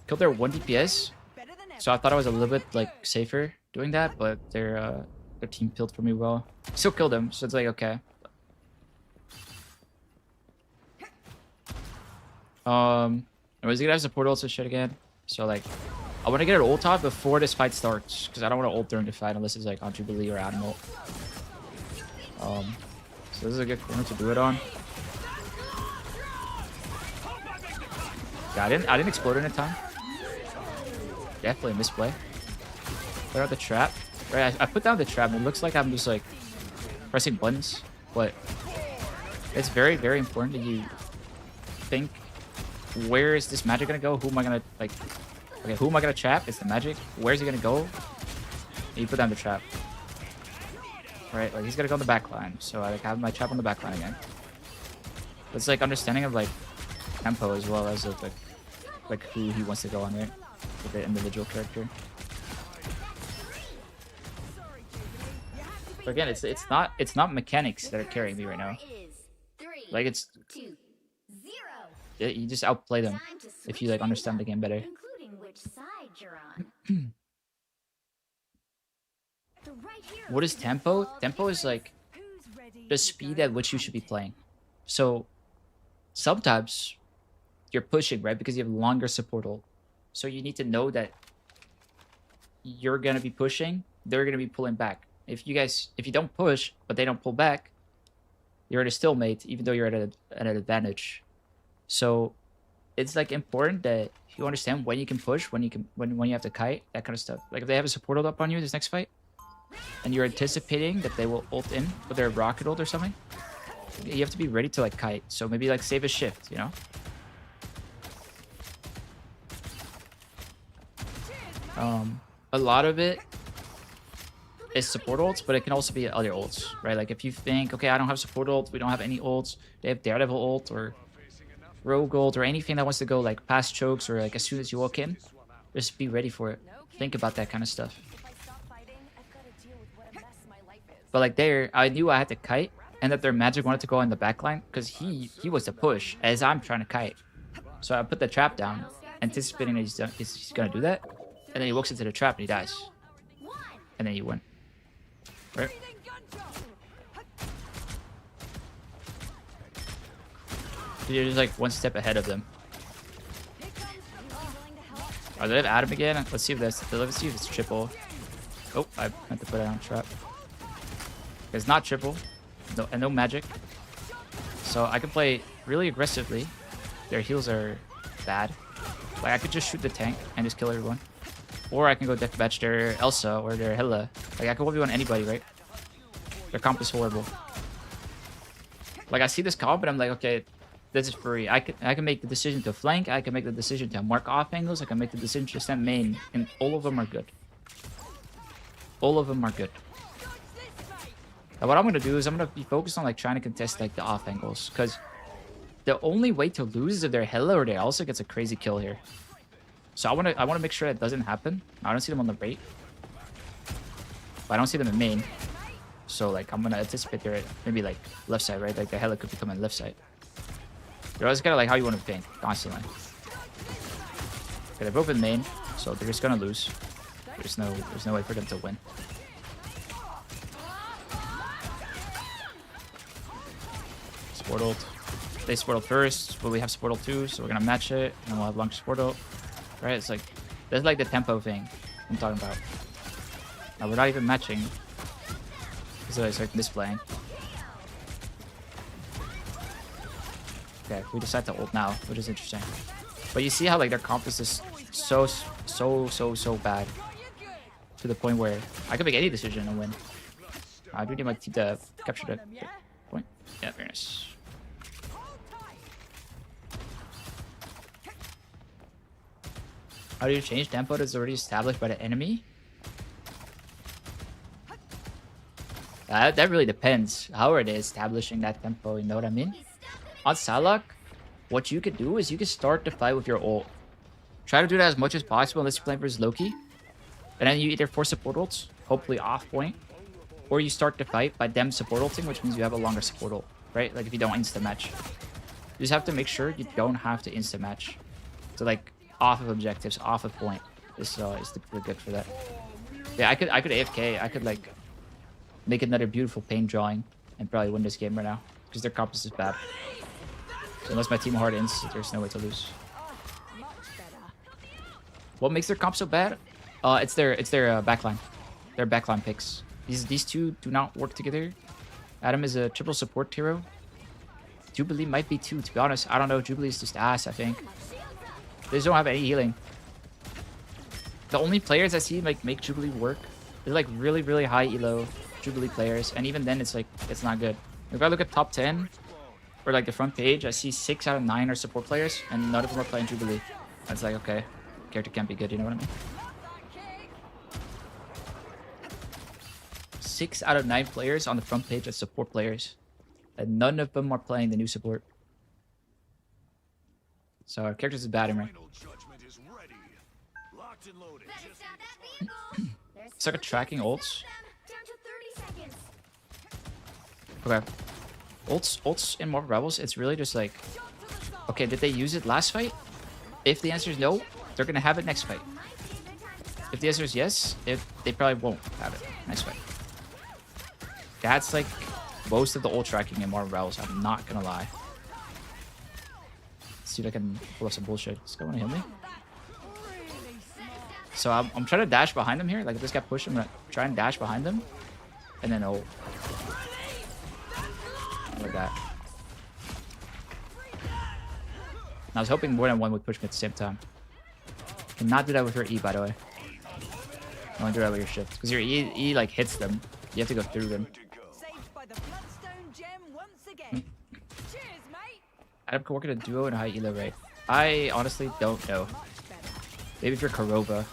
Killed their 1 DPS. So I thought I was a little bit like safer doing that, but their team killed for me well. Still killed him, so it's like okay. Was he gonna have support ults and shit again? So like I want to get an ult off before this fight starts, because I don't want to ult during the fight unless it's like on Jubilee or Animal. So this is a good corner to do it on. Yeah, I didn't explode in time. Definitely a misplay. Put out the trap. Right, I put down the trap and it looks like I'm just like pressing buttons, but it's very, very important that you think, where is this magic gonna go? Who am I gonna like? Okay, who am I gonna trap? It's the magic. Where's he gonna go? And you put down the trap. Right, like he's gonna go on the back line, so I like have my trap on the back line again. It's like understanding of like tempo as well as of like who he wants to go on, right? With the individual character. But again, it's not mechanics that are carrying me right now. Like it's you just outplay them if you like understand the game better. What is tempo? Tempo is like the speed at which you should be playing. So sometimes you're pushing, right? Because you have longer support ult. So you need to know that you're gonna be pushing, they're gonna be pulling back. If you don't push, but they don't pull back, you're at a stalemate, even though you're at an advantage. So it's like important that you understand when you can push, when you have to kite, that kind of stuff. Like if they have a support ult up on you this next fight, and you're anticipating that they will ult in with their rocket ult or something, you have to be ready to like kite. So maybe like save a shift, you know? A lot of it is support ults, but it can also be other ults, right? Like if you think, okay, I don't have support ult, we don't have any ults, they have Daredevil ult or Rogue ult or anything that wants to go like past chokes or like as soon as you walk in, just be ready for it. Think about that kind of stuff. But like there, I knew I had to kite and that their magic wanted to go in the backline because he was to push as I'm trying to kite. So I put the trap down, anticipating that he's gonna do that, and then he walks into the trap and he dies. And then you win. Right? You're just like one step ahead of them. Are they have Adam again? Let's see if it's triple. Oh, I meant to put it on trap. It's not triple. No magic. So I can play really aggressively. Their heals are bad. Like I could just shoot the tank and just kill everyone. Or I can go deathmatch their Elsa or their Hela. Like I can 1v1 anybody, right? Their comp is horrible. Like I see this comp and I'm like, okay, this is free. I can make the decision to flank. I can make the decision to mark off angles. I can make the decision to stand main, and all of them are good. All of them are good. And what I'm gonna do is I'm gonna be focused on like trying to contest like the off angles, because the only way to lose is if their Hela or their Elsa gets a crazy kill here. So I wanna make sure that doesn't happen. I don't see them on the right, but I don't see them in main. So like I'm gonna anticipate their maybe like left side, right? Like the Hela could be coming left side. You're always kind of like how you want to think constantly. Okay, they're both in main, so they're just gonna lose. There's no way for them to win. Support ult. They support ult first, but we have support ult too, so we're gonna match it, and then we'll have long support ult. Right? It's like that's like the tempo thing I'm talking about. Now we're not even matching, so it's like displaying. Okay, we decide to ult now, which is interesting. But you see how like their comp is just so bad, to the point where I can make any decision and win. I do need my team to capture the point. Yeah, very nice. How do you change tempo that's already established by the enemy? That really depends. How are they establishing that tempo, you know what I mean? On Psylocke, what you could do is you can start the fight with your ult. Try to do that as much as possible unless you're playing versus Loki. And then you either force support ults, hopefully off point, or you start the fight by them support ulting, which means you have a longer support ult, right? Like if you don't insta match. You just have to make sure you don't have to insta match. So like off of objectives, off of point is typically good for that. Yeah, I could AFK. I could like make another beautiful paint drawing and probably win this game right now because their comp is just bad. So unless my team hard ins, there's no way to lose. What makes their comp so bad? It's their backline. Their backline picks. These two do not work together. Adam is a triple support hero. Jubilee might be too, to be honest. I don't know. Jubilee's just ass, I think. They just don't have any healing. The only players I see like make Jubilee work, they're like really, really high elo Jubilee players. And even then, it's like, it's not good. If I look at top 10, or like the front page, I see 6 out of 9 are support players, and none of them are playing Jubilee. That's like, okay, character can't be good, you know what I mean? 6 out of 9 players on the front page are support players, and none of them are playing the new support. So our characters is bad, right? Final judgment is ready. Locked and loaded. Better stop that vehicle. There's It's like a tracking ults. down to 30 seconds. Okay. Ults in Marvel Rebels, it's really just like, okay, did they use it last fight? If the answer is no, they're gonna have it next fight. If the answer is yes, they probably won't have it next fight. That's like most of the ult tracking in Marvel Rebels, I'm not gonna lie. Let's see if I can pull up some bullshit. This guy wanna heal me? So I'm trying to dash behind him here. Like if this guy pushed him, I'm gonna try and dash behind him. And then ult. Like that. And I was hoping more than one would push me at the same time. Cannot do that with your E, by the way. Only do that with your shift. Because your E like hits them. You have to go through them. Saved by the Bloodstone gem once again. Cheers, mate. Adam can work in a duo and a high elo rate. I honestly don't know. Maybe for Kurova.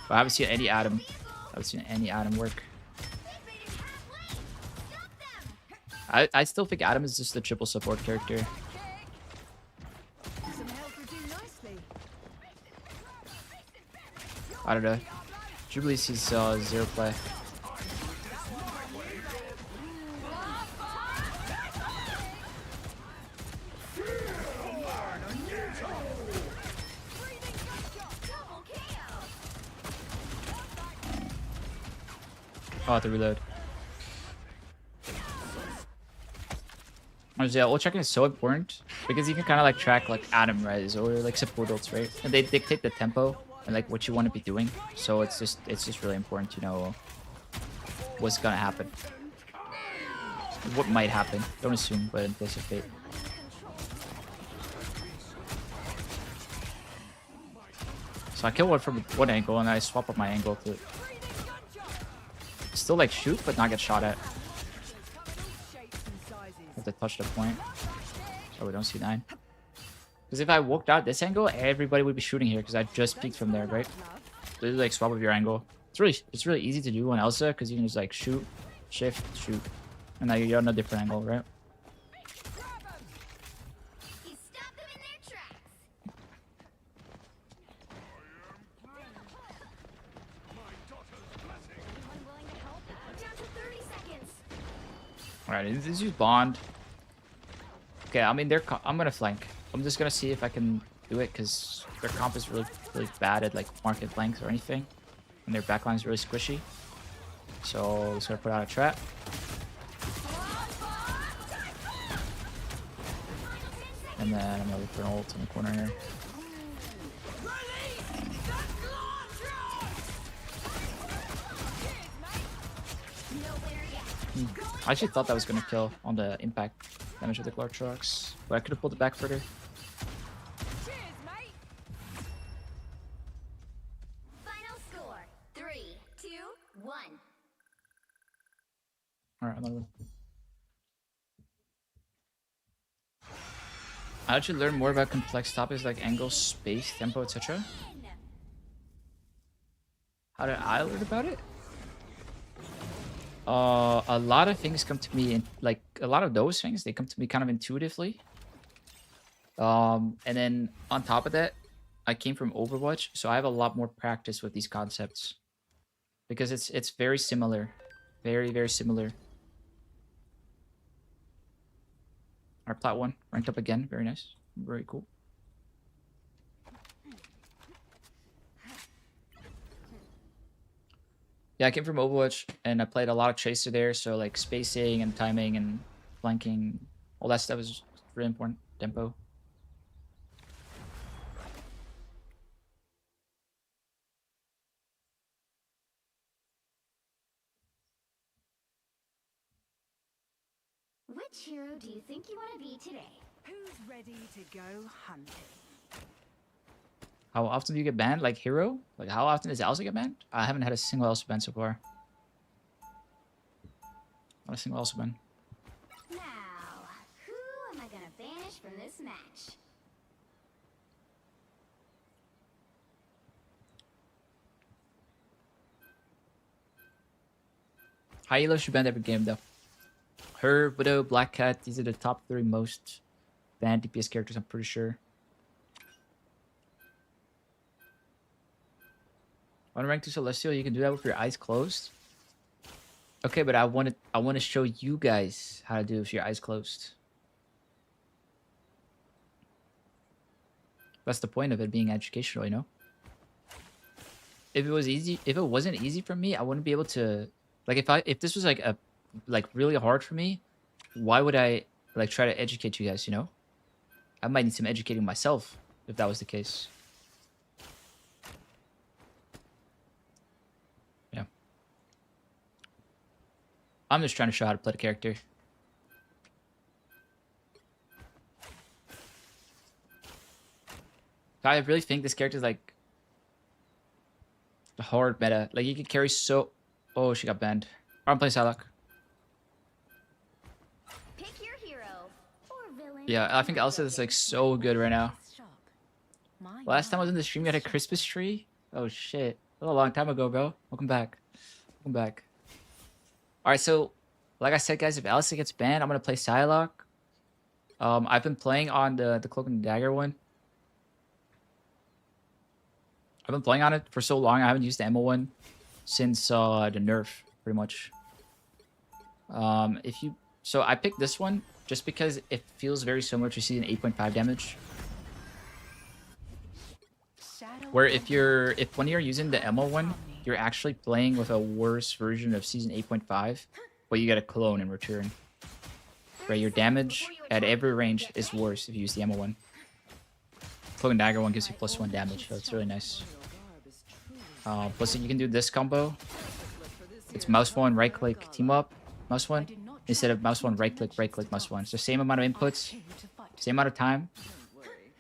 But I haven't seen any Adam. I haven't seen any Adam work. I still think Adam is just the triple support character. Some health would do nicely. I don't know. Jubilee sees 0 play. Oh, I have to reload. Yeah, ult tracking is so important because you can kind of like track like Adam res or like support ults, right? And they dictate the tempo and like what you want to be doing. So it's just really important to know what's gonna happen, what might happen. Don't assume, but anticipate. So I kill one from one angle and I swap up my angle to still like shoot but not get shot at. Have to touch the point. Oh, we don't see 9. Because if I walked out this angle, everybody would be shooting here because I just peeked from there, right? So like swap up your angle. It's really easy to do on Elsa because you can just like shoot, shift, shoot, and now you're on a different angle, right? He stopped them in their tracks. Anyone willing to help? Down to 30 seconds. Alright, let's use Bond. Okay, I mean, I'm gonna flank. I'm just gonna see if I can do it because their comp is really bad at like market flanks or anything. And their backline is really squishy. So I'm just gonna put out a trap. And then I'm gonna look for an ult in the corner here. I actually thought that was gonna kill on the impact damage of the Clark trucks, but I could have pulled it back further. Cheers, mate. Final score 3, 2, 1. Alright, another one. I actually learn more about complex topics like angle, space, tempo, etc. How did I learn about it? A lot of things come to me in like a lot of those things, they come to me kind of intuitively. And then on top of that, I came from Overwatch, so I have a lot more practice with these concepts because it's very similar, very similar. Our plat 1 ranked up again, very nice, very cool. Yeah, I came from Overwatch and I played a lot of Chaser there, so like spacing and timing and flanking, all that stuff is really important. Tempo. Which hero do you think you want to be today? Who's ready to go hunting? How often do you get banned? Like hero? Like how often does Elsa get banned? I haven't had a single Elsa ban so far. Not a single Elsa ban. Now, who am I gonna banish from this match? Hyla should ban every game though. Her, Widow, Black Cat, these are the top 3 most banned DPS characters, I'm pretty sure. On rank 2 Celestial, you can do that with your eyes closed. Okay, but I want to show you guys how to do it with your eyes closed. That's the point of it being educational, you know? If it was easy, if it wasn't easy for me, I wouldn't be able to, like, if this was like really hard for me, why would I like try to educate you guys, you know? I might need some educating myself if that was the case. Yeah. I'm just trying to show how to play the character. I really think this character is like the hard meta. Like you can carry so. Oh, she got banned. I'm playing Psylocke. Pick your hero or villain. Yeah, I think Elsa is like so good right now. My Last time I was in the stream, you had a Christmas tree. Oh shit, that was a long time ago, bro. Welcome back. Welcome back. All right, so like I said, guys, if Elsa gets banned, I'm gonna play Psylocke. I've been playing on the Cloak and Dagger one. I've been playing on it for so long. I haven't used the ammo one since the nerf, pretty much. So I picked this one just because it feels very similar to season 8.5 damage. Where if when you're using the ammo one, you're actually playing with a worse version of season 8.5, but you get a clone in return. Right, your damage at every range is worse if you use the ammo one. Cloak and Dagger one gives you +1 damage, so it's really nice. Plus you can do this combo. It's mouse 1, right click, team up, mouse 1. Instead of mouse 1, right click, mouse 1. It's the same amount of inputs, same amount of time.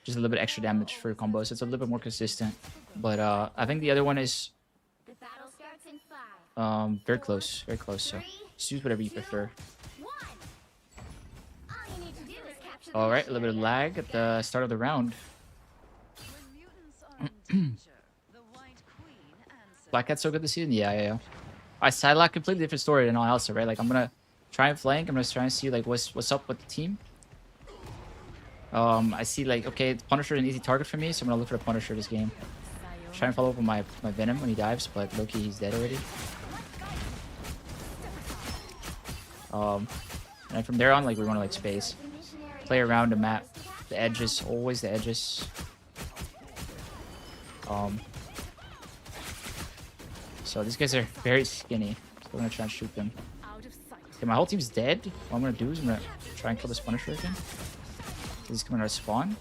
Just a little bit extra damage for combos. It's a little bit more consistent. But I think the other one is The battle starts in 5. very close. Very close. So just use whatever you prefer. 1. All you need to do is capture the Alright, a little bit of lag at the start of the round. When mutants are in danger, the White Queen answers. Black Cat's so good this season? Yeah. Alright, Psylocke, completely different story than all Elsa, right? Like I'm gonna try and flank. I'm gonna try and see like what's up with the team. I see like, okay, Punisher is an easy target for me, so I'm gonna look for the Punisher this game. Try and follow up with my Venom when he dives, but low-key he's dead already. And from there on, like, we want to like space. Play around the map. The edges, always the edges. So these guys are very skinny. So I'm gonna try and shoot them. Okay, my whole team's dead. What I'm gonna do is I'm gonna try and kill this Punisher again. He's coming out of spawn.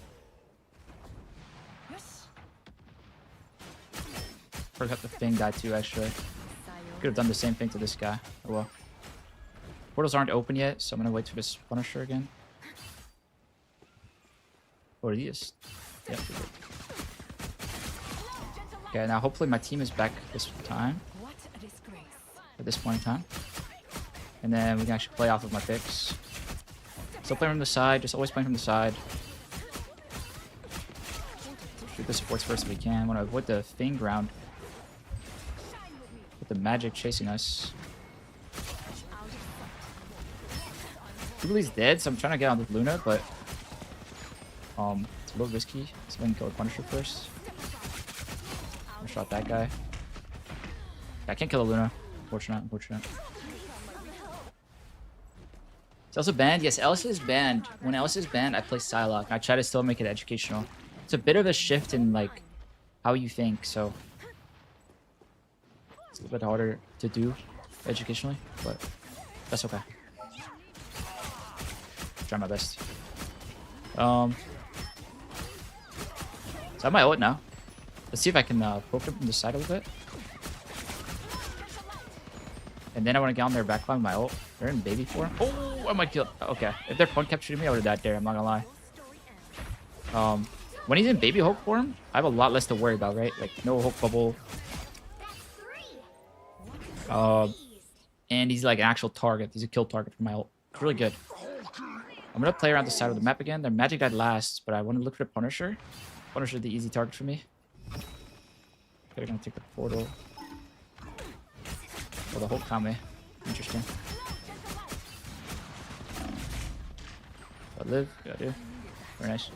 Forgot the thing died too, actually. Could have done the same thing to this guy. Oh well. Portals aren't open yet, so I'm gonna wait for this Punisher again. Or he is. Yep. Okay, now hopefully my team is back this time. At this point in time. And then we can actually play off of my picks. Still playing from the side, just always playing from the side. Shoot the supports first if we can. Want to avoid the Fang ground. With the magic chasing us. Jubilee's dead, so I'm trying to get on with Luna, but it's a little risky. So I can kill the Punisher first. I shot that guy. I can't kill the Luna. Unfortunate. It's also banned. Yes, Elsa is banned. When Elsa is banned, I play Psylocke. I try to still make it educational. It's a bit of a shift in like how you think, so it's a little bit harder to do educationally, but that's okay. Try my best. So I have my ult now. Let's see if I can poke them from the side a little bit. And then I want to get on their backline with my ult. They're in baby form. Oh, What am I kill? Okay, if their point kept shooting me, I would have died there. I'm not gonna lie. When he's in baby Hulk form, I have a lot less to worry about, right? Like no Hulk bubble. And he's like an actual target. He's a kill target for my ult. It's really good. I'm gonna play around the side of the map again. Their magic died last, but I want to look for the Punisher. Punisher, the easy target for me. They're gonna take the portal. Oh, the Hulk Kame. Interesting. I live. Yeah, I do. Very nice.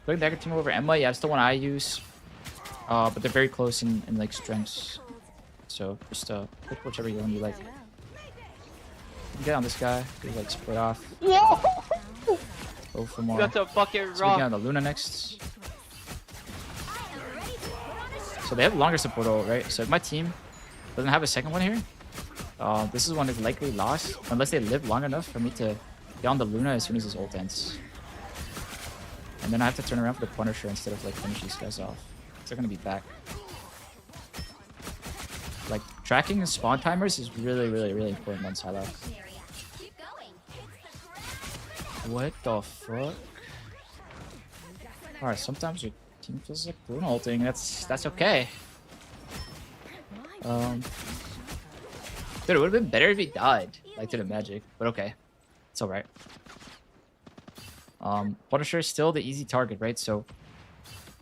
Putting the Dagger team over Emma. Yeah, it's the one I use. But they're very close in like strengths. So just pick whichever one you like. You can get on this guy. You like split off. Go for more. That's a fucking So we rock. get on the Luna next. So they have longer support ult, right? So if my team doesn't have a second one here, this is one is likely lost unless they live long enough for me to get on the Luna as soon as his ult ends. And then I have to turn around for the Punisher instead of like finish these guys off. They're gonna be back. Like tracking the spawn timers is really, really, really important on Psylocke. What the fuck? Alright, sometimes your team feels like Bruno ulting. That's okay. Dude, it would have been better if he died, like to the magic, but okay. It's alright. Punisher is still the easy target, right? So,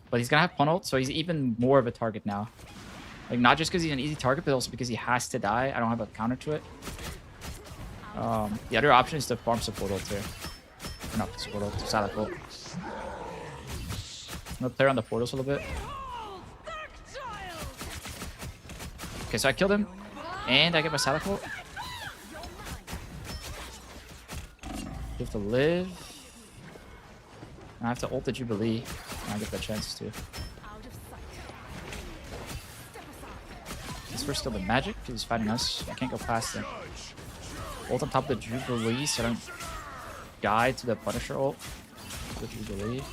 but he's gonna have pun ult, so he's even more of a target now. Like, not just because he's an easy target, but also because he has to die. I don't have a counter to it. The other option is to farm support ult here. Or not support ult, Psylocke ult. I'm gonna play around the portals a little bit. Okay, so I killed him, and I get my Psylocke ult. You have to live. And I have to ult the Jubilee. And I get that chance too. This first still the magic, because he's fighting us. I can't go past him. Ult on top of the Jubilee, so I don't die to the Punisher ult. The Jubilee.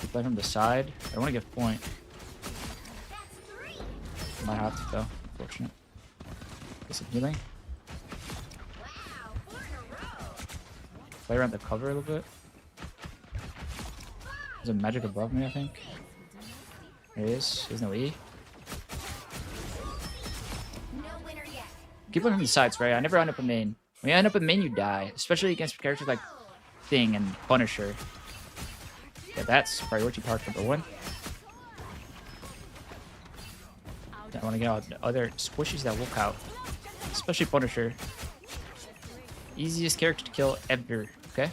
Keep playing from the side. I don't want to get point. Might have to though. Unfortunate. Get some healing. Play around the cover a little bit. There's a magic above me, I think. There he is. There's no E. Keep looking from the sides, right? I never end up in main. When you end up in main, you die. Especially against characters like Thing and Punisher. Yeah, that's priority part number one. I want to get out the other squishies that walk out. Especially Punisher. Easiest character to kill ever, okay?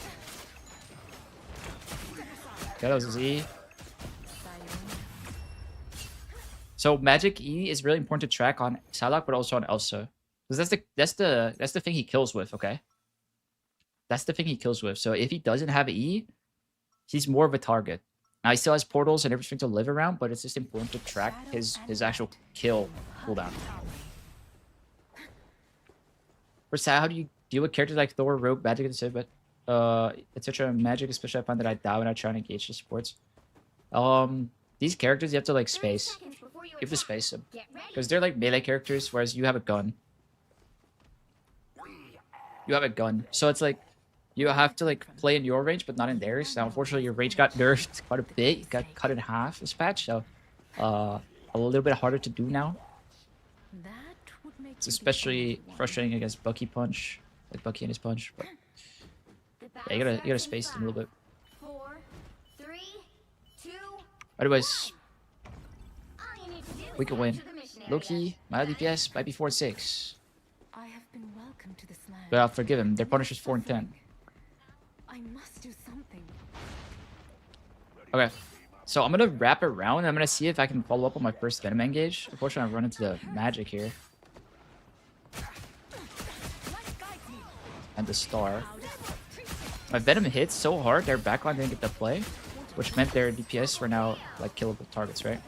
Okay, that was his E. So magic E is really important to track on Psylocke, but also on Elsa. Because that's the thing he kills with, okay? That's the thing he kills with. So if he doesn't have E, he's more of a target. Now he still has portals and everything to live around, but it's just important to track his actual kill cooldown. For Psy, how do you deal with characters like Thor, Rogue, Magic, etc.? Etc. Magic, especially I find that I die when I try and engage the supports. These characters you have to like space. You have to space them because they're like melee characters, whereas you have a gun. You have a gun, so it's like you have to like play in your range, but not in theirs. Now, unfortunately, your range got nerfed quite a bit. It got cut in half this patch, so a little bit harder to do now. It's especially frustrating against Bucky Punch, like Bucky and his punch. But yeah, you gotta space them a little bit. 4, 3, 2. Otherwise, All you need to do is we could win. capture the mission area. Low-key, my DPS might be 4-6. I have been welcome to this land. But I'll forgive him. Their Punisher's 4 and 10. I must do something. Okay. So I'm gonna wrap it around and I'm gonna see if I can follow up on my first Venom engage. Unfortunately, I run into the magic here. And the star. My Venom hits so hard, their backline didn't get the play, which meant their DPS were now like killable targets, right?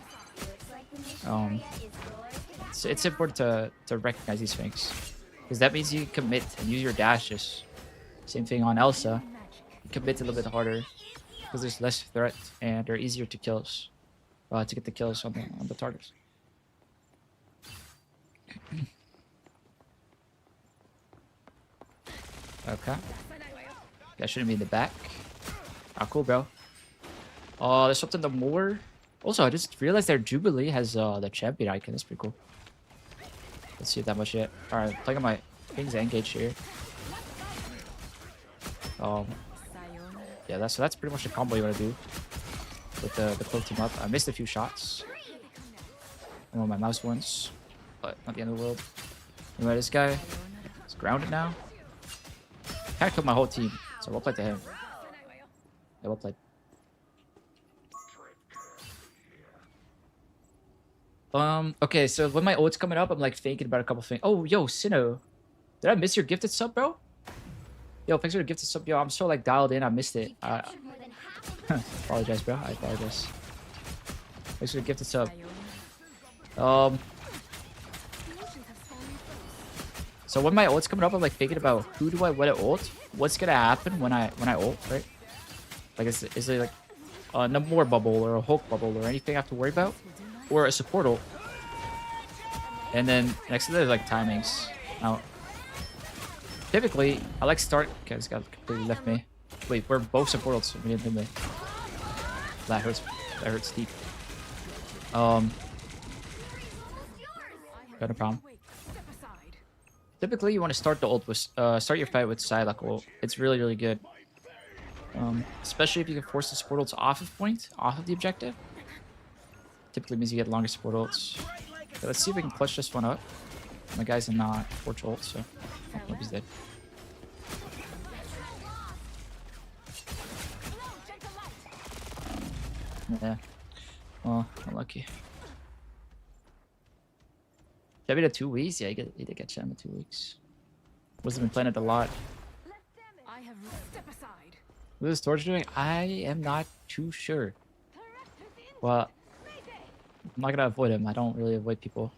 So it's important to recognize these things, because that means you commit and use your dashes. Same thing on Elsa. You commit a little bit harder because there's less threat and they're easier to kills, to get the kills on the targets. Okay. That shouldn't be in the back. Ah, cool, bro. Oh, there's something the more. Also, I just realized their Jubilee has the champion icon. That's pretty cool. Let's see if that much yet. Alright, playing on my King's Engage here. Yeah, that's pretty much the combo you want to do with the close team up. I missed a few shots. I'm on my mouse once, but not the end of the world. Anyway, this guy is grounded now. Kind of killed my whole team, so well played to him. Yeah, well played. Okay, so when my ult's coming up, I'm like thinking about a couple things. Oh, yo, Sinnoh. Did I miss your gifted sub, bro? Yo, thanks for the gifted sub, yo. I'm so like dialed in, I missed it. Apologize, bro. I apologize. Thanks for the gifted sub. So when my ult's coming up, I'm like thinking about who do I want to ult? What's gonna happen when I ult, right? Like is there like a Namor bubble or a Hulk bubble or anything I have to worry about? Or a support ult. And then next to that is like timings. Now typically I like start. Okay, this guy completely left me. Wait, we're both support ults, so we didn't hit me. That hurts deep. Got a problem. Typically, you want to start the ult with start your fight with Psylocke ult. It's really, really good. Especially if you can force the support ults off of point, off of the objective. Typically means you get longer support ults. Okay, let's see if we can clutch this one up. My guy's in Torch ult, so I hope he's dead. Yeah. Oh, unlucky. Should I be the 2 weeks? Yeah, he did get Cham in 2 weeks. Wasn't been playing it a lot. I have step aside. What is Torch doing? I am not too sure. Well, I'm not gonna avoid him. I don't really avoid people.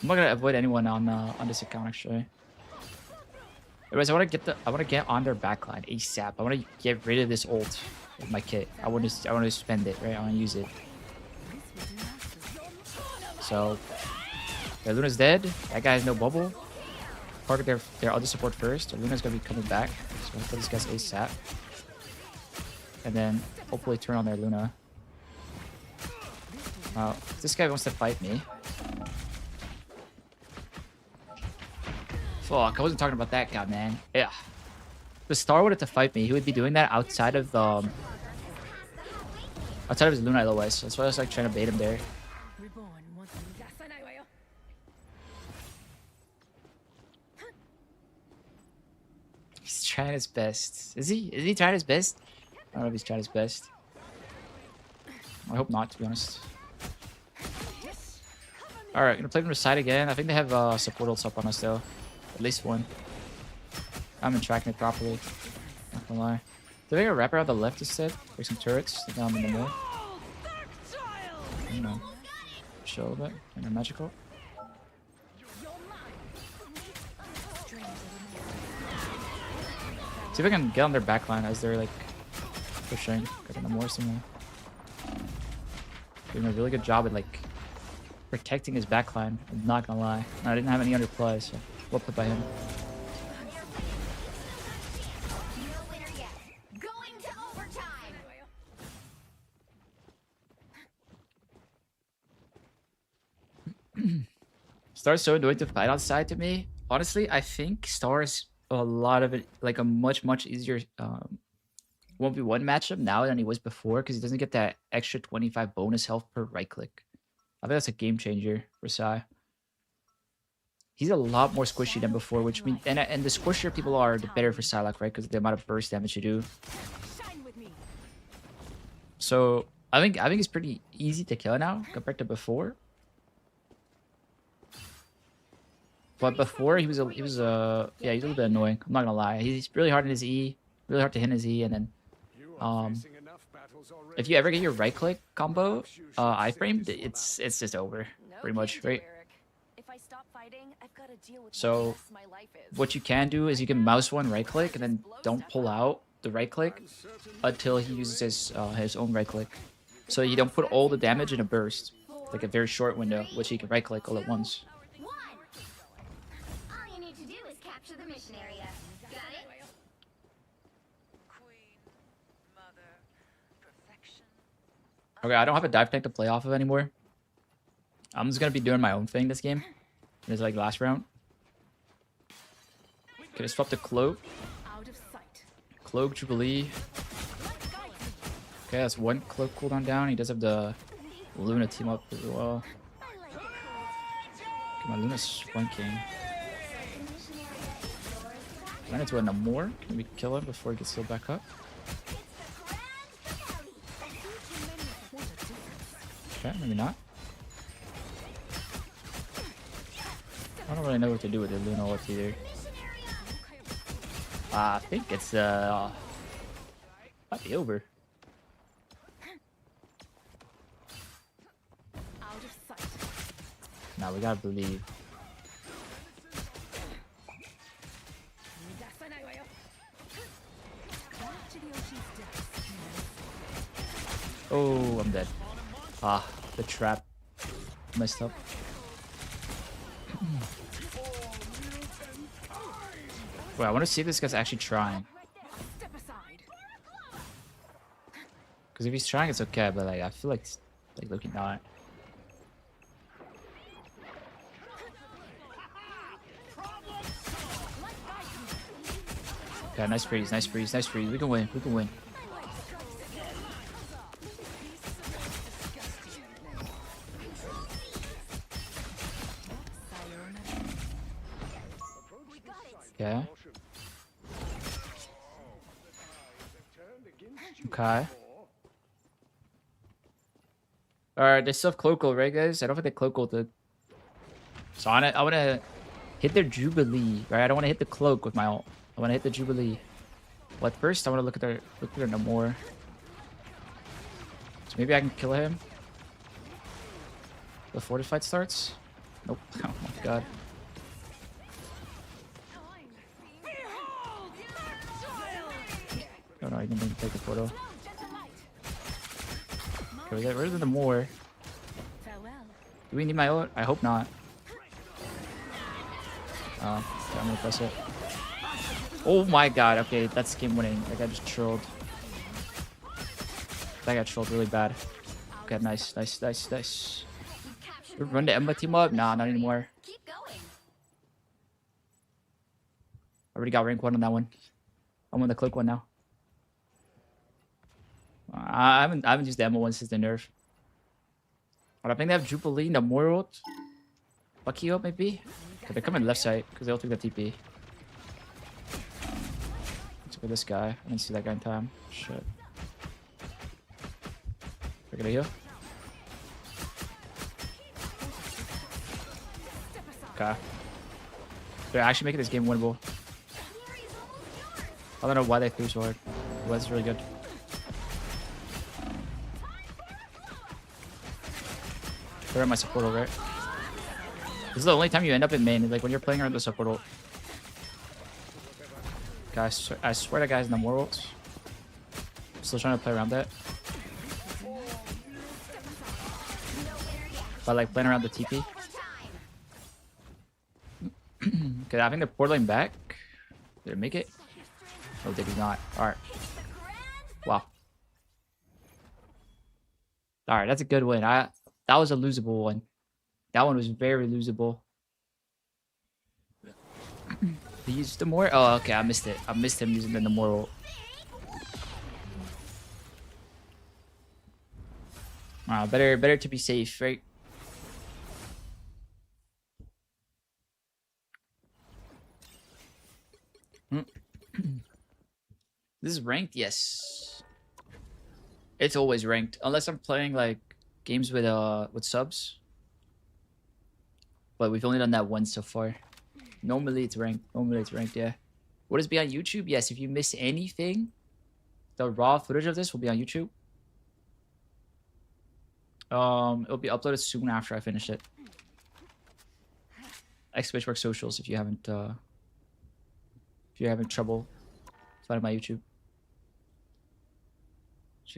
I'm not gonna avoid anyone on this account actually. Anyways, I want to get on their backline ASAP. I want to get rid of this ult with my kit. I want to spend it, right? I want to use it. So, yeah, Luna's dead. That guy has no bubble. Target their other support first. Luna's gonna be coming back, so I'll put these guys ASAP. And then hopefully turn on their Luna. This guy wants to fight me. Fuck, I wasn't talking about that guy, man. Yeah. If the Star wanted to fight me, he would be doing that outside of his Luna otherwise. So that's why I was like trying to bait him there. He's trying his best. Is he trying his best? I don't know if he's trying his best. I hope not, to be honest. Alright, gonna play from the side again. I think they have support ults up on us though. At least one. I haven't tracking it properly. Not gonna lie. Do they have a wrap around the left instead? Like some turrets down in the middle. I don't know. Show a little bit. And they're magical. See if I can get on their backline as they're like pushing. Got Namor somewhere. Doing a really good job at like protecting his backline. I'm not gonna lie. I didn't have any underplay, so well played by him. Star's so annoying to fight on side to me. Honestly, I think Star is a lot of it like a much easier 1v1 matchup now than he was before because he doesn't get that extra 25 bonus health per right click. I think that's a game changer for Psy. He's a lot more squishy than before, which means and the squishier people are, the better for Psylocke, right? Because the amount of burst damage you do. So I think it's pretty easy to kill now compared to before. But before he was a little bit annoying. I'm not gonna lie. He's really hard in his E, really hard to hit in his E, and then if you ever get your right click combo iframe, it's just over pretty much, right? So what you can do is you can mouse one right click and then don't pull out the right click until he uses his own right click. So you don't put all the damage in a burst, like a very short window, which he can right click all at once. Okay, I don't have a dive tank to play off of anymore. I'm just gonna be doing my own thing this game. It's like last round. Okay, swap the cloak. Out of sight. Cloak Jubilee. Okay, that's one cloak cooldown down. He does have the Luna team up as well. Okay, my Luna's flanking. Ran into a Namor. Can we kill him before he gets healed back up? Okay, maybe not. I don't really know what to do with the Luna ult either. I think it's might be over. Out of sight. Now we gotta believe. Oh, I'm dead. Ah, the trap messed up. Wait, I want to see if this guy's actually trying. Step aside. Because if he's trying, it's okay. But like, I feel like looking not. Okay, nice freeze, nice freeze, nice freeze. We can win. We can win. Okay. Okay. Alright, they still have cloak ult, right, guys? I don't think they cloak ulted. So I want to hit their Jubilee, right? I don't want to hit the cloak with my ult. I want to hit the Jubilee. But first, I want to look at their Namor. So maybe I can kill him before the fight starts. Nope. Oh my god. Oh no, I didn't even take the photo. Okay, we got rid of the Namor. Do we need my ult? I hope not. Oh, okay, I'm gonna press it. Oh my god, okay, that's game winning. That guy just trolled. That guy trolled really bad. Okay, nice, nice, nice, nice. Run the Emma team up? Nah, not anymore. I already got rank 1 on that one. I'm on the cloak one now. I haven't used the Emma one since the nerf. But I think they have Jubilee, Namor ult. Bucky ult maybe? Okay, they're coming left side because they'll take the TP. Let's look at this guy. I didn't see that guy in time. Shit. We're gonna heal. Okay. They're actually making this game winnable. I don't know why they threw so hard. It was really good. They're at my support ult, right? This is the only time you end up in main, like when you're playing around the support ult. Guys, I swear that guy's in the Namor ult. Still trying to play around that. But like playing around the TP. Okay, I think they're portaling back. Did it make it? Oh, they did not. Alright. Wow. Alright, that's a good win. That was a losable one. That one was very losable. He used the Namor? Oh, okay, I missed it. I missed him using the Namor ult. Better to be safe, right? This is ranked? Yes. It's always ranked. Unless I'm playing like games with subs. But we've only done that once so far. Normally it's ranked. Yeah. Will this be on YouTube? Yes, if you miss anything, the raw footage of this will be on YouTube. It'll be uploaded soon after I finish it. Xwitchworks socials if you haven't trouble finding my YouTube.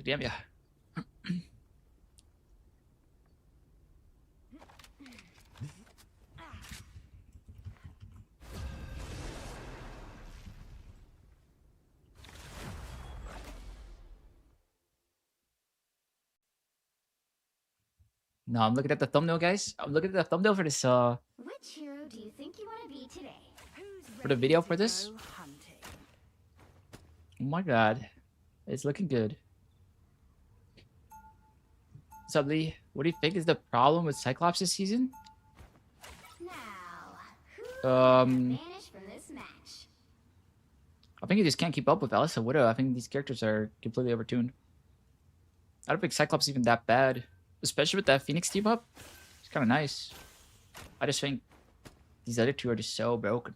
Damn, yeah. No, I'm looking at the thumbnail, guys. I'm looking at the thumbnail for this Which hero do you think you want to be today? for the video for this. Oh my god. It's looking good. What's up, Lee? What do you think is the problem with Cyclops this season? Now, I from this match. think you just can't keep up with Elsa Widow. I think these characters are completely overtuned. I don't think Cyclops is even that bad. Especially with that Phoenix team up. It's kind of nice. I just think these other two are just so broken.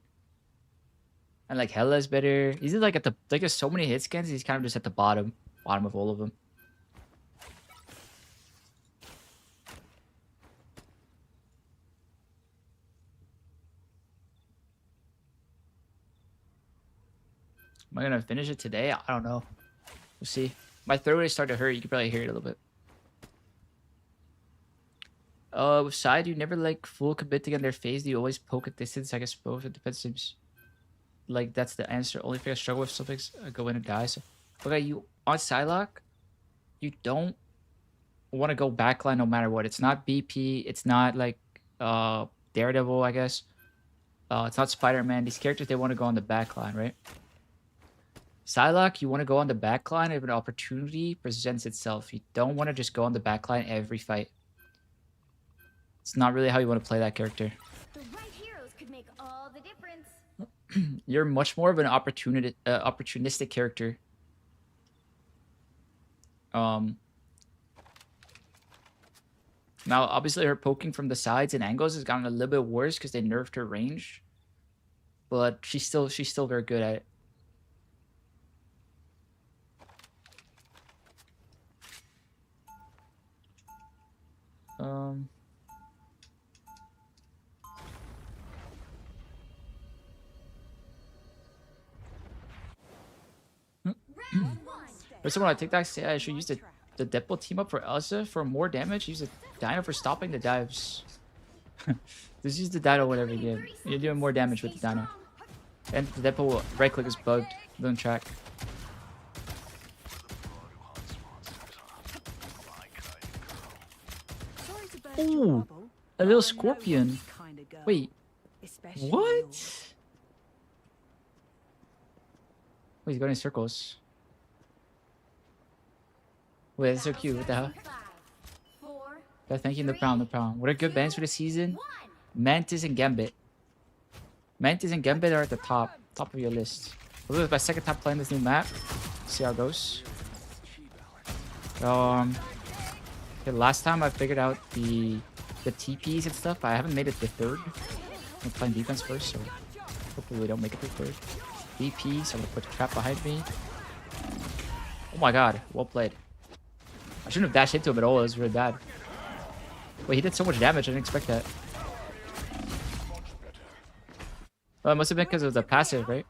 And like Hella's better. He's like at the like there's so many hit scans, he's kind of just at the bottom of all of them. Am I gonna finish it today? I don't know. We'll see. My throat is starting to hurt. You can probably hear it a little bit. With side, you never like full commit to get in their face. Do you always poke at distance? I guess both. It depends. Seems like that's the answer. Only thing I struggle with something's go in and die. So, okay, you on Psylocke, you don't want to go backline no matter what. It's not BP. It's not like Daredevil, I guess. It's not Spider-Man. These characters, they want to go on the backline, right? Psylocke, you want to go on the backline if an opportunity presents itself. You don't want to just go on the backline every fight. It's not really how you want to play that character. The right heroes could make all the difference. You're much more of an opportunistic character. Now, obviously, her poking from the sides and angles has gotten a little bit worse because they nerfed her range, but she's still very good at it. But someone on TikTok say I should use the Deadpool team up for Elsa for more damage. Use the Dino for stopping the dives. Just use the Dino whenever you get. You're doing more damage with the Dino. And the Deadpool right click is bugged. Doesn't track. Ooh, a little scorpion. Wait, what? Wait, he's going in circles. Wait, that's so cute. What the hell? Yeah, thank you, no problem. What are good bans for the season? Mantis and Gambit. Mantis and Gambit are at the top of your list. This is my second time playing this new map. See how it goes. Okay, last time I figured out the TPs and stuff. I haven't made it to third. I'm playing defense first, so hopefully we don't make it to third. BP, so I'm gonna put a trap behind me. Oh my god, well played. I shouldn't have dashed into him at all. It was really bad. Wait, he did so much damage. I didn't expect that. Well, it must have been because of the passive, right?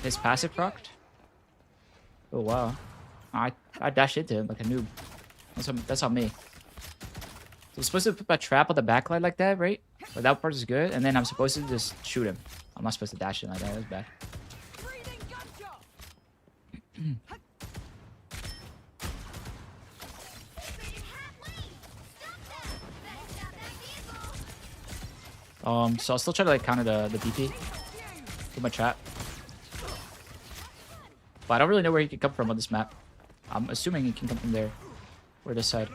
His passive procced. Oh wow. I dashed into him like a noob. That's on me. So I'm supposed to put my trap on the backline like that, right? But that part is good. And then I'm supposed to just shoot him. I'm not supposed to dash him like that. That's bad. So I'll still try to like counter the BP with my trap. But I don't really know where he can come from on this map. I'm assuming he can come from there. Or this side.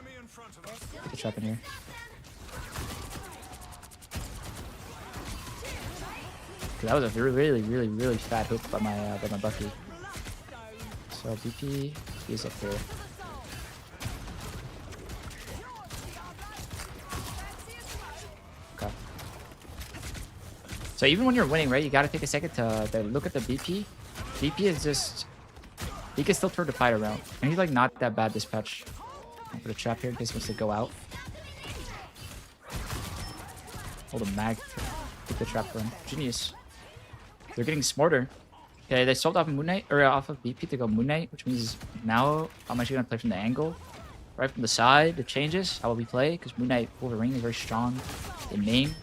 Put the trap in here. That was a really fat hook by my Bucky. So BP is up there. Okay. So even when you're winning, right, you gotta take a second to look at the BP. BP is just, he can still turn the fight around, and he's like not that bad this patch. I'll put a trap here in case he wants to go out. Hold a mag to get the trap for him. Genius. They're getting smarter. Okay, they sold off Moon Knight, or off of BP to go Moon Knight, which means now I'm actually gonna play from the angle. Right from the side, the changes, how will we play? Because Moon Knight Wolverine is very strong in main.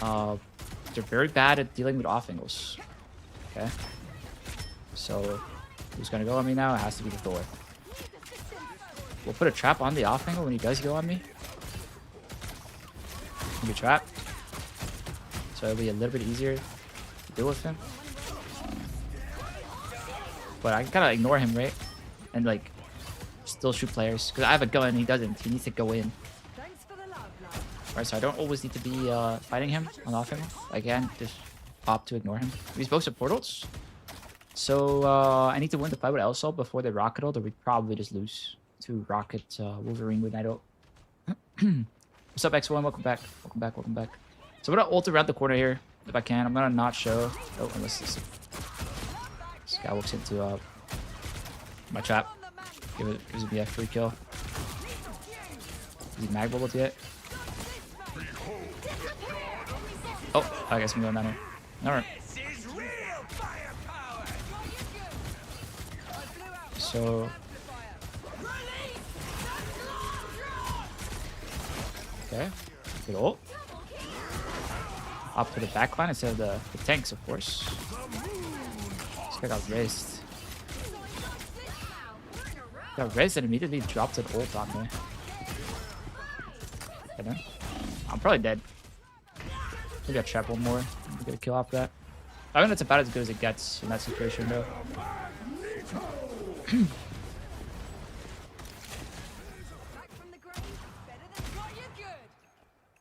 They're very bad at dealing with off angles. Okay. So who's gonna go on me now? It has to be the Thor. We'll put a trap on the off angle when he does go on me. gonna be trapped. So it'll be a little bit easier to deal with him. But I can kind of ignore him, right? And like, still shoot players. Because I have a gun and he doesn't. He needs to go in. Thanks for the love, love. Right, so I don't always need to be fighting him on offense. I can just opt to ignore him. He's both have portals. So I need to win the fight with Elsa before they rocket ult, or we'd probably just lose to rocket Wolverine with Night ult. What's up, X1? Welcome back. Welcome back. Welcome back. So I'm gonna ult around the corner here if I can. I'm gonna not show. Oh, unless this guy walks into my trap. Gives me a free kill. Is he mag bubbled yet? Oh, I guess I'm going down here. Alright. So okay, good ult. Up to the backline instead of the tanks, of course. This guy got raised. Got raised and immediately dropped an ult on me. Okay, I'm probably dead. Maybe I'll trap one more. Get a kill off that. I think that's about as good as it gets in that situation, though. Back from the grave, better than what you good.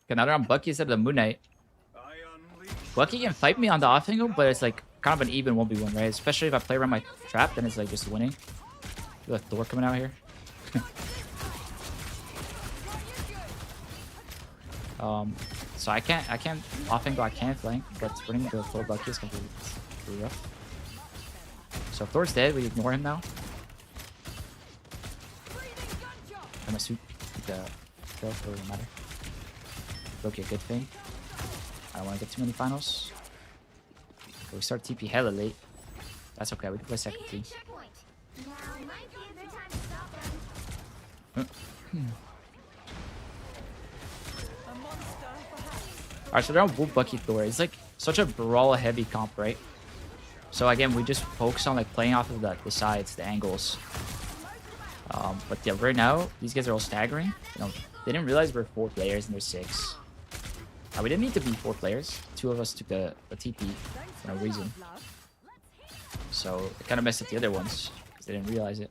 Okay, now they're on Bucky instead of the Moon Knight. Bucky can fight me on the off angle, but it's like kind of an even 1v1, right? Especially if I play around my trap, then it's like just winning. I feel like Thor coming out here. So I can't off angle, I can't flank, but running the full Bucky is gonna be rough. So if Thor's dead, we ignore him now. I'm gonna shoot the kill, so it doesn't matter. Okay, good thing. I don't want to get too many finals. But we start TP hella late. That's okay, we can play second team. Alright, so they're on Wolf Bucky Thor. It's like such a brawl heavy comp, right? So again, we just focus on like playing off of the sides, the angles. But yeah, right now, these guys are all staggering. You know, they didn't realize we're 4 players and they're 6. We didn't need to be 4 players. 2 of us took a TP for no reason. So it kind of messed up the other ones because they didn't realize it.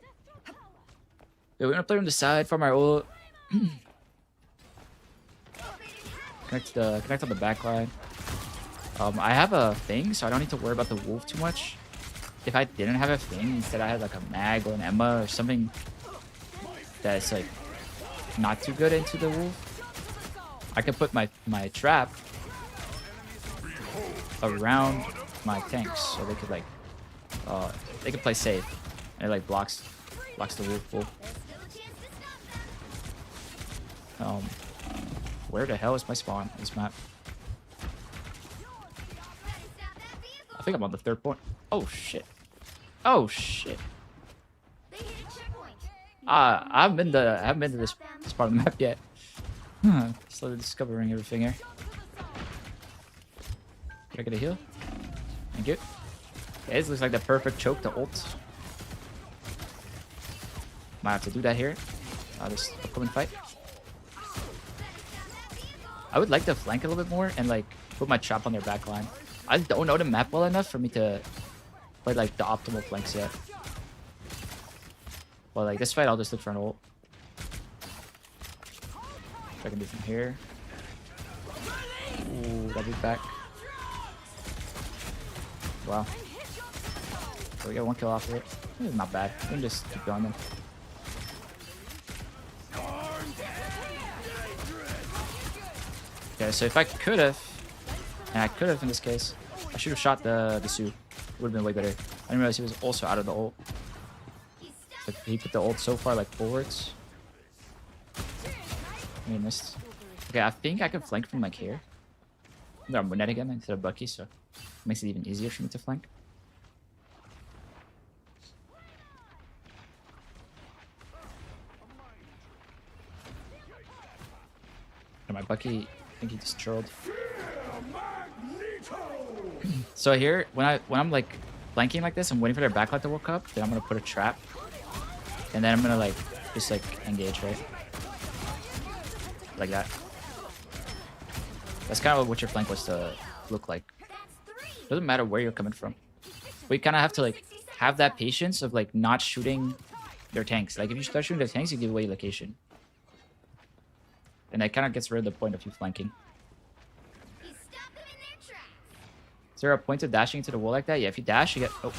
Yeah, we're gonna play on the side from our ult. Connect on the back line. I have a thing, so I don't need to worry about the wolf too much. If I didn't have a thing, instead I had like a mag or an Emma or something that's like not too good into the wolf, I could put my trap around my tanks so they could like they could play safe and it like blocks the wolf. Where the hell is my spawn in this map? I think I'm on the 3rd point. Oh shit. Oh shit. I haven't been to this part of the map yet. Slowly discovering everything here. Can I get a heal? Thank you. Okay, this looks like the perfect choke to ult. Might have to do that here. This upcoming fight. I would like to flank a little bit more and like put my trap on their back line. I don't know the map well enough for me to play like the optimal flanks yet. Well, like this fight, I'll just look for an ult. If I can do from here. Ooh, that'll be back. Wow. So we got 1 kill off of it. It's not bad. We can just keep going then. Okay, so if I could have, and I could have in this case, I should have shot the Sue. It would have been way better. I didn't realize he was also out of the ult. Like, he put the ult so far like forwards. He missed. Okay, I think I could flank from like here. I'm Moonette again instead of Bucky, so it makes it even easier for me to flank. And my Bucky, I think he just trolled. So here, when I'm like flanking like this, I'm waiting for their backlight to walk up. Then I'm gonna put a trap, and then I'm gonna like just like engage, right? Like that. That's kind of what your flank was to look like. Doesn't matter where you're coming from. But you kind of have to like have that patience of like not shooting their tanks. Like if you start shooting their tanks, you give away location. And that kind of gets rid of the point of you flanking. Is there a point of dashing into the wall like that? Yeah, if you dash, you get... Oh.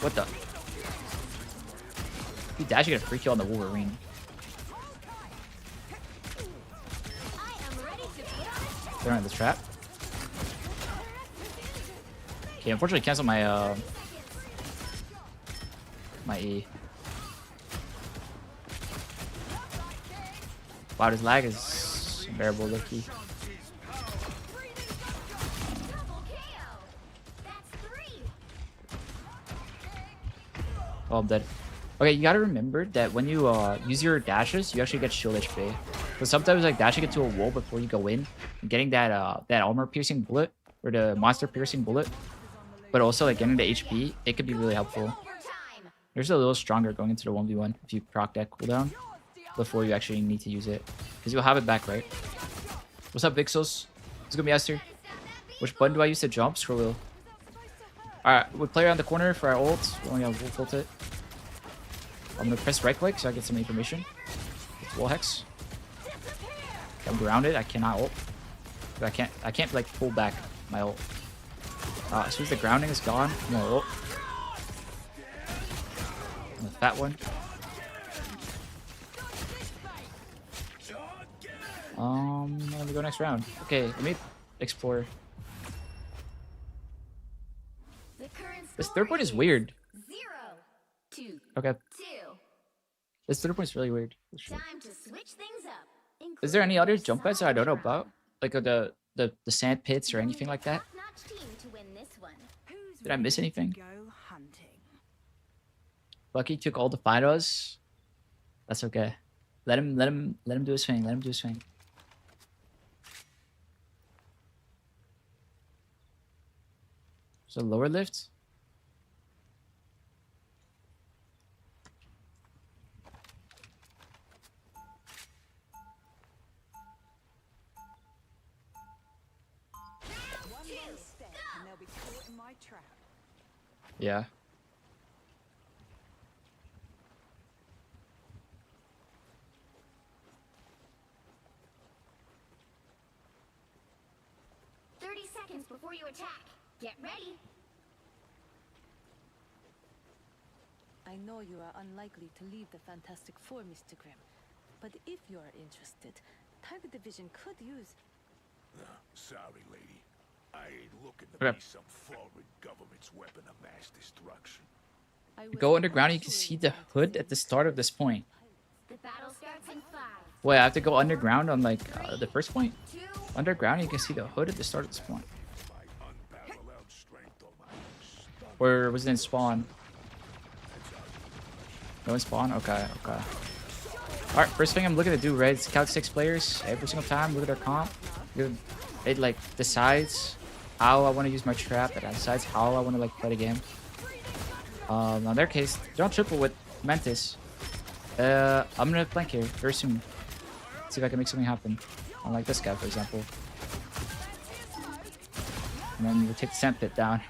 What the? If you dash, you get a free kill on the Wolverine. They're in the trap. Okay, unfortunately, cancel my my E. Wow, this lag is unbearable, lucky. Oh, I'm dead. Okay, you gotta remember that when you use your dashes, you actually get shield HP. So sometimes like dashing into a wall before you go in, and getting that that armor piercing bullet or the monster piercing bullet, but also like getting the HP, it could be really helpful. You're just a little stronger going into the 1v1 if you proc that cooldown before you actually need to use it, because you'll have it back, right? What's up, Vixels? It's gonna be Esther. Which button do I use to jump? Scroll wheel. Alright, we play around the corner for our ult. We only have wolf ult it. I'm gonna press right click so I get some information. It's wall hex. Okay, I'm grounded. I cannot ult. But I can't like pull back my ult. As soon as the grounding is gone, I'm gonna ult. And the fat one. Let me go next round. Okay, let me explore. This third point is weird. 0-2. Okay. 2. This third point is really weird. Time to switch things up. Is there any other jump pads that I don't know about? Like the sand pits or anything like that? Top-notch team to win this one. Did I miss anything? Go hunting. Bucky took all the finals. That's okay. Let him do his thing. Let him do his thing. So lower lift. One more step and they'll be caught in my trap. Yeah. Seconds before you attack. Get ready. I know you are unlikely to leave the Fantastic Four, Mr. Grimm. But if you are interested, Target Division could use... No, sorry, lady. I ain't looking to Okay. be some foreign government's weapon of mass destruction. Go underground, you can see the hood at the start of this point. The battle starts in 5. Wait, I have to go underground on like the first point? 2. Underground, you can see the hood at the start of this point. My unparalleled strength on my stomach. Or was it in spawn? No in spawn? Okay, okay. Alright, first thing I'm looking to do, right, is count 6 players every single time, look at their comp. It like decides how I want to use my trap, and it decides how I want to like play the game. In their case, don't triple with Mantis. I'm gonna flank here very soon. See if I can make something happen. Unlike this guy, for example. And then we'll take the sand pit down.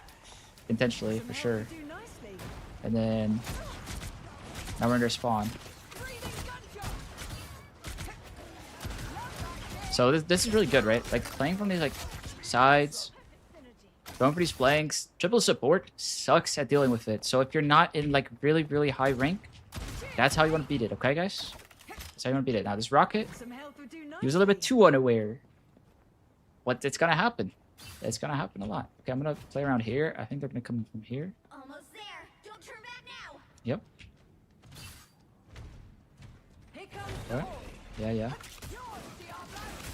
Intentionally, for sure. And then... now we're under spawn. So this is really good, right? Like, playing from these, like, sides. Going for these flanks. Triple support sucks at dealing with it. So if you're not in, like, really, really high rank, that's how you want to beat it, okay, guys? That's how you want to beat it. Now, this rocket... he was a little bit too unaware. What it's gonna happen. It's gonna happen a lot. Okay, I'm gonna play around here. I think they're gonna come from here. Almost there. Don't turn back now. Yep. What? Yeah.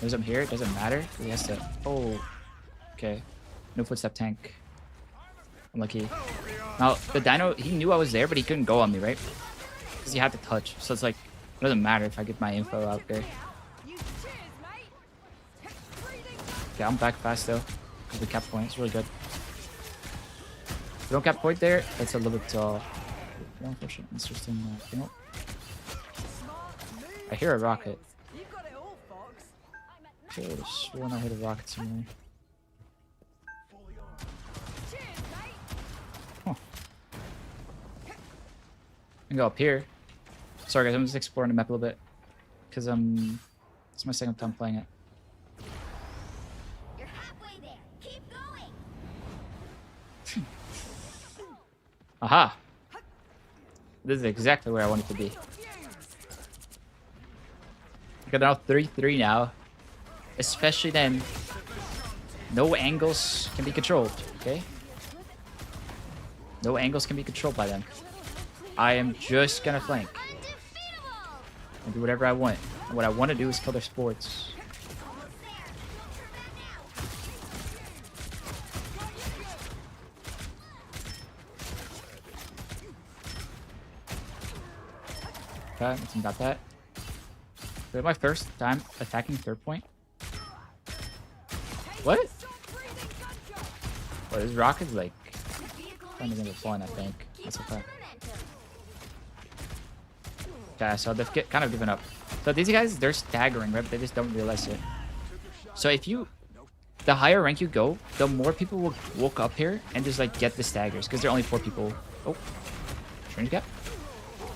There's him here. It doesn't matter. He has to... oh. Okay. No footstep tank. Unlucky. Now, the dino, he knew I was there, but he couldn't go on me, right? Because he had to touch. So it's like, it doesn't matter if I get my info out there. Okay, I'm back fast though. Because we kept point. It's really good. If we don't cap point there, it's a little bit unfortunate. Interesting thing up. I hear a rocket. could have sworn I hit a rocket somewhere. Huh. I can go up here. Sorry guys, I'm just exploring the map a little bit. Because it's my second time playing it. You're halfway there. Keep going. Aha! This is exactly where I want it to be. Got now 33 now. Especially then, no angles can be controlled, okay? No angles can be controlled by them. I am just gonna flank. And do whatever I want. And what I want to do is kill their sports. Okay, my team got that. This is my first time attacking third point. What? Oh, this rocket's like kind of gonna fall in, I think. That's okay. Okay, so they've kind of given up. So these guys, they're staggering, right? But they just don't realize it. So if you, the higher rank you go, the more people will walk up here and just like get the staggers because there are only 4 people. Oh, strange gap.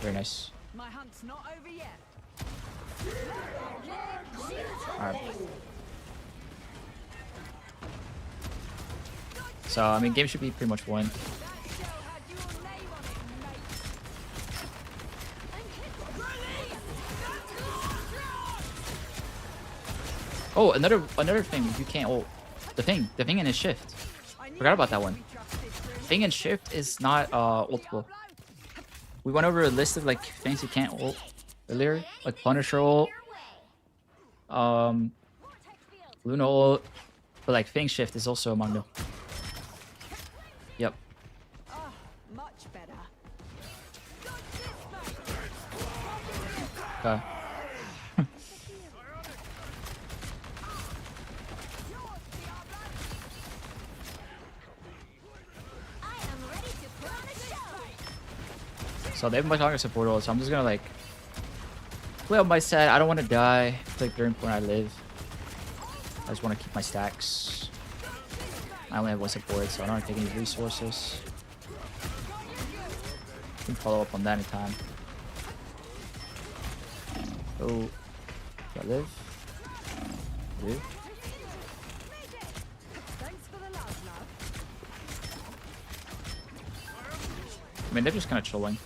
Very nice. My hunt's not over yet. Alright. So, I mean, game should be pretty much won. Oh, another thing you can't ult. The thing in his shift. Forgot about that one. Thing in shift is not ultable. We went over a list of like things you can't ult earlier, like Punisher ult, Luna ult, but like Fang shift is also among them. Yep. Much better. Okay. So they have much longer support ult, so I'm just gonna like play on my set. I don't want to die. Like during point I live. I just want to keep my stacks. I only have 1 support, so I don't want to take any resources. You can follow up on that anytime. Oh, do I live? I do. I mean, they're just kind of chilling.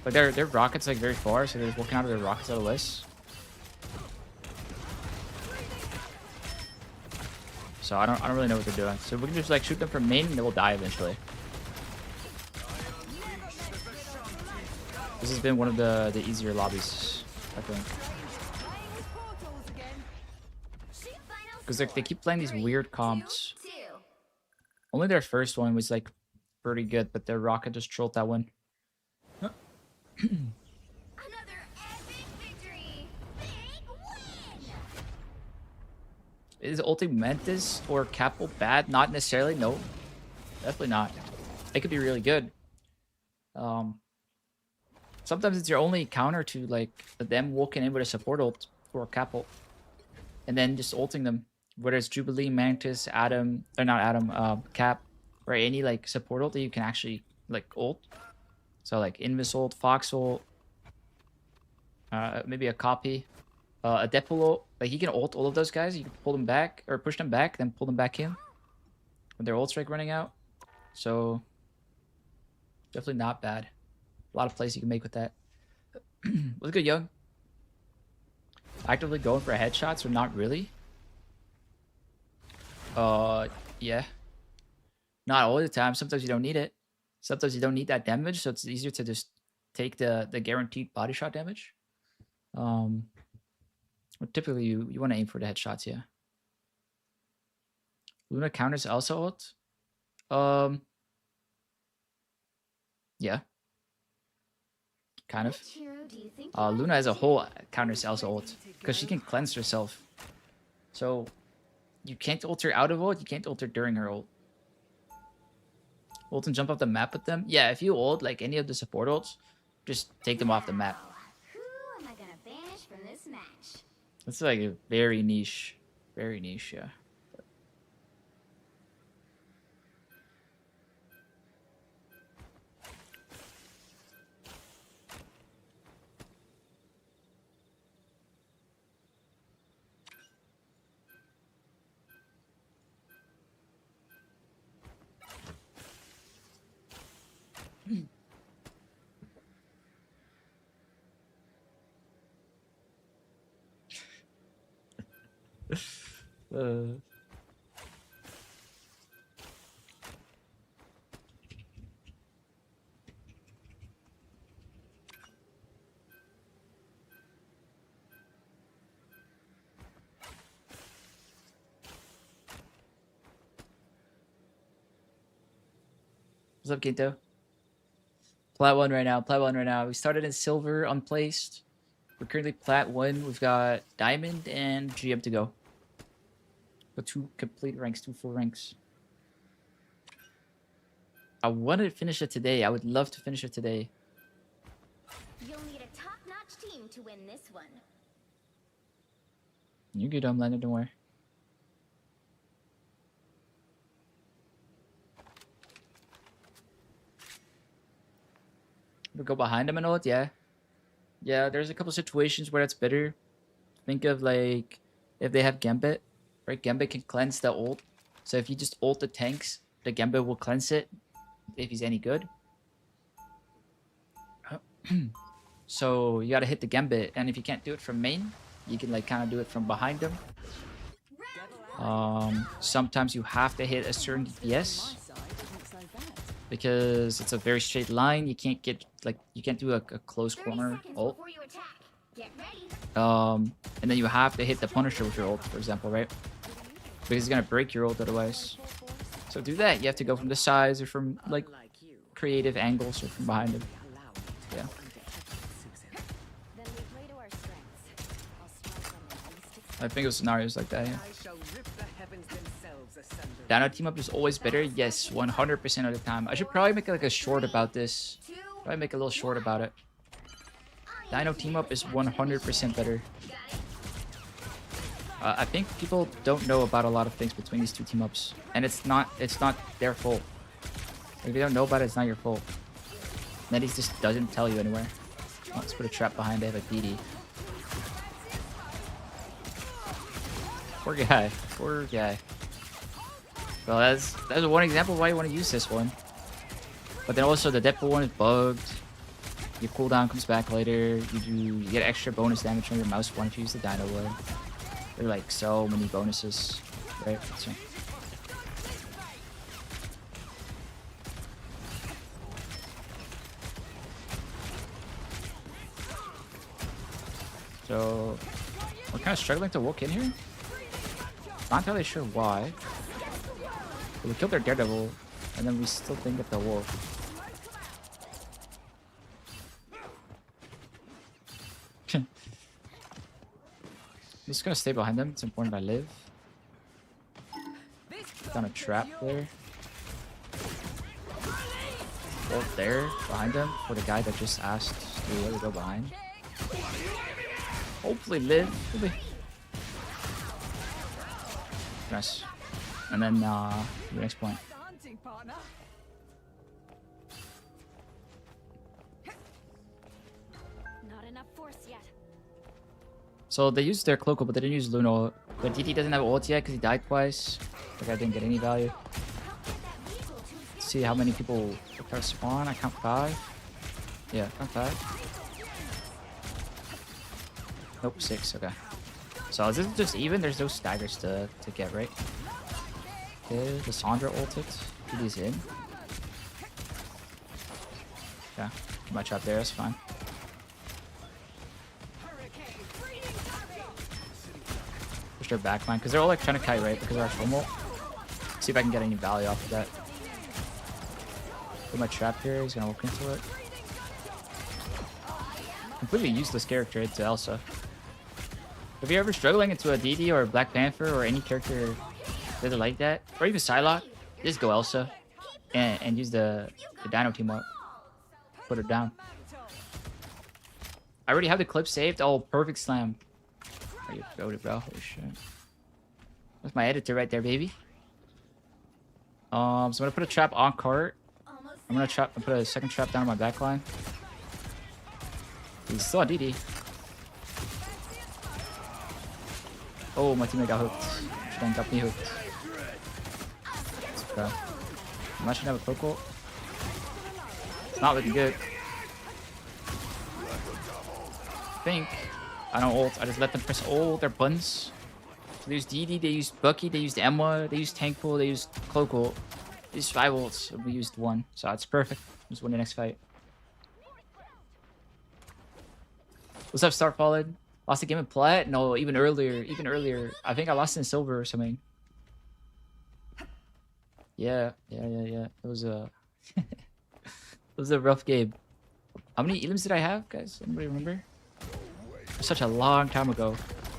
Like their rockets like very far, so they're just walking out of their rockets out of this. So I don't really know what they're doing. So we can just like shoot them from main and they will die eventually. This has been one of the easier lobbies, I think. Because they keep playing these weird comps. Only their first one was like pretty good, but their rocket just trolled that one. Another epic victory. Big win. Is ulti Mantis or Capel bad? Not necessarily, no. Definitely not. It could be really good. Sometimes it's your only counter to like them walking in with a support ult or a Capel. And then just ulting them. Whether it's Jubilee, Mantis, Adam, or not Adam, Cap, or any like support ult that you can actually like ult. So like Invis ult, Fox ult, maybe a copy, a Depul ult. Like you can ult all of those guys. You can pull them back or push them back, then pull them back in when their ult strike running out. So definitely not bad. A lot of plays you can make with that. What's good, Young? Actively going for headshots or not really? Yeah. Not all the time. Sometimes you don't need it. Sometimes you don't need that damage, so it's easier to just take the guaranteed body shot damage. But typically you want to aim for the headshots, yeah. Luna counters Elsa ult? Yeah. Kind of. Luna as a whole counters Elsa ult because she can cleanse herself. So you can't ult her out of ult, you can't ult her during her ult. Ult and jump off the map with them? Yeah, if you ult like any of the support ults, just take them off the map. Who am I gonna banish from this match? That's like a very niche Very niche, yeah. What's up, Quinto? Plat 1 right now. Plat 1 right now. We started in silver, unplaced. We're currently plat 1. We've got diamond and GM to go. Got 2 complete ranks, 2 full ranks. I want to finish it today. I would love to finish it today. You'll need a top-notch team to win this one. You good, Landon, don't worry. We go behind them and all, yeah. Yeah, there's a couple situations where it's better. Think of like if they have Gambit, right? Gambit can cleanse the ult. So if you just ult the tanks, the Gambit will cleanse it if he's any good. So you gotta hit the Gambit, and if you can't do it from main, you can like kind of do it from behind them. Sometimes you have to hit a certain DPS because it's a very straight line. You can't get like you can't do a close corner ult. And then you have to hit the Punisher with your ult, for example, right? Because it's gonna break your ult otherwise. So do that. You have to go from the sides or from like creative angles or from behind him. Yeah. I think of scenarios like that, yeah. Dino team up is always better. Yes, 100% of the time. I should probably make like a short about this. Probably make a little short about it. Dino team up is 100% better. I think people don't know about a lot of things between these 2 team ups, and it's not their fault. If you don't know about it, it's not your fault. Netties just doesn't tell you anywhere. Oh, let's put a trap behind. They have a BD. Poor guy. Poor guy. Well, that's one example of why you want to use this one. But then also the Deadpool one is bugged. Your cooldown comes back later. You get extra bonus damage on your mouse one if you use the Dino one. There are like so many bonuses, right? So we're kind of struggling to walk in here. Not entirely sure why. But we killed their Daredevil, and then we still didn't get the wolf. I'm just gonna stay behind them. It's important I live. Down a trap there. Wolf there, behind them, for the guy that just asked to go behind. Hopefully live. Hopefully. Nice. And then the next point. Not enough force yet. So they used their Cloak, but they didn't use Luno. But DT doesn't have ult yet because he died twice. Like I didn't get any value. Let's see how many people prepare spawn. I count 5. Yeah, count 5. Nope, 6. Okay. So is this just even? There's no staggers to get, right? Okay, the Sandra ulted. DT's in. Yeah, my trap there, that's fine. Push their backline, because they're all like trying to kite, right? Because of our full ult. See if I can get any value off of that. Put my trap here, he's gonna walk into it. Completely useless character into Elsa. If you're ever struggling into a DD or a Black Panther or any character that are like that, or even Psylocke, just go Elsa and use the Dino team up. Put her down. I already have the clip saved. Oh, perfect slam. There you go, bro. Holy shit. That's my editor right there, baby. So I'm gonna put a trap on cart. I'm gonna put a second trap down on my back line. He's still on DD. Oh, my teammate got hooked. She done got me hooked. Okay. I'm actually have a poke ult. It's not looking good. I think. I don't ult. I just let them press all their buttons. So they used DD, they used Bucky, they used Emma, they used Tank Pool, they used Cloak ult. They used 5 ults, and we used 1. So it's perfect. Just win the next fight. What's up, Star Fallen? Lost a game in Plat? No, even earlier. Even earlier. I think I lost in Silver or something. Yeah. It was a... it was a rough game. How many elims did I have, guys? Anybody remember? Such a long time ago.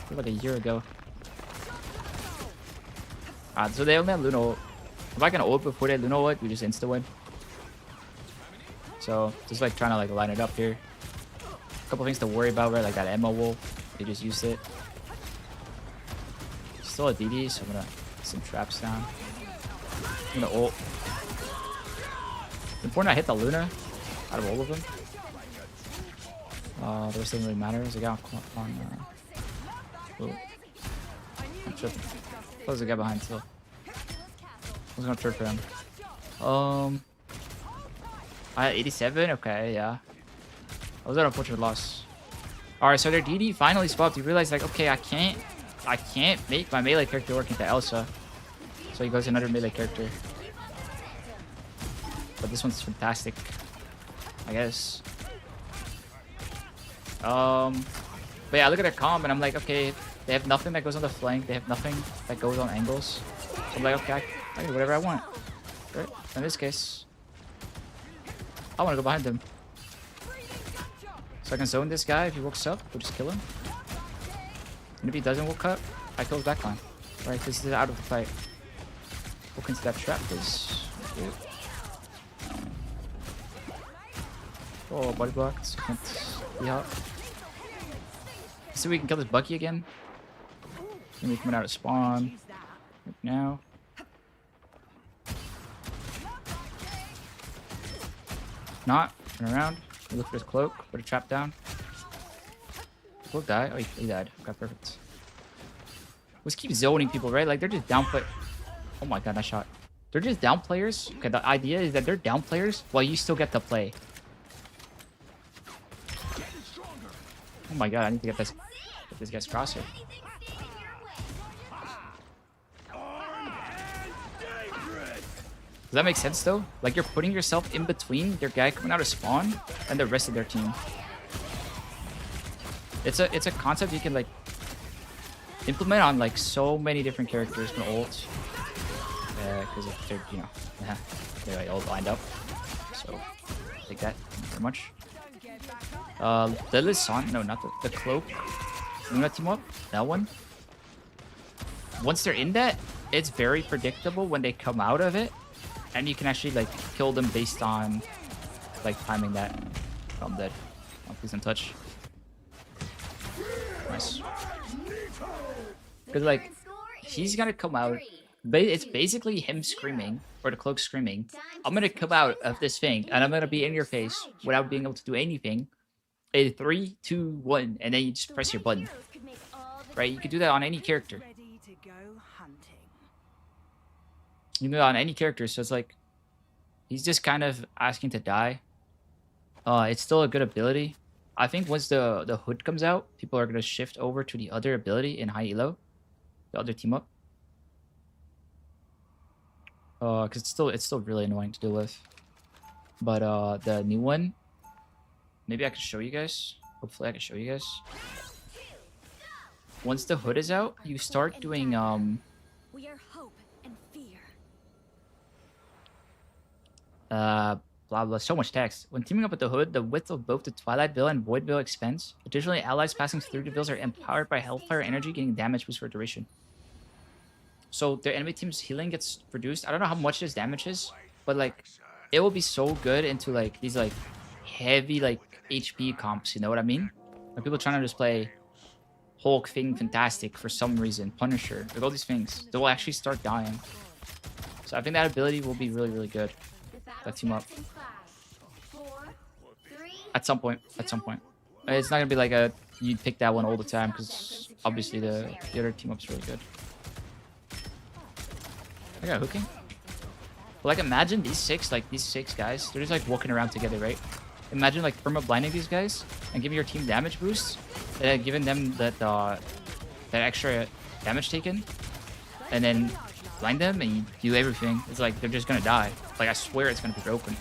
Like a year ago. So they only have Luna ult. If I can ult before they Luna ult, we just insta-win. So, just like trying to like line it up here. A couple things to worry about, right? Like that Emma wolf. They just used it. Still a DD, so I'm gonna put some traps down. I'm gonna ult. It's important I hit the Luna out of all of them. The rest doesn't really matter. There's a guy on I'm tripping. There's a guy behind still. I was gonna trip for him. I had 87? Okay, yeah. That was an unfortunate loss. Alright, so their DD finally swapped. He realized like, okay, I can't make my melee character work into Elsa. So he goes another melee character. But this one's fantastic, I guess. But yeah, I look at their comp and I'm like, okay, they have nothing that goes on the flank. They have nothing that goes on angles. So I'm like, okay, I can do whatever I want. Right? In this case, I want to go behind him. So I can zone this guy. If he walks up, we'll just kill him. And if he doesn't walk up, I kill his backline. Right? This is out of the fight. Walk into that trap, please. Oh, body blocked. Can't be out. See if we can kill this Bucky again. Maybe coming out of spawn. Right now. Not. Turn around. Look for his cloak. Put a trap down. Cloak die. Oh, he died. Okay, perfect. Let's keep zoning people, right? Like, they're just down play. Oh my god, nice shot. They're just down players. Okay, the idea is that they're down players while you still get to play. Oh my god, I need to get this guy's crosshair. Does that make sense though? Like you're putting yourself in between their guy coming out of spawn and the rest of their team. It's a concept you can like implement on like so many different characters from ult. Because if they're, you know, they're like all lined up. So take that. Thank you very much. The Lisan, no, not the cloak. Luna team up, that one. Once they're in that, it's very predictable when they come out of it, and you can actually like kill them based on like timing that. Oh, I'm dead. Oh, please don't touch. Nice. Because like he's gonna come out. It's basically him screaming or the cloak screaming. I'm gonna come out of this thing and I'm gonna be in your face without being able to do anything. A 3, 2, 1, and then you just press your button. Right? You can do that on any character. You can do that on any character, so it's like he's just kind of asking to die. It's still a good ability. I think once the hood comes out, people are gonna shift over to the other ability in high elo, the other team up. Because it's still really annoying to deal with. But the new one. Maybe I can show you guys. Hopefully I can show you guys. Once the hood is out, you start doing We are hope and fear. blah blah, so much text. When teaming up with the hood, the width of both the Twilight Veil and Void Veil expands. Additionally, allies passing through the veils are empowered by Hellfire energy, getting damage boost for a duration. So their enemy team's healing gets reduced. I don't know how much this damage is, but like it will be so good into like these like heavy like HP comps, you know what I mean? Like people trying to just play Hulk, Thing, Fantastic for some reason, Punisher, like all these things, they will actually start dying. So I think that ability will be really, really good. That team up. At some point. At some point. It's not gonna be like a you pick that one all the time because obviously the other team up's really good. I got hooking. But like imagine these six guys, they're just like walking around together, right? Imagine like perma blinding these guys and giving your team damage boost, and giving them that extra damage taken, and then blind them and you do everything. It's like they're just gonna die. Like I swear it's gonna be broken.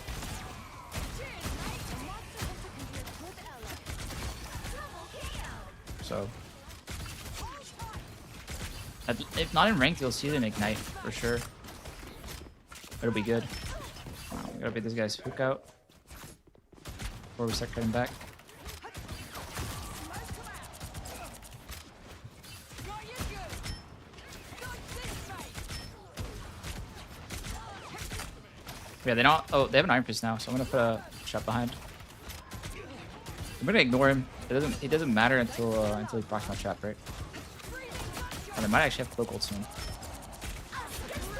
So if not in ranked, you'll see them ignite for sure. It'll be good. We gotta beat this guy's hook out before we start cutting back. Yeah, they don't. Oh, they have an Iron Fist now, so I'm gonna put a trap behind. I'm gonna ignore him. It doesn't matter until he procs my trap, right? And I might actually have cloak ult soon.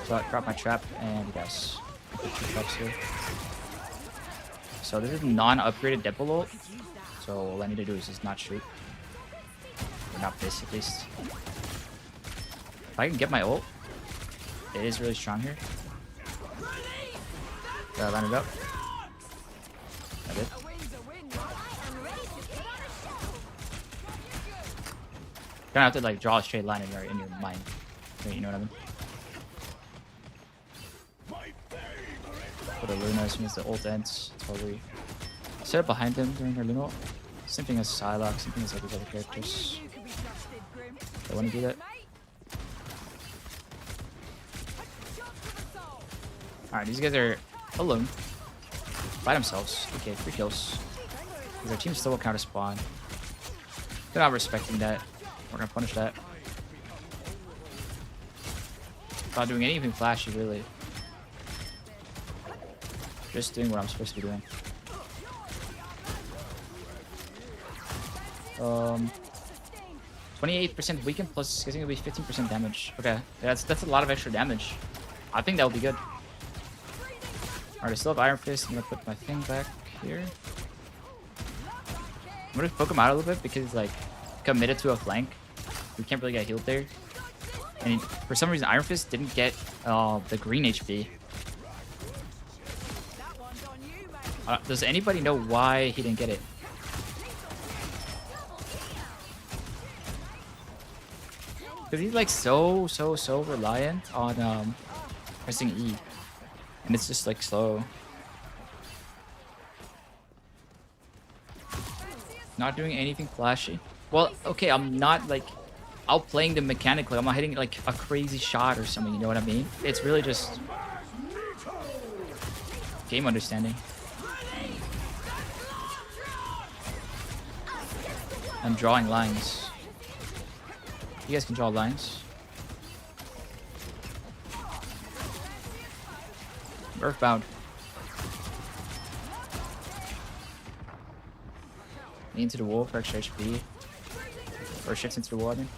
So I drop my trap and you guys put 2 traps here. So this is non-upgraded Deadpool ult. So all I need to do is just not shoot. Or not this at least. If I can get my ult, it is really strong here. Gotta line it up. I did. Gonna have to like draw a straight line in your mind. You know what I mean? Put a Luna as soon as the ult ends. That's why we set up behind them during her Luna ult. Same thing as Psylocke, same thing as like these other characters. I want to do that. Alright, these guys are alone. By themselves. Okay, 3 kills. Because our team still will counter spawn. They're not respecting that. We're gonna punish that. Not doing anything flashy, really. Just doing what I'm supposed to be doing. 28% weaken plus getting to be 15% damage. Okay, that's a lot of extra damage. I think that would be good. Alright, I still have Iron Fist. I'm gonna put my thing back here. I'm gonna poke him out a little bit because he's like committed to a flank. We can't really get healed there. And for some reason, Iron Fist didn't get the green HP. Does anybody know why he didn't get it? Because he's like so reliant on pressing E. And it's just like slow. Not doing anything flashy. Well, okay, I'm not like outplaying them mechanically. I'm not hitting like a crazy shot or something, you know what I mean? It's really just game understanding. And drawing lines. You guys can draw lines. Earthbound. Into the wall for extra HP. Or shifts into the wall, I mean.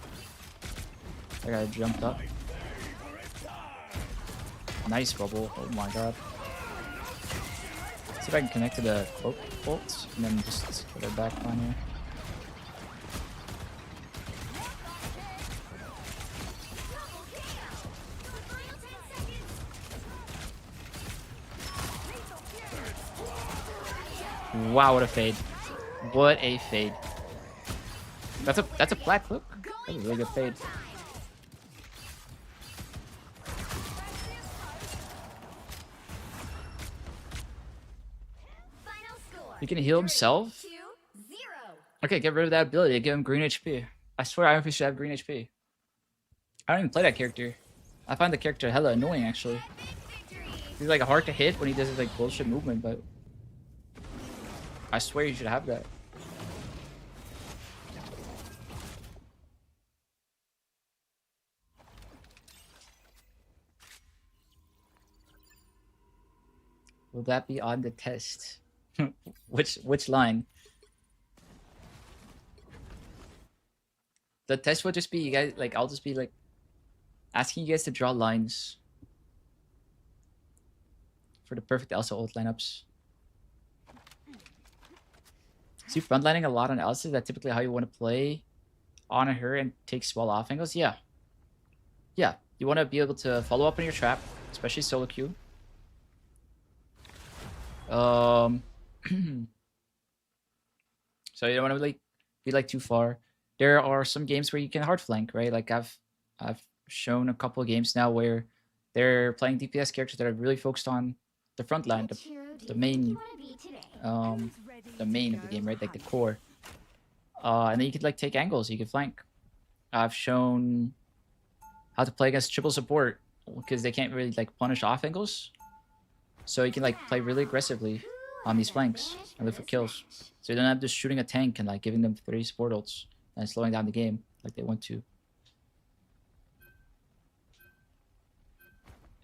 That guy jumped up. Nice bubble. Oh my god. See if I can connect to the cloak bolts and then just put it back on here. Wow, what a fade. What a fade. That's a flat clip. That's a really good fade. He can heal himself? Okay, get rid of that ability. Give him green HP. I swear Iron Fist should have green HP. I don't even play that character. I find the character hella annoying, actually. He's like hard to hit when he does his like bullshit movement, but I swear you should have that. Will that be on the test? which line? the test will just be you guys like I'll just be like asking you guys to draw lines for the perfect Elsa ult lineups. So you frontlining a lot on Elsa. Is that typically how you want to play on her and take small off angles? Yeah. Yeah. You want to be able to follow up on your trap, especially solo queue. So you don't want to like be like too far. There are some games where you can hard flank, right? Like I've shown a couple of games now where they're playing DPS characters that are really focused on the front line, the main the main of the game, right? Like the core. And then you could like take angles, you can flank. I've shown how to play against triple support because they can't really like punish off angles. So you can like play really aggressively on these flanks and look for kills. So you don't have to shooting a tank and like giving them 3 support ults and slowing down the game like they want to.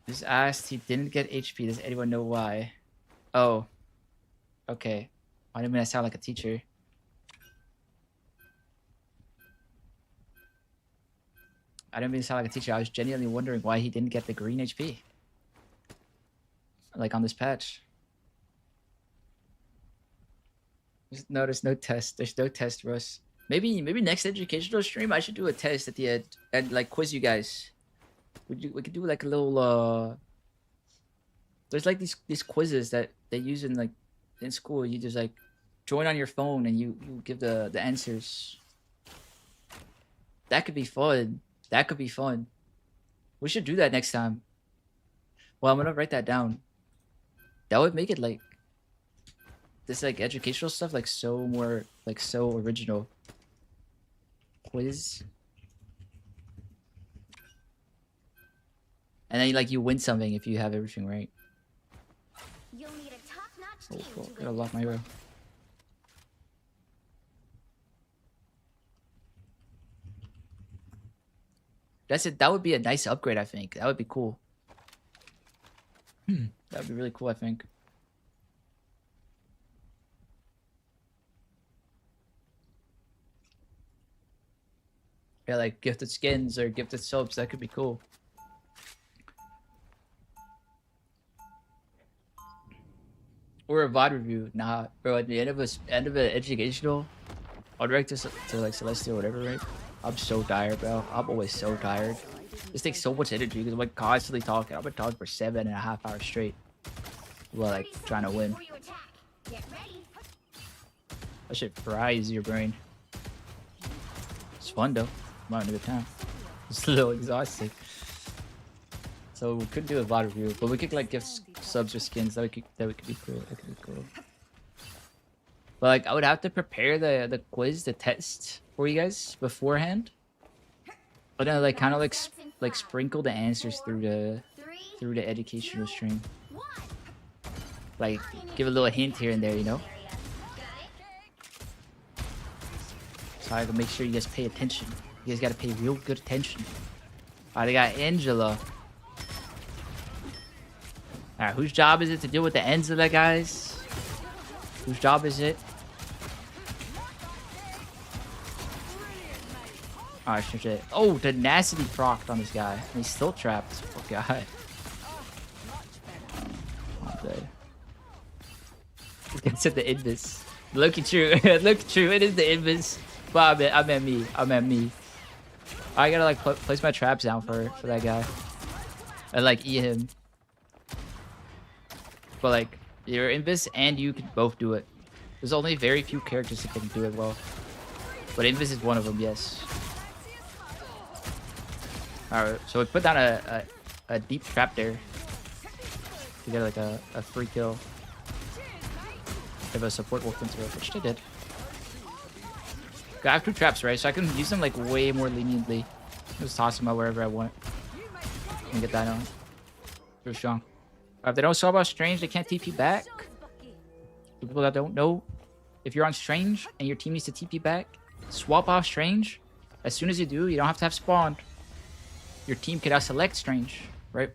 Just asked, he didn't get HP. Does anyone know why? Oh. Okay. I didn't mean I sound like a teacher. I didn't mean to sound like a teacher. I was genuinely wondering why he didn't get the green HP. Like on this patch. There's no test. There's no test, Russ. Maybe next educational stream I should do a test at the end and like quiz you guys. We could do like a little there's like these quizzes that they use in school. You just like join on your phone and you give the answers. That could be fun. That could be fun. We should do that next time. Well, I'm gonna write that down. That would make it like this like educational stuff like so more like so original. Quiz. And then like you win something if you have everything right. You'll need a top-notch Oh, team cool. to Gotta win lock my row. That's it. That would be a nice upgrade, I think. That would be cool. That would be really cool, I think. Yeah, like gifted skins or gifted subs. That could be cool. Or a VOD review. Nah, bro. At the end of an educational, I'll direct to like Celestia or whatever, right? I'm so tired, bro. I'm always so tired. This takes so much energy because I'm like constantly talking. I've been talking for 7.5 hours straight. While like trying to win. That shit fries your brain. It's fun though. I'm having a good time. It's a little exhausting. So we couldn't do a VOD review, but we could like give subs or skins. That would be cool. That could be cool. But like I would have to prepare the quiz, the test for you guys beforehand. But then like kind of like sprinkle the answers through the educational stream. Like give a little hint here and there, you know. So I can make sure you guys pay attention. You guys gotta pay real good attention. Alright, they got Angela. Alright, whose job is it to deal with the ends of that, guys? Whose job is it? Alright, shit. Oh, tenacity procced on this guy. And he's still trapped. Poor guy. I'm dead. He gets at the invis. Look at you. Look at you. It is the invis. But I'm at me. I gotta like place my traps down for that guy. And like eat him. But like you're invis and you can both do it. There's only very few characters that can do it well. But invis is one of them, yes. Alright, so we put down a deep trap there. To get like a free kill. If a support walked into it, which they did. I have 2 traps, right? So I can use them like way more leniently. Just toss them out wherever I want. And get that on. Pretty strong. If they don't swap out Strange, they can't TP back. For people that don't know, if you're on Strange and your team needs to TP back, swap off Strange. As soon as you do, you don't have to have spawned. Your team can now select Strange, right?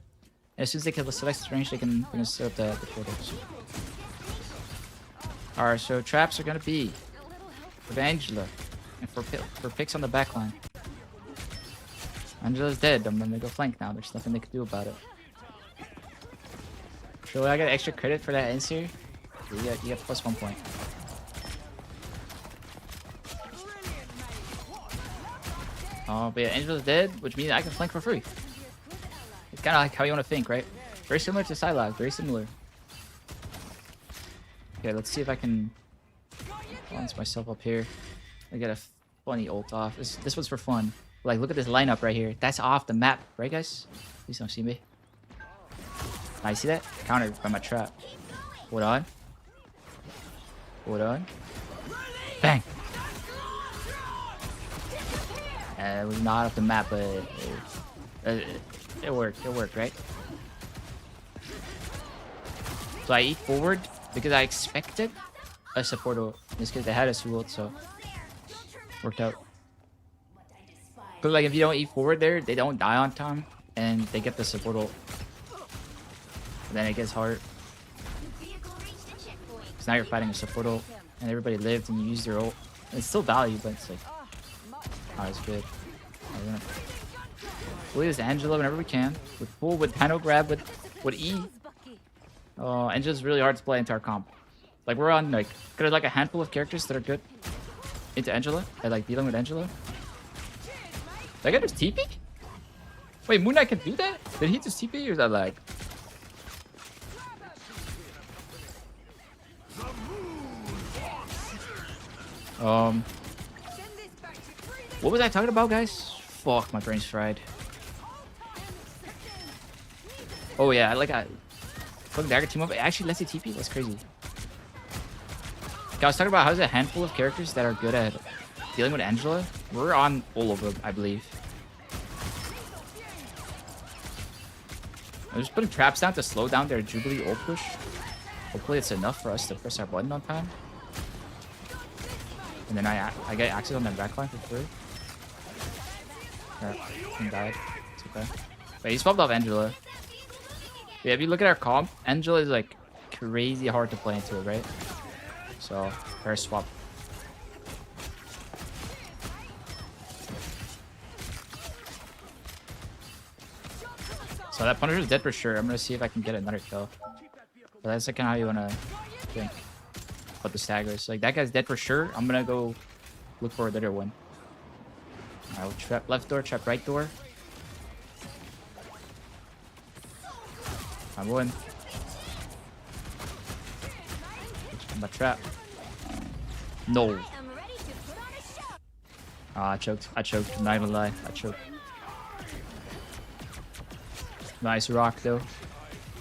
And as soon as they can select Strange, they can set up the portals. Alright, so traps are gonna be for Angela and for picks on the backline. Angela's dead. I'm gonna go flank now. There's nothing they can do about it. Should I get extra credit for that answer? You get +1 point. But yeah, Angela's dead, which means I can flank for free. It's kind of like how you want to think, right? Very similar to Psylocke. Very similar. Okay, let's see if I can balance myself up here. I get a funny ult off. This one's for fun. Like, look at this lineup right here. That's off the map, right, guys? Please don't see me. I see that? Countered by my trap. Hold on. Hold on. Bang! It was not off the map, but it worked. It worked, right? So I eat forward because I expected a support ult. In this case, they had a su ult, so worked out. But like, if you don't eat forward there, they don't die on time, and they get the support ult. Then it gets hard. Because now you're fighting a support ult, and everybody lived, and you used their ult. And it's still value, but it's like not as good. We'll use Angela whenever we can. With pull, with Dino grab, with E. Angela's really hard to play into our comp. Like, we're on like got like a handful of characters that are good into Angela. I like dealing with Angela. Did I get his TP? Wait, Moon Knight can do that? Did he just TP or is that like? What was I talking about, guys? Fuck, my brain's fried. Oh yeah, I like a fucking dagger team up. It actually lets you TP. That's crazy. Okay, I was talking about how there's a handful of characters that are good at dealing with Angela. We're on all of them, I believe. I'm just putting traps down to slow down their Jubilee ult push. Hopefully it's enough for us to press our button on time. And then I get access on their backline for free. Yeah, he died. It's okay. But he swapped off Angela. Yeah, if you look at our comp, Angela is like crazy hard to play into it, right? So, fair swap. So that Punisher's dead for sure. I'm gonna see if I can get another kill. But that's like kind of how you wanna think about the staggers. Like, that guy's dead for sure. I'm gonna go look for another one. Alright, we'll trap left door, trap right door. I'm going. My trap. No. I choked. I choked. I'm not gonna lie. I choked. Nice rock though.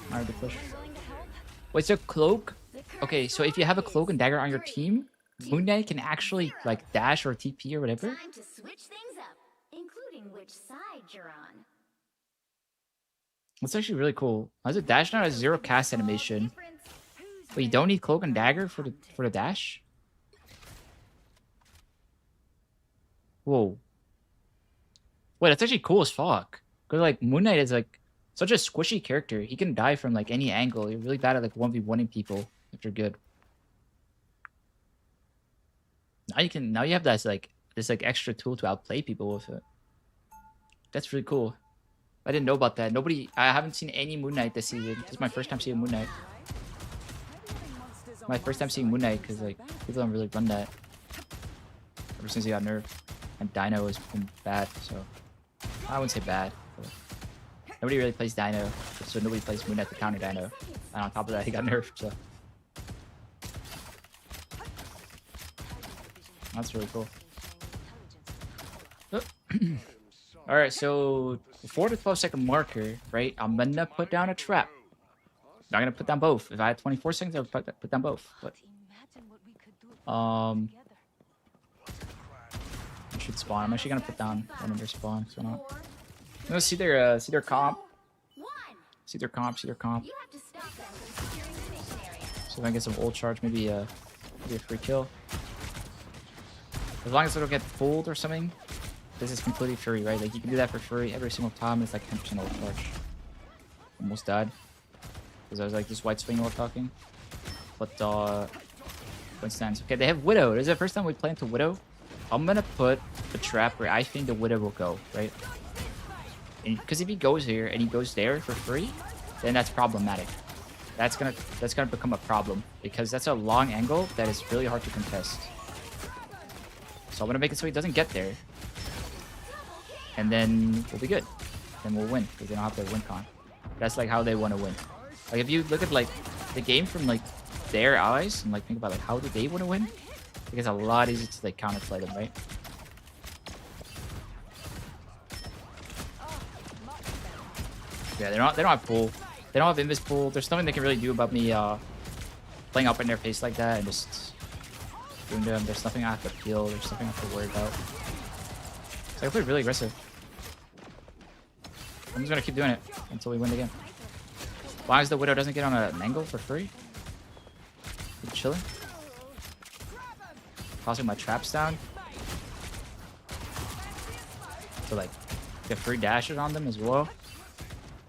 Hard to push. Wait, so cloak? Okay, so if you have a cloak and dagger on your team, Moon Knight can actually like dash or TP or whatever. Time to switch things up, including which side you're on. That's actually really cool. How's it dash now? Has 0 cast animation. But you don't need cloak and dagger for the dash? Whoa. Wait, that's actually cool as fuck. Cause like Moon Knight is like such a squishy character. He can die from like any angle. You're really bad at like 1v1ing people if you're good. Now you have this like extra tool to outplay people with it. That's really cool. I didn't know about that. I haven't seen any Moon Knight this season. This is my first time seeing Moon Knight. My first time seeing Moon Knight because like people don't really run that ever since he got nerfed. And Dino has been bad, so I wouldn't say bad. But nobody really plays Dino, so nobody plays Moon Knight to counter Dino. And on top of that, he got nerfed, so that's really cool. Alright, so before the 12-second marker, right, I'm gonna put down a trap. Not gonna put down both. If I had 24 seconds, I would put down both. But I should spawn. I'm actually gonna put down one of their spawn. So not. I'm gonna see their comp. See their comp. See their comp. So if I get some ult charge, maybe a free kill. As long as I don't get fooled or something. This is completely free, right? Like, you can do that for free every single time. It's like 10% ult charge. Almost died. Because I was like just white swing while talking. But, coincidence. Okay, they have Widow. This is the first time we play into Widow. I'm gonna put a trap where I think the Widow will go, right? Because if he goes here and he goes there for free, then that's problematic. That's gonna become a problem because that's a long angle that is really hard to contest. So I'm gonna make it so he doesn't get there, and then we'll be good. Then we'll win because they don't have to win con. That's like how they want to win. Like if you look at like the game from like their eyes and like think about like how do they want to win, like it's a lot easier to like counterplay them, right? Yeah, they don't have pool. They don't have invis pool. There's nothing they can really do about me playing up in their face like that and just doing them. There's nothing I have to peel. There's nothing I have to worry about. So I play really aggressive. I'm just gonna keep doing it until we win the game. As long as the Widow doesn't get on an angle for free. Keep chilling. Tossing my traps down. So like get free dashes on them as well.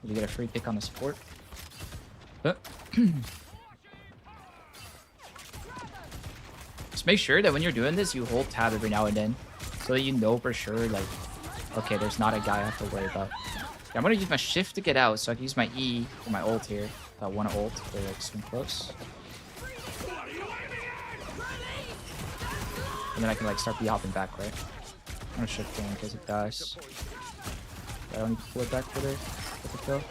You get a free pick on the support. Just make sure that when you're doing this, you hold tab every now and then, so that you know for sure, like, okay, there's not a guy I have to worry about. Yeah, I'm gonna use my shift to get out, so I can use my E for my ult here. If I want to ult, to like swing close, and then I can like start hopping back, right? I'm gonna shift in in case it dies. I don't need to pull it back for the kill.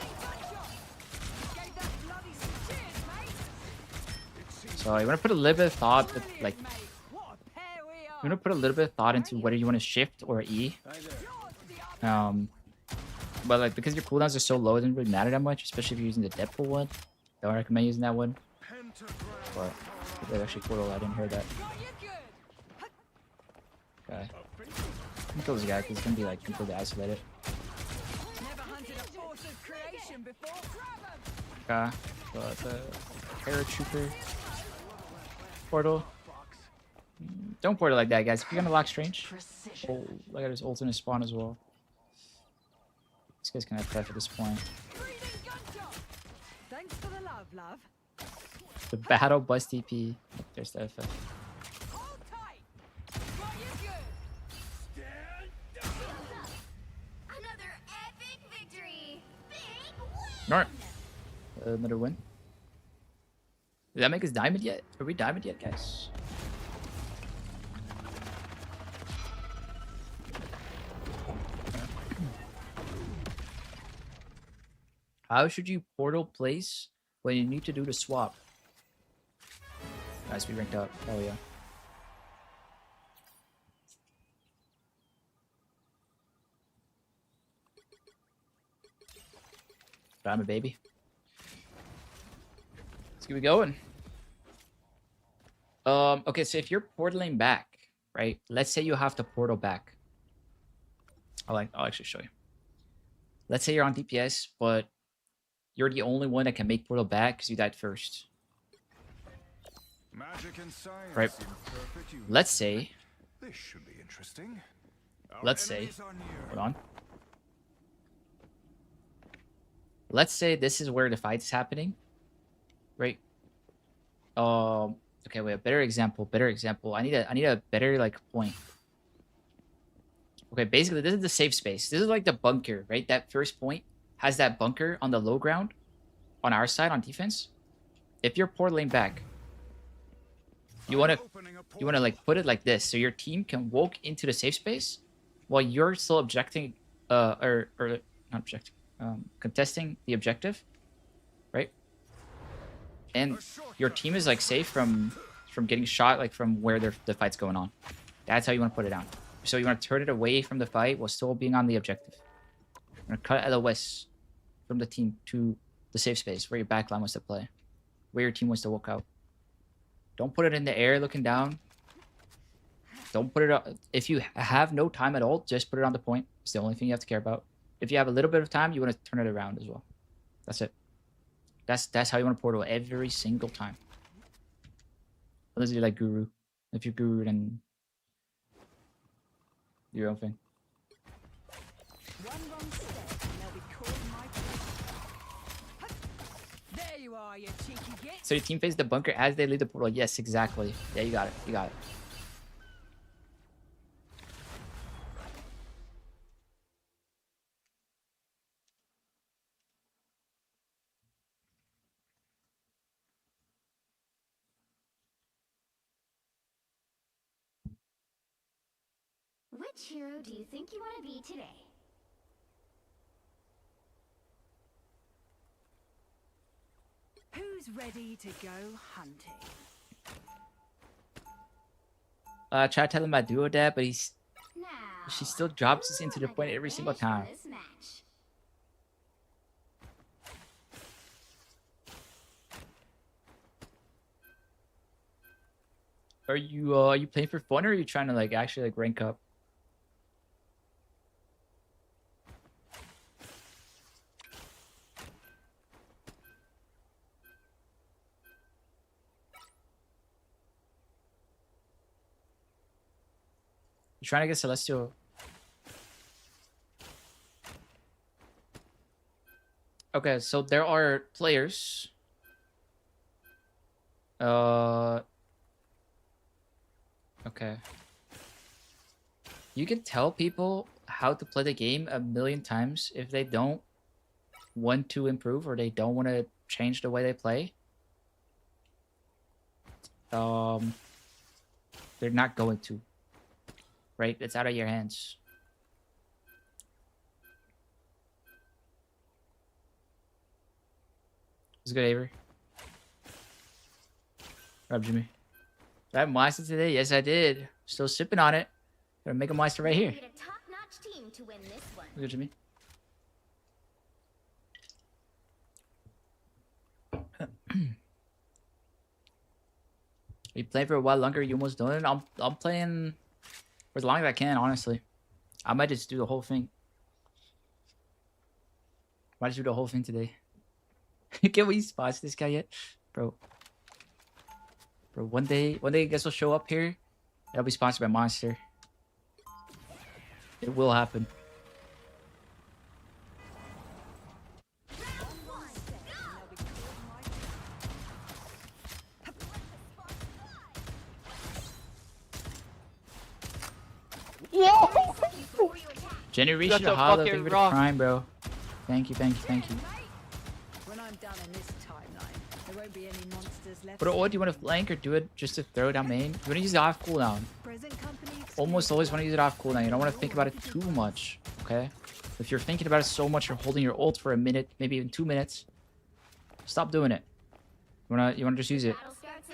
So you want to put a little bit of thought, that, like, you want to put a little bit of thought into whether you want to shift or E. But like because your cooldowns are so low, it doesn't really matter that much, especially if you're using the Deadpool one. Don't recommend using that one. But wait, actually, Portal, I didn't hear that. Okay. I'm gonna kill this guy because he's gonna be like completely isolated. Okay, but the paratrooper portal. Don't portal like that, guys. If you're gonna lock strange, oh, look at his ult in his spawn as well. This guy's gonna have to at this point. Thanks for the love, love. The battle bus TP. There's the FF. Another epic victory. Big Nort. Another win. Did that make us diamond yet? Are we diamond yet, guys? How should you portal place when you need to do the swap? Guys, we ranked up. Oh yeah. Diamond, baby. Let's keep it going. Okay, so if you're portaling back, right? Let's say you have to portal back. I'll actually show you. Let's say you're on DPS, but you're the only one that can make portal back because you died first. Magic and science right. Let's say. This should be interesting. Let's say. Hold on. Let's say this is where the fight's happening, right? Okay, wait. A better example. I need a better like point. Okay, basically this is the safe space. This is like the bunker, right? That first point has that bunker on the low ground, on our side on defense. If you're portaling back, you wanna like put it like this, so your team can walk into the safe space, while you're still objecting, or not objecting. Contesting the objective, right? And your team is like safe from getting shot, like from where the fight's going on. That's how you want to put it down. So you want to turn it away from the fight while still being on the objective. You're gonna cut LOS from the team to the safe space where your backline wants to play, where your team wants to walk out. Don't put it in the air looking down. Don't put it up. If you have no time at all, just put it on the point. It's the only thing you have to care about. If you have a little bit of time, you want to turn it around as well. That's it. That's how you want to portal every single time. Unless you're like Guru. If you're Guru, then do your own thing. One wrong step and they'll be calling my bluff. There you are, you cheeky git. So your team faces the bunker as they leave the portal. Yes, exactly. Yeah, you got it. You got it. Which hero do you think you want to be today? Who's ready to go hunting? Try telling my duo dad, but Now, she still drops us who into the wanna point get every single finished for time. this match? Are you playing for fun, or are you trying to like actually like rank up? You trying to get Celestial? Okay, so there are players. Okay. You can tell people how to play the game a million times. If they don't want to improve or they don't want to change the way they play, they're not going to. Right? It's out of your hands. It's good, Avery. Rob Jimmy. Did I have Meister today? Yes, I did. Still sipping on it. Gonna make a Meister right here. Need a top-notch team to win this one. Good, Jimmy. You playing for a while longer? You almost done it? I'm playing for as long as I can, honestly. I might just do the whole thing. Might just do the whole thing today. Can we spot this guy yet? Bro, one day I guess will show up here. It'll be sponsored by Monster. It will happen. Generation That's a Hollow, fucking thank you for the rock. prime, bro. Thank you. When I'm done in this timeline, there won't be any monsters left. But or do you want to flank or do it just to throw down main? You want to use it off cooldown. Present company Almost always want to use it off cooldown. You don't want to think about it too much, okay? If you're thinking about it so much, you're holding your ult for a minute, maybe even 2 minutes. Stop doing it. You wanna just use it.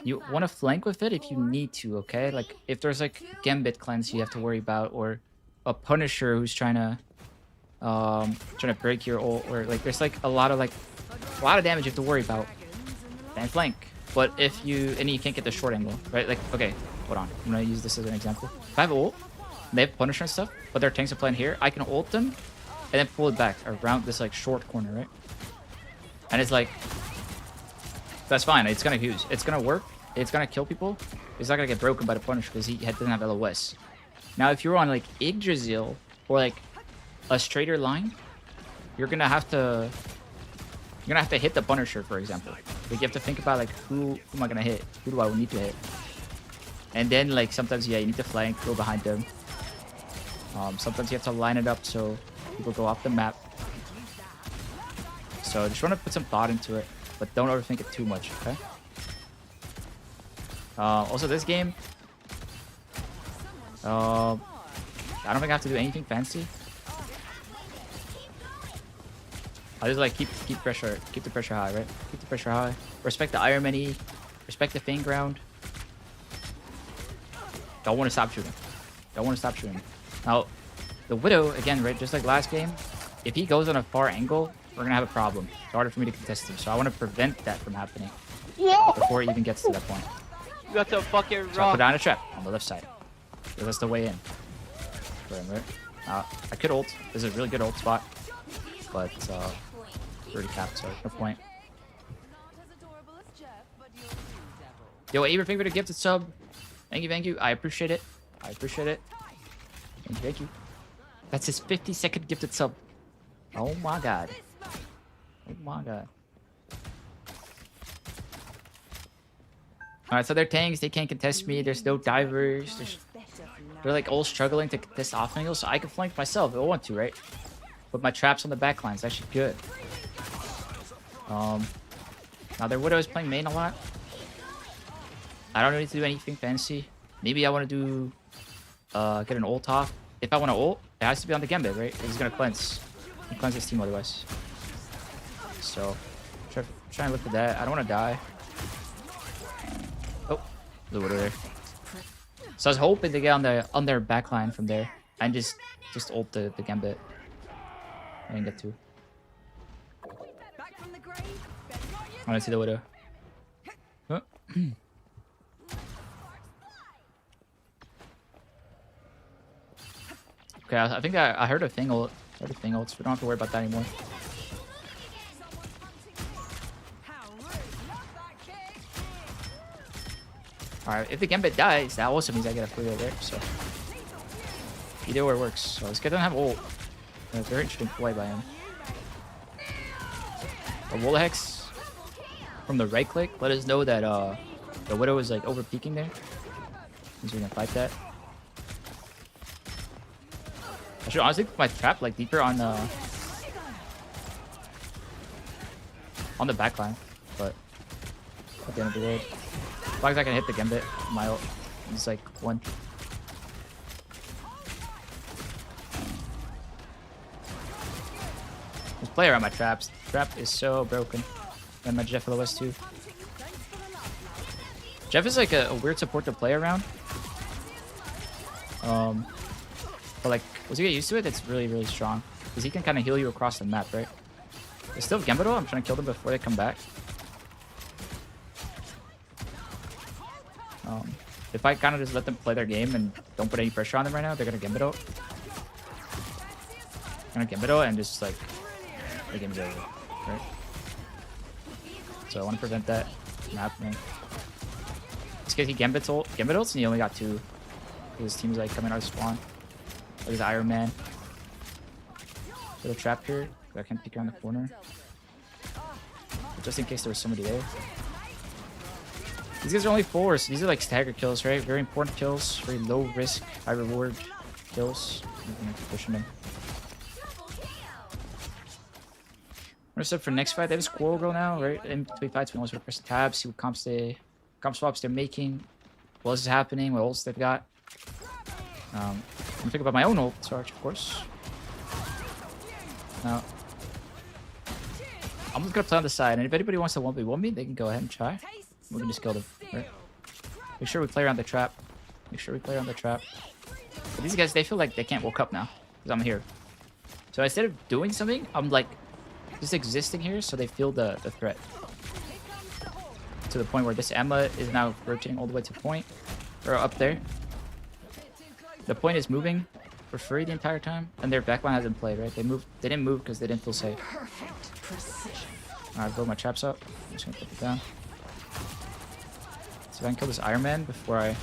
You want to flank with it if you need to, okay? Like if there's like Gambit cleanse you have to worry about, or a Punisher who's trying to break your ult, or like there's like a lot of damage you have to worry about. Then flank. But if you can't get the short angle, right? Like okay, hold on. I'm gonna use this as an example. If I have ult, and they have Punisher and stuff, but their tanks are playing here, I can ult them and then pull it back around this like short corner, right? And it's like that's fine. It's gonna use. It's gonna work. It's gonna kill people. It's not gonna get broken by the Punisher because he doesn't have LOS. Now, if you're on like Yggdrasil or like a straighter line, you're gonna have to hit the Punisher, for example. Like you have to think about like who am I gonna hit? Who do I need to hit? And then like sometimes you need to flank, go behind them. Sometimes you have to line it up so people go off the map. So just want to put some thought into it, but don't overthink it too much, okay? Also, this game, I don't think I have to do anything fancy. I just like keep the pressure high, right? Keep the pressure high. Respect the Iron Man E. Respect the Fang ground. Don't want to stop shooting. Don't want to stop shooting. Now, the Widow again, right? Just like last game, if he goes on a far angle, we're gonna have a problem. It's harder for me to contest him, so I want to prevent that from happening before it even gets to that point. That's a fucking So I rock. put down a trap on the left side. So that's the way in. For him, right? I could ult. This is a really good ult spot. But, already capped, so no point. Yo, Avery, thank you for the gifted sub. Thank you. I appreciate it. Thank you. That's his 50-second gifted sub. Oh my god. Alright, so they're tanks, they can't contest me, there's no divers, they're like all struggling to contest off angles, so I can flank myself if I want to, right? Put my traps on the back line, it's actually good. Now their Widow is playing main a lot. I don't need to do anything fancy. Maybe I want to do, get an ult off if I want to ult, it has to be on the Gambit, right? He's gonna cleanse. He'll cleanse his team otherwise. So try and look for that. I don't want to die. Oh, the Widow there. So I was hoping to get on their backline from there and just ult the Gambit. I didn't get to. Back from the grave. Bet not you. I want to see the Widow. Oh. Okay, I think I heard a thing ult. So we don't have to worry about that anymore. How rude. Not that kick. Alright, if the Gambit dies, that also means I get a free ult, right? So either way works. So this guy doesn't have ult. A very interesting play by him. A wall hex from the right click let us know that the Widow is like over peeking there. Means we can fight that. I should honestly put my trap like deeper on the backline, but at the end of the day, as long as I can hit the Gambit, my ult is like 1. Just play around my traps. Trap is so broken. And my Jeff LOS too. Jeff is like a weird support to play around. But like, once you get used to it, it's really, really strong. Because he can kind of heal you across the map, right? They still have Gambit. I'm trying to kill them before they come back. If I kind of just let them play their game and don't put any pressure on them right now, they're going to Gambit out. Gonna Gambit out and just like, the game's over, right? So I want to prevent that from happening. It's because he Gambit ults and he only got 2. His team's like coming out of spawn. Like his Iron Man. For the trap here, I can't peek around the corner. But just in case there was somebody there. These guys are only 4, so these are like stagger kills, right? Very important kills, very low risk, high reward kills. I'm gonna keep pushing them. We're set for next fight. They have a Squirrel Girl now, right? In between fights, we always press tab, see what comp swaps they're making, what else is happening, what ults they've got. I'm gonna think about my own ult charge, of course. Now, I'm just gonna play on the side, and if anybody wants to 1v1 me, they can go ahead and try. We can just kill them, right? Make sure we play around the trap. But these guys, they feel like they can't woke up now, because I'm here. So instead of doing something, I'm like, just existing here, so they feel the threat. To the point where this Emma is now rotating all the way to point, or up there. The point is moving for free the entire time, and their backline hasn't played, right? They didn't move because they didn't feel safe. Alright, build my traps up. I'm just gonna put it down. So if I can kill this Iron Man before I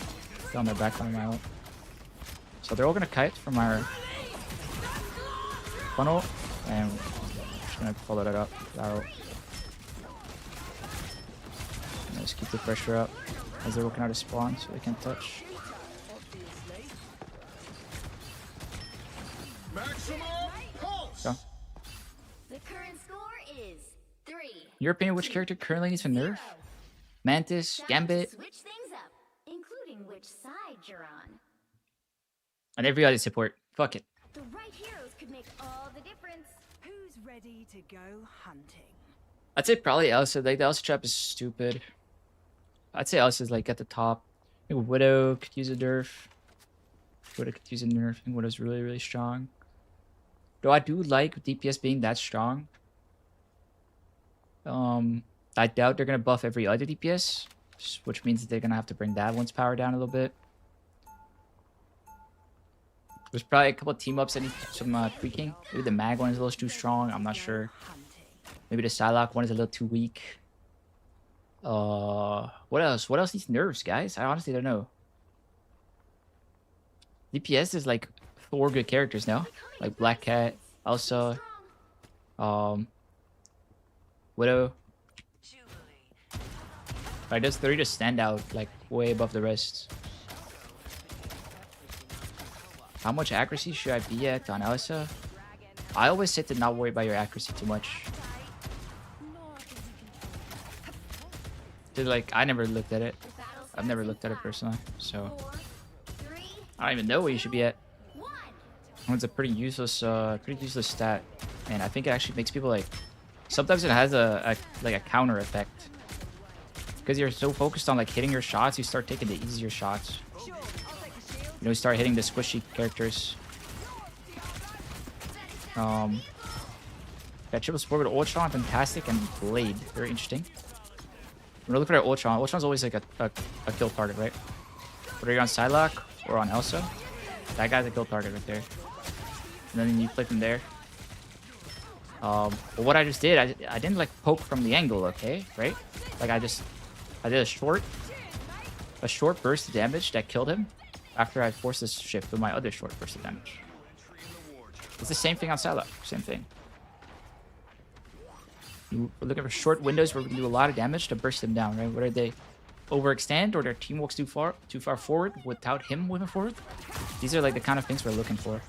get on their backline my ult. So they're all gonna kite from our funnel, and we're just gonna follow that up with our ult. And just keep the pressure up as they're working out of spawn so they can't touch. Go. The current score is 3. In your opinion, which character currently needs a nerf? Mantis, Gambit, Switch things up, including which side you're on. and every other support. Fuck it. The right heroes could make all the difference. Who's ready to go hunting? I'd say probably Elsa. Like, the Elsa trap is stupid. I'd say Elsa's like at the top. I think Widow could use a nerf. I think Widow's really, really strong. Though I do like DPS being that strong. I doubt they're gonna buff every other DPS, which means that they're gonna have to bring that one's power down a little bit. There's probably a couple of team ups that need some tweaking. Maybe the Mag one is a little too strong. I'm not sure. Maybe the Psylocke one is a little too weak. What else? What else needs nerfs, guys? I honestly don't know. DPS is like 4 good characters now, like Black Cat, Elsa, Widow. Right, those 3 just stand out like way above the rest. How much accuracy should I be at on Elsa? I always say to not worry about your accuracy too much. Dude, like, I never looked at it. I've never looked at it personally, so I don't even know where you should be at. It's a pretty useless stat, and I think it actually makes people like. Sometimes it has a counter effect because you're so focused on like hitting your shots, you start taking the easier shots. You know, you start hitting the squishy characters. That triple support with Ultron, fantastic, and Blade, very interesting. When we look for Ultron, Ultron's always like a kill target, right? Whether you're on Psylocke or on Elsa, that guy's a kill target right there. And then you play from there. But what I just did, I didn't like poke from the angle, okay, right? Like I did a short burst of damage that killed him after I forced this shift with my other short burst of damage. It's the same thing on Psylocke, same thing. We're looking for short windows where we can do a lot of damage to burst them down, right? Whether they overextend or their team walks too far forward without him moving forward. These are like the kind of things we're looking for.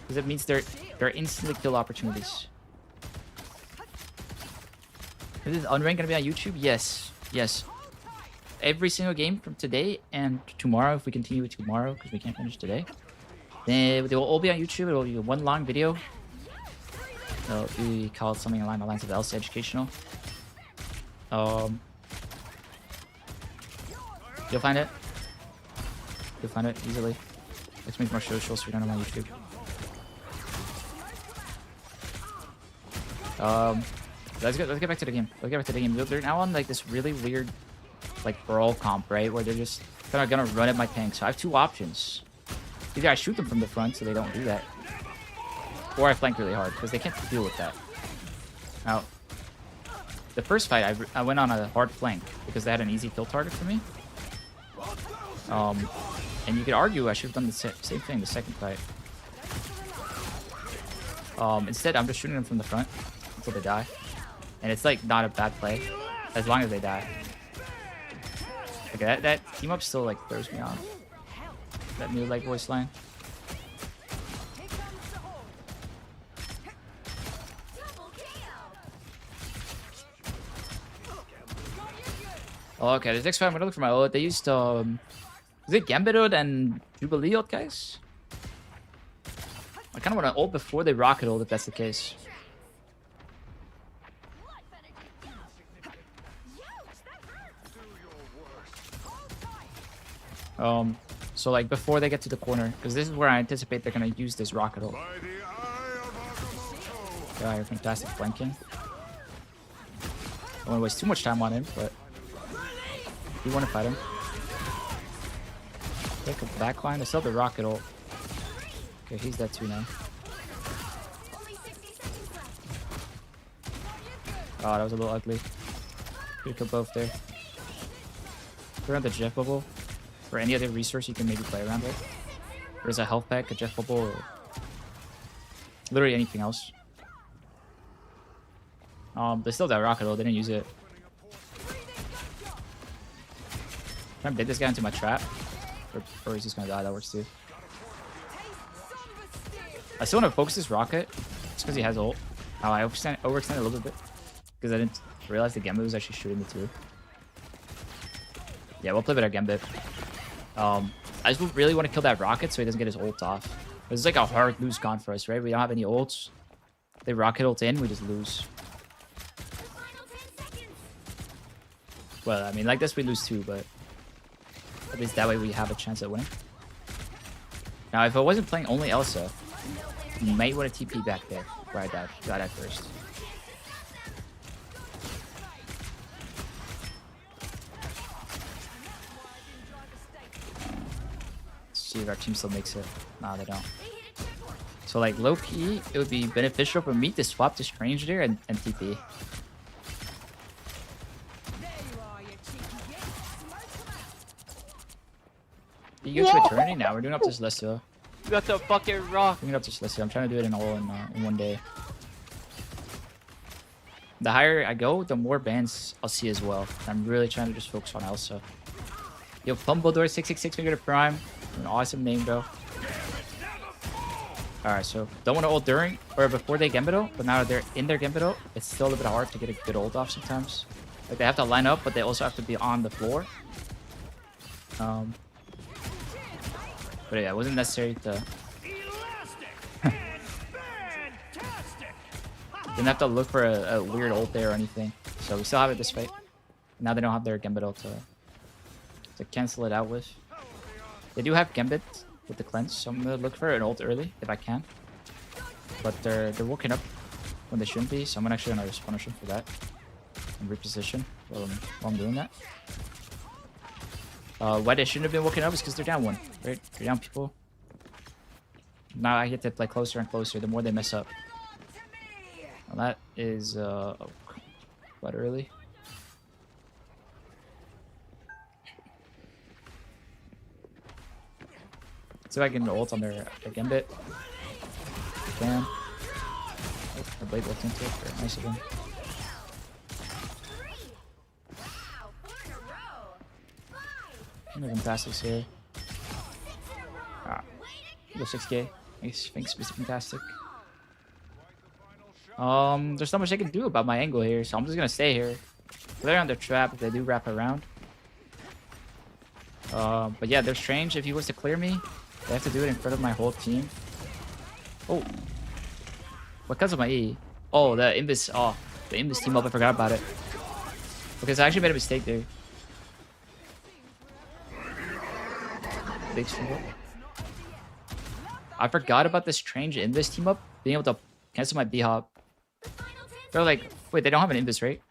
Because it means they're instantly kill opportunities. Is this Unranked gonna be on YouTube? Yes. Yes. Every single game from today and tomorrow, if we continue with tomorrow, because we can't finish today. Then they will all be on YouTube. It will be one long video. We call it something along the lines of Elsa Educational. You'll find it. You'll find it easily. Let's make more socials so we don't know my YouTube. Let's get back to the game. Let's get back to the game. They're now on like this really weird, like brawl comp, right? Where they're just kind of gonna run at my tank. So I have two options. Either I shoot them from the front so they don't do that, or I flank really hard because they can't deal with that. Now, the first fight I went on a hard flank because they had an easy kill target for me. And you could argue I should have done the same thing the second fight. Instead, I'm just shooting them from the front until they die. And it's like not a bad play as long as they die. Okay, that team up still like throws me off. That new like voice line. Oh, okay, this next fight I'm gonna look for my ult. They used is it Gambit ult and Jubilee ult, guys? I kind of want to ult before they rocket ult if that's the case. So like before they get to the corner, because this is where I anticipate they're gonna use this rocket ult. Yeah, you're fantastic flanking. I don't want to waste too much time on him, but we want to fight him. Take a backline. I still have the rocket ult. Okay, he's dead too now. Oh, that was a little ugly. Could kill both there. Around the Jeff bubble. For any other resource you can maybe play around it. There's a health pack, a Jeff bubble, or literally anything else. They still have that rocket ult. They didn't use it. Try and bait this guy into my trap. Or he's just gonna die. That works too. I still want to focus this rocket. Just because he has ult. Oh, I overextended a little bit. Because I didn't realize the Gambit was actually shooting me too. Yeah, we'll play with our Gambit. I just really want to kill that rocket so he doesn't get his ult off. This is like a hard lose con for us, right? We don't have any ults. They rocket ult in, we just lose. Well, I mean, like this we lose too, but at least that way we have a chance at winning. Now, if I wasn't playing only Elsa, you might want to TP back there where I died. Got at first. Let's see if our team still makes it. No, they don't. So, like, low-key, it would be beneficial for me to swap to Strange there and TP. You go to Eternity now. We're doing up to Celestial. You got the fucking rock. Bring it up to Celestial. I'm trying to do it in all in one day. The higher I go, the more bans I'll see as well. I'm really trying to just focus on Elsa. Yo, Pumbledore 666 make it a prime. An awesome name, bro. Alright, so don't want to ult during or before they Gambit ult, but now they're in their Gambit ult. It's still a little bit hard to get a good ult off sometimes. Like they have to line up, but they also have to be on the floor. But yeah, it wasn't necessary to Didn't have to look for a weird ult there or anything. So we still have it this fight. Now they don't have their Gambit ult to cancel it out with. They do have Gambit with the cleanse, so I'm gonna look for an ult early if I can. But they're woken up when they shouldn't be, so I'm actually gonna just punish them for that and reposition while I'm doing that. Why they shouldn't have been woken up is because they're down one, right? They're down people. Now I get to play closer and closer the more they mess up. Well, that is quite early. See if I can ult on their Gambit. Can. Oh, the blade worked into it. Very nice of him. Moving past us here. Ah, go 6k. I think it's fantastic. There's not much I can do about my angle here, so I'm just gonna stay here. They're on their trap if they do wrap around. But yeah, they're strange. If he was to clear me, they have to do it in front of my whole team. Oh, because of my E. Oh, the Invis. Oh, the Invis team up. I forgot about it. Because I actually made a mistake there. Big swing. I forgot about this strange Invis team up being able to cancel my B hop. They're like, wait, they don't have an Invis, right?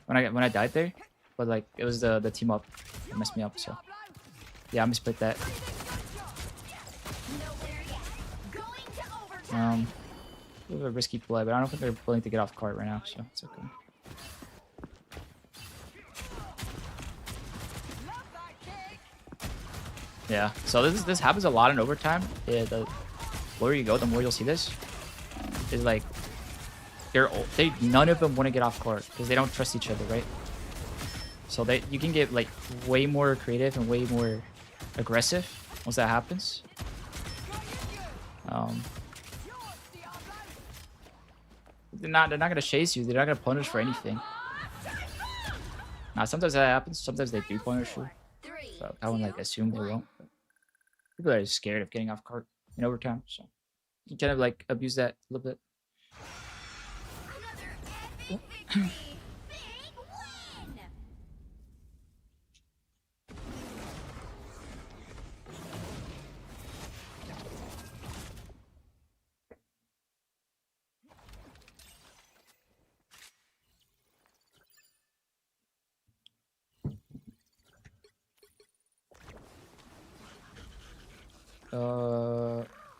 When I died there, but like it was the team up that messed me up. So yeah, I'm gonna split that. A bit of a risky play, but I don't think they're willing to get off cart right now, so it's okay. Yeah, so this happens a lot in overtime. Yeah, the lower you go, the more you'll see this. Is like none of them want to get off court because they don't trust each other, right? So you can get like way more creative and way more aggressive once that happens. They're not gonna chase you. They're not gonna punish for anything. Now sometimes that happens. Sometimes they do punish you. So I wouldn't like assume they won't. But people are scared of getting off court in overtime, so you kind of like abuse that a little bit.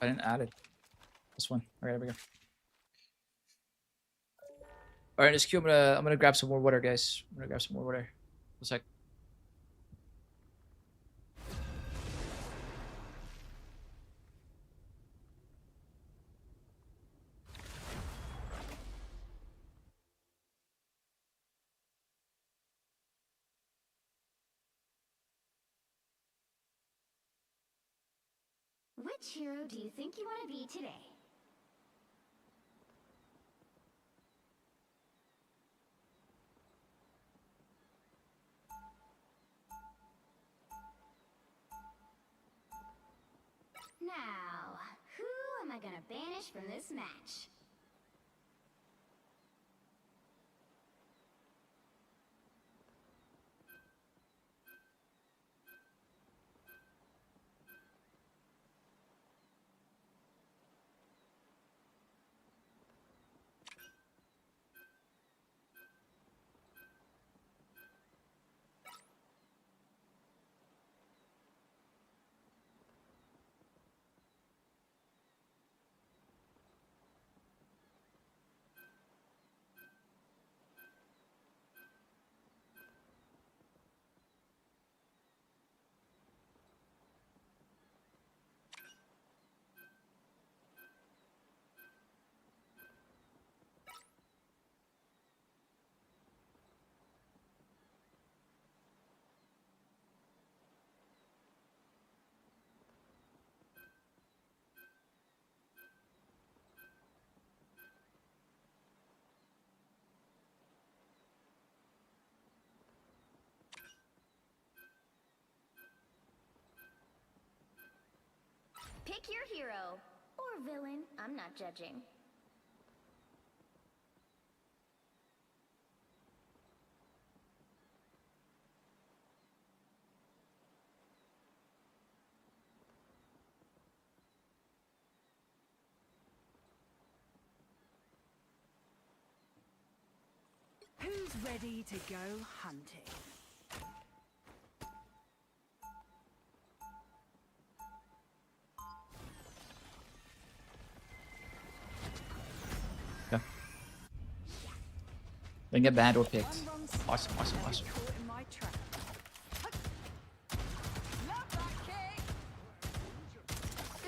I didn't add it. This one. All right, there we go. All right, this queue. I'm gonna grab some more water, guys. I'm gonna grab some more water. 1 sec. Which hero do you think you want to be today? Now, who am I gonna banish from this match? Pick your hero. Or villain. I'm not judging. Who's ready to go hunting? Didn't get banned or picked. Awesome. Caught in my trap. Love that kick.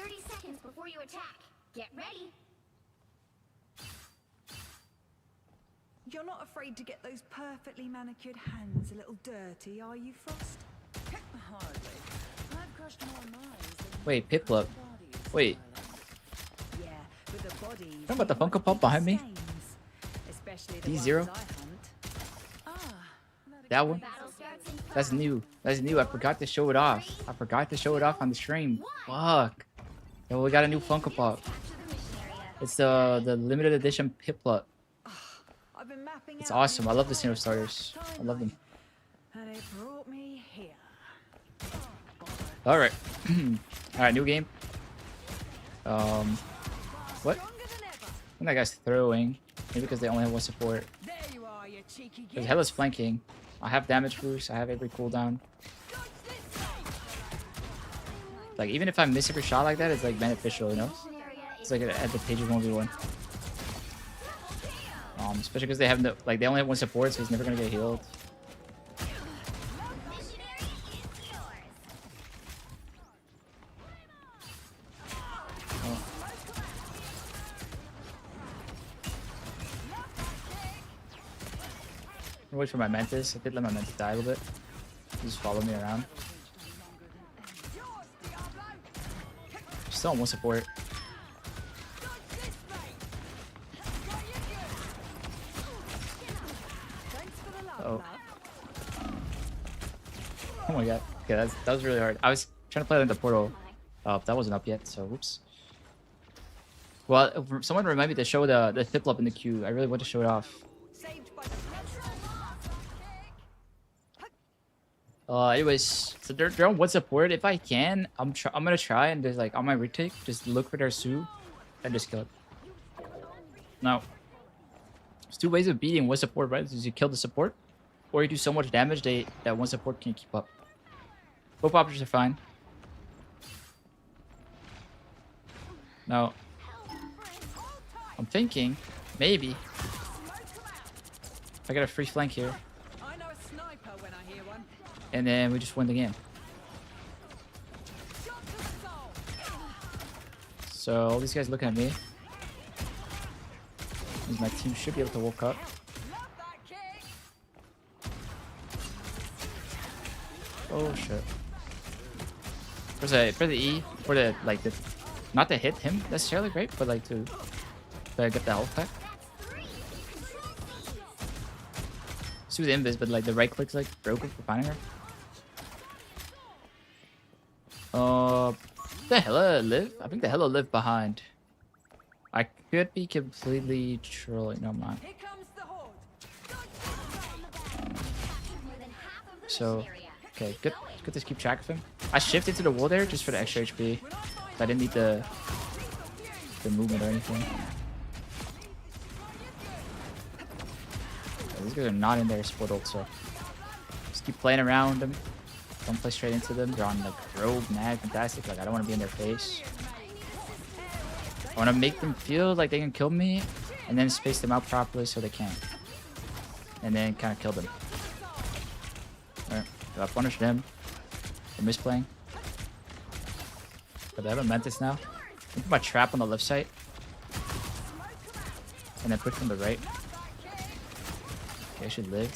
30 seconds before you attack. Get ready. You're not afraid to get those perfectly manicured hands a little dirty, are you, Frost? Hardly. I've crushed more minds than Wait, Piplup. bodies. Wait, Yeah, but the bodies. talking about the Funko Pop behind me? Especially the D0? ones I hunt. That one? Battle starts in That's 5, new. That's new. I forgot to show it off. I forgot to show it off on the stream. Fuck. Yo, we got a new Funko Pop. capture the mission area. It's the limited edition Piplup. I've been mapping It's out awesome. I love the entire single starters. I love them. And it brought me here. All right. All right, new game. What? Stronger than ever. I think that guy's throwing. Maybe because they only have one support. There you are, you cheeky There's git. Hella's flanking. I have damage boost. I have every cooldown. Dodge this way. Like, even if I miss every shot like that, it's like beneficial, you know? Mission area It's is like an advantageous 1v1. Especially because they have no, like, they only have one support, so he's never gonna get healed. mission area is yours. I'm wait for my Mantis. I did let my Mantis die a little bit. Just follow me around. Still on one support. Dodge this way. Got you good. Thanks for the love, Oh. love. Oh my god. Okay, that was really hard. I was trying to play in the portal. That wasn't up yet, so oops. Well, someone remind me to show the Piplup in the queue. I really want to show it off. Saved by the Anyways, so they're on one support. If I can, I'm gonna try and just like on my retake, just look for their Sue and just kill it. Now, there's two ways of beating one support, right? Is you kill the support, or you do so much damage that one support can't keep up. Both options are fine. Now, I'm thinking maybe if I get a free flank here, I know a sniper when I hear one. and then we just win the game. Shot to the soul. So all these guys looking at me. Means my team should be able to walk up. Love that kick. Oh shit. Press the E for the like the not to hit him necessarily, great, but like to get the health back. Sue's invis, but like the right click's like broken for finding her. The Hella live? I think the Hella live behind. I could be completely trolling. No, man. Here comes the horde. more than half of the So, mission area. okay, good. Good to keep track of him. I shifted to the wall there just for the extra HP. I didn't need the movement or anything. Yeah, these guys are not in their support ult, so just keep playing around them. Don't play straight into them. They're on like rogue, mag, fantastic. Like I don't want to be in their face. I want to make them feel like they can kill me, and then space them out properly so they can't. And then kind of kill them. Alright, I punish them for misplaying. But they have a Mantis now. I put my trap on the left side. And then push from the right. Okay, I should live.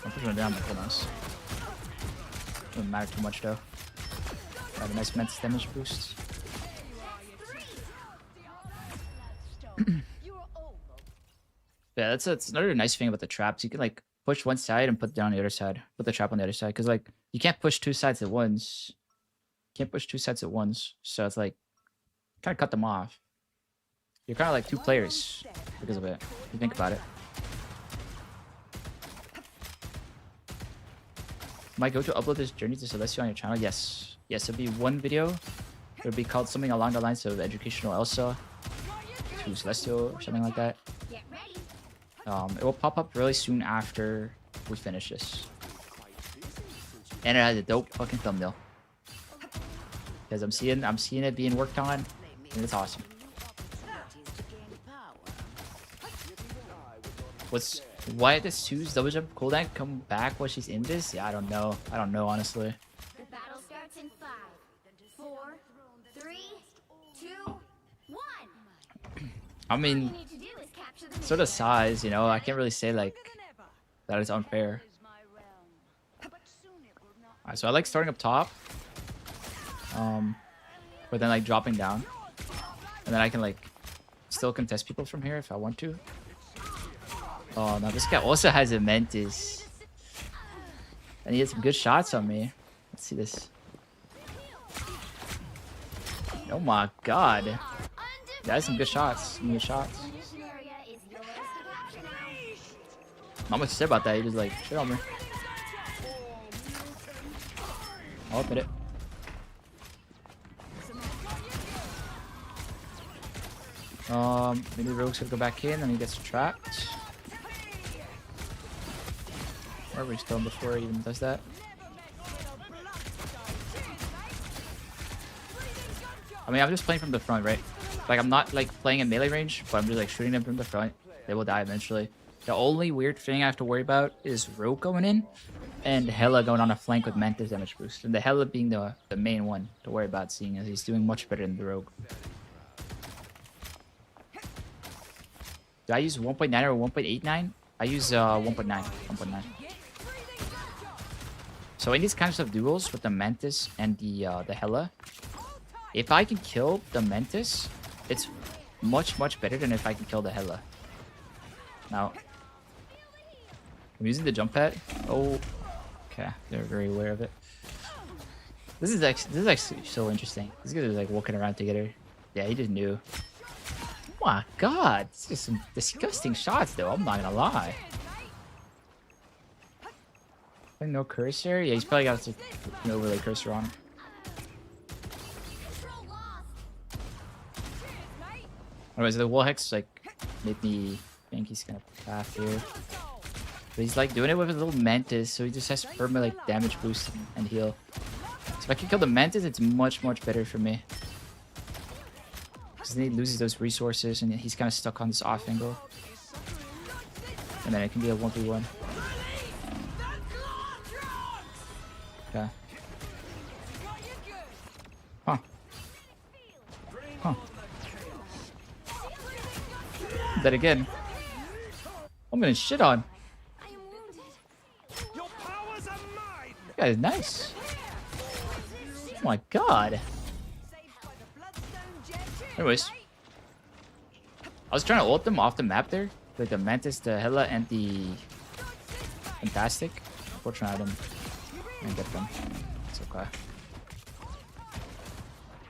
I'm pushing it down, but goodness. Doesn't matter too much though. I have a nice Mantis damage boost. Yeah, that's another nice thing about the traps. You can like push one side and put it down the other side. Put the trap on the other side. Because like you can't push two sides at once. Can't push two sides at once. So it's like kind of cut them off. You're kind of like two players because of it. If you think about it. Am I going to upload this journey to Celestia on your channel? Yes. Yes, it'll be one video It would be called something along the lines of Educational Elsa to Celestial or something like that. Get ready. It will pop up really soon after we finish this. And it has a dope fucking thumbnail. Because I'm seeing it being worked on, and it's awesome. Why does Sue's double jump cooldown come back while she's in this? Yeah, I don't know. I don't know, honestly. The battle starts in 5, 4, 3, 2, 1. I All you mean, need to do is capture the sort of size, you know. I can't really say like that is unfair. Alright, so I like starting up top, but then like dropping down, and then I can like still contest people from here if I want to. Oh no, this guy also has a Mantis, and he had some good shots on me. Let's see this. Oh my god, that's some good shots. Some good shots. This area is yours to capture now. Not much to say about that. He just like shit on me. I'll admit it. Maybe Rogue's gonna go back in and he gets trapped. Or we just kill him before he even does that. I mean, I'm just playing from the front, right? Like, I'm not like playing in melee range, but I'm just like shooting them from the front. They will die eventually. The only weird thing I have to worry about is Rogue going in and Hela going on a flank with Mantis damage boost. And the Hela being the main one to worry about, seeing as he's doing much better than the Rogue. Do I use 1.9 or 1.89? I use 1.9. 1.9. So in these kinds of duels with the Mantis and the Hela, if I can kill the Mantis, it's much better than if I can kill the Hela. Now, I'm using the jump pad. Oh, okay, they're very aware of it. This is actually so interesting. These guys are like walking around together. Yeah, he just knew. Oh my god, this is some disgusting shots though. I'm not gonna lie. Like no cursor? Yeah, he's probably got an overlay cursor on. Anyways, the wall hex like made me think he's gonna path here. But he's like doing it with a little Mantis, so he just has perma like damage boost and heal. So if I can kill the Mantis, it's much better for me. Because then he loses those resources and he's kind of stuck on this off angle. And then it can be a 1v1. Okay. Huh. Huh. That again. I'm gonna shit on. That guy is nice. Oh my god. Anyways, I was trying to ult them off the map there, like the Mantis, the Hela, and the Fantastic. Unfortunately, I didn't get them. It's okay.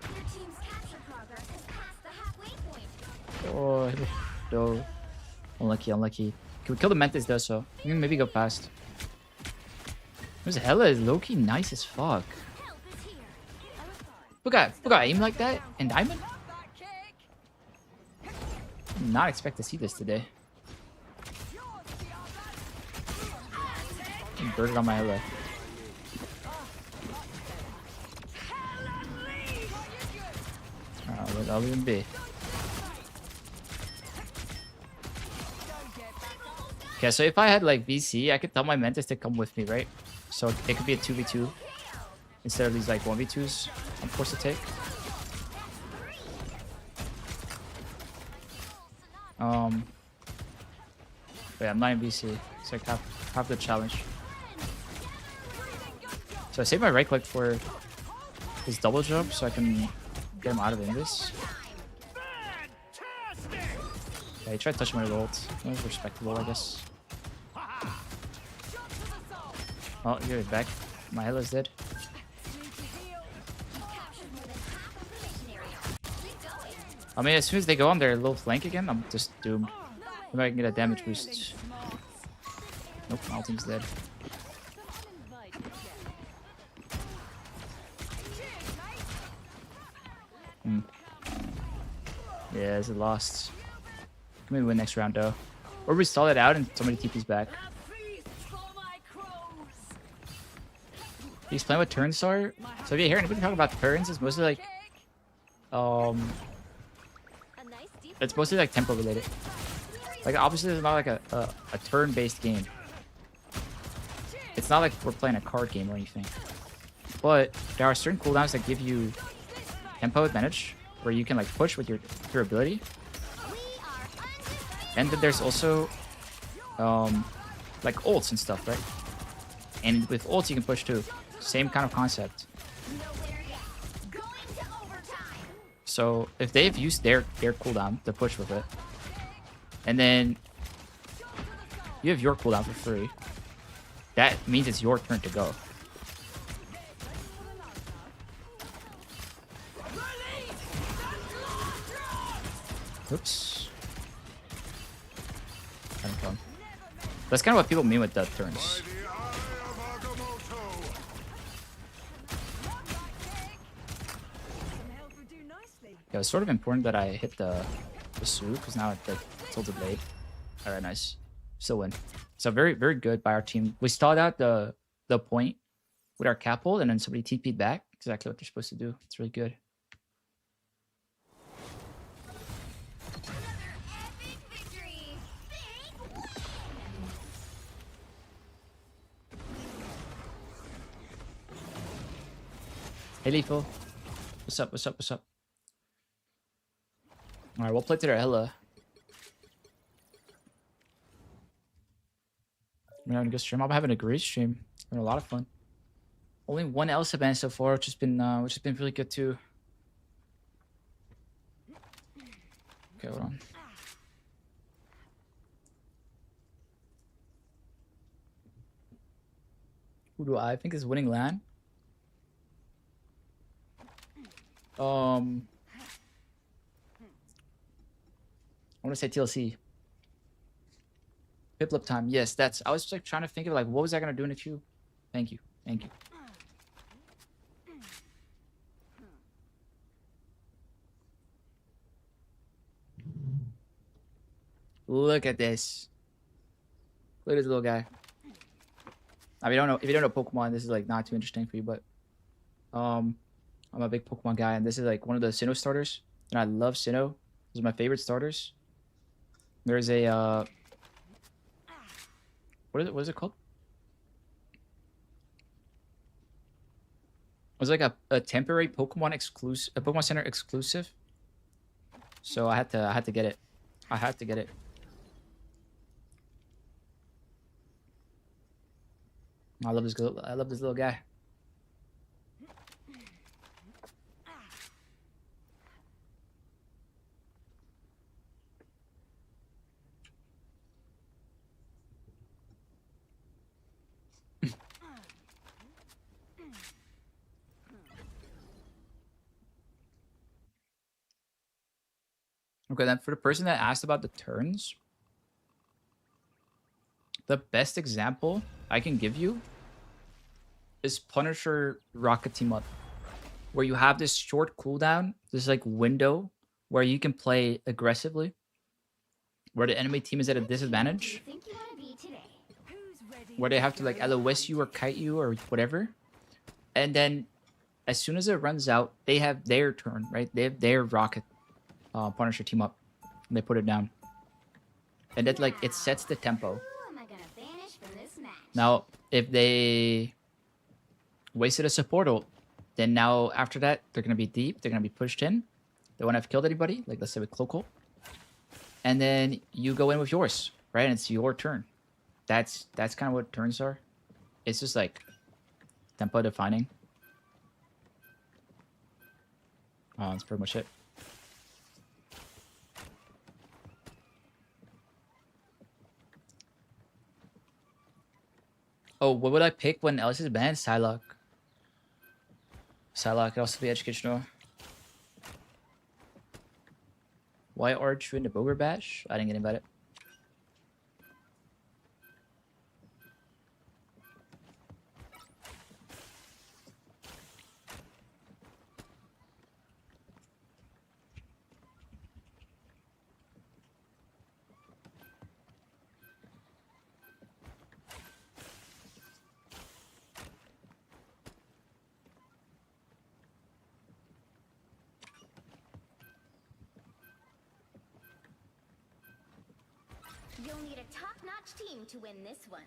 Your team's capture progress has passed the halfway point. Oh, no. Unlucky. Can we kill the Mantis though, so we can maybe go past. This Hela is low-key nice as fuck. Who got aim like that in Diamond? Did not expect to see this today. Birded on my Hela. I'll even be. Okay, so if I had like VC, I could tell my Mantis to come with me, right? So it could be a 2v2 instead of these like 1v2s I'm forced to take. Wait, I'm not in VC, so I have the challenge. So I save my right click for his double jump so I can get him out of invis. Yeah, he tried to touch my ult. That was respectable, I guess. Oh, you're back. My Hela's dead. I mean, as soon as they go on their little flank again, I'm just doomed. Maybe I can get a damage boost. Nope, my team's dead. Yeah, this is lost. Maybe win next round though. Or we stall it out and somebody TP's back. He's playing with Turnstar. So if you hear anybody talk about turns, it's mostly like it's mostly like tempo related. Like obviously it's not like a turn-based game. It's not like we're playing a card game or anything. But there are certain cooldowns that give you tempo advantage where you can like push with your ability. And then there's also like ults and stuff, right? And with ults you can push too. Same kind of concept. So if they've used their cooldown to push with it, and then you have your cooldown for free, that means it's your turn to go. Oops. That's kind of what people mean with the turns. Yeah, it's sort of important that I hit the swoop because now it's like tilted late. All right, nice. Still win. So very, very good by our team. We stalled out the point with our cap hold, and then somebody TP'd back. Exactly what they're supposed to do. It's really good. Hey, Lethal. What's up? What's up? What's up? All right, we'll play to their Ella. I'm having a good stream. I'm having a great stream. It's been a lot of fun. Only one Elsa ban so far, which has been really good too. Okay, hold on. Who do I think is winning LAN? I want to say TLC. Piplip time. Yes, that's. I was like trying to think of like what was I gonna do in a few. Thank you. Thank you. Look at this. Look at this little guy. I mean, if you don't know Pokemon, this is like not too interesting for you, but I'm a big Pokemon guy, and this is like one of the Sinnoh starters, and I love Sinnoh. These are my favorite starters. There's a what is it called? It was like a temporary Pokemon exclusive, a Pokemon Center exclusive. So I had to get it. I had to get it. I love this little guy. Okay, then for the person that asked about the turns, the best example I can give you is Punisher Rocket Team Up, where you have this short cooldown, this like window where you can play aggressively, where the enemy team is at a disadvantage, where they have to like LOS you or kite you or whatever, and then as soon as it runs out, they have their turn, right? They have their Rocket Punisher Team Up, and they put it down, and that like it sets the tempo. Now, if they wasted a support ult, then now after that they're gonna be deep, they're gonna be pushed in, they won't have killed anybody, like let's say with Cloak ult, and then you go in with yours, right? And it's your turn. That's kind of what turns are. It's just like tempo defining. That's pretty much it. Oh, what would I pick when Elsa is banned? Psylocke. Psylocke could also be educational. Why aren't you in the Boger Bash? I didn't get invited. You'll need a top-notch team to win this one.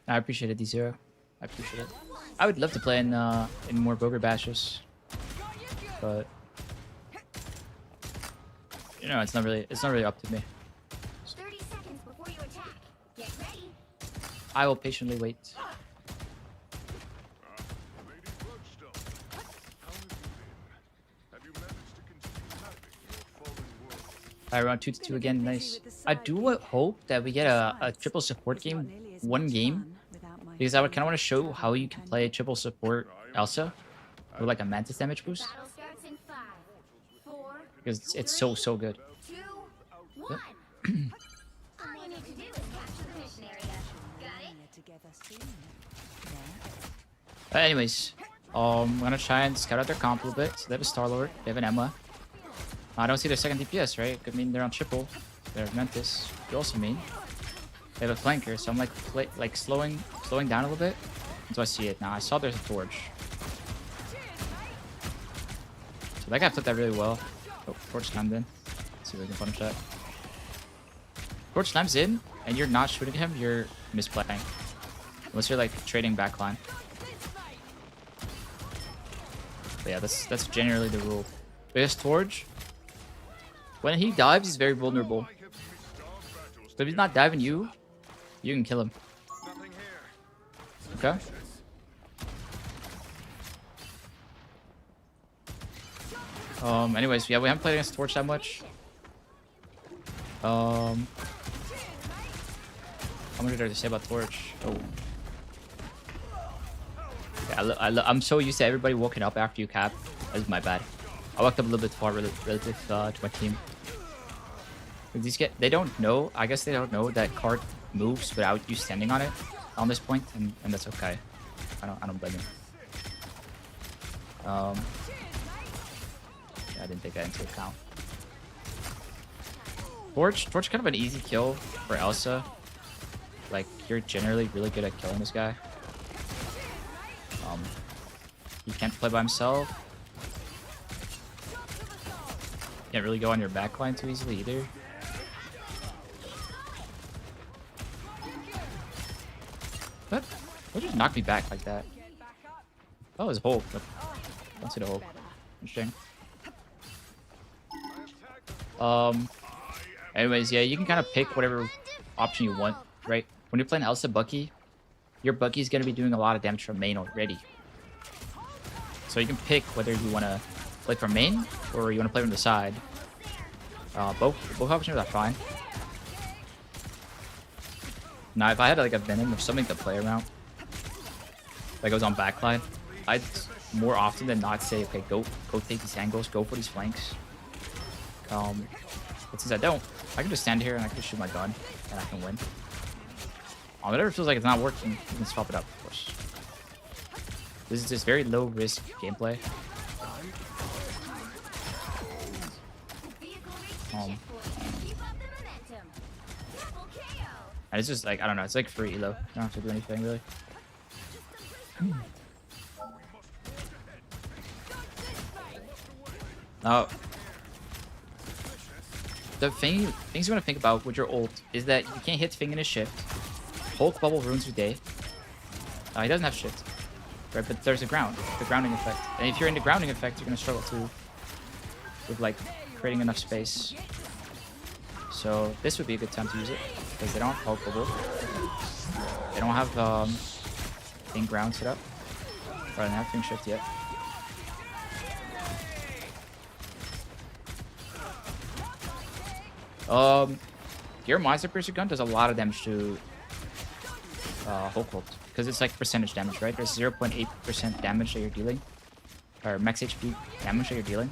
I appreciate it, D0. I appreciate it. I would love to play in more Bogre bashes, but you know, it's not really up to me. 30 seconds before you attack. Get ready. I will patiently wait. Lady Bloodstone, how have you been? Have you managed to continue typing your fallen world? Alright, round 2-2 again. Nice. I do hope that we get a triple support game, one game, because I would kind of want to show how you can play triple support Elsa with like a Mantis damage boost, Battle starts in 5, 4, because it's so good. 2, 1. All you need to do is capture the mission area. Got it? Anyways, I'm gonna try and scout out their comp a little bit. So they have a Star-Lord, they have an Emma. I don't see their second DPS, right? Could mean they're on triple. They have Mantis. You also mean they have a flanker, so I'm like slowing down a little bit until I see it. Now I saw there's a torch, so that guy put that really well. Oh, torch slammed in. Let's see if we can punish that. Torch slams in, and you're not shooting him. You're misplaying, unless you're like trading backline. But yeah, that's generally the rule. Because torch, when he dives, he's very vulnerable. So if he's not diving you, you can kill him. Okay. Anyways, yeah, we haven't played against Torch that much. How much did I say about Torch? Oh. Yeah, I'm so used to everybody walking up after you cap. That's my bad. I walked up a little bit far relative to my team. They don't know. I guess they don't know that card moves without you standing on it on this point, and that's okay. I don't blame you. Yeah, I didn't take that into account. Torch kind of an easy kill for Elsa. Like, you're generally really good at killing this guy. He can't play by himself. Can't really go on your backline too easily either. What just knocked me back like that? Oh, it was Hulk, but I don't see the Hulk. Interesting. Anyways, yeah, you can kind of pick whatever option you want, right? When you're playing Elsa Bucky, your Bucky's gonna be doing a lot of damage from main already. So you can pick whether you want to play from main or you want to play from the side. Both options are fine. Now, if I had like a Venom or something to play around, like I was on backline, I'd more often than not say, okay, go take these angles, go for these flanks. But since I don't, I can just stand here and I can shoot my gun and I can win. Whatever feels like it's not working, you can swap it up, of course. This is just very low risk gameplay. And it's just like, I don't know, it's like free elo. You don't have to do anything really. Now, the things you want to think about with your ult is that you can't hit Fing in his shift. Hulk bubble ruins your day. He doesn't have shift, right? But there's the grounding effect. And if you're in the grounding effect, you're gonna struggle too with like creating enough space. So this would be a good time to use it because they don't have Hulk bubble. They don't have Fing ground set up. Or they don't have Fing shift yet. Your Monster Piercer gun does a lot of damage to Hulk ult because it's like percentage damage, right? There's 0.8% damage that you're dealing, or max HP damage that you're dealing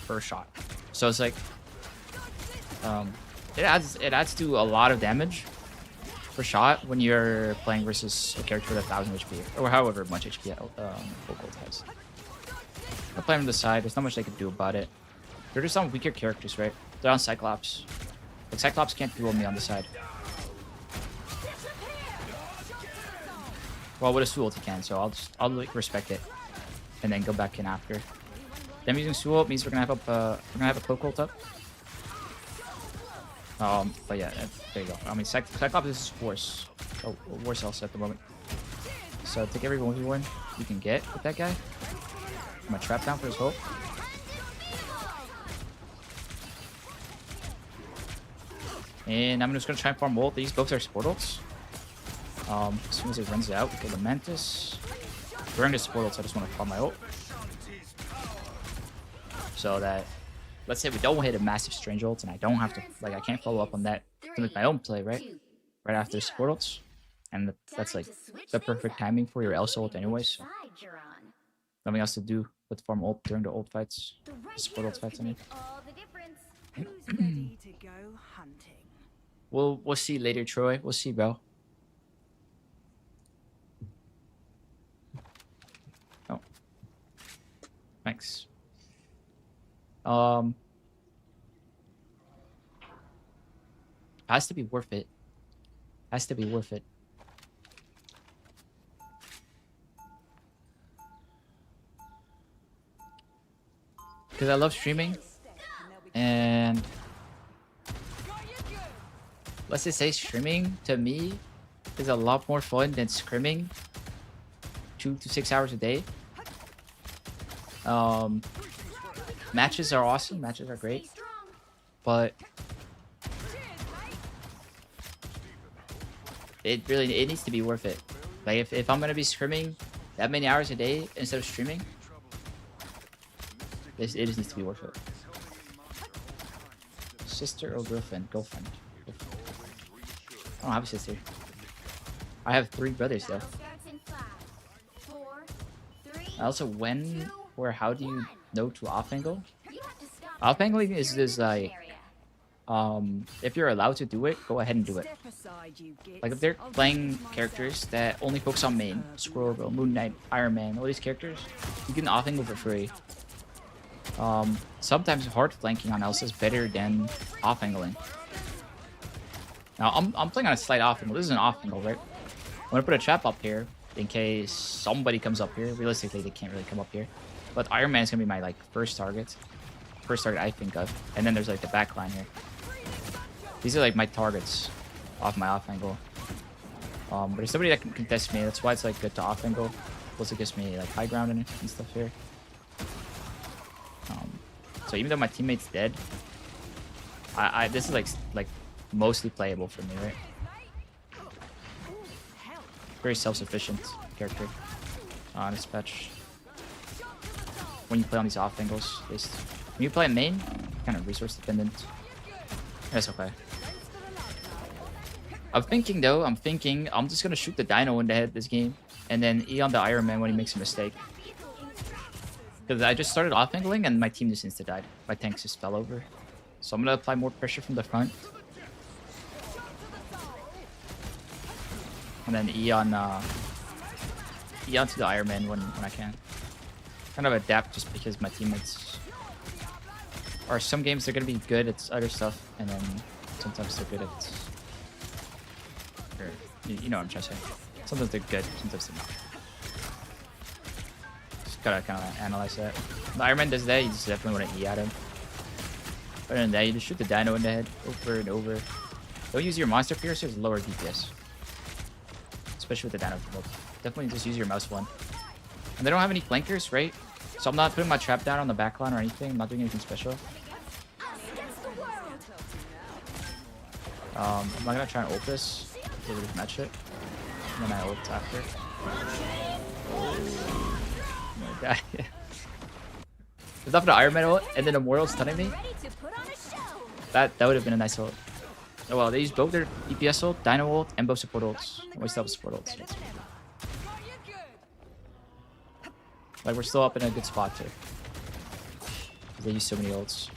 per shot. So it's like, it adds to a lot of damage per shot when you're playing versus a character with 1,000 HP or however much HP Gold has. I'll play him on the side. There's not much they can do about it. They're just on weaker characters, right? They're on Cyclops. Like Cyclops can't duel me on the side. Well, with a Su ult he can, so I'll like, respect it and then go back in after. Them using Su ult means we're gonna have a Cloak ult up. But yeah, there you go. I mean, Cyclops is worse. Oh, worse Elsa at the moment. So take every 1v1 you can get with that guy. I'm gonna trap down for his hope. And I'm just gonna try and farm ult. These both are support ults. As soon as it runs out, we kill the Mantis. During the support ults, I just want to farm my ult. So that, let's say we don't hit a massive strange ult and I don't have to, like, I can't follow up on that to make my own play, right? Right after the support ults. And that's like the perfect timing for your Elsa ult anyway, so. Nothing else to do but farm ult during the ult fights. Support ult fights, I mean. Who's ready to go hunting? We'll see later, Troy. We'll see, bro. Oh. Thanks. Has to be worth it. Has to be worth it. Because I love streaming. And let's just say streaming to me is a lot more fun than scrimming 2 to 6 hours a day. Matches are awesome, matches are great, but it needs to be worth it. Like if I'm gonna be scrimming that many hours a day instead of streaming, it just needs to be worth it. Sister or girlfriend? Girlfriend. I don't have a sister. I have 3 brothers though. Also, when or how do you know to off angle? Off angling is this like, if you're allowed to do it, go ahead and do it. Like if they're playing characters that only focus on main, Squirrel Girl, Moon Knight, Iron Man, all these characters, you can off angle for free. Sometimes hard flanking on Elsa is better than off angling. Now I'm playing on a slight off angle. This is an off angle, right? I'm gonna put a trap up here in case somebody comes up here. Realistically, they can't really come up here. But Iron Man is gonna be my like first target I think of. And then there's like the back line here. These are like my targets off my off angle. But there's somebody that can contest me. That's why it's like good to off angle. Plus it gives me like high ground and stuff here. So even though my teammate's dead, this is like mostly playable for me, right? Very self-sufficient character on this patch. When you play on these off angles, at least. When you play in main, kind of resource dependent. That's okay. I'm thinking I'm just gonna shoot the Dino in the head this game, and then E on the Iron Man when he makes a mistake. Because I just started off angling and my team just insta-died. My tanks just fell over. So I'm gonna apply more pressure from the front. And then E onto the Iron Man when I can. Kind of adapt just because my teammates are, some games they're gonna be good at other stuff, and then sometimes they're good at, or you know what I'm trying to say. Sometimes they're good, sometimes they're not. Just gotta kind of analyze that. The Iron Man does that, you just definitely want to E at him. Other than that, you just shoot the Dino in the head over and over. Don't use your monster piercers, lower DPS. Especially with the Dino promote. Definitely just use your mouse one. And they don't have any flankers, right? So I'm not putting my trap down on the back line or anything. I'm not doing anything special. I'm not gonna try and ult this. Get rid of match it. And then I ult after. Oh my god. There's nothing to Iron Man ult, and then Immortal's stunning me. That would have been a nice ult. Oh well, they use both their DPS ult, Dino ult, and both support ults. We still have support ults. Like we're still up in a good spot here. They use so many ults.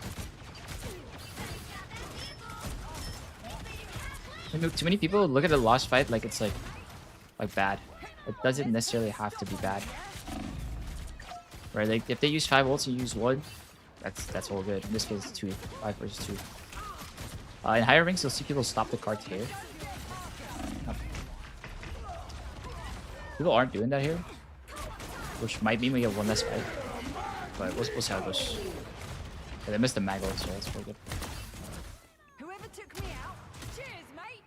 I know too many people look at a lost fight like it's like bad. It doesn't necessarily have to be bad. Right? Like if they use 5 ults and you use 1, that's all good. In this case, it's 2, 5 versus 2. In higher ranks, you'll see people stop the cards here. People aren't doing that here, which might mean we get 1 less fight. But we'll see how it goes. Yeah, they missed the mag ult, so that's pretty good. Whoever took me out, cheers, mate.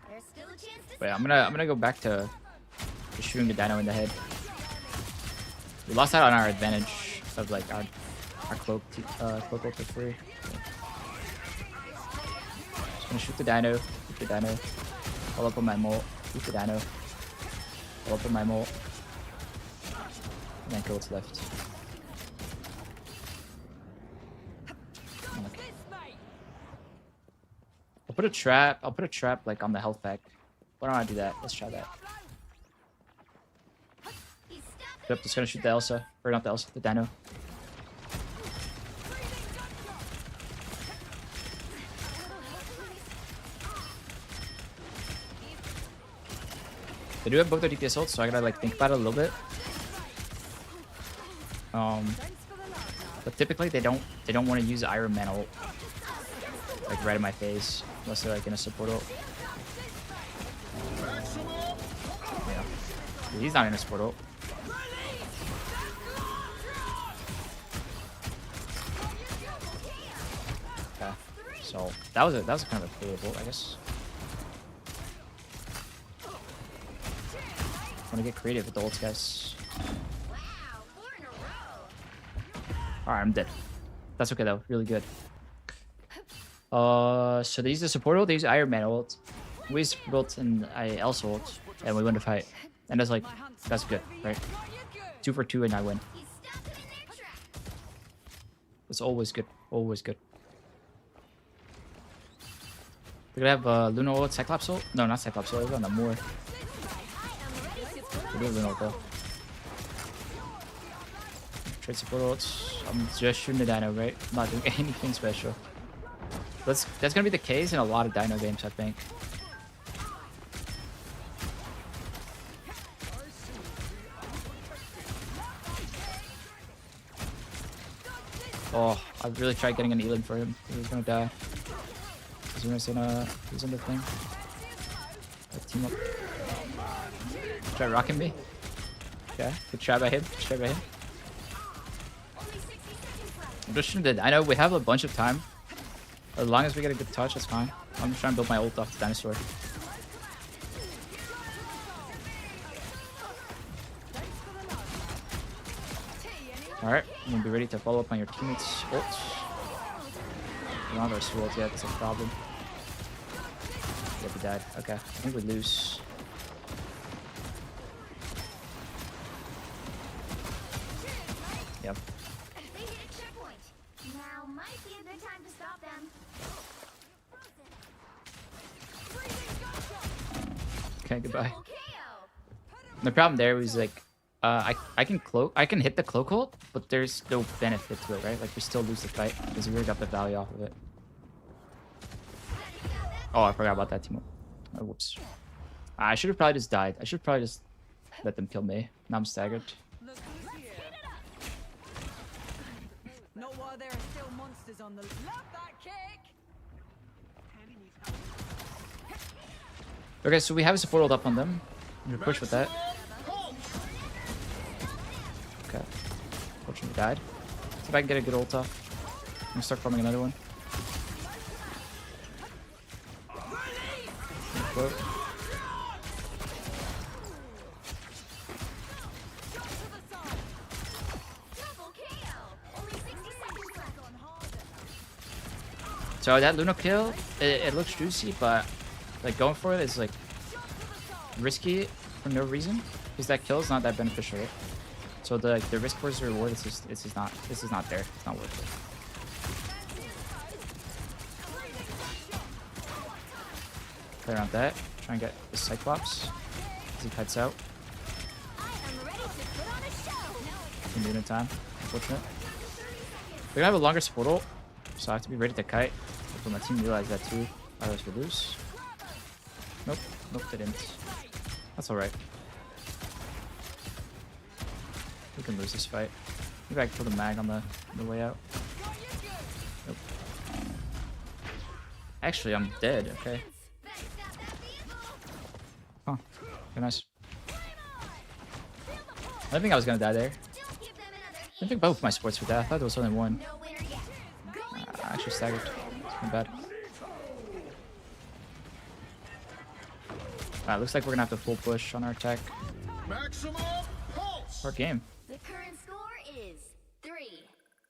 There's still a chance to Wait, I'm gonna go back to shooting the dino in the head. We lost out on our advantage of like our cloak ult for free. Just gonna shoot the dino, follow up on my molt, shoot the dino, follow up on my molt, and then kill what's left. I'll put a trap like on the health pack. Why don't I do that? Let's try that. Yep, just gonna shoot the Elsa. Or not the Elsa, the dino. They do have both their DPS ults, so I gotta like think about it a little bit. But typically they don't want to use Iron Man ult like right in my face unless they're like in a support ult. Yeah, he's not in a support ult. Okay, so that was kind of a playable, I guess. Want to get creative with the ults, guys. Alright, I'm dead. That's okay though, really good. So they use the support ult, they use Iron Man ult. We use support ult and Elsa ult, and we win the fight. And that's like, that's good, right? 2 for 2 and I win. It's always good, always good. We're gonna have Luna ult, Cyclops ult? No, not Cyclops ult, we're on the Moor. We do Luna ult though. Trade support ults. I'm just shooting the dino, right? I'm not doing anything special. That's gonna be the case in a lot of dino games, I think. Oh, I really tried getting an Elin for him. He was gonna die. He's in the thing. Let's team up. Try rocking me. Okay, good try by him. Good try by him. I'm just shooting the dino. We have a bunch of time. As long as we get a good touch, that's fine. I'm just trying to build my ult off the dinosaur. Alright, I'm gonna be ready to follow up on your teammates' ult. We don't have our sword yet, that's a problem. Yep, we died. Okay, I think we lose. Yep. They hit a checkpoint. Now might be a good time to stop them. Okay, goodbye. The problem there was like, I can hit the cloak ult, but there's no benefit to it, right? Like we still lose the fight because we already got the value off of it. Oh, I forgot about that team. Oh, whoops. I should have probably just died. I should probably just let them kill me. Now I'm staggered. Not while there are still monsters on the. Love that kick. Okay, so we have a support ult up on them. I'm gonna push with that. Okay. Fortunately died. See if I can get a good ult off. I'm gonna start farming another one. Quote. So that Luna kill, it looks juicy, but like going for it is like risky for no reason because that kill is not that beneficial, right? So the risk versus reward is just this is not there. It's not worth it. Play around that. Try and get the Cyclops as he kites out. In unit time. Unfortunate. They're gonna have a longer support ult, so I have to be ready to kite. Hopefully my team realized that too. Otherwise we lose. Nope. Nope, they didn't. That's alright. We can lose this fight. Maybe I can kill the mag on the way out. Nope. Actually, I'm dead. Okay. Huh. Okay, nice. I didn't think I was gonna die there. I didn't think both my sports were dead. I thought there was only one. I actually staggered. It's not bad. Alright, looks like we're gonna have to full push on our attack. Maximum pulse. Hard game. The current score is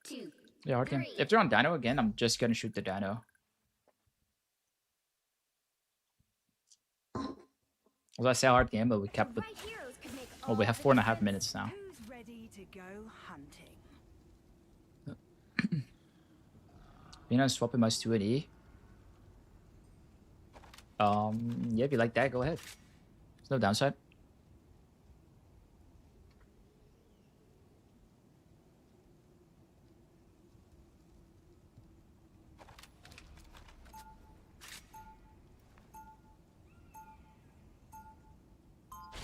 3-2. Yeah, hard game. If they're on Dino again, I'm just gonna shoot the Dino. As I say, hard game, but we kept the. Well, we have 4.5 minutes now. Who's ready to go hunting? Swapping mouse 2 and E. Yeah, if you like that, go ahead. There's no downside.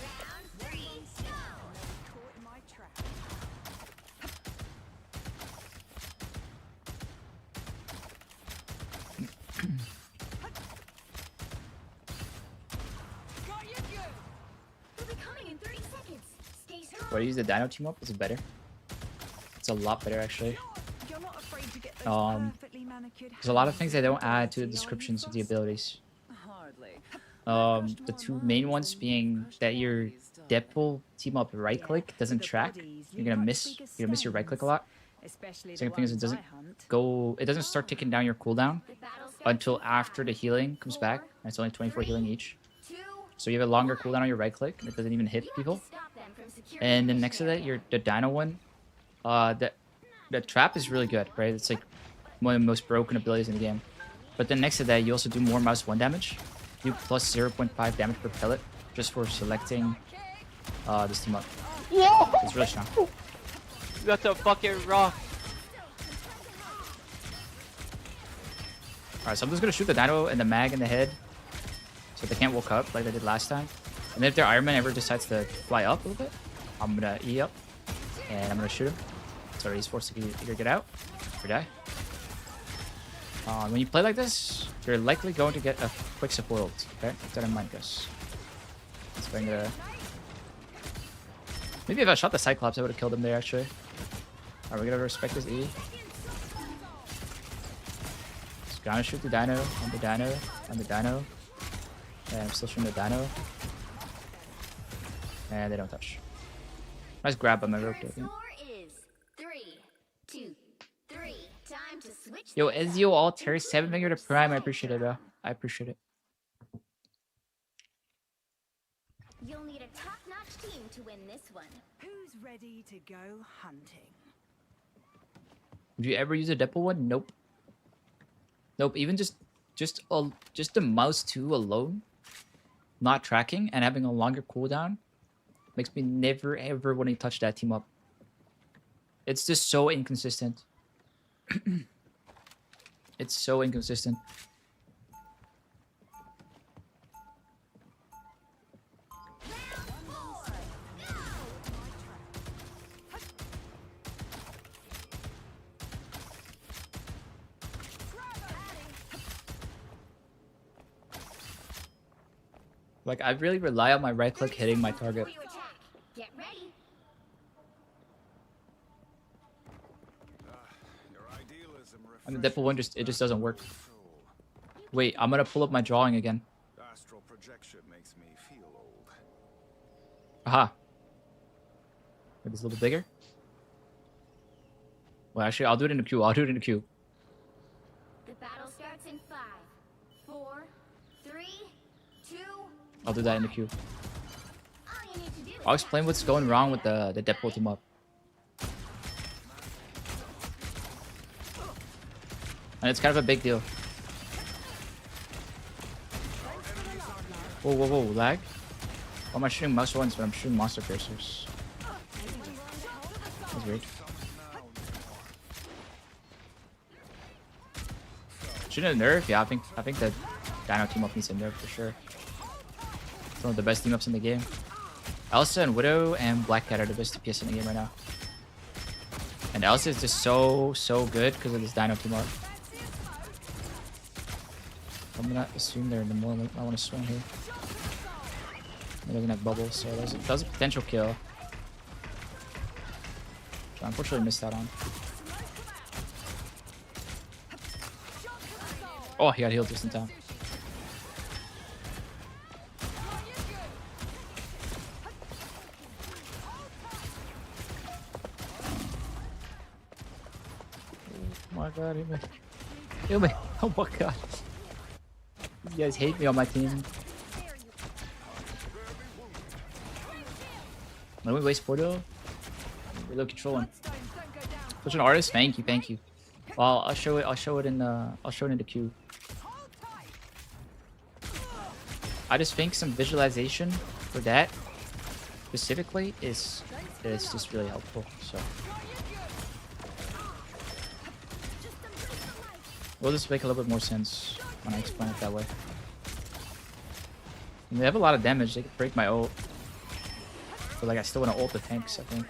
Round 3, go! Caught in my trap. Got you good! We'll be coming in 30 seconds. Stay strong. What do you use the Dino team up? Is it better? It's a lot better actually. You're not afraid to get those perfectly manicured There's a lot of hands things they don't add to the dirty, are you, descriptions of the Frost? abilities. Hardly. The two main ones being that your Deadpool team up right click doesn't track. You're gonna miss your right click a lot. Second thing is it doesn't it doesn't start ticking down your cooldown until after the healing comes back. And it's only 24 healing each. So you have a longer cooldown on your right click and it doesn't even hit people. And then next to that, the Dino one, the trap is really good, right? It's like one of the most broken abilities in the game. But then next to that, you also do more mouse 1 damage. You plus 0.5 damage per pellet just for selecting this team up. Whoa! It's really strong. That's a fucking rock. Alright, so I'm just gonna shoot the Dino and the mag in the head so they can't woke up like they did last time. And then if their Iron Man ever decides to fly up a little bit, I'm gonna E up and I'm gonna shoot him. So he's forced to either get out or die. When you play like this, you're likely going to get a quick support ult. Okay, keep that in mind, guys. So I'm gonna... Maybe if I shot the Cyclops, I would have killed him there, actually. Are we gonna respect this E? Just gonna shoot the Dino, on the Dino, on the Dino. And I'm still shooting the Dino. And they don't touch. Nice grab on my rope there. Score is 3-2. Time to switch. Yo, Ezio Altair, 7 finger to Prime. I appreciate it, bro. I appreciate it. You'll need a top-notch team to win this one. Who's ready to go hunting? Would you ever use a Deadpool one? Nope. Nope. Even just the mouse 2 alone, not tracking and having a longer cooldown, makes me never ever want to touch that team up. It's just so inconsistent. It's so inconsistent. Like, I really rely on my right click hitting my target. Get ready. And the Deadpool one it just doesn't work. Wait, I'm gonna pull up my drawing again. Astral projection makes me feel old. Aha. Maybe it's a little bigger. Well, actually, I'll do it in the queue. I'll do it in the queue. The battle starts in 5, 4, 3, 2. I'll do that in the queue. All you need to do is I'll explain what's going wrong with the Deadpool team up. And it's kind of a big deal. Whoa, whoa, whoa, lag? Why am I shooting mouse ones when I'm shooting monster piercers? That's weird. Shouldn't it nerf? Yeah, I think that Dino team up needs a nerf for sure. It's one of the best team ups in the game. Elsa and Widow and Black Cat are the best DPS in the game right now. And Elsa is just so good because of this Dino team up. I'm gonna assume they're in the middle. I want to swing here. He doesn't have bubbles, so that was a potential kill. Which I unfortunately missed out on. Oh, he got healed just in time. Oh my god, heal me. Heal me. Oh my god. You guys hate me on my team. Let me waste portal. We're low controlling. Such an artist. Thank you, thank you. Well, I'll show it in the queue. I just think some visualization for that specifically is just really helpful. So will this make a little bit more sense when I explain it that way? And they have a lot of damage. They could break my ult. But like I still want to ult the tanks, I think.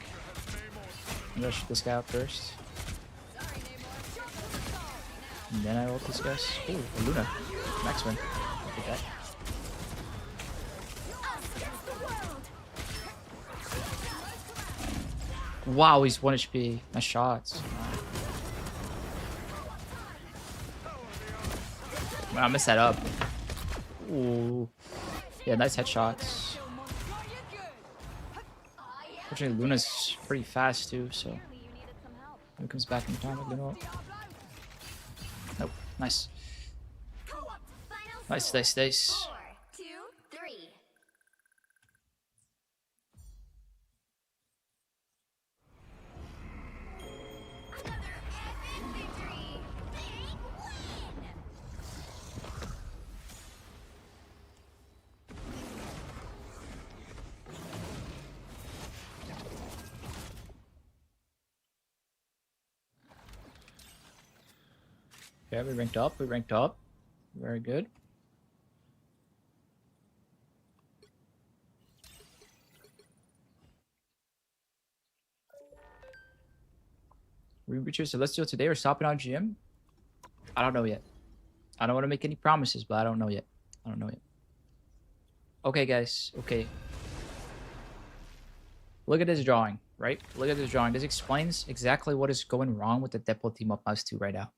I'm gonna shoot this guy out first. And then I ult this guy. Ooh, a Luna. Max win. I'll take that. Wow, he's 1 HP. Nice shots. Wow, I messed that up. Ooh. Yeah, nice headshots. Unfortunately, Luna's pretty fast too, so he comes back in time. Nope. Nice. Nice. 4, 2, 3. Another epic victory. Big win. Okay, we ranked up. Very good. Reach your Celestial today or stopping on GM? I don't know yet. I don't want to make any promises, but I don't know yet. Okay, guys. Okay. Look at this drawing, right? Look at this drawing. This explains exactly what is going wrong with the Deadpool team up mouse 2 right now.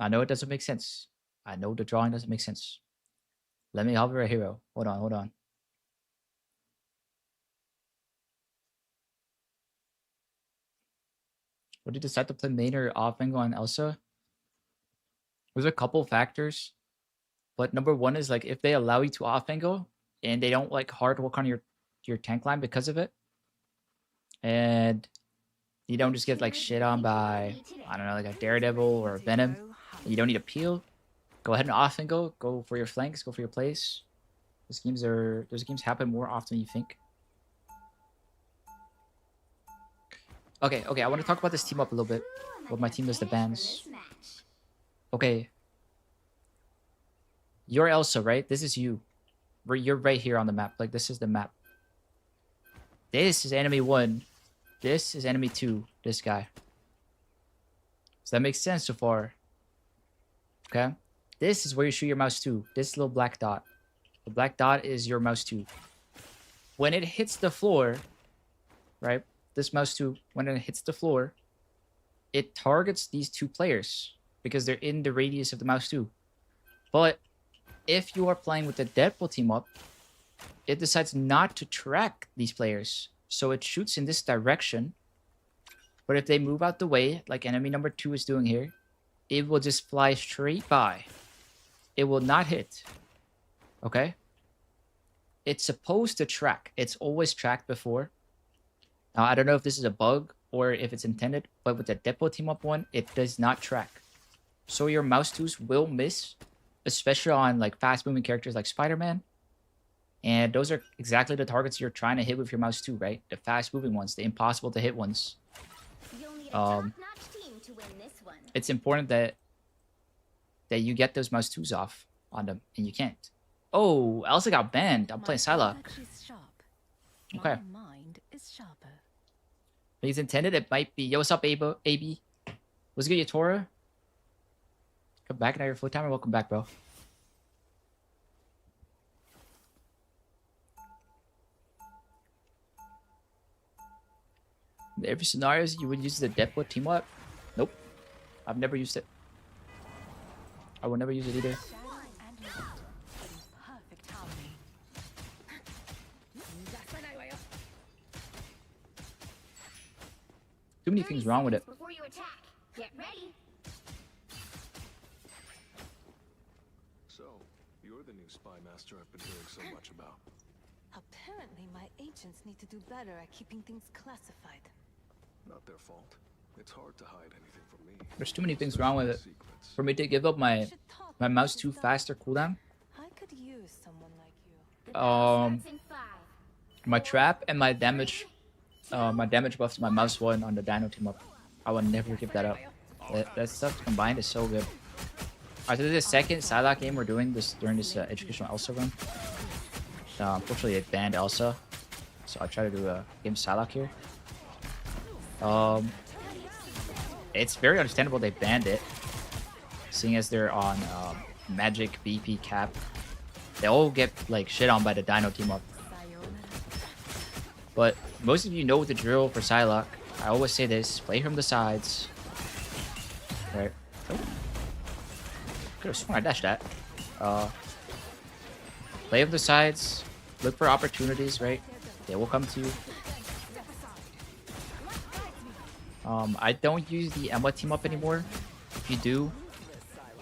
I know it doesn't make sense. I know the drawing doesn't make sense. Let me hover a hero. Hold on. Would you decide to play main or off angle on Elsa? There's a couple factors. But number one is like if they allow you to off angle and they don't like hard work on your tank line because of it. And you don't just get like shit on by, I don't know, like a Daredevil or a Venom. You don't need a peel. Go ahead and off angle. Go for your flanks. Go for your plays. Those games happen more often than you think. Okay. I want to talk about this team up a little bit. What my team does the bans. Okay. You're Elsa, right? This is you. You're right here on the map. Like, this is the map. This is enemy 1. This is enemy 2. This guy. Does that make sense so far? Okay. This is where you shoot your mouse 2. This little black dot. The black dot is your mouse 2. When it hits the floor, right? This mouse 2, when it hits the floor, it targets these 2 players because they're in the radius of the mouse 2. But if you are playing with the Deadpool team up, it decides not to track these players. So it shoots in this direction. But if they move out the way, like enemy number 2 is doing here, it will just fly straight by. It will not hit. Okay? It's supposed to track. It's always tracked before. Now, I don't know if this is a bug or if it's intended, but with the Deadpool team up one, it does not track. So your mouse 2s will miss, especially on like fast moving characters like Spider-Man. And those are exactly the targets you're trying to hit with your mouse 2, right? The fast moving ones, the impossible to hit ones. You'll need a top-notch team to win this one. It's important that that you get those mouse 2s off on them, and you can't. Oh, Elsa got banned. I'm playing Psylocke. Is sharp. Okay. My mind is sharper. He's intended. It might be. Yo, what's up, AB? What's good, Yatora? Come back now. You're full timer. Welcome back, bro. In every scenarios you would use the Deadwood team up? Nope. I've never used it. I will never use it either. Perfect harmony. Too many things wrong with it. Before you attack, get ready. So, you're the new spy master I've been hearing so much about. Apparently, my agents need to do better at keeping things classified. Not their fault. It's hard to hide anything from me. There's too many things wrong with it. Secrets. For me to give up my mouse 2 faster cooldown, I could use someone like you. Starts in 5. my trap and my damage buff to my mouse 1 on the Dino team up. I will never give that up. That stuff combined is so good. Alright, so this is the second Psylocke game we're doing this during this educational Elsa run. Unfortunately, it banned Elsa, so I'll try to do a game Psylocke here. It's very understandable they banned it, seeing as they're on magic BP cap. They all get like shit on by the Dino team up. But most of you know the drill for Psylocke. I always say this: play from the sides. Right. Oh. Could have sworn I dashed that. Play from the sides. Look for opportunities. Right. They will come to you. I don't use the Emma team up anymore. If you do,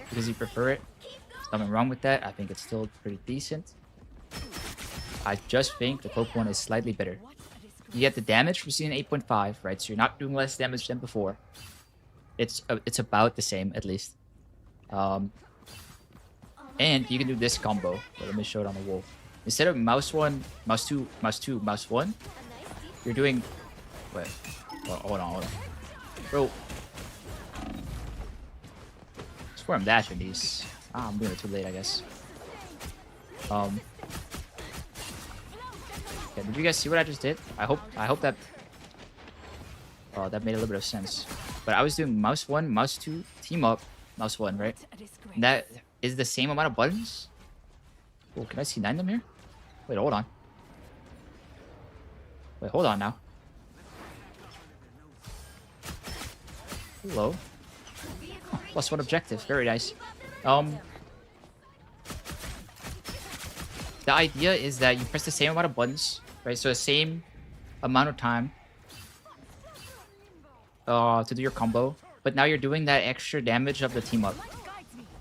because you prefer it, there's nothing wrong with that. I think it's still pretty decent. I just think the Poke one is slightly better. You get the damage from season 8.5, right? So you're not doing less damage than before. It's about the same, at least. And you can do this combo. Let me show it on the wall. Instead of mouse 1, mouse 2, mouse 2, mouse 1, you're doing... Wait. Well, hold on. Bro. I swear I'm dashing these. Ah, I'm doing it too late, I guess. Okay, did you guys see what I just did? I hope that... Oh, that made a little bit of sense. But I was doing mouse 1, mouse 2, team up, mouse 1, right? And that is the same amount of buttons? Oh, can I see 9 them here? Wait, hold on. Wait, hold on now. Hello. +1 objective. Very nice. The idea is that you press the same amount of buttons, right? So the same amount of time to do your combo, but now you're doing that extra damage of the team up.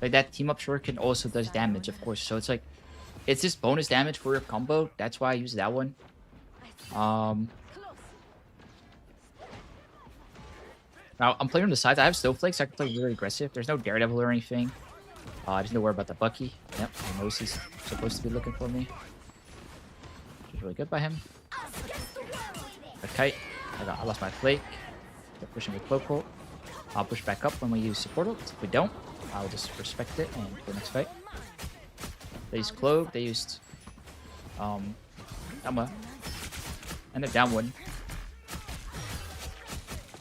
Like that team up shuriken also does damage, of course. So it's like it's just bonus damage for your combo. That's why I use that one. Now, I'm playing on the sides. I have Snowflake, so I can play really aggressive. There's no Daredevil or anything. I just need to worry about the Bucky. Yep, I know he's supposed to be looking for me. Which is really good by him. The kite. I lost my Flake. They're pushing with Cloak Ult. I'll push back up when we use Support Ult. If we don't, I'll just respect it and go the next fight. They used Cloak. They used... Emma. And they're down 1.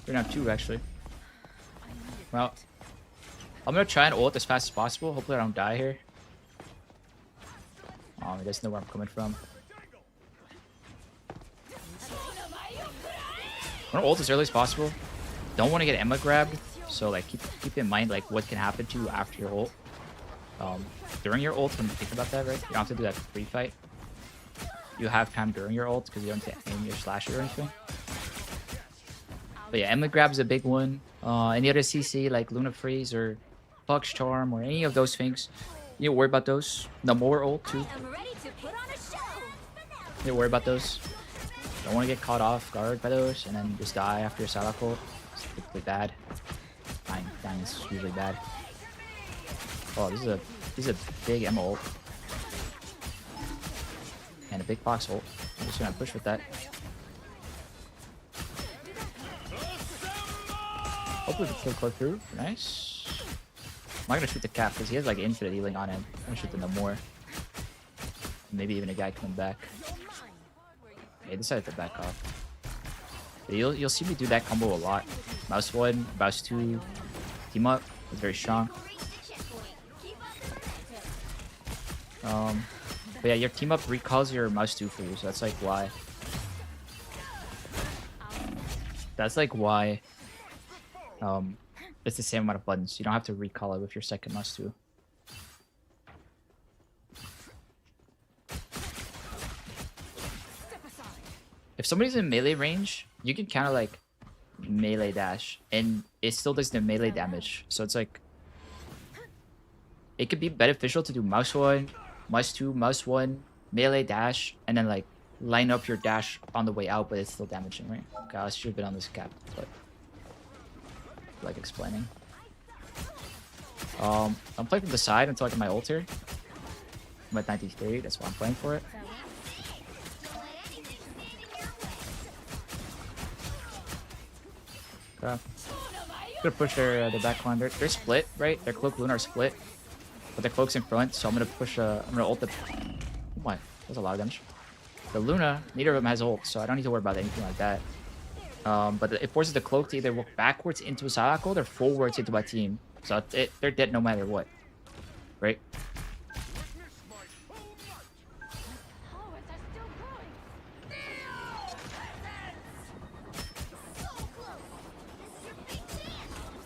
They're down 2, actually. Well, I'm gonna try and ult as fast as possible. Hopefully I don't die here. Oh, he doesn't know where I'm coming from. I'm gonna ult as early as possible. Don't want to get Emma grabbed, so like keep in mind like what can happen to you after your ult. During your ult, when you think about that, right? You don't have to do that pre-fight. You have time during your ult because you don't have to aim your slasher or anything. But yeah, Emma grab is a big one. Any other CC like Luna Freeze or Fox Charm or any of those things, you don't worry about those. The more ult too. You don't worry about those. Don't want to get caught off guard by those and then just die after your Psylocke ult. It's typically bad. Dying is usually bad. Oh, this is a big Emma ult. And a big Fox ult. I'm just gonna push with that. Hopefully the kill go through. Nice. I'm not gonna shoot the cap because he has like infinite healing on him. I'm gonna shoot the no more. Maybe even a guy coming back. Yeah, he decided to back off. But you'll see me do that combo a lot. Mouse 1, mouse 2, team up. It's very strong. But yeah, your team up recalls your mouse 2 for you, so that's like why. That's like why it's the same amount of buttons. You don't have to recall it with your second mouse 2. If somebody's in melee range, you can kind of like melee dash, and it still does the melee damage. So it's like, it could be beneficial to do mouse 1, mouse 2, mouse 1, melee dash, and then like line up your dash on the way out, but it's still damaging, right? Okay, I should have been on this cap, but like explaining. I'm playing from the side until I get my ulter. I'm at 93, that's why I'm playing for it. Okay. I'm gonna push their backline. They're split, right? Their cloak Luna are split, but their cloak's in front. So I'm gonna push. I'm gonna ult the. What? That's a lot of damage. The Luna, neither of them has ult, so I don't need to worry about anything like that. But it forces the cloak to either walk backwards into a Psylocke ult or forwards into my team. So they're dead no matter what, right?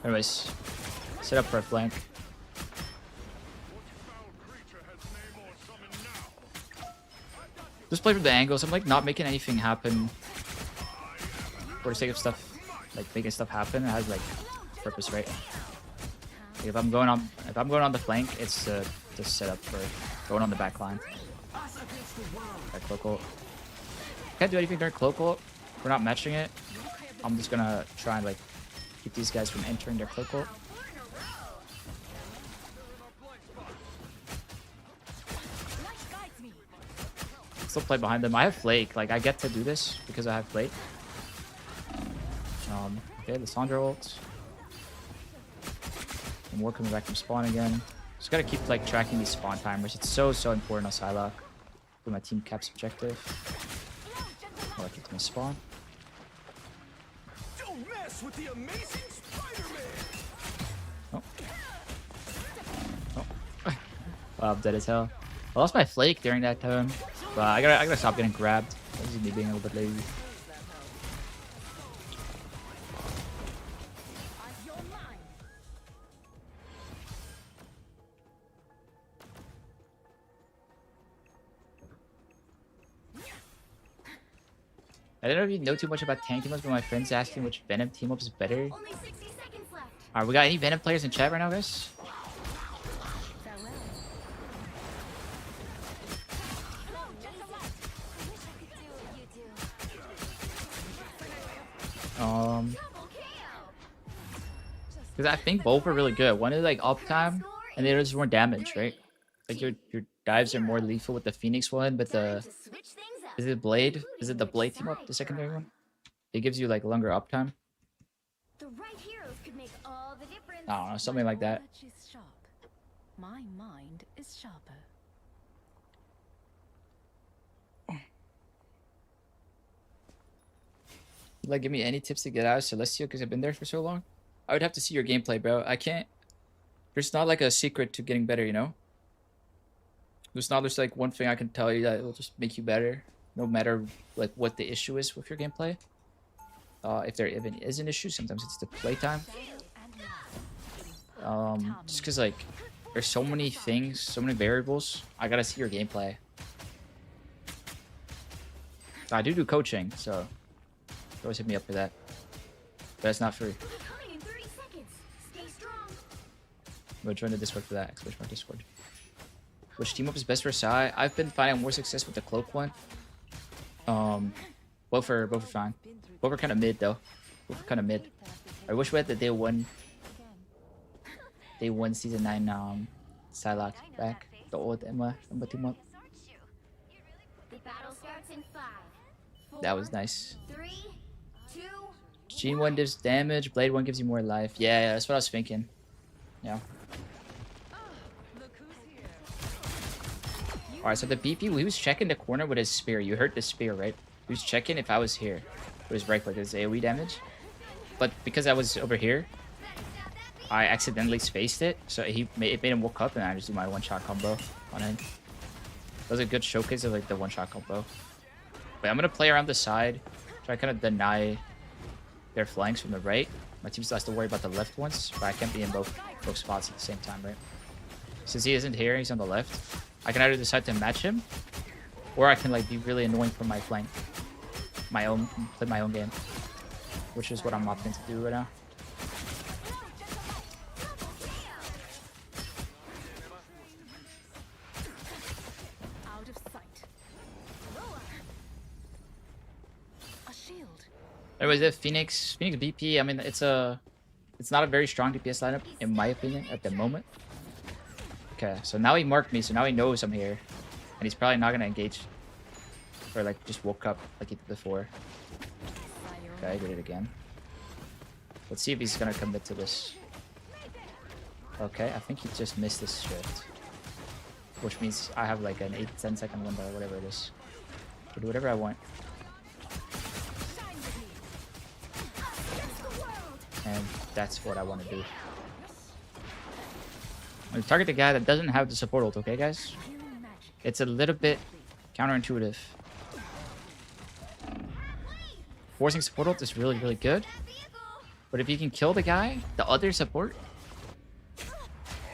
Anyways, set up for a flank. Just play from the angles. I'm like not making anything happen for the sake of stuff, like making stuff happen. It has like purpose, right? Like if I'm going on the flank, it's to set up for going on the back line. Right, cloak ult. Can't do anything during cloak ult. We're not matching it. I'm just gonna try and like keep these guys from entering their cloak ult. Still play behind them. I have Flake. Like, I get to do this because I have Flake. Okay, the Sandra ult. And more coming back from spawn again. Just gotta keep, like, tracking these spawn timers. It's so important on Psylocke. For my team cap's objective. I'll keep them in spawn. Don't mess with the amazing Spider-Man. Oh. Oh. Wow, I'm dead as hell. I lost my Flake during that turn. But I gotta stop getting grabbed. This is me being a little bit lazy. I don't know if you know too much about tank team ups, but my friend's asking which Venom team up is better. Only 60 seconds left. Alright, we got any Venom players in chat right now, guys? Because I think both are really good. One is like uptime, and the other is more damage, right? Like your dives are more lethal with the Phoenix one, but the is it Blade? Is it the Blade team up, the secondary one? It gives you like longer uptime. The right heroes could make all the difference. I don't know, something like that. My mind is sharper. Like, give me any tips to get out of Celestial because I've been there for so long. I would have to see your gameplay, bro. I can't. There's not like a secret to getting better, you know? There's not just like one thing I can tell you that will just make you better, no matter like what the issue is with your gameplay. If there even is an issue, sometimes it's the playtime. Just because like there's so many things, so many variables. I gotta see your gameplay. I do coaching, so always hit me up for that. But it's not free. I'm gonna join the Discord for that. Exclamation mark Discord. Which team up is best for Psy? I've been finding more success with the cloak one. Both are fine. Both are kind of mid though. Both are kind of mid. I wish we had the day one season 9 Psylocke back. The old Emma team up. The battle starts in 5, 4, That was nice. 3, 2. Gene 1 gives damage. Blade 1 gives you more life. Yeah, that's what I was thinking. Yeah. Alright, so the BP, he was checking the corner with his spear. You heard the spear, right? He was checking if I was here. With his right click, his AoE damage. But because I was over here, I accidentally spaced it. So it made him woke up and I just do my one-shot combo on him. That was a good showcase of like the one-shot combo. But I'm going to play around the side. Try to kind of deny their flanks from the right. My team still has to worry about the left ones. But I can't be in both spots at the same time, right? Since he isn't here, he's on the left. I can either decide to match him, or I can like be really annoying from my flank, play my own game, which is what I'm opting to do right now. Out of sight. A shield. Anyways, the Phoenix BP. I mean, it's not a very strong DPS lineup in my opinion at the moment. Okay, so now he marked me, so now he knows I'm here. And he's probably not going to engage. Or, like, just woke up like he did before. Okay, I did it again. Let's see if he's going to commit to this. Okay, I think he just missed this shift. Which means I have, like, an 8-10 second window or whatever it is. I can do whatever I want. And that's what I want to do. I'm gonna target the guy that doesn't have the support ult, okay, guys? It's a little bit counterintuitive. Forcing support ult is really, really good. But if you can kill the guy, the other support,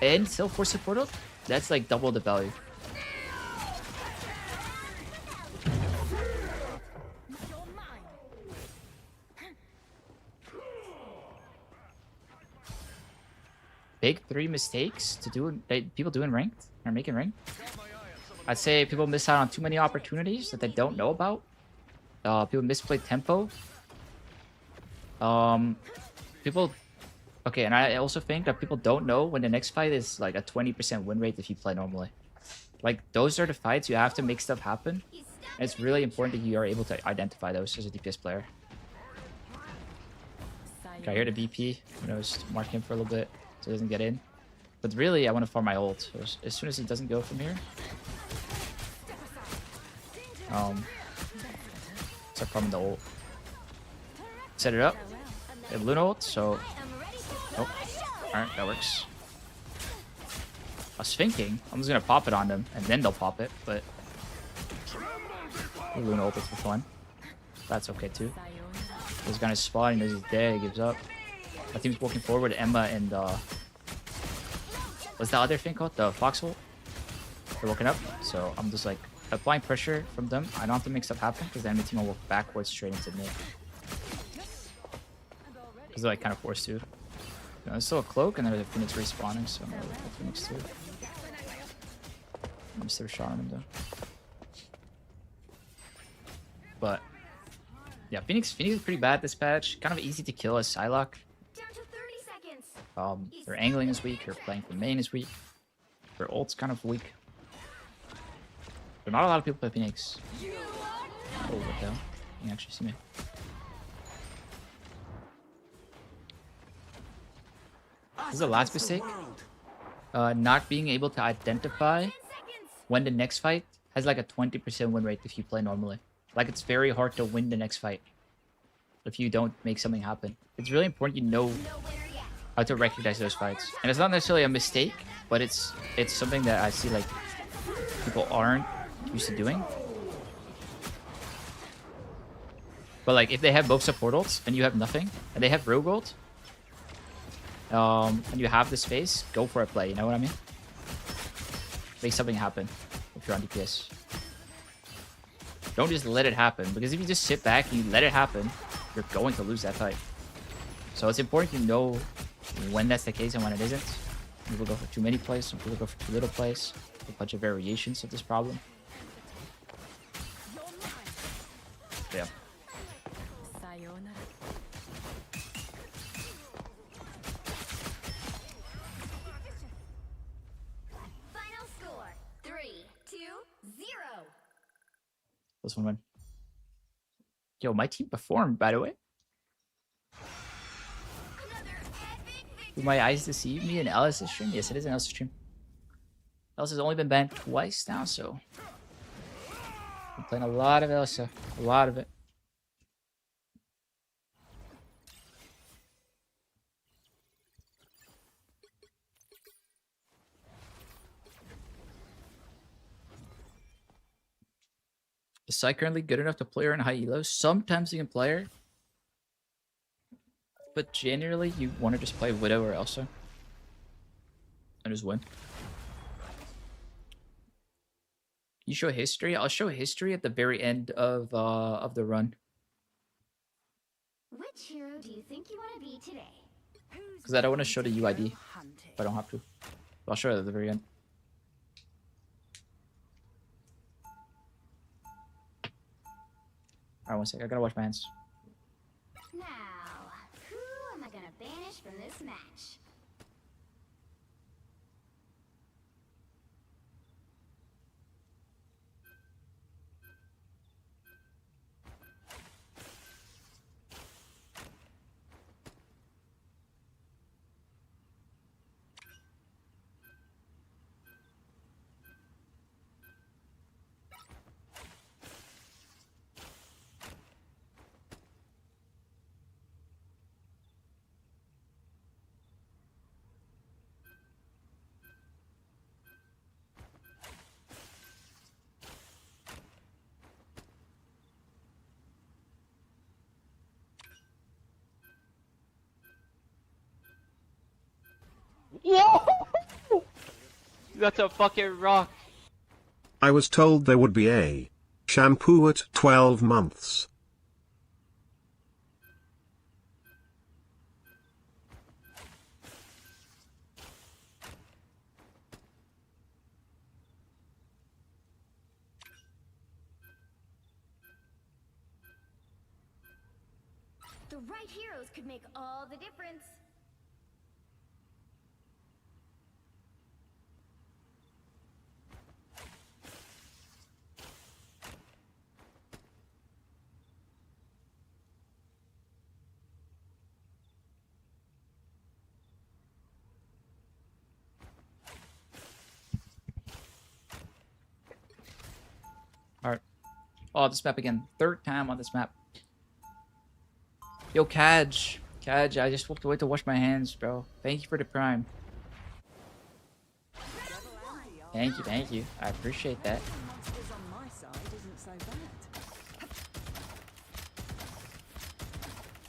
and still force support ult, that's like double the value. Big 3 mistakes to do that people do in ranked or making ranked. I'd say people miss out on too many opportunities that they don't know about. People misplay tempo. Okay, and I also think that people don't know when the next fight is like a 20% win rate if you play normally. Like those are the fights you have to make stuff happen. And it's really important that you are able to identify those as a DPS player. Okay, I hear the BP. You know, just mark him for a little bit. So he doesn't get in. But really, I want to farm my ult. So as soon as he doesn't go from here, start farming the ult. Set it up. They have Luna ult, so... Oh, alright, that works. I was thinking, I'm just going to pop it on them, and then they'll pop it, but... Luna ult is for fun. That's okay, too. He's gonna spawn, he knows he's dead, he gives up. My team's walking forward, Emma and what's the other thing called? The Foxhole? They're walking up, so I'm just like applying pressure from them. I don't have to make stuff happen because the enemy team will walk backwards straight into me. Because they're like kind of forced to. You know, there's still a cloak and there's a Phoenix respawning, so I'm gonna look at Phoenix too. I'm still shot on him though. But yeah, Phoenix is pretty bad this patch. Kind of easy to kill as Psylocke. Their angling is weak, their playing from main is weak. Their ult's kind of weak. But not a lot of people play Phoenix. Oh, what the hell? You can actually see me. This is the last mistake. Not being able to identify when the next fight has like a 20% win rate if you play normally. Like it's very hard to win the next fight if you don't make something happen. It's really important you know how to recognize those fights. And it's not necessarily a mistake, but it's something that I see like people aren't used to doing. But like if they have both support ults and you have nothing, and they have rogue ult, and you have the space, go for a play, you know what I mean? Make something happen if you're on DPS. Don't just let it happen, because if you just sit back and you let it happen, you're going to lose that fight. So it's important to know when that's the case and when it isn't. Some people go for too many plays, some people go for too little plays. A bunch of variations of this problem. Yeah. Final score 3-2-0. This one win. Yo, my team performed, by the way. Do my eyes deceive me in Elsa's stream? Yes, it is an Elsa stream. Elsa's only been banned twice now, so I'm playing a lot of Elsa. A lot of it. Is Psy currently good enough to play her in high elo? Sometimes you can play her. But generally, you want to just play Widow or Elsa. And just win. You show history? I'll show history at the very end of the run. Which hero do you think you want to be today? Because I don't want to show the UID. If I don't have to. But I'll show it at the very end. Alright, 1 sec. I gotta wash my hands. Now, who am I gonna banish from this match? Whoa! That's a fucking rock. I was told there would be a shampoo at 12 months. The right heroes could make all the difference. Alright. Oh, this map again. Third time on this map. Yo, Kaj. Kaj, I just walked away to wash my hands, bro. Thank you for the prime. Thank you, thank you. I appreciate that. Monsters on my side isn't so bad.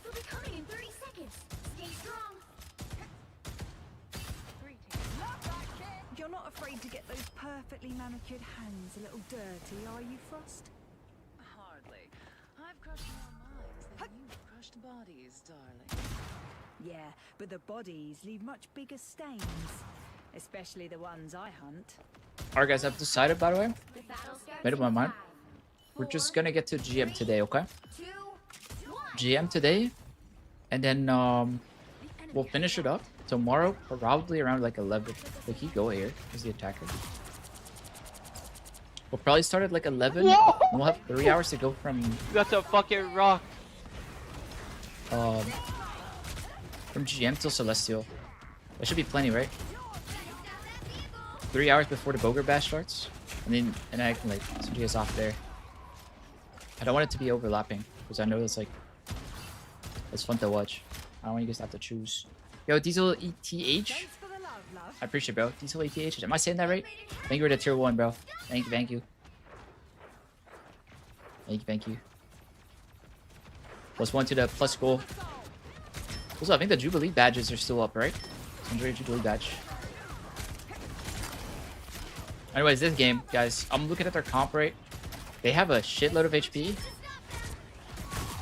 They'll be coming in 30 seconds. Stay strong. You're not afraid to get those perfectly manicured hands a little dirty, are you, Frost? Hardly. I've crushed more minds than you've crushed bodies, darling. Yeah, but the bodies leave much bigger stains. Especially the ones I hunt. Alright, guys, I've decided, by the way. The battle starts Made up my in mind. 5, We're just 4, gonna get to GM today, okay? 2, 1. GM today. And then, we'll finish it up tomorrow, probably around like 11. Like, he go here. He's the attacker. We'll probably start at like 11. And we'll have 3 hours to go from That's a fucking rock. from GM till Celestial. That should be plenty, right? 3 hours before the Boger Bash starts. And I can like switch you guys off there. I don't want it to be overlapping because I know it's like it's fun to watch. I don't want you guys to have to choose. Yo, Diesel ETH. Thanks for the love, love. I appreciate it, bro. Diesel ETH. Am I saying that right? Thank you for the tier 1, bro. Thank you, thank you. Thank you, thank you. +1 to the plus goal. Also, I think the Jubilee badges are still up, right? Enjoy your Jubilee badge. Anyways, this game, guys, I'm looking at their comp rate. They have a shitload of HP.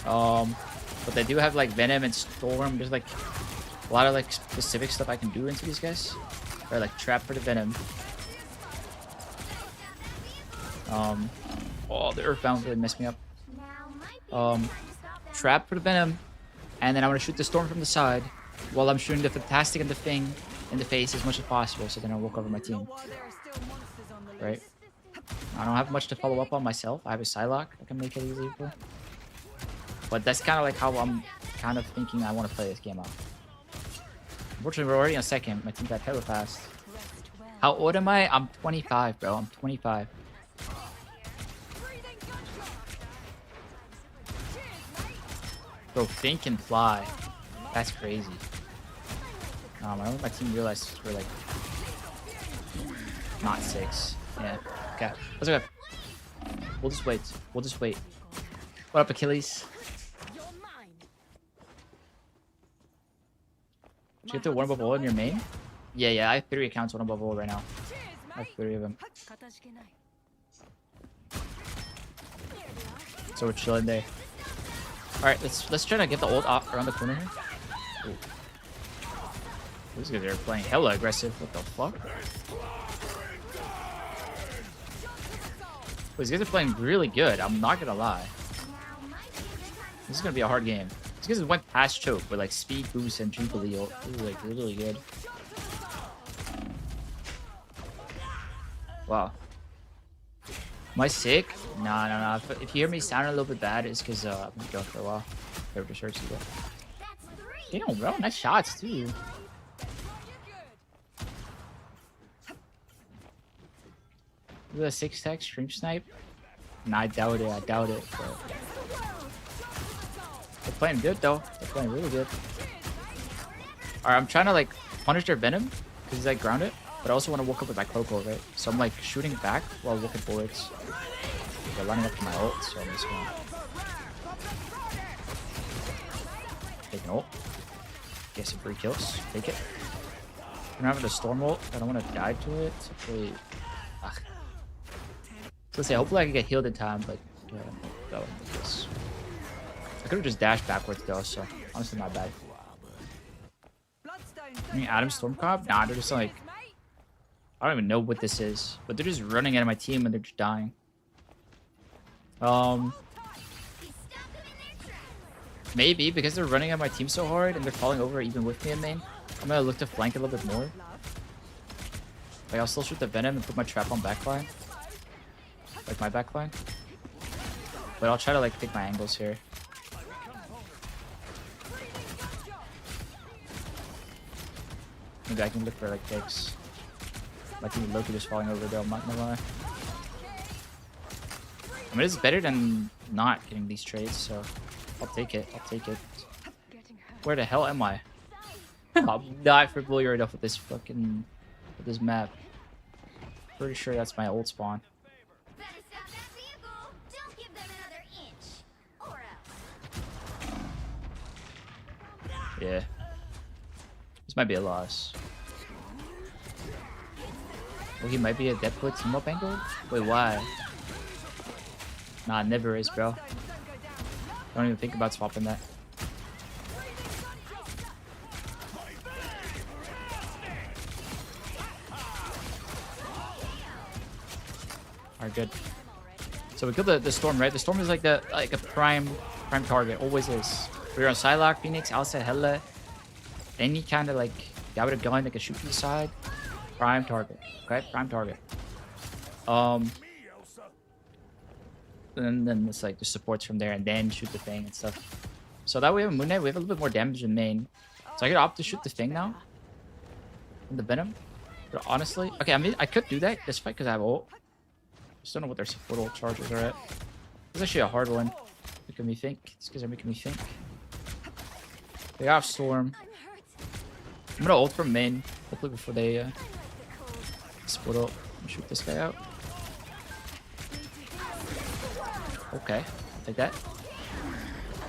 But they do have like Venom and Storm. There's like a lot of like specific stuff I can do into these guys. Or like Trap for the Venom. Oh, the Earthbound really messed me up. Trap for the Venom. And then I'm gonna shoot the Storm from the side while I'm shooting the Fantastic and the Thing in the face as much as possible, so then I'll walk over my team. Right? I don't have much to follow up on myself. I have a Psylocke I can make it easy for. But that's kind of like how I'm kind of thinking I want to play this game out. Unfortunately, we're already on second. My team got hella fast. How old am I? I'm 25, bro. I'm 25. Bro, Finn can fly. That's crazy. I don't think my team realized we're like not 6. Yeah. Okay. Let's go. We'll just wait. We'll just wait. What up, Achilles? Did you get to 1 above all in your main? Yeah, I have 3 accounts 1 above all right now. I have 3 of them. So we're chilling there. Alright, let's try to get the ult off around the corner here. Ooh. These guys are playing hella aggressive. What the fuck? These guys are playing really good. I'm not gonna lie. This is gonna be a hard game. These guys went past choke with like speed boost and Jubilee ult. This is like really good. Wow. Am I sick? Nah. If you hear me sound a little bit bad, it's because I've been going for a while. Favorite just hurts you. Damn, bro. Nice shots, too. Is that a 6-tech stream snipe? Nah, I doubt it. But... they're playing good, though. They're playing really good. Alright, I'm trying to, like, punish their Venom because he's, like, grounded. But I also want to walk up with my Coco, right? So I'm, like, shooting back while walking forwards. They're lining up to my ult, so I'm just gonna... take an ult. Get some free kills. Take it. I'm having a Storm ult. I don't want to die to it. So hopefully... ugh. So let's say, hopefully I can get healed in time, but... yeah, that wouldn't be this. I could have just dashed backwards, though, so... honestly, not bad. I mean, Adam Stormcop? Nah, they're just like... I don't even know what this is, but they're just running at my team and they're just dying. Maybe because they're running at my team so hard and they're falling over even with me in main, I'm gonna look to flank a little bit more. Like I'll still shoot the Venom and put my trap on backline, like my backline. But I'll try to like take my angles here. Maybe I can look for like picks. My team Loki just falling over though, I'm not gonna lie. I mean, it's better than not getting these trades, so I'll take it. Where the hell am I? I'm not familiar enough with this fucking... with this map. Pretty sure that's my old spawn. Yeah. This might be a loss. Oh, he might be a Deadpool team-up angle? Wait, why? Nah, it never is, bro. Don't even think about swapping that. Alright, good. So we killed the Storm, right? The Storm is like a prime target, always is. We're on Psylocke, Phoenix, Elsa, Hella. Any kind of like guy with a gun that can shoot from the side. Prime target. Okay, prime target. And then it's like the supports from there and then shoot the thing and stuff. So that way we have a Moon Knight, we have a little bit more damage in main. So I could opt to shoot the thing now. And the Venom. But honestly, okay, I mean I could do that this fight because I have ult. Just don't know what their support ult charges are at. This is actually a hard one. Making me think. These guys are making me think. They have Storm. I'm gonna ult from main, hopefully before they split up and shoot this guy out. Okay, I'll take that.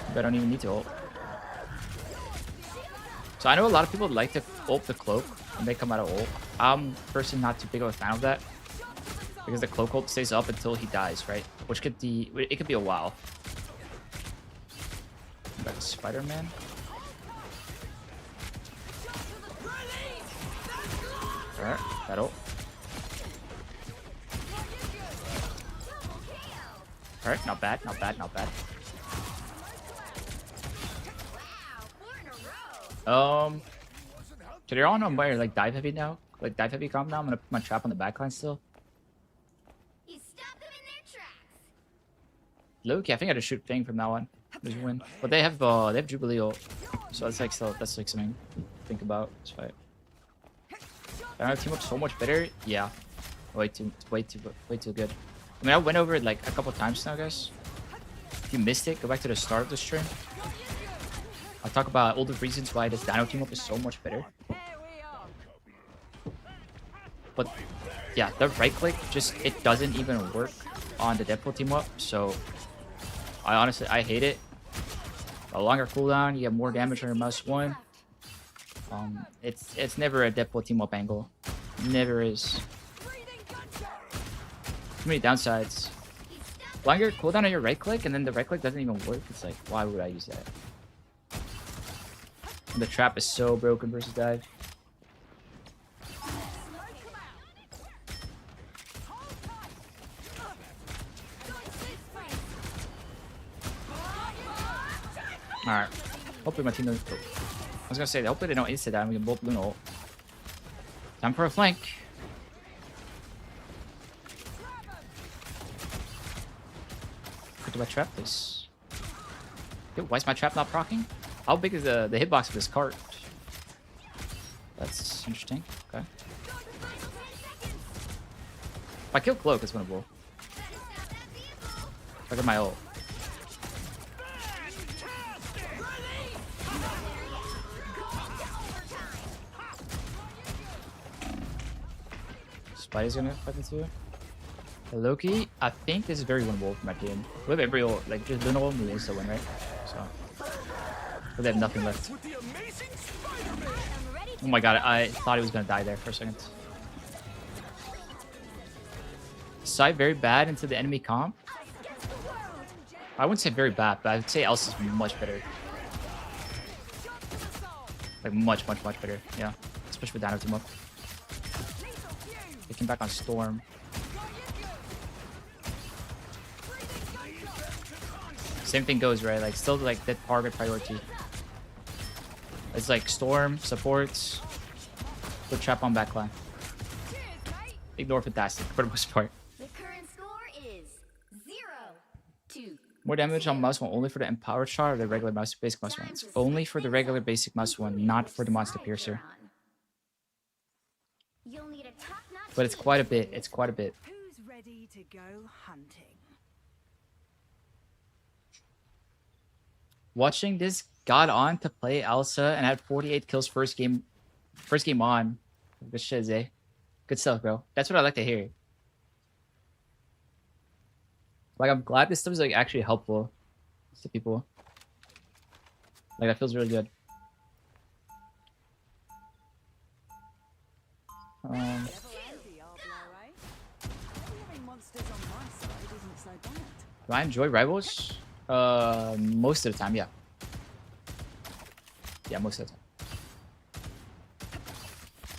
But I don't even need to ult. So I know a lot of people like to ult the cloak when they come out of ult. I'm personally not too big of a fan of that. Because the cloak ult stays up until he dies, right? Which could be, it could be a while. Back to Spider-Man. Alright, that ult. Alright, not bad. So they're all on where, like, dive heavy now? Like, dive heavy comp now? I'm gonna put my trap on the backline still. Loki, I think I just shoot Thing from that one. There's a win. But they have Jubilee ult. So that's like something to think about this fight. Dino team up so much better. Yeah, way too good. I mean, I went over it like a couple times now, guys. If you missed it, go back to the start of the stream. I'll talk about all the reasons why this Dino team up is so much better. But yeah, the right click just it doesn't even work on the Deadpool team up. So I honestly hate it. A longer cooldown, you get more damage on your mouse one. It's never a Deadpool team up angle. Never is. Too many downsides. Longer cooldown on your right click, and then the right click doesn't even work. It's like, why would I use that? And the trap is so broken versus dive. Alright. Hopefully my team doesn't. I was gonna say, hopefully they don't insta that and we can both balloon ult. Time for a flank. Put my trap, please. Yo, why is my trap not proccing? How big is the hitbox of this cart? That's interesting. Okay. If I kill Cloak, it's winnable. Look at my ult. Spidey's gonna fight me too. Loki, I think this is very winnable for my team. We have every ult, like just Luno and we insta win, right? So but they have nothing left. Oh my god, I thought he was gonna die there for a second. Side very bad into the enemy comp. I wouldn't say very bad, but I would say Elsa's much better. Like much better, yeah. Especially with Dino team up. They came back on Storm. Same thing goes, right? Like still like that target priority. It's like Storm, supports, put trap on backline. Ignore fantastic for the most part. The current score is 0-2. More damage on mouse one only for the empowered shot or the regular mouse basic mouse one? It's only for the regular basic mouse one, not for the monster piercer. You'll need a top-notch But it's quite a bit. It's quite a bit. Who's ready to go hunting? Watching this got on to play Elsa and had 48 kills first game on. Good shit, Zay. Good stuff, bro. That's what I like to hear. Like, I'm glad this stuff is like actually helpful to people. Like, that feels really good. Do I enjoy rivals? Most of the time, yeah. Yeah, most of the time.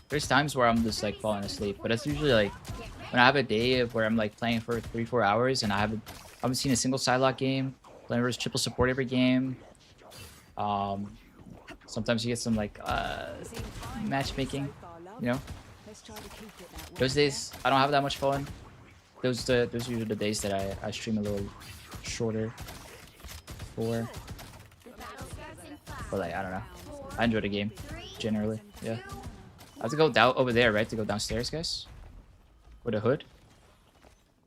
There's times where I'm just like falling asleep, but it's usually like when I have a day of where I'm like playing for 3-4 hours and I haven't seen a single Psylocke game, playing versus triple support every game. Sometimes you get some like matchmaking, you know. Those days I don't have that much fun. Those are usually the days that I stream a little shorter for. But like I don't know. I enjoy the game generally. Yeah. I have to go down over there, right? To go downstairs, guys. With a hood.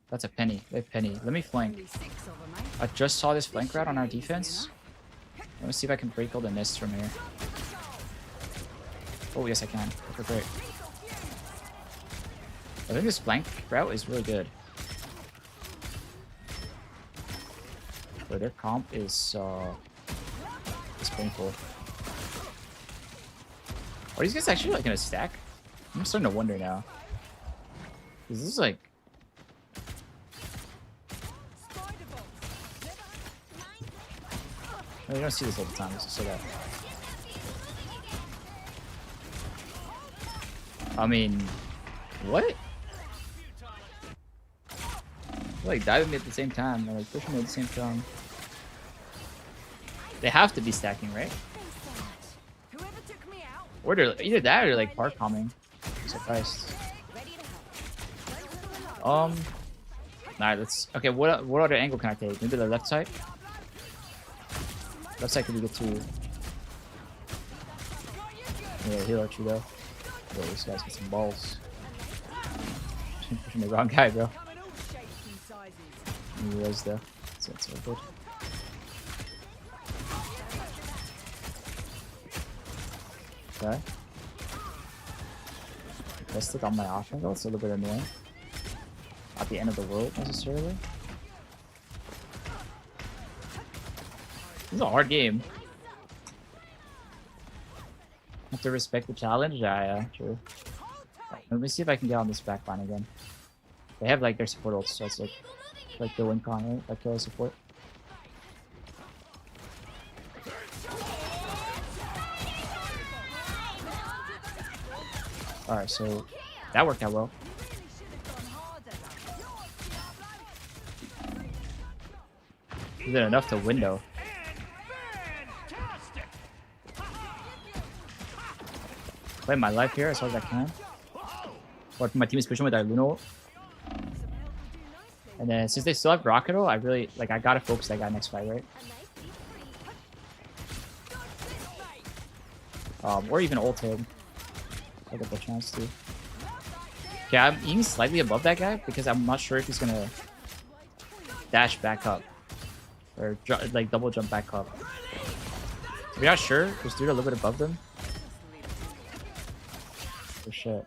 That's a penny. They have penny. Let me flank. I just saw this flank route on our defense. Let me see if I can break all the nests from here. Oh yes, I can. Okay, great. I think this flank route is really good. But their comp is painful. Are these guys actually like in a stack? I'm starting to wonder now. Is this like... No, you don't see this all the time, let's just say that. I mean... What? They're like diving me at the same time. They're like pushing me at the same time. They have to be stacking, right? Or they're either that or they're like park calming. I'm surprised. Alright, let's. Okay, what other angle can I take? Maybe the left side. Left side could be good too. Yeah, heal archer though. Bro, this guy's got some balls. Pushing the wrong guy, bro. Come in all shapes and sizes. He was though. So it's so good. Okay. Pressed it on my offense, though. It's a little bit annoying. Not the end of the world necessarily. This is a hard game. Have to respect the challenge. Yeah, true. Let me see if I can get on this back line again. They have like their support ults, so it's like the win con, right? Like kill support. Alright, so that worked out well. Is it enough to window? Play my life here as hard as I can. Or my team is pushing with our Luna ult. And then since they still have Rocket ult, I really like I gotta focus that guy next fight, right? Or even ult him. I get the chance to. Okay, I'm eating slightly above that guy because I'm not sure if he's gonna dash back up or like double jump back up. We're not sure. Just do it a little bit above them. Oh shit.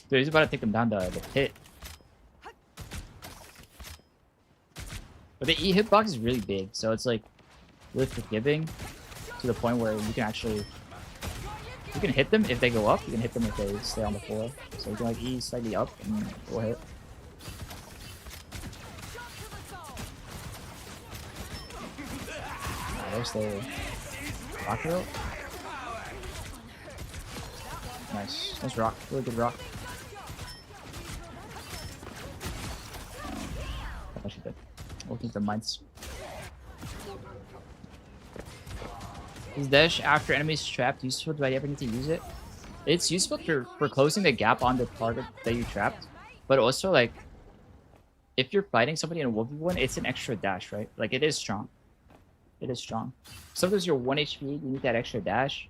Dude, he's about to take them down the pit. But the E hitbox is really big, so it's like really forgiving to the point where you can actually hit them if they go up, you can hit them if they stay on the floor. So you can like E slightly up and go hit. There's the rocket ult. Nice. Nice rock. Really good rock. I should have. We'll keep the mines. Is dash after enemies trapped useful? Do I ever need to use it? It's useful for closing the gap on the target that you trapped. But also like if you're fighting somebody in a 1v1, it's an extra dash, right? Like it is strong. It is strong. Sometimes you're 1 HP, you need that extra dash.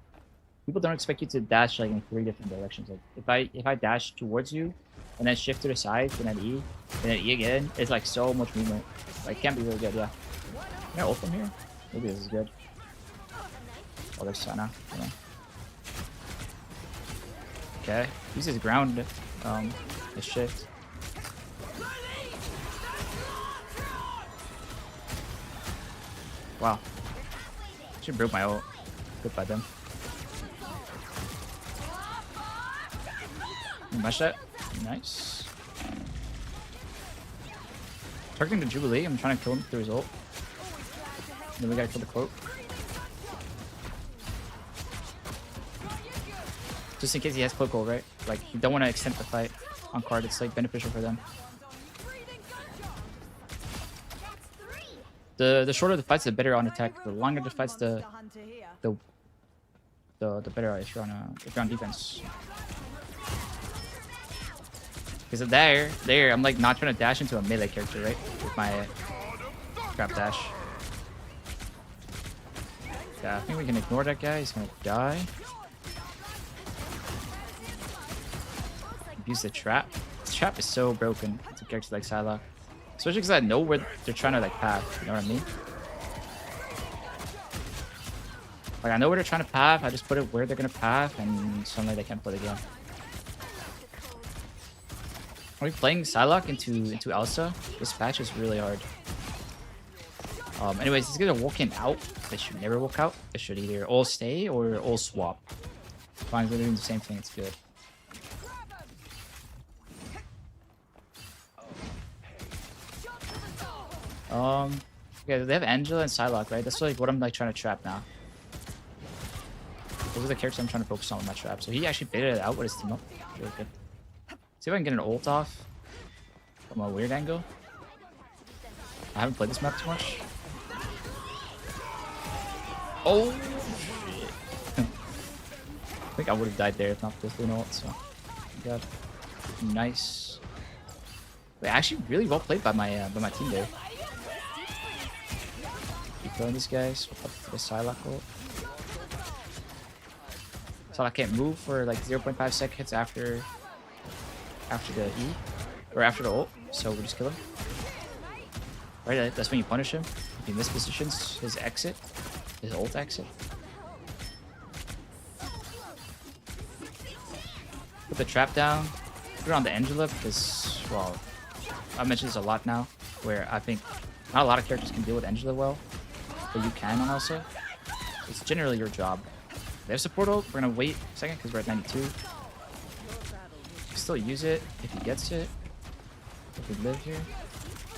People don't expect you to dash like in 3 different directions. Like if I dash towards you and then shift to the side and then E and then E again, it's like so much movement. Like it can be really good, yeah. Can I ult from here? Maybe this is good. Oh, there's Sana. Yeah. Okay. Use his ground his shift. Wow. Should broke my ult. Good by them. Mash that. Nice. Targeting the Jubilee. I'm trying to kill him through his ult. Then we gotta kill the cloak. Just in case he has cloak ult, right? Like, you don't want to extend the fight on card. It's like beneficial for them. The shorter the fights, the better on attack. The longer the fights, the better if you're on defense. Because there, I'm like not trying to dash into a melee character, right? With my trap dash. Yeah, I think we can ignore that guy. He's gonna die. Use the trap. This trap is so broken to characters like Psylocke. Especially because I know where they're trying to like path, you know what I mean? Like I know where they're trying to path, I just put it where they're gonna path and suddenly they can't play the game. Are we playing Psylocke into Elsa? This patch is really hard. Anyways, these guys are walking out. They should never walk out. They should either all stay or all swap. As long as they're doing the same thing, it's good. Okay, they have Angela and Psylocke, right? That's like what I'm like trying to trap now. Those are the characters I'm trying to focus on with my trap. So he actually baited it out with his team up. Really good. See if I can get an ult off from a weird angle. I haven't played this map too much. Oh shit. I think I would have died there if not for this Luna ult, so God. Nice. Wait, actually really well played by my team there. Keep killing these guys. Up to the Psylocke ult. Psylocke can't move for like 0.5 seconds after the E or after the ult, so we just kill him. Right, that's when you punish him. If he mispositions his exit, his ult exit. Put the trap down. Put it on the Angela because, well, I mentioned this a lot now, where I think not a lot of characters can deal with Angela well, but you can on Elsa. It's generally your job. They have support ult. We're gonna wait a second because we're at 92. Still use it if he gets it. If we live here.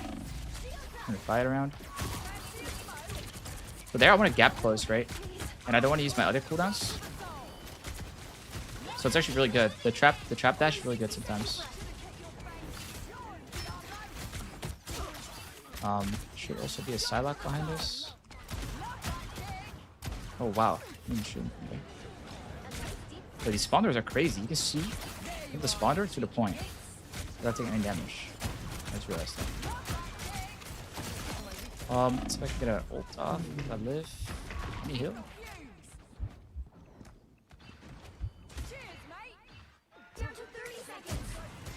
I'm gonna fight around. But there I want to gap close, right? And I don't want to use my other cooldowns. So it's actually really good. The trap dash is really good sometimes. Should also be a Psylocke behind us. Oh wow. Okay. But these spawners are crazy. You can see the spawner to the point without taking any damage. I just realized that. Let's see if I can get an ult off if I live. Any heal?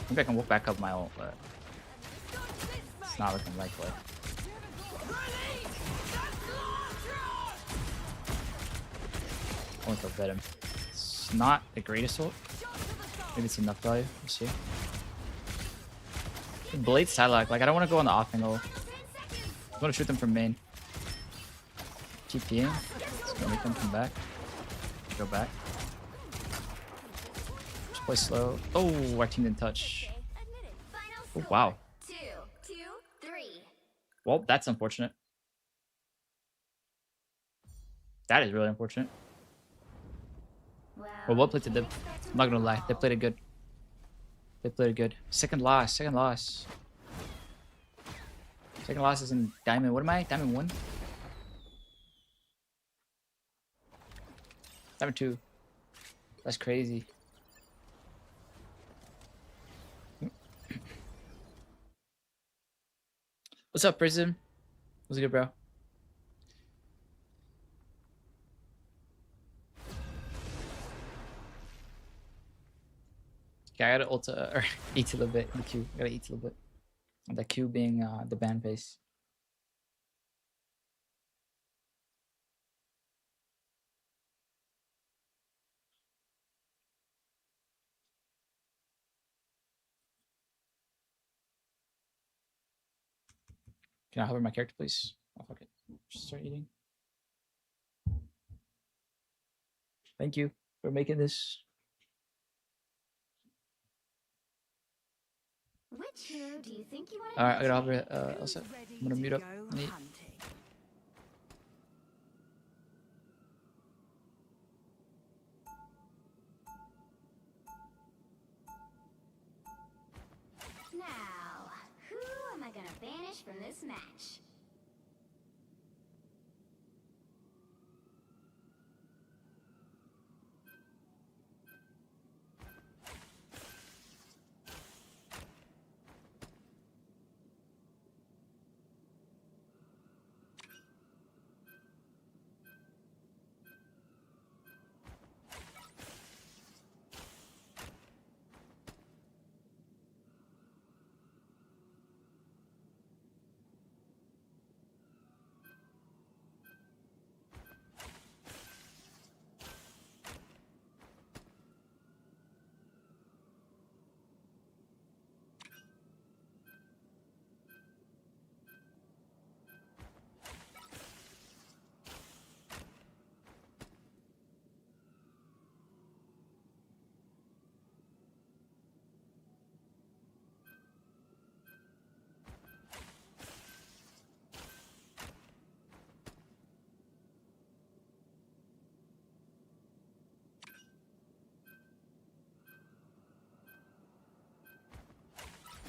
Maybe I can walk back up my ult, but it's not looking likely. I want to bet him. It's not the greatest ult. Maybe it's enough value. We'll see. Blade Psylocke. Like, I don't want to go on the off angle. I want to shoot them from main. TPing. It's gonna make them come back. Go back. Just play slow. Oh, our team didn't touch. Oh, wow. Well, that's unfortunate. That is really unfortunate. Well, well played to them. I'm not gonna lie. They played it good. They played it good. Second loss. Second loss. Second loss is in Diamond. What am I? Diamond 1? Diamond 2. That's crazy. What's up, Prism? What's good, bro? Yeah, I gotta ulta or eat a little bit in the queue. I gotta eat a little bit. The Q being the band face. Can I hover my character, please? Oh, fuck it. Just start eating. Thank you for making this. Which hero do you think you want? Alright, I gotta hover Elsa. I'm gonna mute up. Neat. Now, who am I gonna banish from this match?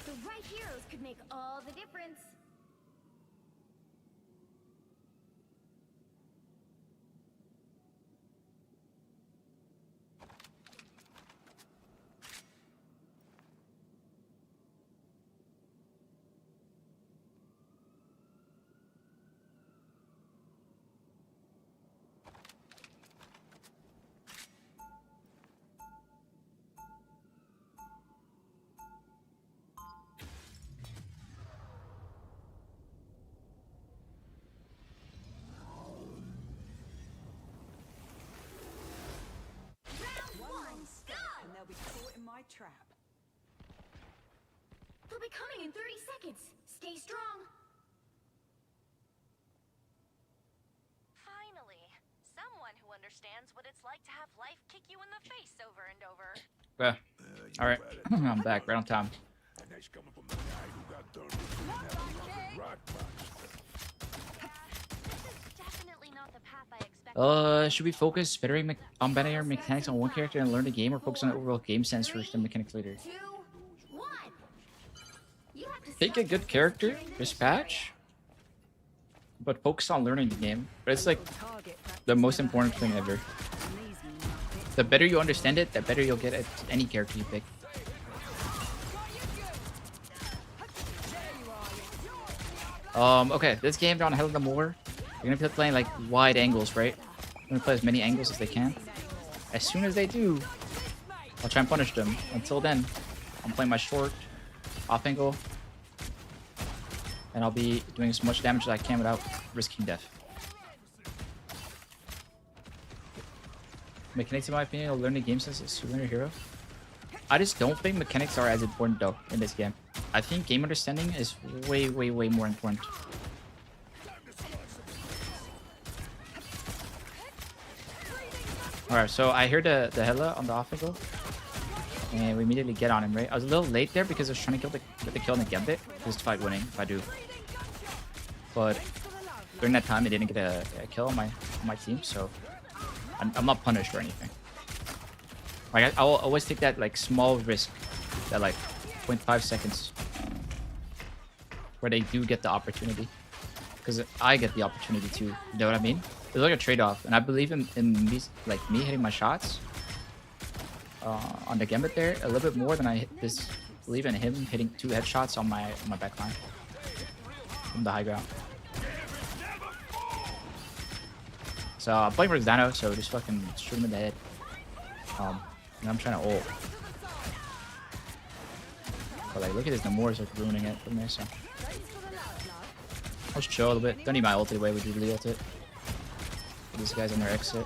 The right heroes could make all the difference. understands what it's like to have life kick you in the face over and over. Yeah. All right. I'm back right on time. And that's coming from the guy who got done with rock monster. This is definitely not the path I expected. Should we focus on better mechanics on one character and learn the game, or focus on the overall game sense first and mechanics later? 2, 1. You have to Pick a start good character this patch, but focus on learning the game. But it's like the most important thing ever. The better you understand it, the better you'll get at any character you pick. Okay, this game on Hell in the Moor, you're gonna be playing like wide angles, right? I'm gonna play as many angles as they can. As soon as they do, I'll try and punish them. Until then, I'm playing my short, off angle, and I'll be doing as much damage as I can without risking death. Mechanics, in my opinion, will learn the game sense is to learn a hero. I just don't think mechanics are as important though in this game. I think game understanding is way, way, way more important. Alright, so I heard the Hela on the off angle, and we immediately get on him, right? I was a little late there because I was trying to get the kill on the Gambit. This fight winning if I do. But during that time, I didn't get a kill on my team, so I'm not punished or anything. Like I'll always take that like small risk, that like 0.5 seconds, where they do get the opportunity, because I get the opportunity too. You know what I mean? It's like a trade-off, and I believe in me, like me hitting my shots on the Gambit there a little bit more than I believe in him hitting 2 headshots on my backline from the high ground. So I'm playing for Dino, so just fucking shoot him in the head. And I'm trying to ult. But like, look at this, Namor's like ruining it for me, so. Let's chill a little bit. Don't need my ult anyway, we do really ult it. These guys on their exit.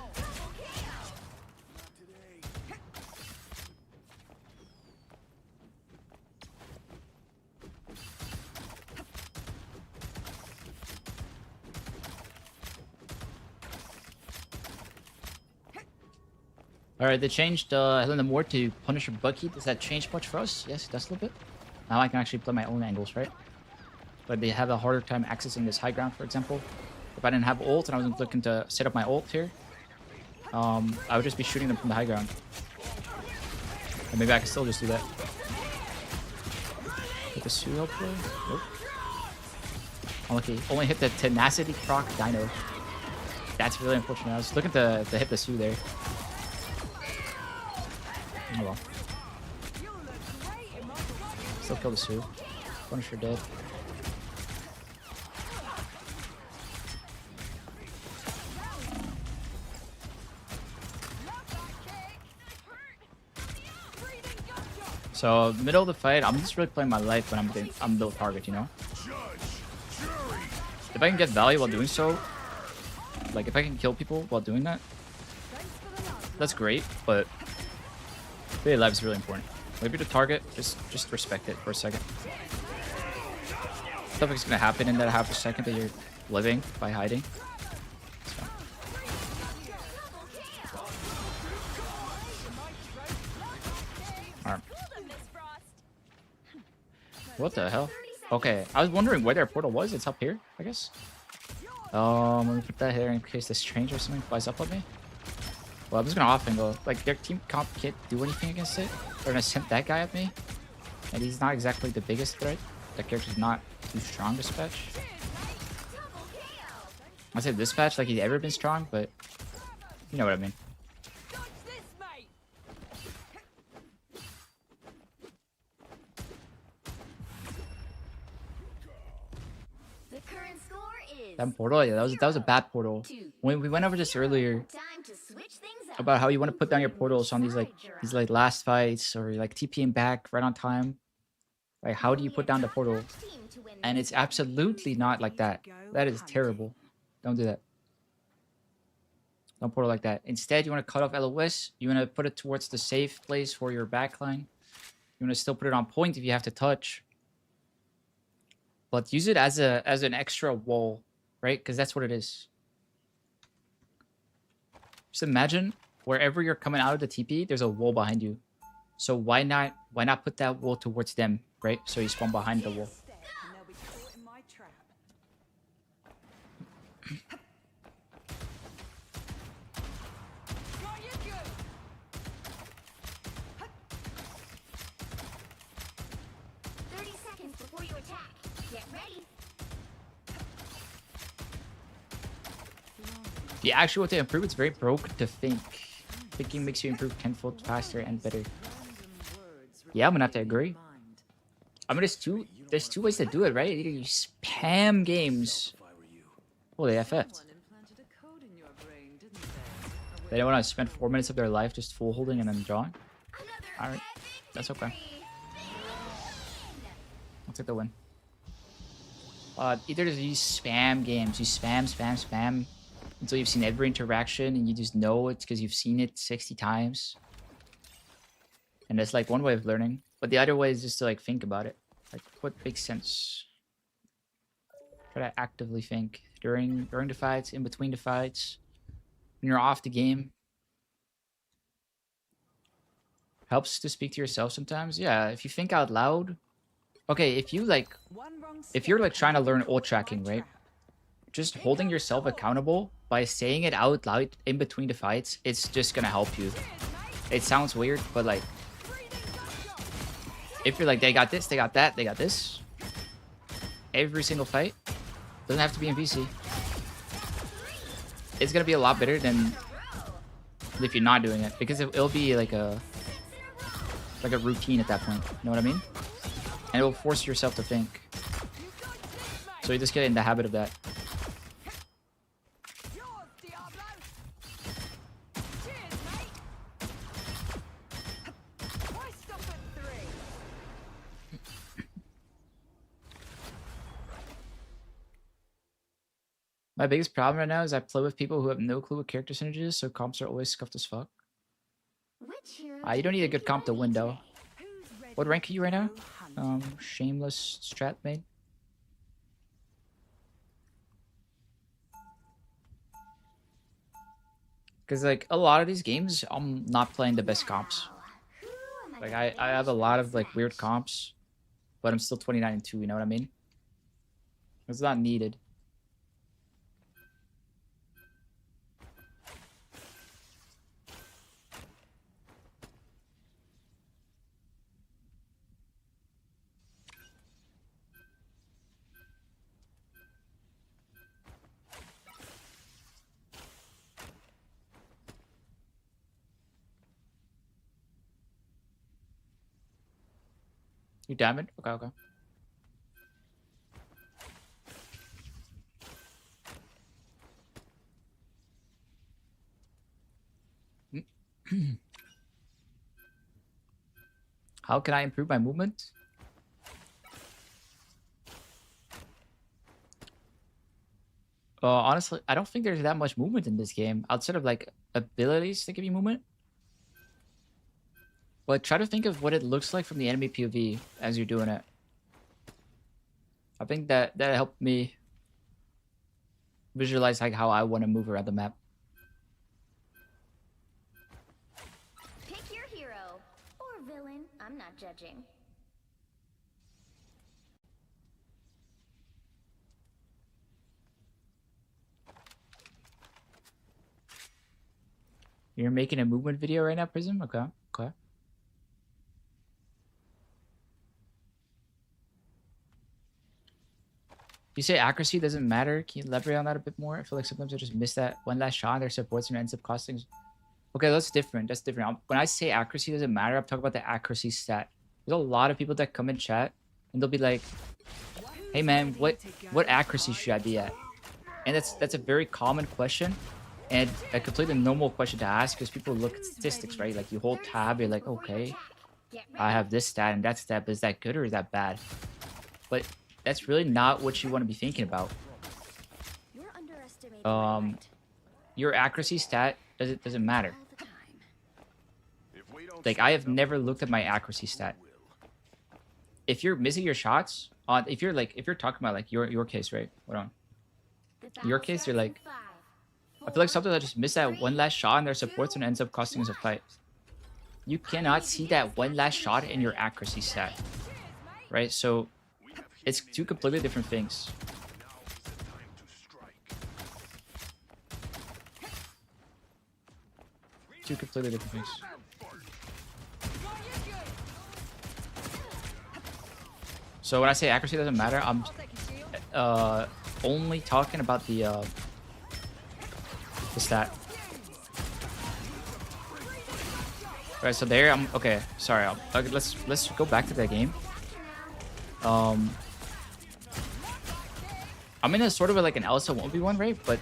Alright, they changed Helen the Moor to Punisher Bucky. Does that change much for us? Yes, it does a little bit. Now I can actually play my own angles, right? But they have a harder time accessing this high ground, for example. If I didn't have ult and I was looking to set up my ult here, I would just be shooting them from the high ground. And maybe I can still just do that. Hit the Su hopefully? Nope. Unlucky. Only hit the Tenacity Proc Dino. That's really unfortunate. I was looking to hit the Su there. Oh well. Still kill the Su. Punisher dead. So middle of the fight, I'm just really playing my life when I'm middle target, you know. If I can get value while doing so, like if I can kill people while doing that, that's great. But daily life is really important. Maybe the target, just respect it for a second. Stuff is gonna happen in that half a second that you're living by hiding. So. Alright. What the hell? Okay, I was wondering where their portal was. It's up here, I guess. Let me put that here in case the stranger or something flies up on me. Well, I'm just gonna off and go. Like, their team comp can't do anything against it. They're gonna send that guy at me. And he's not exactly the biggest threat. That character's not too strong this patch. I said this patch like he's ever been strong, but you know what I mean. The current score is That portal, yeah, that was a bad portal. When we went over this earlier time to switch things up. about how you want to put down your portals on these like last fights or like TPing back right on time. Like, how do you put down the portal? And it's absolutely not like that. That is terrible. Don't do that. Don't portal like that. Instead, you want to cut off LOS. You want to put it towards the safe place for your backline. You want to still put it on point if you have to touch. But use it as an extra wall, right? Because that's what it is. Just imagine wherever you're coming out of the TP, there's a wall behind you. So why not put that wall towards them, right? So you spawn behind the wall. Step, and they'll be caught in my trap. Got you good. 30 seconds before you attack. Get ready. If you actually want to improve, it's very broke to think. Thinking makes you improve tenfold faster and better. Yeah, I'm gonna have to agree. I mean, there's two ways to do it, right? Either you spam games. Oh, they FF'd. They don't want to spend 4 minutes of their life just full holding and then drawing. Alright, that's okay. I'll take the win. Either you spam games, you spam until you've seen every interaction and you just know it because you've seen it 60 times. And that's like one way of learning. But the other way is just to like think about it. Like what makes sense. Try to actively think during the fights, in between the fights, when you're off the game. Helps to speak to yourself sometimes. Yeah, if you think out loud. Okay, if you're like trying to learn ult tracking, right? Just holding yourself accountable by saying it out loud in between the fights, it's just gonna help you. It sounds weird, but like if you're like, they got this, they got that, they got this. Every single fight. Doesn't have to be in VC. It's gonna be a lot better than if you're not doing it. Because it'll be like a routine at that point. You know what I mean? And it will force yourself to think. So you just get in the habit of that. My biggest problem right now is I play with people who have no clue what character synergy is, so comps are always scuffed as fuck. You don't need a good comp to win though. What rank are you right now? Shameless strat main. Because like a lot of these games, I'm not playing the best comps. Like I have a lot of like weird comps, but I'm still 29 and 2. You know what I mean? It's not needed. You damn it? Okay, okay. How can I improve my movement? Honestly, I don't think there's that much movement in this game outside of like abilities that give you movement. But try to think of what it looks like from the enemy POV as you're doing it. I think that helped me visualize like how I want to move around the map. Pick your hero or villain. I'm not judging. You're making a movement video right now, Prism? Okay, okay. You say accuracy doesn't matter. Can you elaborate on that a bit more? I feel like sometimes I just miss that one last shot and their supports and it ends up costing. Okay, that's different. That's different. When I say accuracy doesn't matter, I'm talking about the accuracy stat. There's a lot of people that come in chat and they'll be like, "Hey man, what accuracy should I be at?" And that's a very common question and a completely normal question to ask because people look at statistics, right? Like you hold tab, you're like, okay, I have this stat and that stat, but is that good or is that bad? But that's really not what you want to be thinking about. Your accuracy stat doesn't matter. Like I have never looked at my accuracy stat. If you're missing your shots, if you're talking about like your case, right? Hold on. Your case, you're like, I feel like sometimes I just miss that one last shot and their supports and ends up costing us a fight. You cannot see that one last shot in your accuracy stat, right? So it's two completely different things. Two completely different things. So when I say accuracy doesn't matter, I'm only talking about the stat. Alright, so there I'm okay. Sorry, okay, let's go back to that game. I'm in a sort of like an Elsa 1v1, right? But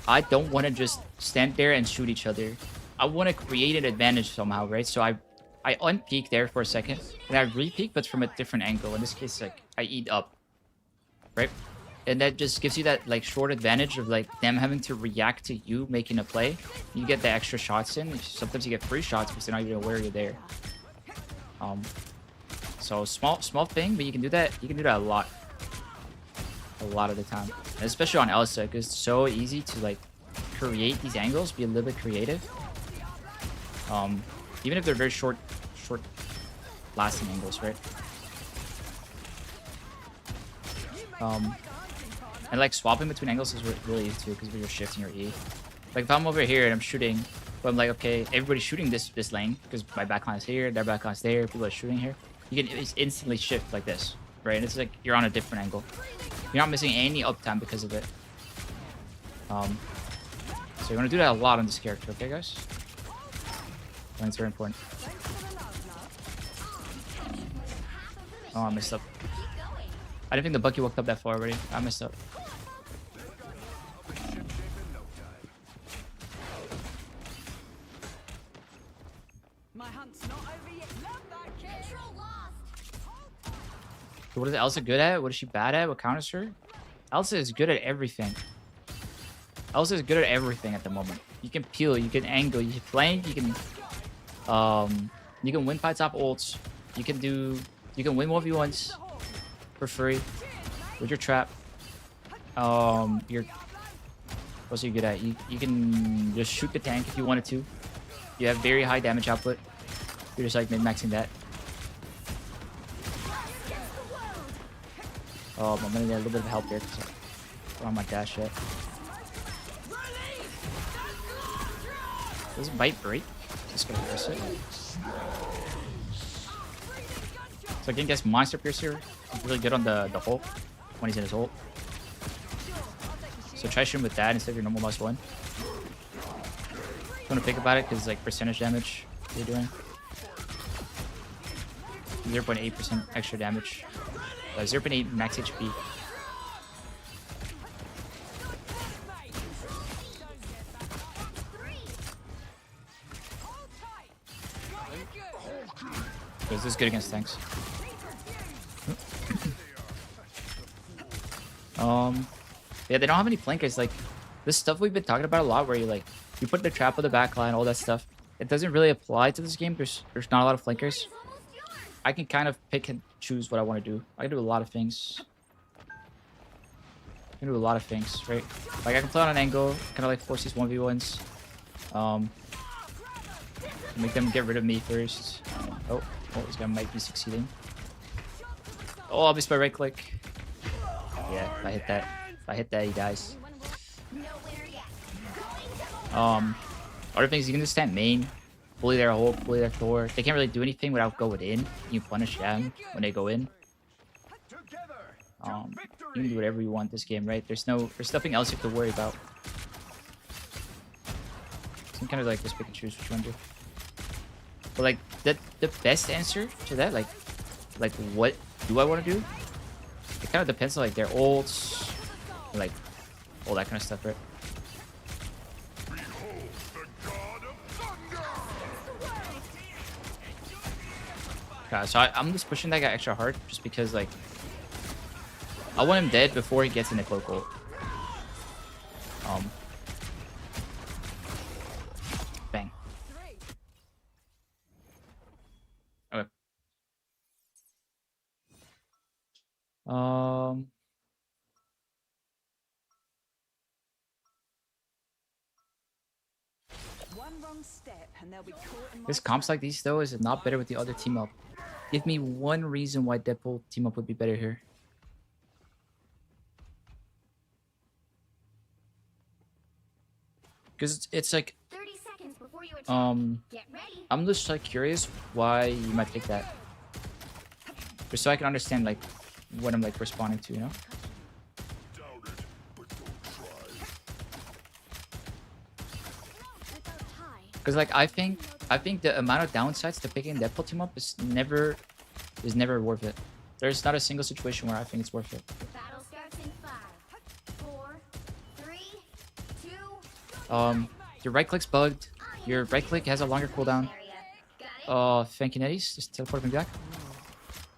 I don't want to just stand there and shoot each other. I want to create an advantage somehow, right? So I unpeak there for a second, and I re-peak, but from a different angle. In this case, like I eat up, right? And that just gives you that like short advantage of like them having to react to you making a play. You get the extra shots in. Sometimes you get free shots because they're not even aware you're there. So small thing, but you can do that. You can do that a lot of the time, and especially on Elsa, because it's so easy to like create these angles, be a little bit creative. Even if they're very short lasting angles, right? And like swapping between angles is really easy too, because you're shifting your E. Like if I'm over here and I'm shooting, but I'm like, okay, everybody's shooting this lane because my backline is here, their backline is there, people are shooting here. You can instantly shift like this, right? And it's like you're on a different angle. You're not missing any uptime because of it. So you want to do that a lot on this character, okay, guys? I think it's very important. Oh, I messed up. I didn't think the Bucky walked up that far already. I messed up. My hunt's not over yet. Love that kid. Control lost. So what is Elsa good at? What is she bad at? What counters her? Elsa is good at everything. Elsa is good at everything at the moment. You can peel, you can angle, you can flank, you can win fights off ults. You can win 1v1s for free with your trap. What's you good at? You can just shoot the tank if you wanted to. You have very high damage output. You're just like min-maxing that. I'm gonna need a little bit of help here because I don't have my dash yet. Does bite break? Just gonna press it. So again, guys, Monster Piercer is really good on the Hulk when he's in his ult. So try shooting with that instead of your normal +1. I'm gonna think about it because like percentage damage you're doing. 0.8% extra damage. 0.8 max HP. Because this is good against tanks. Yeah, they don't have any flankers. Like this stuff we've been talking about a lot, where you put the trap on the back line, all that stuff. It doesn't really apply to this game. There's not a lot of flankers. I can kind of pick and choose what I want to do. I can do a lot of things. Right? Like I can play on an angle, kind of like force these 1v1s. Make them get rid of me first. Oh, this guy might be succeeding. Oh, I'll miss my right click. Yeah, if I hit that, he dies. Other things, you can just stand main, bully their Hulk, bully their Thor. They can't really do anything without going in. You punish them when they go in. You can do whatever you want this game, right? There's nothing else you have to worry about. So you kind of like just pick and choose what you want to do. But like the best answer to that, like what do I want to do? It kind of depends on like their ults, like all that kind of stuff, right? Okay, so I'm just pushing that guy extra hard just because like I want him dead before he gets in the cloak ult. Bang. Okay. one wrong step and they'll be caught in my This comps trap. like these though is not better with the other team up. Give me one reason why Deadpool team up would be better here. Because it's like 30 seconds before you attack. Get ready. I'm just like curious why you might pick that. Just so I can understand like what I'm like responding to, you know? Doubt it, but don't try. Because like I think the amount of downsides to picking Deadpool team up is never worth it. There's not a single situation where I think it's worth it. The battle starts in 5, 4, 3, 2. Your right click's bugged. Your right click has a longer cooldown. Thank you, Netties. Just teleport me back.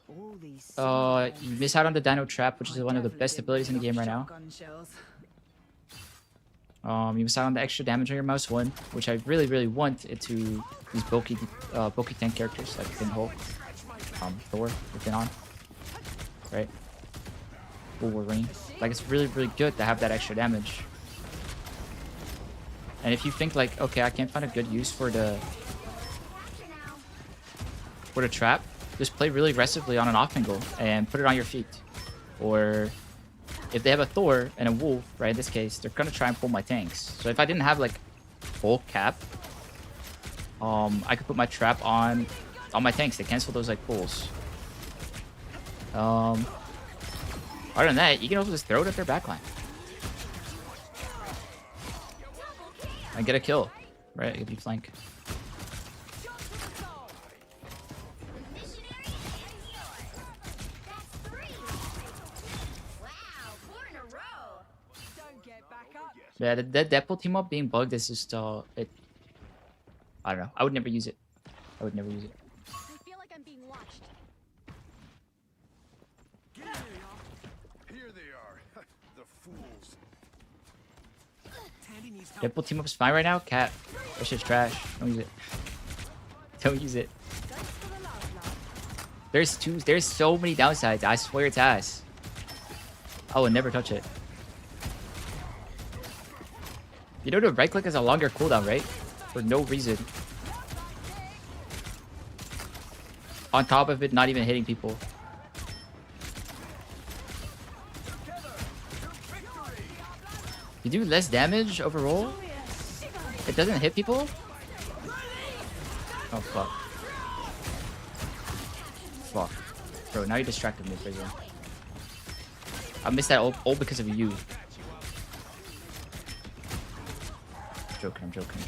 All these You miss out on the Dino Trap, which is one of the best abilities in the game right now. shotgun shells. You miss out on the extra damage on your mouse 1, which I really want it to these bulky tank characters like Finn Hulk, Thor, with Finn on, right? Wolverine. Like it's really good to have that extra damage. And if you think like, okay, I can't find a good use for the trap, just play really aggressively on an off angle and put it on your feet. Or if they have a Thor and a Wolf, right, in this case, they're gonna try and pull my tanks. So if I didn't have like full cap, I could put my trap on my tanks to cancel those like pulls. Other than that, you can also just throw it at their backline and get a kill, right? If you flank. Yeah, the Deadpool team up being bugged is just I don't know. I would never use it. I would never use it. I feel like I'm being watched. Here they are, the fools. Deadpool team up is fine right now. Cat, that shit's trash. Don't use it. Don't use it. There's so many downsides. I swear it's ass. I would never touch it. You know the right click has a longer cooldown, right? For no reason. On top of it, not even hitting people. You do less damage overall? It doesn't hit people? Oh, fuck. Fuck. Bro, now you distracted me, Fraser. I missed that all because of you. I'm joking.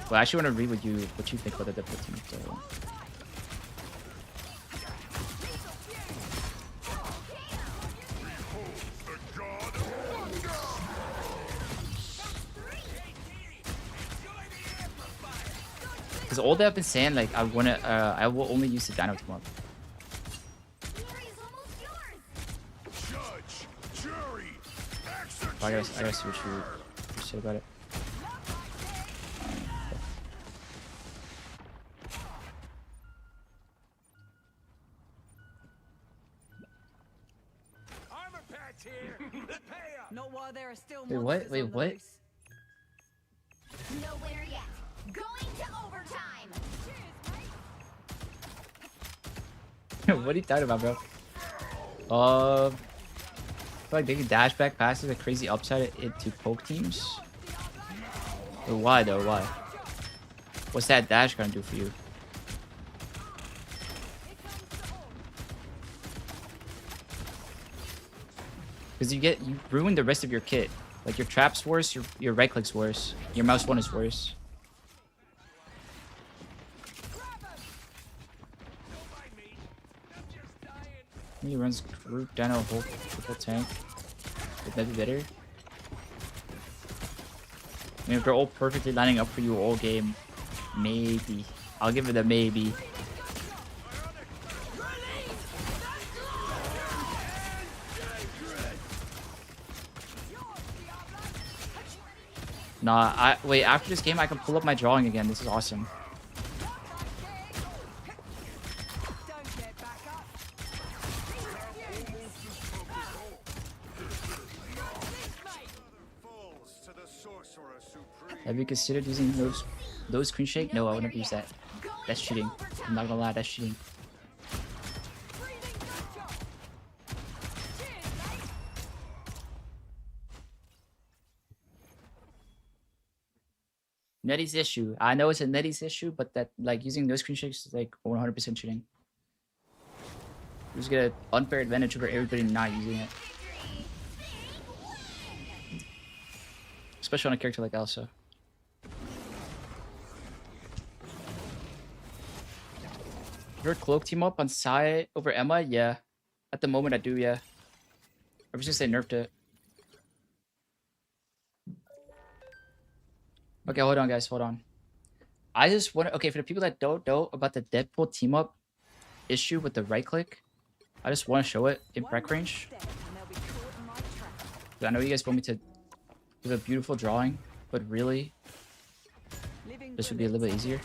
Well, I actually want to read what you think about the Deadpool team. So. Because all that I've been saying, like, I will only use the Dino team up. I gotta see what you said about it. Not while there are still Wait, what? monsters Wait, on the what? loose. Nowhere yet. Going to overtime. What are you talking about, bro? I feel like they can dash back passes a crazy upside into poke teams. But why though? Why? What's that dash gonna do for you? Because you ruin the rest of your kit. Like your trap's worse, your right click's worse, your mouse 1 is worse. He runs Groot, Dino, Hulk, triple tank. Would that be better? I mean, if they're all perfectly lining up for you all game, maybe. I'll give it a maybe. Nah, wait, after this game I can pull up my drawing again. This is awesome. Have you considered using those screen shake? No, I would never use that. That's cheating. I'm not gonna lie, that's cheating. Netty's issue. I know it's a Netty's issue, but that like using those screen shakes is like 100% cheating. You just get an unfair advantage over everybody not using it. Especially on a character like Elsa. Your cloak team up on Psy over Emma? Yeah. At the moment I do, yeah. Ever since they nerfed it. Okay, hold on guys, hold on. I just want to, okay, for the people that don't know about the Deadpool team up issue with the right click, I just want to show it in rec range. I know you guys want me to do a beautiful drawing, but really, this would be a little bit easier.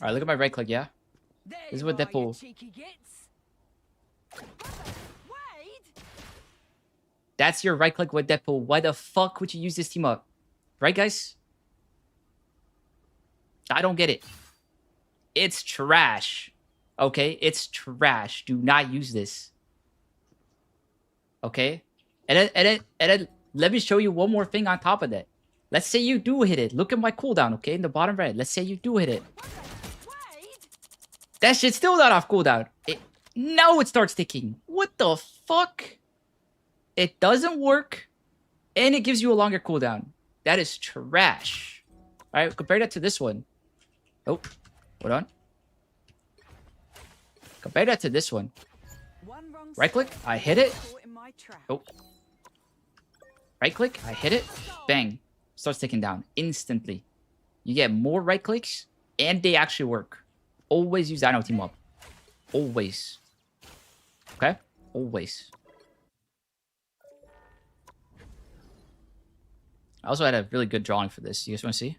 Alright, look at my right click, yeah? This is what Deadpool. That's your right click with Deadpool. Why the fuck would you use this team up? Right, guys? I don't get it. It's trash. Okay? It's trash. Do not use this. Okay? And then let me show you one more thing on top of that. Let's say you do hit it. Look at my cooldown, okay? In the bottom right. Let's say you do hit it. That shit's still not off cooldown. Now it starts ticking. What the fuck? It doesn't work. And it gives you a longer cooldown. That is trash. Alright, compare that to this one. Oh, hold on. Compare that to this one. Right click, I hit it. Oh. Right click, I hit it. Bang. Starts ticking down instantly. You get more right clicks, and they actually work. Always use Dino Team Up. Always. Okay? Always. I also had a really good drawing for this. You guys want to see?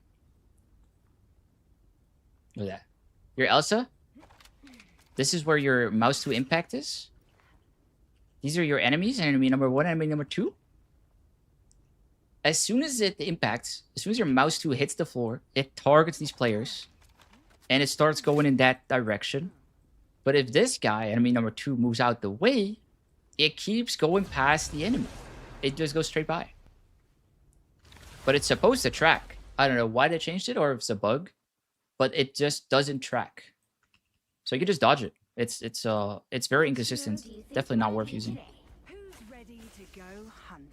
Look at that. Your Elsa. This is where your mouse to impact is. These are your enemies. Enemy number 1, enemy number 2. As soon as it impacts, as soon as your mouse 2 hits the floor, it targets these players. And it starts going in that direction. But if this guy, enemy number 2, moves out the way, it keeps going past the enemy. It just goes straight by. But it's supposed to track. I don't know why they changed it or if it's a bug. But it just doesn't track. So you can just dodge it. It's very inconsistent. Definitely not worth using. Who's ready to go hunting?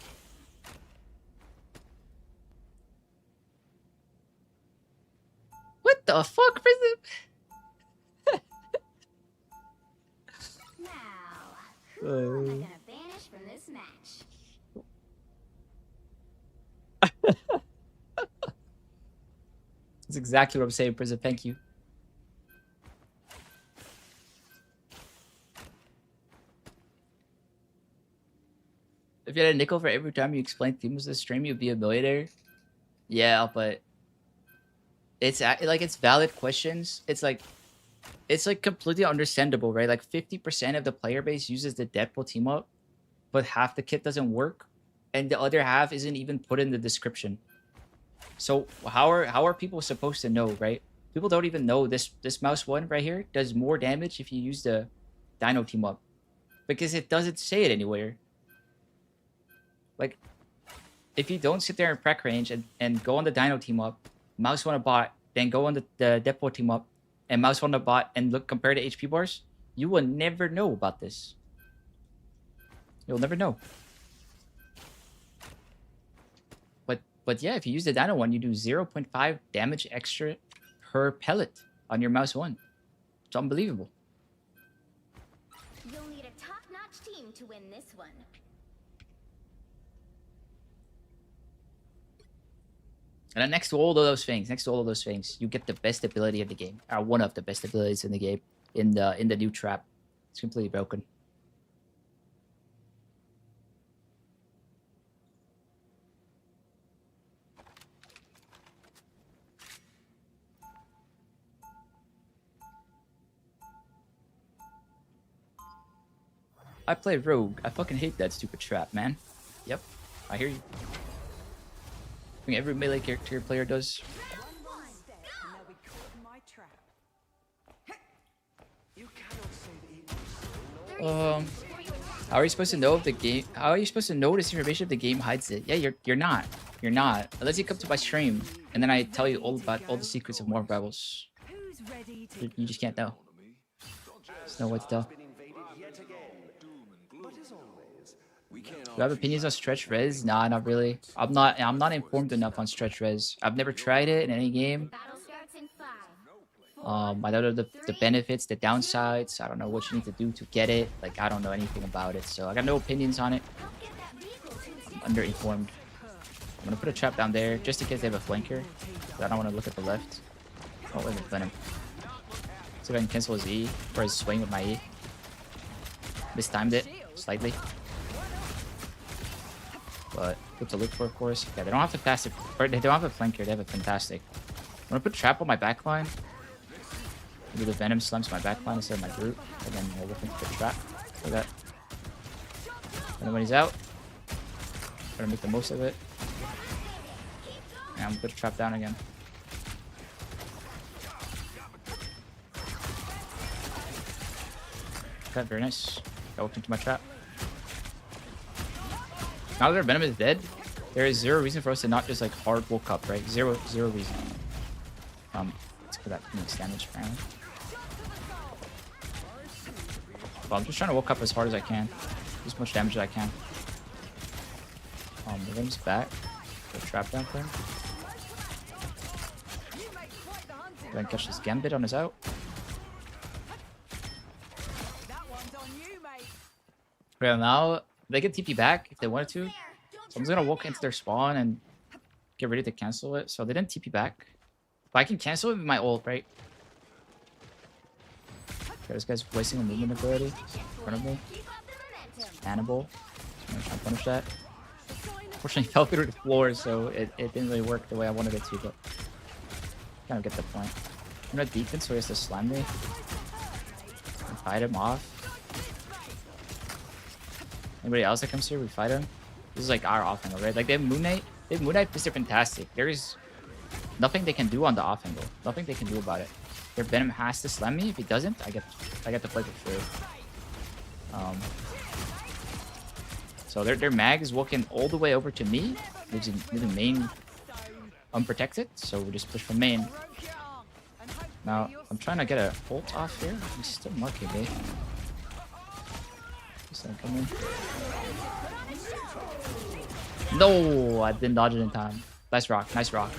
What the fuck, Prism? Now, who am I gonna banish from this match? That's exactly what I'm saying, Prism. Thank you. If you had a nickel for every time you explained themes this stream, you'd be a millionaire. Yeah, but it's like it's valid questions. It's like completely understandable, right? Like 50% of the player base uses the Deadpool team up, but half the kit doesn't work, and the other half isn't even put in the description. So how are people supposed to know, right? People don't even know this mouse 1 right here does more damage if you use the Dino team up, because it doesn't say it anywhere. Like, if you don't sit there in prec range and go on the Dino team up, mouse 1 a bot, then go on the Deadpool team up, and mouse 1 a bot, and look compare the HP bars, you will never know about this. You'll never know. But yeah, if you use the Dino one, you do 0.5 damage extra per pellet on your mouse 1. It's unbelievable. You'll need a top-notch team to win this one. And then next to all of those things, you get the best ability of the game, or one of the best abilities in the game, in the new trap. It's completely broken. I play Rogue. I fucking hate that stupid trap, man. Yep, I hear you. think every melee character player does. One step and they'll be caught in my trap. How are you supposed to know if the game? How are you supposed to know this information if the game hides it? Yeah, you're not. You're not. Unless you come to my stream and then I tell you all about all the secrets of Morph Rebels. Who's ready to You just can't know. There's no way to tell. Do I have opinions on stretch res? Nah, not really. I'm not informed enough on stretch res. I've never tried it in any game. Battle starts in 5. I don't know the benefits, the downsides. I don't know what you need to do to get it. Like, I don't know anything about it, so I got no opinions on it. Help get that vehicle to I'm underinformed. I'm gonna put a trap down there just in case they have a flanker. But I don't want to look at the left. Oh, wait, Venom. See if I can cancel his E or his swing with my E. Mistimed it slightly. But good to look for, of course. Yeah, they don't have to pass it. Or they don't have a flanker. They have a fantastic. I'm gonna put trap on my backline. Maybe the Venom slams my backline instead of my brute, and then we'll look into the trap. Like that. And when he's out, gonna make the most of it. And I'm gonna put a trap down again. Okay, very nice. Got worked into my trap. Now that our Venom is dead, there is zero reason for us to not just like hard woke up, right? Zero reason. Let's put that Phoenix damage apparently. Well, I'm just trying to woke up as hard as I can. As much damage as I can. The Venom's back. Put a trap down for him. Go ahead and catch this Gambit on his out. Okay, now they can TP back if they wanted to. So I'm just gonna walk into their spawn and get ready to cancel it. So they didn't TP back. But I can cancel it with my ult, right? Okay, this guy's wasting a movement ability in front of me. It's Hannibal. I'm gonna try and punish that. Unfortunately, he fell through the floor, so it didn't really work the way I wanted it to, but kind of get the point. I'm gonna deepen so he has to slam me. And fight him off. Anybody else that comes here, we fight him. This is like our off angle, right? Like they have Moon Knight. They have Moon Knight because they're fantastic. There is nothing they can do on the off angle. Nothing they can do about it. Their Venom has to slam me. If he doesn't, I get to play for free. So their mag is walking all the way over to me, leaving main unprotected. So we just push from main. Now I'm trying to get a ult off here. He's still marking me. No, I didn't dodge it in time. Nice rock, nice rock.